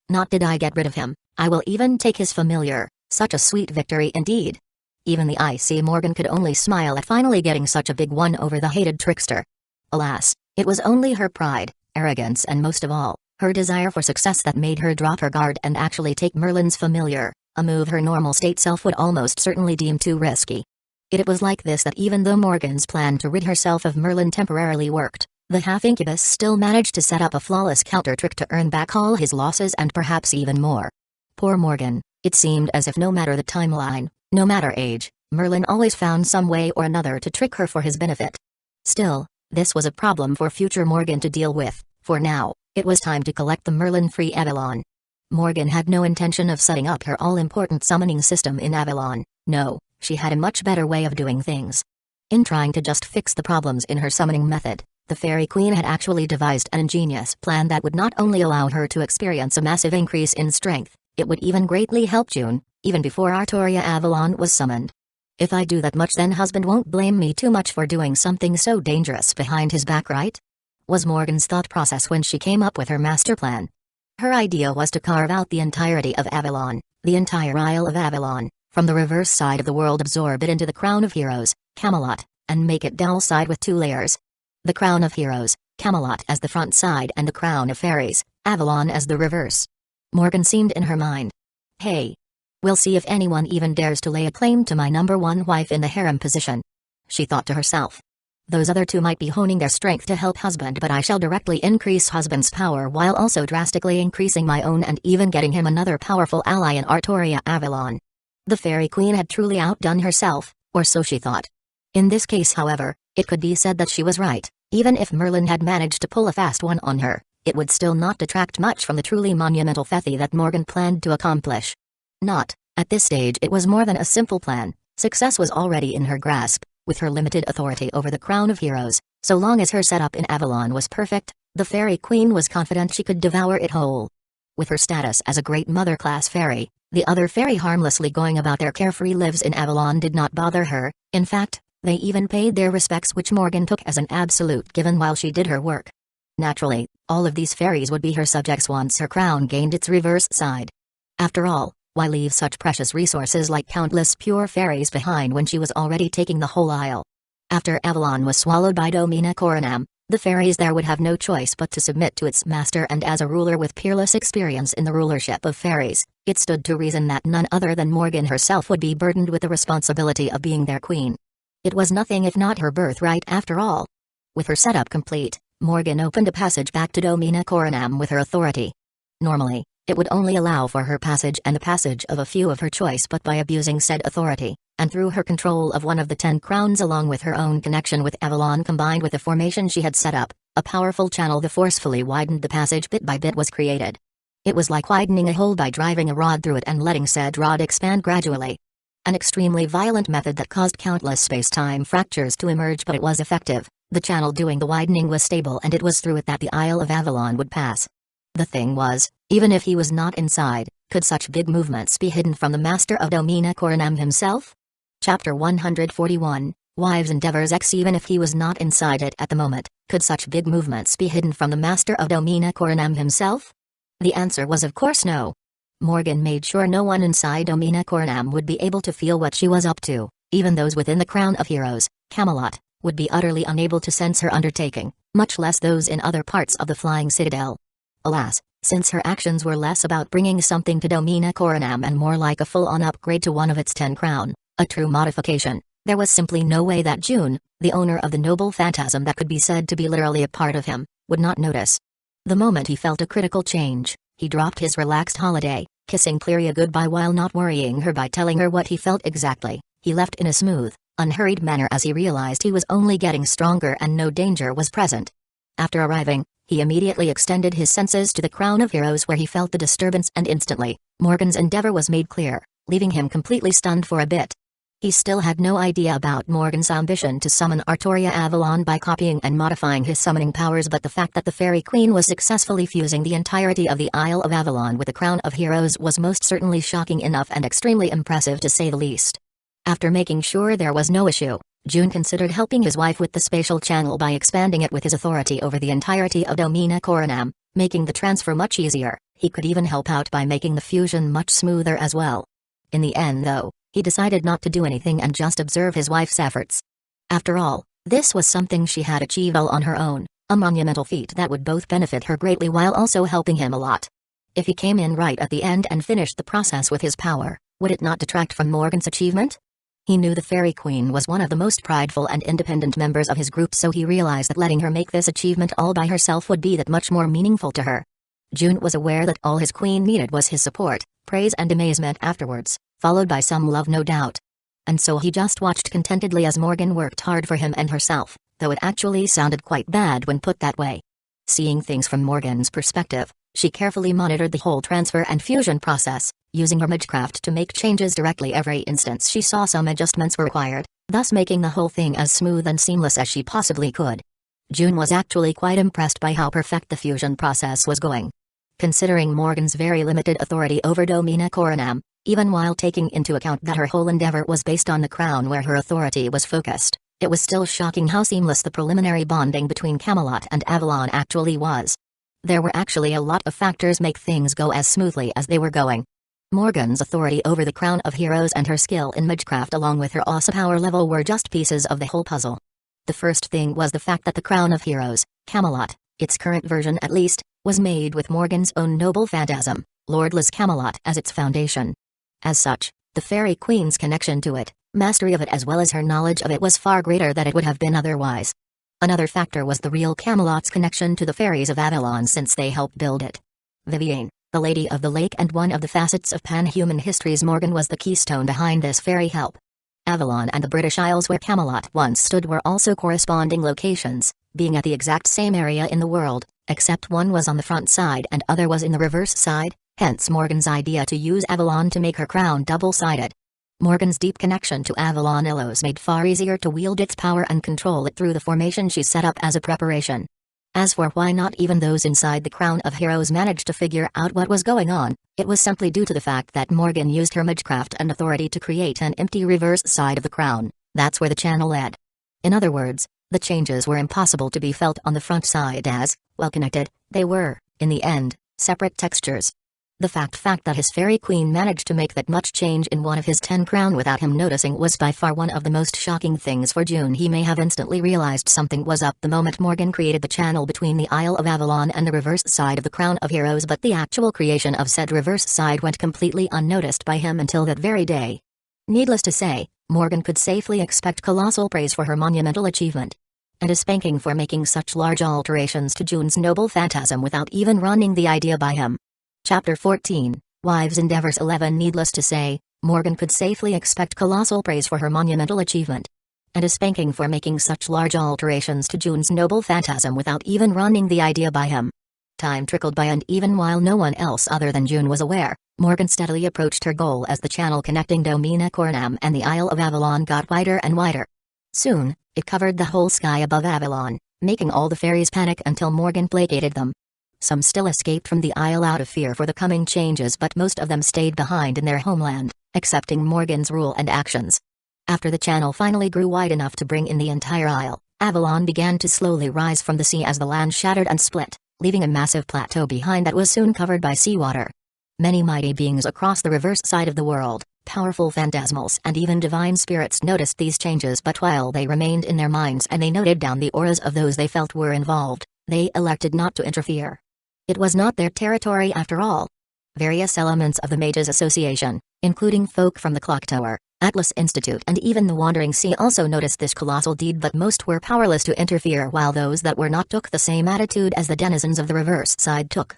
Not did I get rid of him, I will even take his familiar, such a sweet victory indeed. Even the icy Morgan could only smile at finally getting such a big one over the hated trickster. Alas, it was only her pride, arrogance and most of all, her desire for success that made her drop her guard and actually take Merlin's familiar, a move her normal state self would almost certainly deem too risky. It was like this that even though Morgan's plan to rid herself of Merlin temporarily worked, the half-incubus still managed to set up a flawless counter trick to earn back all his losses and perhaps even more. Poor Morgan, it seemed as if no matter the timeline, no matter age, Merlin always found some way or another to trick her for his benefit. Still, this was a problem for future Morgan to deal with. For now, it was time to collect the Merlin-free Avalon. Morgan had no intention of setting up her all-important summoning system in Avalon. No, she had a much better way of doing things. In trying to just fix the problems in her summoning method, the Fairy Queen had actually devised an ingenious plan that would not only allow her to experience a massive increase in strength, it would even greatly help June, even before Artoria Avalon was summoned. If I do that much then husband won't blame me too much for doing something so dangerous behind his back, right? Was Morgan's thought process when she came up with her master plan. Her idea was to carve out the entirety of Avalon, the entire Isle of Avalon, from the reverse side of the world, absorb it into the Crown of Heroes, Camelot, and make it dual side with two layers. The Crown of Heroes, Camelot as the front side and the Crown of Fairies, Avalon as the reverse. Morgan seemed in her mind. Hey. We'll see if anyone even dares to lay a claim to my number one wife in the harem position. She thought to herself. Those other two might be honing their strength to help husband, but I shall directly increase husband's power while also drastically increasing my own and even getting him another powerful ally in Artoria Avalon. The Fairy Queen had truly outdone herself, or so she thought. In this case, however, it could be said that she was right. Even if Merlin had managed to pull a fast one on her, it would still not detract much from the truly monumental feat that Morgan planned to accomplish. Not, at this stage it was more than a simple plan. Success was already in her grasp, with her limited authority over the Crown of Heroes. So long as her setup in Avalon was perfect, the Fairy Queen was confident she could devour it whole. With her status as a great mother-class fairy, the other fairy harmlessly going about their carefree lives in Avalon did not bother her. In fact, they even paid their respects, which Morgan took as an absolute given while she did her work. Naturally, all of these fairies would be her subjects once her crown gained its reverse side. After all, why leave such precious resources like countless pure fairies behind when she was already taking the whole isle? After Avalon was swallowed by Domina Coronam, the fairies there would have no choice but to submit to its master, and as a ruler with peerless experience in the rulership of fairies, it stood to reason that none other than Morgan herself would be burdened with the responsibility of being their queen. It was nothing if not her birthright after all. With her setup complete, Morgan opened a passage back to Domina Coronam with her authority. Normally, it would only allow for her passage and the passage of a few of her choice, but by abusing said authority, and through her control of one of the 10 crowns along with her own connection with Avalon combined with the formation she had set up, a powerful channel that forcefully widened the passage bit by bit was created. It was like widening a hole by driving a rod through it and letting said rod expand gradually. An extremely violent method that caused countless space-time fractures to emerge, but it was effective. The channel doing the widening was stable, and it was through it that the Isle of Avalon would pass. The thing was, even if he was not inside, could such big movements be hidden from the Master of Domina Coronam himself? Chapter 141, Wives Endeavors X. Even if he was not inside it at the moment, could such big movements be hidden from the Master of Domina Coronam himself? The answer was of course no. Morgan made sure no one inside Domina Coronam would be able to feel what she was up to. Even those within the Crown of Heroes, Camelot, would be utterly unable to sense her undertaking, much less those in other parts of the Flying Citadel. Alas, since her actions were less about bringing something to Domina Coronam and more like a full-on upgrade to one of its 10 crown, a true modification, there was simply no way that June, the owner of the noble phantasm that could be said to be literally a part of him, would not notice. The moment he felt a critical change, he dropped his relaxed holiday, kissing Cleria goodbye while not worrying her by telling her what he felt exactly. He left in a smooth, unhurried manner as he realized he was only getting stronger and no danger was present. After arriving, he immediately extended his senses to the Crown of Heroes, where he felt the disturbance, and instantly, Morgan's endeavor was made clear, leaving him completely stunned for a bit. He still had no idea about Morgan's ambition to summon Artoria Avalon by copying and modifying his summoning powers, but the fact that the Fairy Queen was successfully fusing the entirety of the Isle of Avalon with the Crown of Heroes was most certainly shocking enough and extremely impressive to say the least. After making sure there was no issue, June considered helping his wife with the spatial channel by expanding it with his authority over the entirety of Domina Coronam, making the transfer much easier. He could even help out by making the fusion much smoother as well. In the end though, he decided not to do anything and just observe his wife's efforts. After all, this was something she had achieved all on her own, a monumental feat that would both benefit her greatly while also helping him a lot. If he came in right at the end and finished the process with his power, would it not detract from Morgan's achievement? He knew the Fairy Queen was one of the most prideful and independent members of his group, so he realized that letting her make this achievement all by herself would be that much more meaningful to her. June was aware that all his queen needed was his support, praise and amazement afterwards, followed by some love no doubt. And so he just watched contentedly as Morgan worked hard for him and herself, though it actually sounded quite bad when put that way. Seeing things from Morgan's perspective, she carefully monitored the whole transfer and fusion process, using her Magecraft to make changes directly every instance she saw some adjustments were required, thus making the whole thing as smooth and seamless as she possibly could. June was actually quite impressed by how perfect the fusion process was going. Considering Morgan's very limited authority over Domina Coronam, even while taking into account that her whole endeavor was based on the crown where her authority was focused, it was still shocking how seamless the preliminary bonding between Camelot and Avalon actually was. There were actually a lot of factors make things go as smoothly as they were going. Morgan's authority over the Crown of Heroes and her skill in Magecraft along with her awesome power level were just pieces of the whole puzzle. The first thing was the fact that the Crown of Heroes, Camelot, its current version at least, was made with Morgan's own noble phantasm, Lordless Camelot, as its foundation. As such, the Fairy Queen's connection to it, mastery of it as well as her knowledge of it was far greater than it would have been otherwise. Another factor was the real Camelot's connection to the fairies of Avalon since they helped build it. Vivienne, the Lady of the Lake and one of the facets of pan-human histories, Morgan was the keystone behind this fairy help. Avalon and the British Isles where Camelot once stood were also corresponding locations, being at the exact same area in the world, except one was on the front side and other was in the reverse side, hence Morgan's idea to use Avalon to make her crown double-sided. Morgan's deep connection to Avalon Illos made far easier to wield its power and control it through the formation she set up as a preparation. As for why not even those inside the Crown of Heroes managed to figure out what was going on, it was simply due to the fact that Morgan used her Magecraft and authority to create an empty reverse side of the crown. That's where the channel led. In other words, the changes were impossible to be felt on the front side as, well connected, they were, in the end, separate textures. The fact that his Fairy Queen managed to make that much change in one of his 10 crown without him noticing was by far one of the most shocking things for June. He may have instantly realized something was up the moment Morgan created the channel between the Isle of Avalon and the reverse side of the Crown of Heroes, but the actual creation of said reverse side went completely unnoticed by him until that very day. Needless to say, Morgan could safely expect colossal praise for her monumental achievement. And a spanking for making such large alterations to June's noble phantasm without even running the idea by him. Chapter 14, Wives' Endeavors 11. Needless to say, Morgan could safely expect colossal praise for her monumental achievement. And a spanking for making such large alterations to June's noble phantasm without even running the idea by him. time trickled by, and even while no one else other than June was aware, Morgan steadily approached her goal as the channel connecting Domina Cornam and the Isle of Avalon got wider and wider. Soon, it covered the whole sky above Avalon, making all the fairies panic until Morgan placated them. Some still escaped from the Isle out of fear for the coming changes, but most of them stayed behind in their homeland, accepting Morgan's rule and actions. After the channel finally grew wide enough to bring in the entire Isle, Avalon began to slowly rise from the sea as the land shattered and split, leaving a massive plateau behind that was soon covered by seawater. Many mighty beings across the reverse side of the world, powerful phantasmals and even divine spirits noticed these changes, but while they remained in their minds and they noted down the auras of those they felt were involved, they elected not to interfere. It was not their territory after all. Various elements of the Mages Association, including folk from the Clock Tower, Atlas Institute and even the Wandering Sea, also noticed this colossal deed, but most were powerless to interfere, while those that were not took the same attitude as the denizens of the reverse side took.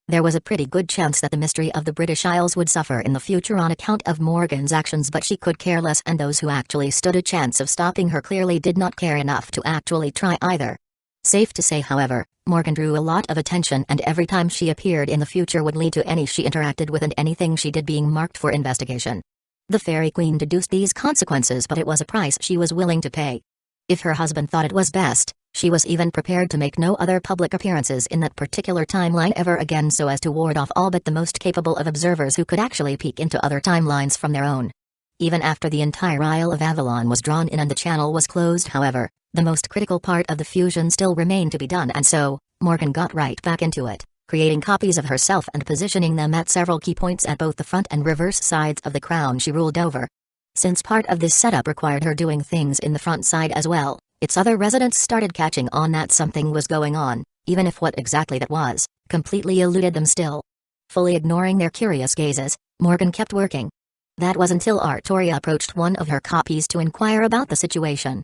There was a pretty good chance that the mystery of the British Isles would suffer in the future on account of Morgan's actions, but she could care less, and those who actually stood a chance of stopping her clearly did not care enough to actually try either. Safe to say, however, Morgan drew a lot of attention, and every time she appeared in the future would lead to any she interacted with and anything she did being marked for investigation. The Fairy Queen deduced these consequences, but it was a price she was willing to pay. If her husband thought it was best, she was even prepared to make no other public appearances in that particular timeline ever again, so as to ward off all but the most capable of observers who could actually peek into other timelines from their own. Even after the entire Isle of Avalon was drawn in and the channel was closed, however, the most critical part of the fusion still remained to be done, and so, Morgan got right back into it, creating copies of herself and positioning them at several key points at both the front and reverse sides of the crown she ruled over. Since part of this setup required her doing things in the front side as well, its other residents started catching on that something was going on, even if what exactly that was, completely eluded them still. Fully ignoring their curious gazes, Morgan kept working. That was until Artoria approached one of her copies to inquire about the situation.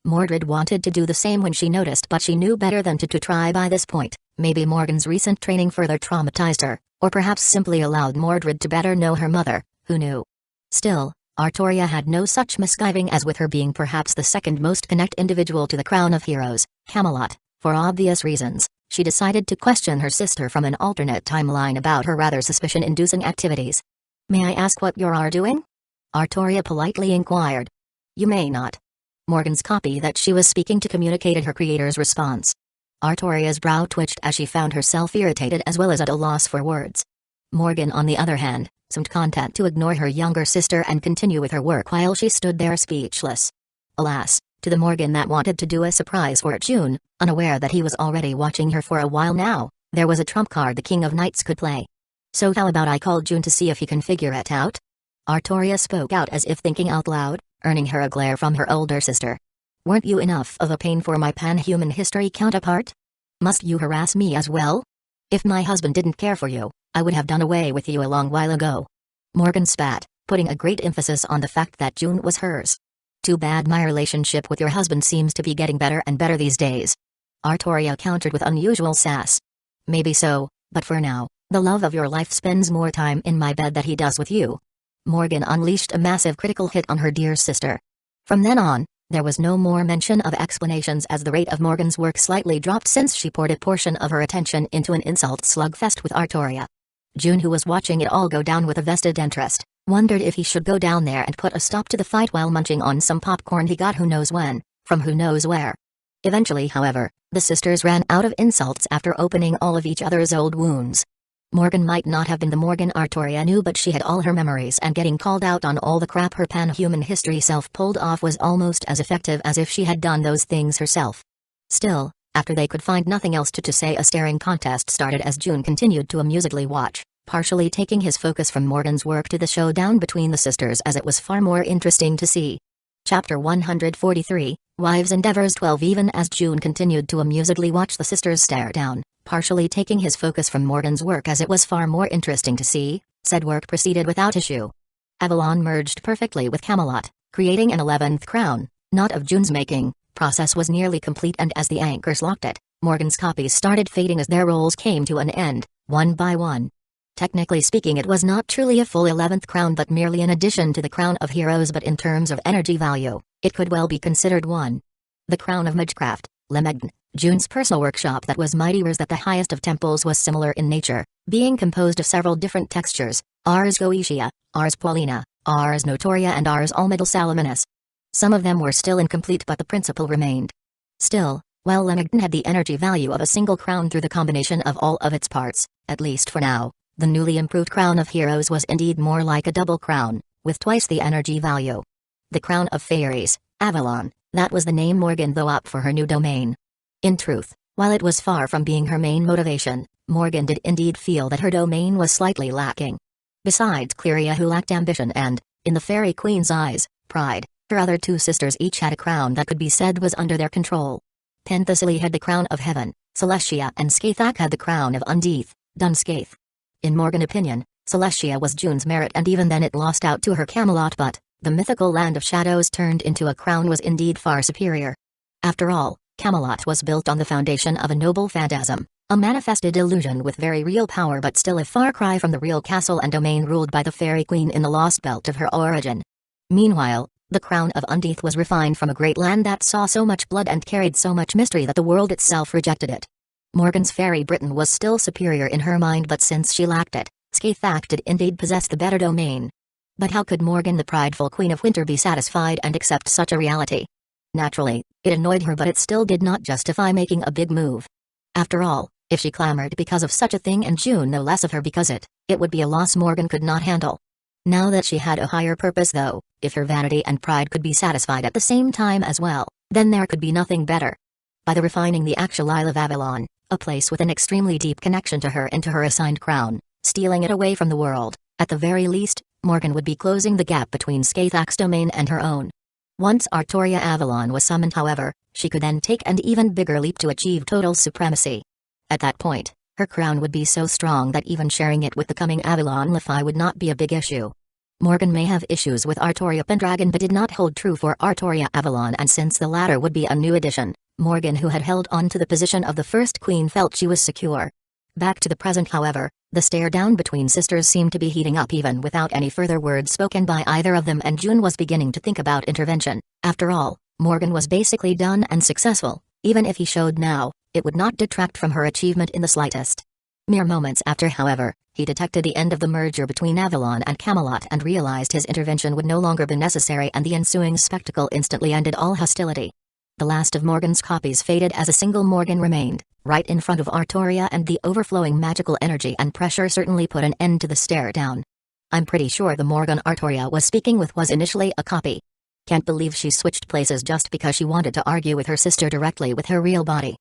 Mordred wanted to do the same when she noticed, but she knew better than to try by this point. Maybe Morgan's recent training further traumatized her, or perhaps simply allowed Mordred to better know her mother, who knew. Still, Artoria had no such misgiving, as with her being perhaps the second most connected individual to the Crown of Heroes, Camelot. For obvious reasons, she decided to question her sister from an alternate timeline about her rather suspicion-inducing activities. "May I ask what you are doing?" Artoria politely inquired. "You may not." Morgan's copy that she was speaking to communicated her creator's response. Artoria's brow twitched as she found herself irritated as well as at a loss for words. Morgan, on the other hand, seemed content to ignore her younger sister and continue with her work while she stood there speechless. Alas, to the Morgan that wanted to do a surprise for June, unaware that he was already watching her for a while now, there was a trump card the King of Knights could play. "So how about I call June to see if he can figure it out?" Artoria spoke out as if thinking out loud, earning her a glare from her older sister. "Weren't you enough of a pain for my pan-human history counterpart? Must you harass me as well? If my husband didn't care for you, I would have done away with you a long while ago." Morgan spat, putting a great emphasis on the fact that June was hers. "Too bad my relationship with your husband seems to be getting better and better these days." Artoria countered with unusual sass. "Maybe so, but for now, the love of your life spends more time in my bed than he does with you." Morgan unleashed a massive critical hit on her dear sister. From then on, there was no more mention of explanations, as the rate of Morgan's work slightly dropped since she poured a portion of her attention into an insult slugfest with Artoria. June, who was watching it all go down with a vested interest, wondered if he should go down there and put a stop to the fight while munching on some popcorn he got who knows when, from who knows where. Eventually, however, the sisters ran out of insults after opening all of each other's old wounds. Morgan might not have been the Morgan Artoria knew, but she had all her memories, and getting called out on all the crap her pan-human history self pulled off was almost as effective as if she had done those things herself. Still, after they could find nothing else to say, a staring contest started as June continued to amusedly watch, partially taking his focus from Morgan's work to the showdown between the sisters, as it was far more interesting to see. Chapter 143, Wives' Endeavors 12. Even as June continued to amusedly watch the sisters stare down, partially taking his focus from Morgan's work as it was far more interesting to see, said work proceeded without issue. Avalon merged perfectly with Camelot, creating an 11th crown, not of June's making. Process was nearly complete, and as the anchors locked it, Morgan's copies started fading as their roles came to an end, one by one. Technically speaking, it was not truly a full 11th crown but merely an addition to the Crown of Heroes, but in terms of energy value, it could well be considered one. The Crown of Magecraft, Lemegn, June's personal workshop that was mightier that the highest of temples was similar in nature, being composed of several different textures, Ars Goetia, Ars Paulina, Ars Notoria and Ars Almidal Salaminus. Some of them were still incomplete but the principle remained. Still, while Leamington had the energy value of a single crown through the combination of all of its parts, at least for now, the newly improved crown of heroes was indeed more like a double crown, with twice the energy value. The crown of fairies, Avalon, that was the name Morgan threw up for her new domain. In truth, while it was far from being her main motivation, Morgan did indeed feel that her domain was slightly lacking. Besides Cleria, who lacked ambition and, in the Fairy Queen's eyes, pride, her other two sisters each had a crown that could be said was under their control. Penthesilea had the crown of heaven, Celestia and Scathach had the crown of Undeath, Dunscath. In Morgan's opinion, Celestia was June's merit and even then it lost out to her Camelot, but the mythical land of shadows turned into a crown was indeed far superior. After all, Camelot was built on the foundation of a noble phantasm, a manifested illusion with very real power but still a far cry from the real castle and domain ruled by the Fairy Queen in the lost belt of her origin. Meanwhile, the crown of Undeath was refined from a great land that saw so much blood and carried so much mystery that the world itself rejected it. Morgan's Fairy Britain was still superior in her mind, but since she lacked it, Scathach did indeed possess the better domain. But how could Morgan, the prideful Queen of Winter, be satisfied and accept such a reality? Naturally, it annoyed her, but it still did not justify making a big move. After all, if she clamored because of such a thing and June no less of her because it would be a loss Morgan could not handle. Now that she had a higher purpose though, if her vanity and pride could be satisfied at the same time as well, then there could be nothing better. By the refining the actual Isle of Avalon, a place with an extremely deep connection to her and to her assigned crown, stealing it away from the world, at the very least, Morgan would be closing the gap between Scathach's domain and her own. Once Artoria Avalon was summoned, however, she could then take an even bigger leap to achieve total supremacy. At that point, her crown would be so strong that even sharing it with the coming Avalon Lefy would not be a big issue. Morgan may have issues with Artoria Pendragon but did not hold true for Artoria Avalon, and since the latter would be a new addition, Morgan, who had held on to the position of the first queen, felt she was secure. Back to the present, however, the stare down between sisters seemed to be heating up even without any further words spoken by either of them, and June was beginning to think about intervention. After all, Morgan was basically done and successful. Even if he showed now, it would not detract from her achievement in the slightest. Mere moments after, however, he detected the end of the merger between Avalon and Camelot and realized his intervention would no longer be necessary, and the ensuing spectacle instantly ended all hostility. The last of Morgan's copies faded as a single Morgan remained, right in front of Artoria, and the overflowing magical energy and pressure certainly put an end to the stare down. I'm pretty sure the Morgan Artoria was speaking with was initially a copy. Can't believe she switched places just because she wanted to argue with her sister directly with her real body.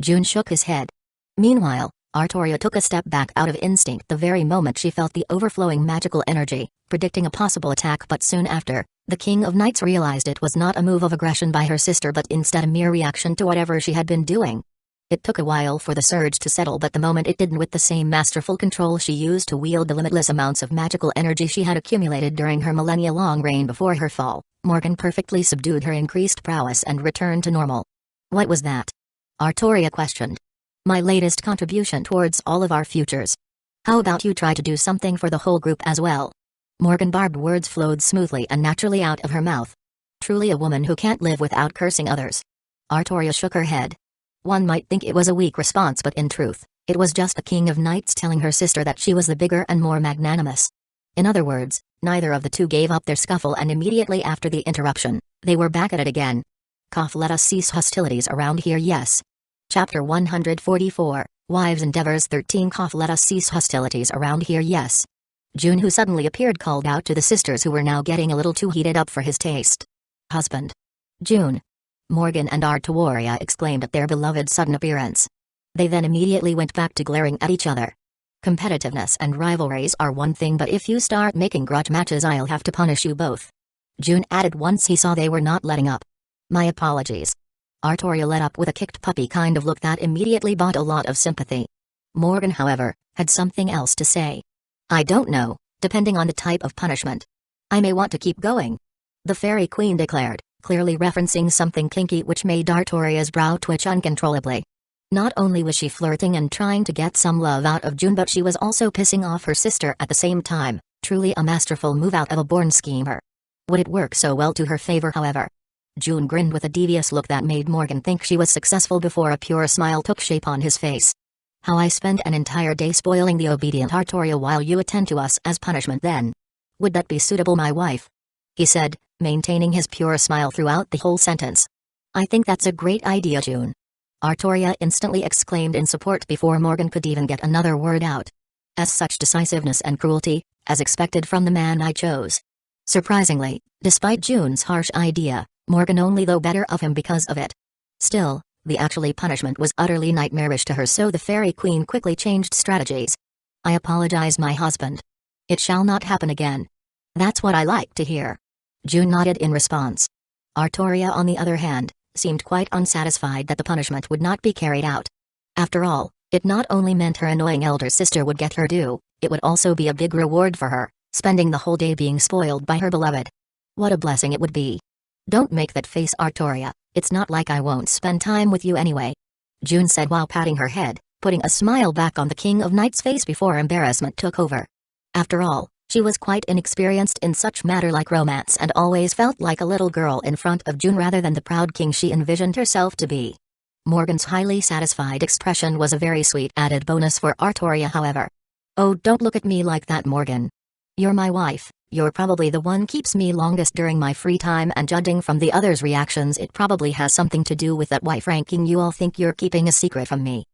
June shook his head. Meanwhile, Artoria took a step back out of instinct the very moment she felt the overflowing magical energy, predicting a possible attack, but soon after, the King of Knights realized it was not a move of aggression by her sister but instead a mere reaction to whatever she had been doing. It took a while for the surge to settle, but the moment it did, with the same masterful control she used to wield the limitless amounts of magical energy she had accumulated during her millennia-long reign before her fall, Morgan perfectly subdued her increased prowess and returned to normal. What was that? Artoria questioned. My latest contribution towards all of our futures. How about you try to do something for the whole group as well? Morgan barbed words flowed smoothly and naturally out of her mouth. Truly a woman who can't live without cursing others. Artoria shook her head. One might think it was a weak response, but in truth, it was just the King of Knights telling her sister that she was the bigger and more magnanimous. In other words, neither of the two gave up their scuffle, and immediately after the interruption, they were back at it again. Let us cease hostilities around here, yes. Chapter 144, Wives' Endeavors 13. Let us cease hostilities around here, yes. June, who suddenly appeared, called out to the sisters, who were now getting a little too heated up for his taste. Husband. June. Morgan and Artoria exclaimed at their beloved's sudden appearance. They then immediately went back to glaring at each other. Competitiveness and rivalries are one thing, but if you start making grudge matches, I'll have to punish you both. June added once he saw they were not letting up. My apologies. Artoria let up with a kicked puppy kind of look that immediately bought a lot of sympathy. Morgan, however, had something else to say. I don't know, depending on the type of punishment. I may want to keep going. The Fairy Queen declared, clearly referencing something kinky, which made Artoria's brow twitch uncontrollably. Not only was she flirting and trying to get some love out of June, but she was also pissing off her sister at the same time, truly a masterful move out of a born schemer. Would it work so well to her favor, however? June grinned with a devious look that made Morgan think she was successful before a pure smile took shape on his face. How I spend an entire day spoiling the obedient Artoria while you attend to us as punishment then? Would that be suitable, my wife? He said, maintaining his pure smile throughout the whole sentence. I think that's a great idea, June. Artoria instantly exclaimed in support before Morgan could even get another word out. As such decisiveness and cruelty, as expected from the man I chose. Surprisingly, despite June's harsh idea, Morgan only thought better of him because of it. Still, the actually punishment was utterly nightmarish to her, so the Fairy Queen quickly changed strategies. I apologize, my husband. It shall not happen again. That's what I like to hear. June nodded in response. Artoria, on the other hand, seemed quite unsatisfied that the punishment would not be carried out. After all, it not only meant her annoying elder sister would get her due, it would also be a big reward for her, spending the whole day being spoiled by her beloved. What a blessing it would be. Don't make that face, Artoria, it's not like I won't spend time with you anyway. June said while patting her head, putting a smile back on the King of Knights' face before embarrassment took over. After all, she was quite inexperienced in such matter like romance and always felt like a little girl in front of June rather than the proud king she envisioned herself to be. Morgan's highly satisfied expression was a very sweet added bonus for Artoria, however. Oh, don't look at me like that, Morgan. You're my wife, you're probably the one keeps me longest during my free time, and judging from the others' reactions it probably has something to do with that wife ranking you all think you're keeping a secret from me.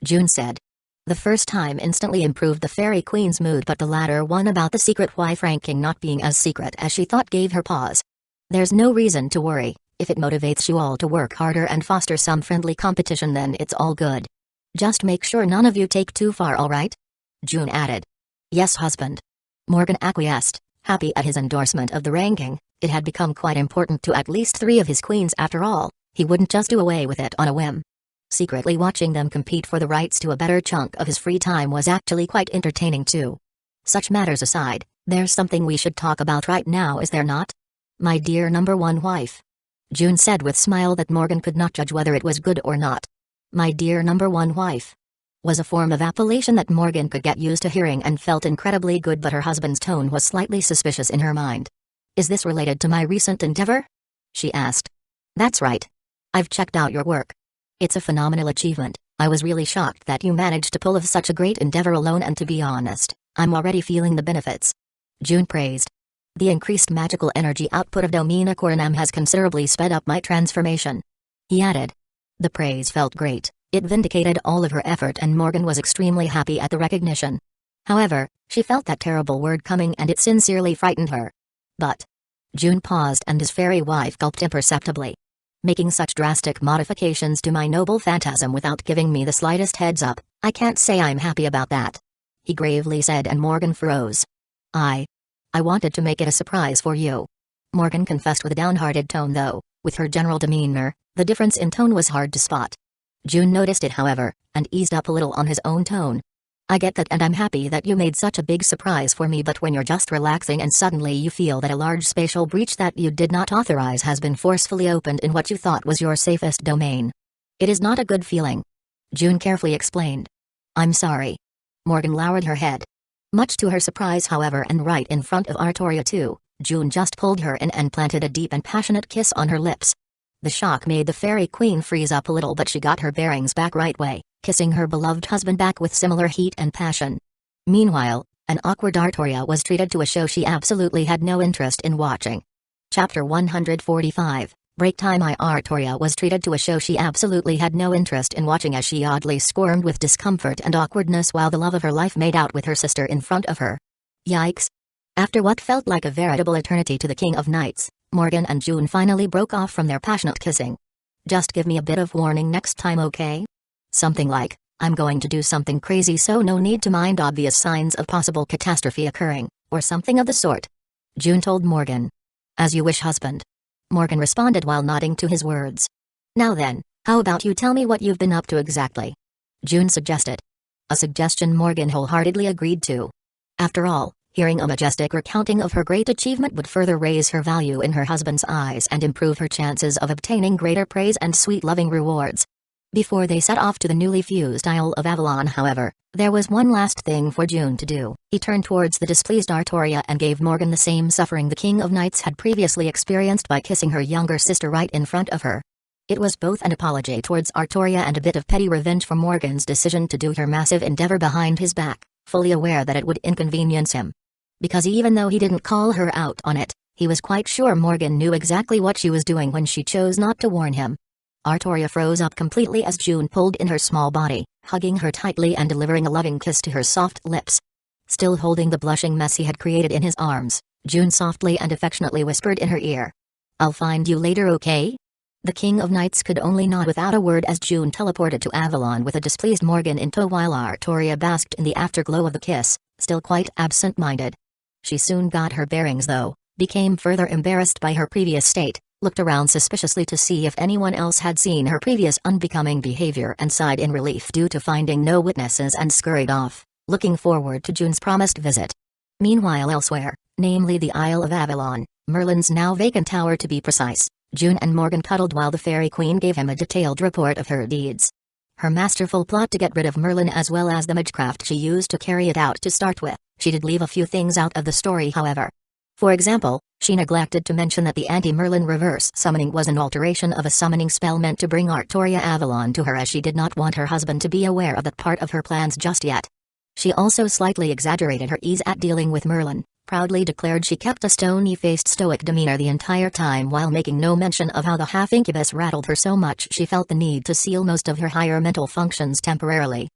June said. The first time instantly improved the Fairy Queen's mood, but the latter one about the secret wife ranking not being as secret as she thought gave her pause. There's no reason to worry, if it motivates you all to work harder and foster some friendly competition, then it's all good. Just make sure none of you take too far, alright? June added. Yes, husband. Morgan acquiesced, happy at his endorsement of the ranking. It had become quite important to at least 3 of his queens after all. He wouldn't just do away with it on a whim. Secretly watching them compete for the rights to a better chunk of his free time was actually quite entertaining too. Such matters aside, there's something we should talk about right now, is there not? My dear number 1 wife. June said with a smile that Morgan could not judge whether it was good or not. My dear number 1 wife was a form of appellation that Morgan could get used to hearing and felt incredibly good, but her husband's tone was slightly suspicious in her mind. Is this related to my recent endeavor? She asked. That's right. I've checked out your work. It's a phenomenal achievement. I was really shocked that you managed to pull off such a great endeavor alone, and to be honest, I'm already feeling the benefits. June praised. The increased magical energy output of Domina Coronam has considerably sped up my transformation. He added. The praise felt great. It vindicated all of her effort, and Morgan was extremely happy at the recognition. However, she felt that terrible word coming, and it sincerely frightened her. But June paused, and his fairy wife gulped imperceptibly. Making such drastic modifications to my noble phantasm without giving me the slightest heads up, I can't say I'm happy about that. He gravely said, and Morgan froze. I wanted to make it a surprise for you. Morgan confessed with a downhearted tone, though, with her general demeanor, the difference in tone was hard to spot. June noticed it, however, and eased up a little on his own tone. I get that, and I'm happy that you made such a big surprise for me, but when you're just relaxing and suddenly you feel that a large spatial breach that you did not authorize has been forcefully opened in what you thought was your safest domain. It is not a good feeling. June carefully explained. I'm sorry. Morgan lowered her head. Much to her surprise, however, and right in front of Artoria too, June just pulled her in and planted a deep and passionate kiss on her lips. The shock made the Fairy Queen freeze up a little, but she got her bearings back right way, kissing her beloved husband back with similar heat and passion. Meanwhile, an awkward Artoria was treated to a show she absolutely had no interest in watching. Chapter 145, Break Time. Artoria was treated to a show she absolutely had no interest in watching as she oddly squirmed with discomfort and awkwardness while the love of her life made out with her sister in front of her. Yikes. After what felt like a veritable eternity to the King of Knights, Morgan and June finally broke off from their passionate kissing. Just give me a bit of warning next time, okay? Something like, I'm going to do something crazy, so no need to mind obvious signs of possible catastrophe occurring, or something of the sort. June told Morgan. As you wish, husband. Morgan responded while nodding to his words. Now then, how about you tell me what you've been up to exactly? June suggested. A suggestion Morgan wholeheartedly agreed to. After all, hearing a majestic recounting of her great achievement would further raise her value in her husband's eyes and improve her chances of obtaining greater praise and sweet loving rewards. Before they set off to the newly fused Isle of Avalon, however, There was one last thing for June to do. He turned towards the displeased Artoria and gave Morgan the same suffering the King of Knights had previously experienced by kissing her younger sister right in front of her. It was both an apology towards Artoria and a bit of petty revenge for Morgan's decision to do her massive endeavor behind his back, fully aware that it would inconvenience him. Because even though he didn't call her out on it, he was quite sure Morgan knew exactly what she was doing when she chose not to warn him. Artoria froze up completely as June pulled in her small body, hugging her tightly and delivering a loving kiss to her soft lips. Still holding the blushing mess he had created in his arms, June softly and affectionately whispered in her ear. "I'll find you later, okay?" The King of Knights could only nod without a word as June teleported to Avalon with a displeased Morgan in tow while Artoria basked in the afterglow of the kiss, still quite absent-minded. She soon got her bearings though, became further embarrassed by her previous state, looked around suspiciously to see if anyone else had seen her previous unbecoming behavior and sighed in relief due to finding no witnesses and scurried off, looking forward to June's promised visit. Meanwhile elsewhere, namely the Isle of Avalon, Merlin's now vacant tower to be precise, June and Morgan cuddled while the Fairy Queen gave him a detailed report of her deeds. Her masterful plot to get rid of Merlin as well as the magecraft she used to carry it out to start with. She did leave a few things out of the story however. For example, she neglected to mention that the anti-Merlin reverse summoning was an alteration of a summoning spell meant to bring Artoria Avalon to her as she did not want her husband to be aware of that part of her plans just yet. She also slightly exaggerated her ease at dealing with Merlin, proudly declared she kept a stony-faced stoic demeanor the entire time while making no mention of how the half-incubus rattled her so much she felt the need to seal most of her higher mental functions temporarily.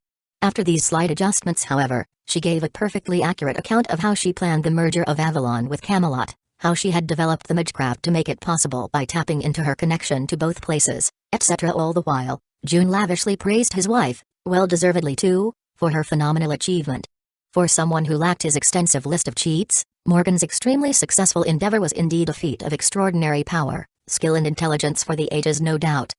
After these slight adjustments however, she gave a perfectly accurate account of how she planned the merger of Avalon with Camelot, how she had developed the magecraft to make it possible by tapping into her connection to both places, etc. All the while, June lavishly praised his wife, well-deservedly too, for her phenomenal achievement. For someone who lacked his extensive list of cheats, Morgan's extremely successful endeavor was indeed a feat of extraordinary power, skill and intelligence for the ages no doubt.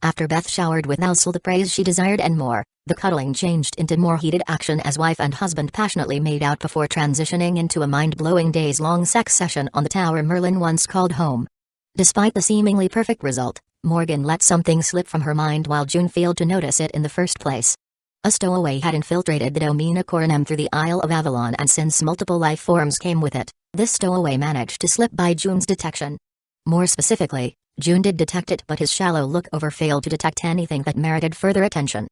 After Beth showered with also the praise she desired and more, the cuddling changed into more heated action as wife and husband passionately made out before transitioning into a mind-blowing days-long sex session on the tower Merlin once called home. Despite the seemingly perfect result, Morgan let something slip from her mind while June failed to notice it in the first place. A stowaway had infiltrated the Domina Coronum through the Isle of Avalon and since multiple life forms came with it, this stowaway managed to slip by June's detection. More specifically, June did detect it but his shallow look-over failed to detect anything that merited further attention.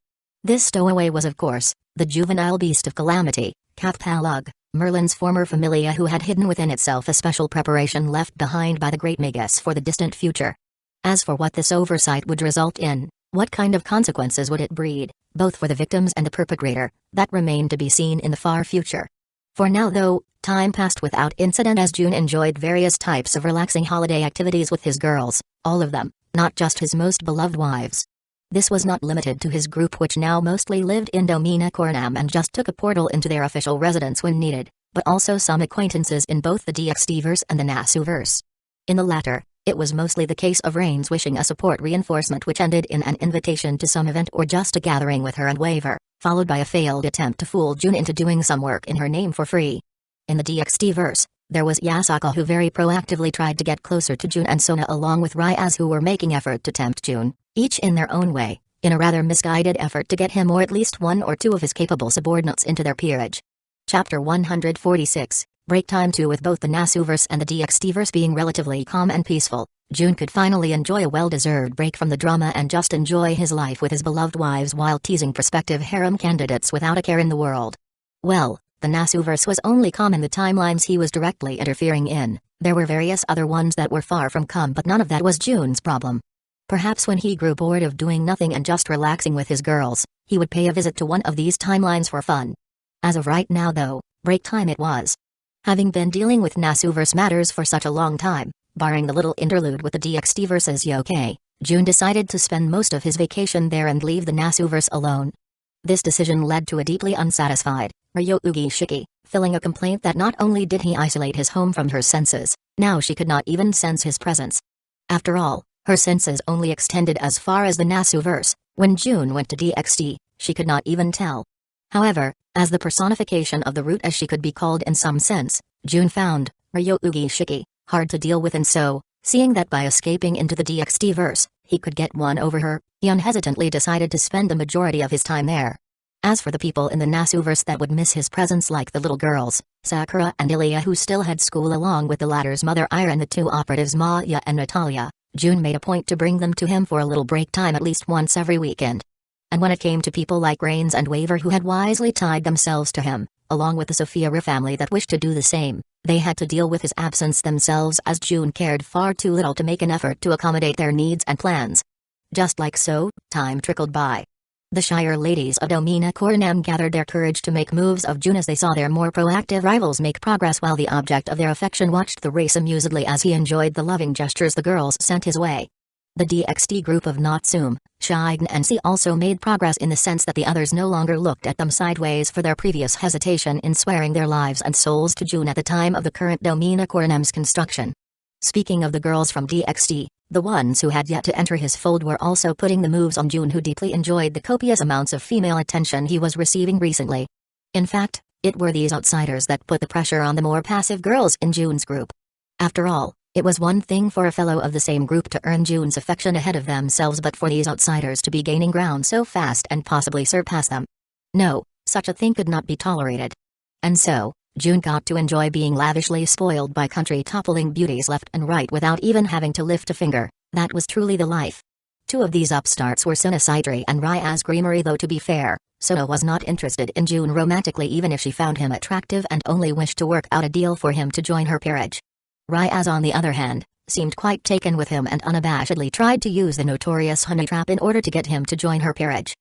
This stowaway was of course, the juvenile beast of Calamity, Cathpalug, Merlin's former familia who had hidden within itself a special preparation left behind by the great Magus for the distant future. As for what this oversight would result in, what kind of consequences would it breed, both for the victims and the perpetrator, that remained to be seen in the far future. For now though, time passed without incident as June enjoyed various types of relaxing holiday activities with his girls, all of them, not just his most beloved wives. This was not limited to his group which now mostly lived in Domina Coronum and just took a portal into their official residence when needed, but also some acquaintances in both the DxD-verse and the Nasu-verse. In the latter, it was mostly the case of Rain's wishing a support reinforcement which ended in an invitation to some event or just a gathering with her and Waver, followed by a failed attempt to fool June into doing some work in her name for free. In the DxD-verse, there was Yasaka who very proactively tried to get closer to June and Sona along with Ryaz who were making effort to tempt June, each in their own way, in a rather misguided effort to get him or at least one or two of his capable subordinates into their peerage. Chapter 146, Break Time 2. With both the Nasu-verse and the DxD-verse being relatively calm and peaceful, June could finally enjoy a well-deserved break from the drama and just enjoy his life with his beloved wives while teasing prospective harem candidates without a care in the world. Well, the Nasu-verse was only calm in the timelines he was directly interfering in. There were various other ones that were far from calm but none of that was June's problem. Perhaps when he grew bored of doing nothing and just relaxing with his girls, he would pay a visit to one of these timelines for fun. As of right now though, break time it was. Having been dealing with Nasu-verse matters for such a long time, barring the little interlude with the DxD-verse's yokai, June decided to spend most of his vacation there and leave the Nasu-verse alone. This decision led to a deeply unsatisfied Ryougi Shiki, filling a complaint that not only did he isolate his home from her senses, now she could not even sense his presence. After all, her senses only extended as far as the Nasu-verse. When June went to DxD, she could not even tell. However, as the personification of the root as she could be called in some sense, June found Ryougi Shiki hard to deal with and so, seeing that by escaping into the DxD-verse, he could get one over her, he unhesitantly decided to spend the majority of his time there. As for the people in the Nasuverse that would miss his presence, like the little girls, Sakura and Ilya, who still had school along with the latter's mother Ira and the two operatives Maya and Natalia, June made a point to bring them to him for a little break time at least once every weekend. And when it came to people like Rains and Waver, who had wisely tied themselves to him, along with the Sophia family that wished to do the same, they had to deal with his absence themselves, as June cared far too little to make an effort to accommodate their needs and plans. Just like so, time trickled by. The Shire ladies of Domina Coronam gathered their courage to make moves of June as they saw their more proactive rivals make progress, while the object of their affection watched the race amusedly as he enjoyed the loving gestures the girls sent his way. The DxD group of Natsume, Shiden and C also made progress in the sense that the others no longer looked at them sideways for their previous hesitation in swearing their lives and souls to June at the time of the current Domina Coronam's construction. Speaking of the girls from DxD, the ones who had yet to enter his fold were also putting the moves on June, who deeply enjoyed the copious amounts of female attention he was receiving recently. In fact, it were these outsiders that put the pressure on the more passive girls in June's group. After all, it was one thing for a fellow of the same group to earn June's affection ahead of themselves, but for these outsiders to be gaining ground so fast and possibly surpass them. No, such a thing could not be tolerated. And so, June got to enjoy being lavishly spoiled by country-toppling beauties left and right without even having to lift a finger. That was truly the life. Two of these upstarts were Suna Sidri and Ryaz Greemery, though to be fair, Suna was not interested in June romantically, even if she found him attractive, and only wished to work out a deal for him to join her peerage. Ryaz, on the other hand, seemed quite taken with him and unabashedly tried to use the notorious honey trap in order to get him to join her peerage.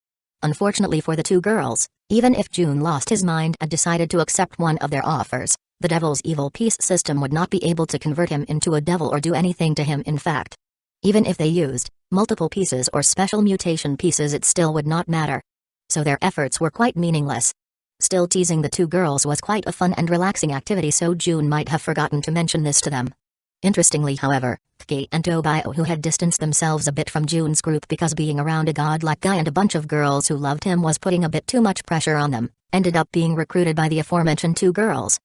Unfortunately for the two girls, even if June lost his mind and decided to accept one of their offers, the Devil's Evil Piece system would not be able to convert him into a devil or do anything to him. In fact, even if they used multiple pieces or special mutation pieces, it still would not matter. So their efforts were quite meaningless. Still, teasing the two girls was quite a fun and relaxing activity, so June might have forgotten to mention this to them. Interestingly, however, Kei and Tobio, who had distanced themselves a bit from June's group because being around a godlike guy and a bunch of girls who loved him was putting a bit too much pressure on them, ended up being recruited by the aforementioned two girls.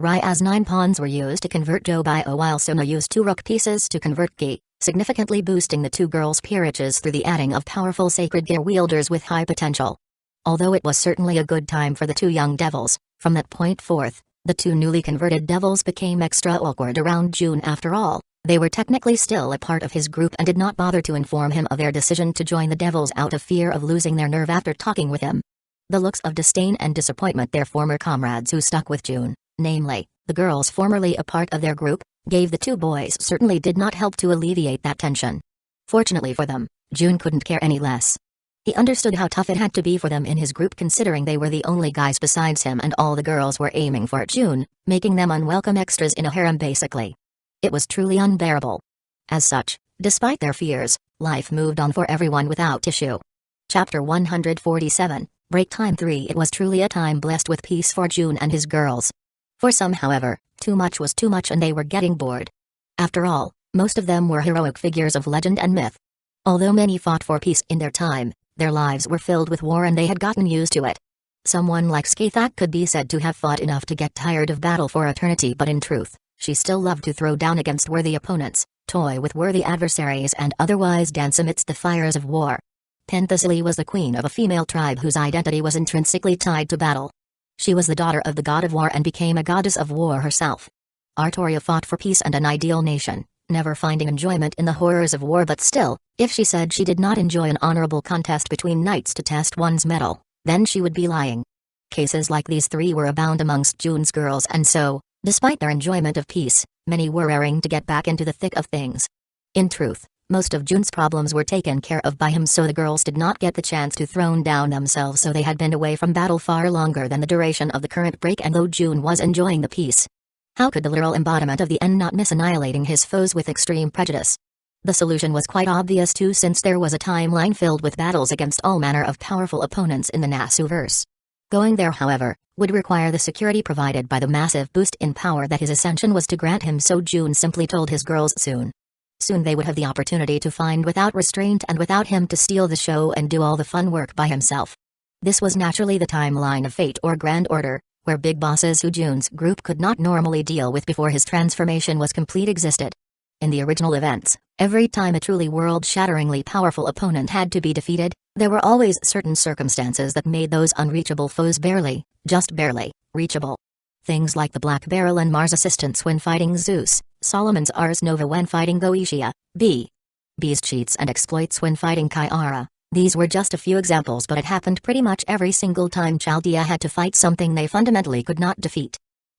Ryaz's 9 pawns were used to convert Tobio, while Suna used 2 rook pieces to convert Kei, significantly boosting the two girls' peerages through the adding of powerful sacred gear wielders with high potential. Although it was certainly a good time for the two young devils, from that point forth, the two newly converted devils became extra awkward around June. After all, they were technically still a part of his group and did not bother to inform him of their decision to join the devils out of fear of losing their nerve after talking with him. The looks of disdain and disappointment their former comrades who stuck with June, namely, the girls formerly a part of their group, gave the two boys certainly did not help to alleviate that tension. Fortunately for them, June couldn't care any less. He understood how tough it had to be for them in his group, considering they were the only guys besides him and all the girls were aiming for June, making them unwelcome extras in a harem basically. It was truly unbearable. As such, despite their fears, life moved on for everyone without issue. Chapter 147, Break Time 3. It was truly a time blessed with peace for June and his girls. For some, however, too much was too much and they were getting bored. After all, most of them were heroic figures of legend and myth. Although many fought for peace in their time, their lives were filled with war and they had gotten used to it. Someone like Skathak could be said to have fought enough to get tired of battle for eternity, but in truth, she still loved to throw down against worthy opponents, toy with worthy adversaries and otherwise dance amidst the fires of war. Penthesilea was the queen of a female tribe whose identity was intrinsically tied to battle. She was the daughter of the god of war and became a goddess of war herself. Artoria fought for peace and an ideal nation, never finding enjoyment in the horrors of war, but still, if she said she did not enjoy an honorable contest between knights to test one's mettle, then she would be lying. Cases like these 3 were abound amongst June's girls, and so, despite their enjoyment of peace, many were raring to get back into the thick of things. In truth, most of June's problems were taken care of by him, so the girls did not get the chance to throw down themselves, so they had been away from battle far longer than the duration of the current break, and though June was enjoying the peace, how could the literal embodiment of the end not miss annihilating his foes with extreme prejudice? The solution was quite obvious too, since there was a timeline filled with battles against all manner of powerful opponents in the Nasuverse. Going there, however, would require the security provided by the massive boost in power that his ascension was to grant him, so June simply told his girls soon they would have the opportunity to find without restraint and without him to steal the show and do all the fun work by himself. This was naturally the timeline of fate or grand order, where big bosses who June's group could not normally deal with before his transformation was complete existed. In the original events, every time a truly world-shatteringly powerful opponent had to be defeated, there were always certain circumstances that made those unreachable foes barely, just barely, reachable. Things like the Black Beryl and Mars' assistance when fighting Zeus, Solomon's Ars Nova when fighting Uchiha, B's cheats and exploits when fighting Kyara. These were just a few examples, but it happened pretty much every single time Chaldea had to fight something they fundamentally could not defeat.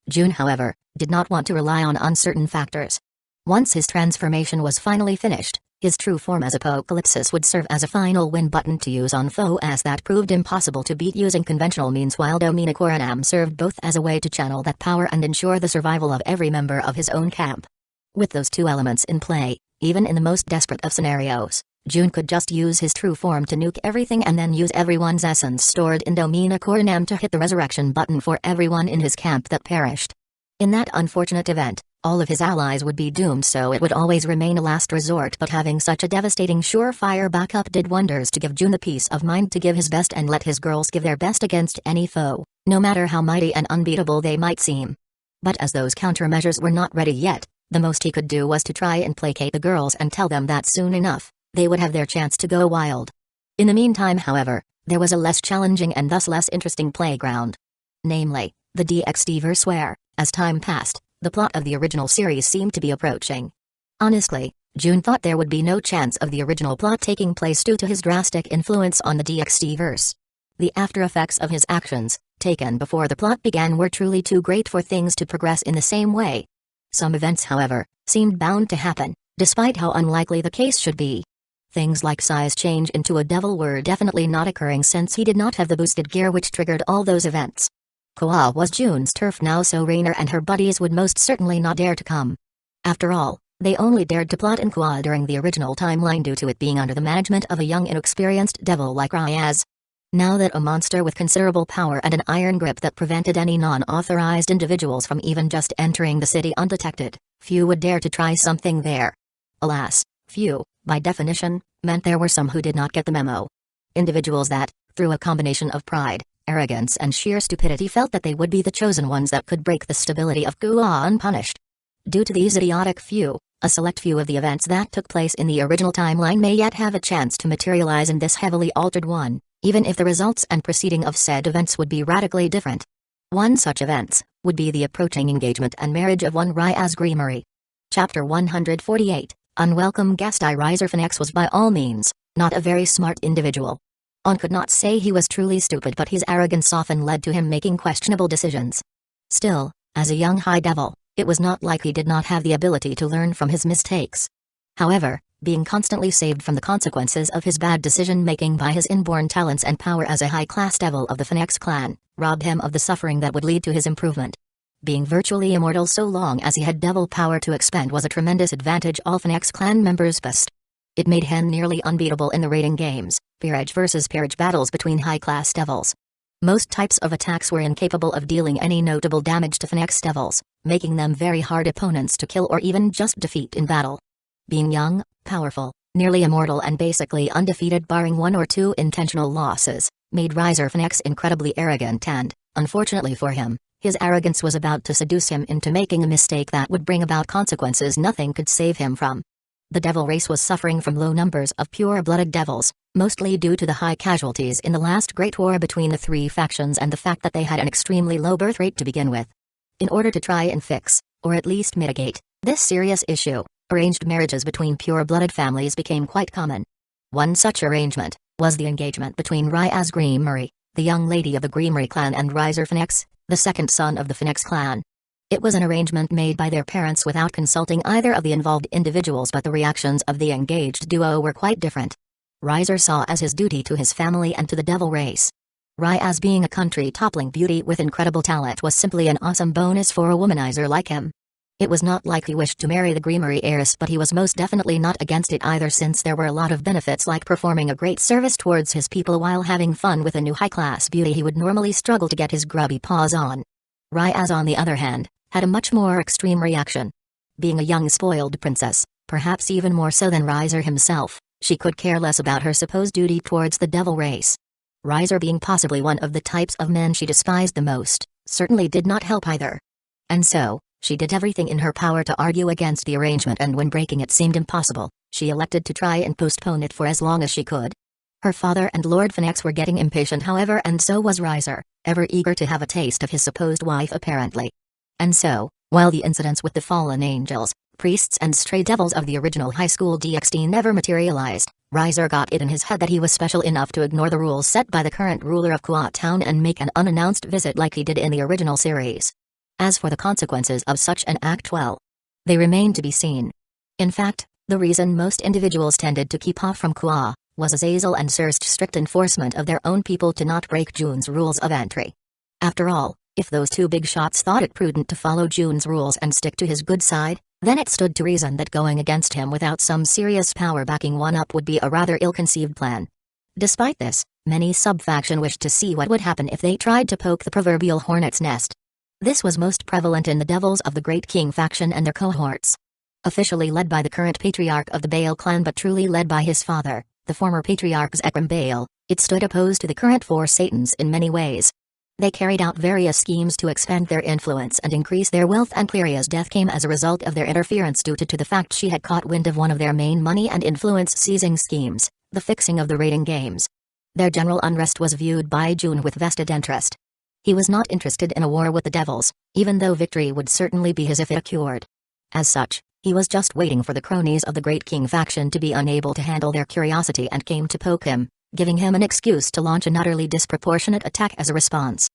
June, however, did not want to rely on uncertain factors. Once his transformation was finally finished, his true form as Apocalypsis would serve as a final win button to use on foe, as that proved impossible to beat using conventional means, while Domina Coronam served both as a way to channel that power and ensure the survival of every member of his own camp. With those two elements in play, even in the most desperate of scenarios, June could just use his true form to nuke everything and then use everyone's essence stored in Domina Coronam to hit the resurrection button for everyone in his camp that perished. In that unfortunate event, all of his allies would be doomed, so it would always remain a last resort, but having such a devastating surefire backup did wonders to give June the peace of mind to give his best and let his girls give their best against any foe, no matter how mighty and unbeatable they might seem. But as those countermeasures were not ready yet, the most he could do was to try and placate the girls and tell them that soon enough, they would have their chance to go wild. In the meantime, however, there was a less challenging and thus less interesting playground. Namely, the DxD verse where, as time passed, the plot of the original series seemed to be approaching. Honestly, June thought there would be no chance of the original plot taking place due to his drastic influence on the DxD verse. The after effects of his actions, taken before the plot began, were truly too great for things to progress in the same way. Some events, however, seemed bound to happen, despite how unlikely the case should be. Things like Sai's change into a devil were definitely not occurring, since he did not have the boosted gear which triggered all those events. Koa was June's turf now, so Rainer and her buddies would most certainly not dare to come. After all, they only dared to plot in Koa during the original timeline due to it being under the management of a young inexperienced devil like Ryaz. Now that a monster with considerable power and an iron grip that prevented any non-authorized individuals from even just entering the city undetected, few would dare to try something there. Alas, few, by definition, meant there were some who did not get the memo. Individuals that, through a combination of pride, arrogance and sheer stupidity, felt that they would be the chosen ones that could break the stability of Koa unpunished. Due to these idiotic few, a select few of the events that took place in the original timeline may yet have a chance to materialize in this heavily altered one, even if the results and proceeding of said events would be radically different. One such event would be the approaching engagement and marriage of one Ryaz Grimory. Chapter 148, Unwelcome Guest. Riser Phoenix was by all means not a very smart individual. One could not say he was truly stupid, but his arrogance often led to him making questionable decisions. Still, as a young high devil, it was not like he did not have the ability to learn from his mistakes. However, being constantly saved from the consequences of his bad decision-making by his inborn talents and power as a high-class devil of the Phoenix clan, robbed him of the suffering that would lead to his improvement. Being virtually immortal so long as he had devil power to expend was a tremendous advantage all Phoenix clan members possessed. It made him nearly unbeatable in the raiding games, peerage versus peerage battles between high-class devils. Most types of attacks were incapable of dealing any notable damage to Phoenix devils, making them very hard opponents to kill or even just defeat in battle. Being young, powerful, nearly immortal and basically undefeated barring one or two intentional losses, made Riser Phoenix incredibly arrogant and, unfortunately for him, his arrogance was about to seduce him into making a mistake that would bring about consequences nothing could save him from. The devil race was suffering from low numbers of pure-blooded devils, mostly due to the high casualties in the last great war between the three factions and the fact that they had an extremely low birth rate to begin with. In order to try and fix, or at least mitigate, this serious issue, arranged marriages between pure-blooded families became quite common. One such arrangement was the engagement between Ryaz Grimory, the young lady of the Grimory clan, and Riser Phoenix, the second son of the Phoenix clan. It was an arrangement made by their parents without consulting either of the involved individuals, but the reactions of the engaged duo were quite different. Riser saw as his duty to his family and to the devil race. Ryaz, being a country-toppling beauty with incredible talent, was simply an awesome bonus for a womanizer like him. It was not like he wished to marry the Grimory heiress, but he was most definitely not against it either, since there were a lot of benefits like performing a great service towards his people while having fun with a new high-class beauty he would normally struggle to get his grubby paws on. Ryaz, on the other hand, had a much more extreme reaction. Being a young spoiled princess, perhaps even more so than Riser himself, she could care less about her supposed duty towards the devil race. Riser, being possibly one of the types of men she despised the most, certainly did not help either. And so, She did everything in her power to argue against the arrangement, and when breaking it seemed impossible, she elected to try and postpone it for as long as she could. Her father and Lord Phoenix were getting impatient, however, and so was Riser, ever eager to have a taste of his supposed wife apparently. And so, while the incidents with the fallen angels, priests and stray devils of the original high school DxD never materialized, Riser got it in his head that he was special enough to ignore the rules set by the current ruler of Kuat Town and make an unannounced visit like he did in the original series. As for the consequences of such an act, well, they remain to be seen. In fact, the reason most individuals tended to keep off from Kua was Azazel and Sir's strict enforcement of their own people to not break June's rules of entry. After all, if those two big shots thought it prudent to follow June's rules and stick to his good side, then it stood to reason that going against him without some serious power backing one up would be a rather ill-conceived plan. Despite this, many sub-faction wished to see what would happen if they tried to poke the proverbial hornet's nest. This was most prevalent in the Devils of the Great King faction and their cohorts. Officially led by the current patriarch of the Baal clan but truly led by his father, the former patriarch Zekrom Baal, it stood opposed to the current four Satans in many ways. They carried out various schemes to expand their influence and increase their wealth, and Cleria's death came as a result of their interference due to the fact she had caught wind of one of their main money and influence-seizing schemes, the fixing of the raiding games. Their general unrest was viewed by June with vested interest. He was not interested in a war with the Devils, even though victory would certainly be his if it occurred. As such, he was just waiting for the cronies of the Great King faction to be unable to handle their curiosity and came to poke him, giving him an excuse to launch an utterly disproportionate attack as a response.